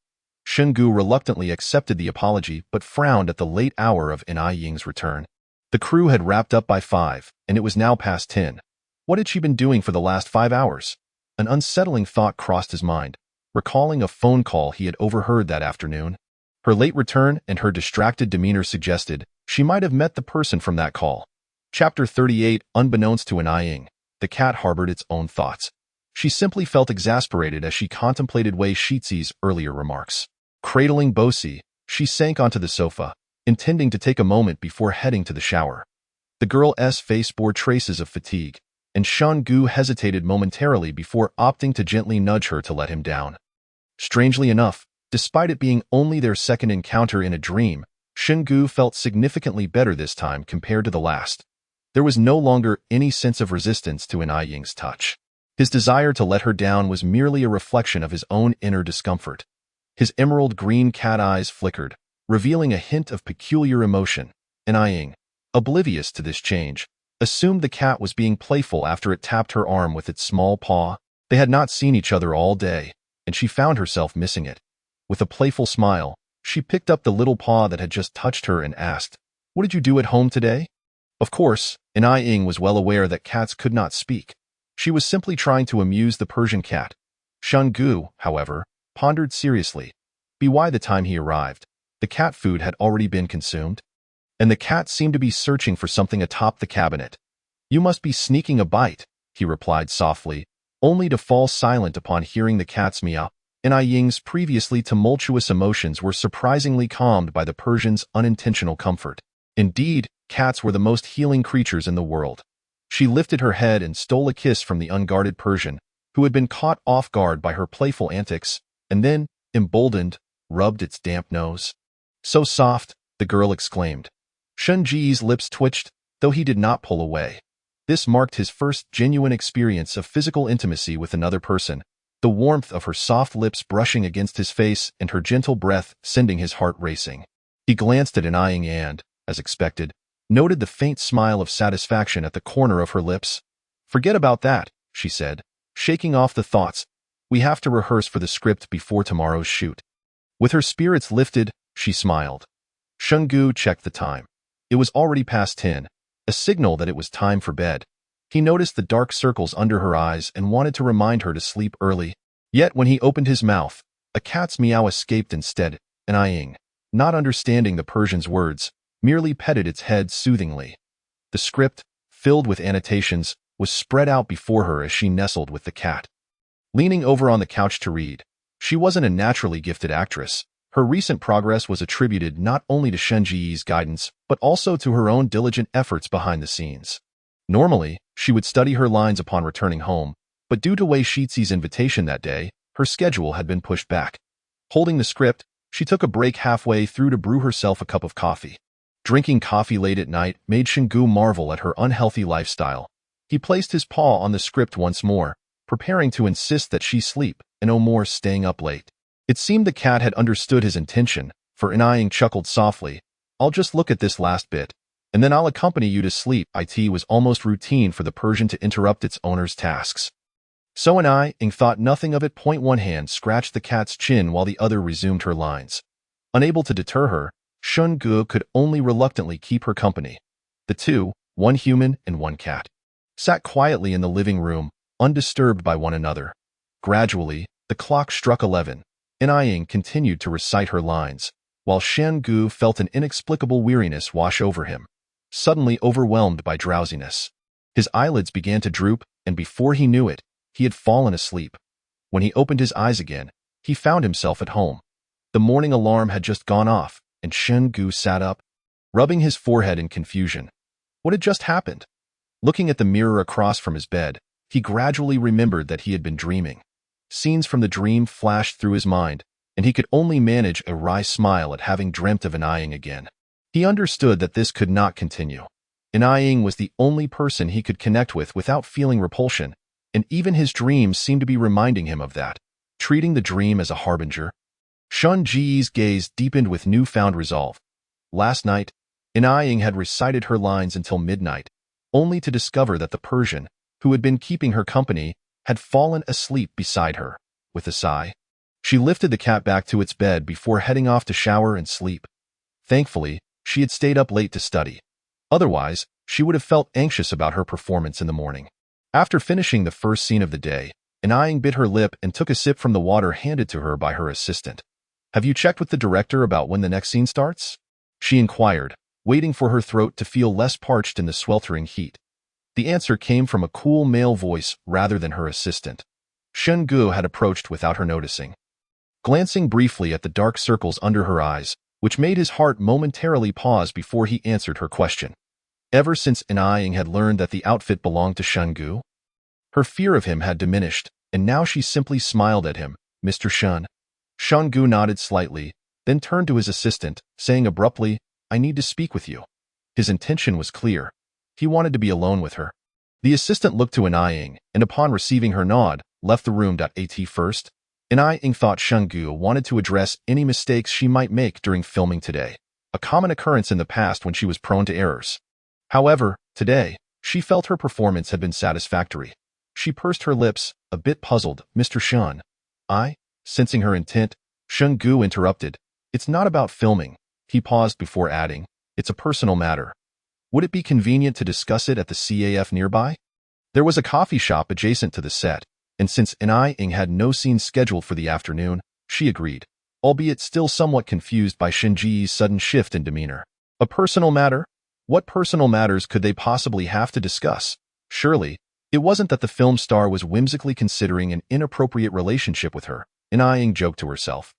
Xingu reluctantly accepted the apology but frowned at the late hour of Ying's return. The crew had wrapped up by 5, and it was now past 10. What had she been doing for the last 5 hours? An unsettling thought crossed his mind, recalling a phone call he had overheard that afternoon. Her late return and her distracted demeanor suggested she might have met the person from that call. Chapter 38. Unbeknownst to Anying, the cat harbored its own thoughts. She simply felt exasperated as she contemplated Wei Shizi's earlier remarks. Cradling Bosi, she sank onto the sofa, intending to take a moment before heading to the shower. The girl's face bore traces of fatigue, and Shun-gu hesitated momentarily before opting to gently nudge her to let him down. Strangely enough, despite it being only their second encounter in a dream, Shun-gu felt significantly better this time compared to the last. There was no longer any sense of resistance to Anying's touch. His desire to let her down was merely a reflection of his own inner discomfort. His emerald green cat eyes flickered, revealing a hint of peculiar emotion. Anying, oblivious to this change, assumed the cat was being playful after it tapped her arm with its small paw. They had not seen each other all day, and she found herself missing it. With a playful smile, she picked up the little paw that had just touched her and asked, "What did you do at home today?" Of course, Anying was well aware that cats could not speak. She was simply trying to amuse the Persian cat. Shun-gu, however, pondered seriously. By the time he arrived, the cat food had already been consumed, and the cat seemed to be searching for something atop the cabinet. "You must be sneaking a bite," he replied softly, only to fall silent upon hearing the cat's meow. Anying's previously tumultuous emotions were surprisingly calmed by the Persian's unintentional comfort. Indeed, cats were the most healing creatures in the world. She lifted her head and stole a kiss from the unguarded Persian, who had been caught off guard by her playful antics, and then, emboldened, rubbed its damp nose. "So soft," the girl exclaimed. Shun-ji's lips twitched, though he did not pull away. This marked his first genuine experience of physical intimacy with another person, the warmth of her soft lips brushing against his face and her gentle breath sending his heart racing. He glanced at Anying and, as expected, noted the faint smile of satisfaction at the corner of her lips. "Forget about that," she said, shaking off the thoughts. "We have to rehearse for the script before tomorrow's shoot." With her spirits lifted, she smiled. Shun-gu checked the time. It was already past 10, a signal that it was time for bed. He noticed the dark circles under her eyes and wanted to remind her to sleep early. Yet when he opened his mouth, a cat's meow escaped instead. Anying, not understanding the Persian's words, merely petted its head soothingly. The script, filled with annotations, was spread out before her as she nestled with the cat. Leaning over on the couch to read, she wasn't a naturally gifted actress. Her recent progress was attributed not only to Shun-ji's guidance, but also to her own diligent efforts behind the scenes. Normally, she would study her lines upon returning home, but due to Wei Shizi's invitation that day, her schedule had been pushed back. Holding the script, she took a break halfway through to brew herself a cup of coffee. Drinking coffee late at night made Shun-gu marvel at her unhealthy lifestyle. He placed his paw on the script once more, preparing to insist that she sleep and no more staying up late. It seemed the cat had understood his intention, for Anying chuckled softly. "I'll just look at this last bit, and then I'll accompany you to sleep." It was almost routine for the Persian to interrupt its owner's tasks. So Anying thought nothing of it. One hand scratched the cat's chin while the other resumed her lines. Unable to deter her, Shun-gu could only reluctantly keep her company. The two, one human and one cat, sat quietly in the living room, undisturbed by one another. Gradually, the clock struck 11. Anying continued to recite her lines, while Shun-gu felt an inexplicable weariness wash over him, suddenly overwhelmed by drowsiness. His eyelids began to droop, and before he knew it, he had fallen asleep. When he opened his eyes again, he found himself at home. The morning alarm had just gone off, and Shun-gu sat up, rubbing his forehead in confusion. What had just happened? Looking at the mirror across from his bed, he gradually remembered that he had been dreaming. Scenes from the dream flashed through his mind, and he could only manage a wry smile at having dreamt of Anying again. He understood that this could not continue. Anying was the only person he could connect with without feeling repulsion, and even his dreams seemed to be reminding him of that, treating the dream as a harbinger. Shun-ji's gaze deepened with newfound resolve. Last night, Anying had recited her lines until midnight, only to discover that the Persian, who had been keeping her company, had fallen asleep beside her. With a sigh, she lifted the cat back to its bed before heading off to shower and sleep. Thankfully, she had stayed up late to study. Otherwise, she would have felt anxious about her performance in the morning. After finishing the first scene of the day, Anaying bit her lip and took a sip from the water handed to her by her assistant. Have you checked with the director about when the next scene starts? She inquired, waiting for her throat to feel less parched in the sweltering heat. The answer came from a cool male voice rather than her assistant. Shen Gu had approached without her noticing. Glancing briefly at the dark circles under her eyes, which made his heart momentarily pause before he answered her question. Ever since Anaying had learned that the outfit belonged to Shen Gu, her fear of him had diminished, and now she simply smiled at him. Mr. Shen. Shen Gu nodded slightly, then turned to his assistant, saying abruptly, I need to speak with you. His intention was clear. He wanted to be alone with her. The assistant looked to Anaying, and upon receiving her nod, left the room. At first, Anaying thought Shen Gu wanted to address any mistakes she might make during filming today, a common occurrence in the past when she was prone to errors. However, today, she felt her performance had been satisfactory. She pursed her lips, a bit puzzled. Mr. Shen. Sensing her intent, Shen Gu interrupted. It's not about filming. He paused before adding, it's a personal matter. Would it be convenient to discuss it at the CAF nearby? There was a coffee shop adjacent to the set, and since Anaying had no scene scheduled for the afternoon, she agreed, albeit still somewhat confused by Shen Ji's sudden shift in demeanor. A personal matter? What personal matters could they possibly have to discuss? Surely, it wasn't that the film star was whimsically considering an inappropriate relationship with her, Anaying joked to herself.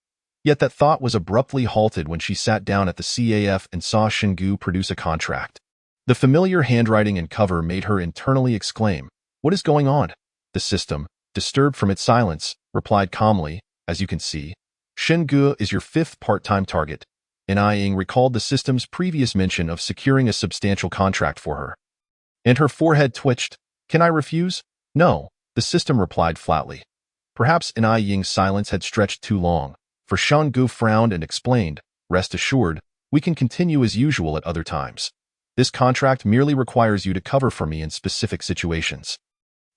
Yet that thought was abruptly halted when she sat down at the CAF and saw Shen Gu produce a contract. The familiar handwriting and cover made her internally exclaim, what is going on? The system, disturbed from its silence, replied calmly, as you can see, Shen Gu is your 5th part-time target. Anaying recalled the system's previous mention of securing a substantial contract for her. And her forehead twitched. Can I refuse? No, the system replied flatly. Perhaps Anaying's silence had stretched too long, for Shen Gu frowned and explained, rest assured, we can continue as usual at other times. This contract merely requires you to cover for me in specific situations.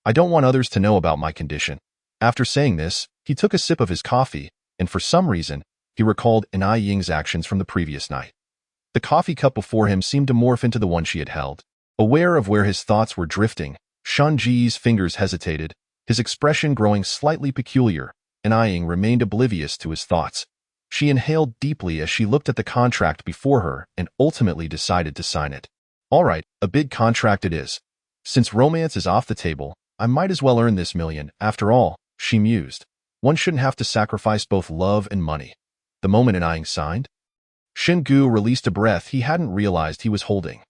I don't want others to know about my condition. After saying this, he took a sip of his coffee, and for some reason, he recalled Anaying's actions from the previous night. The coffee cup before him seemed to morph into the one she had held. Aware of where his thoughts were drifting, Shen Ji's fingers hesitated, his expression growing slightly peculiar. Anaying remained oblivious to his thoughts. She inhaled deeply as she looked at the contract before her and ultimately decided to sign it. All right, a big contract it is. Since romance is off the table, I might as well earn this million. After all, she mused. One shouldn't have to sacrifice both love and money. The moment Anaying signed, Shen Gu released a breath he hadn't realized he was holding.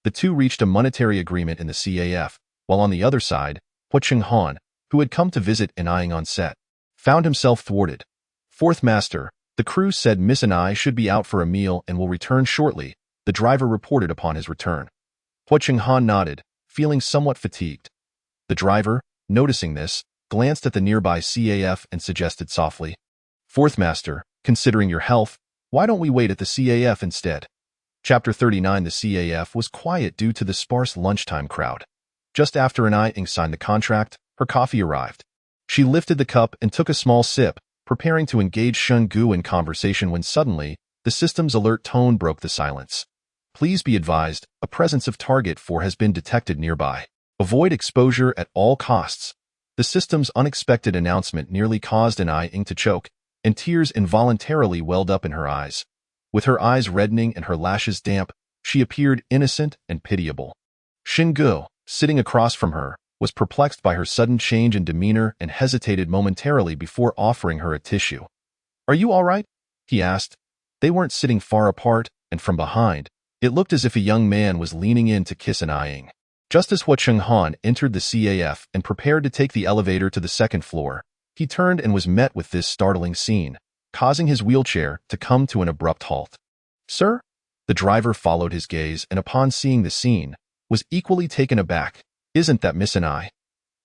The two reached a monetary agreement in the CAF, while on the other side, Han, who had come to visit Anaying on set, found himself thwarted. Fourth Master, the crew said Miss and I should be out for a meal and will return shortly, the driver reported upon his return. Han nodded, feeling somewhat fatigued. The driver, noticing this, glanced at the nearby CAF and suggested softly, Fourth Master, considering your health, why don't we wait at the CAF instead? Chapter 39. The CAF was quiet due to the sparse lunchtime crowd. Just after Anaying signed the contract, her coffee arrived. She lifted the cup and took a small sip, preparing to engage Shen Gu in conversation when suddenly, the system's alert tone broke the silence. Please be advised, a presence of Target 4 has been detected nearby. Avoid exposure at all costs. The system's unexpected announcement nearly caused Anaying to choke, and tears involuntarily welled up in her eyes. With her eyes reddening and her lashes damp, she appeared innocent and pitiable. Shen Gu, sitting across from her, was perplexed by her sudden change in demeanor and hesitated momentarily before offering her a tissue. Are you all right? He asked. They weren't sitting far apart, and from behind, it looked as if a young man was leaning in to kiss Anaying. Just as Han entered the CAF and prepared to take the elevator to the second floor, he turned and was met with this startling scene, causing his wheelchair to come to an abrupt halt. Sir? The driver followed his gaze and upon seeing the scene, was equally taken aback. Isn't that Miss Anai?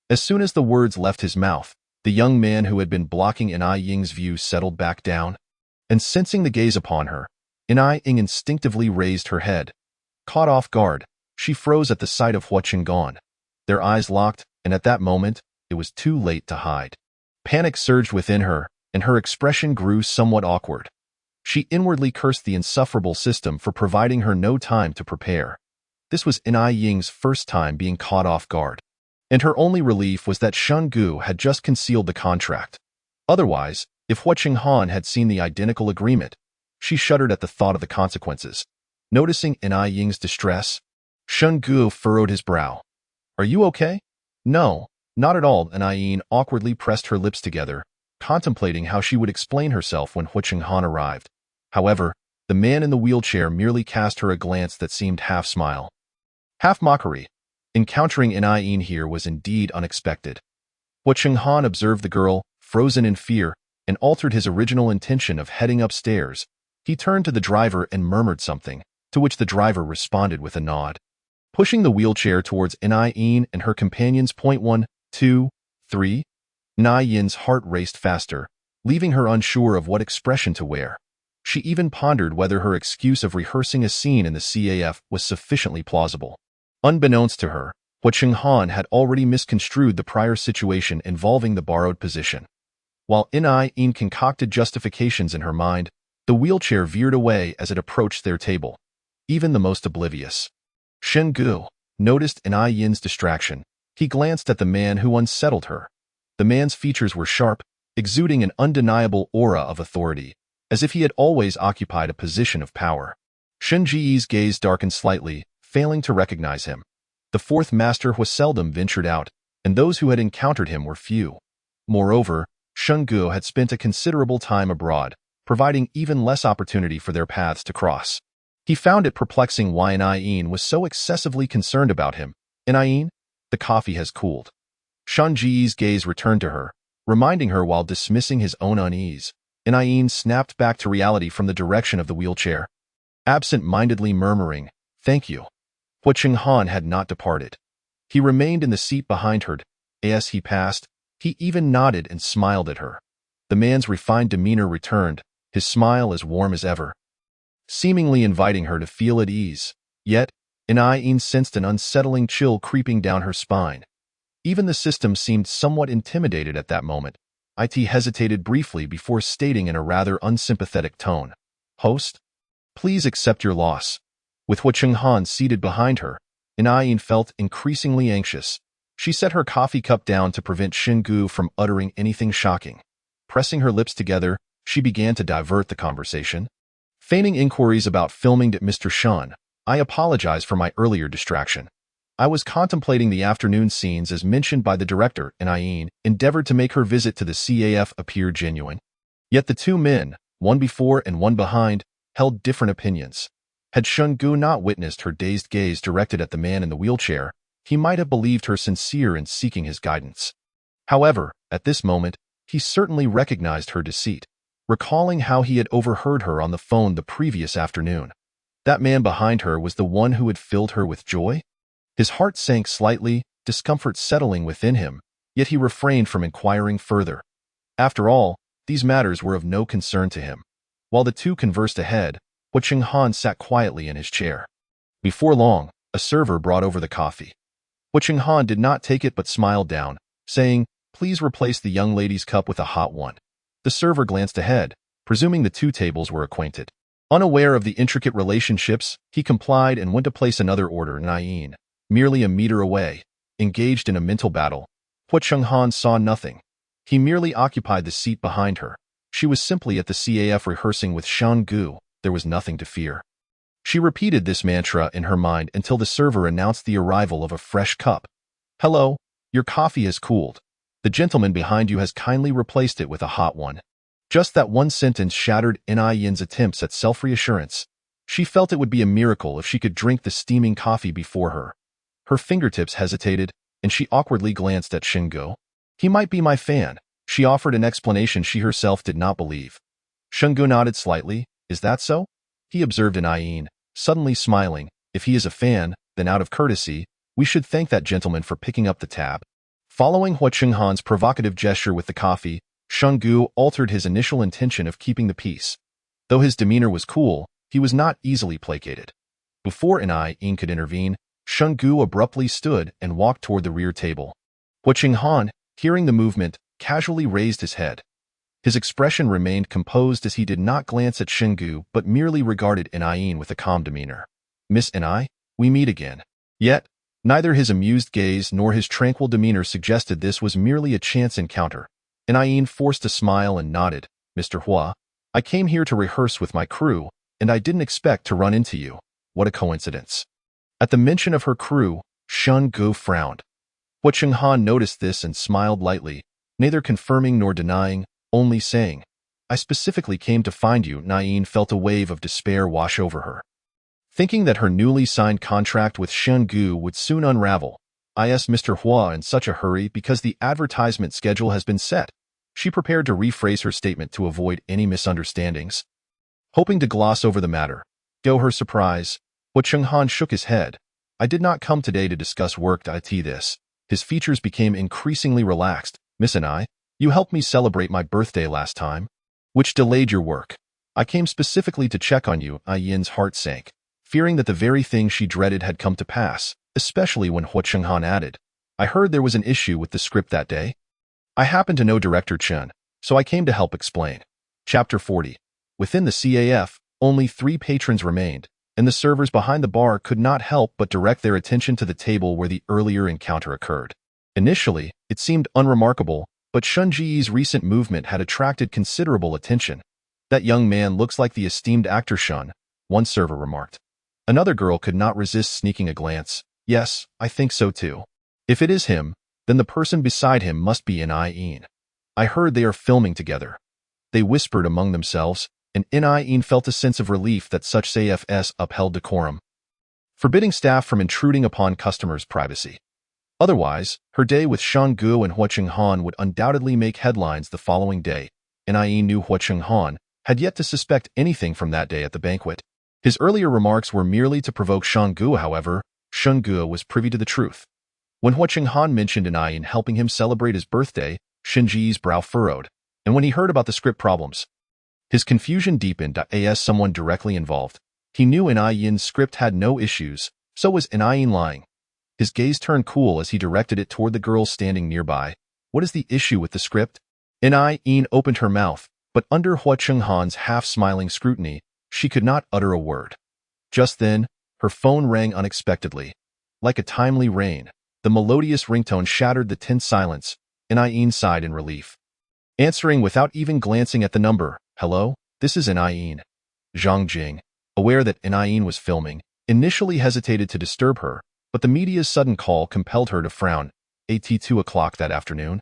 As soon as the words left his mouth, the young man who had been blocking Anaying's view settled back down, and sensing the gaze upon her, Anaying instinctively raised her head. Caught off guard, she froze at the sight of gone. Their eyes locked, and at that moment, it was too late to hide. Panic surged within her, and her expression grew somewhat awkward. She inwardly cursed the insufferable system for providing her no time to prepare. This was Anaying's first time being caught off guard. and her only relief was that Shun Gu had just concealed the contract. Otherwise, if Hua Qinghan had seen the identical agreement, she shuddered at the thought of the consequences. Noticing Enai Ying's distress, Shun Gu furrowed his brow. "Are you okay?" "No, not at all." Enai Yin awkwardly pressed her lips together, contemplating how she would explain herself when Hua Qinghan arrived. However, the man in the wheelchair merely cast her a glance that seemed half smile, half mockery. Encountering Enai Yin here was indeed unexpected. Hua Qinghan observed the girl, frozen in fear, and altered his original intention of heading upstairs. He turned to the driver and murmured something, to which the driver responded with a nod. Pushing the wheelchair towards Enai Yin and her companions. 1, 2, 3. Enai Yin's heart raced faster, leaving her unsure of what expression to wear. She even pondered whether her excuse of rehearsing a scene in the CAF was sufficiently plausible. Unbeknownst to her, Hua Qinghan had already misconstrued the prior situation involving the borrowed position. While Enai Yin concocted justifications in her mind, the wheelchair veered away as it approached their table. Even the most oblivious Shen Gu noticed Enai Yin's distraction. He glanced at the man who unsettled her. The man's features were sharp, exuding an undeniable aura of authority, as if he had always occupied a position of power. Shen Ji's gaze darkened slightly, failing to recognize him. The fourth master was seldom ventured out, and those who had encountered him were few. Moreover, Shen Gu had spent a considerable time abroad, providing even less opportunity for their paths to cross. He found it perplexing why Enai Yin was so excessively concerned about him. "Enai Yin, the coffee has cooled." Shen Ji's gaze returned to her, reminding her while dismissing his own unease. Enai Yin snapped back to reality from the direction of the wheelchair, absent-mindedly murmuring, "Thank you." Hua Qinghan had not departed. He remained in the seat behind her. As he passed, he even nodded and smiled at her. The man's refined demeanor returned, his smile as warm as ever, seemingly inviting her to feel at ease. Yet, Enai Yin sensed an unsettling chill creeping down her spine. Even the system seemed somewhat intimidated at that moment. It hesitated briefly before stating in a rather unsympathetic tone, "Host, please accept your loss." With Hua Qinghan seated behind her, Enai Yin felt increasingly anxious. She set her coffee cup down to prevent Shen Gu from uttering anything shocking. Pressing her lips together, she began to divert the conversation. Feigning inquiries about filming at Mr. Shan, "I apologize for my earlier distraction. I was contemplating the afternoon scenes as mentioned by the director, and Yin endeavored to make her visit to the CAF appear genuine." Yet the two men, one before and one behind, held different opinions. Had Shen Gu not witnessed her dazed gaze directed at the man in the wheelchair, he might have believed her sincere in seeking his guidance. However, at this moment, he certainly recognized her deceit, recalling how he had overheard her on the phone the previous afternoon. That man behind her was the one who had filled her with joy? His heart sank slightly, discomfort settling within him, yet he refrained from inquiring further. After all, these matters were of no concern to him. While the two conversed ahead, Hua Qinghan sat quietly in his chair. Before long, a server brought over the coffee. Hua Qinghan did not take it but smiled down, saying, "Please replace the young lady's cup with a hot one." The server glanced ahead, presuming the two tables were acquainted. Unaware of the intricate relationships, he complied and went to place another order. Enai Yin, merely a meter away, engaged in a mental battle. Hua Qinghan saw nothing. He merely occupied the seat behind her. She was simply at the CAF rehearsing with Shen Gu. There was nothing to fear. She repeated this mantra in her mind until the server announced the arrival of a fresh cup. "Hello, your coffee has cooled. The gentleman behind you has kindly replaced it with a hot one." Just that one sentence shattered Enai Yin's attempts at self-reassurance. She felt it would be a miracle if she could drink the steaming coffee before her. Her fingertips hesitated, and she awkwardly glanced at Shen Gu. "He might be my fan." She offered an explanation she herself did not believe. Shen Gu nodded slightly. "Is that so?" He observed Enai Yin, suddenly smiling. "If he is a fan, then out of courtesy, we should thank that gentleman for picking up the tab." Following Hua Qinghan's provocative gesture with the coffee, Shen Gu altered his initial intention of keeping the peace. Though his demeanor was cool, he was not easily placated. Before Enai Yin could intervene, Shen Gu abruptly stood and walked toward the rear table. Hua Qinghan, hearing the movement, casually raised his head. His expression remained composed as he did not glance at Shen Gu but merely regarded Enai Yin with a calm demeanor. "Miss Enai, we meet again." Yet, Neither his amused gaze nor his tranquil demeanor suggested this was merely a chance encounter. Ain forced a smile and nodded. Mr. Hua, I came here to rehearse with my crew, and I didn't expect to run into you. What a coincidence. At the mention of her crew, Shun Gu frowned. Hua Chenghan noticed this and smiled lightly, neither confirming nor denying, only saying, I specifically came to find you. Ain felt a wave of despair wash over her. Thinking that her newly signed contract with Shun Gu would soon unravel, I asked Mr. Hua in such a hurry because the advertisement schedule has been set. She prepared to rephrase her statement to avoid any misunderstandings. Hoping to gloss over the matter, to her surprise, Hua Chenghan shook his head. I did not come today to discuss work. His features became increasingly relaxed. Miss An, you helped me celebrate my birthday last time, which delayed your work. I came specifically to check on you. Yin's heart sank, fearing that the very thing she dreaded had come to pass, especially when Hua Chenghan added, I heard there was an issue with the script that day. I happen to know Director Chen, so I came to help explain. Chapter 40. Within the CAF, only 3 patrons remained, and the servers behind the bar could not help but direct their attention to the table where the earlier encounter occurred. Initially, it seemed unremarkable, but Shun Ji's recent movement had attracted considerable attention. That young man looks like the esteemed actor Shun, one server remarked. Another girl could not resist sneaking a glance. Yes, I think so too. If it is him, then the person beside him must be Yin. I heard they are filming together. They whispered among themselves, and Yin felt a sense of relief that such CFS upheld decorum, forbidding staff from intruding upon customers' privacy. Otherwise, her day with Shun Gu and Hua Chenghan would undoubtedly make headlines the following day. Yin knew Hua Chenghan had yet to suspect anything from that day at the banquet. His earlier remarks were merely to provoke Shun Gu, however. Shun Gu was privy to the truth. When Hua Chenghan mentioned Yin helping him celebrate his birthday, Shinji's brow furrowed, and when he heard about the script problems, his confusion deepened. As someone directly involved, he knew Yin's script had no issues, so was Yin lying. His gaze turned cool as he directed it toward the girl standing nearby. What is the issue with the script? Yin opened her mouth, but under Hua Chenghan's half-smiling scrutiny, she could not utter a word. Just then, her phone rang unexpectedly. Like a timely rain, the melodious ringtone shattered the tense silence, and Yin sighed in relief. Answering without even glancing at the number, hello, this is Yin. Zhang Jing, aware that Yin was filming, initially hesitated to disturb her, but the media's sudden call compelled her to frown. At 2 o'clock that afternoon,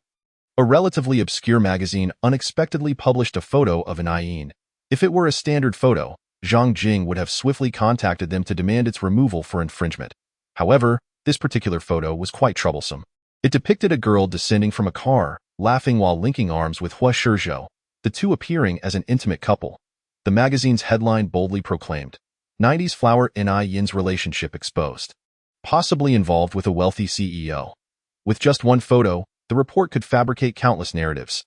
a relatively obscure magazine unexpectedly published a photo of Yin. If it were a standard photo, Zhang Jing would have swiftly contacted them to demand its removal for infringement. However, this particular photo was quite troublesome. It depicted a girl descending from a car, laughing while linking arms with Hua Shizhou, the two appearing as an intimate couple. The magazine's headline boldly proclaimed, 90s flower Yin's relationship exposed. Possibly involved with a wealthy CEO. With just one photo, the report could fabricate countless narratives.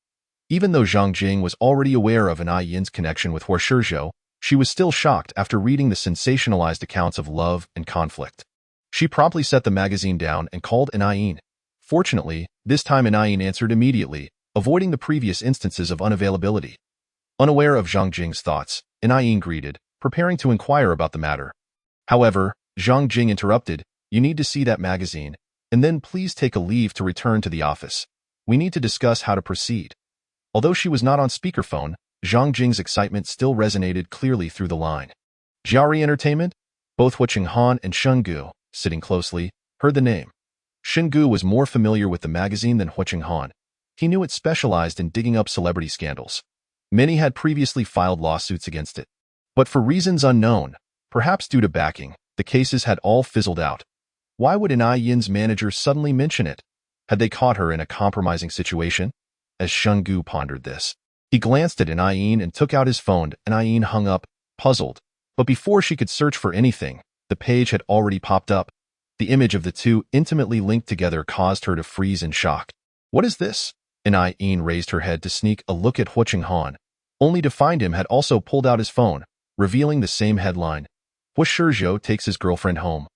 Even though Zhang Jing was already aware of Yin's connection with Hua Shizhou, she was still shocked after reading the sensationalized accounts of love and conflict. She promptly set the magazine down and called Yin. Fortunately, this time Yin answered immediately, avoiding the previous instances of unavailability. Unaware of Zhang Jing's thoughts, Yin greeted, preparing to inquire about the matter. However, Zhang Jing interrupted, you need to see that magazine, and then please take a leave to return to the office. We need to discuss how to proceed. Although she was not on speakerphone, Zhang Jing's excitement still resonated clearly through the line. Jiaori Entertainment? Both Hua Chenghan and Shun Gu, sitting closely, heard the name. Shun Gu was more familiar with the magazine than Hua Chenghan. He knew it specialized in digging up celebrity scandals. Many had previously filed lawsuits against it. But for reasons unknown, perhaps due to backing, the cases had all fizzled out. Why would Yin's manager suddenly mention it? Had they caught her in a compromising situation? As Shun Gu pondered this, he glanced at Yin and took out his phone. Yin hung up, puzzled. But before she could search for anything, the page had already popped up. The image of the two intimately linked together caused her to freeze in shock. What is this? Yin raised her head to sneak a look at Hua Chenghan, only to find him had also pulled out his phone, revealing the same headline. Hua Shizhou takes his girlfriend home.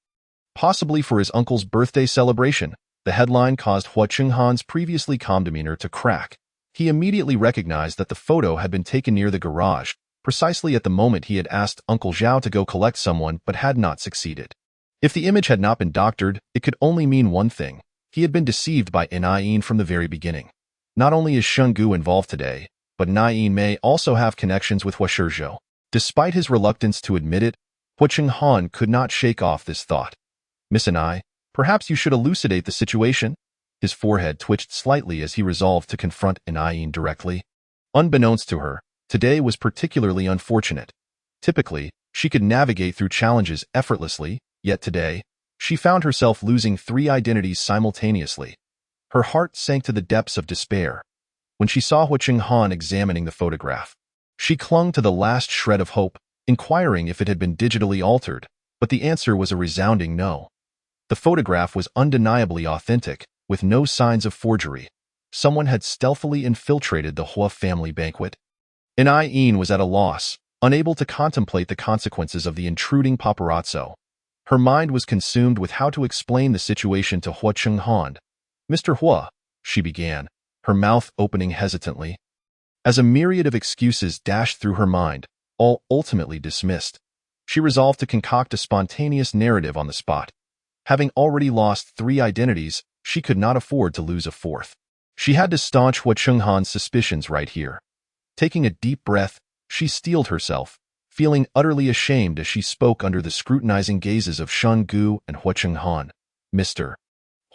Possibly for his uncle's birthday celebration, the headline caused Hua Chenghan's previously calm demeanor to crack. He immediately recognized that the photo had been taken near the garage, precisely at the moment he had asked Uncle Zhao to go collect someone but had not succeeded. If the image had not been doctored, it could only mean one thing. He had been deceived by Nain from the very beginning. Not only is Shungu involved today, but Nain may also have connections with Huashizhou. Despite his reluctance to admit it, Hua Chenghan could not shake off this thought. Miss Anai, perhaps you should elucidate the situation? His forehead twitched slightly as he resolved to confront Nain directly. Unbeknownst to her, today was particularly unfortunate. Typically, she could navigate through challenges effortlessly, yet today, she found herself losing 3 identities simultaneously. Her heart sank to the depths of despair when she saw Hua Chenghan examining the photograph. She clung to the last shred of hope, inquiring if it had been digitally altered, but the answer was a resounding no. The photograph was undeniably authentic, with no signs of forgery. Someone had stealthily infiltrated the Hua family banquet. Nain was at a loss, unable to contemplate the consequences of the intruding paparazzo. Her mind was consumed with how to explain the situation to Hua Chenghan. Mr. Hua, she began, her mouth opening hesitantly. As a myriad of excuses dashed through her mind, all ultimately dismissed, she resolved to concoct a spontaneous narrative on the spot. Having already lost 3 identities, she could not afford to lose a 4th. She had to staunch Hua Chenghan's suspicions right here. Taking a deep breath, she steeled herself, feeling utterly ashamed as she spoke under the scrutinizing gazes of Shungu and Hua Chenghan. Mr.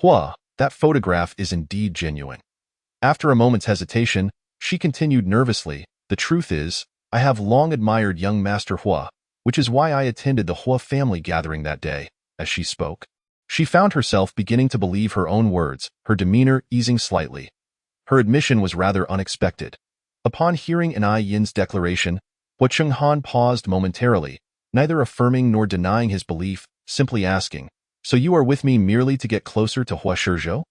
Hua, that photograph is indeed genuine. After a moment's hesitation, she continued nervously, the truth is, I have long admired young Master Hua, which is why I attended the Hua family gathering that day. As she spoke, she found herself beginning to believe her own words, her demeanor easing slightly. Her admission was rather unexpected. Upon hearing Yin's declaration, Hua Chenghan paused momentarily, neither affirming nor denying his belief, simply asking, so you are with me merely to get closer to Huashizhou?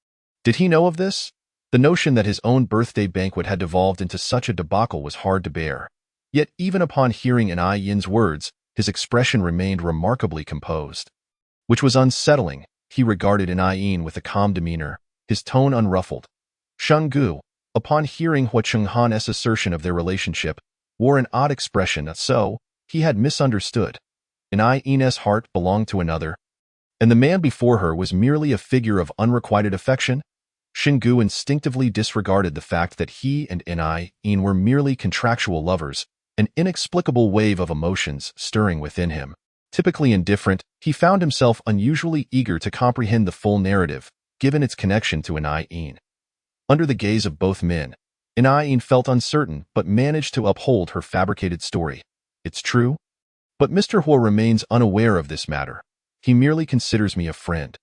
Did he know of this? The notion that his own birthday banquet had devolved into such a debacle was hard to bear. Yet even upon hearing Yin's words, his expression remained remarkably composed. Which was unsettling. He regarded Yin with a calm demeanor, his tone unruffled. Shungu, upon hearing Hua Chenghan's assertion of their relationship, wore an odd expression, so he had misunderstood. Yin's heart belonged to another, and the man before her was merely a figure of unrequited affection. Shungu instinctively disregarded the fact that he and Yin were merely contractual lovers, an inexplicable wave of emotions stirring within him. Typically indifferent, he found himself unusually eager to comprehend the full narrative, given its connection to Yin. Under the gaze of both men, Yin felt uncertain but managed to uphold her fabricated story. It's true? But Mr. Hua remains unaware of this matter. He merely considers me a friend.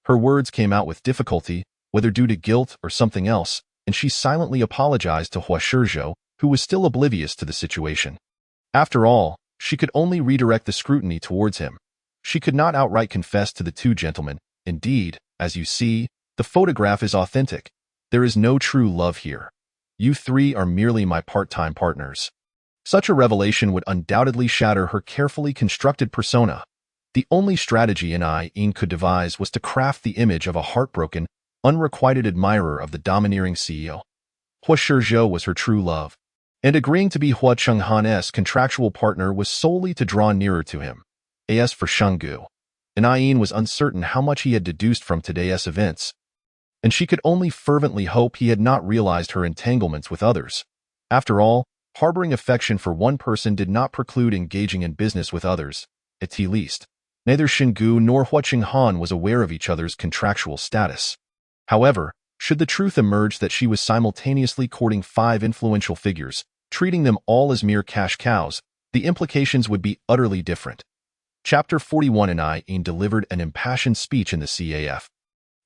Her words came out with difficulty, whether due to guilt or something else, and she silently apologized to Huashizhou, who was still oblivious to the situation. After all, she could only redirect the scrutiny towards him. She could not outright confess to the 2 gentlemen. Indeed, as you see, the photograph is authentic. There is no true love here. You 3 are merely my part-time partners. Such a revelation would undoubtedly shatter her carefully constructed persona. The only strategy Yin could devise was to craft the image of a heartbroken, unrequited admirer of the domineering CEO. Huashizhou was her true love, and agreeing to be Hua Chenghan's contractual partner was solely to draw nearer to him. As for Shungu, Yin was uncertain how much he had deduced from today's events, and she could only fervently hope he had not realized her entanglements with others. After all, harboring affection for one person did not preclude engaging in business with others, at least. Neither Shungu nor Hua Chenghan was aware of each other's contractual status. However, should the truth emerge that she was simultaneously courting 5 influential figures, treating them all as mere cash cows, the implications would be utterly different. Chapter 41. Yin delivered an impassioned speech in the CAF.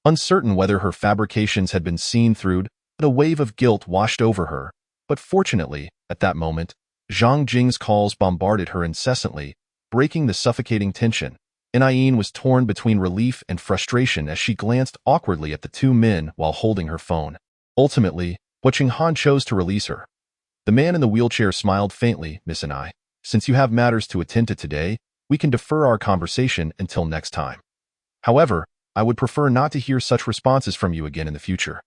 Uncertain whether her fabrications had been seen through, a wave of guilt washed over her, but fortunately, at that moment, Zhang Jing's calls bombarded her incessantly, breaking the suffocating tension. Yin was torn between relief and frustration as she glanced awkwardly at the 2 men while holding her phone. Ultimately, Hua Chenghan chose to release her. The man in the wheelchair smiled faintly. Miss Anai, since you have matters to attend to today, we can defer our conversation until next time. However, I would prefer not to hear such responses from you again in the future.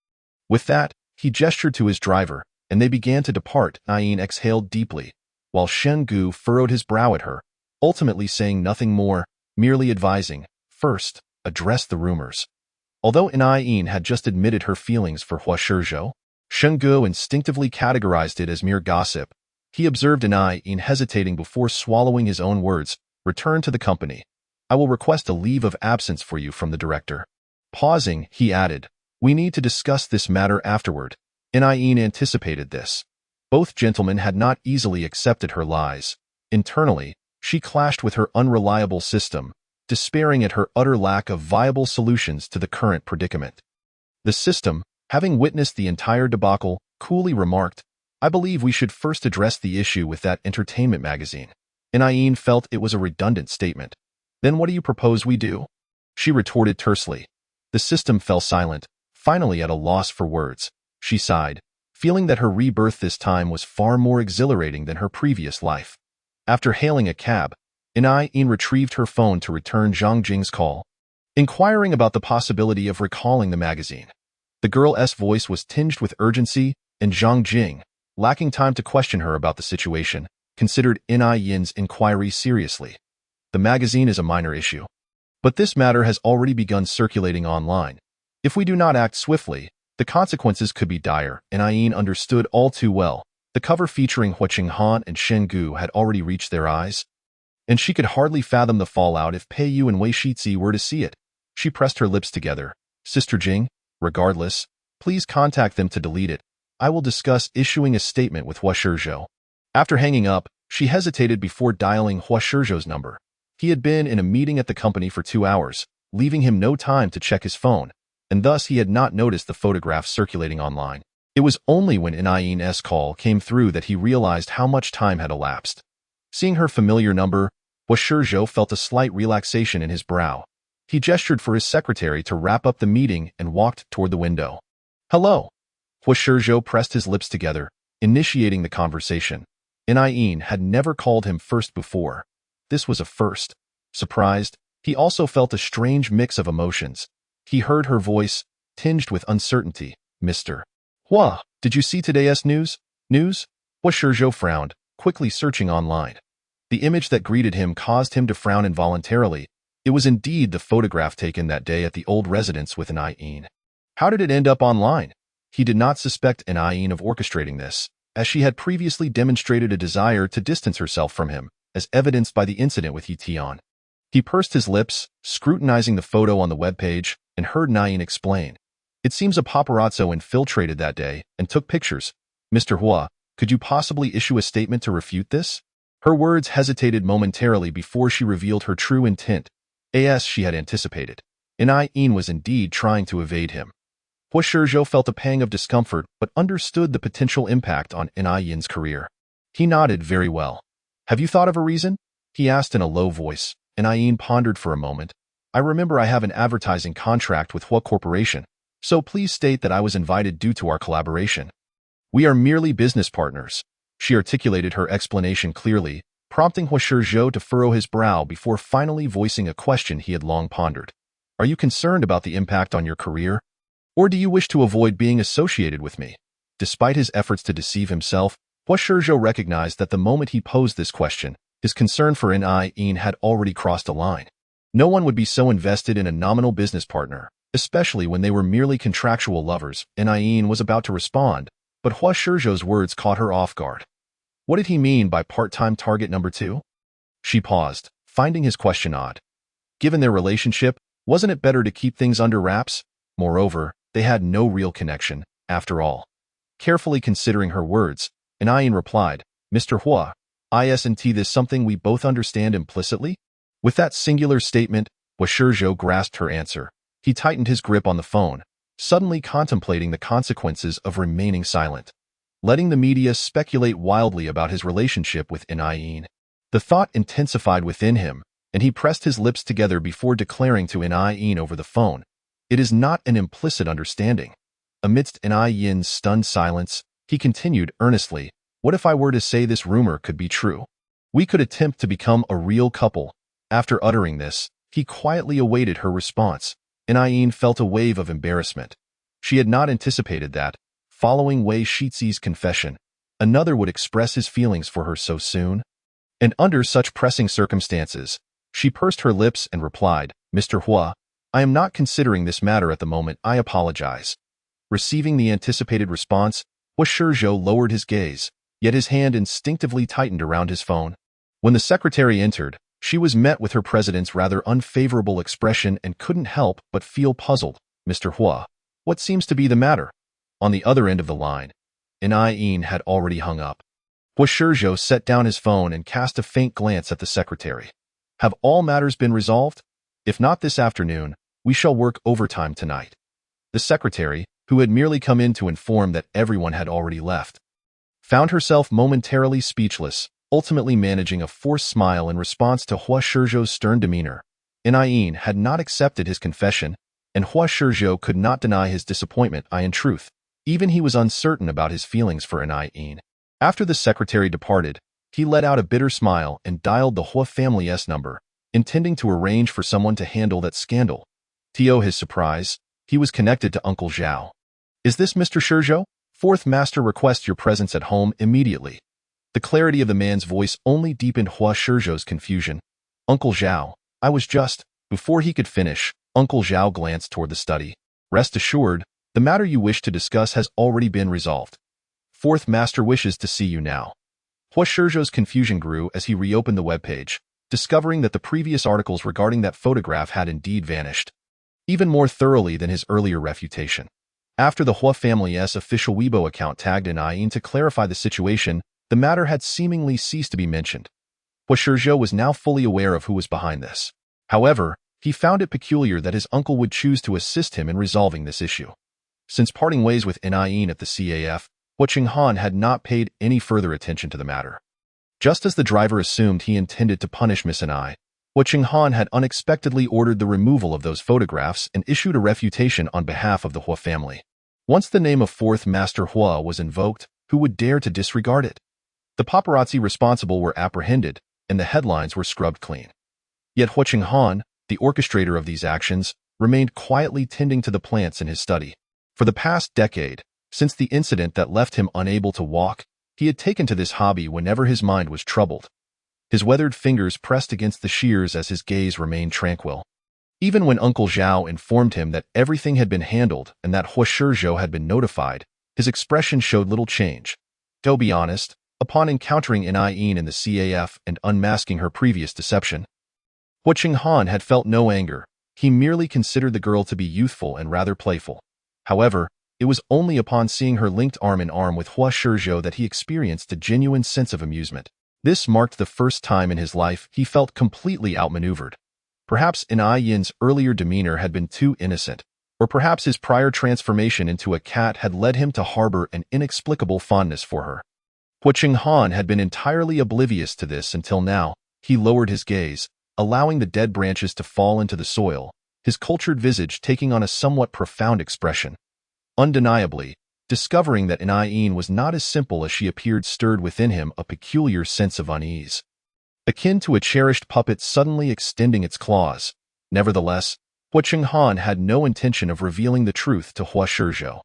With that, he gestured to his driver, and they began to depart. Yin exhaled deeply, while Shungu furrowed his brow at her, ultimately saying nothing more, merely advising, first addressed the rumors. Although Yin had just admitted her feelings for Hua Shizhou, Shenggu instinctively categorized it as mere gossip. He observed Yin hesitating before swallowing his own words, "Return to the company. I will request a leave of absence for you from the director." Pausing, he added, "We need to discuss this matter afterward." Yin anticipated this. Both gentlemen had not easily accepted her lies. Internally, she clashed with her unreliable system, despairing at her utter lack of viable solutions to the current predicament. The system, having witnessed the entire debacle, coolly remarked, "I believe we should first address the issue with that entertainment magazine." Yin felt it was a redundant statement. "Then what do you propose we do?" She retorted tersely. The system fell silent, finally at a loss for words. She sighed, feeling that her rebirth this time was far more exhilarating than her previous life. After hailing a cab, Yin retrieved her phone to return Zhang Jing's call, inquiring about the possibility of recalling the magazine. The girl's voice was tinged with urgency, and Zhang Jing, lacking time to question her about the situation, considered Yin's inquiry seriously. "The magazine is a minor issue, but this matter has already begun circulating online. If we do not act swiftly, the consequences could be dire." Yin understood all too well. The cover featuring Hua Qinghan and Shenggu had already reached their eyes, and she could hardly fathom the fallout if Pei Yu and Wei Shizi were to see it. She pressed her lips together. "Sister Jing, regardless, please contact them to delete it. I will discuss issuing a statement with Hua Shizhou." After hanging up, she hesitated before dialing Hua Shizhou's number. He had been in a meeting at the company for 2 hours, leaving him no time to check his phone, and thus he had not noticed the photographs circulating online. It was only when Yin's call came through that he realized how much time had elapsed. Seeing her familiar number, Hua Shizhou felt a slight relaxation in his brow. He gestured for his secretary to wrap up the meeting and walked toward the window. "Hello." Hua Shizhou pressed his lips together, initiating the conversation. Yin had never called him first before. This was a first. Surprised, he also felt a strange mix of emotions. He heard her voice, tinged with uncertainty. "Mr. Hua, did you see today's news?" "News?" Hua Shizhou frowned, quickly searching online. The image that greeted him caused him to frown involuntarily. It was indeed the photograph taken that day at the old residence with Yin. How did it end up online? He did not suspect Yin of orchestrating this, as she had previously demonstrated a desire to distance herself from him, as evidenced by the incident with Yi Tian. He pursed his lips, scrutinizing the photo on the webpage, and heard Yin explain. "It seems a paparazzo infiltrated that day and took pictures. Mr. Hua, could you possibly issue a statement to refute this?" Her words hesitated momentarily before she revealed her true intent, as she had anticipated. Yin was indeed trying to evade him. Hua Shizhou felt a pang of discomfort but understood the potential impact on Yin's career. He nodded. "Very well. Have you thought of a reason?" he asked in a low voice. Yin pondered for a moment. "I remember I have an advertising contract with Hua Corporation, so please state that I was invited due to our collaboration." "We are merely business partners." She articulated her explanation clearly, prompting Hua Shizhou to furrow his brow before finally voicing a question he had long pondered. "Are you concerned about the impact on your career? Or do you wish to avoid being associated with me?" Despite his efforts to deceive himself, Hua Shizhou recognized that the moment he posed this question, his concern for Yin had already crossed a line. No one would be so invested in a nominal business partner, especially when they were merely contractual lovers. Yin was about to respond, but Hua Shizhou's words caught her off guard. What did he mean by part-time target number 2? She paused, finding his question odd. Given their relationship, wasn't it better to keep things under wraps? Moreover, they had no real connection, after all. Carefully considering her words, Yin replied, "Mr. Hua, isn't this something we both understand implicitly?" With that singular statement, Hua Shizhou grasped her answer. He tightened his grip on the phone, suddenly contemplating the consequences of remaining silent, letting the media speculate wildly about his relationship with Yin. The thought intensified within him, and he pressed his lips together before declaring to Yin over the phone, "It is not an implicit understanding." Amidst Yin's stunned silence, he continued earnestly, "What if I were to say this rumor could be true? We could attempt to become a real couple." After uttering this, he quietly awaited her response. Yin felt a wave of embarrassment. She had not anticipated that, following Wei Shizi's confession, another would express his feelings for her so soon. And under such pressing circumstances, She pursed her lips and replied, "Mr. Hua, I am not considering this matter at the moment. I apologize." Receiving the anticipated response, Hua Shizhou lowered his gaze, yet his hand instinctively tightened around his phone. When the secretary entered, she was met with her president's rather unfavorable expression and couldn't help but feel puzzled. "Mr. Hua, what seems to be the matter?" On the other end of the line, Yin had already hung up. Hua Shizhou set down his phone and cast a faint glance at the secretary. "Have all matters been resolved? If not this afternoon, we shall work overtime tonight." The secretary, who had merely come in to inform that everyone had already left, found herself momentarily speechless, ultimately managing a forced smile in response to Hua Shizhou's stern demeanor. Yin had not accepted his confession, and Hua Shizhou could not deny his disappointment. In truth, even he was uncertain about his feelings for Yin. After the secretary departed, he let out a bitter smile and dialed the Hua family's number, intending to arrange for someone to handle that scandal. To his surprise, he was connected to Uncle Zhao. "Is this Mr. Shizhou? Fourth master requests your presence at home immediately." The clarity of the man's voice only deepened Hua Shizhou's confusion. "Uncle Zhao, I was just..." Before he could finish, Uncle Zhao glanced toward the study. "Rest assured, the matter you wish to discuss has already been resolved. Fourth master wishes to see you now." Hua Shizhou's confusion grew as he reopened the webpage, discovering that the previous articles regarding that photograph had indeed vanished, even more thoroughly than his earlier refutation. After the Hua family's official Weibo account tagged Yin to clarify the situation, the matter had seemingly ceased to be mentioned. Hua Shizhou was now fully aware of who was behind this. However, he found it peculiar that his uncle would choose to assist him in resolving this issue. Since parting ways with Yin at the CAF, Hua Qinghan had not paid any further attention to the matter. Just as the driver assumed he intended to punish Miss Hua Qinghan had unexpectedly ordered the removal of those photographs and issued a refutation on behalf of the Hua family. Once the name of Fourth Master Hua was invoked, who would dare to disregard it? The paparazzi responsible were apprehended, and the headlines were scrubbed clean. Yet Hua Qinghan, the orchestrator of these actions, remained quietly tending to the plants in his study. For the past decade, since the incident that left him unable to walk, he had taken to this hobby whenever his mind was troubled. His weathered fingers pressed against the shears as his gaze remained tranquil. Even when Uncle Zhao informed him that everything had been handled and that Hua Shizhou had been notified, his expression showed little change. To be honest, upon encountering Yin in the CAF and unmasking her previous deception, Hua Qinghan had felt no anger. He merely considered the girl to be youthful and rather playful. However, it was only upon seeing her linked arm in arm with Hua Shizhou that he experienced a genuine sense of amusement. This marked the first time in his life he felt completely outmaneuvered. Perhaps Yin's earlier demeanor had been too innocent, or perhaps his prior transformation into a cat had led him to harbor an inexplicable fondness for her. Hua Qinghan had been entirely oblivious to this until now. He lowered his gaze, allowing the dead branches to fall into the soil, his cultured visage taking on a somewhat profound expression. Undeniably, discovering that Yin was not as simple as she appeared stirred within him a peculiar sense of unease, akin to a cherished puppet suddenly extending its claws. Nevertheless, Hua Qinghan had no intention of revealing the truth to Hua Shizhou.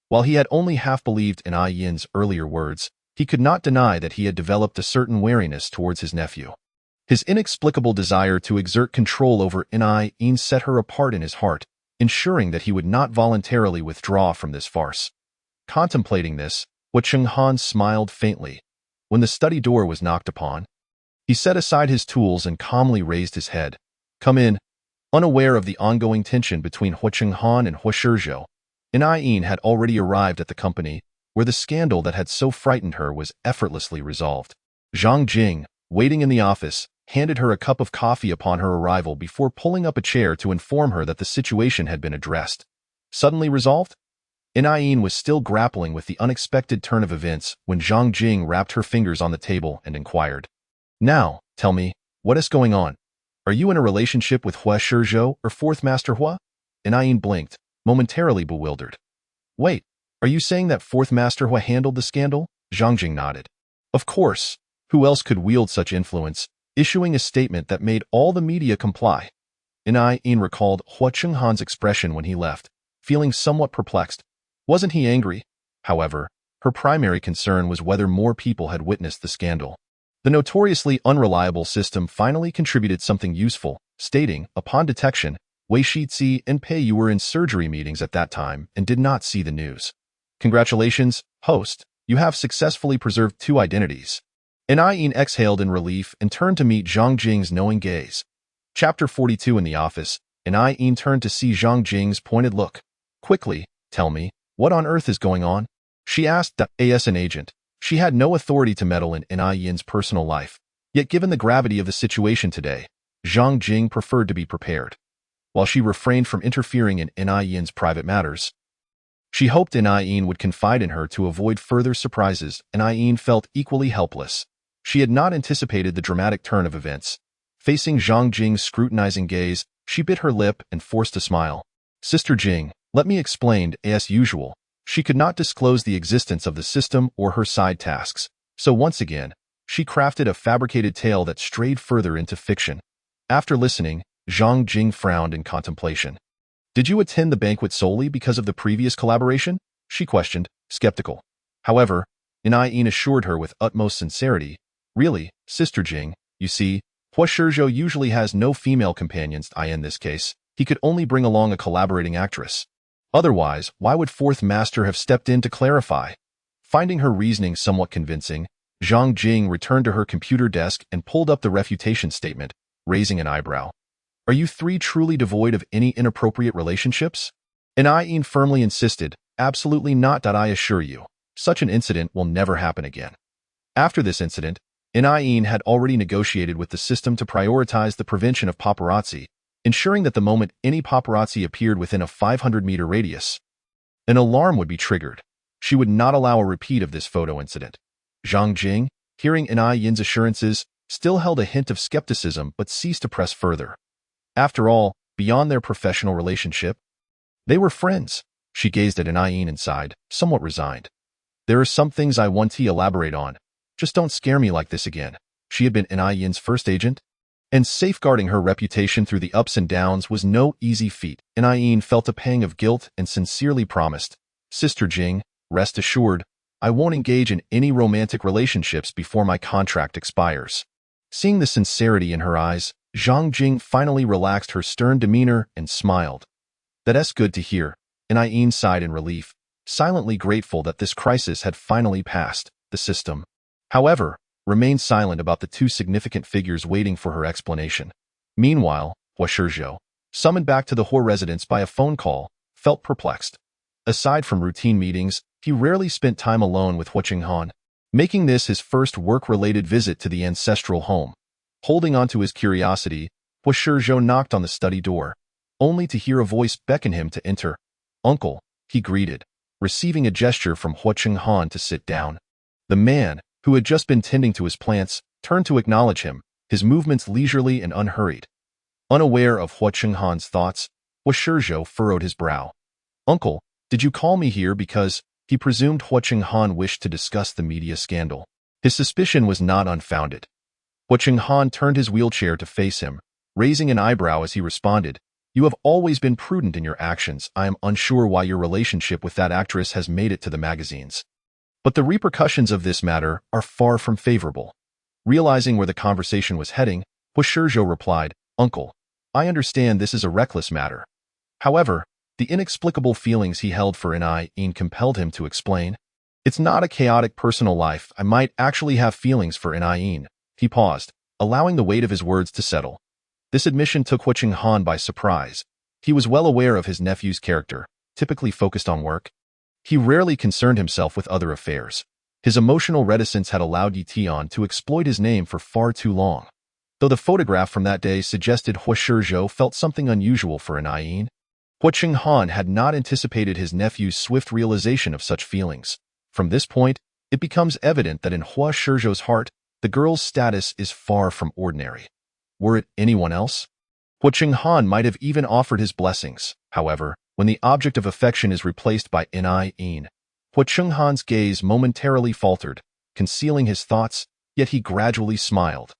While he had only half believed in Yin's earlier words, he could not deny that he had developed a certain wariness towards his nephew. His inexplicable desire to exert control over Yin set her apart in his heart, ensuring that he would not voluntarily withdraw from this farce. Contemplating this, Hua Qinghan smiled faintly. When the study door was knocked upon, he set aside his tools and calmly raised his head. "Come in." Unaware of the ongoing tension between Hua Qinghan and Hua Shizhou, Yin had already arrived at the company, where the scandal that had so frightened her was effortlessly resolved. Zhang Jing, waiting in the office, handed her a cup of coffee upon her arrival before pulling up a chair to inform her that the situation had been addressed. Suddenly resolved? Yin was still grappling with the unexpected turn of events when Zhang Jing wrapped her fingers on the table and inquired, "Now, tell me, what is going on? Are you in a relationship with Hua Shizhou or Fourth Master Hua?" Yin blinked, momentarily bewildered. "Wait, are you saying that Fourth Master Hua handled the scandal?" Zhang Jing nodded. "Of course. Who else could wield such influence, issuing a statement that made all the media comply?" Yin recalled Hua Qinghan's expression when he left, feeling somewhat perplexed. Wasn't he angry? However, her primary concern was whether more people had witnessed the scandal. The notoriously unreliable system finally contributed something useful, stating, upon detection, Wei Shizhi and Pei, you were in surgery meetings at that time and did not see the news. Congratulations, host, you have successfully preserved two identities. Yin exhaled in relief and turned to meet Zhang Jing's knowing gaze. Chapter 42 in the office, Yin turned to see Zhang Jing's pointed look. Quickly, tell me, what on earth is going on? She asked as an agent. She had no authority to meddle in Yin's personal life. Yet given the gravity of the situation today, Zhang Jing preferred to be prepared. While she refrained from interfering in Yin's private matters, she hoped Yin would confide in her to avoid further surprises. Yin felt equally helpless. She had not anticipated the dramatic turn of events. Facing Zhang Jing's scrutinizing gaze, she bit her lip and forced a smile. Sister Jing, let me explain. As usual, she could not disclose the existence of the system or her side tasks, so once again, she crafted a fabricated tale that strayed further into fiction. After listening, Zhang Jing frowned in contemplation. Did you attend the banquet solely because of the previous collaboration? She questioned, skeptical. However, Yin assured her with utmost sincerity, really, Sister Jing, you see, Hua Shizhou usually has no female companions. In this case, he could only bring along a collaborating actress. Otherwise, why would Fourth Master have stepped in to clarify? Finding her reasoning somewhat convincing, Zhang Jing returned to her computer desk and pulled up the refutation statement, raising an eyebrow. Are you three truly devoid of any inappropriate relationships? Yin firmly insisted, absolutely not. I assure you, such an incident will never happen again. After this incident, Yin had already negotiated with the system to prioritize the prevention of paparazzi, ensuring that the moment any paparazzi appeared within a 500-meter radius, an alarm would be triggered. She would not allow a repeat of this photo incident. Zhang Jing, hearing Yin's assurances, still held a hint of skepticism but ceased to press further. After all, beyond their professional relationship, they were friends. She gazed at Yin and sighed, somewhat resigned. There are some things I want to elaborate on. Just don't scare me like this again. She had been Yin's first agent, and safeguarding her reputation through the ups and downs was no easy feat. Yin felt a pang of guilt and sincerely promised, Sister Jing, rest assured, I won't engage in any romantic relationships before my contract expires. Seeing the sincerity in her eyes, Zhang Jing finally relaxed her stern demeanor and smiled. That's good to hear. Yin sighed in relief, silently grateful that this crisis had finally passed. The system, however, remained silent about the two significant figures waiting for her explanation. Meanwhile, Hua Shizhou, summoned back to the Hua residence by a phone call, felt perplexed. Aside from routine meetings, he rarely spent time alone with Hua Qinghan, making this his first work-related visit to the ancestral home. Holding on to his curiosity, Hua Shizhou knocked on the study door, only to hear a voice beckon him to enter. Uncle, he greeted, receiving a gesture from Hua Qinghan to sit down. The man, who had just been tending to his plants, turned to acknowledge him, his movements leisurely and unhurried. Unaware of Hua Qinghan's thoughts, Hua Shizhou furrowed his brow. Uncle, did you call me here because, he presumed Hua Qinghan wished to discuss the media scandal. His suspicion was not unfounded. Hua Qinghan turned his wheelchair to face him, raising an eyebrow as he responded, You have always been prudent in your actions. I am unsure why your relationship with that actress has made it to the magazines. But the repercussions of this matter are far from favorable. Realizing where the conversation was heading, Hua Shizhou replied, Uncle, I understand this is a reckless matter. However, the inexplicable feelings he held for Yin compelled him to explain. It's not a chaotic personal life. I might actually have feelings for Yin. He paused, allowing the weight of his words to settle. This admission took Hua Qinghan by surprise. He was well aware of his nephew's character, typically focused on work. He rarely concerned himself with other affairs. His emotional reticence had allowed Yi Tian to exploit his name for far too long. Though the photograph from that day suggested Hua Shizhou felt something unusual for Yin, Hua Qinghan had not anticipated his nephew's swift realization of such feelings. From this point, it becomes evident that in Hua Shizhou's heart, the girl's status is far from ordinary. Were it anyone else, Hua Qinghan might have even offered his blessings. However, when the object of affection is replaced by Yin, Hua Qinghan's gaze momentarily faltered, concealing his thoughts, yet he gradually smiled.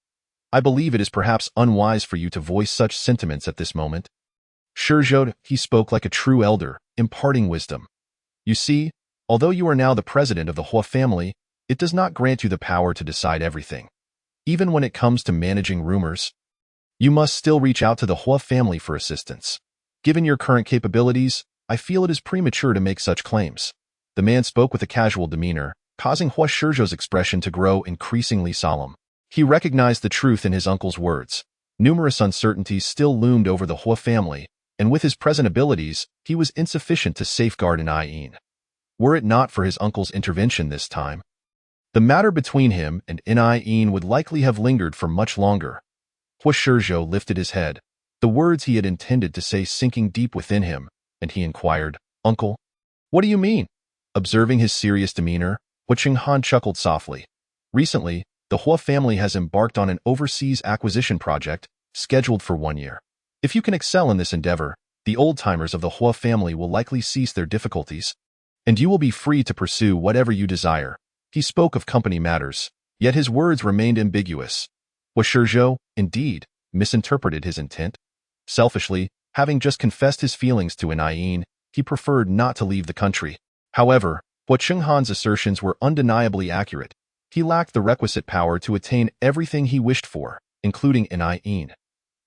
I believe it is perhaps unwise for you to voice such sentiments at this moment. Shizhou, he spoke like a true elder, imparting wisdom. You see, although you are now the president of the Hua family, it does not grant you the power to decide everything. Even when it comes to managing rumors, you must still reach out to the Hua family for assistance. Given your current capabilities, I feel it is premature to make such claims. The man spoke with a casual demeanor, causing Hua Shizhou's expression to grow increasingly solemn. He recognized the truth in his uncle's words. Numerous uncertainties still loomed over the Hua family, and with his present abilities, he was insufficient to safeguard Yin. Were it not for his uncle's intervention this time, the matter between him and Yin would likely have lingered for much longer. Hua Shizhou lifted his head, the words he had intended to say sinking deep within him, and he inquired, "Uncle, what do you mean?" Observing his serious demeanor, Hua Chenghan chuckled softly. Recently, the Hua family has embarked on an overseas acquisition project, scheduled for 1 year. If you can excel in this endeavor, the old-timers of the Hua family will likely cease their difficulties, and you will be free to pursue whatever you desire. He spoke of company matters, yet his words remained ambiguous. Hua Shizhou, indeed, misinterpreted his intent. Selfishly, having just confessed his feelings to Yin, he preferred not to leave the country. However, Hua Chenghan's assertions were undeniably accurate. He lacked the requisite power to attain everything he wished for, including Yin.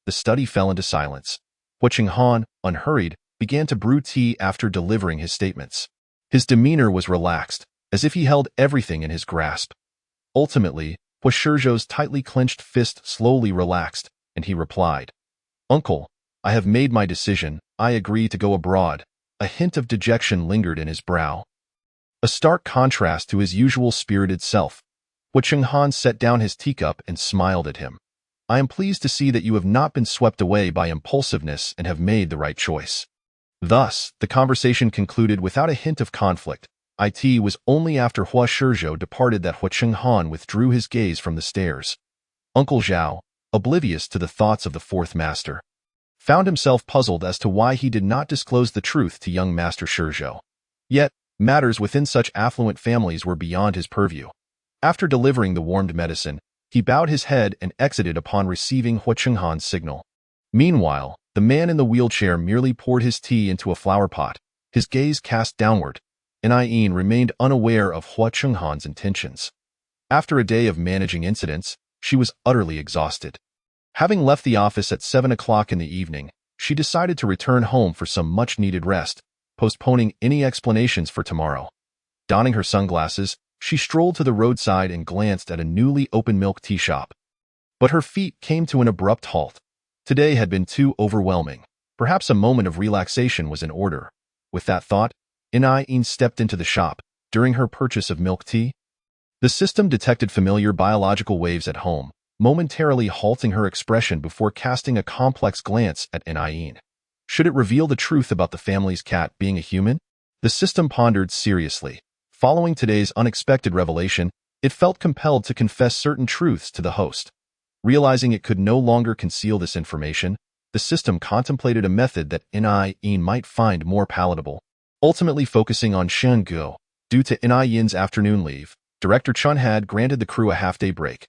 The study fell into silence. Hua Chenghan, unhurried, began to brew tea after delivering his statements. His demeanor was relaxed, as if he held everything in his grasp. Ultimately, Hua Shizhou's tightly clenched fist slowly relaxed, and he replied, "Uncle, I have made my decision. I agree to go abroad." A hint of dejection lingered in his brow, a stark contrast to his usual spirited self. Hua Chenghan set down his teacup and smiled at him. "I am pleased to see that you have not been swept away by impulsiveness and have made the right choice." Thus, the conversation concluded without a hint of conflict. It was only after Hua Shizhou departed that Hua Chenghan withdrew his gaze from the stairs. Uncle Zhao, oblivious to the thoughts of the fourth master, found himself puzzled as to why he did not disclose the truth to young Master Shizhou. Yet, matters within such affluent families were beyond his purview. After delivering the warmed medicine, he bowed his head and exited upon receiving Hua Chenghan's signal. Meanwhile, the man in the wheelchair merely poured his tea into a flower pot, his gaze cast downward. Yin remained unaware of Hua Chenghan's intentions. After a day of managing incidents, she was utterly exhausted. Having left the office at 7 o'clock in the evening, she decided to return home for some much-needed rest, postponing any explanations for tomorrow. Donning her sunglasses, she strolled to the roadside and glanced at a newly opened milk tea shop. But her feet came to an abrupt halt. Today had been too overwhelming. Perhaps a moment of relaxation was in order. With that thought, Yin stepped into the shop. During her purchase of milk tea, the system detected familiar biological waves at home, momentarily halting her expression before casting a complex glance at Yin. Should it reveal the truth about the family's cat being a human? The system pondered seriously. Following today's unexpected revelation, it felt compelled to confess certain truths to the host. Realizing it could no longer conceal this information, the system contemplated a method that Yin might find more palatable. Ultimately focusing on Shenggu, due to Yin's afternoon leave, Director Chun had granted the crew a half-day break.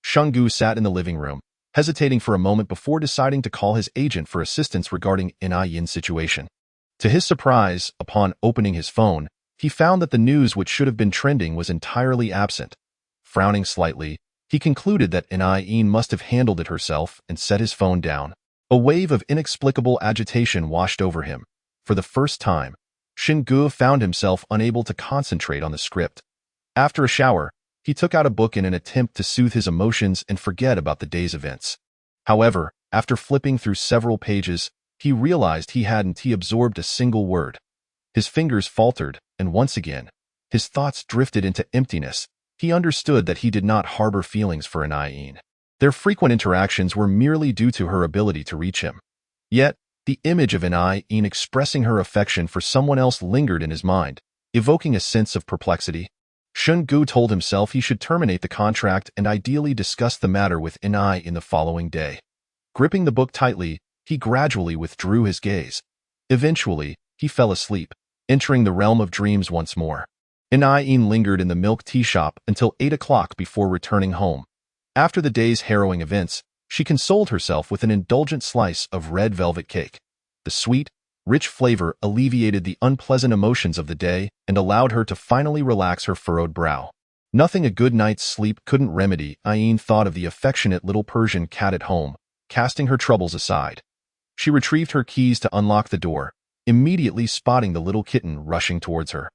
Shenggu sat in the living room, hesitating for a moment before deciding to call his agent for assistance regarding Yin's situation. To his surprise, upon opening his phone, he found that the news which should have been trending was entirely absent. Frowning slightly, he concluded that Yin must have handled it herself and set his phone down. A wave of inexplicable agitation washed over him. For the first time, Shenggu found himself unable to concentrate on the script. After a shower, he took out a book in an attempt to soothe his emotions and forget about the day's events. However, after flipping through several pages, he realized he hadn't absorbed a single word. His fingers faltered, and once again, his thoughts drifted into emptiness. He understood that he did not harbor feelings for Yin. Their frequent interactions were merely due to her ability to reach him. Yet, the image of Yin expressing her affection for someone else lingered in his mind, evoking a sense of perplexity. Shenggu told himself he should terminate the contract and ideally discuss the matter with Yin the following day. Gripping the book tightly, he gradually withdrew his gaze. Eventually, he fell asleep, entering the realm of dreams once more. Yin lingered in the milk tea shop until 8 o'clock before returning home. After the day's harrowing events, she consoled herself with an indulgent slice of red velvet cake. The sweet, rich flavor alleviated the unpleasant emotions of the day and allowed her to finally relax her furrowed brow. Nothing a good night's sleep couldn't remedy. Ayin thought of the affectionate little Persian cat at home, casting her troubles aside. She retrieved her keys to unlock the door, immediately spotting the little kitten rushing towards her.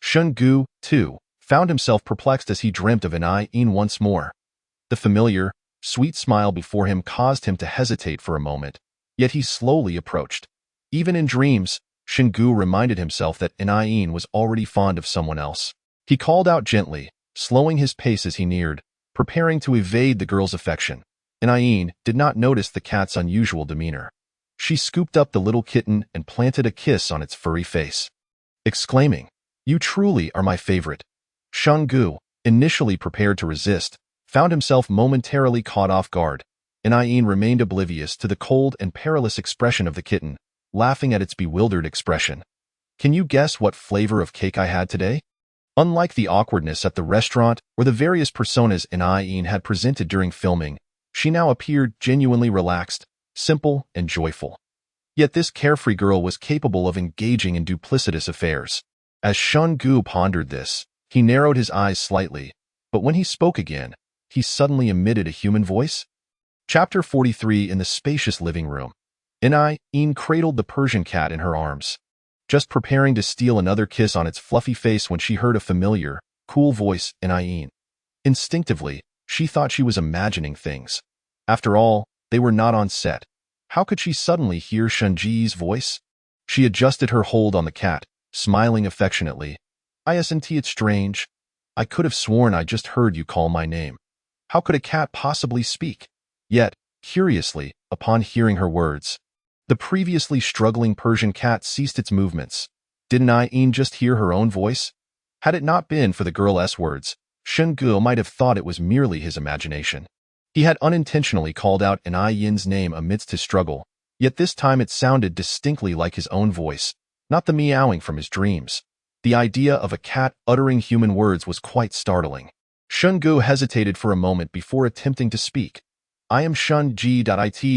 Shungu, too, found himself perplexed as he dreamt of Ayin once more. The familiar, sweet smile before him caused him to hesitate for a moment, yet he slowly approached. Even in dreams, Shungu reminded himself that Ayin was already fond of someone else. He called out gently, slowing his pace as he neared, preparing to evade the girl's affection. Ayin did not notice the cat's unusual demeanor. She scooped up the little kitten and planted a kiss on its furry face, exclaiming, "You truly are my favorite." Shungu, initially prepared to resist, found himself momentarily caught off guard. Ayin remained oblivious to the cold and perilous expression of the kitten, laughing at its bewildered expression. "Can you guess what flavor of cake I had today?" Unlike the awkwardness at the restaurant or the various personas Ayin had presented during filming, she now appeared genuinely relaxed, simple, and joyful. Yet this carefree girl was capable of engaging in duplicitous affairs. As Shungu pondered this, he narrowed his eyes slightly, but when he spoke again, he suddenly emitted a human voice. Chapter 43. In the spacious living room, Ayin cradled the Persian cat in her arms, just preparing to steal another kiss on its fluffy face when she heard a familiar, cool voice in Ayin. Instinctively, she thought she was imagining things. After all, they were not on set. How could she suddenly hear Shunji's voice? She adjusted her hold on the cat, smiling affectionately. "Isn't it strange? I could have sworn I just heard you call my name. How could a cat possibly speak?" Yet, curiously, upon hearing her words, the previously struggling Persian cat ceased its movements. Didn't Ayin just hear her own voice? Had it not been for the girl's words, Shungu might have thought it was merely his imagination. He had unintentionally called out Ayin's name amidst his struggle, yet this time it sounded distinctly like his own voice, not the meowing from his dreams. The idea of a cat uttering human words was quite startling. Shungu hesitated for a moment before attempting to speak. "I am Shunji."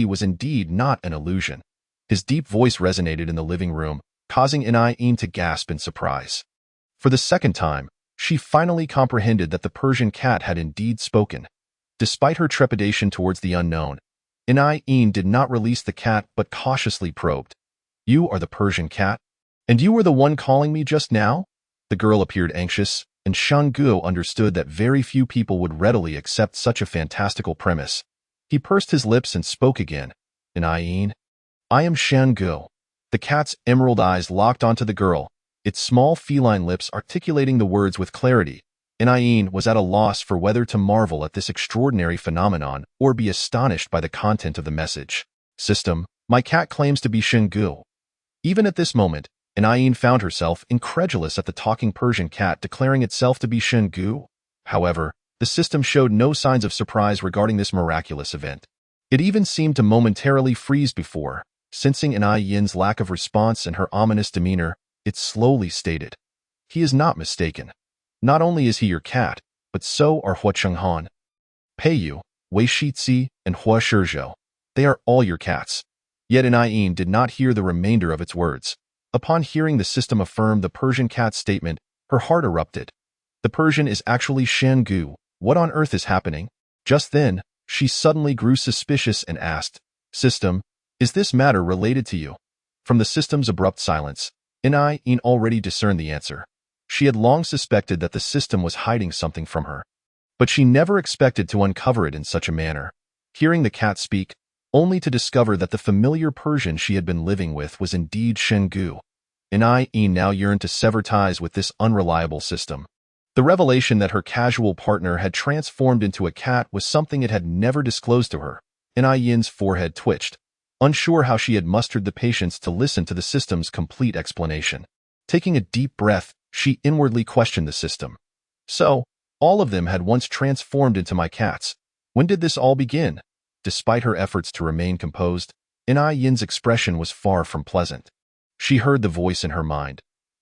It was indeed not an illusion. His deep voice resonated in the living room, causing Ayin to gasp in surprise. For the second time, she finally comprehended that the Persian cat had indeed spoken. Despite her trepidation towards the unknown, Ayin did not release the cat but cautiously probed. "You are the Persian cat? And you were the one calling me just now?" The girl appeared anxious, and Shungu understood that very few people would readily accept such a fantastical premise. He pursed his lips and spoke again. "Ayin, I am Shungu." The cat's emerald eyes locked onto the girl, its small feline lips articulating the words with clarity. Ayin was at a loss for whether to marvel at this extraordinary phenomenon or be astonished by the content of the message. "System, my cat claims to be Shungu." Even at this moment, Ayin found herself incredulous at the talking Persian cat declaring itself to be Shungu. However, the system showed no signs of surprise regarding this miraculous event. It even seemed to momentarily freeze before, sensing Ayin's lack of response and her ominous demeanor, it slowly stated, "He is not mistaken. Not only is he your cat, but so are Hua Chenghan, Peiyu, Wei Shitzi, and Hua Shizhou. They are all your cats." Yet Ayin did not hear the remainder of its words. Upon hearing the system affirm the Persian cat's statement, her heart erupted. The Persian is actually Shungu. What on earth is happening? Just then, she suddenly grew suspicious and asked, "System, is this matter related to you?" From the system's abrupt silence, Ayin already discerned the answer. She had long suspected that the system was hiding something from her, but she never expected to uncover it in such a manner. Hearing the cat speak, only to discover that the familiar Persian she had been living with was indeed Shungu, Ayin now yearned to sever ties with this unreliable system. The revelation that her casual partner had transformed into a cat was something it had never disclosed to her. Ayin's forehead twitched, unsure how she had mustered the patience to listen to the system's complete explanation. Taking a deep breath, she inwardly questioned the system. "So, all of them had once transformed into my cats. When did this all begin?" Despite her efforts to remain composed, Ayin's expression was far from pleasant. She heard the voice in her mind.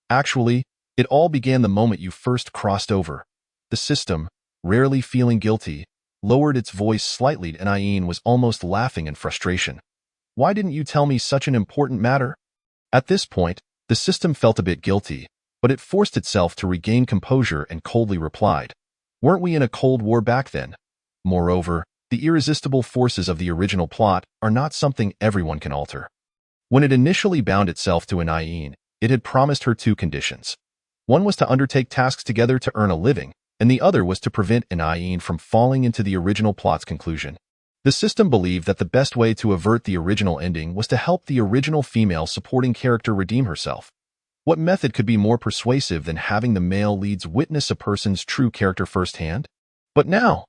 "Actually, it all began the moment you first crossed over." The system, rarely feeling guilty, lowered its voice slightly and Ayin was almost laughing in frustration. "Why didn't you tell me such an important matter?" At this point, the system felt a bit guilty, but it forced itself to regain composure and coldly replied, Weren't we in a Cold War back then? Moreover, the irresistible forces of the original plot are not something everyone can alter. When it initially bound itself to Anayin, it had promised her two conditions. One was to undertake tasks together to earn a living, and the other was to prevent Anayin from falling into the original plot's conclusion. The system believed that the best way to avert the original ending was to help the original female supporting character redeem herself. What method could be more persuasive than having the male leads witness a person's true character firsthand? But now,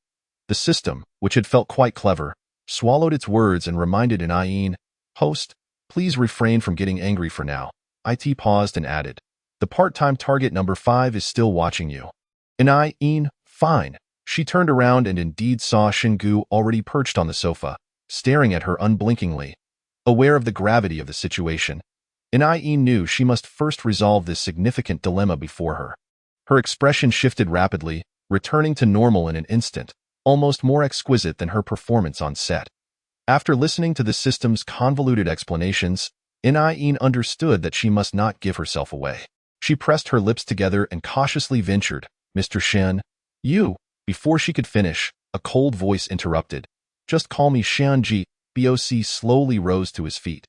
the system, which had felt quite clever, swallowed its words and reminded Anayin, "Host, please refrain from getting angry for now." It paused and added, "The part-time target number 5 is still watching you." Anayin, fine. She turned around and indeed saw Shingu already perched on the sofa, staring at her unblinkingly. Aware of the gravity of the situation, Anayin knew she must first resolve this significant dilemma before her. Her expression shifted rapidly, returning to normal in an instant, almost more exquisite than her performance on set. After listening to the system's convoluted explanations, Anayin understood that she must not give herself away. She pressed her lips together and cautiously ventured, "Mr. Shen, you..." Before she could finish, a cold voice interrupted. "Just call me Shanji." Boc slowly rose to his feet.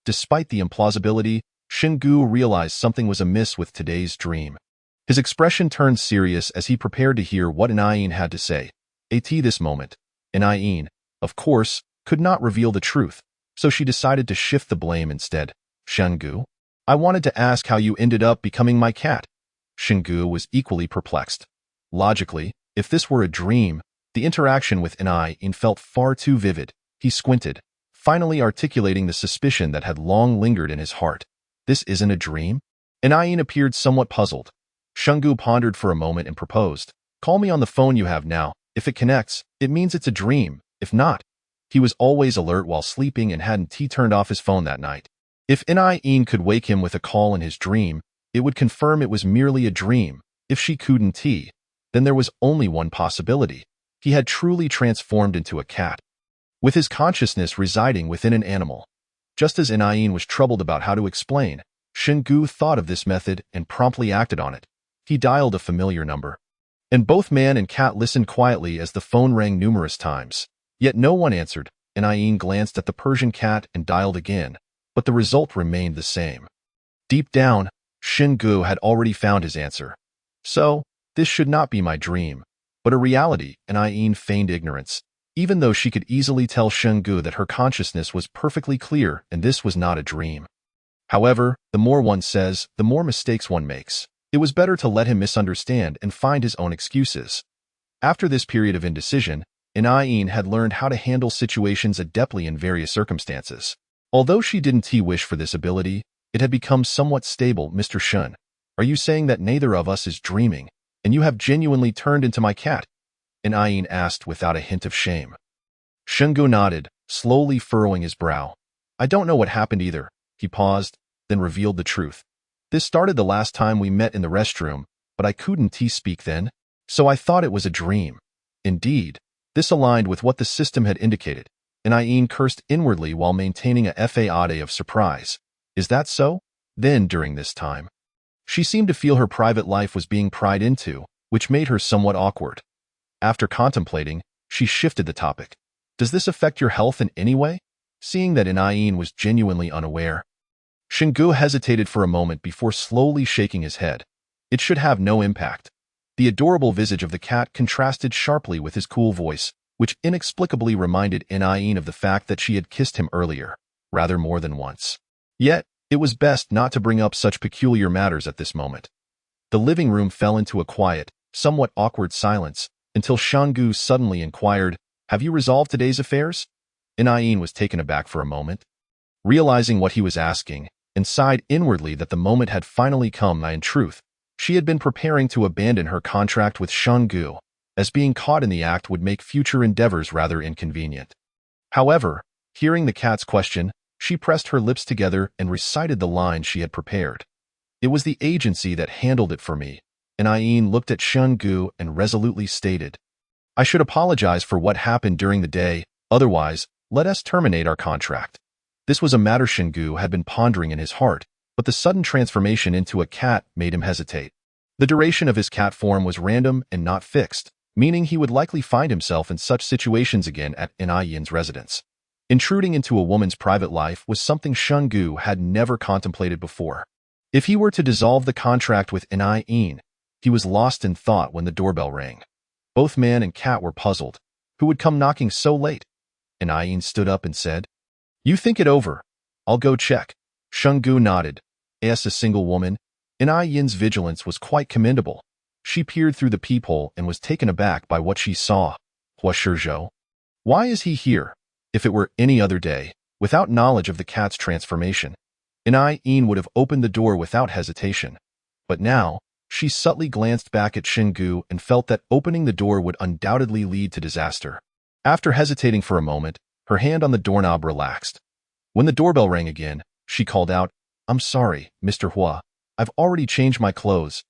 Despite the implausibility, Shingu realized something was amiss with today's dream. His expression turned serious as he prepared to hear what Anayin had to say. At this moment, Anayin, of course, could not reveal the truth, so she decided to shift the blame instead. "Shingu, I wanted to ask how you ended up becoming my cat." Shingu was equally perplexed. Logically, if this were a dream, the interaction with Anayin felt far too vivid. He squinted, finally articulating the suspicion that had long lingered in his heart. "This isn't a dream?" Anayin appeared somewhat puzzled. Shingu pondered for a moment and proposed, "Call me on the phone you have now. If it connects, it means it's a dream. If not..." He was always alert while sleeping and hadn't turned off his phone that night. If Anayin could wake him with a call in his dream, it would confirm it was merely a dream. If she couldn't, then there was only one possibility. He had truly transformed into a cat, with his consciousness residing within an animal. Just as Anayin was troubled about how to explain, Shingu thought of this method and promptly acted on it. He dialed a familiar number, and both man and cat listened quietly as the phone rang numerous times. Yet no one answered. Anayin glanced at the Persian cat and dialed again, but the result remained the same. Deep down, Shingu had already found his answer. So, this should not be my dream, but a reality. Anayin feigned ignorance, even though she could easily tell Shingu that her consciousness was perfectly clear and this was not a dream. However, the more one says, the more mistakes one makes. It was better to let him misunderstand and find his own excuses. After this period of indecision, Anayin had learned how to handle situations adeptly in various circumstances. Although she didn't wish for this ability, it had become somewhat stable. "Mr. Shun, are you saying that neither of us is dreaming, and you have genuinely turned into my cat?" Anayin asked without a hint of shame. Shingu nodded, slowly furrowing his brow. "I don't know what happened either." He paused, then revealed the truth. "This started the last time we met in the restroom, but I couldn't speak then, so I thought it was a dream." Indeed, this aligned with what the system had indicated. Anayin cursed inwardly while maintaining a facade of surprise. "Is that so?" Then, during this time, she seemed to feel her private life was being pried into, which made her somewhat awkward. After contemplating, she shifted the topic. "Does this affect your health in any way?" Seeing that Anayin was genuinely unaware, Shingu hesitated for a moment before slowly shaking his head. It should have no impact. The adorable visage of the cat contrasted sharply with his cool voice, which inexplicably reminded Anayin of the fact that she had kissed him earlier, rather more than once. Yet, it was best not to bring up such peculiar matters at this moment. The living room fell into a quiet, somewhat awkward silence, until Shingu suddenly inquired, "Have you resolved today's affairs?" Anayin was taken aback for a moment, realizing what he was asking, and sighed inwardly that the moment had finally come. In truth, she had been preparing to abandon her contract with Shingu, as being caught in the act would make future endeavors rather inconvenient. However, hearing the cat's question, she pressed her lips together and recited the line she had prepared. "It was the agency that handled it for me." Anayin looked at Shingu and resolutely stated, "I should apologize for what happened during the day, otherwise, let us terminate our contract." This was a matter Shingu had been pondering in his heart, but the sudden transformation into a cat made him hesitate. The duration of his cat form was random and not fixed, meaning he would likely find himself in such situations again at Yin's residence. Intruding into a woman's private life was something Shungu had never contemplated before. If he were to dissolve the contract with Yin, he was lost in thought when the doorbell rang. Both man and cat were puzzled. Who would come knocking so late? Yin stood up and said, "You think it over. I'll go check." Shungu nodded. As a single woman, Yin's vigilance was quite commendable. She peered through the peephole and was taken aback by what she saw. Hua Shizhou. Why is he here? If it were any other day, without knowledge of the cat's transformation, Yin would have opened the door without hesitation. But now, she subtly glanced back at Shungu and felt that opening the door would undoubtedly lead to disaster. After hesitating for a moment, her hand on the doorknob relaxed. When the doorbell rang again, she called out, "I'm sorry, Mr. Hua. I've already changed my clothes.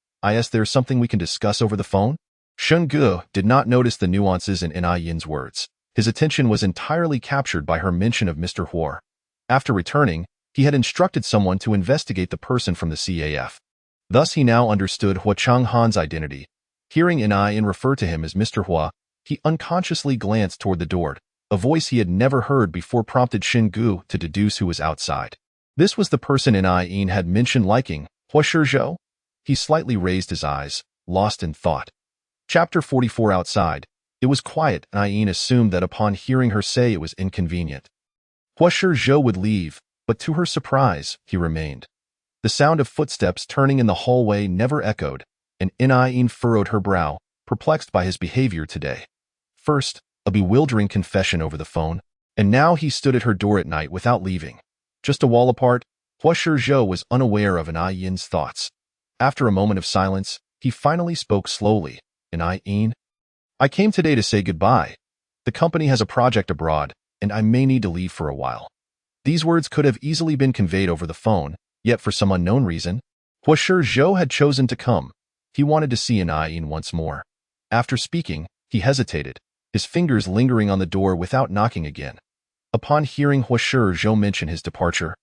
There's something we can discuss over the phone?" Shungu did not notice the nuances in Yin's words. His attention was entirely captured by her mention of Mr. Hua. After returning, he had instructed someone to investigate the person from the CAF. Thus he now understood Hua Changhan's identity. Hearing Yin refer to him as Mr. Hua, he unconsciously glanced toward the door. A voice he had never heard before prompted Shungu to deduce who was outside. This was the person Yin had mentioned liking, Hua Shizhou. He slightly raised his eyes, lost in thought. Chapter 44. Outside. It was quiet, and Yin assumed that upon hearing her say it was inconvenient, Hua Shizhou would leave, but to her surprise, he remained. The sound of footsteps turning in the hallway never echoed, and Yin furrowed her brow, perplexed by his behavior today. First, a bewildering confession over the phone, and now he stood at her door at night without leaving. Just a wall apart, Hua Shizhou was unaware of Yin's thoughts. After a moment of silence, he finally spoke slowly. "Yin, I came today to say goodbye. The company has a project abroad, and I may need to leave for a while." These words could have easily been conveyed over the phone, yet for some unknown reason, Hua Shizhou had chosen to come. He wanted to see Yin once more. After speaking, he hesitated, his fingers lingering on the door without knocking again. Upon hearing Hua Shizhou mention his departure,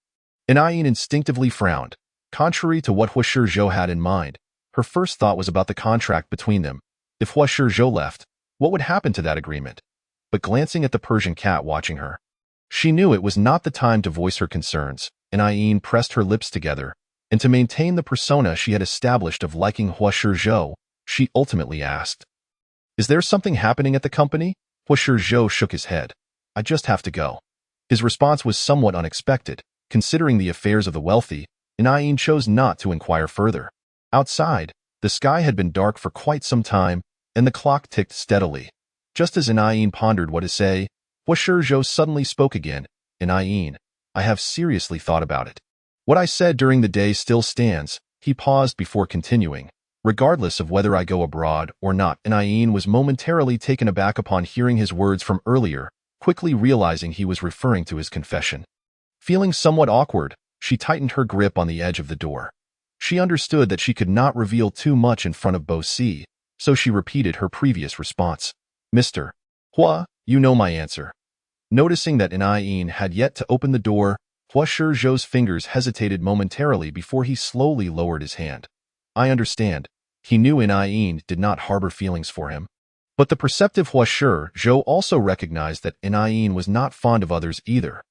Yin instinctively frowned. Contrary to what Hua Shizhou had in mind, her first thought was about the contract between them. If Hua Shizhou left, what would happen to that agreement? But glancing at the Persian cat watching her, she knew it was not the time to voice her concerns. Yin pressed her lips together, and to maintain the persona she had established of liking Hua Shizhou, she ultimately asked, "Is there something happening at the company?" Hua Shizhou shook his head. "I just have to go." His response was somewhat unexpected. Considering the affairs of the wealthy, Yin chose not to inquire further. Outside, the sky had been dark for quite some time, and the clock ticked steadily. Just as Yin pondered what to say, Hua Shizhou suddenly spoke again. "Yin, I have seriously thought about it. What I said during the day still stands." He paused before continuing. "Regardless of whether I go abroad or not." Yin was momentarily taken aback upon hearing his words from earlier, quickly realizing he was referring to his confession. Feeling somewhat awkward, she tightened her grip on the edge of the door. She understood that she could not reveal too much in front of Bo Si, so she repeated her previous response. "Mr. Hua, you know my answer." Noticing that Yin had yet to open the door, Hua Shizhou's fingers hesitated momentarily before he slowly lowered his hand. "I understand." He knew Yin did not harbor feelings for him. But the perceptive Hua Shizhou also recognized that Yin was not fond of others either.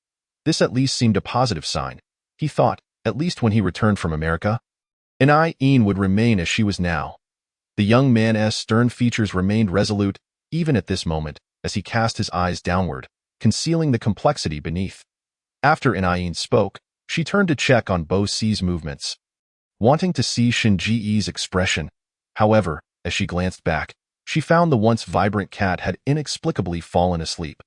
This at least seemed a positive sign. He thought, at least when he returned from America, Yin would remain as she was now. The young man's stern features remained resolute, even at this moment, as he cast his eyes downward, concealing the complexity beneath. After Yin spoke, she turned to check on Bo Si's movements, wanting to see Shinji's expression. However, as she glanced back, she found the once vibrant cat had inexplicably fallen asleep.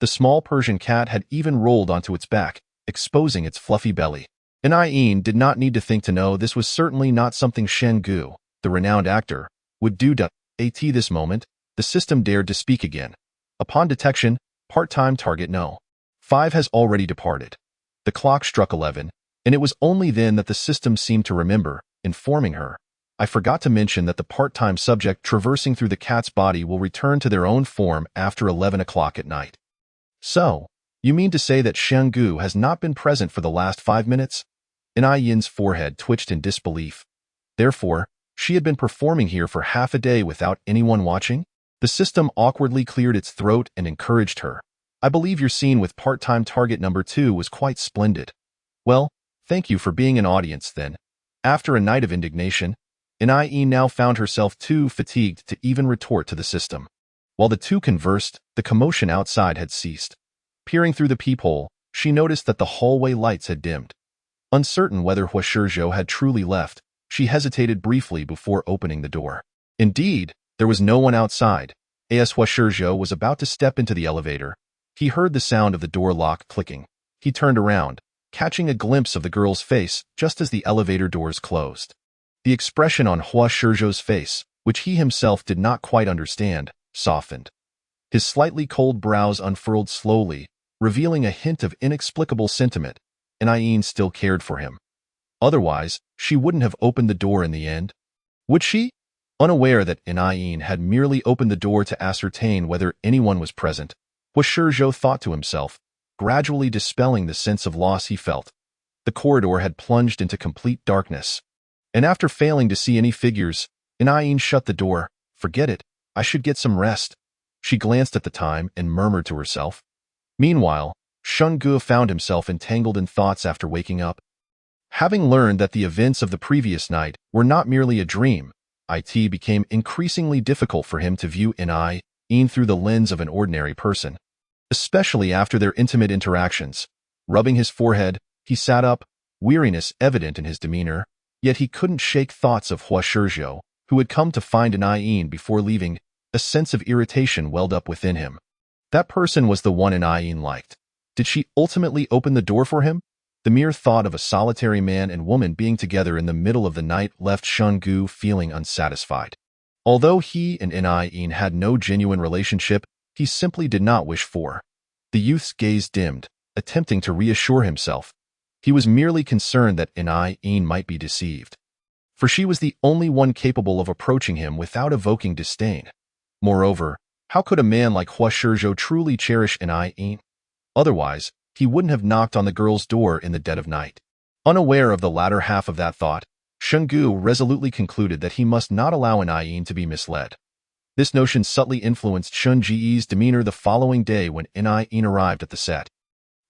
The small Persian cat had even rolled onto its back, exposing its fluffy belly. Yin did not need to think to know this was certainly not something Shungu, the renowned actor, would do. At this moment, the system dared to speak again. Upon detection, part-time target no. 5 has already departed. The clock struck 11, and it was only then that the system seemed to remember, informing her, "I forgot to mention that the part-time subject traversing through the cat's body will return to their own form after 11 o'clock at night." "So, you mean to say that Shungu has not been present for the last 5 minutes? Yin's forehead twitched in disbelief. Therefore, she had been performing here for half a day without anyone watching? The system awkwardly cleared its throat and encouraged her. I believe your scene with part-time target number 2 was quite splendid. Well, thank you for being an audience then. After a night of indignation, Nie now found herself too fatigued to even retort to the system. While the two conversed, the commotion outside had ceased. Peering through the peephole, she noticed that the hallway lights had dimmed. Uncertain whether Huashizhou had truly left, she hesitated briefly before opening the door. Indeed, there was no one outside. As Huashizhou was about to step into the elevator, he heard the sound of the door lock clicking. He turned around, catching a glimpse of the girl's face just as the elevator doors closed. The expression on Huashizhou's face, which he himself did not quite understand, softened. His slightly cold brows unfurled slowly, revealing a hint of inexplicable sentiment. Nie still cared for him. Otherwise, she wouldn't have opened the door in the end. Would she? Unaware that Nie had merely opened the door to ascertain whether anyone was present, Huashizhou thought to himself, gradually dispelling the sense of loss he felt. The corridor had plunged into complete darkness. And after failing to see any figures, Nie shut the door. Forget it, I should get some rest. She glanced at the time and murmured to herself. Meanwhile, Shungu found himself entangled in thoughts after waking up. Having learned that the events of the previous night were not merely a dream, it became increasingly difficult for him to view Nie through the lens of an ordinary person, especially after their intimate interactions. Rubbing his forehead, he sat up, weariness evident in his demeanor, yet he couldn't shake thoughts of Huashizhou, who had come to find Nie before leaving. A sense of irritation welled up within him. That person was the one Nie liked. Did she ultimately open the door for him? The mere thought of a solitary man and woman being together in the middle of the night left Shungu feeling unsatisfied. Although he and Nie had no genuine relationship, he simply did not wish for. The youth's gaze dimmed, attempting to reassure himself. He was merely concerned that Nie might be deceived. For she was the only one capable of approaching him without evoking disdain. Moreover, how could a man like Huashizhou truly cherish Nie? Otherwise, he wouldn't have knocked on the girl's door in the dead of night. Unaware of the latter half of that thought, Shungu resolutely concluded that he must not allow Nie to be misled. This notion subtly influenced Shunji's demeanor the following day when Nie arrived at the set.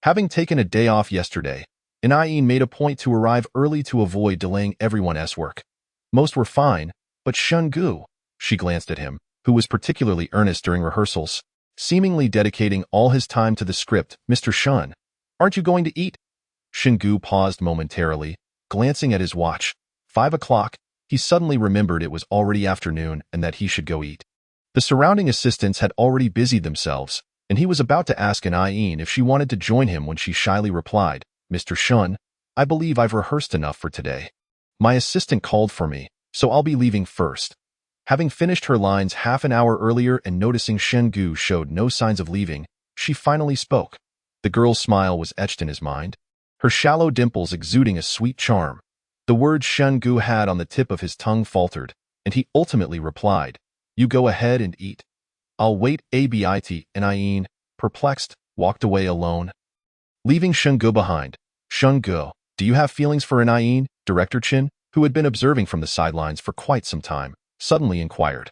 Having taken a day off yesterday, Nie made a point to arrive early to avoid delaying everyone's work. Most were fine, but Shungu, she glanced at him, who was particularly earnest during rehearsals, seemingly dedicating all his time to the script. Mr. Shun, aren't you going to eat? Shungu paused momentarily, glancing at his watch. 5 o'clock. He suddenly remembered it was already afternoon and that he should go eat. The surrounding assistants had already busied themselves, and he was about to ask Nie if she wanted to join him when she shyly replied, Mr. Shun, I believe I've rehearsed enough for today. My assistant called for me, so I'll be leaving first. Having finished her lines half an hour earlier and noticing Shungu showed no signs of leaving, she finally spoke. The girl's smile was etched in his mind, her shallow dimples exuding a sweet charm. The word Shungu had on the tip of his tongue faltered, and he ultimately replied, You go ahead and eat. I'll wait. Abit. Nie, perplexed, walked away alone. Leaving Shungu behind. Shungu, do you have feelings for Nie? Director Chin, who had been observing from the sidelines for quite some time, suddenly inquired.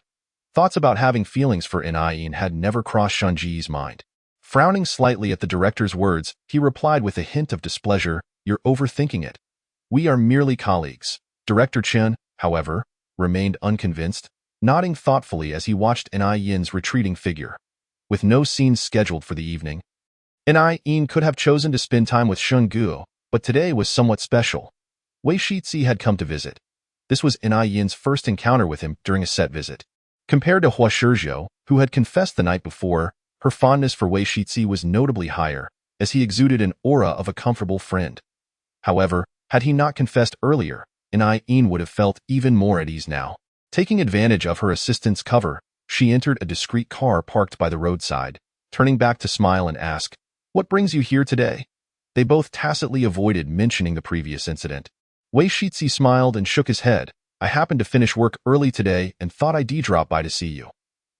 Thoughts about having feelings for Nie had never crossed Shunji's mind. Frowning slightly at the director's words, he replied with a hint of displeasure, You're overthinking it. We are merely colleagues. Director Chen, however, remained unconvinced, nodding thoughtfully as he watched Nie's retreating figure. With no scenes scheduled for the evening, Nie could have chosen to spend time with Shungu, but today was somewhat special. Wei Shitzi had come to visit. This was Nie's first encounter with him during a set visit. Compared to Huashizhou, who had confessed the night before, her fondness for Wei Shitzi was notably higher, as he exuded an aura of a comfortable friend. However, had he not confessed earlier, Nie would have felt even more at ease now. Taking advantage of her assistant's cover, she entered a discreet car parked by the roadside, turning back to smile and ask, What brings you here today? They both tacitly avoided mentioning the previous incident. Wei Shitzi smiled and shook his head. I happened to finish work early today and thought I'd drop by to see you.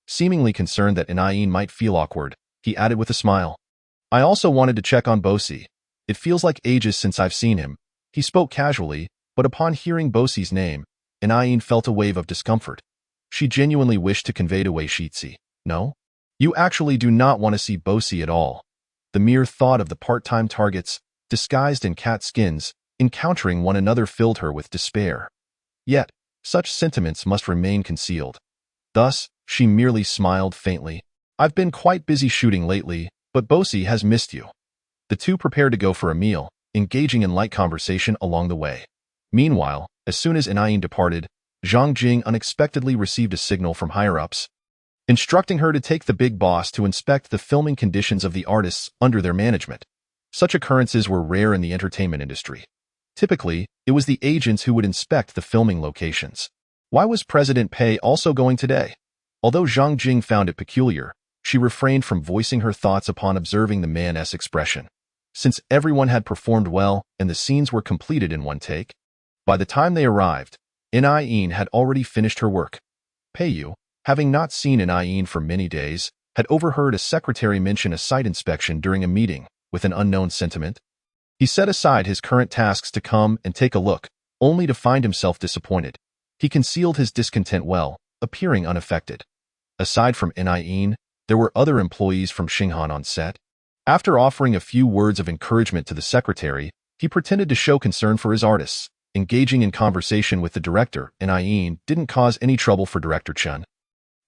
Seemingly concerned that Nie might feel awkward, he added with a smile. I also wanted to check on Bosi. It feels like ages since I've seen him. He spoke casually, but upon hearing Bosi's name, Nie felt a wave of discomfort. She genuinely wished to convey to Wei Shitzi, No? You actually do not want to see Bosi at all. The mere thought of the part-time targets, disguised in cat skins, encountering one another filled her with despair. Yet, such sentiments must remain concealed. Thus, she merely smiled faintly. I've been quite busy shooting lately, but Bosi has missed you. The two prepared to go for a meal, engaging in light conversation along the way. Meanwhile, as soon as Inayin departed, Zhang Jing unexpectedly received a signal from higher-ups, instructing her to take the big boss to inspect the filming conditions of the artists under their management. Such occurrences were rare in the entertainment industry. Typically, it was the agents who would inspect the filming locations. Why was President Pei also going today? Although Zhang Jing found it peculiar, she refrained from voicing her thoughts upon observing the man's expression. Since everyone had performed well and the scenes were completed in one take, by the time they arrived, Inayin had already finished her work. Peiyu, having not seen Inayin for many days, had overheard a secretary mention a site inspection during a meeting with an unknown sentiment. He set aside his current tasks to come and take a look, only to find himself disappointed. He concealed his discontent well, appearing unaffected. Aside from Inayin, there were other employees from Xinghan on set. After offering a few words of encouragement to the secretary, he pretended to show concern for his artists. Engaging in conversation with the director, Inayin didn't cause any trouble for Director Chen.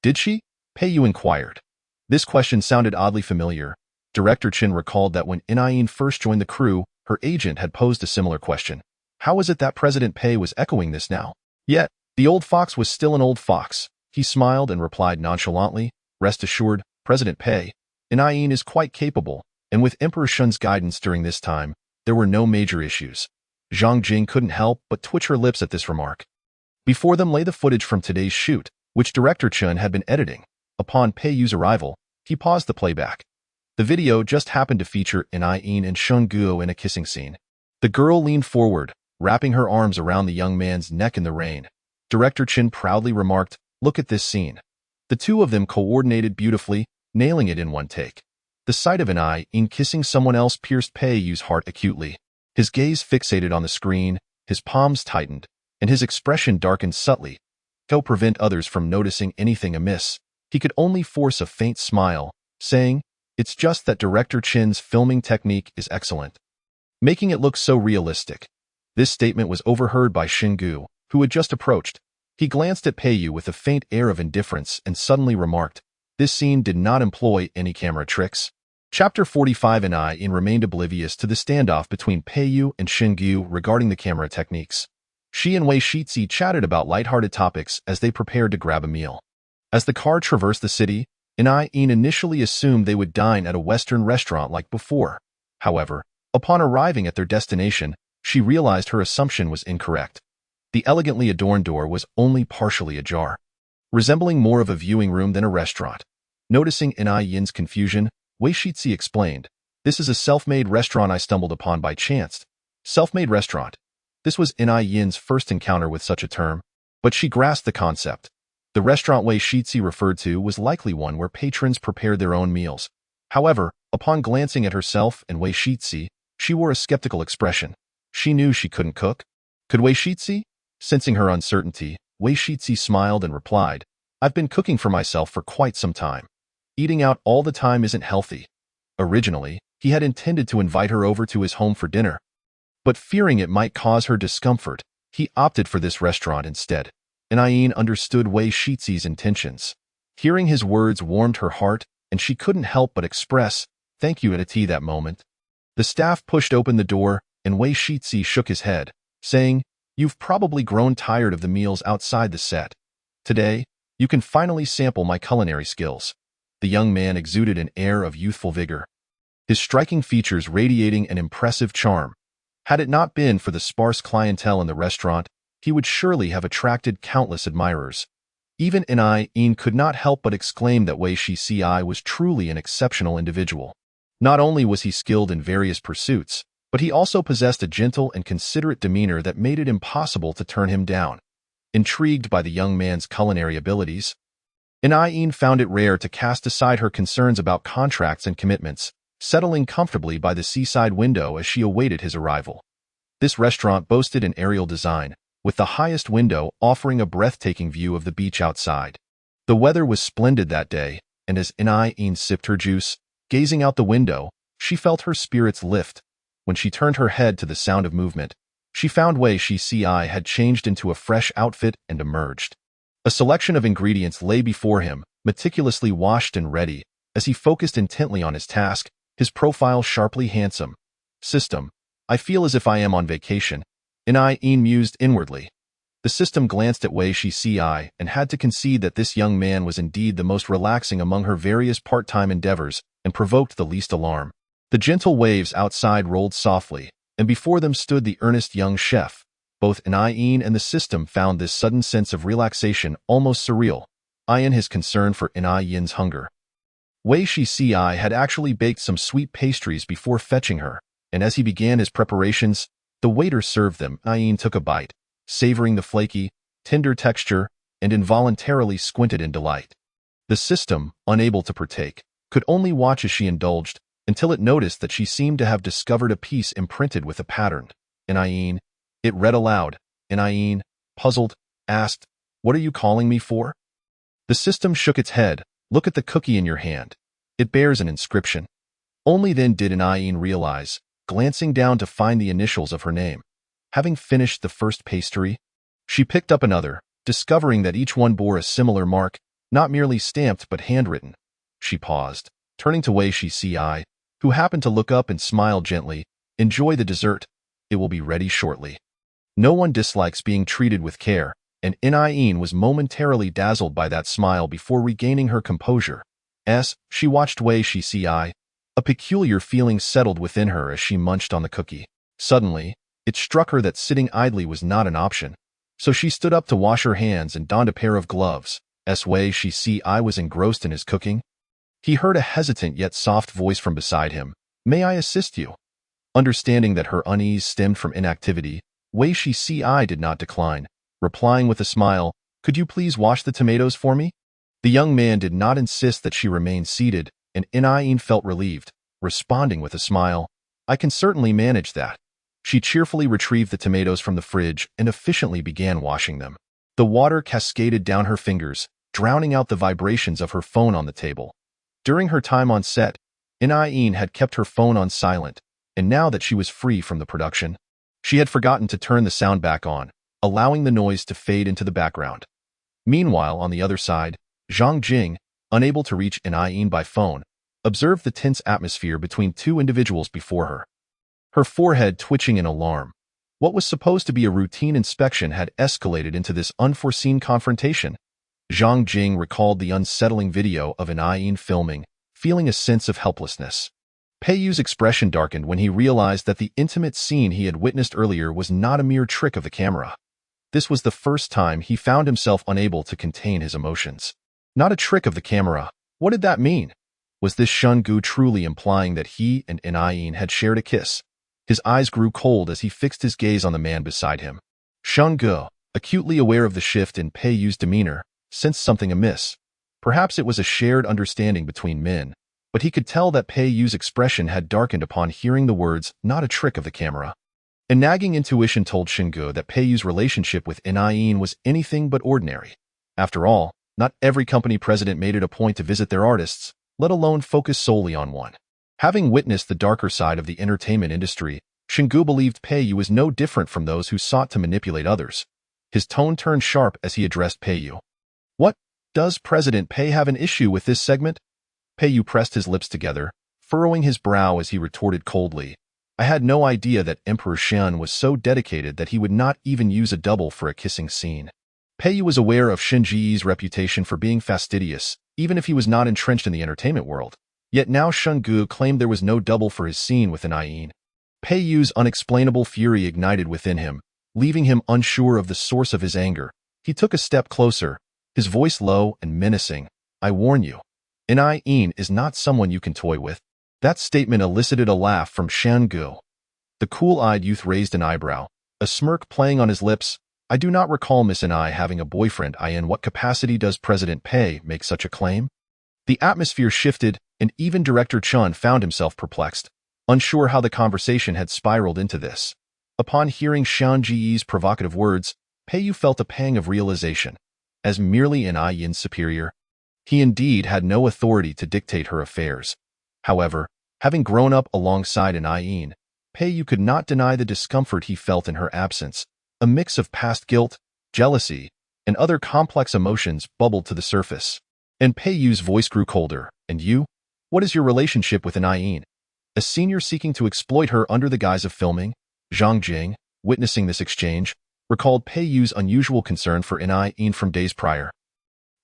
Did she? Peiyu inquired. This question sounded oddly familiar. Director Chen recalled that when Inayin first joined the crew, her agent had posed a similar question. How was it that President Pei was echoing this now? Yet, the old fox was still an old fox. He smiled and replied nonchalantly, "Rest assured, President Pei, Inayin is quite capable, and with Emperor Shun's guidance during this time, there were no major issues." Zhang Jing couldn't help but twitch her lips at this remark. Before them lay the footage from today's shoot, which Director Chen had been editing. Upon Peiyu's arrival, he paused the playback. The video just happened to feature Inayin and Shun Guo in a kissing scene. The girl leaned forward, wrapping her arms around the young man's neck in the rain. Director Chen proudly remarked, "Look at this scene." The two of them coordinated beautifully, nailing it in one take. The sight of Inayin kissing someone else pierced Peiyu's heart acutely. His gaze fixated on the screen, his palms tightened, and his expression darkened subtly. To prevent others from noticing anything amiss, he could only force a faint smile, saying, "It's just that Director Chen's filming technique is excellent, making it look so realistic." This statement was overheard by Xingu, who had just approached. He glanced at Peiyu with a faint air of indifference and suddenly remarked, "This scene did not employ any camera tricks." Chapter 45. Inayin remained oblivious to the standoff between Peiyu and Xingu regarding the camera techniques. She and Wei Shizi chatted about lighthearted topics as they prepared to grab a meal. As the car traversed the city, Inayin initially assumed they would dine at a Western restaurant like before. However, upon arriving at their destination, she realized her assumption was incorrect. The elegantly adorned door was only partially ajar, resembling more of a viewing room than a restaurant. Noticing Inayin's confusion, Wei Shizi explained, "This is a self-made restaurant I stumbled upon by chance." Self-made restaurant. This was Inayin's first encounter with such a term, but she grasped the concept. The restaurant Wei Shizi referred to was likely one where patrons prepared their own meals. However, upon glancing at herself and Wei Shizi, she wore a skeptical expression. She knew she couldn't cook. Could Wei Shizi? Sensing her uncertainty, Wei Shizi smiled and replied, "I've been cooking for myself for quite some time. Eating out all the time isn't healthy." Originally, he had intended to invite her over to his home for dinner, but fearing it might cause her discomfort, he opted for this restaurant instead. Inayin understood Wei Shizi's intentions. Hearing his words warmed her heart, and she couldn't help but express, "Thank you" at a tea that moment. The staff pushed open the door, and Wei Shizi shook his head, saying, "You've probably grown tired of the meals outside the set. Today, you can finally sample my culinary skills." The young man exuded an air of youthful vigor, his striking features radiating an impressive charm. Had it not been for the sparse clientele in the restaurant, he would surely have attracted countless admirers. Even Inayin could not help but exclaim that Wei Shizi was truly an exceptional individual. Not only was he skilled in various pursuits, but he also possessed a gentle and considerate demeanor that made it impossible to turn him down. Intrigued by the young man's culinary abilities, Inayin found it rare to cast aside her concerns about contracts and commitments, settling comfortably by the seaside window as she awaited his arrival. This restaurant boasted an aerial design, with the highest window offering a breathtaking view of the beach outside. The weather was splendid that day, and as In sipped her juice, gazing out the window, she felt her spirits lift. When she turned her head to the sound of movement, she found Wei Shici had changed into a fresh outfit and emerged. A selection of ingredients lay before him, meticulously washed and ready, as he focused intently on his task, his profile sharply handsome. System, I feel as if I am on vacation, In mused inwardly. The system glanced at Wei Shici and had to concede that this young man was indeed the most relaxing among her various part-time endeavors and provoked the least alarm. The gentle waves outside rolled softly, and before them stood the earnest young chef. Both In and the system found this sudden sense of relaxation almost surreal, in his concern for In's hunger. Wei Shici had actually baked some sweet pastries before fetching her, and as he began his preparations, the waiter served them. In took a bite, savoring the flaky, tender texture, and involuntarily squinted in delight. The system, unable to partake, could only watch as she indulged, until it noticed that she seemed to have discovered a piece imprinted with a pattern. In, it read aloud. In, puzzled, asked, "What are you calling me for?" The system shook its head. "Look at the cookie in your hand. It bears an inscription." Only then did In realize, glancing down to find the initials of her name. Having finished the first pastry, she picked up another, discovering that each one bore a similar mark, not merely stamped but handwritten. She paused, turning to Wei Shici, who happened to look up and smile gently. "Enjoy the dessert. It will be ready shortly." No one dislikes being treated with care, and In was momentarily dazzled by that smile before regaining her composure. She watched Wei Shici. A peculiar feeling settled within her as she munched on the cookie. Suddenly, it struck her that sitting idly was not an option. So she stood up to wash her hands and donned a pair of gloves. Wei Shici was engrossed in his cooking. He heard a hesitant yet soft voice from beside him. "May I assist you?" Understanding that her unease stemmed from inactivity, Wei Shici did not decline, replying with a smile, "Could you please wash the tomatoes for me?" The young man did not insist that she remain seated, and In felt relieved, responding with a smile, "I can certainly manage that." She cheerfully retrieved the tomatoes from the fridge and efficiently began washing them. The water cascaded down her fingers, drowning out the vibrations of her phone on the table. During her time on set, In had kept her phone on silent, and now that she was free from the production, she had forgotten to turn the sound back on, allowing the noise to fade into the background. Meanwhile, on the other side, Zhang Jing, unable to reach In by phone, observed the tense atmosphere between two individuals before her. Her forehead twitching in alarm. What was supposed to be a routine inspection had escalated into this unforeseen confrontation. Zhang Jing recalled the unsettling video of In filming, feeling a sense of helplessness. Peiyu's expression darkened when he realized that the intimate scene he had witnessed earlier was not a mere trick of the camera. This was the first time he found himself unable to contain his emotions. Not a trick of the camera. What did that mean? Was this Shungu truly implying that he and In had shared a kiss? His eyes grew cold as he fixed his gaze on the man beside him. Shungu, acutely aware of the shift in Peiyu's demeanor, sensed something amiss. Perhaps it was a shared understanding between men, but he could tell that Peiyu's expression had darkened upon hearing the words, "not a trick of the camera." A nagging intuition told Shungu that Peiyu's relationship with In was anything but ordinary. After all, not every company president made it a point to visit their artists, let alone focus solely on one. Having witnessed the darker side of the entertainment industry, Shungu believed Peiyu was no different from those who sought to manipulate others. His tone turned sharp as he addressed Peiyu. "What? Does President Pei have an issue with this segment?" Peiyu pressed his lips together, furrowing his brow as he retorted coldly, "I had no idea that Emperor Xian was so dedicated that he would not even use a double for a kissing scene." Peiyu was aware of Shin Ji's reputation for being fastidious, even if he was not entrenched in the entertainment world. Yet now Shungu claimed there was no double for his scene with In. Peiyu's unexplainable fury ignited within him, leaving him unsure of the source of his anger. He took a step closer, his voice low and menacing. "I warn you, In is not someone you can toy with." That statement elicited a laugh from Shungu. The cool-eyed youth raised an eyebrow, a smirk playing on his lips. "I do not recall Miss Inai having a boyfriend. In what capacity does President Pei make such a claim?" The atmosphere shifted, and even Director Chun found himself perplexed, unsure how the conversation had spiraled into this. Upon hearing Xian Ji's provocative words, Peiyu felt a pang of realization. As merely an Yin's superior, He indeed had no authority to dictate her affairs. However, having grown up alongside Ayin, Pei could not deny the discomfort he felt in her absence. A mix of past guilt, jealousy, and other complex emotions bubbled to the surface. And Pei's voice grew colder. And you? What is your relationship with Ayin? A senior seeking to exploit her under the guise of filming? Zhang Jing, witnessing this exchange, recalled Pei's unusual concern for Ayin from days prior.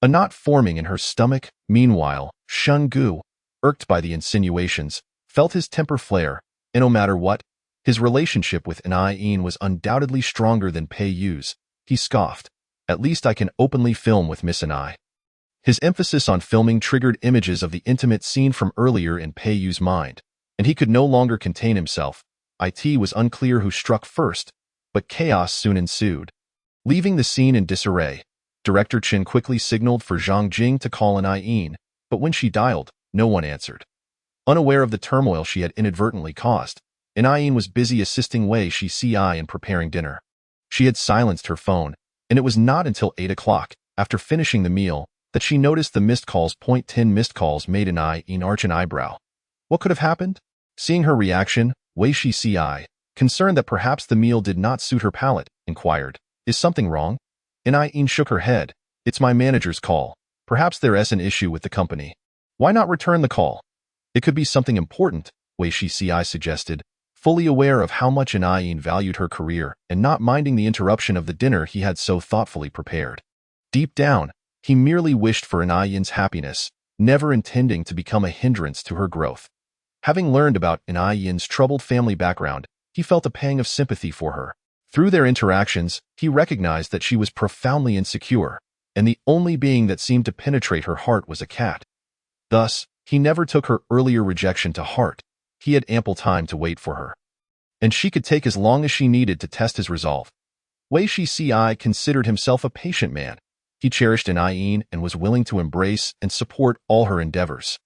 A knot forming in her stomach. Meanwhile, Shun Gu, irked by the insinuations, felt his temper flare, and no matter what, his relationship with Ayin was undoubtedly stronger than Pei's. He scoffed. At least I can openly film with Miss Ai. His emphasis on filming triggered images of the intimate scene from earlier in Pei's mind, and he could no longer contain himself. It was unclear who struck first, but chaos soon ensued. Leaving the scene in disarray, Director Chen quickly signaled for Zhang Jing to call Ayin, but when she dialed, no one answered. Unaware of the turmoil she had inadvertently caused, Ayin was busy assisting Wei Shici in preparing dinner. She had silenced her phone, and it was not until 8 o'clock, after finishing the meal, that she noticed the missed calls. 10 missed calls made Ayin arch an eyebrow. What could have happened? Seeing her reaction, Wei Shici, concerned that perhaps the meal did not suit her palate, inquired, "Is something wrong?" Ayin shook her head. "It's my manager's call. Perhaps there's an issue with the company." "Why not return the call?" "It could be something important," Wei Shici suggested, fully aware of how much Ayin valued her career and not minding the interruption of the dinner he had so thoughtfully prepared. Deep down, he merely wished for Ayin's happiness, never intending to become a hindrance to her growth. Having learned about Ayin's troubled family background, he felt a pang of sympathy for her. Through their interactions, he recognized that she was profoundly insecure, and the only being that seemed to penetrate her heart was a cat. Thus, he never took her earlier rejection to heart. He had ample time to wait for her, and she could take as long as she needed to test his resolve. Wei Shici considered himself a patient man. He cherished Ayin and was willing to embrace and support all her endeavors.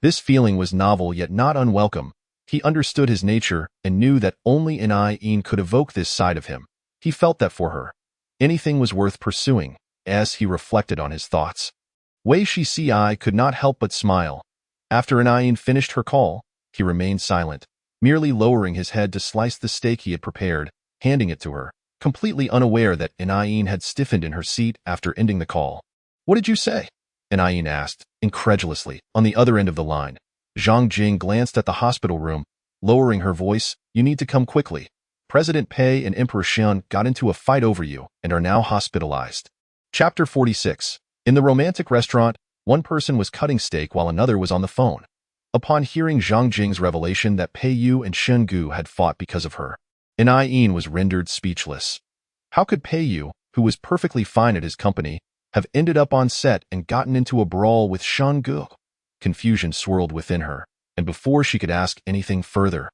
This feeling was novel yet not unwelcome. He understood his nature and knew that only Ayin could evoke this side of him. He felt that for her, anything was worth pursuing, as he reflected on his thoughts. Wei Shici could not help but smile. After Ayin finished her call, he remained silent, merely lowering his head to slice the steak he had prepared, handing it to her, completely unaware that Ayin had stiffened in her seat after ending the call. "What did you say?" Ayin asked, incredulously. On the other end of the line, Zhang Jing glanced at the hospital room, lowering her voice. "You need to come quickly. President Pei and Emperor Xian got into a fight over you and are now hospitalized." Chapter 46. In the romantic restaurant, one person was cutting steak while another was on the phone. Upon hearing Zhang Jing's revelation that Pei and Shen Gu had fought because of her, Ayin was rendered speechless. How could Pei, who was perfectly fine at his company, have ended up on set and gotten into a brawl with Shen Gu? Confusion swirled within her, and before she could ask anything further,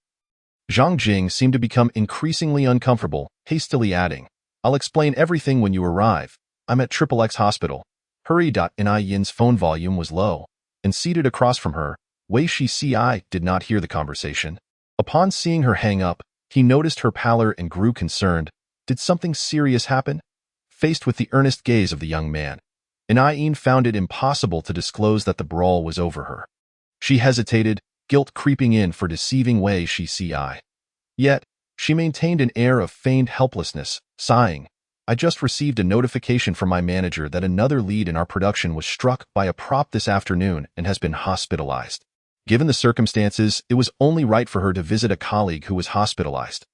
Zhang Jing seemed to become increasingly uncomfortable, hastily adding, "I'll explain everything when you arrive. I'm at XXX Hospital. Hurry." Ayin's phone volume was low, and seated across from her, Wei Shici did not hear the conversation. Upon seeing her hang up, he noticed her pallor and grew concerned. Did something serious happen? Faced with the earnest gaze of the young man, Ayin found it impossible to disclose that the brawl was over her. She hesitated, guilt creeping in for deceiving Wei Shici. Yet, she maintained an air of feigned helplessness, sighing, "I just received a notification from my manager that another lead in our production was struck by a prop this afternoon and has been hospitalized. Given the circumstances, it was only right for her to visit a colleague who was hospitalized."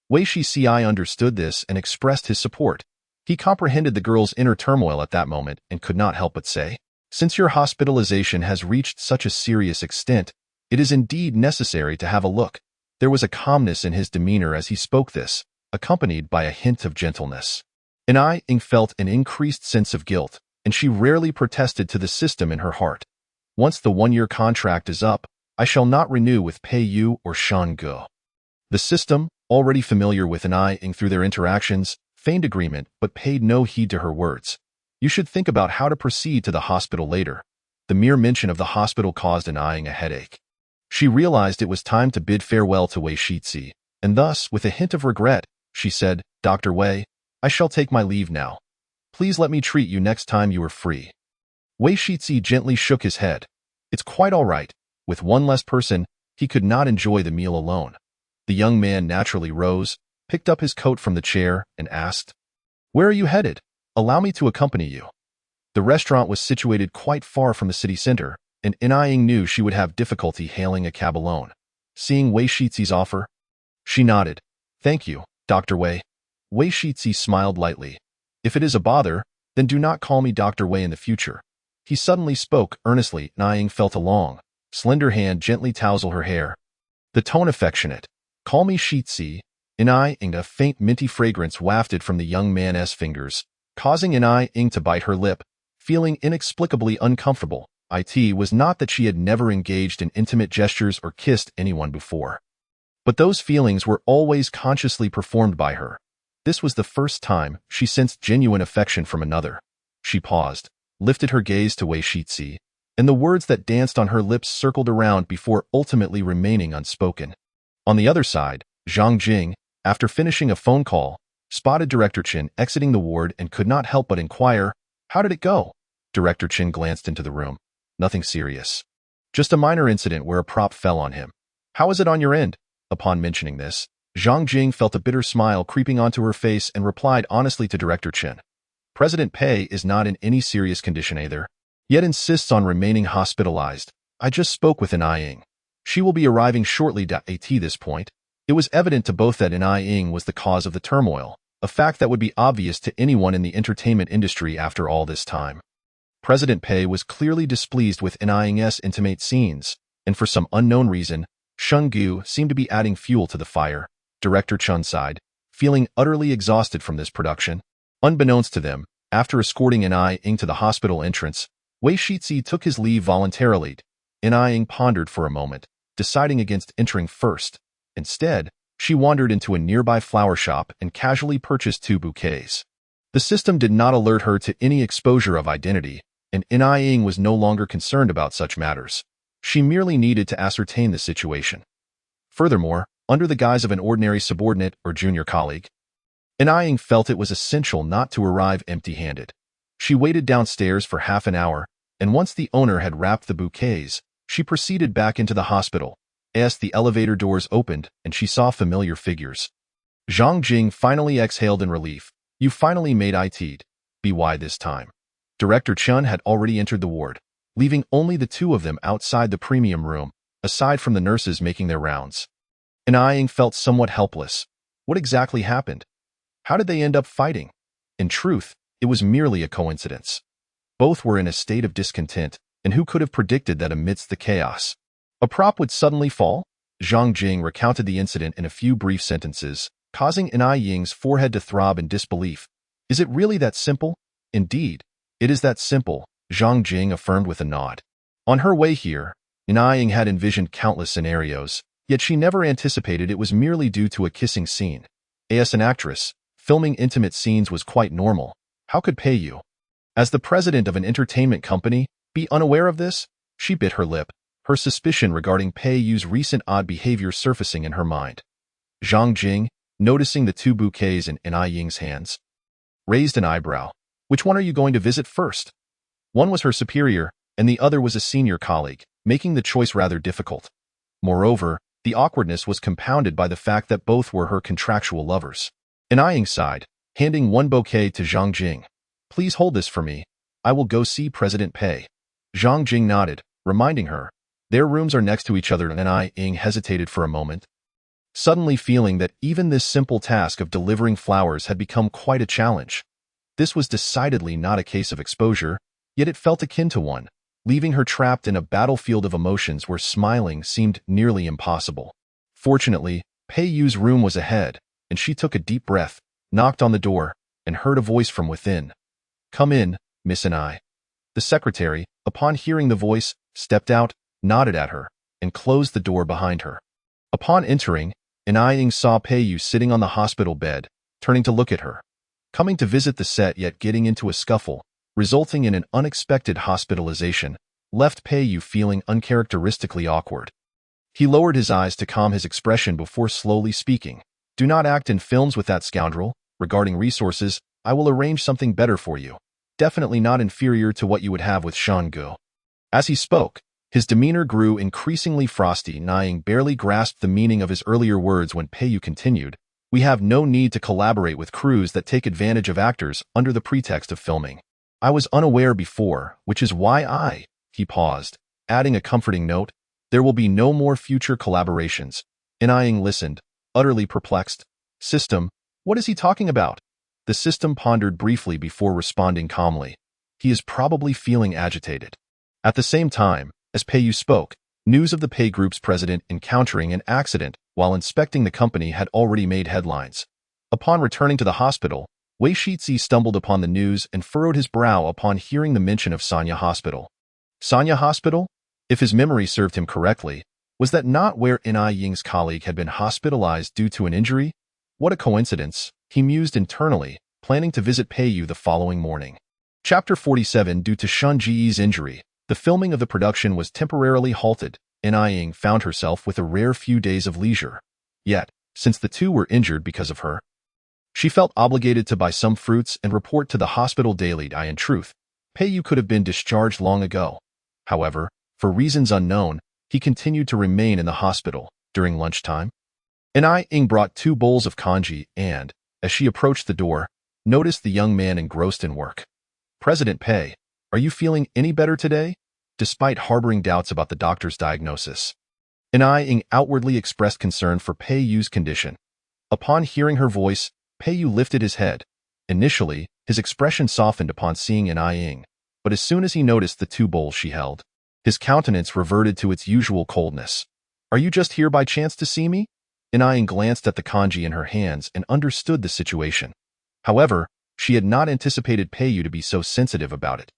Wei Shici understood this and expressed his support. He comprehended the girl's inner turmoil at that moment and could not help but say, "Since your hospitalization has reached such a serious extent, it is indeed necessary to have a look." There was a calmness in his demeanor as he spoke this, accompanied by a hint of gentleness. Ayin felt an increased sense of guilt, and she rarely protested to the system in her heart. "Once the one-year contract is up, I shall not renew with Pei or Shen Gu." The system, already familiar with Ayin through their interactions, feigned agreement but paid no heed to her words. "You should think about how to proceed to the hospital later." The mere mention of the hospital caused Ayin a headache. She realized it was time to bid farewell to Wei Shici, and thus, with a hint of regret, she said, "Dr. Wei, I shall take my leave now. Please let me treat you next time you are free." Wei Shizi gently shook his head. It's quite all right. With one less person, he could not enjoy the meal alone. The young man naturally rose, picked up his coat from the chair, and asked, "Where are you headed? Allow me to accompany you." The restaurant was situated quite far from the city center, and Ying knew she would have difficulty hailing a cab alone. Seeing Wei Shizi's offer, she nodded. "Thank you, Dr. Wei." Wei Shizi smiled lightly. "If it is a bother, then do not call me Dr. Wei in the future." He suddenly spoke earnestly. Ying felt a long, slender hand gently tousle her hair. The tone affectionate. "Call me Shizi." Ying, a faint minty fragrance wafted from the young man's fingers, causing Ying to bite her lip, feeling inexplicably uncomfortable. It was not that she had never engaged in intimate gestures or kissed anyone before. But those feelings were always consciously performed by her. This was the first time she sensed genuine affection from another. She paused, lifted her gaze to Wei Shizi, and the words that danced on her lips circled around before ultimately remaining unspoken. On the other side, Zhang Jing, after finishing a phone call, spotted Director Chen exiting the ward and could not help but inquire, "How did it go?" Director Chen glanced into the room. "Nothing serious. Just a minor incident where a prop fell on him." "How is it on your end?" Upon mentioning this, Zhang Jing felt a bitter smile creeping onto her face and replied honestly to Director Chen. "President Pei is not in any serious condition either, yet insists on remaining hospitalized. I just spoke with Ying. She will be arriving shortly. At this point, it was evident to both that Ying was the cause of the turmoil, a fact that would be obvious to anyone in the entertainment industry after all this time. President Pei was clearly displeased with Ying's intimate scenes, and for some unknown reason, Shun Gu seemed to be adding fuel to the fire. Director Chun sighed, feeling utterly exhausted from this production. Unbeknownst to them, after escorting Ying to the hospital entrance, Wei Shizi took his leave voluntarily. Ying pondered for a moment, deciding against entering first. Instead, she wandered into a nearby flower shop and casually purchased 2 bouquets. The system did not alert her to any exposure of identity, and Ying was no longer concerned about such matters. She merely needed to ascertain the situation. Furthermore, under the guise of an ordinary subordinate or junior colleague, Ying felt it was essential not to arrive empty-handed. She waited downstairs for half an hour, and once the owner had wrapped the bouquets, she proceeded back into the hospital. As the elevator doors opened and she saw familiar figures, Zhang Jing finally exhaled in relief. "You finally made it. By this time." Director Chun had already entered the ward, leaving only the 2 of them outside the premium room, aside from the nurses making their rounds. Ying felt somewhat helpless. What exactly happened? How did they end up fighting? In truth, it was merely a coincidence. Both were in a state of discontent, and who could have predicted that amidst the chaos, a prop would suddenly fall? Zhang Jing recounted the incident in a few brief sentences, causing Ying's forehead to throb in disbelief. "Is it really that simple?" "Indeed, it is that simple," Zhang Jing affirmed with a nod. On her way here, Ying had envisioned countless scenarios, yet she never anticipated it was merely due to a kissing scene. As an actress, filming intimate scenes was quite normal. How could Pei Yu, as the president of an entertainment company, be unaware of this? She bit her lip, her suspicion regarding Pei Yu's recent odd behavior surfacing in her mind. Zhang Jing, noticing the 2 bouquets in Ying's hands, raised an eyebrow. "Which one are you going to visit first?" One was her superior, and the other was a senior colleague, making the choice rather difficult. Moreover, the awkwardness was compounded by the fact that both were her contractual lovers. Ying sighed, handing 1 bouquet to Zhang Jing. "Please hold this for me. I will go see President Pei." Zhang Jing nodded, reminding her. Their rooms are next to each other, and Ying hesitated for a moment, suddenly feeling that even this simple task of delivering flowers had become quite a challenge. This was decidedly not a case of exposure, yet it felt akin to one, leaving her trapped in a battlefield of emotions where smiling seemed nearly impossible. Fortunately, Pei Yu's room was ahead, and she took a deep breath, knocked on the door, and heard a voice from within. "Come in, Miss Ying." The secretary, upon hearing the voice, stepped out, nodded at her, and closed the door behind her. Upon entering, Ying saw Pei Yu sitting on the hospital bed, turning to look at her. Coming to visit the set yet getting into a scuffle, resulting in an unexpected hospitalization, left Pei Yu feeling uncharacteristically awkward. He lowered his eyes to calm his expression before slowly speaking. "Do not act in films with that scoundrel. Regarding resources, I will arrange something better for you." definitely not inferior to what you would have with Shang-gu. As he spoke, his demeanor grew increasingly frosty. Nying barely grasped the meaning of his earlier words when Peiyu continued, "We have no need to collaborate with crews that take advantage of actors under the pretext of filming. I was unaware before, which is why he paused, adding a comforting note, "There will be no more future collaborations." Nying listened, utterly perplexed. System? What is he talking about? The system pondered briefly before responding calmly. He is probably feeling agitated. At the same time, as Peiyu spoke, news of the Pei Group's president encountering an accident while inspecting the company had already made headlines. Upon returning to the hospital, Wei Shizi stumbled upon the news and furrowed his brow upon hearing the mention of Sanya Hospital. Sanya Hospital? If his memory served him correctly, was that not where Nying's colleague had been hospitalized due to an injury? What a coincidence, he mused internally, planning to visit Peiyu the following morning. Chapter 47. Due to Shun Ji's injury, the filming of the production was temporarily halted, and Nying found herself with a rare few days of leisure. Yet, since the two were injured because of her, she felt obligated to buy some fruits and report to the hospital daily. In truth, Peiyu could have been discharged long ago. However, for reasons unknown, he continued to remain in the hospital. During lunchtime, Nying brought 2 bowls of congee and, as she approached the door, noticed the young man engrossed in work. "President Pei, are you feeling any better today?" Despite harboring doubts about the doctor's diagnosis, Nying outwardly expressed concern for Peiyu's condition. Upon hearing her voice, Peiyu lifted his head. Initially, his expression softened upon seeing Nying, but as soon as he noticed the 2 bowls she held, his countenance reverted to its usual coldness. "Are you just here by chance to see me?" Nying glanced at the congee in her hands and understood the situation. However, she had not anticipated Peiyu to be so sensitive about it.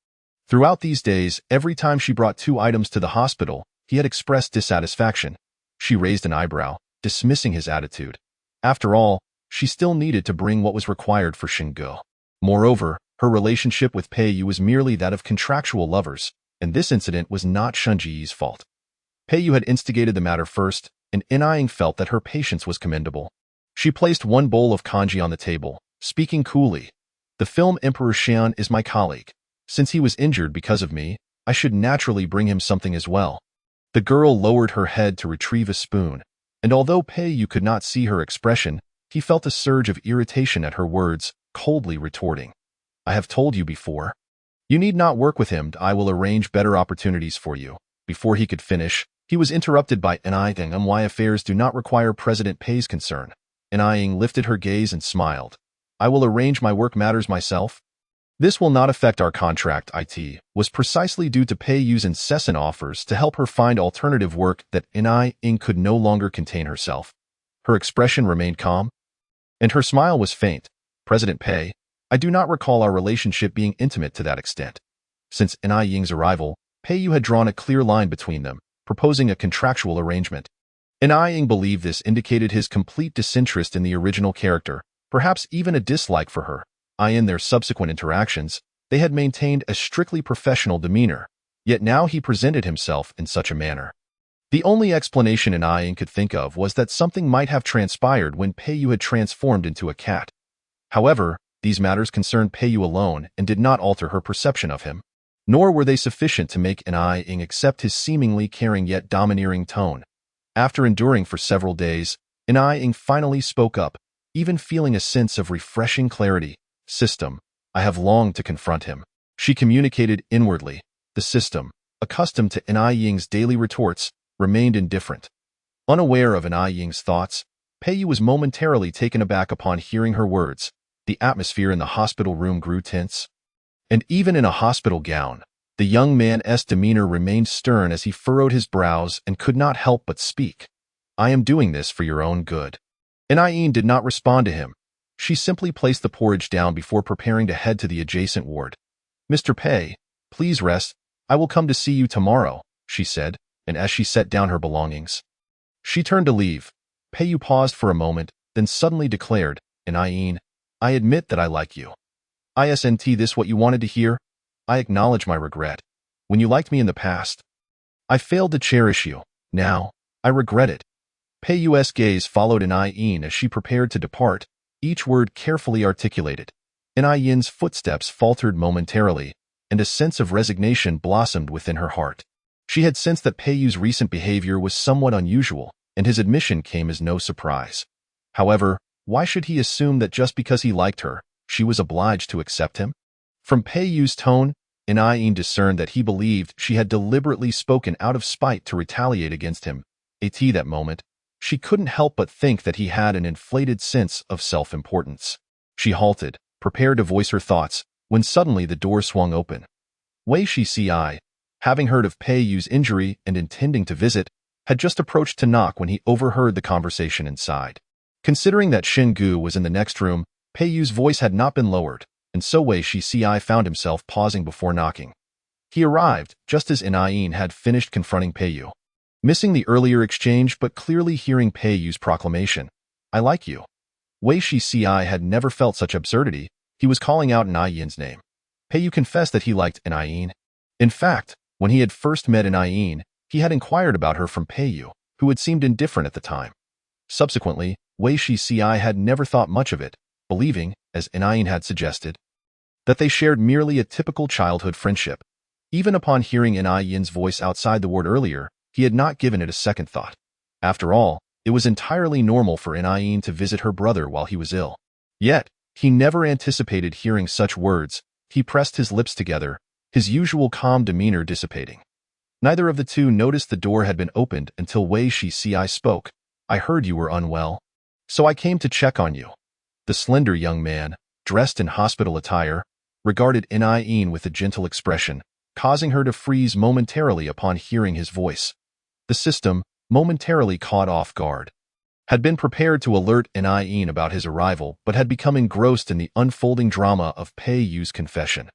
Throughout these days, every time she brought 2 items to the hospital, he had expressed dissatisfaction. She raised an eyebrow, dismissing his attitude. After all, she still needed to bring what was required for Shang-gu. Moreover, her relationship with Peiyu was merely that of contractual lovers, and this incident was not Shunji's fault. Peiyu had instigated the matter first, and Nying felt that her patience was commendable. She placed 1 bowl of congee on the table, speaking coolly. "The film Emperor Xian is my colleague. Since he was injured because of me, I should naturally bring him something as well." The girl lowered her head to retrieve a spoon, and although Peiyu could not see her expression, he felt a surge of irritation at her words, coldly retorting, "I have told you before. You need not work with him. I will arrange better opportunities for you." Before he could finish, he was interrupted by Nying. "Why affairs do not require President Pei's concern." Nying lifted her gaze and smiled. "I will arrange my work matters myself. This will not affect our contract." It was precisely due to Peiyu's incessant offers to help her find alternative work that Nying could no longer contain herself. Her expression remained calm, and her smile was faint. "President Pei, I do not recall our relationship being intimate to that extent." Since Nying's arrival, Peiyu had drawn a clear line between them, proposing a contractual arrangement. Nying believed this indicated his complete disinterest in the original character, perhaps even a dislike for her. In their subsequent interactions, they had maintained a strictly professional demeanor, yet now he presented himself in such a manner. The only explanation Nying could think of was that something might have transpired when Peiyu had transformed into a cat. However, these matters concerned Peiyu alone and did not alter her perception of him. Nor were they sufficient to make Nying accept his seemingly caring yet domineering tone. After enduring for several days, Nying finally spoke up, even feeling a sense of refreshing clarity. "System, I have longed to confront him." She communicated inwardly. The system, accustomed to Nying's daily retorts, remained indifferent. Unaware of Nying's thoughts, Peiyu was momentarily taken aback upon hearing her words. The atmosphere in the hospital room grew tense. And even in a hospital gown, the young man's demeanor remained stern as he furrowed his brows and could not help but speak. "I am doing this for your own good." Nying did not respond to him. She simply placed the porridge down before preparing to head to the adjacent ward. "Mr. Pei, please rest. I will come to see you tomorrow," she said, and as she set down her belongings, she turned to leave. Peiyu paused for a moment, then suddenly declared, "Nying, I admit that I like you. Isn't this what you wanted to hear? I acknowledge my regret. When you liked me in the past, I failed to cherish you. Now, I regret it." Peiyu's gaze followed Nying as she prepared to depart, each word carefully articulated. Yin's footsteps faltered momentarily, and a sense of resignation blossomed within her heart. She had sensed that Peiyu's recent behavior was somewhat unusual, and his admission came as no surprise. However, why should he assume that just because he liked her, she was obliged to accept him? From Peiyu's tone, Yin discerned that he believed she had deliberately spoken out of spite to retaliate against him. At that moment, she couldn't help but think that he had an inflated sense of self-importance. She halted, prepared to voice her thoughts, when suddenly the door swung open. Wei Shici, having heard of Peiyu's injury and intending to visit, had just approached to knock when he overheard the conversation inside. Considering that Shin Gu was in the next room, Peiyu's voice had not been lowered, and so Wei Shici found himself pausing before knocking. He arrived just as Yin had finished confronting Peiyu. Missing the earlier exchange but clearly hearing Peiyu's proclamation, "I like you." Wei Shici had never felt such absurdity. He was calling out Yin's name. Peiyu confessed that he liked Yin. In fact, when he had first met Yin, he had inquired about her from Peiyu, who had seemed indifferent at the time. Subsequently, Wei Shici had never thought much of it, believing, as Yin had suggested, that they shared merely a typical childhood friendship. Even upon hearing Yin's voice outside the ward earlier, he had not given it a second thought. After all, it was entirely normal for Yin to visit her brother while he was ill. Yet, he never anticipated hearing such words. He pressed his lips together, his usual calm demeanor dissipating. Neither of the two noticed the door had been opened until Wei Shici spoke. "I heard you were unwell, so I came to check on you." The slender young man, dressed in hospital attire, regarded Yin with a gentle expression, causing her to freeze momentarily upon hearing his voice. The system, momentarily caught off guard, had been prepared to alert Yin about his arrival but had become engrossed in the unfolding drama of Peiyu's confession.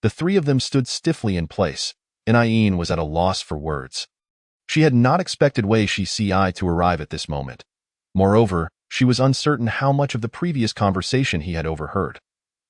The three of them stood stiffly in place. Yin was at a loss for words. She had not expected Wei Shici to arrive at this moment. Moreover, she was uncertain how much of the previous conversation he had overheard.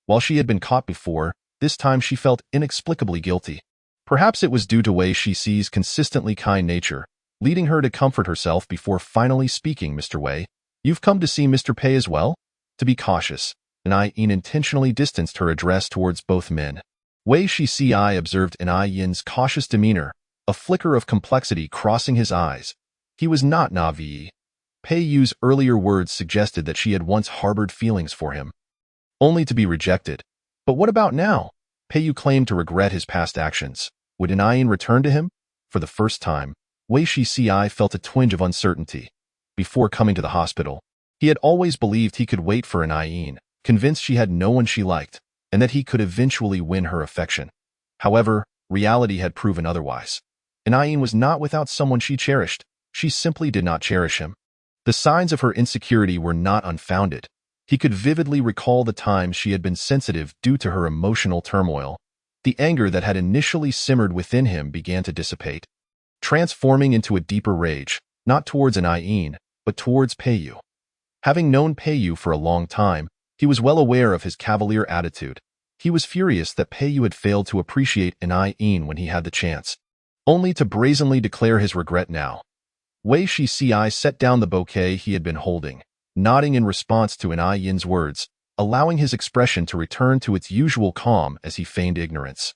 While she had been caught before, this time she felt inexplicably guilty. Perhaps it was due to Wei Shici's consistently kind nature, leading her to comfort herself before finally speaking. "Mr. Wei, you've come to see Mr. Pei as well?" To be cautious, Yin intentionally distanced her address towards both men. Wei Shici observed Yin's cautious demeanor, a flicker of complexity crossing his eyes. He was not naive. Peiyu's earlier words suggested that she had once harbored feelings for him, only to be rejected. But what about now? Peiyu claimed to regret his past actions. Would Yin return to him? For the first time, Wei Shici felt a twinge of uncertainty. Before coming to the hospital, he had always believed he could wait for Yin, convinced she had no one she liked, and that he could eventually win her affection. However, reality had proven otherwise. Yin was not without someone she cherished. She simply did not cherish him. The signs of her insecurity were not unfounded. He could vividly recall the times she had been sensitive due to her emotional turmoil. The anger that had initially simmered within him began to dissipate, transforming into a deeper rage, not towards Yin, but towards Peiyu. Having known Peiyu for a long time, he was well aware of his cavalier attitude. He was furious that Peiyu had failed to appreciate Yin when he had the chance, only to brazenly declare his regret now. Wei Shici set down the bouquet he had been holding, nodding in response to Yin's words, allowing his expression to return to its usual calm as he feigned ignorance.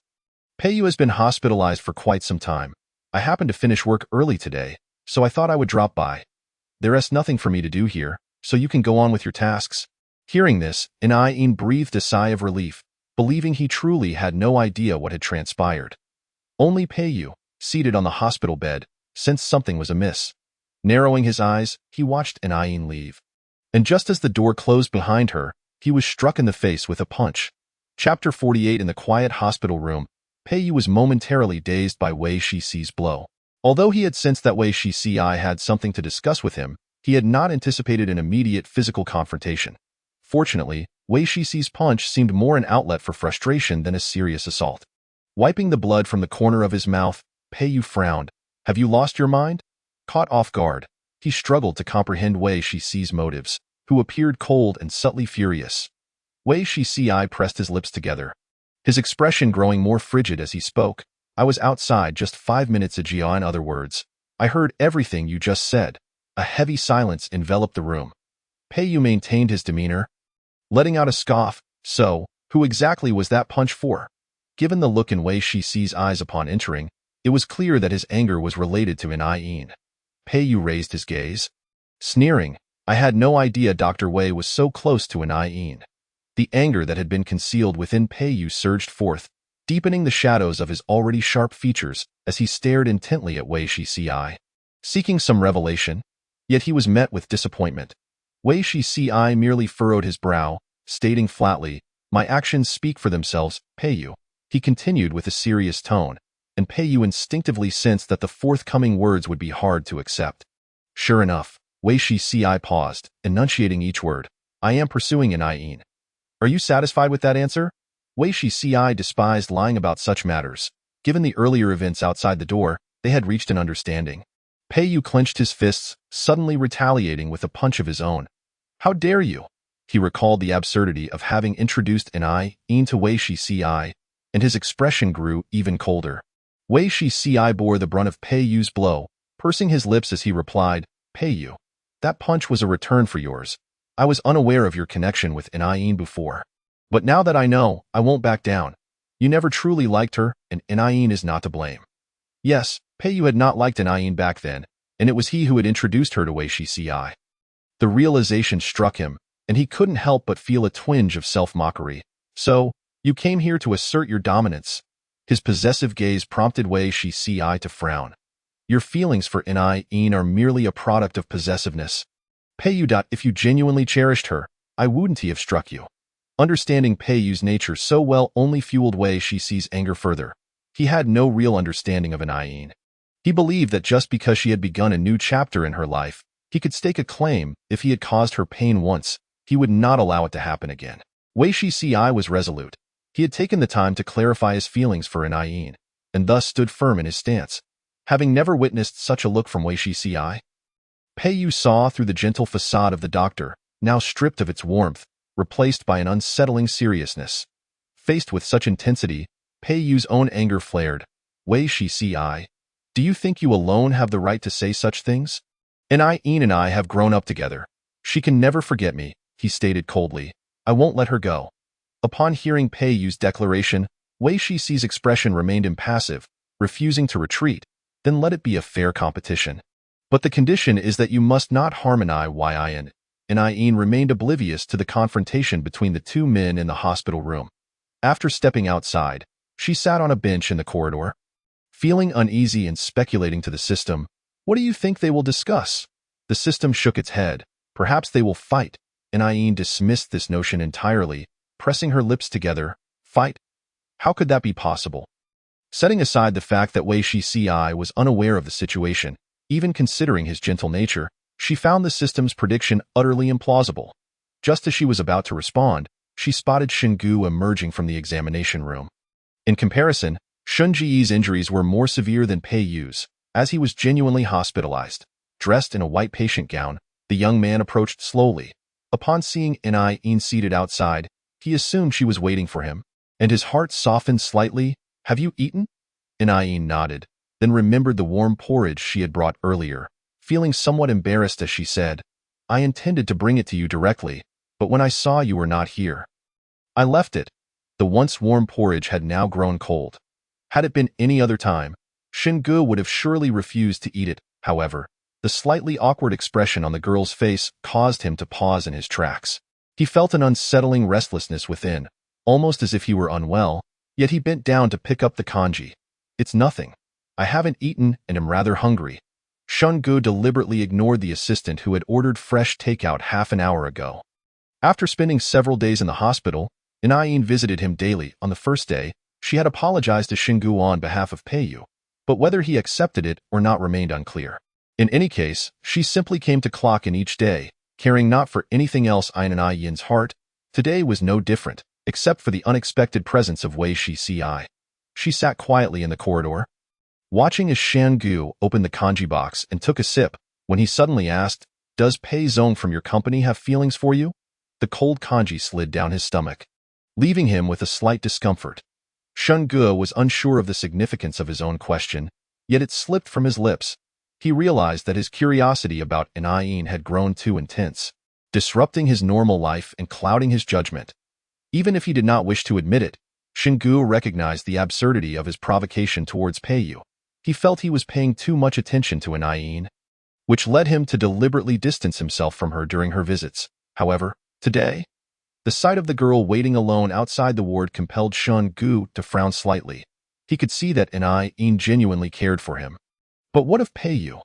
"Peiyu has been hospitalized for quite some time. I happened to finish work early today, so I thought I would drop by. There is nothing for me to do here, so you can go on with your tasks." Hearing this, Yin breathed a sigh of relief, believing he truly had no idea what had transpired. Only Peiyu, seated on the hospital bed, sensed something was amiss. Narrowing his eyes, he watched Yin leave. And just as the door closed behind her, he was struck in the face with a punch. Chapter 48. In the quiet hospital room, Peiyu was momentarily dazed by Wei Shici's blow. Although he had sensed that Wei Shici had something to discuss with him, he had not anticipated an immediate physical confrontation. Fortunately, Wei Shici's punch seemed more an outlet for frustration than a serious assault. Wiping the blood from the corner of his mouth, Peiyu frowned. "Have you lost your mind?" Caught off guard, he struggled to comprehend Wei Shici's motives, who appeared cold and subtly furious. Wei Shici pressed his lips together, his expression growing more frigid as he spoke. "I was outside just 5 minutes ago. In other words, I heard everything you just said." A heavy silence enveloped the room. Peiyu maintained his demeanor, letting out a scoff. "So, Who exactly was that punch for? Given the look in Wei Shixi's eyes upon entering, it was clear that his anger was related to Yin. Pei Yu raised his gaze. Sneering, I had no idea Dr. Wei was so close to Yin. The anger that had been concealed within Pei Yu surged forth, deepening the shadows of his already sharp features as he stared intently at Wei Shici, seeking some revelation, yet he was met with disappointment. Wei Shici merely furrowed his brow, stating flatly, my actions speak for themselves, Pei Yu. He continued with a serious tone, and Pei Yu instinctively sensed that the forthcoming words would be hard to accept. Sure enough, Wei Shici paused, enunciating each word. I am pursuing Yin. Are you satisfied with that answer? Wei Shici despised lying about such matters. Given the earlier events outside the door, they had reached an understanding. Pei Yu clenched his fists, suddenly retaliating with a punch of his own. How dare you? He recalled the absurdity of having introduced Yin to Wei Shici, and his expression grew even colder. Wei Shici bore the brunt of Pei Yu's blow, pursing his lips as he replied, Pei Yu, that punch was a return for yours. I was unaware of your connection with Yin before. But now that I know, I won't back down. You never truly liked her, and Yin is not to blame. Yes, Pei Yu had not liked Yin back then, and it was he who had introduced her to Wei Shici. The realization struck him, and he couldn't help but feel a twinge of self-mockery. So, you came here to assert your dominance. His possessive gaze prompted Wei Shici to frown. Your feelings for Yin are merely a product of possessiveness. Pei Yu. If you genuinely cherished her, I wouldn't have struck you. Understanding Pei Yu's nature so well only fueled Wei Shici's anger further. He had no real understanding of Yin. He believed that just because she had begun a new chapter in her life, he could stake a claim. If he had caused her pain once, he would not allow it to happen again. Wei Shici was resolute. He had taken the time to clarify his feelings for Yin, and thus stood firm in his stance. Having never witnessed such a look from Wei Shici, Pei Yu saw through the gentle facade of the doctor, now stripped of its warmth, replaced by an unsettling seriousness. Faced with such intensity, Pei Yu's own anger flared. Wei Shici, do you think you alone have the right to say such things? Yin and I have grown up together. She can never forget me, he stated coldly. I won't let her go. Upon hearing Pei Yu's declaration, Wei Shici's expression remained impassive, refusing to retreat. Then let it be a fair competition. But the condition is that you must not harm Yin. Yin remained oblivious to the confrontation between the two men in the hospital room. After stepping outside, she sat on a bench in the corridor. Feeling uneasy and speculating to the system, what do you think they will discuss? The system shook its head. Perhaps they will fight. Yin dismissed this notion entirely, pressing her lips together. Fight? How could that be possible? Setting aside the fact that Wei Shici was unaware of the situation, even considering his gentle nature, she found the system's prediction utterly implausible. Just as she was about to respond, she spotted Xingu emerging from the examination room. In comparison, Shunji's injuries were more severe than Pei Yu's, as he was genuinely hospitalized. Dressed in a white patient gown, the young man approached slowly. Upon seeing Yin seated outside, he assumed she was waiting for him, and his heart softened slightly. Have you eaten? Yin nodded, then remembered the warm porridge she had brought earlier. Feeling somewhat embarrassed as she said, I intended to bring it to you directly, but when I saw you were not here, I left it. The once warm porridge had now grown cold. Had it been any other time, Xingu would have surely refused to eat it. However, the slightly awkward expression on the girl's face caused him to pause in his tracks. He felt an unsettling restlessness within, almost as if he were unwell, yet he bent down to pick up the kanji. It's nothing. I haven't eaten and am rather hungry. Xingu deliberately ignored the assistant who had ordered fresh takeout half an hour ago. After spending several days in the hospital, Yin visited him daily. On the first day, she had apologized to Xingu on behalf of Pei Yu, but whether he accepted it or not remained unclear. In any case, she simply came to clock in each day, caring not for anything else in Yin's heart. Today was no different, except for the unexpected presence of Wei Shici. She sat quietly in the corridor, watching as Xingu opened the kanji box and took a sip, when he suddenly asked, Does Pei Zong from your company have feelings for you? The cold kanji slid down his stomach, leaving him with a slight discomfort. Xingu was unsure of the significance of his own question, yet it slipped from his lips. He realized that his curiosity about Yin had grown too intense, disrupting his normal life and clouding his judgment. Even if he did not wish to admit it, Shingu recognized the absurdity of his provocation towards Peiyu. He felt he was paying too much attention to Anayin, which led him to deliberately distance himself from her during her visits. However, today, the sight of the girl waiting alone outside the ward compelled Shingu to frown slightly. He could see that Anayin genuinely cared for him. But what of Peiyu?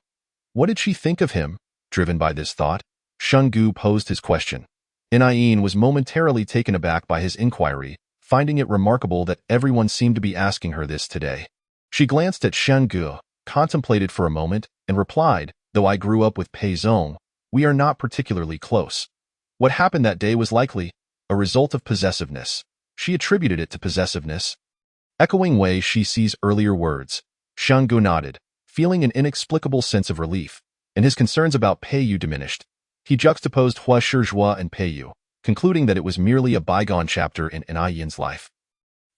What did she think of him? Driven by this thought, Shingu posed his question. Anayin was momentarily taken aback by his inquiry, finding it remarkable that everyone seemed to be asking her this today. She glanced at Shingu, contemplated for a moment, and replied, "Though I grew up with Pei Zong, we are not particularly close. What happened that day was likely a result of possessiveness." She attributed it to possessiveness. Echoing Wei Shixi's earlier words, Shingu nodded, feeling an inexplicable sense of relief, and his concerns about Peiyu diminished. He juxtaposed Hua Shizhua and Peiyu, concluding that it was merely a bygone chapter in Anayin's life,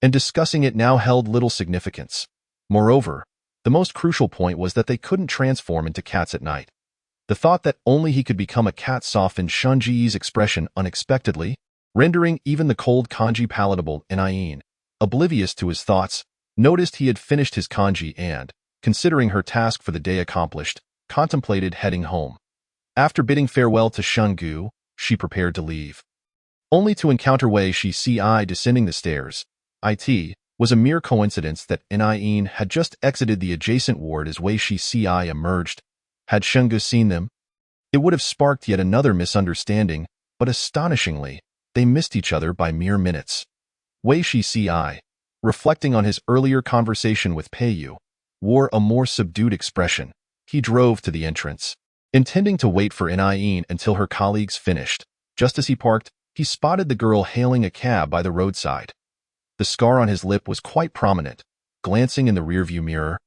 and discussing it now held little significance. Moreover, the most crucial point was that they couldn't transform into cats at night. The thought that only he could become a cat softened Shunji's expression unexpectedly, rendering even the cold kanji palatable. Anayin, oblivious to his thoughts, noticed he had finished his kanji and, considering her task for the day accomplished, contemplated heading home. After bidding farewell to Shingu, she prepared to leave, only to encounter Wei Shici descending the stairs. It was a mere coincidence that Anayin had just exited the adjacent ward as Wei Shici emerged. Had Shingu seen them, it would have sparked yet another misunderstanding, but astonishingly, they missed each other by mere minutes. Wei Shici, reflecting on his earlier conversation with Peiyu, wore a more subdued expression. He drove to the entrance, intending to wait for Anayin until her colleagues finished. Just as he parked, he spotted the girl hailing a cab by the roadside. The scar on his lip was quite prominent. Glancing in the rearview mirror,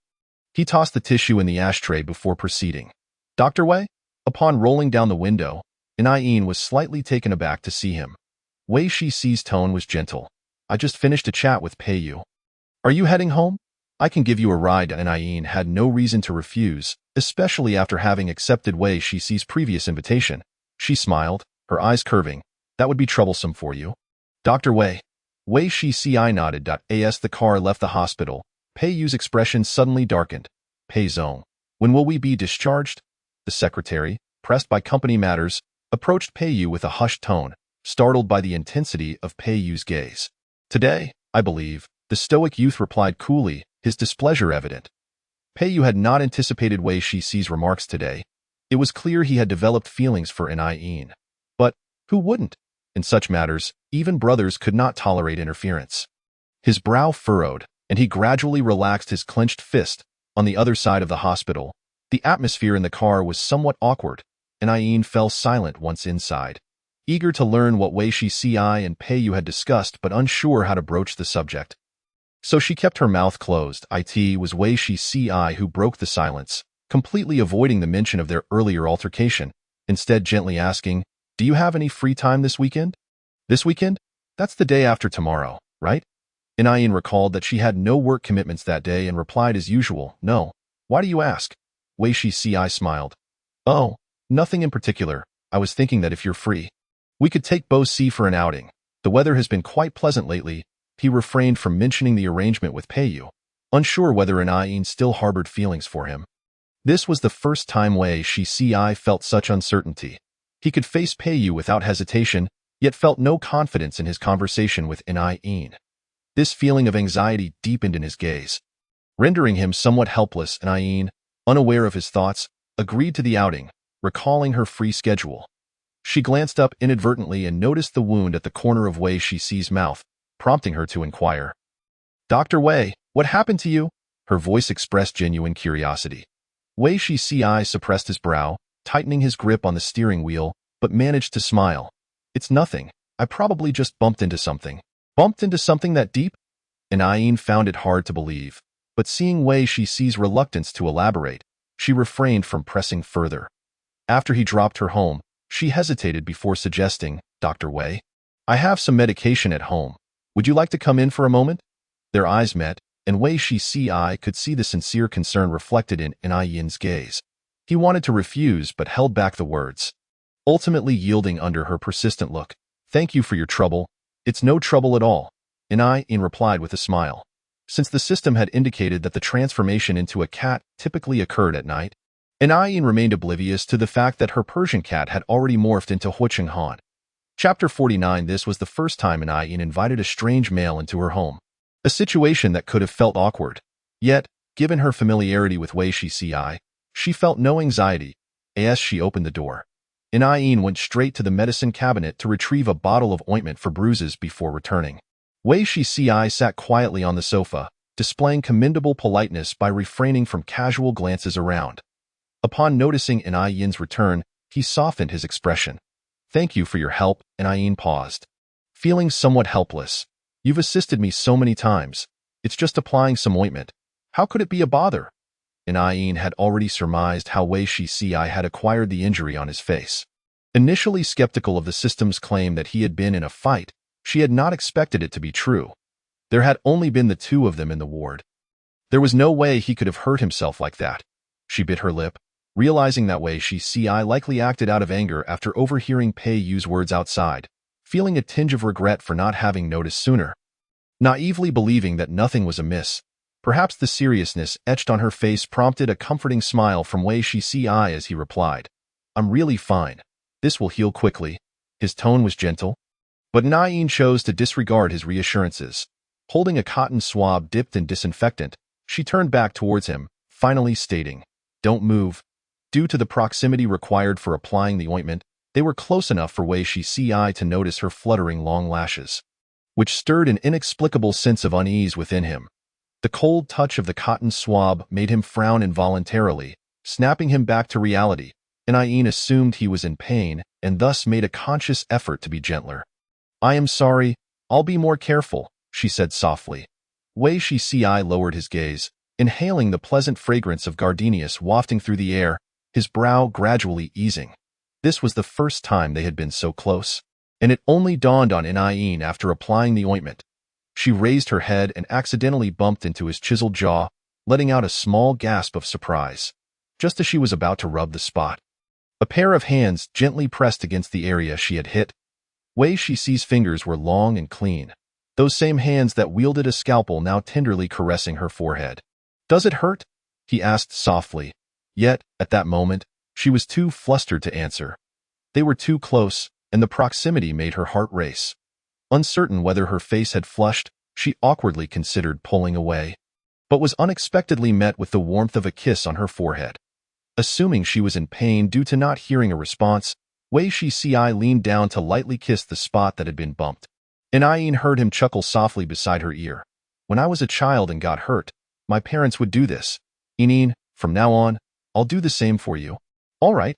he tossed the tissue in the ashtray before proceeding. "Dr. Wei?" Upon rolling down the window, Anayin was slightly taken aback to see him. Wei Shixi's tone was gentle. "I just finished a chat with Peiyu. Are you heading home? I can give you a ride." Anayin had no reason to refuse, especially after having accepted Wei Shixi's previous invitation. She smiled, her eyes curving. "That would be troublesome for you." "Dr. Wei." Wei Shici nodded. As the car left the hospital, Peiyu's expression suddenly darkened. "Pei Zong, when will we be discharged?" The secretary, pressed by company matters, approached Peiyu with a hushed tone, startled by the intensity of Peiyu's gaze. "Today, I believe," the stoic youth replied coolly, his displeasure evident. Peiyu had not anticipated Wei Shici's remarks today. It was clear he had developed feelings for Anayin. But who wouldn't? In such matters, even brothers could not tolerate interference. His brow furrowed, and he gradually relaxed his clenched fist. On the other side of the hospital, the atmosphere in the car was somewhat awkward. Anayin fell silent once inside, eager to learn what Wei Shici and Peiyu had discussed but unsure how to broach the subject. So she kept her mouth closed. It was Wei Shici who broke the silence, completely avoiding the mention of their earlier altercation, instead gently asking, "Do you have any free time this weekend?" "This weekend? That's the day after tomorrow, right?" Anayin recalled that she had no work commitments that day and replied as usual, "No. Why do you ask?" Wei Shici smiled. "Oh, nothing in particular. I was thinking that if you're free, we could take Bo Si for an outing. The weather has been quite pleasant lately." He refrained from mentioning the arrangement with Peiyu, unsure whether Anayin still harbored feelings for him. This was the first time Wei Shici felt such uncertainty. He could face Peiyu without hesitation, yet felt no confidence in his conversation with Anayin. This feeling of anxiety deepened in his gaze, rendering him somewhat helpless. Anayin, unaware of his thoughts, agreed to the outing, recalling her free schedule. She glanced up inadvertently and noticed the wound at the corner of Wei Shici's mouth, prompting her to inquire. "Dr. Wei, what happened to you?" Her voice expressed genuine curiosity. Wei Shici suppressed his brow, tightening his grip on the steering wheel, but managed to smile. "It's nothing. I probably just bumped into something." "Bumped into something that deep?" Anayin found it hard to believe, but seeing Wei Shici's reluctance to elaborate, she refrained from pressing further. After he dropped her home, she hesitated before suggesting, "Dr. Wei, I have some medication at home. Would you like to come in for a moment?" Their eyes met, and Wei Shici could see the sincere concern reflected in Anayin's gaze. He wanted to refuse but held back the words, ultimately yielding under her persistent look. "Thank you for your trouble. It's no trouble at all, In replied with a smile. Since the system had indicated that the transformation into a cat typically occurred at night, In remained oblivious to the fact that her Persian cat had already morphed into Huicheng Han. Chapter 49. This was the first time In invited a strange male into her home. A situation that could have felt awkward. Yet, given her familiarity with Wei Shici, she felt no anxiety as she opened the door. In went straight to the medicine cabinet to retrieve a bottle of ointment for bruises before returning. Wei Shici sat quietly on the sofa, displaying commendable politeness by refraining from casual glances around. Upon noticing Yin's return, he softened his expression. Thank you for your help, Yin paused. Feeling somewhat helpless. You've assisted me so many times. It's just applying some ointment. How could it be a bother? Yin had already surmised how Wei Shici had acquired the injury on his face. Initially skeptical of the system's claim that he had been in a fight, she had not expected it to be true. There had only been the two of them in the ward. There was no way he could have hurt himself like that. She bit her lip, realizing that Wei Shici likely acted out of anger after overhearing Pei use words outside, feeling a tinge of regret for not having noticed sooner. Naively believing that nothing was amiss, perhaps the seriousness etched on her face prompted a comforting smile from Wei Shici as he replied, I'm really fine. This will heal quickly. His tone was gentle. But Yin chose to disregard his reassurances. Holding a cotton swab dipped in disinfectant, she turned back towards him, finally stating, Don't move. Due to the proximity required for applying the ointment, they were close enough for Wei Shici to notice her fluttering long lashes, which stirred an inexplicable sense of unease within him. The cold touch of the cotton swab made him frown involuntarily, snapping him back to reality. Yin assumed he was in pain and thus made a conscious effort to be gentler. I am sorry, I'll be more careful, she said softly. Wei Shici lowered his gaze, inhaling the pleasant fragrance of gardenias wafting through the air, his brow gradually easing. This was the first time they had been so close, and it only dawned on Yin after applying the ointment. She raised her head and accidentally bumped into his chiseled jaw, letting out a small gasp of surprise, just as she was about to rub the spot. A pair of hands gently pressed against the area she had hit. Wei Shici's fingers were long and clean, those same hands that wielded a scalpel now tenderly caressing her forehead. Does it hurt? He asked softly. Yet, at that moment, she was too flustered to answer. They were too close, and the proximity made her heart race. Uncertain whether her face had flushed, she awkwardly considered pulling away, but was unexpectedly met with the warmth of a kiss on her forehead. Assuming she was in pain due to not hearing a response, Wei Shici leaned down to lightly kiss the spot that had been bumped. Yin heard him chuckle softly beside her ear. When I was a child and got hurt, my parents would do this. Yin, from now on, I'll do the same for you. All right.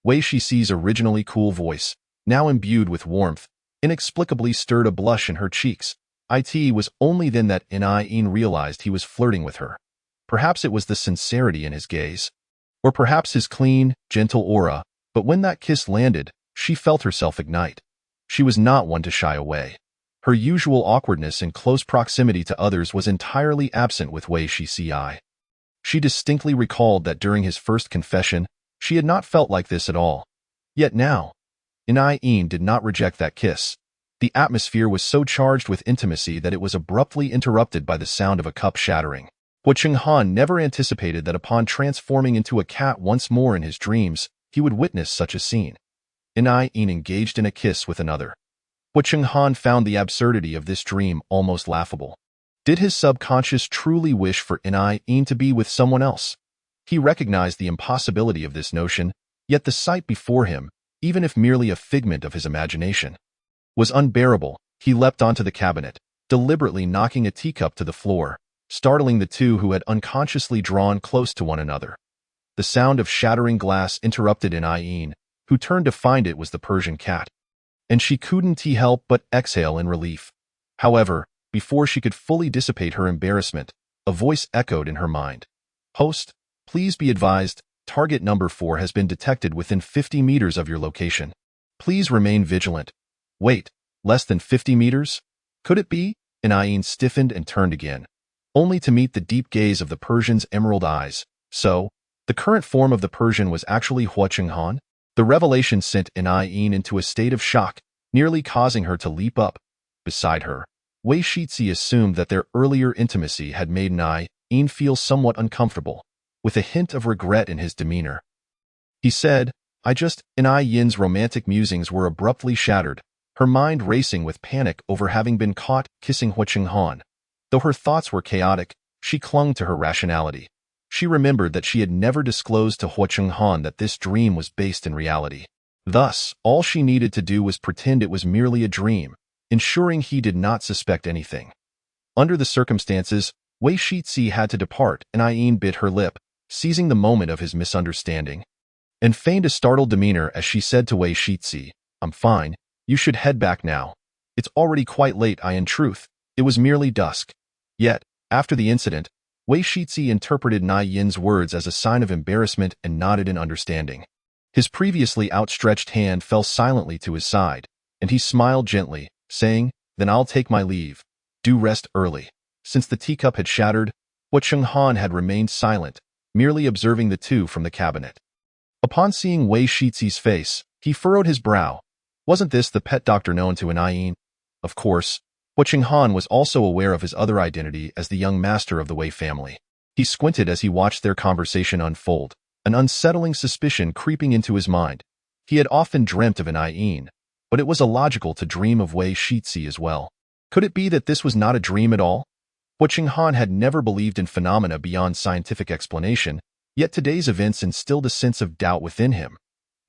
Wei Shici's originally cool voice, now imbued with warmth, inexplicably stirred a blush in her cheeks. It was only then that Yin realized he was flirting with her. Perhaps it was the sincerity in his gaze, or perhaps his clean, gentle aura, but when that kiss landed, she felt herself ignite. She was not one to shy away. Her usual awkwardness in close proximity to others was entirely absent with Wei Shici. She distinctly recalled that during his first confession, she had not felt like this at all. Yet now, Yin did not reject that kiss. The atmosphere was so charged with intimacy that it was abruptly interrupted by the sound of a cup shattering. Huicheng Han never anticipated that upon transforming into a cat once more in his dreams, he would witness such a scene. Yin engaged in a kiss with another. Huicheng Han found the absurdity of this dream almost laughable. Did his subconscious truly wish for Yin to be with someone else? He recognized the impossibility of this notion, yet the sight before him, even if merely a figment of his imagination, was unbearable. He leapt onto the cabinet, deliberately knocking a teacup to the floor, startling the two who had unconsciously drawn close to one another. The sound of shattering glass interrupted Yin, who turned to find it was the Persian cat. And she couldn't help but exhale in relief. However, before she could fully dissipate her embarrassment, a voice echoed in her mind. Host, please be advised, target number 4 has been detected within 50 meters of your location. Please remain vigilant. Wait, less than 50 meters? Could it be? Yin stiffened and turned again, only to meet the deep gaze of the Persian's emerald eyes. So, the current form of the Persian was actually Huicheng Han? The revelation sent Yin into a state of shock, nearly causing her to leap up. beside her. Wei Shixi assumed that their earlier intimacy had made Yin feel somewhat uncomfortable, with a hint of regret in his demeanor. He said, Yin's romantic musings were abruptly shattered, her mind racing with panic over having been caught kissing Hua Chenghan. Though her thoughts were chaotic, she clung to her rationality. She remembered that she had never disclosed to Hua Chenghan that this dream was based in reality. Thus, all she needed to do was pretend it was merely a dream, ensuring he did not suspect anything. Under the circumstances, Wei Shixi had to depart, and Yin bit her lip, seizing the moment of his misunderstanding, and feigned a startled demeanor as she said to Wei Shixi, "I'm fine, you should head back now. It's already quite late. In truth, it was merely dusk." Yet, after the incident, Wei Shixi interpreted Yin's words as a sign of embarrassment and nodded in understanding. His previously outstretched hand fell silently to his side, and he smiled gently, saying, "Then I'll take my leave. Do rest early." Since the teacup had shattered, Hua Chenghan had remained silent, merely observing the two from the cabinet. Upon seeing Wei Shixi's face, he furrowed his brow. Wasn't this the pet doctor known to Yin? Of course, Hua Chenghan was also aware of his other identity as the young master of the Wei family. He squinted as he watched their conversation unfold, an unsettling suspicion creeping into his mind. He had often dreamt of Yin, but it was illogical to dream of Wei Shixi as well. Could it be that this was not a dream at all? Hua Chenghan had never believed in phenomena beyond scientific explanation, yet today's events instilled a sense of doubt within him.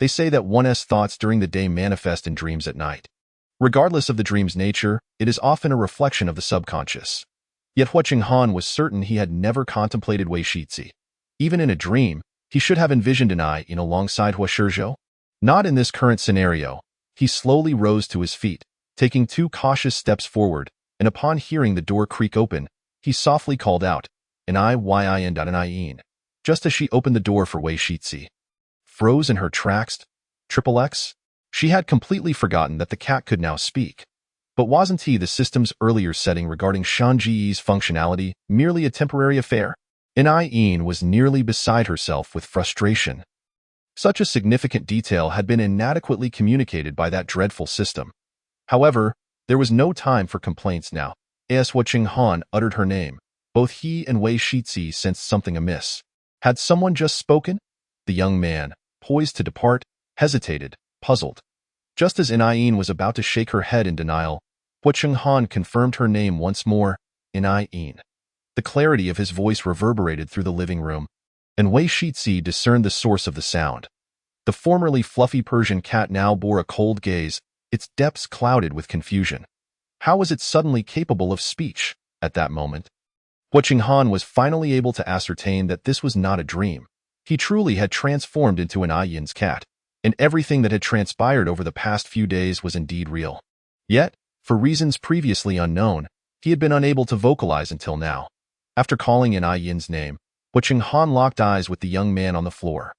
They say that one's thoughts during the day manifest in dreams at night. Regardless of the dream's nature, it is often a reflection of the subconscious. Yet Hua Chenghan was certain he had never contemplated Wei Shixi. Even in a dream, he should have envisioned Yin alongside Hua Shizhou. Not in this current scenario. He slowly rose to his feet, taking 2 cautious steps forward, and upon hearing the door creak open, he softly called out, Yin. Just as she opened the door for Wei Shixi. Froze in her tracks? XXX? She had completely forgotten that the cat could now speak. But wasn't the system's earlier setting regarding Shanji's functionality merely a temporary affair? Yin was nearly beside herself with frustration. Such a significant detail had been inadequately communicated by that dreadful system. However, there was no time for complaints now. As Hua Chenghan uttered her name, both he and Wei Shixi sensed something amiss. Had someone just spoken? The young man, poised to depart, hesitated, puzzled. Just as Yin was about to shake her head in denial, Hua Chenghan confirmed her name once more, Yin. The clarity of his voice reverberated through the living room, and Wei Shixi discerned the source of the sound. The formerly fluffy Persian cat now bore a cold gaze, its depths clouded with confusion. How was it suddenly capable of speech at that moment? Hua Chenghan was finally able to ascertain that this was not a dream. He truly had transformed into Yin's cat, and everything that had transpired over the past few days was indeed real. Yet, for reasons previously unknown, he had been unable to vocalize until now. After calling Yin's name, Hua Chenghan locked eyes with the young man on the floor.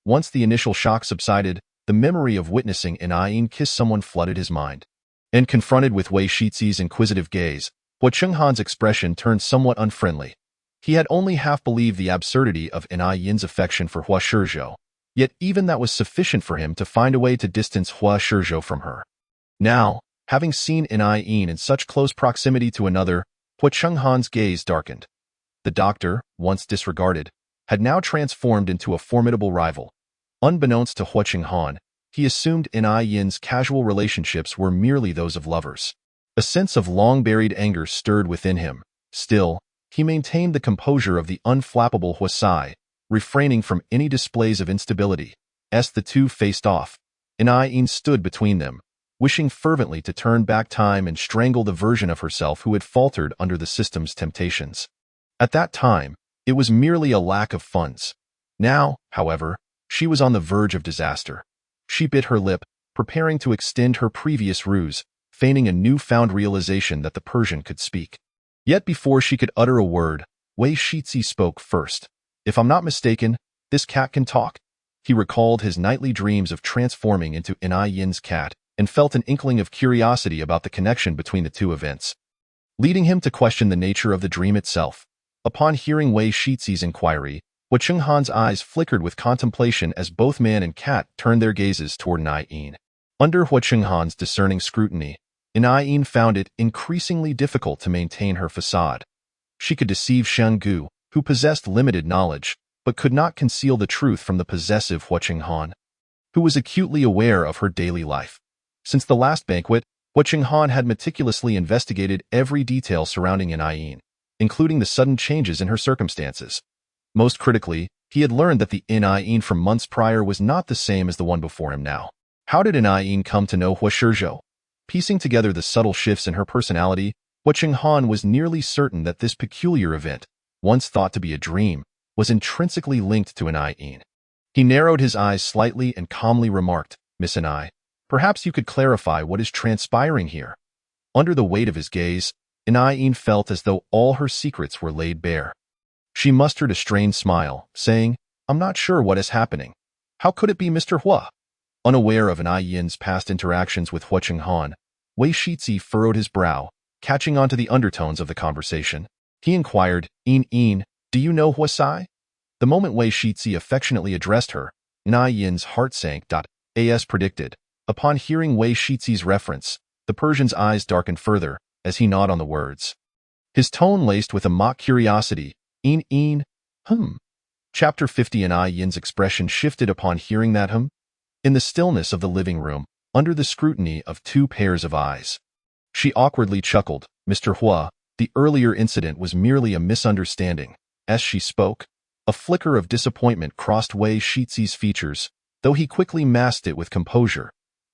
Once the initial shock subsided, the memory of witnessing Yin kiss someone flooded his mind. And confronted with Wei Shixi's inquisitive gaze, Hua Chenghan's expression turned somewhat unfriendly. He had only half believed the absurdity of Yin's affection for Hua Shizhou, yet even that was sufficient for him to find a way to distance Hua Shizhou from her. Now, having seen Yin in such close proximity to another, Hua Chenghan's gaze darkened. The doctor, once disregarded, had now transformed into a formidable rival. Unbeknownst to Hua Chenghan, he assumed Yin's casual relationships were merely those of lovers. A sense of long-buried anger stirred within him. Still, he maintained the composure of the unflappable Huasai, refraining from any displays of instability. As the two faced off, Yin stood between them, wishing fervently to turn back time and strangle the version of herself who had faltered under the system's temptations. At that time, it was merely a lack of funds. Now, however, she was on the verge of disaster. She bit her lip, preparing to extend her previous ruse, feigning a newfound realization that the Persian could speak. Yet before she could utter a word, Wei Shixi spoke first. "If I'm not mistaken, this cat can talk?" He recalled his nightly dreams of transforming into Yin's cat and felt an inkling of curiosity about the connection between the two events, leading him to question the nature of the dream itself. Upon hearing Wei Shixi's inquiry, Hua Chenghan's eyes flickered with contemplation as both man and cat turned their gazes toward Yin. Under Hua Chenghan's discerning scrutiny, Yin found it increasingly difficult to maintain her facade. She could deceive Shang-gu, who possessed limited knowledge, but could not conceal the truth from the possessive Hua Qinghan, who was acutely aware of her daily life. Since the last banquet, Hua Qinghan had meticulously investigated every detail surrounding Yin, including the sudden changes in her circumstances. Most critically, he had learned that the Yin from months prior was not the same as the one before him now. How did Yin come to know Hua Shizhou? Piecing together the subtle shifts in her personality, Hua Qinghan was nearly certain that this peculiar event, once thought to be a dream, was intrinsically linked to Yin. He narrowed his eyes slightly and calmly remarked, "Miss Yin, perhaps you could clarify what is transpiring here." Under the weight of his gaze, Yin felt as though all her secrets were laid bare. She mustered a strained smile, saying, "I'm not sure what is happening. How could it be Mr. Hua?" Unaware of Yin's past interactions with Hua Qinghan, Wei Shizi furrowed his brow, catching on to the undertones of the conversation. He inquired, Yin, do you know Hua Sai?" The moment Wei Shizi affectionately addressed her, Yin's heart sank. As predicted, upon hearing Wei Shizi's reference, the Persian's eyes darkened further as he gnawed on the words. His tone laced with a mock curiosity. Yin. Chapter 50. Yin's expression shifted upon hearing that in the stillness of the living room, under the scrutiny of two pairs of eyes. She awkwardly chuckled, "Mr. Hua, the earlier incident was merely a misunderstanding." As she spoke, a flicker of disappointment crossed Wei Shizi's features, though he quickly masked it with composure.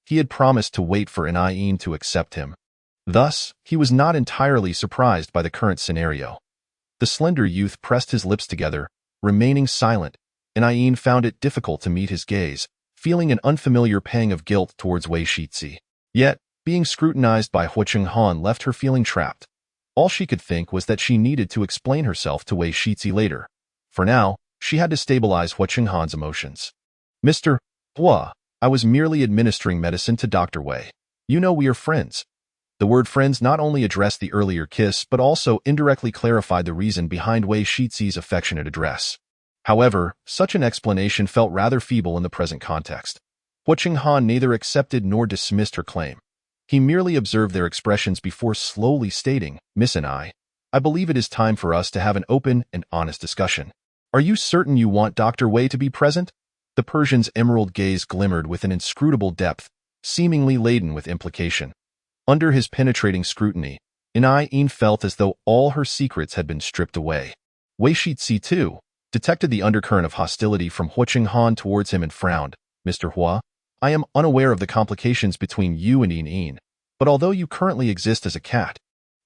He had promised to wait for Yin to accept him. Thus, he was not entirely surprised by the current scenario. The slender youth pressed his lips together, remaining silent, and Yin found it difficult to meet his gaze, feeling an unfamiliar pang of guilt towards Wei Shizi. Yet, being scrutinized by Hua Qinghan left her feeling trapped. All she could think was that she needed to explain herself to Wei Shizi later. For now, she had to stabilize Hua Qinghan's emotions. "Mr. Hua, I was merely administering medicine to Dr. Wei. You know we are friends." The word friends not only addressed the earlier kiss but also indirectly clarified the reason behind Wei Shizi's affectionate address. However, such an explanation felt rather feeble in the present context. Hua Qinghan neither accepted nor dismissed her claim. He merely observed their expressions before slowly stating, "Miss I believe it is time for us to have an open and honest discussion. Are you certain you want Dr. Wei to be present?" The Persian's emerald gaze glimmered with an inscrutable depth, seemingly laden with implication. Under his penetrating scrutiny, Yin felt as though all her secrets had been stripped away. Wei Shizi, too, detected the undercurrent of hostility from Hua Qinghan towards him and frowned. "Mr. Hua, I am unaware of the complications between you and Yin, but although you currently exist as a cat,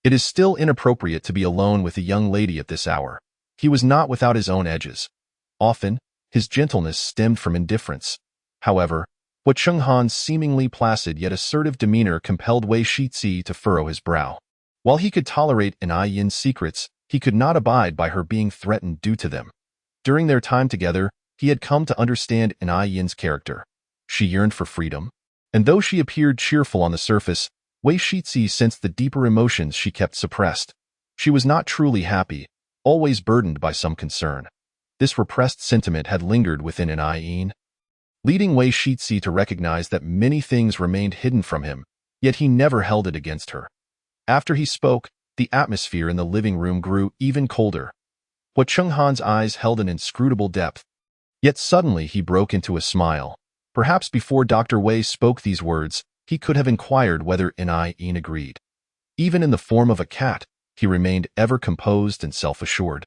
it is still inappropriate to be alone with a young lady at this hour." He was not without his own edges. Often, his gentleness stemmed from indifference. However, Hua Qinghan's seemingly placid yet assertive demeanor compelled Wei Shizi to furrow his brow. While he could tolerate Yin's secrets, he could not abide by her being threatened due to them. During their time together, he had come to understand Yin's character. She yearned for freedom, and though she appeared cheerful on the surface, Wei Shizi sensed the deeper emotions she kept suppressed. She was not truly happy, always burdened by some concern. This repressed sentiment had lingered within Yin, leading Wei Shizi to recognize that many things remained hidden from him, yet he never held it against her. After he spoke, the atmosphere in the living room grew even colder. Hua Qinghan's eyes held an inscrutable depth. Yet suddenly he broke into a smile. Perhaps before Dr. Wei spoke these words, he could have inquired whether Yin agreed. Even in the form of a cat, he remained ever composed and self-assured.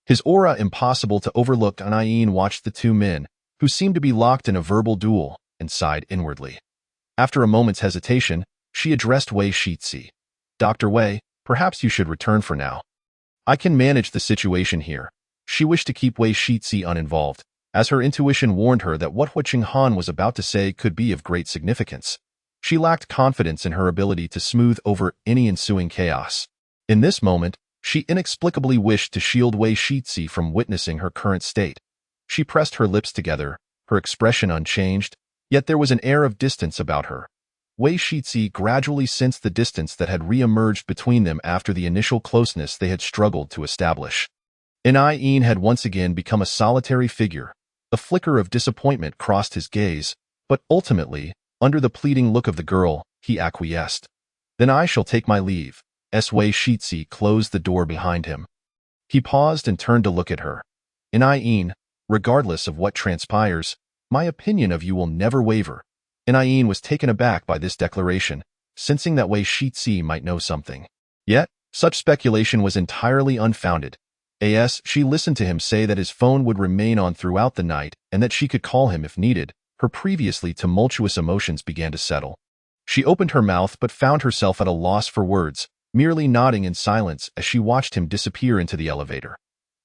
His aura impossible to overlook. Yin watched the two men, who seemed to be locked in a verbal duel, and sighed inwardly. After a moment's hesitation, she addressed Wei Shizi. "Dr. Wei, perhaps you should return for now. I can manage the situation here." She wished to keep Wei Shizi uninvolved, as her intuition warned her that what Hua Qinghan was about to say could be of great significance. She lacked confidence in her ability to smooth over any ensuing chaos. In this moment, she inexplicably wished to shield Wei Shizi from witnessing her current state. She pressed her lips together, her expression unchanged, yet there was an air of distance about her. Wei Shizi gradually sensed the distance that had re-emerged between them after the initial closeness they had struggled to establish. Yin had once again become a solitary figure. A flicker of disappointment crossed his gaze, but ultimately, under the pleading look of the girl, he acquiesced. Then I shall take my leave. Wei Shitsi closed the door behind him. He paused and turned to look at her. In, regardless of what transpires, my opinion of you will never waver. In was taken aback by this declaration, sensing that Wei Shitsi might know something. Yet, such speculation was entirely unfounded. She listened to him say that his phone would remain on throughout the night and that she could call him if needed. Her previously tumultuous emotions began to settle. She opened her mouth but found herself at a loss for words, merely nodding in silence as she watched him disappear into the elevator.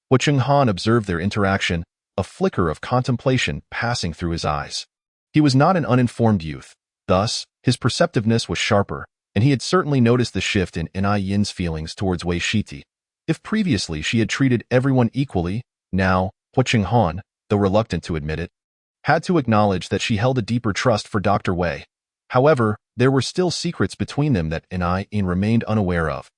Hu Chenghan observed their interaction, a flicker of contemplation passing through his eyes. He was not an uninformed youth, thus, his perceptiveness was sharper, and he had certainly noticed the shift in Yin's feelings towards Wei Shiti. If previously she had treated everyone equally, now, Hu Chenghan, though reluctant to admit it, had to acknowledge that she held a deeper trust for Dr. Wei. However, there were still secrets between them that Yin remained unaware of.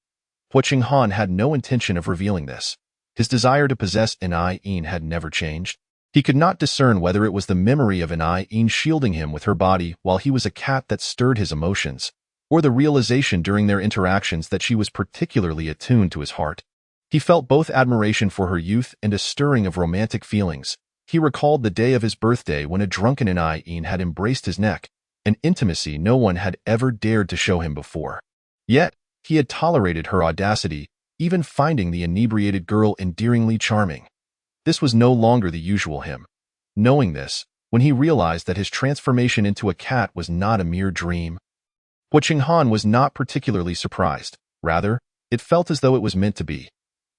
Hu Chenghan had no intention of revealing this. His desire to possess Yin had never changed. He could not discern whether it was the memory of Yin shielding him with her body while he was a cat that stirred his emotions, or the realization during their interactions that she was particularly attuned to his heart. He felt both admiration for her youth and a stirring of romantic feelings. He recalled the day of his birthday when a drunken Yin had embraced his neck, an intimacy no one had ever dared to show him before. Yet, he had tolerated her audacity, even finding the inebriated girl endearingly charming. This was no longer the usual him. Knowing this, when he realized that his transformation into a cat was not a mere dream, Hu Chenghan was not particularly surprised. Rather, it felt as though it was meant to be.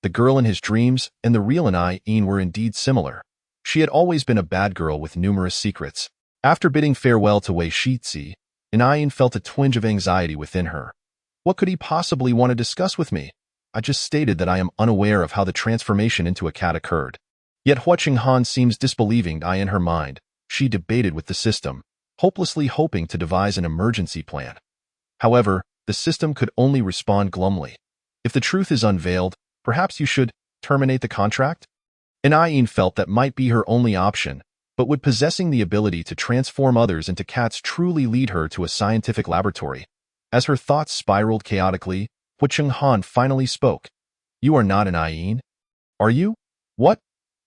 The girl in his dreams and the real Yin were indeed similar. She had always been a bad girl with numerous secrets. After bidding farewell to Wei Shitsi, Yin felt a twinge of anxiety within her. What could he possibly want to discuss with me? I just stated that I am unaware of how the transformation into a cat occurred. Yet Hu Chenghan seems disbelieving in her mind. She debated with the system, hopelessly hoping to devise an emergency plan. However, the system could only respond glumly. If the truth is unveiled, perhaps you should terminate the contract? Yin felt that might be her only option, but would possessing the ability to transform others into cats truly lead her to a scientific laboratory? As her thoughts spiraled chaotically, Hu Chenghan finally spoke. You are not Yin? Are you? What?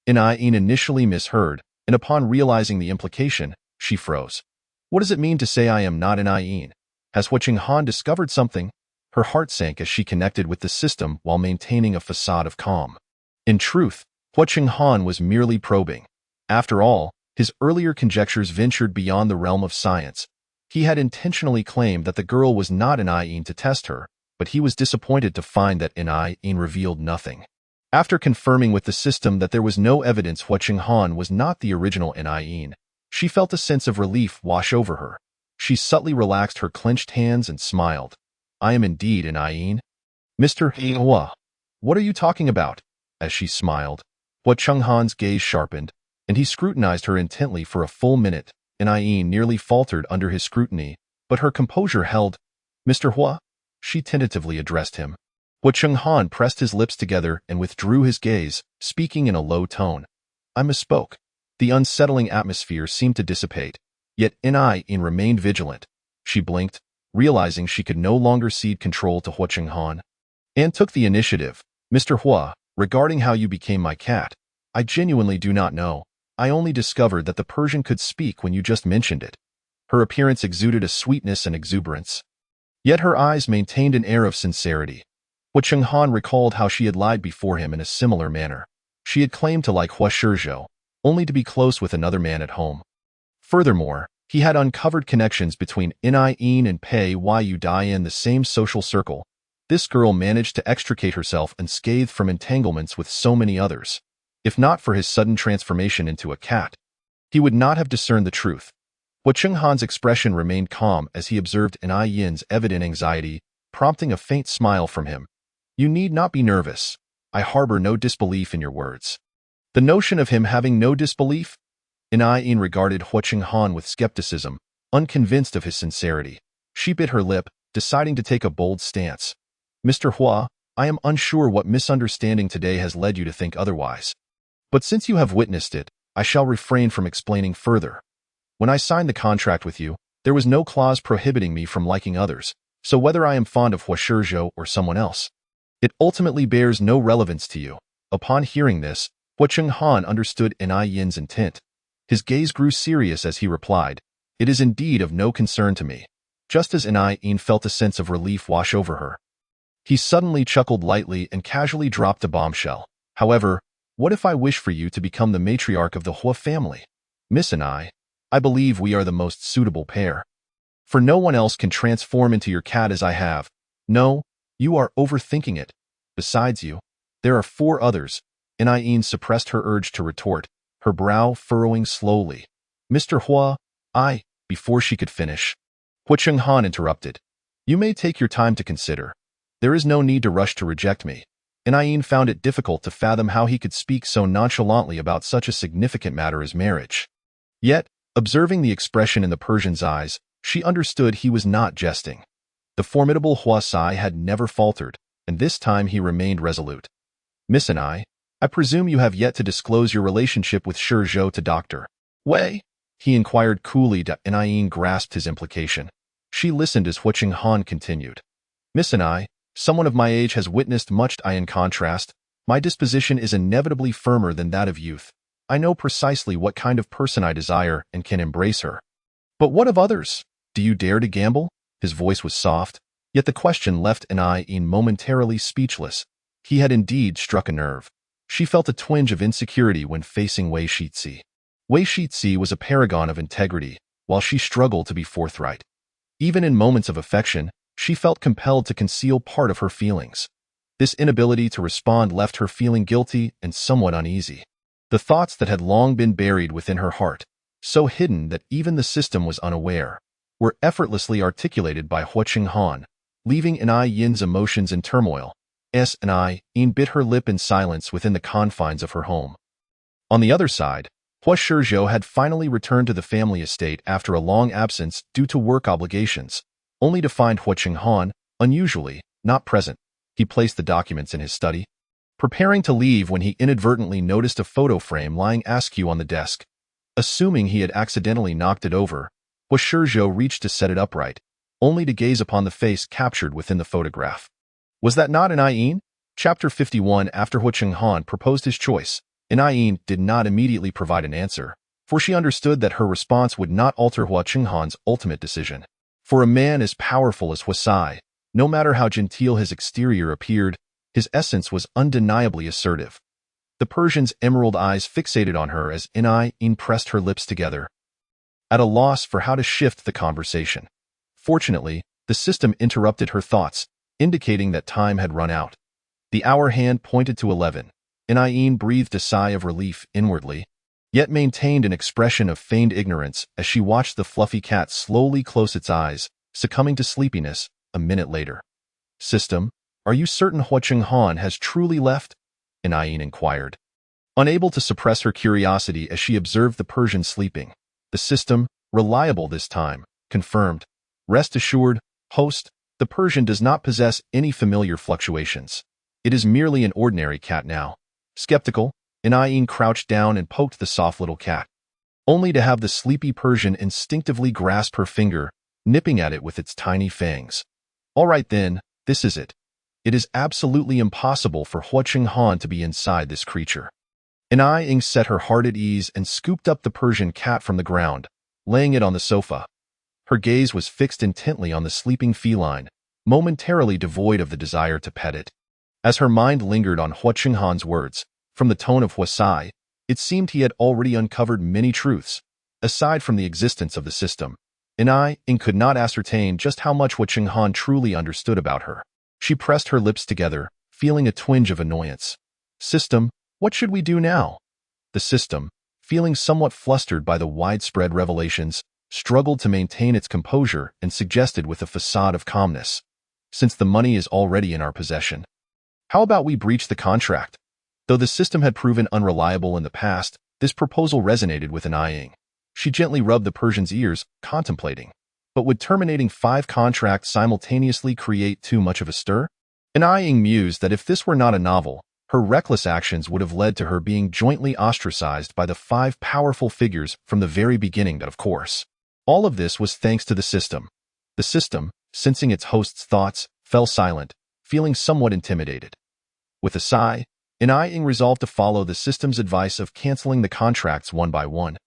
Yin initially misheard, and upon realizing the implication, she froze. What does it mean to say I am not Yin? Has Hu Chenghan discovered something? Her heart sank as she connected with the system while maintaining a facade of calm. In truth, Hu Chenghan was merely probing. After all, his earlier conjectures ventured beyond the realm of science. He had intentionally claimed that the girl was not Yin to test her, but he was disappointed to find that Yin revealed nothing. After confirming with the system that there was no evidence Hu Chenghan was not the original Yin, she felt a sense of relief wash over her. She subtly relaxed her clenched hands and smiled. I am indeed Yin. Mr. Hua, what are you talking about? As she smiled, Hu Chenghan's gaze sharpened, and he scrutinized her intently for a full minute. Yin nearly faltered under his scrutiny, but her composure held. Mr. Hua? She tentatively addressed him. Hu Chenghan pressed his lips together and withdrew his gaze, speaking in a low tone. I misspoke. The unsettling atmosphere seemed to dissipate, yet Yin remained vigilant. She blinked, realizing she could no longer cede control to Hu Chenghan, and took the initiative. Mr. Hua, regarding how you became my cat, I genuinely do not know. I only discovered that the Persian could speak when you just mentioned it. Her appearance exuded a sweetness and exuberance. Yet her eyes maintained an air of sincerity. Hu Chenghan recalled how she had lied before him in a similar manner. She had claimed to like Hua Shizhou, only to be close with another man at home. Furthermore, he had uncovered connections between Yin and Pei Yu Dai in the same social circle. This girl managed to extricate herself unscathed from entanglements with so many others. If not for his sudden transformation into a cat, he would not have discerned the truth. Hu Chenghan's expression remained calm as he observed Yin's evident anxiety, prompting a faint smile from him. You need not be nervous. I harbor no disbelief in your words. The notion of him having no disbelief? Yin regarded Hu Chenghan with skepticism, unconvinced of his sincerity. She bit her lip, deciding to take a bold stance. Mr. Hua, I am unsure what misunderstanding today has led you to think otherwise. But since you have witnessed it, I shall refrain from explaining further. When I signed the contract with you, there was no clause prohibiting me from liking others, So whether I am fond of Hua Shizhou or someone else, it ultimately bears no relevance to you. Upon hearing this, Hua Chenghan understood Enai Yin's intent. His gaze grew serious as he replied, "It is indeed of no concern to me." Just as Enai Yin felt a sense of relief wash over her, he suddenly chuckled lightly and casually dropped a bombshell. "However, what if I wish for you to become the matriarch of the Hua family? Miss Enai, I believe we are the most suitable pair. For no one else can transform into your cat as I have. No, you are overthinking it. Besides you, there are 4 others." Enai Yin suppressed her urge to retort, her brow furrowing slowly. "Mr. Hua, Before she could finish, Hua Chenghan interrupted. "You may take your time to consider. There is no need to rush to reject me." Enai Yin found it difficult to fathom how he could speak so nonchalantly about such a significant matter as marriage. Yet, observing the expression in the Persian's eyes, she understood he was not jesting. The formidable Hua Sai had never faltered, and this time he remained resolute. "Miss Enai, I presume you have yet to disclose your relationship with Shizhou to Dr. Wei?" he inquired coolly. Enai Yin grasped his implication. She listened as Hua Chenghan continued. "Miss Enai, someone of my age has witnessed much. In contrast, my disposition is inevitably firmer than that of youth. I know precisely what kind of person I desire and can embrace her. But what of others? Do you dare to gamble?" His voice was soft, yet the question left Enai Yin momentarily speechless. He had indeed struck a nerve. She felt a twinge of insecurity when facing Wei Shizhi. Wei Shizhi was a paragon of integrity, while she struggled to be forthright. Even in moments of affection, she felt compelled to conceal part of her feelings. This inability to respond left her feeling guilty and somewhat uneasy. The thoughts that had long been buried within her heart, so hidden that even the system was unaware, were effortlessly articulated by Hua Chenghan, leaving Enai Yin's emotions in turmoil. Enai Yin bit her lip in silence within the confines of her home. On the other side, Hua Shizhou had finally returned to the family estate after a long absence due to work obligations, only to find Hua Chenghan, unusually, not present. He placed the documents in his study, preparing to leave when he inadvertently noticed a photo frame lying askew on the desk. Assuming he had accidentally knocked it over, Hua Shizhou reached to set it upright, only to gaze upon the face captured within the photograph. Was that not Enai Yin? Chapter 51. After Hua Chenghan proposed his choice, Enai Yin did not immediately provide an answer, for she understood that her response would not alter Hua Chenghan's ultimate decision. For a man as powerful as Hua Sai, no matter how genteel his exterior appeared, his essence was undeniably assertive. The Persian's emerald eyes fixated on her as Enai Yin pressed her lips together, at a loss for how to shift the conversation. Fortunately, the system interrupted her thoughts, indicating that time had run out. The hour hand pointed to 11. Enai Yin breathed a sigh of relief inwardly, yet maintained an expression of feigned ignorance as she watched the fluffy cat slowly close its eyes, succumbing to sleepiness. A minute later. "System, are you certain Hua Chenghan has truly left?" Enai Yin inquired, unable to suppress her curiosity as she observed the Persian sleeping. The system, reliable this time, confirmed. "Rest assured, host, the Persian does not possess any familiar fluctuations. It is merely an ordinary cat now." Skeptical, Enai Yin crouched down and poked the soft little cat, only to have the sleepy Persian instinctively grasp her finger, nipping at it with its tiny fangs. "All right then, this is it. It is absolutely impossible for Hua Chenghan to be inside this creature." Enai Yin set her heart at ease and scooped up the Persian cat from the ground, laying it on the sofa. Her gaze was fixed intently on the sleeping feline, momentarily devoid of the desire to pet it. As her mind lingered on Hua Chenghan's words, from the tone of Hua Sai, it seemed he had already uncovered many truths. Aside from the existence of the system, Enai Yin could not ascertain just how much Hua Chenghan truly understood about her. She pressed her lips together, feeling a twinge of annoyance. "System, what should we do now?" The system, feeling somewhat flustered by the widespread revelations, struggled to maintain its composure and suggested with a facade of calmness, "Since the money is already in our possession, how about we breach the contract?" Though the system had proven unreliable in the past, this proposal resonated with Enai Yin. She gently rubbed the Persian's ears, contemplating. But would terminating 5 contracts simultaneously create too much of a stir? Enai Yin mused that if this were not a novel, her reckless actions would have led to her being jointly ostracized by the 5 powerful figures from the very beginning. But of course, all of this was thanks to the system. The system, sensing its host's thoughts, fell silent, feeling somewhat intimidated. With a sigh, In resolved to follow the system's advice of canceling the contracts one by one,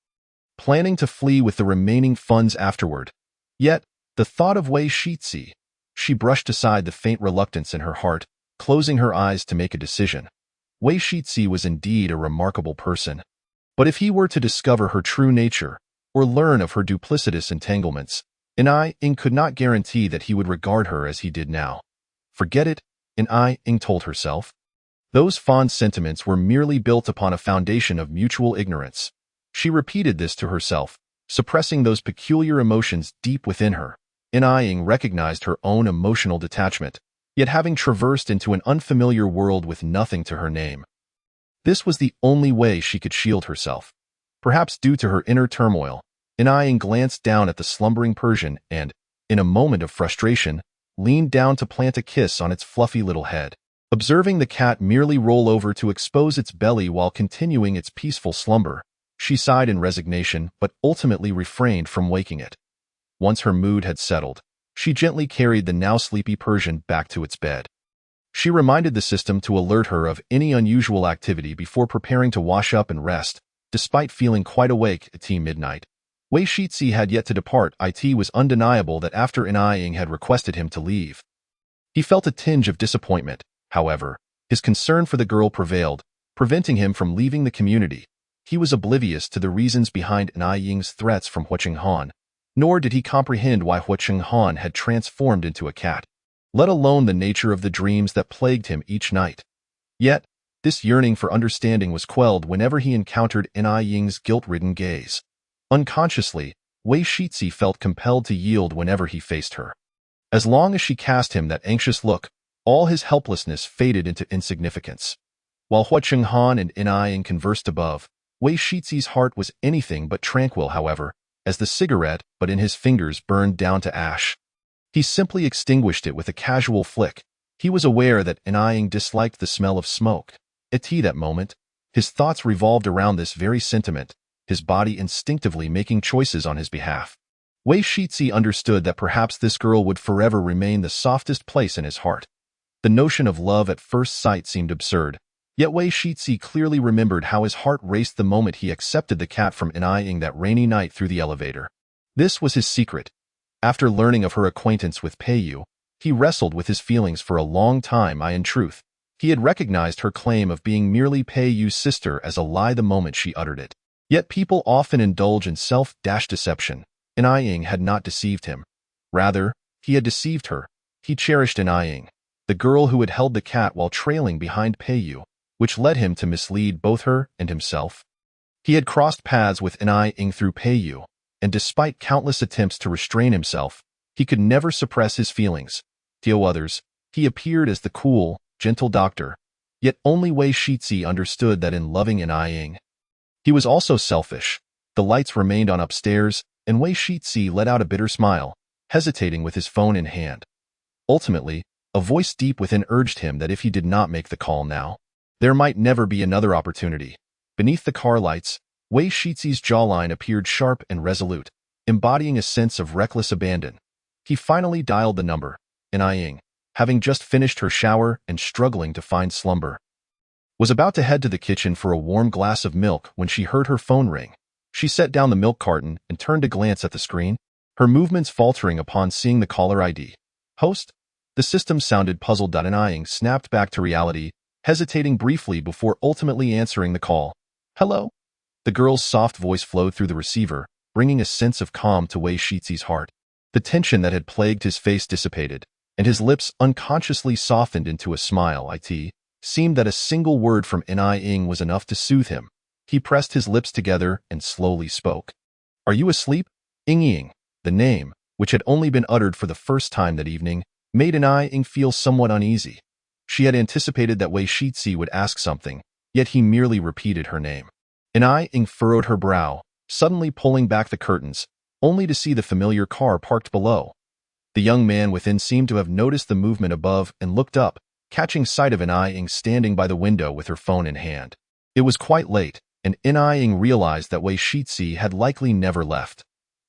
planning to flee with the remaining funds afterward. Yet, the thought of Wei Shitzi, she brushed aside the faint reluctance in her heart, closing her eyes to make a decision. Wei Shitzi was indeed a remarkable person. But if he were to discover her true nature, or learn of her duplicitous entanglements, In could not guarantee that he would regard her as he did now. Forget it, In told herself. Those fond sentiments were merely built upon a foundation of mutual ignorance. She repeated this to herself, suppressing those peculiar emotions deep within her. In recognized her own emotional detachment, yet having traversed into an unfamiliar world with nothing to her name. This was the only way she could shield herself. Perhaps due to her inner turmoil, In glanced down at the slumbering Persian and, in a moment of frustration, leaned down to plant a kiss on its fluffy little head. Observing the cat merely roll over to expose its belly while continuing its peaceful slumber, she sighed in resignation but ultimately refrained from waking it. Once her mood had settled, she gently carried the now sleepy Persian back to its bed. She reminded the system to alert her of any unusual activity before preparing to wash up and rest. Despite feeling quite awake at midnight, Wei Shitzi had yet to depart. It was undeniable that after In had requested him to leave. He felt a tinge of disappointment. However, his concern for the girl prevailed, preventing him from leaving the community. He was oblivious to the reasons behind Ying's threats from Huachenghan, nor did he comprehend why Huachenghan had transformed into a cat, let alone the nature of the dreams that plagued him each night. Yet, this yearning for understanding was quelled whenever he encountered Ying's guilt-ridden gaze. Unconsciously, Wei Shitzi felt compelled to yield whenever he faced her. As long as she cast him that anxious look, all his helplessness faded into insignificance. While Huachenghan and In conversed above, Wei Shitzi's heart was anything but tranquil, however, as the cigarette but in his fingers burned down to ash. He simply extinguished it with a casual flick. He was aware that In disliked the smell of smoke. At that moment, his thoughts revolved around this very sentiment, his body instinctively making choices on his behalf. Wei Shitzi understood that perhaps this girl would forever remain the softest place in his heart. The notion of love at first sight seemed absurd, yet Wei Shitzi clearly remembered how his heart raced the moment he accepted the cat from In that rainy night through the elevator. This was his secret. After learning of her acquaintance with Peiyu, he wrestled with his feelings for a long time. In truth, he had recognized her claim of being merely Peiyu's sister as a lie the moment she uttered it. Yet people often indulge in self-deception. In had not deceived him. Rather, he had deceived her. He cherished In, the girl who had held the cat while trailing behind Peiyu, which led him to mislead both her and himself. He had crossed paths with In through Peiyu, and despite countless attempts to restrain himself, he could never suppress his feelings. To others, he appeared as the cool, gentle doctor, yet only Wei Shitzi understood that in loving In, he was also selfish. The lights remained on upstairs, and Wei Shitzi let out a bitter smile, hesitating with his phone in hand. Ultimately, a voice deep within urged him that if he did not make the call now, there might never be another opportunity. Beneath the car lights, Wei Shitzi's jawline appeared sharp and resolute, embodying a sense of reckless abandon. He finally dialed the number, In, having just finished her shower and struggling to find slumber. Was about to head to the kitchen for a warm glass of milk when she heard her phone ring. She set down the milk carton and turned to glance at the screen, her movements faltering upon seeing the caller ID. Host? The system sounded puzzled. In snapped back to reality, hesitating briefly before ultimately answering the call. Hello? The girl's soft voice flowed through the receiver, bringing a sense of calm to Wei Shitzi's heart. The tension that had plagued his face dissipated, and his lips unconsciously softened into a smile. It seemed that a single word from In was enough to soothe him. He pressed his lips together and slowly spoke. Are you asleep? Ying. The name, which had only been uttered for the first time that evening, made In feel somewhat uneasy. She had anticipated that Wei Shitzi would ask something, yet he merely repeated her name. In furrowed her brow, suddenly pulling back the curtains, only to see the familiar car parked below. The young man within seemed to have noticed the movement above and looked up, catching sight of In standing by the window with her phone in hand. It was quite late, and In realized that Wei Shitzi had likely never left.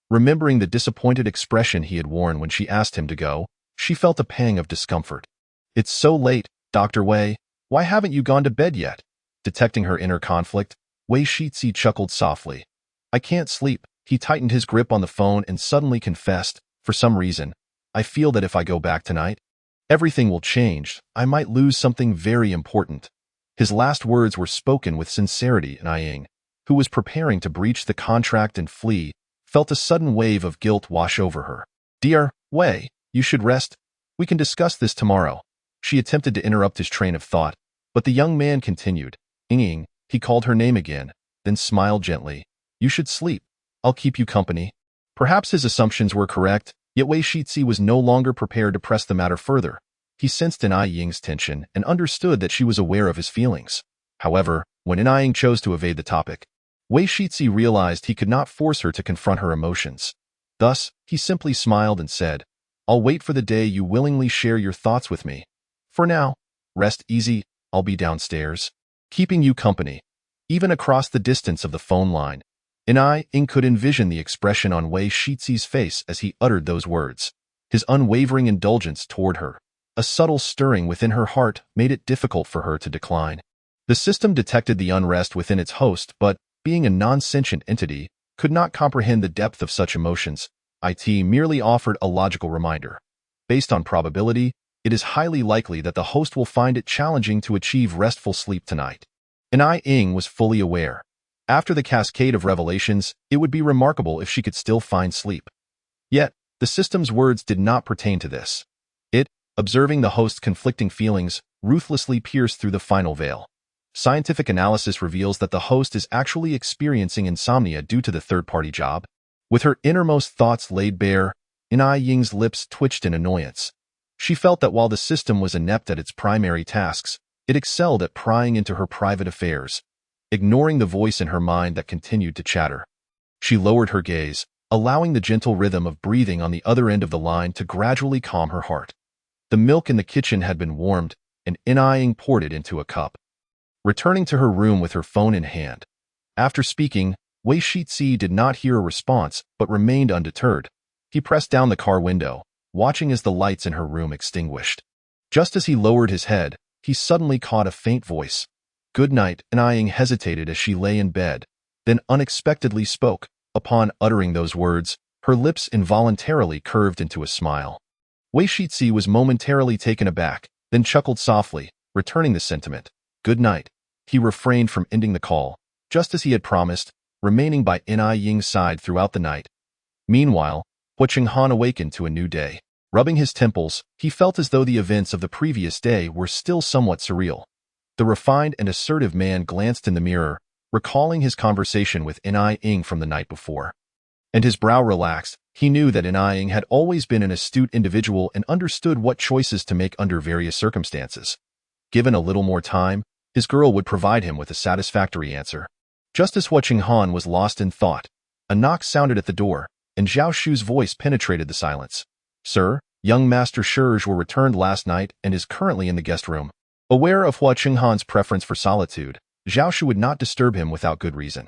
Remembering the disappointed expression he had worn when she asked him to go, she felt a pang of discomfort. "It's so late, Dr. Wei. Why haven't you gone to bed yet?" Detecting her inner conflict, Wei Shixi chuckled softly. "I can't sleep." He tightened his grip on the phone and suddenly confessed, "For some reason, I feel that if I go back tonight, everything will change. I might lose something very important." His last words were spoken with sincerity, and Ying, who was preparing to breach the contract and flee, felt a sudden wave of guilt wash over her. "Dear Wei, you should rest. We can discuss this tomorrow." She attempted to interrupt his train of thought, but the young man continued. "Ying," he called her name again, then smiled gently. "You should sleep. I'll keep you company." Perhaps his assumptions were correct, yet Wei Shixi was no longer prepared to press the matter further. He sensed In Ying's tension and understood that she was aware of his feelings. However, when In Ying chose to evade the topic, Wei Shixi realized he could not force her to confront her emotions. Thus, he simply smiled and said, "I'll wait for the day you willingly share your thoughts with me. For now, rest easy. I'll be downstairs, keeping you company." Even across the distance of the phone line, In Ying could envision the expression on Wei Shixi's face as he uttered those words. His unwavering indulgence toward her, a subtle stirring within her heart, made it difficult for her to decline. The system detected the unrest within its host, but, being a non-sentient entity, could not comprehend the depth of such emotions. It merely offered a logical reminder. Based on probability, it is highly likely that the host will find it challenging to achieve restful sleep tonight. In Ying was fully aware. After the cascade of revelations, it would be remarkable if she could still find sleep. Yet, the system's words did not pertain to this. It, observing the host's conflicting feelings, ruthlessly pierced through the final veil. Scientific analysis reveals that the host is actually experiencing insomnia due to the third-party job. With her innermost thoughts laid bare, In Ying's lips twitched in annoyance. She felt that while the system was inept at its primary tasks, it excelled at prying into her private affairs, ignoring the voice in her mind that continued to chatter. She lowered her gaze, allowing the gentle rhythm of breathing on the other end of the line to gradually calm her heart. The milk in the kitchen had been warmed, and In Ying poured it into a cup. Returning to her room with her phone in hand. After speaking, Wei Shixi did not hear a response, but remained undeterred. He pressed down the car window, watching as the lights in her room extinguished. Just as he lowered his head, he suddenly caught a faint voice. "Good night." In Ying hesitated as she lay in bed, then unexpectedly spoke. Upon uttering those words, her lips involuntarily curved into a smile. Wei Shixi was momentarily taken aback, then chuckled softly, returning the sentiment. "Good night." He refrained from ending the call, just as he had promised, remaining by In Ying's side throughout the night. Meanwhile, Hua Chenghan awakened to a new day. Rubbing his temples, he felt as though the events of the previous day were still somewhat surreal. The refined and assertive man glanced in the mirror, recalling his conversation with In Ying from the night before. And his brow relaxed. He knew that In Ying had always been an astute individual and understood what choices to make under various circumstances. Given a little more time, his girl would provide him with a satisfactory answer. Just as Hua Chenghan was lost in thought, a knock sounded at the door, and Zhao Shu's voice penetrated the silence. "Sir, young Master Shizhou returned last night and is currently in the guest room." Aware of Hua Chenghan's preference for solitude, Zhao Shu would not disturb him without good reason.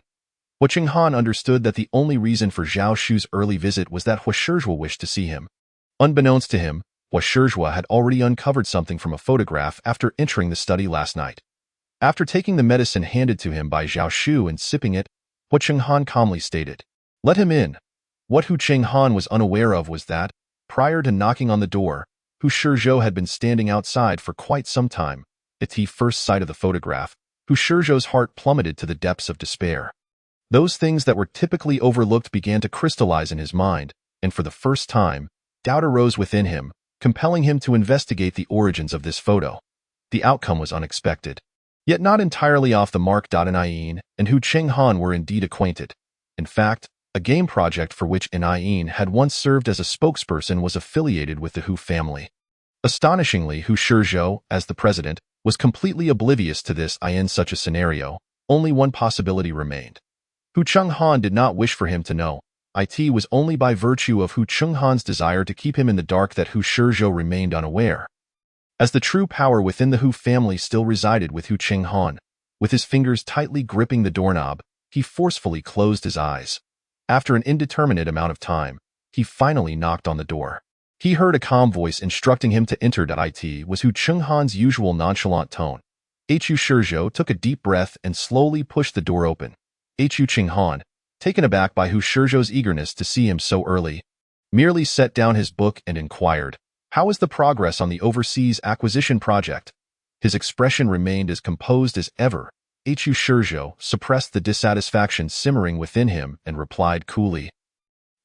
Hua Chenghan understood that the only reason for Zhao Shu's early visit was that Hua Shizhou wished to see him. Unbeknownst to him, Hua Shizhou had already uncovered something from a photograph after entering the study last night. After taking the medicine handed to him by Zhao Shu and sipping it, Hua Chenghan calmly stated, "Let him in." What Hua Chenghan was unaware of was that, prior to knocking on the door, Hu Shizhou had been standing outside for quite some time. At first sight of the photograph, Hu Shizhou's heart plummeted to the depths of despair. Those things that were typically overlooked began to crystallize in his mind, and for the first time, doubt arose within him, compelling him to investigate the origins of this photo. The outcome was unexpected, yet not entirely off the mark. In Ying and Hu Chenghan were indeed acquainted. In fact, a game project for which In Ying had once served as a spokesperson was affiliated with the Hu family. Astonishingly, Hu Shizhou, as the president, was completely oblivious to this. In such a scenario, only one possibility remained. Hu Chenghan did not wish for him to know. It was only by virtue of Hu Chenghan's desire to keep him in the dark that Hu Shizhou remained unaware. As the true power within the Hu family still resided with Hu Chenghan, with his fingers tightly gripping the doorknob, he forcefully closed his eyes. After an indeterminate amount of time, he finally knocked on the door. He heard a calm voice instructing him to enter. It was Hu Chenghan's usual nonchalant tone. Hu Shizhou took a deep breath and slowly pushed the door open. Hu Chenghan, taken aback by Hu Shizhou's eagerness to see him so early, merely set down his book and inquired, "How is the progress on the overseas acquisition project?" His expression remained as composed as ever. Hu Shizhou suppressed the dissatisfaction simmering within him and replied coolly,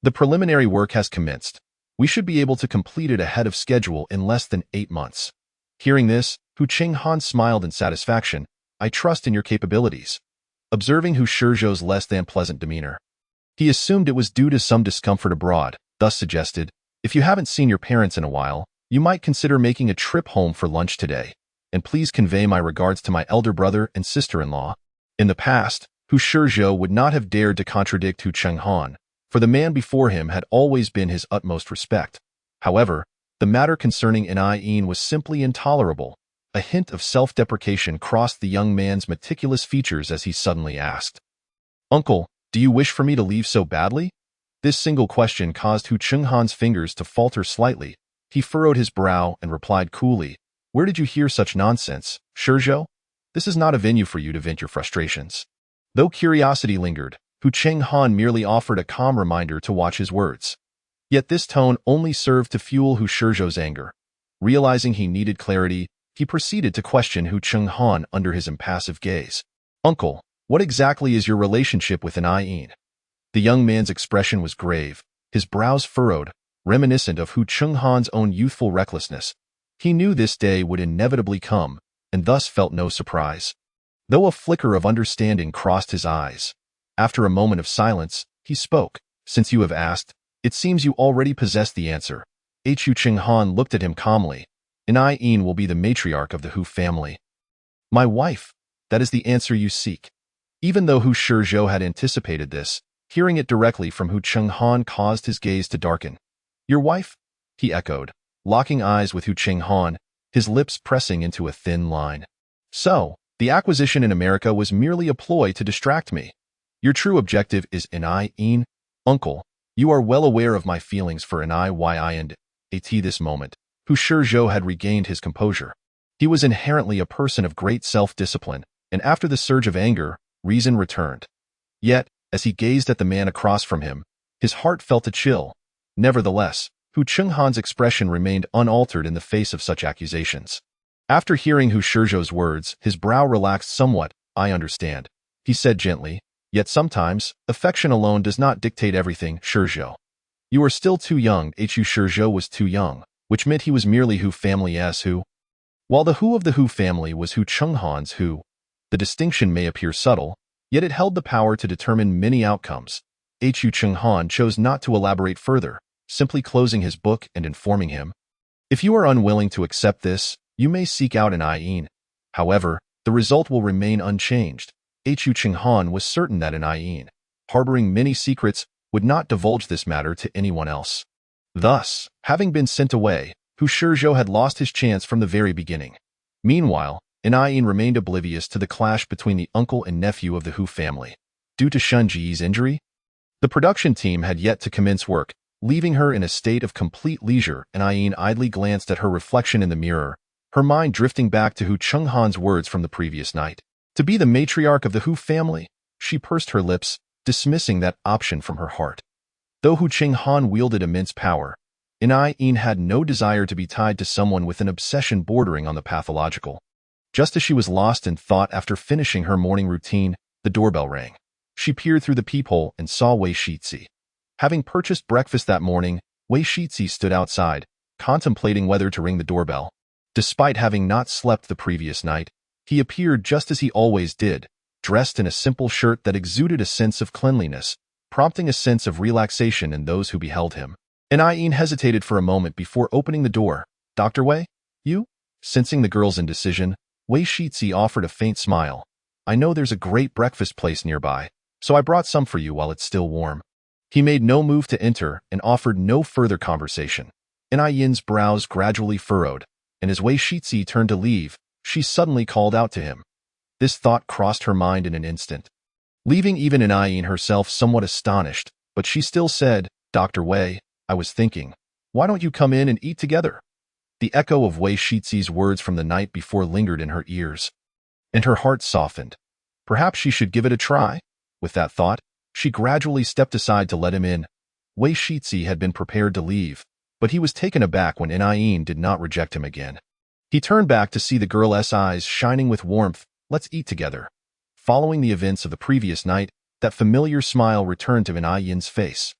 "The preliminary work has commenced. We should be able to complete it ahead of schedule in less than 8 months." Hearing this, Hu Chenghan smiled in satisfaction. "I trust in your capabilities." Observing Hu Shizhou's less than pleasant demeanor, he assumed it was due to some discomfort abroad, thus suggested, "If you haven't seen your parents in a while, you might consider making a trip home for lunch today, and please convey my regards to my elder brother and sister-in-law." In the past, Hu Shizhou would not have dared to contradict Hu Chenghan, for the man before him had always been his utmost respect. However, the matter concerning Yin was simply intolerable. A hint of self-deprecation crossed the young man's meticulous features as he suddenly asked, "Uncle, do you wish for me to leave so badly?" This single question caused Hu Chenghan's fingers to falter slightly. He furrowed his brow and replied coolly, "Where did you hear such nonsense, Shizhou? This is not a venue for you to vent your frustrations." Though curiosity lingered, Hu Chenghan merely offered a calm reminder to watch his words. Yet this tone only served to fuel Hu Shizhou's anger. Realizing he needed clarity, he proceeded to question Hu Chenghan under his impassive gaze. "Uncle, what exactly is your relationship with Yin?" The young man's expression was grave, his brows furrowed, reminiscent of Hu Chenghan's own youthful recklessness. He knew this day would inevitably come, and thus felt no surprise. Though a flicker of understanding crossed his eyes, after a moment of silence, he spoke, "Since you have asked, it seems you already possess the answer." Hu Chenghan looked at him calmly. "Yin will be the matriarch of the Hu family." "My wife, that is the answer you seek." Even though Hu Shizhou had anticipated this, hearing it directly from Hu Chenghan caused his gaze to darken. "Your wife?" he echoed, locking eyes with Hu Chenghan, his lips pressing into a thin line. "So, the acquisition in America was merely a ploy to distract me. Your true objective is Yin? Uncle, you are well aware of my feelings for Yin and at this moment. Hu Shizhou had regained his composure. He was inherently a person of great self-discipline, and after the surge of anger, reason returned. Yet, as he gazed at the man across from him, his heart felt a chill. Nevertheless, Hu Chenghan's expression remained unaltered in the face of such accusations. After hearing Hu Shizhou's words, his brow relaxed somewhat. "I understand," he said gently, "yet sometimes, affection alone does not dictate everything, Shizhou. You are still too young." Hu Shizhou was too young, which meant he was merely Hu family's Hu. While the Hu of the Hu family was Hu Chenghan's Hu, the distinction may appear subtle, yet it held the power to determine many outcomes. Hu Chenghan chose not to elaborate further, simply closing his book and informing him, "If you are unwilling to accept this, you may seek out Yin. However, the result will remain unchanged." Hu Chenghan was certain that Yin, harboring many secrets, would not divulge this matter to anyone else. Thus, having been sent away, Hu Shizhou had lost his chance from the very beginning. Meanwhile, Yin remained oblivious to the clash between the uncle and nephew of the Hu family. Due to Shunji's injury, the production team had yet to commence work, leaving her in a state of complete leisure. Yin idly glanced at her reflection in the mirror, her mind drifting back to Hu Chenghan's words from the previous night. To be the matriarch of the Hu family, she pursed her lips, dismissing that option from her heart. Though Hu Chenghan wielded immense power, Yin had no desire to be tied to someone with an obsession bordering on the pathological. Just as she was lost in thought after finishing her morning routine, the doorbell rang. She peered through the peephole and saw Wei Shizi. Having purchased breakfast that morning, Wei Shizi stood outside, contemplating whether to ring the doorbell. Despite having not slept the previous night, he appeared just as he always did, dressed in a simple shirt that exuded a sense of cleanliness, prompting a sense of relaxation in those who beheld him. Yin hesitated for a moment before opening the door. "Dr. Wei? You?" Sensing the girl's indecision, Wei Shizi offered a faint smile. "I know there's a great breakfast place nearby, so I brought some for you while it's still warm." He made no move to enter and offered no further conversation. Yin's brows gradually furrowed, and as Wei Shizi turned to leave, she suddenly called out to him. This thought crossed her mind in an instant, leaving even Yin herself somewhat astonished. But she still said, "Dr. Wei, I was thinking, why don't you come in and eat together?" The echo of Wei Shizi's words from the night before lingered in her ears, and her heart softened. Perhaps she should give it a try. With that thought, she gradually stepped aside to let him in. Wei Shizi had been prepared to leave, but he was taken aback when Yin did not reject him again. He turned back to see the girl's eyes shining with warmth. "Let's eat together." Following the events of the previous night, that familiar smile returned to Yin's face.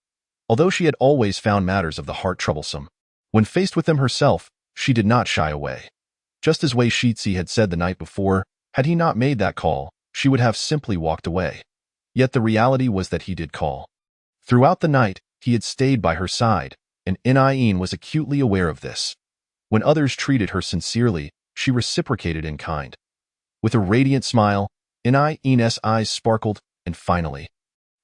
Although she had always found matters of the heart troublesome, when faced with them herself, she did not shy away. Just as Wei Shizi had said the night before, had he not made that call, she would have simply walked away. Yet the reality was that he did call. Throughout the night, he had stayed by her side, and Yin was acutely aware of this. When others treated her sincerely, she reciprocated in kind. With a radiant smile, Yin's eyes sparkled, and finally,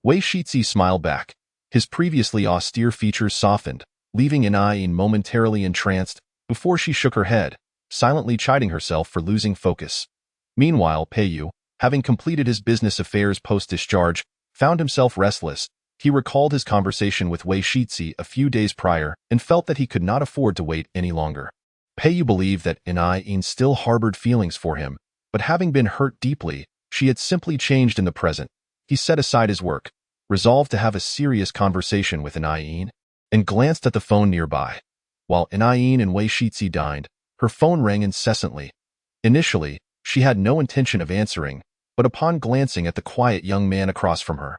Wei Shizi smiled back. His previously austere features softened, leaving Yin momentarily entranced before she shook her head, silently chiding herself for losing focus. Meanwhile, Peiyu, having completed his business affairs post-discharge, found himself restless. He recalled his conversation with Wei Shizi a few days prior and felt that he could not afford to wait any longer. Peiyu believed that Yin still harbored feelings for him, but having been hurt deeply, she had simply changed in the present. He set aside his work, resolved to have a serious conversation with Yin, and glanced at the phone nearby. While Yin and Wei Shizi dined, her phone rang incessantly. Initially, she had no intention of answering, but upon glancing at the quiet young man across from her,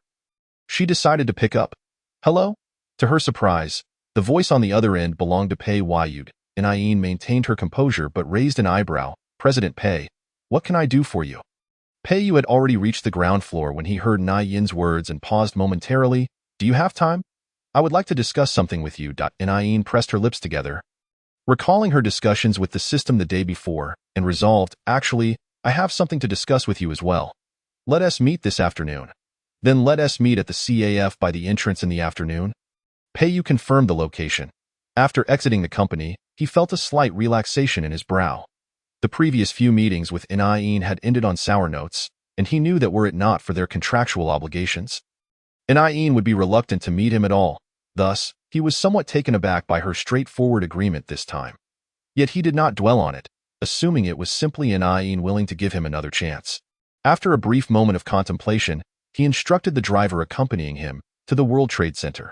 she decided to pick up. "Hello?" To her surprise, the voice on the other end belonged to Pei Yud. Yin maintained her composure but raised an eyebrow. "President Pei, what can I do for you?" Peiyu had already reached the ground floor when he heard Yin's words and paused momentarily. "Do you have time? I would like to discuss something with you." Yin pressed her lips together, recalling her discussions with the system the day before, and resolved, "Actually, I have something to discuss with you as well. Let us meet this afternoon. Then let us meet at the CAF by the entrance in the afternoon." Peiyu confirmed the location. After exiting the company, he felt a slight relaxation in his brow. The previous few meetings with Yin had ended on sour notes, and he knew that were it not for their contractual obligations, Yin would be reluctant to meet him at all. Thus, he was somewhat taken aback by her straightforward agreement this time. Yet he did not dwell on it, assuming it was simply Yin willing to give him another chance. After a brief moment of contemplation, he instructed the driver accompanying him to the World Trade Center.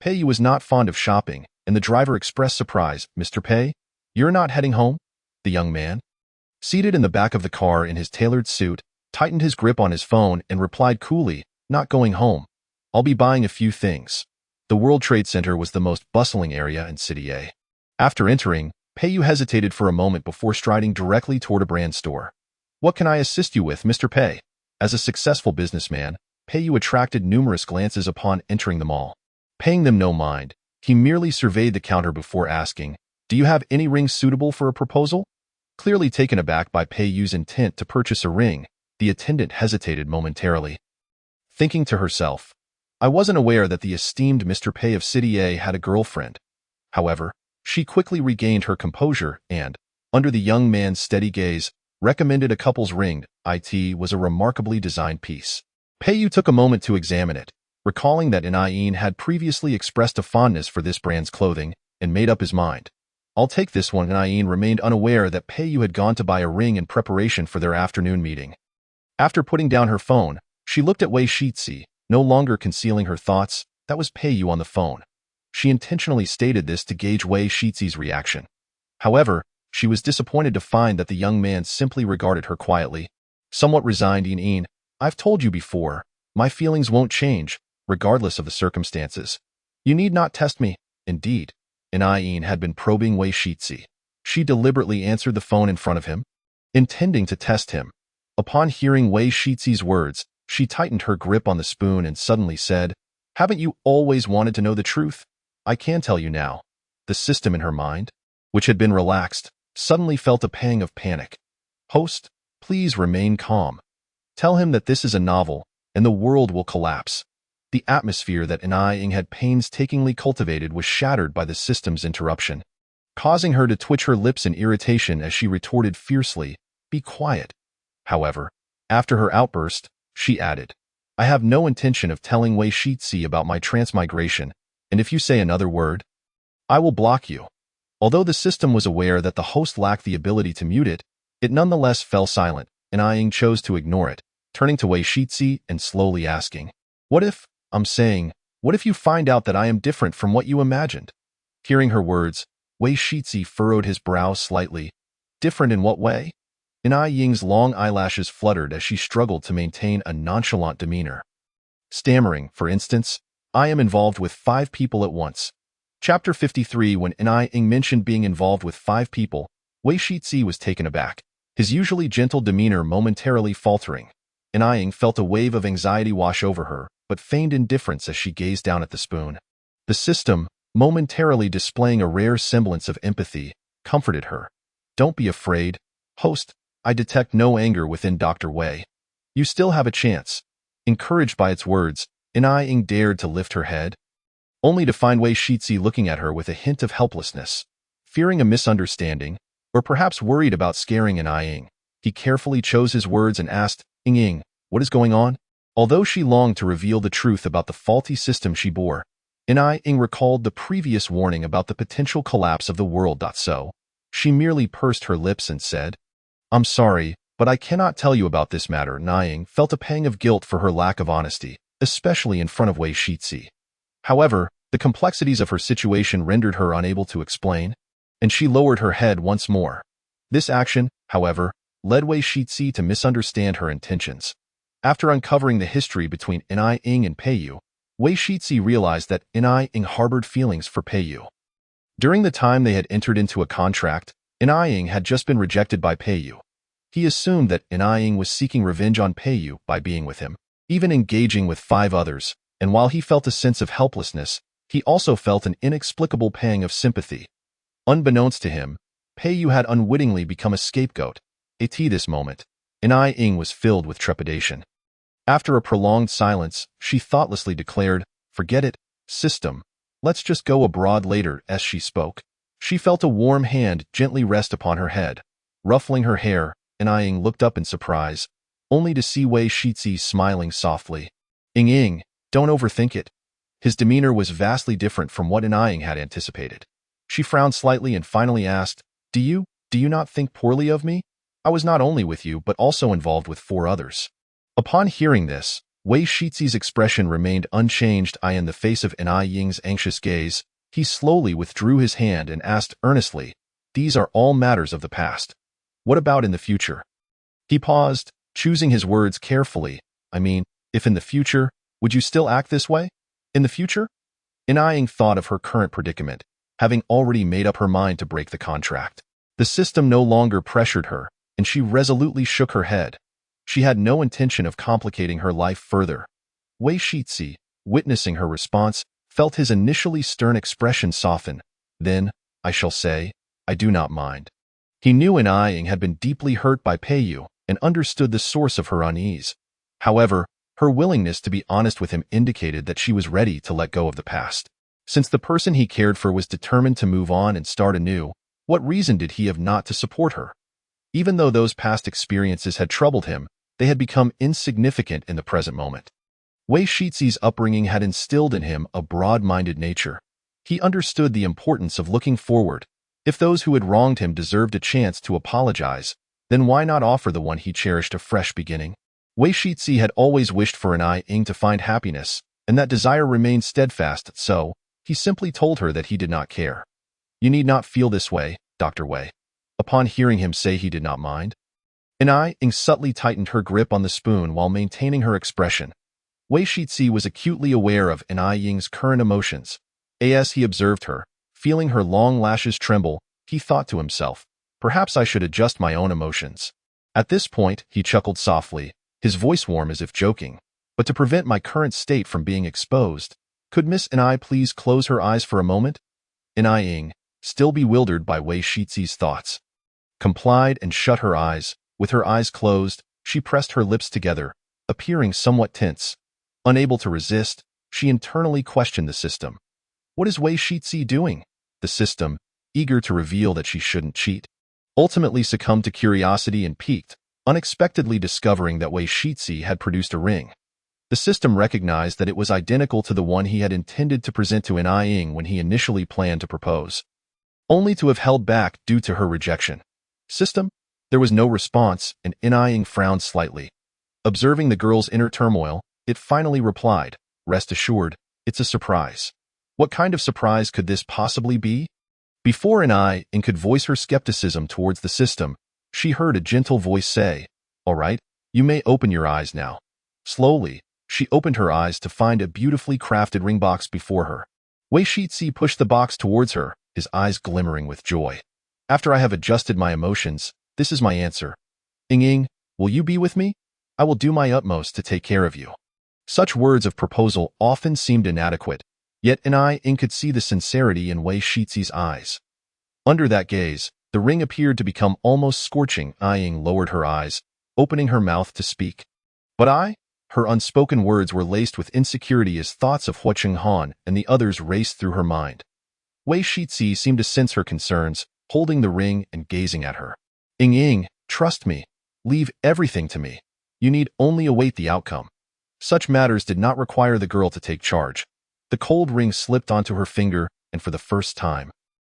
Pei was not fond of shopping, and the driver expressed surprise. "Mr. Pei, you're not heading home?" The young man, seated in the back of the car in his tailored suit, tightened his grip on his phone and replied coolly, "Not going home. I'll be buying a few things." The World Trade Center was the most bustling area in City A. After entering, Peiyu hesitated for a moment before striding directly toward a brand store. "What can I assist you with, Mr. Pei?" As a successful businessman, Peiyu attracted numerous glances upon entering the mall. Paying them no mind, he merely surveyed the counter before asking, "Do you have any rings suitable for a proposal?" Clearly taken aback by Peiyu's intent to purchase a ring, the attendant hesitated momentarily, thinking to herself, "I wasn't aware that the esteemed Mr. Pei of City A had a girlfriend." However, she quickly regained her composure and, under the young man's steady gaze, recommended a couple's ring. It was a remarkably designed piece. Peiyu took a moment to examine it, recalling that Yin had previously expressed a fondness for this brand's clothing, and made up his mind. "I'll take this one." Yin remained unaware that Peiyu had gone to buy a ring in preparation for their afternoon meeting. After putting down her phone, she looked at Wei Shizi, no longer concealing her thoughts. That was Peiyu on the phone. She intentionally stated this to gauge Wei Shizi's reaction. However, she was disappointed to find that the young man simply regarded her quietly. Somewhat resigned, "Yin, I've told you before, my feelings won't change, regardless of the circumstances. You need not test me." Indeed, Yin had been probing Wei Shizi. She deliberately answered the phone in front of him, intending to test him. Upon hearing Wei Shizi's words, she tightened her grip on the spoon and suddenly said, "Haven't you always wanted to know the truth? I can tell you now." The system in her mind, which had been relaxed, suddenly felt a pang of panic. "Host, please remain calm. Tell him that this is a novel, and the world will collapse." The atmosphere that Yin had painstakingly cultivated was shattered by the system's interruption, causing her to twitch her lips in irritation as she retorted fiercely, "Be quiet." However, after her outburst, she added, I have no intention of telling Wei Shitzi about my transmigration, and if you say another word, I will block you. Although the system was aware that the host lacked the ability to mute it, it nonetheless fell silent, and Ying chose to ignore it, turning to Wei Shitzi and slowly asking, what if you find out that I am different from what you imagined? Hearing her words, Wei Shitzi furrowed his brow slightly. Different in what way? Ying's long eyelashes fluttered as she struggled to maintain a nonchalant demeanor. Stammering, for instance, I am involved with 5 people at once. Chapter 53. When Ying mentioned being involved with 5 people, Wei Shitzi was taken aback, his usually gentle demeanor momentarily faltering. Ying felt a wave of anxiety wash over her, but feigned indifference as she gazed down at the spoon. The system, momentarily displaying a rare semblance of empathy, comforted her. Don't be afraid, host. I detect no anger within Dr. Wei. You still have a chance. Encouraged by its words, Ying dared to lift her head, only to find Wei Shitzi looking at her with a hint of helplessness. Fearing a misunderstanding, or perhaps worried about scaring Ying, he carefully chose his words and asked, Ying, what is going on? Although she longed to reveal the truth about the faulty system she bore, Ying recalled the previous warning about the potential collapse of the world. So, she merely pursed her lips and said, I'm sorry, but I cannot tell you about this matter. Ying felt a pang of guilt for her lack of honesty, especially in front of Wei Shitzi. However, the complexities of her situation rendered her unable to explain, and she lowered her head once more. This action, however, led Wei Shitzi to misunderstand her intentions. After uncovering the history between Ying and Peiyu, Wei Shitzi realized that Ying harbored feelings for Peiyu. During the time they had entered into a contract, Ying had just been rejected by Peiyu. He assumed that Ying was seeking revenge on Peiyu by being with him, even engaging with 5 others, and while he felt a sense of helplessness, he also felt an inexplicable pang of sympathy. Unbeknownst to him, Peiyu had unwittingly become a scapegoat. At this moment, Ying was filled with trepidation. After a prolonged silence, she thoughtlessly declared, forget it, system. Let's just go abroad later. As she spoke, she felt a warm hand gently rest upon her head. Ruffling her hair, Ying looked up in surprise, only to see Wei Shitzi smiling softly. Ying, don't overthink it. His demeanor was vastly different from what Ying had anticipated. She frowned slightly and finally asked, Do you not think poorly of me? I was not only with you but also involved with 4 others. Upon hearing this, Wei Shitzi's expression remained unchanged. In the face of Ying's anxious gaze, he slowly withdrew his hand and asked earnestly, These are all matters of the past. What about in the future? He paused, choosing his words carefully. If in the future, would you still act this way? In the future? Ying thought of her current predicament, having already made up her mind to break the contract. The system no longer pressured her, and she resolutely shook her head. She had no intention of complicating her life further. Wei Shitzi, witnessing her response, felt his initially stern expression soften. Then, I shall say, I do not mind. He knew Ying had been deeply hurt by Peiyu and understood the source of her unease. However, her willingness to be honest with him indicated that she was ready to let go of the past. Since the person he cared for was determined to move on and start anew, what reason did he have not to support her? Even though those past experiences had troubled him, they had become insignificant in the present moment. Wei Shitzi's upbringing had instilled in him a broad-minded nature. He understood the importance of looking forward. If those who had wronged him deserved a chance to apologize, then why not offer the one he cherished a fresh beginning? Wei Shitzi had always wished for Ying to find happiness, and that desire remained steadfast, so he simply told her that he did not care. You need not feel this way, Dr. Wei. Upon hearing him say he did not mind, Ying subtly tightened her grip on the spoon while maintaining her expression. Wei Shitzi was acutely aware of Ying's current emotions. As he observed her, feeling her long lashes tremble, he thought to himself, perhaps I should adjust my own emotions. At this point, he chuckled softly, his voice warm as if joking. But to prevent my current state from being exposed, could Miss please close her eyes for a moment? Ying, still bewildered by Wei Shitzi's thoughts, complied and shut her eyes. With her eyes closed, she pressed her lips together, appearing somewhat tense. Unable to resist, she internally questioned the system. What is Wei Shitzi doing? The system, eager to reveal that she shouldn't cheat, ultimately succumbed to curiosity and peaked, unexpectedly discovering that Wei Shitzi had produced a ring. The system recognized that it was identical to the one he had intended to present to Ai Ying when he initially planned to propose, only to have held back due to her rejection. System? There was no response, and Ai Ying frowned slightly. Observing the girl's inner turmoil, it finally replied, "Rest assured, it's a surprise." What kind of surprise could this possibly be? Before Ai Ying could voice her skepticism towards the system, she heard a gentle voice say, "All right, you may open your eyes now." Slowly, she opened her eyes to find a beautifully crafted ring box before her. Wei Shizi pushed the box towards her, his eyes glimmering with joy. "After I have adjusted my emotions, this is my answer. Ying Ying, will you be with me? I will do my utmost to take care of you." Such words of proposal often seemed inadequate, yet Ai Ying could see the sincerity in Wei Shizi's eyes. Under that gaze, the ring appeared to become almost scorching. Ai Ying lowered her eyes, opening her mouth to speak. "But her unspoken words were laced with insecurity as thoughts of Hua Chenghan and the others raced through her mind. Wei Shizi seemed to sense her concerns, holding the ring and gazing at her. "Ying Ying, trust me. Leave everything to me. You need only await the outcome." Such matters did not require the girl to take charge. The cold ring slipped onto her finger, and for the first time,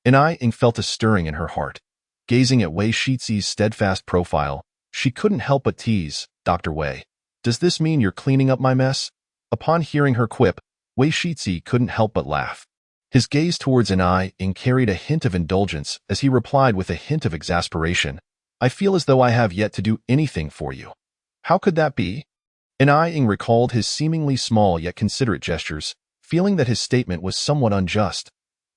Ai Ying felt a stirring in her heart. Gazing at Wei Shizi's steadfast profile, she couldn't help but tease, "Dr. Wei, does this mean you're cleaning up my mess?" Upon hearing her quip, Wei Shizi couldn't help but laugh. His gaze towards Ai Ying carried a hint of indulgence as he replied with a hint of exasperation, "I feel as though I have yet to do anything for you." "How could that be?" Ai Ying recalled his seemingly small yet considerate gestures, feeling that his statement was somewhat unjust.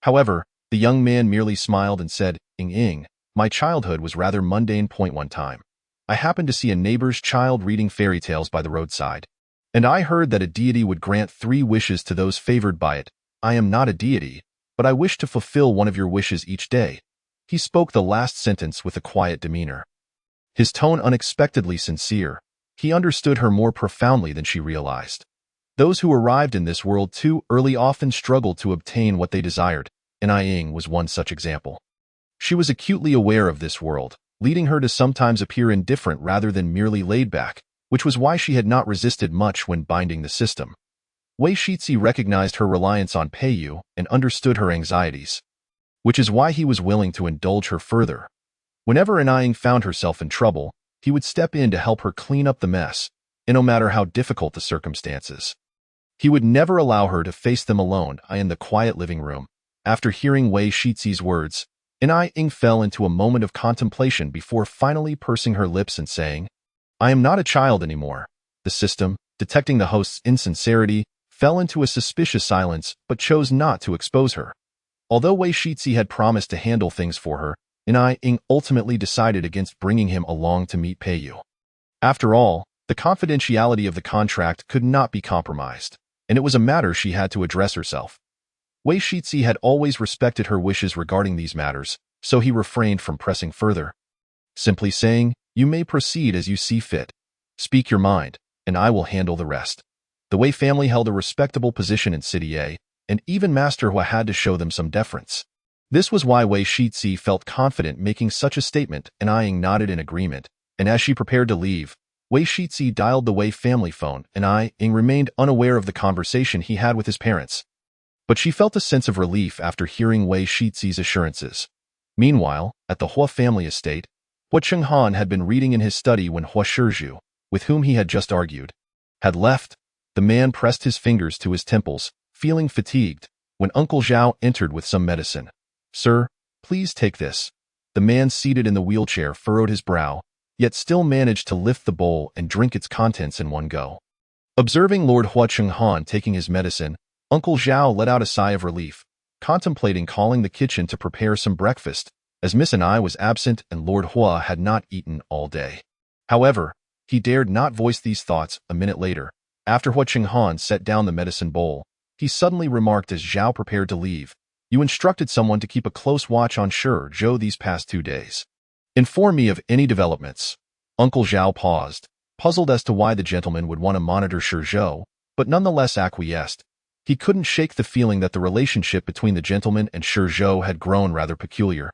However, the young man merely smiled and said, "Ying Ying, my childhood was rather mundane. One time, I happened to see a neighbor's child reading fairy tales by the roadside, and I heard that a deity would grant 3 wishes to those favored by it. I am not a deity, but I wish to fulfill one of your wishes each day." He spoke the last sentence with a quiet demeanor, his tone unexpectedly sincere. He understood her more profoundly than she realized. Those who arrived in this world too early often struggled to obtain what they desired, and Ai Ying was one such example. She was acutely aware of this world, leading her to sometimes appear indifferent rather than merely laid back, which was why she had not resisted much when binding the system. Wei Shizi recognized her reliance on Peiyu and understood her anxieties, which is why he was willing to indulge her further. Whenever Ai Ying found herself in trouble, he would step in to help her clean up the mess, and no matter how difficult the circumstances, he would never allow her to face them alone. In the quiet living room, after hearing Wei Shizi's words, Ai Ying fell into a moment of contemplation before finally pursing her lips and saying, "I am not a child anymore." The system, detecting the host's insincerity, fell into a suspicious silence but chose not to expose her. Although Wei Shizi had promised to handle things for her, Ai Ying ultimately decided against bringing him along to meet Peiyu. After all, the confidentiality of the contract could not be compromised, and it was a matter she had to address herself. Wei Shizi had always respected her wishes regarding these matters, so he refrained from pressing further, simply saying, "You may proceed as you see fit. Speak your mind, and I will handle the rest." The Wei family held a respectable position in City A, and even Master Hua had to show them some deference. This was why Wei Shizi felt confident making such a statement, and Ai Ying nodded in agreement, and as she prepared to leave, Wei Shizi dialed the Wei family phone, and Ai Ying remained unaware of the conversation he had with his parents. But she felt a sense of relief after hearing Wei Shizi's assurances. Meanwhile, at the Hua family estate, Hua Chenghan had been reading in his study when Hua Shizhu, with whom he had just argued, had left. The man pressed his fingers to his temples, feeling fatigued, when Uncle Zhao entered with some medicine. "Sir, please take this." The man seated in the wheelchair furrowed his brow, yet still managed to lift the bowl and drink its contents in one go. Observing Lord Hua Chenghan taking his medicine, Uncle Zhao let out a sigh of relief, contemplating calling the kitchen to prepare some breakfast, as Miss Ai was absent and Lord Hua had not eaten all day. However, he dared not voice these thoughts. A minute later, after Hua Chenghan set down the medicine bowl, he suddenly remarked as Zhao prepared to leave, "You instructed someone to keep a close watch on Shizhou these past 2 days. Inform me of any developments." Uncle Zhao paused, puzzled as to why the gentleman would want to monitor Shizhou, but nonetheless acquiesced. He couldn't shake the feeling that the relationship between the gentleman and Shizhou had grown rather peculiar.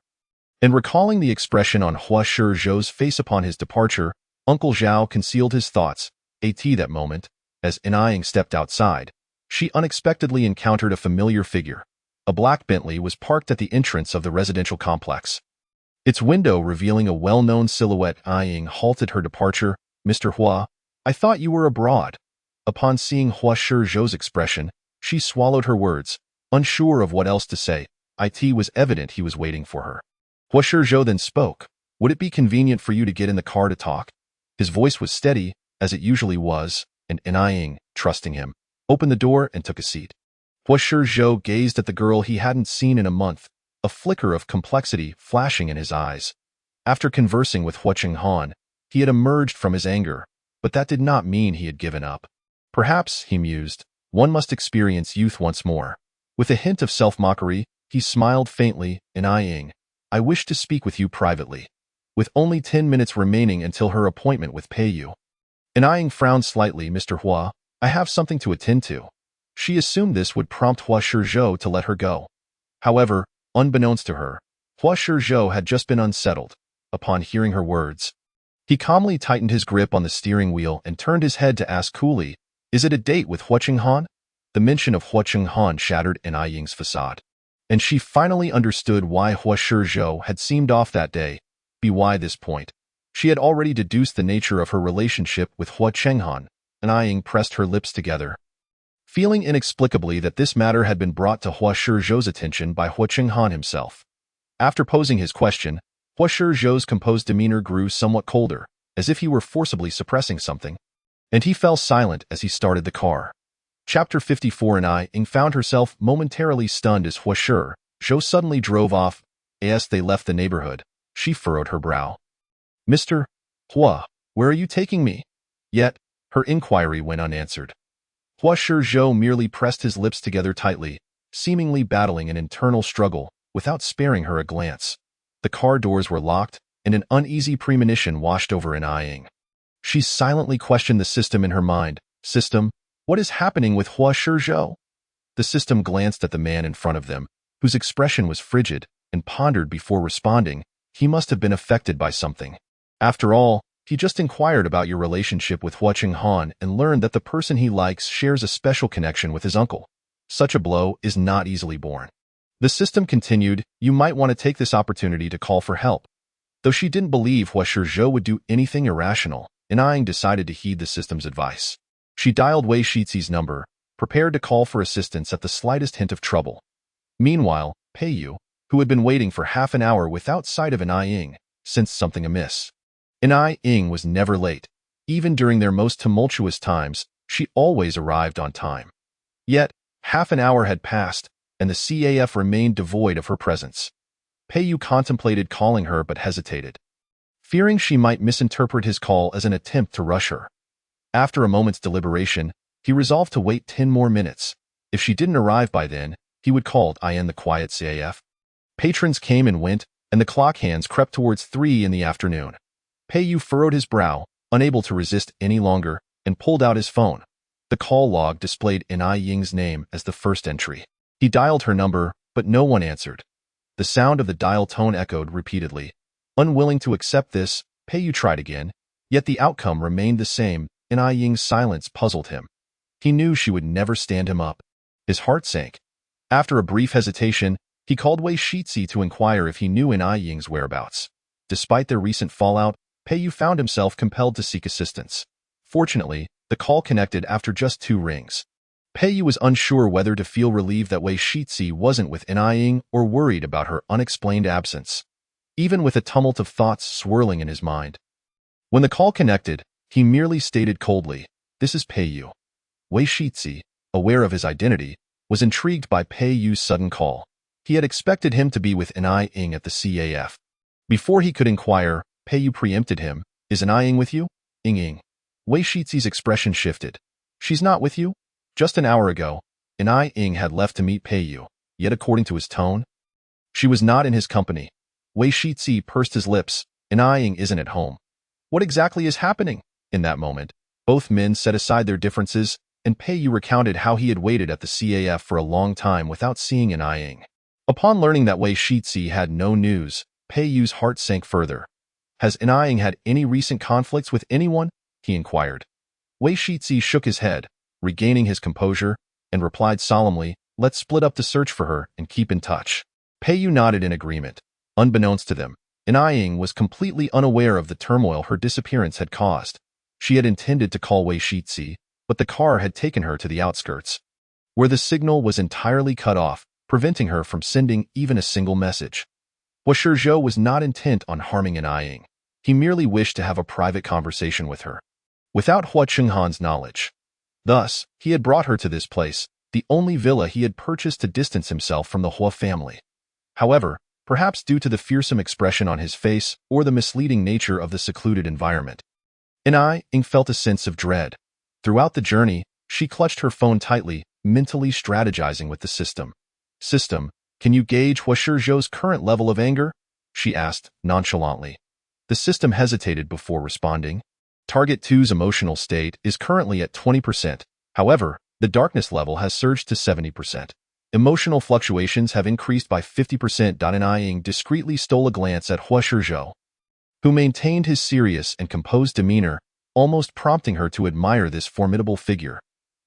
And recalling the expression on Hua Shizhou's face upon his departure, Uncle Zhao concealed his thoughts. At that moment, As Inaying stepped outside, she unexpectedly encountered a familiar figure. A black Bentley was parked at the entrance of the residential complex. Its window revealing a well-known silhouette. Inaying halted her departure. "Mr. Hua, I thought you were abroad." Upon seeing Hua Shizhou's expression, she swallowed her words, unsure of what else to say. It was evident he was waiting for her. Hua Shizhou then spoke. "Would it be convenient for you to get in the car to talk?" His voice was steady, as it usually was, and Inaying, trusting him, opened the door and took a seat. Hua Shizhou gazed at the girl he hadn't seen in a month, a flicker of complexity flashing in his eyes. After conversing with Hua Chenghan, he had emerged from his anger, but that did not mean he had given up. Perhaps, he mused, one must experience youth once more. With a hint of self-mockery, he smiled faintly. "Inaying, I wish to speak with you privately." With only 10 minutes remaining until her appointment with Peiyu, Inaying frowned slightly. "Mr. Hua, I have something to attend to." She assumed this would prompt Hua Shizhou to let her go. However, unbeknownst to her, Hua Shizhou had just been unsettled. Upon hearing her words, he calmly tightened his grip on the steering wheel and turned his head to ask coolly, "Is it a date with Hua Chenghan?" The mention of Hua Chenghan shattered Inaying's facade, and she finally understood why Hua Shizhou had seemed off that day. By this point, she had already deduced the nature of her relationship with Hua Chenghan. Inaying pressed her lips together, feeling inexplicably that this matter had been brought to Hua Shizhou's attention by Hua Chenghan himself. After posing his question, Hua Shizhou's composed demeanor grew somewhat colder, as if he were forcibly suppressing something, and he fell silent as he started the car. Chapter 54. Inaying found herself momentarily stunned as Hua Shizhou suddenly drove off. As they left the neighborhood, she furrowed her brow. "Mr. Hua, where are you taking me?" Yet, her inquiry went unanswered. Hua Shizhou merely pressed his lips together tightly, seemingly battling an internal struggle, without sparing her a glance. The car doors were locked, and an uneasy premonition washed over Inaying. She silently questioned the system in her mind. "System, what is happening with Hua Shizhou?" The system glanced at the man in front of them, whose expression was frigid, and pondered before responding. He must have been affected by something. After all, he just inquired about your relationship with Hua Chenghan and learned that the person he likes shares a special connection with his uncle. Such a blow is not easily borne. The system continued, "You might want to take this opportunity to call for help." Though she didn't believe Hua Shizhou would do anything irrational, Inaying decided to heed the system's advice. She dialed Wei Shizi's number, prepared to call for assistance at the slightest hint of trouble. Meanwhile, Peiyu, who had been waiting for half an hour without sight of Inaying, sensed something amiss. Inaying was never late. Even during their most tumultuous times, she always arrived on time. Yet, half an hour had passed, and the CAF remained devoid of her presence. Peiyu contemplated calling her but hesitated, fearing she might misinterpret his call as an attempt to rush her. After a moment's deliberation, he resolved to wait 10 more minutes. If she didn't arrive by then, he would call in the quiet CAF. Patrons came and went, and the clock hands crept towards 3 in the afternoon. Peiyu furrowed his brow, unable to resist any longer, and pulled out his phone. The call log displayed Inaying's name as the first entry. He dialed her number, but no one answered. The sound of the dial tone echoed repeatedly. Unwilling to accept this, Peiyu tried again, yet the outcome remained the same. Inaying's silence puzzled him. He knew she would never stand him up. His heart sank. After a brief hesitation, he called Wei Shizi to inquire if he knew Inaying's whereabouts. Despite their recent fallout, Peiyu found himself compelled to seek assistance. Fortunately, the call connected after just 2 rings. Peiyu was unsure whether to feel relieved that Wei Shizi wasn't with Inaying or worried about her unexplained absence, even with a tumult of thoughts swirling in his mind. When the call connected, he merely stated coldly, "This is Peiyu." Wei Shizi, aware of his identity, was intrigued by Peiyu's sudden call. He had expected him to be with Inaying at the CAF. Before he could inquire, Peiyu preempted him. "Is Inaying with you?" "Ing." Wei Shizi's expression shifted. "She's not with you?" Just an hour ago, Inaying had left to meet Peiyu, yet according to his tone, she was not in his company. Wei Shizi pursed his lips. "Inaying isn't at home." What exactly is happening? In that moment, both men set aside their differences, and Peiyu recounted how he had waited at the CAF for a long time without seeing Inaying. Upon learning that Wei Shizi had no news, Peiyu's heart sank further. "Has Inaying had any recent conflicts with anyone?" he inquired. Wei Shizi shook his head, regaining his composure, and replied solemnly, "Let's split up the search for her and keep in touch." Pei Yu nodded in agreement. Unbeknownst to them, Ying was completely unaware of the turmoil her disappearance had caused. She had intended to call Wei Shizi, but the car had taken her to the outskirts, where the signal was entirely cut off, preventing her from sending even a single message. Hua Shizhou was not intent on harming Ying. He merely wished to have a private conversation with her, without Hua Chenghan's knowledge. Thus, he had brought her to this place, the only villa he had purchased to distance himself from the Hua family. However, perhaps due to the fearsome expression on his face or the misleading nature of the secluded environment, Ying felt a sense of dread. Throughout the journey, she clutched her phone tightly, mentally strategizing with the system. "System, can you gauge Hua Shizhou's current level of anger?" she asked, nonchalantly. The system hesitated before responding. Target 2's emotional state is currently at 20%. However, the darkness level has surged to 70%. Emotional fluctuations have increased by 50%. Ying discreetly stole a glance at Hua Shizhou, who maintained his serious and composed demeanor, almost prompting her to admire this formidable figure.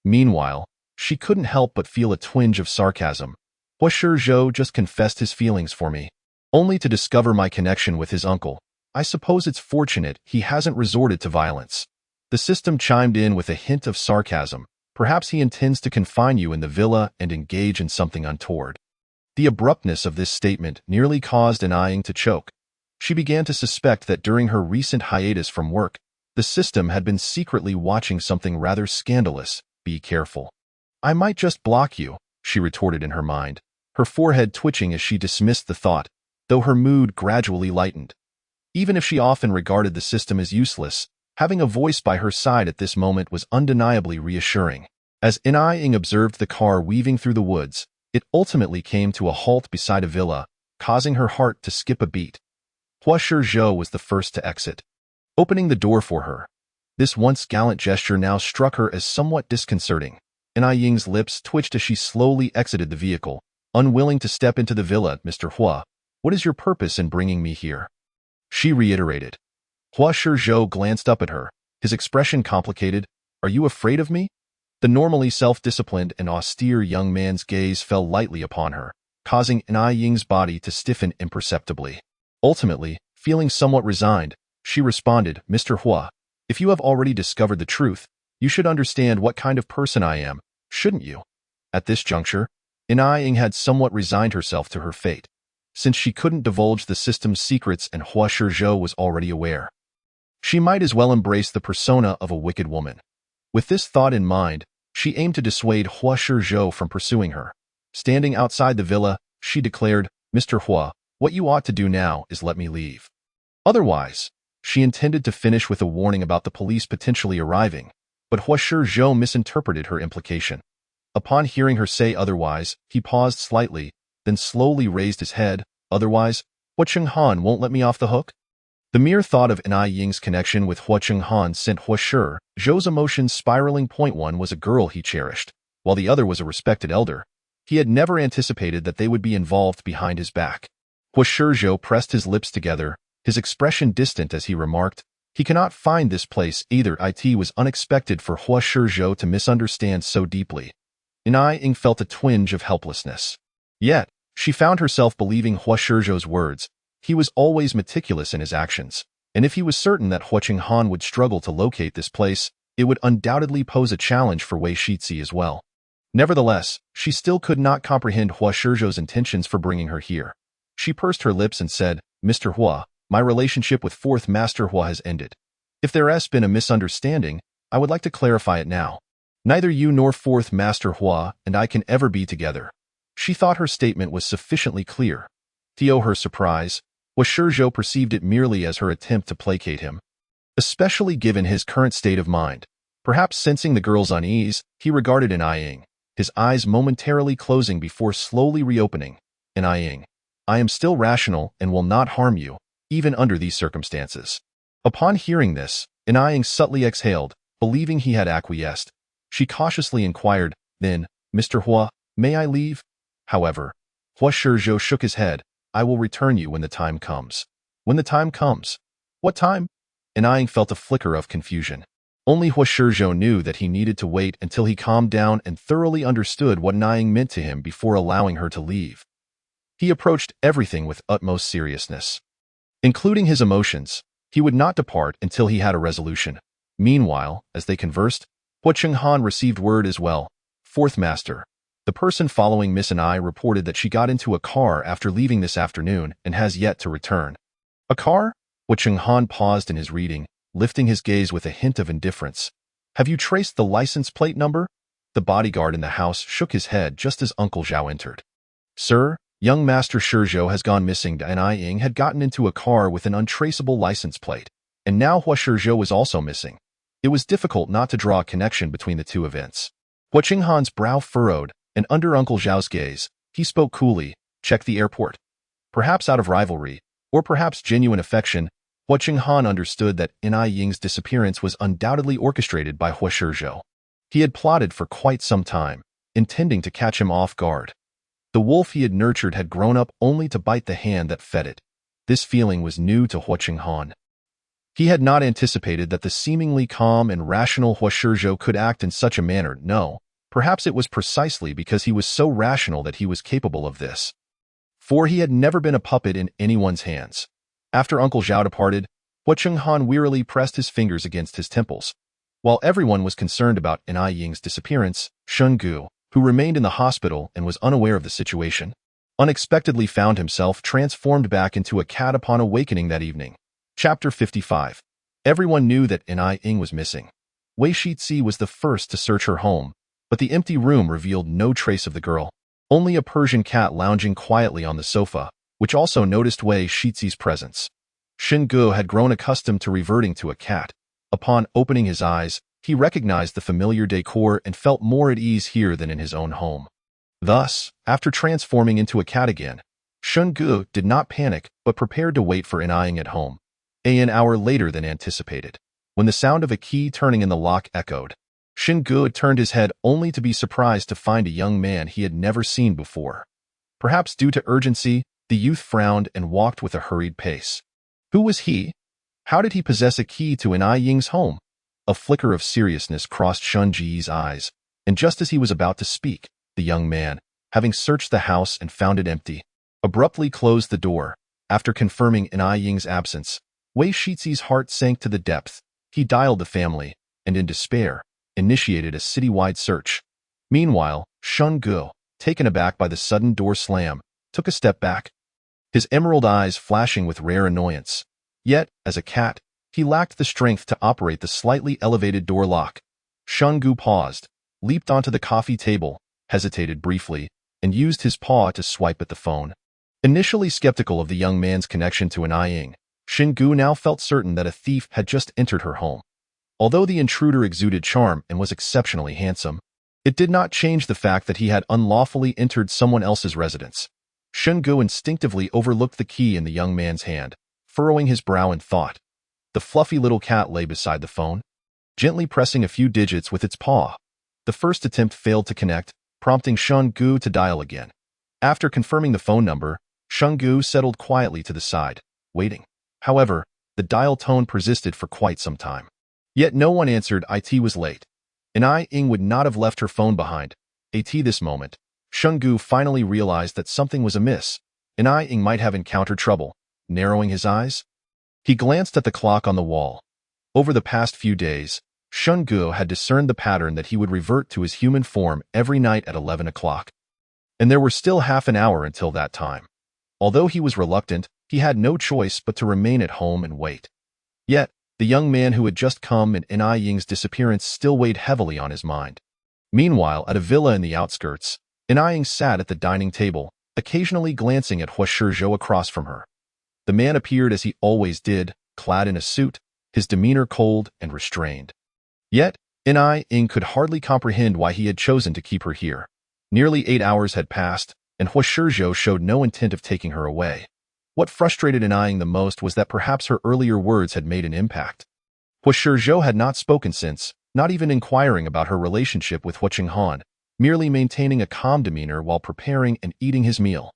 Meanwhile, she couldn't help but feel a twinge of sarcasm. Hua Shizhou just confessed his feelings for me, only to discover my connection with his uncle. I suppose it's fortunate he hasn't resorted to violence. The system chimed in with a hint of sarcasm. Perhaps he intends to confine you in the villa and engage in something untoward. The abruptness of this statement nearly caused Ying to choke. She began to suspect that during her recent hiatus from work, the system had been secretly watching something rather scandalous. "Be careful. I might just block you," she retorted in her mind, her forehead twitching as she dismissed the thought, though her mood gradually lightened. Even if she often regarded the system as useless, having a voice by her side at this moment was undeniably reassuring. As Ying observed the car weaving through the woods, it ultimately came to a halt beside a villa, causing her heart to skip a beat. Hua Shizhou was the first to exit, opening the door for her. This once gallant gesture now struck her as somewhat disconcerting. Ying's lips twitched as she slowly exited the vehicle, unwilling to step into the villa. "Mr. Hua, what is your purpose in bringing me here?" she reiterated. Hua Shizhou glanced up at her, his expression complicated. "Are you afraid of me?" The normally self-disciplined and austere young man's gaze fell lightly upon her, causing Ying's body to stiffen imperceptibly. Ultimately, feeling somewhat resigned, she responded, "Mr. Hua, if you have already discovered the truth, you should understand what kind of person I am, shouldn't you?" At this juncture, Ying had somewhat resigned herself to her fate, since she couldn't divulge the system's secrets and Hua Shizhou was already aware. She might as well embrace the persona of a wicked woman. With this thought in mind, she aimed to dissuade Hua Shizhou from pursuing her. Standing outside the villa, she declared, "Mr. Hua, what you ought to do now is let me leave. Otherwise," she intended to finish with a warning about the police potentially arriving, but Hua Shizhou misinterpreted her implication. Upon hearing her say otherwise, he paused slightly, then slowly raised his head. "Otherwise, Hua Chenghan won't let me off the hook?" The mere thought of Ying's connection with Hua Chenghan sent Hua Shizhou's emotions spiraling. One was a girl he cherished, while the other was a respected elder. He had never anticipated that they would be involved behind his back. Hua Shizhou pressed his lips together, his expression distant as he remarked, "He cannot find this place either." It was unexpected for Hua Shizhou to misunderstand so deeply. Ying felt a twinge of helplessness. Yet, she found herself believing Hua Shizhou's words. He was always meticulous in his actions, and if he was certain that Hua Chenghan would struggle to locate this place, it would undoubtedly pose a challenge for Wei Shizi as well. Nevertheless, she still could not comprehend Hua Shizhou's intentions for bringing her here. She pursed her lips and said, "Mr. Hua, my relationship with Fourth Master Hua has ended. If there has been a misunderstanding, I would like to clarify it now. Neither you nor Fourth Master Hua and I can ever be together." She thought her statement was sufficiently clear. To her surprise, Hua Shizhou perceived it merely as her attempt to placate him, especially given his current state of mind. Perhaps sensing the girl's unease, he regarded Ying, his eyes momentarily closing before slowly reopening. "Ying, I am still rational and will not harm you, even under these circumstances." Upon hearing this, Ying subtly exhaled, believing he had acquiesced. She cautiously inquired, "Then, Mr. Hua, may I leave?" However, Hua Shizhou shook his head. "I will return you when the time comes." "When the time comes? What time?" Ying felt a flicker of confusion. Only Hua Shizhou knew that he needed to wait until he calmed down and thoroughly understood what Nying meant to him before allowing her to leave. He approached everything with utmost seriousness. Including his emotions, he would not depart until he had a resolution. Meanwhile, as they conversed, Hua Chenghan received word as well. Fourth Master. The person following Miss and I reported that she got into a car after leaving this afternoon and has yet to return. A car? Hua Chenghan paused in his reading, lifting his gaze with a hint of indifference. Have you traced the license plate number? The bodyguard in the house shook his head just as Uncle Zhao entered. Sir, young Master Shizhou has gone missing and I Ying had gotten into a car with an untraceable license plate, and now Hua Shizhou was also missing. It was difficult not to draw a connection between the two events. Hua Chenghan's brow furrowed, and under Uncle Zhao's gaze, he spoke coolly, check the airport. Perhaps out of rivalry, or perhaps genuine affection, Hua Chenghan understood that Nai Ying's disappearance was undoubtedly orchestrated by Hua Shizhou. He had plotted for quite some time, intending to catch him off guard. The wolf he had nurtured had grown up only to bite the hand that fed it. This feeling was new to Hua Chenghan. He had not anticipated that the seemingly calm and rational Hua Shizhou could act in such a manner. No, perhaps it was precisely because he was so rational that he was capable of this. For he had never been a puppet in anyone's hands. After Uncle Zhao departed, Hua Chenghan wearily pressed his fingers against his temples. While everyone was concerned about Nai Ying's disappearance, Shun Gu, who remained in the hospital and was unaware of the situation, unexpectedly found himself transformed back into a cat upon awakening that evening. Chapter 55. Everyone knew that Nai Ying was missing. Wei Shizhi was the first to search her home, but the empty room revealed no trace of the girl. Only a Persian cat lounging quietly on the sofa, which also noticed Wei Shizhi's presence. Shin Gu had grown accustomed to reverting to a cat. Upon opening his eyes, he recognized the familiar decor and felt more at ease here than in his own home. Thus, after transforming into a cat again, Shun Gu did not panic but prepared to wait for Nai Ying at home. An hour later than anticipated, when the sound of a key turning in the lock echoed, Shin Gu turned his head only to be surprised to find a young man he had never seen before. Perhaps due to urgency, the youth frowned and walked with a hurried pace. Who was he? How did he possess a key to Nai Ying's home? A flicker of seriousness crossed Shun Ji's eyes, and just as he was about to speak, the young man, having searched the house and found it empty, abruptly closed the door. After confirming Nai Ying's absence, Wei Shizhi's heart sank to the depth. He dialed the family, and in despair, initiated a citywide search. Meanwhile, Shun Gu, taken aback by the sudden door slam, took a step back, his emerald eyes flashing with rare annoyance. Yet, as a cat, he lacked the strength to operate the slightly elevated door lock. Shun Gu paused, leaped onto the coffee table, hesitated briefly, and used his paw to swipe at the phone. Initially skeptical of the young man's connection to Nai Ying, Shin Gu now felt certain that a thief had just entered her home. Although the intruder exuded charm and was exceptionally handsome, it did not change the fact that he had unlawfully entered someone else's residence. Shin Gu instinctively overlooked the key in the young man's hand, furrowing his brow in thought. The fluffy little cat lay beside the phone, gently pressing a few digits with its paw. The first attempt failed to connect, prompting Shun Gu to dial again. After confirming the phone number, Shun Gu settled quietly to the side, waiting. However, the dial tone persisted for quite some time. Yet no one answered. It was late. Nai Ying would not have left her phone behind. At this moment, Shun Gu finally realized that something was amiss. Nai Ying might have encountered trouble. Narrowing his eyes, he glanced at the clock on the wall. Over the past few days, Shun Gu had discerned the pattern that he would revert to his human form every night at 11 o'clock. And there were still half an hour until that time. Although he was reluctant, he had no choice but to remain at home and wait. Yet, the young man who had just come and Nai Ying's disappearance still weighed heavily on his mind. Meanwhile, at a villa in the outskirts, Nai Ying sat at the dining table, occasionally glancing at Hua Shizhou across from her. The man appeared as he always did, clad in a suit, his demeanor cold and restrained. Yet, Nai Ying could hardly comprehend why he had chosen to keep her here. Nearly 8 hours had passed, and Hua Shizhou showed no intent of taking her away. What frustrated Nai Ying the most was that perhaps her earlier words had made an impact. Hua Shizhou had not spoken since, not even inquiring about her relationship with Hua Chenghan, merely maintaining a calm demeanor while preparing and eating his meal.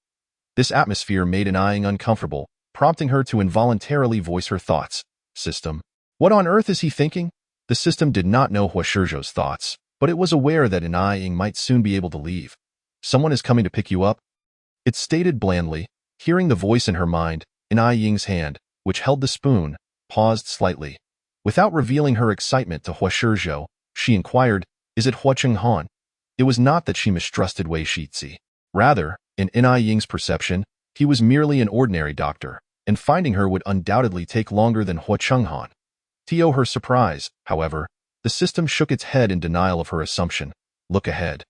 This atmosphere made Nai Ying uncomfortable, prompting her to involuntarily voice her thoughts. System. What on earth is he thinking? The system did not know Hua Shizhou's thoughts, but it was aware that Ai Ying might soon be able to leave. Someone is coming to pick you up? It stated blandly. Hearing the voice in her mind, Ai Ying's hand, which held the spoon, paused slightly. Without revealing her excitement to Hua Shizhou, she inquired, "Is it Hua Chenghan?" It was not that she mistrusted Wei Shizi. Rather, in Ai Ying's perception, he was merely an ordinary doctor, and finding her would undoubtedly take longer than Hua Chenghan. To her surprise, however, the system shook its head in denial of her assumption. Look ahead.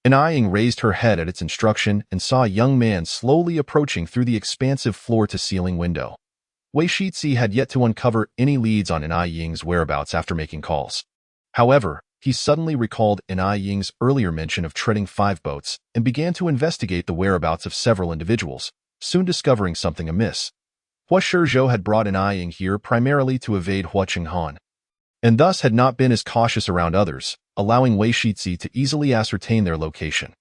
Ai Ying raised her head at its instruction and saw a young man slowly approaching through the expansive floor-to-ceiling window. Wei Shizi had yet to uncover any leads on Ai Ying's whereabouts after making calls. However, he suddenly recalled Ai Ying's earlier mention of treading 5 boats and began to investigate the whereabouts of several individuals, soon discovering something amiss. Hua Shizhou had brought Ai Ying here primarily to evade Hua Chenghan, and thus had not been as cautious around others, allowing Wei Shizi to easily ascertain their location.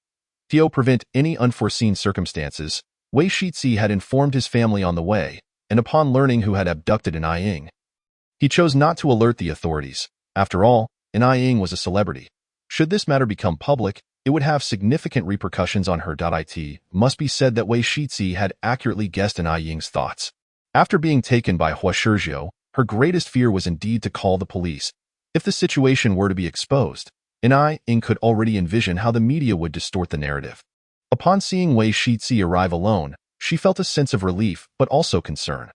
To prevent any unforeseen circumstances, Wei Shizi had informed his family on the way, and upon learning who had abducted Ai Ying, he chose not to alert the authorities. After all, Ai Ying was a celebrity. Should this matter become public, it would have significant repercussions on her. It must be said that Wei Shizi had accurately guessed Ai Ying's thoughts. After being taken by Hua Shizhou, her greatest fear was indeed to call the police. If the situation were to be exposed, Ai Ying could already envision how the media would distort the narrative. Upon seeing Wei Shizi arrive alone, she felt a sense of relief but also concern.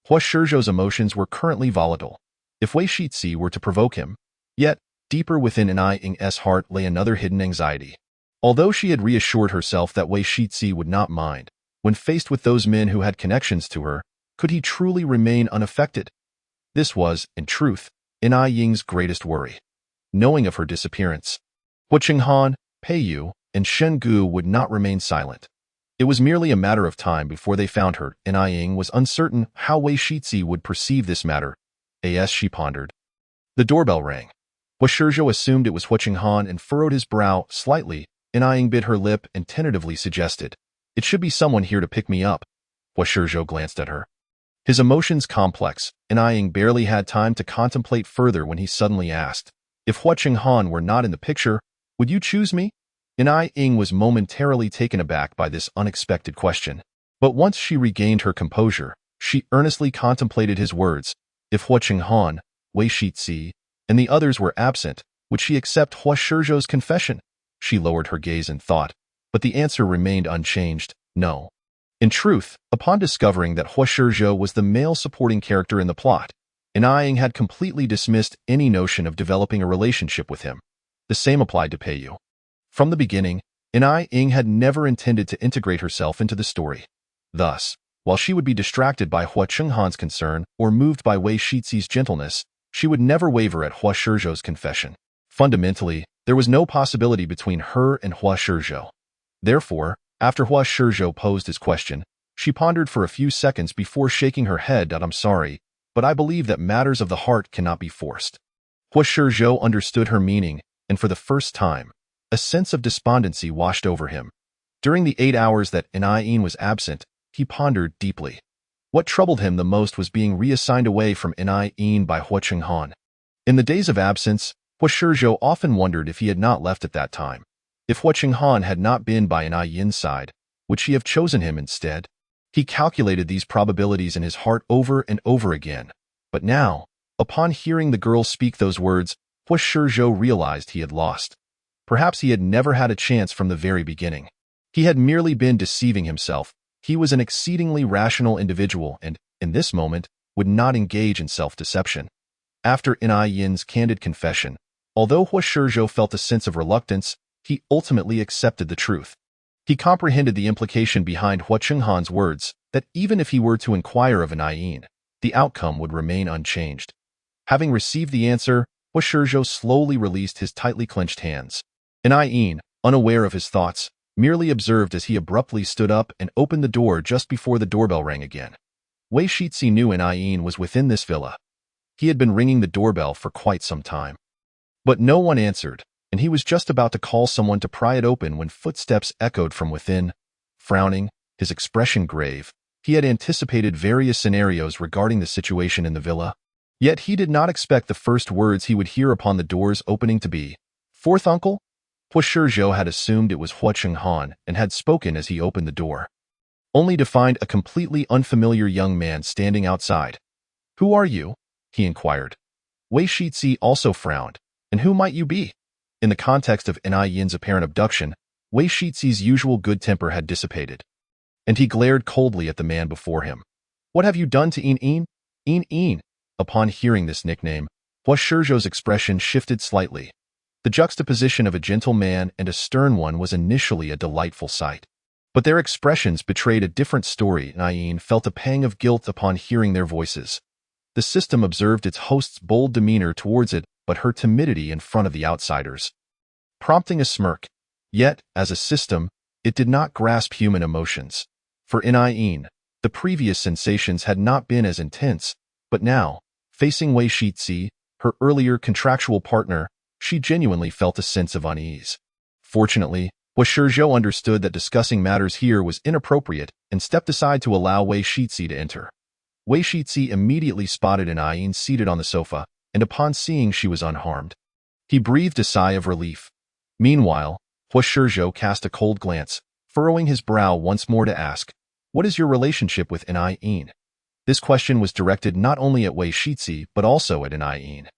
Hua Shizhou's emotions were currently volatile. If Wei Shizi were to provoke him, yet, deeper within Ai Ying's heart lay another hidden anxiety. Although she had reassured herself that Wei Shizi would not mind, when faced with those men who had connections to her, could he truly remain unaffected? This was, in truth, Ai Ying's greatest worry. Knowing of her disappearance, Hua Chenghan, Pei Yu, and Shen Gu would not remain silent. It was merely a matter of time before they found her. Ai Ying was uncertain how Wei Shizi would perceive this matter. As she pondered. The doorbell rang. Hua Shizhou assumed it was Hua Chenghan and furrowed his brow slightly. Ai Ying bit her lip and tentatively suggested, "It should be someone here to pick me up." Hua Shizhou glanced at her. His emotions complex, Ai Ying barely had time to contemplate further when he suddenly asked, "If Hua Chenghan were not in the picture, would you choose me?" Ai Ying was momentarily taken aback by this unexpected question. But once she regained her composure, she earnestly contemplated his words. If Hua Chenghan, Wei Shizi, and the others were absent, would she accept Hua Shizhou's confession? She lowered her gaze in thought, but the answer remained unchanged, no. In truth, upon discovering that Hua Shizhou was the male supporting character in the plot, Ai Ying had completely dismissed any notion of developing a relationship with him. The same applied to Pei Yu. From the beginning, Ai Ying had never intended to integrate herself into the story. Thus, while she would be distracted by Hua Chenghan's concern or moved by Wei Shizi's gentleness, she would never waver at Hua Shizhou's confession. Fundamentally, there was no possibility between her and Hua Shizhou. Therefore, after Hua Shizhou posed his question, she pondered for a few seconds before shaking her head. "I'm sorry, but I believe that matters of the heart cannot be forced." Hua Shizhou understood her meaning, and for the first time, a sense of despondency washed over him. During the 8 hours that Ai Ying was absent, he pondered deeply. What troubled him the most was being reassigned away from Ai Ying by Hua Chenghan. In the days of absence, Hua Shizhou often wondered if he had not left at that time. If Hua Chenghan had not been by Ai Ying's side, would she have chosen him instead? He calculated these probabilities in his heart over and over again. But now, upon hearing the girl speak those words, Hua Shizhou realized he had lost. Perhaps he had never had a chance from the very beginning. He had merely been deceiving himself. He was an exceedingly rational individual and, in this moment, would not engage in self-deception. After Ai Ying's candid confession, although Hua Shizhou felt a sense of reluctance, he ultimately accepted the truth. He comprehended the implication behind Hua Chenghan's words, that even if he were to inquire of Ai Ying, the outcome would remain unchanged. Having received the answer, Hua Shizhou slowly released his tightly clenched hands. Ai Ying, unaware of his thoughts, merely observed as he abruptly stood up and opened the door just before the doorbell rang again. Wei Shizi knew Ai Ying was within this villa. He had been ringing the doorbell for quite some time. But no one answered, and he was just about to call someone to pry it open when footsteps echoed from within. Frowning, his expression grave, he had anticipated various scenarios regarding the situation in the villa. Yet he did not expect the first words he would hear upon the door's opening to be, "Fourth uncle?" Hua Shizhou had assumed it was Hua Chenghan and had spoken as he opened the door, only to find a completely unfamiliar young man standing outside. "Who are you?" he inquired. Wei Shizi also frowned. "And who might you be?" In the context of Nai Yin's apparent abduction, Wei Shizi's usual good temper had dissipated, and he glared coldly at the man before him. "What have you done to Yin Yin?" "Yin Yin." Upon hearing this nickname, Hua Shizhou's expression shifted slightly. The juxtaposition of a gentle man and a stern one was initially a delightful sight. But their expressions betrayed a different story. Nai Yin felt a pang of guilt upon hearing their voices. The system observed its host's bold demeanor towards it, but her timidity in front of the outsiders, prompting a smirk. Yet, as a system, it did not grasp human emotions. For Nai Yin, the previous sensations had not been as intense, but now, facing Wei Shizi, her earlier contractual partner, she genuinely felt a sense of unease. Fortunately, Hua Shizhou understood that discussing matters here was inappropriate and stepped aside to allow Wei Shizi to enter. Wei Shizi immediately spotted Nai Yin seated on the sofa, and upon seeing she was unharmed, he breathed a sigh of relief. Meanwhile, Hua Shizhou cast a cold glance, furrowing his brow once more to ask, "What is your relationship with Nai Yin?" This question was directed not only at Wei Shizi but also at Nai Yin.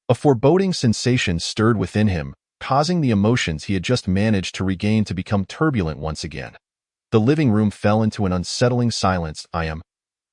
A foreboding sensation stirred within him, causing the emotions he had just managed to regain to become turbulent once again. The living room fell into an unsettling silence.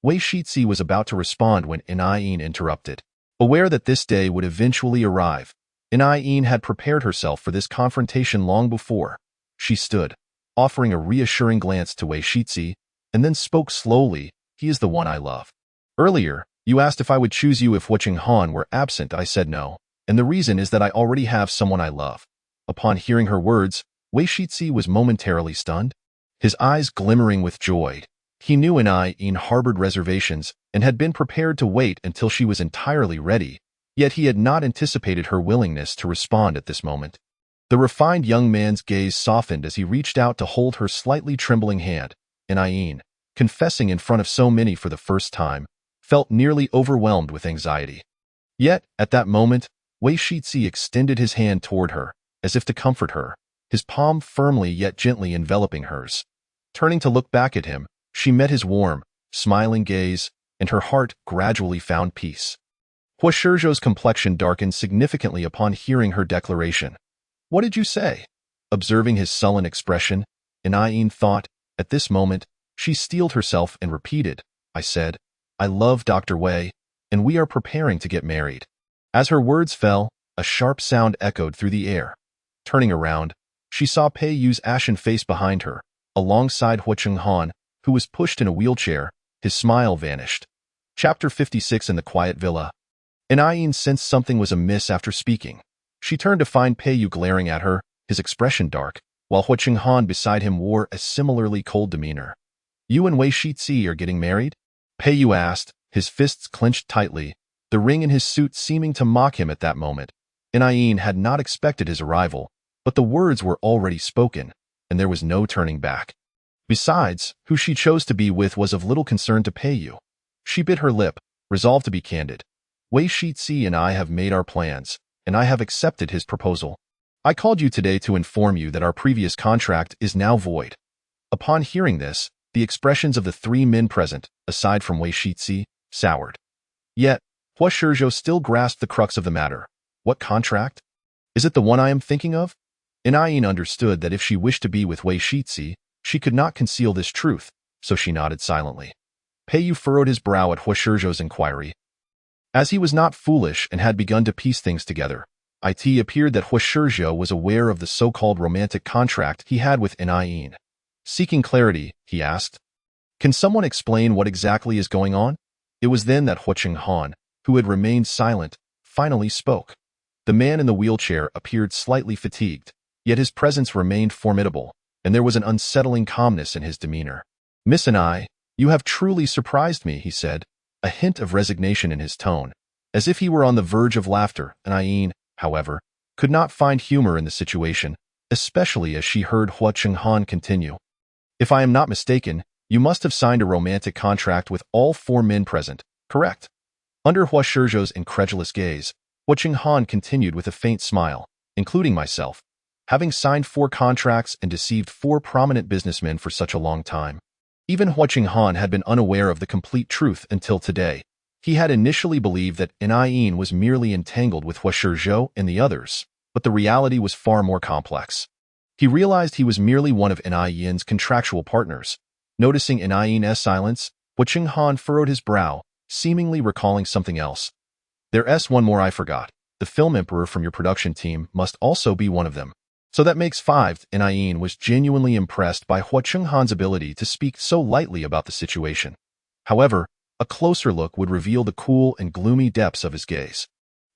Wei Shizi was about to respond when Nai Yin interrupted. Aware that this day would eventually arrive, Nai Yin had prepared herself for this confrontation long before. She stood, offering a reassuring glance to Wei Shizi, and then spoke slowly, "He is the one I love. Earlier, you asked if I would choose you if Hua Chenghan were absent. I said no, and the reason is that I already have someone I love." Upon hearing her words, Wei Shizi was momentarily stunned, his eyes glimmering with joy. He knew Nai Yin harbored reservations and had been prepared to wait until she was entirely ready, yet he had not anticipated her willingness to respond at this moment. The refined young man's gaze softened as he reached out to hold her slightly trembling hand. Nai Yin, confessing in front of so many for the first time, felt nearly overwhelmed with anxiety. Yet, at that moment, Wei Shizi extended his hand toward her, as if to comfort her, his palm firmly yet gently enveloping hers. Turning to look back at him, she met his warm, smiling gaze, and her heart gradually found peace. Hua Shizhou's complexion darkened significantly upon hearing her declaration. "What did you say?" Observing his sullen expression, Nai Yin thought, at this moment, she steeled herself and repeated, "I said, I love Dr. Wei, and we are preparing to get married." As her words fell, a sharp sound echoed through the air. Turning around, she saw Pei Yu's ashen face behind her, alongside Hua Chenghan, who was pushed in a wheelchair. His smile vanished. Chapter 56 In the Quiet Villa. Nai Yin sensed something was amiss after speaking. She turned to find Pei Yu glaring at her, his expression dark, while Hua Chenghan beside him wore a similarly cold demeanor. "You and Wei Shizi are getting married?" Pei Yu asked, his fists clenched tightly, the ring in his suit seeming to mock him at that moment. Nai Yin had not expected his arrival, but the words were already spoken, and there was no turning back. Besides, who she chose to be with was of little concern to Pei Yu. She bit her lip, resolved to be candid. "Wei Shizi and I have made our plans, and I have accepted his proposal. I called you today to inform you that our previous contract is now void." Upon hearing this, the expressions of the three men present, aside from Wei Shizi, soured. Yet, Hua Shizhou still grasped the crux of the matter. "What contract? Is it the one I am thinking of?" Nai Yin understood that if she wished to be with Wei Shizi, she could not conceal this truth, so she nodded silently. Pei Yu furrowed his brow at Hua Shizhou's inquiry. As he was not foolish and had begun to piece things together, it appeared that Hua Shizhou was aware of the so-called romantic contract he had with Nai Yin. Seeking clarity, he asked, "Can someone explain what exactly is going on?" It was then that Hua Chenghan, who had remained silent, finally spoke. The man in the wheelchair appeared slightly fatigued, yet his presence remained formidable, and there was an unsettling calmness in his demeanor. "Miss and I, you have truly surprised me," he said, a hint of resignation in his tone, as if he were on the verge of laughter. Nai Yin, however, could not find humor in the situation, especially as she heard Hua Chenghan continue. "If I am not mistaken, you must have signed a romantic contract with all four men present, correct?" Under Hua Shizhou's incredulous gaze, Hua Qinghan continued with a faint smile, including myself, having signed 4 contracts and deceived 4 prominent businessmen for such a long time. Even Hua Qinghan had been unaware of the complete truth until today. He had initially believed that Yin was merely entangled with Hua Shizhou and the others, but the reality was far more complex. He realized he was merely one of Yin's contractual partners. Noticing Yin's silence, Hua Qinghan furrowed his brow, seemingly recalling something else. There's one more I forgot. The film emperor from your production team must also be one of them. So that makes 5. Yin was genuinely impressed by Hua Qinghan's ability to speak so lightly about the situation. However, a closer look would reveal the cool and gloomy depths of his gaze.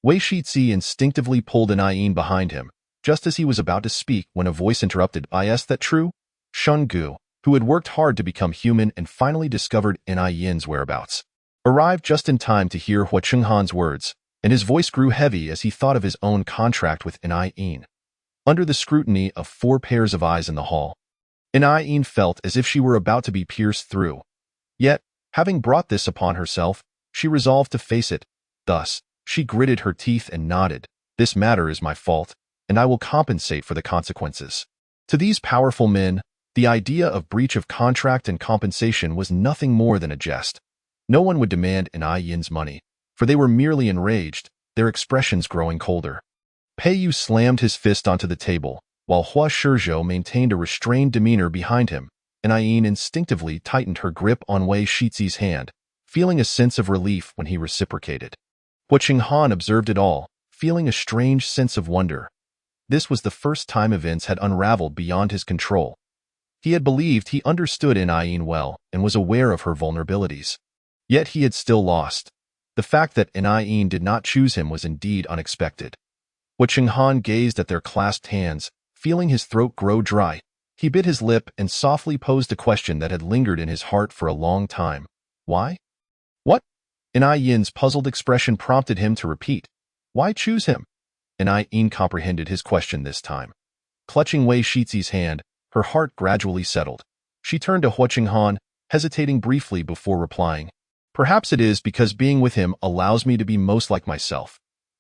Wei Shizi instinctively pulled Yin behind him, just as he was about to speak when a voice interrupted. Is that true? Shun Gu, who had worked hard to become human and finally discovered Yin's whereabouts, arrived just in time to hear Hua Qinghan's words, and his voice grew heavy as he thought of his own contract with Yin. Under the scrutiny of 4 pairs of eyes in the hall, Yin felt as if she were about to be pierced through. Yet, having brought this upon herself, she resolved to face it. Thus, she gritted her teeth and nodded. This matter is my fault, and I will compensate for the consequences. To these powerful men, the idea of breach of contract and compensation was nothing more than a jest. No one would demand Yin's money, for they were merely enraged, their expressions growing colder. Pei Yu slammed his fist onto the table, while Hua Shizhou maintained a restrained demeanor behind him, and Yin instinctively tightened her grip on Wei Shizi's hand, feeling a sense of relief when he reciprocated. Hua Qinghan observed it all, feeling a strange sense of wonder. This was the first time events had unraveled beyond his control. He had believed he understood Yin well and was aware of her vulnerabilities. Yet he had still lost. The fact that Yin did not choose him was indeed unexpected. Hua Qinghan gazed at their clasped hands, feeling his throat grow dry. He bit his lip and softly posed a question that had lingered in his heart for a long time. Why? What? Yin's puzzled expression prompted him to repeat. Why choose him? Yin comprehended his question this time. Clutching Wei Shizi's hand, her heart gradually settled. She turned to Hua Qinghan, hesitating briefly before replying. Perhaps it is because being with him allows me to be most like myself.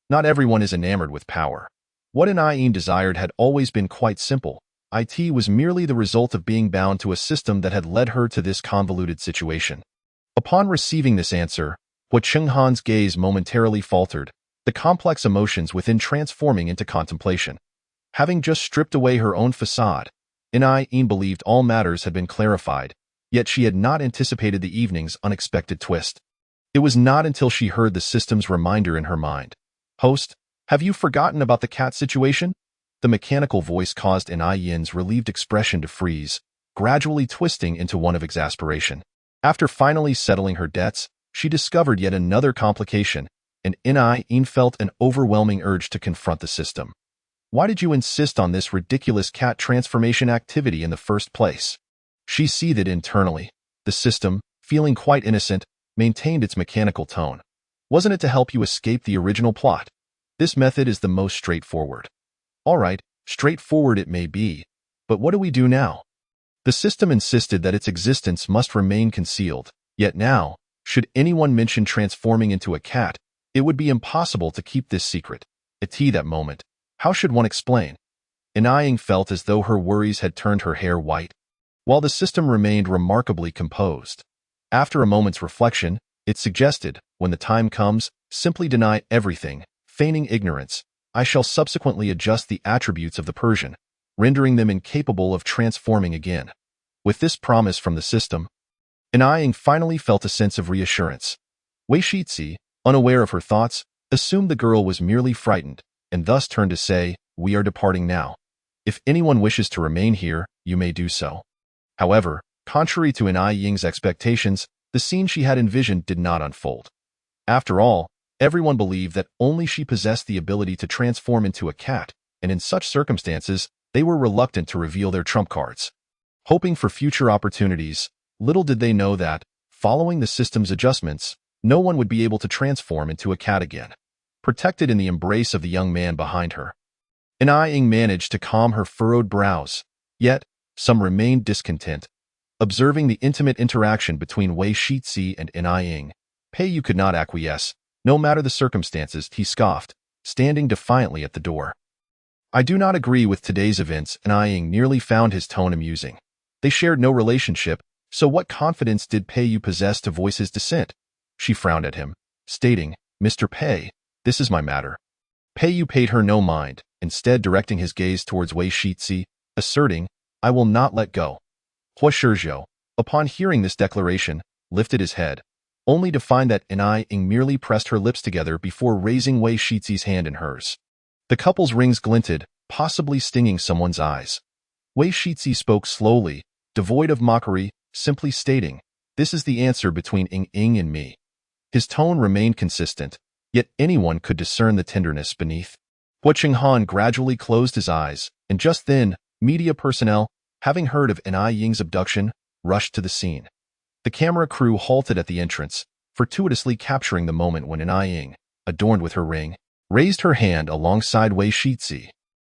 Not everyone is enamored with power. What Yin desired had always been quite simple. It was merely the result of being bound to a system that had led her to this convoluted situation. Upon receiving this answer, Hua Qinghan's gaze momentarily faltered, the complex emotions within transforming into contemplation. Having just stripped away her own facade, Yin believed all matters had been clarified, yet she had not anticipated the evening's unexpected twist. It was not until she heard the system's reminder in her mind. Host, have you forgotten about the cat situation? The mechanical voice caused Yin's relieved expression to freeze, gradually twisting into one of exasperation. After finally settling her debts, she discovered yet another complication, and Yin felt an overwhelming urge to confront the system. Why did you insist on this ridiculous cat transformation activity in the first place? She seethed internally. The system, feeling quite innocent, maintained its mechanical tone. Wasn't it to help you escape the original plot? This method is the most straightforward. All right, straightforward it may be, but what do we do now? The system insisted that its existence must remain concealed, yet now, should anyone mention transforming into a cat, it would be impossible to keep this secret. At that moment, how should one explain? Yin felt as though her worries had turned her hair white, while the system remained remarkably composed. After a moment's reflection, it suggested, when the time comes, simply deny everything, feigning ignorance. I shall subsequently adjust the attributes of the Persian, rendering them incapable of transforming again. With this promise from the system, Yin finally felt a sense of reassurance. Wei Shizi, unaware of her thoughts, assumed the girl was merely frightened, and thus turned to say, we are departing now. If anyone wishes to remain here, you may do so. However, contrary to Yin's expectations, the scene she had envisioned did not unfold. After all, everyone believed that only she possessed the ability to transform into a cat, and in such circumstances, they were reluctant to reveal their trump cards. Hoping for future opportunities, little did they know that, following the system's adjustments, no one would be able to transform into a cat again. Protected in the embrace of the young man behind her, Yin managed to calm her furrowed brows, yet some remained discontent. Observing the intimate interaction between Wei Shizi and Yin, Pei Yu could not acquiesce, No matter the circumstances, he scoffed, standing defiantly at the door. I do not agree with today's events, and Ying nearly found his tone amusing. They shared no relationship, so what confidence did Pei Yu possess to voice his dissent? She frowned at him, stating, Mr. Pei, this is my matter. Pei Yu paid her no mind, instead directing his gaze towards Wei Shizi, asserting, I will not let go. Hua Shizhou, upon hearing this declaration, lifted his head, only to find that Ying merely pressed her lips together before raising Wei Shizi's hand in hers. The couple's rings glinted, possibly stinging someone's eyes. Wei Shizi spoke slowly, devoid of mockery, simply stating, this is the answer between Ying and me. His tone remained consistent, yet anyone could discern the tenderness beneath. Hua Qinghan gradually closed his eyes, and just then, media personnel, having heard of Ying's abduction, rushed to the scene. The camera crew halted at the entrance, fortuitously capturing the moment when Ying, adorned with her ring, raised her hand alongside Wei Shizi.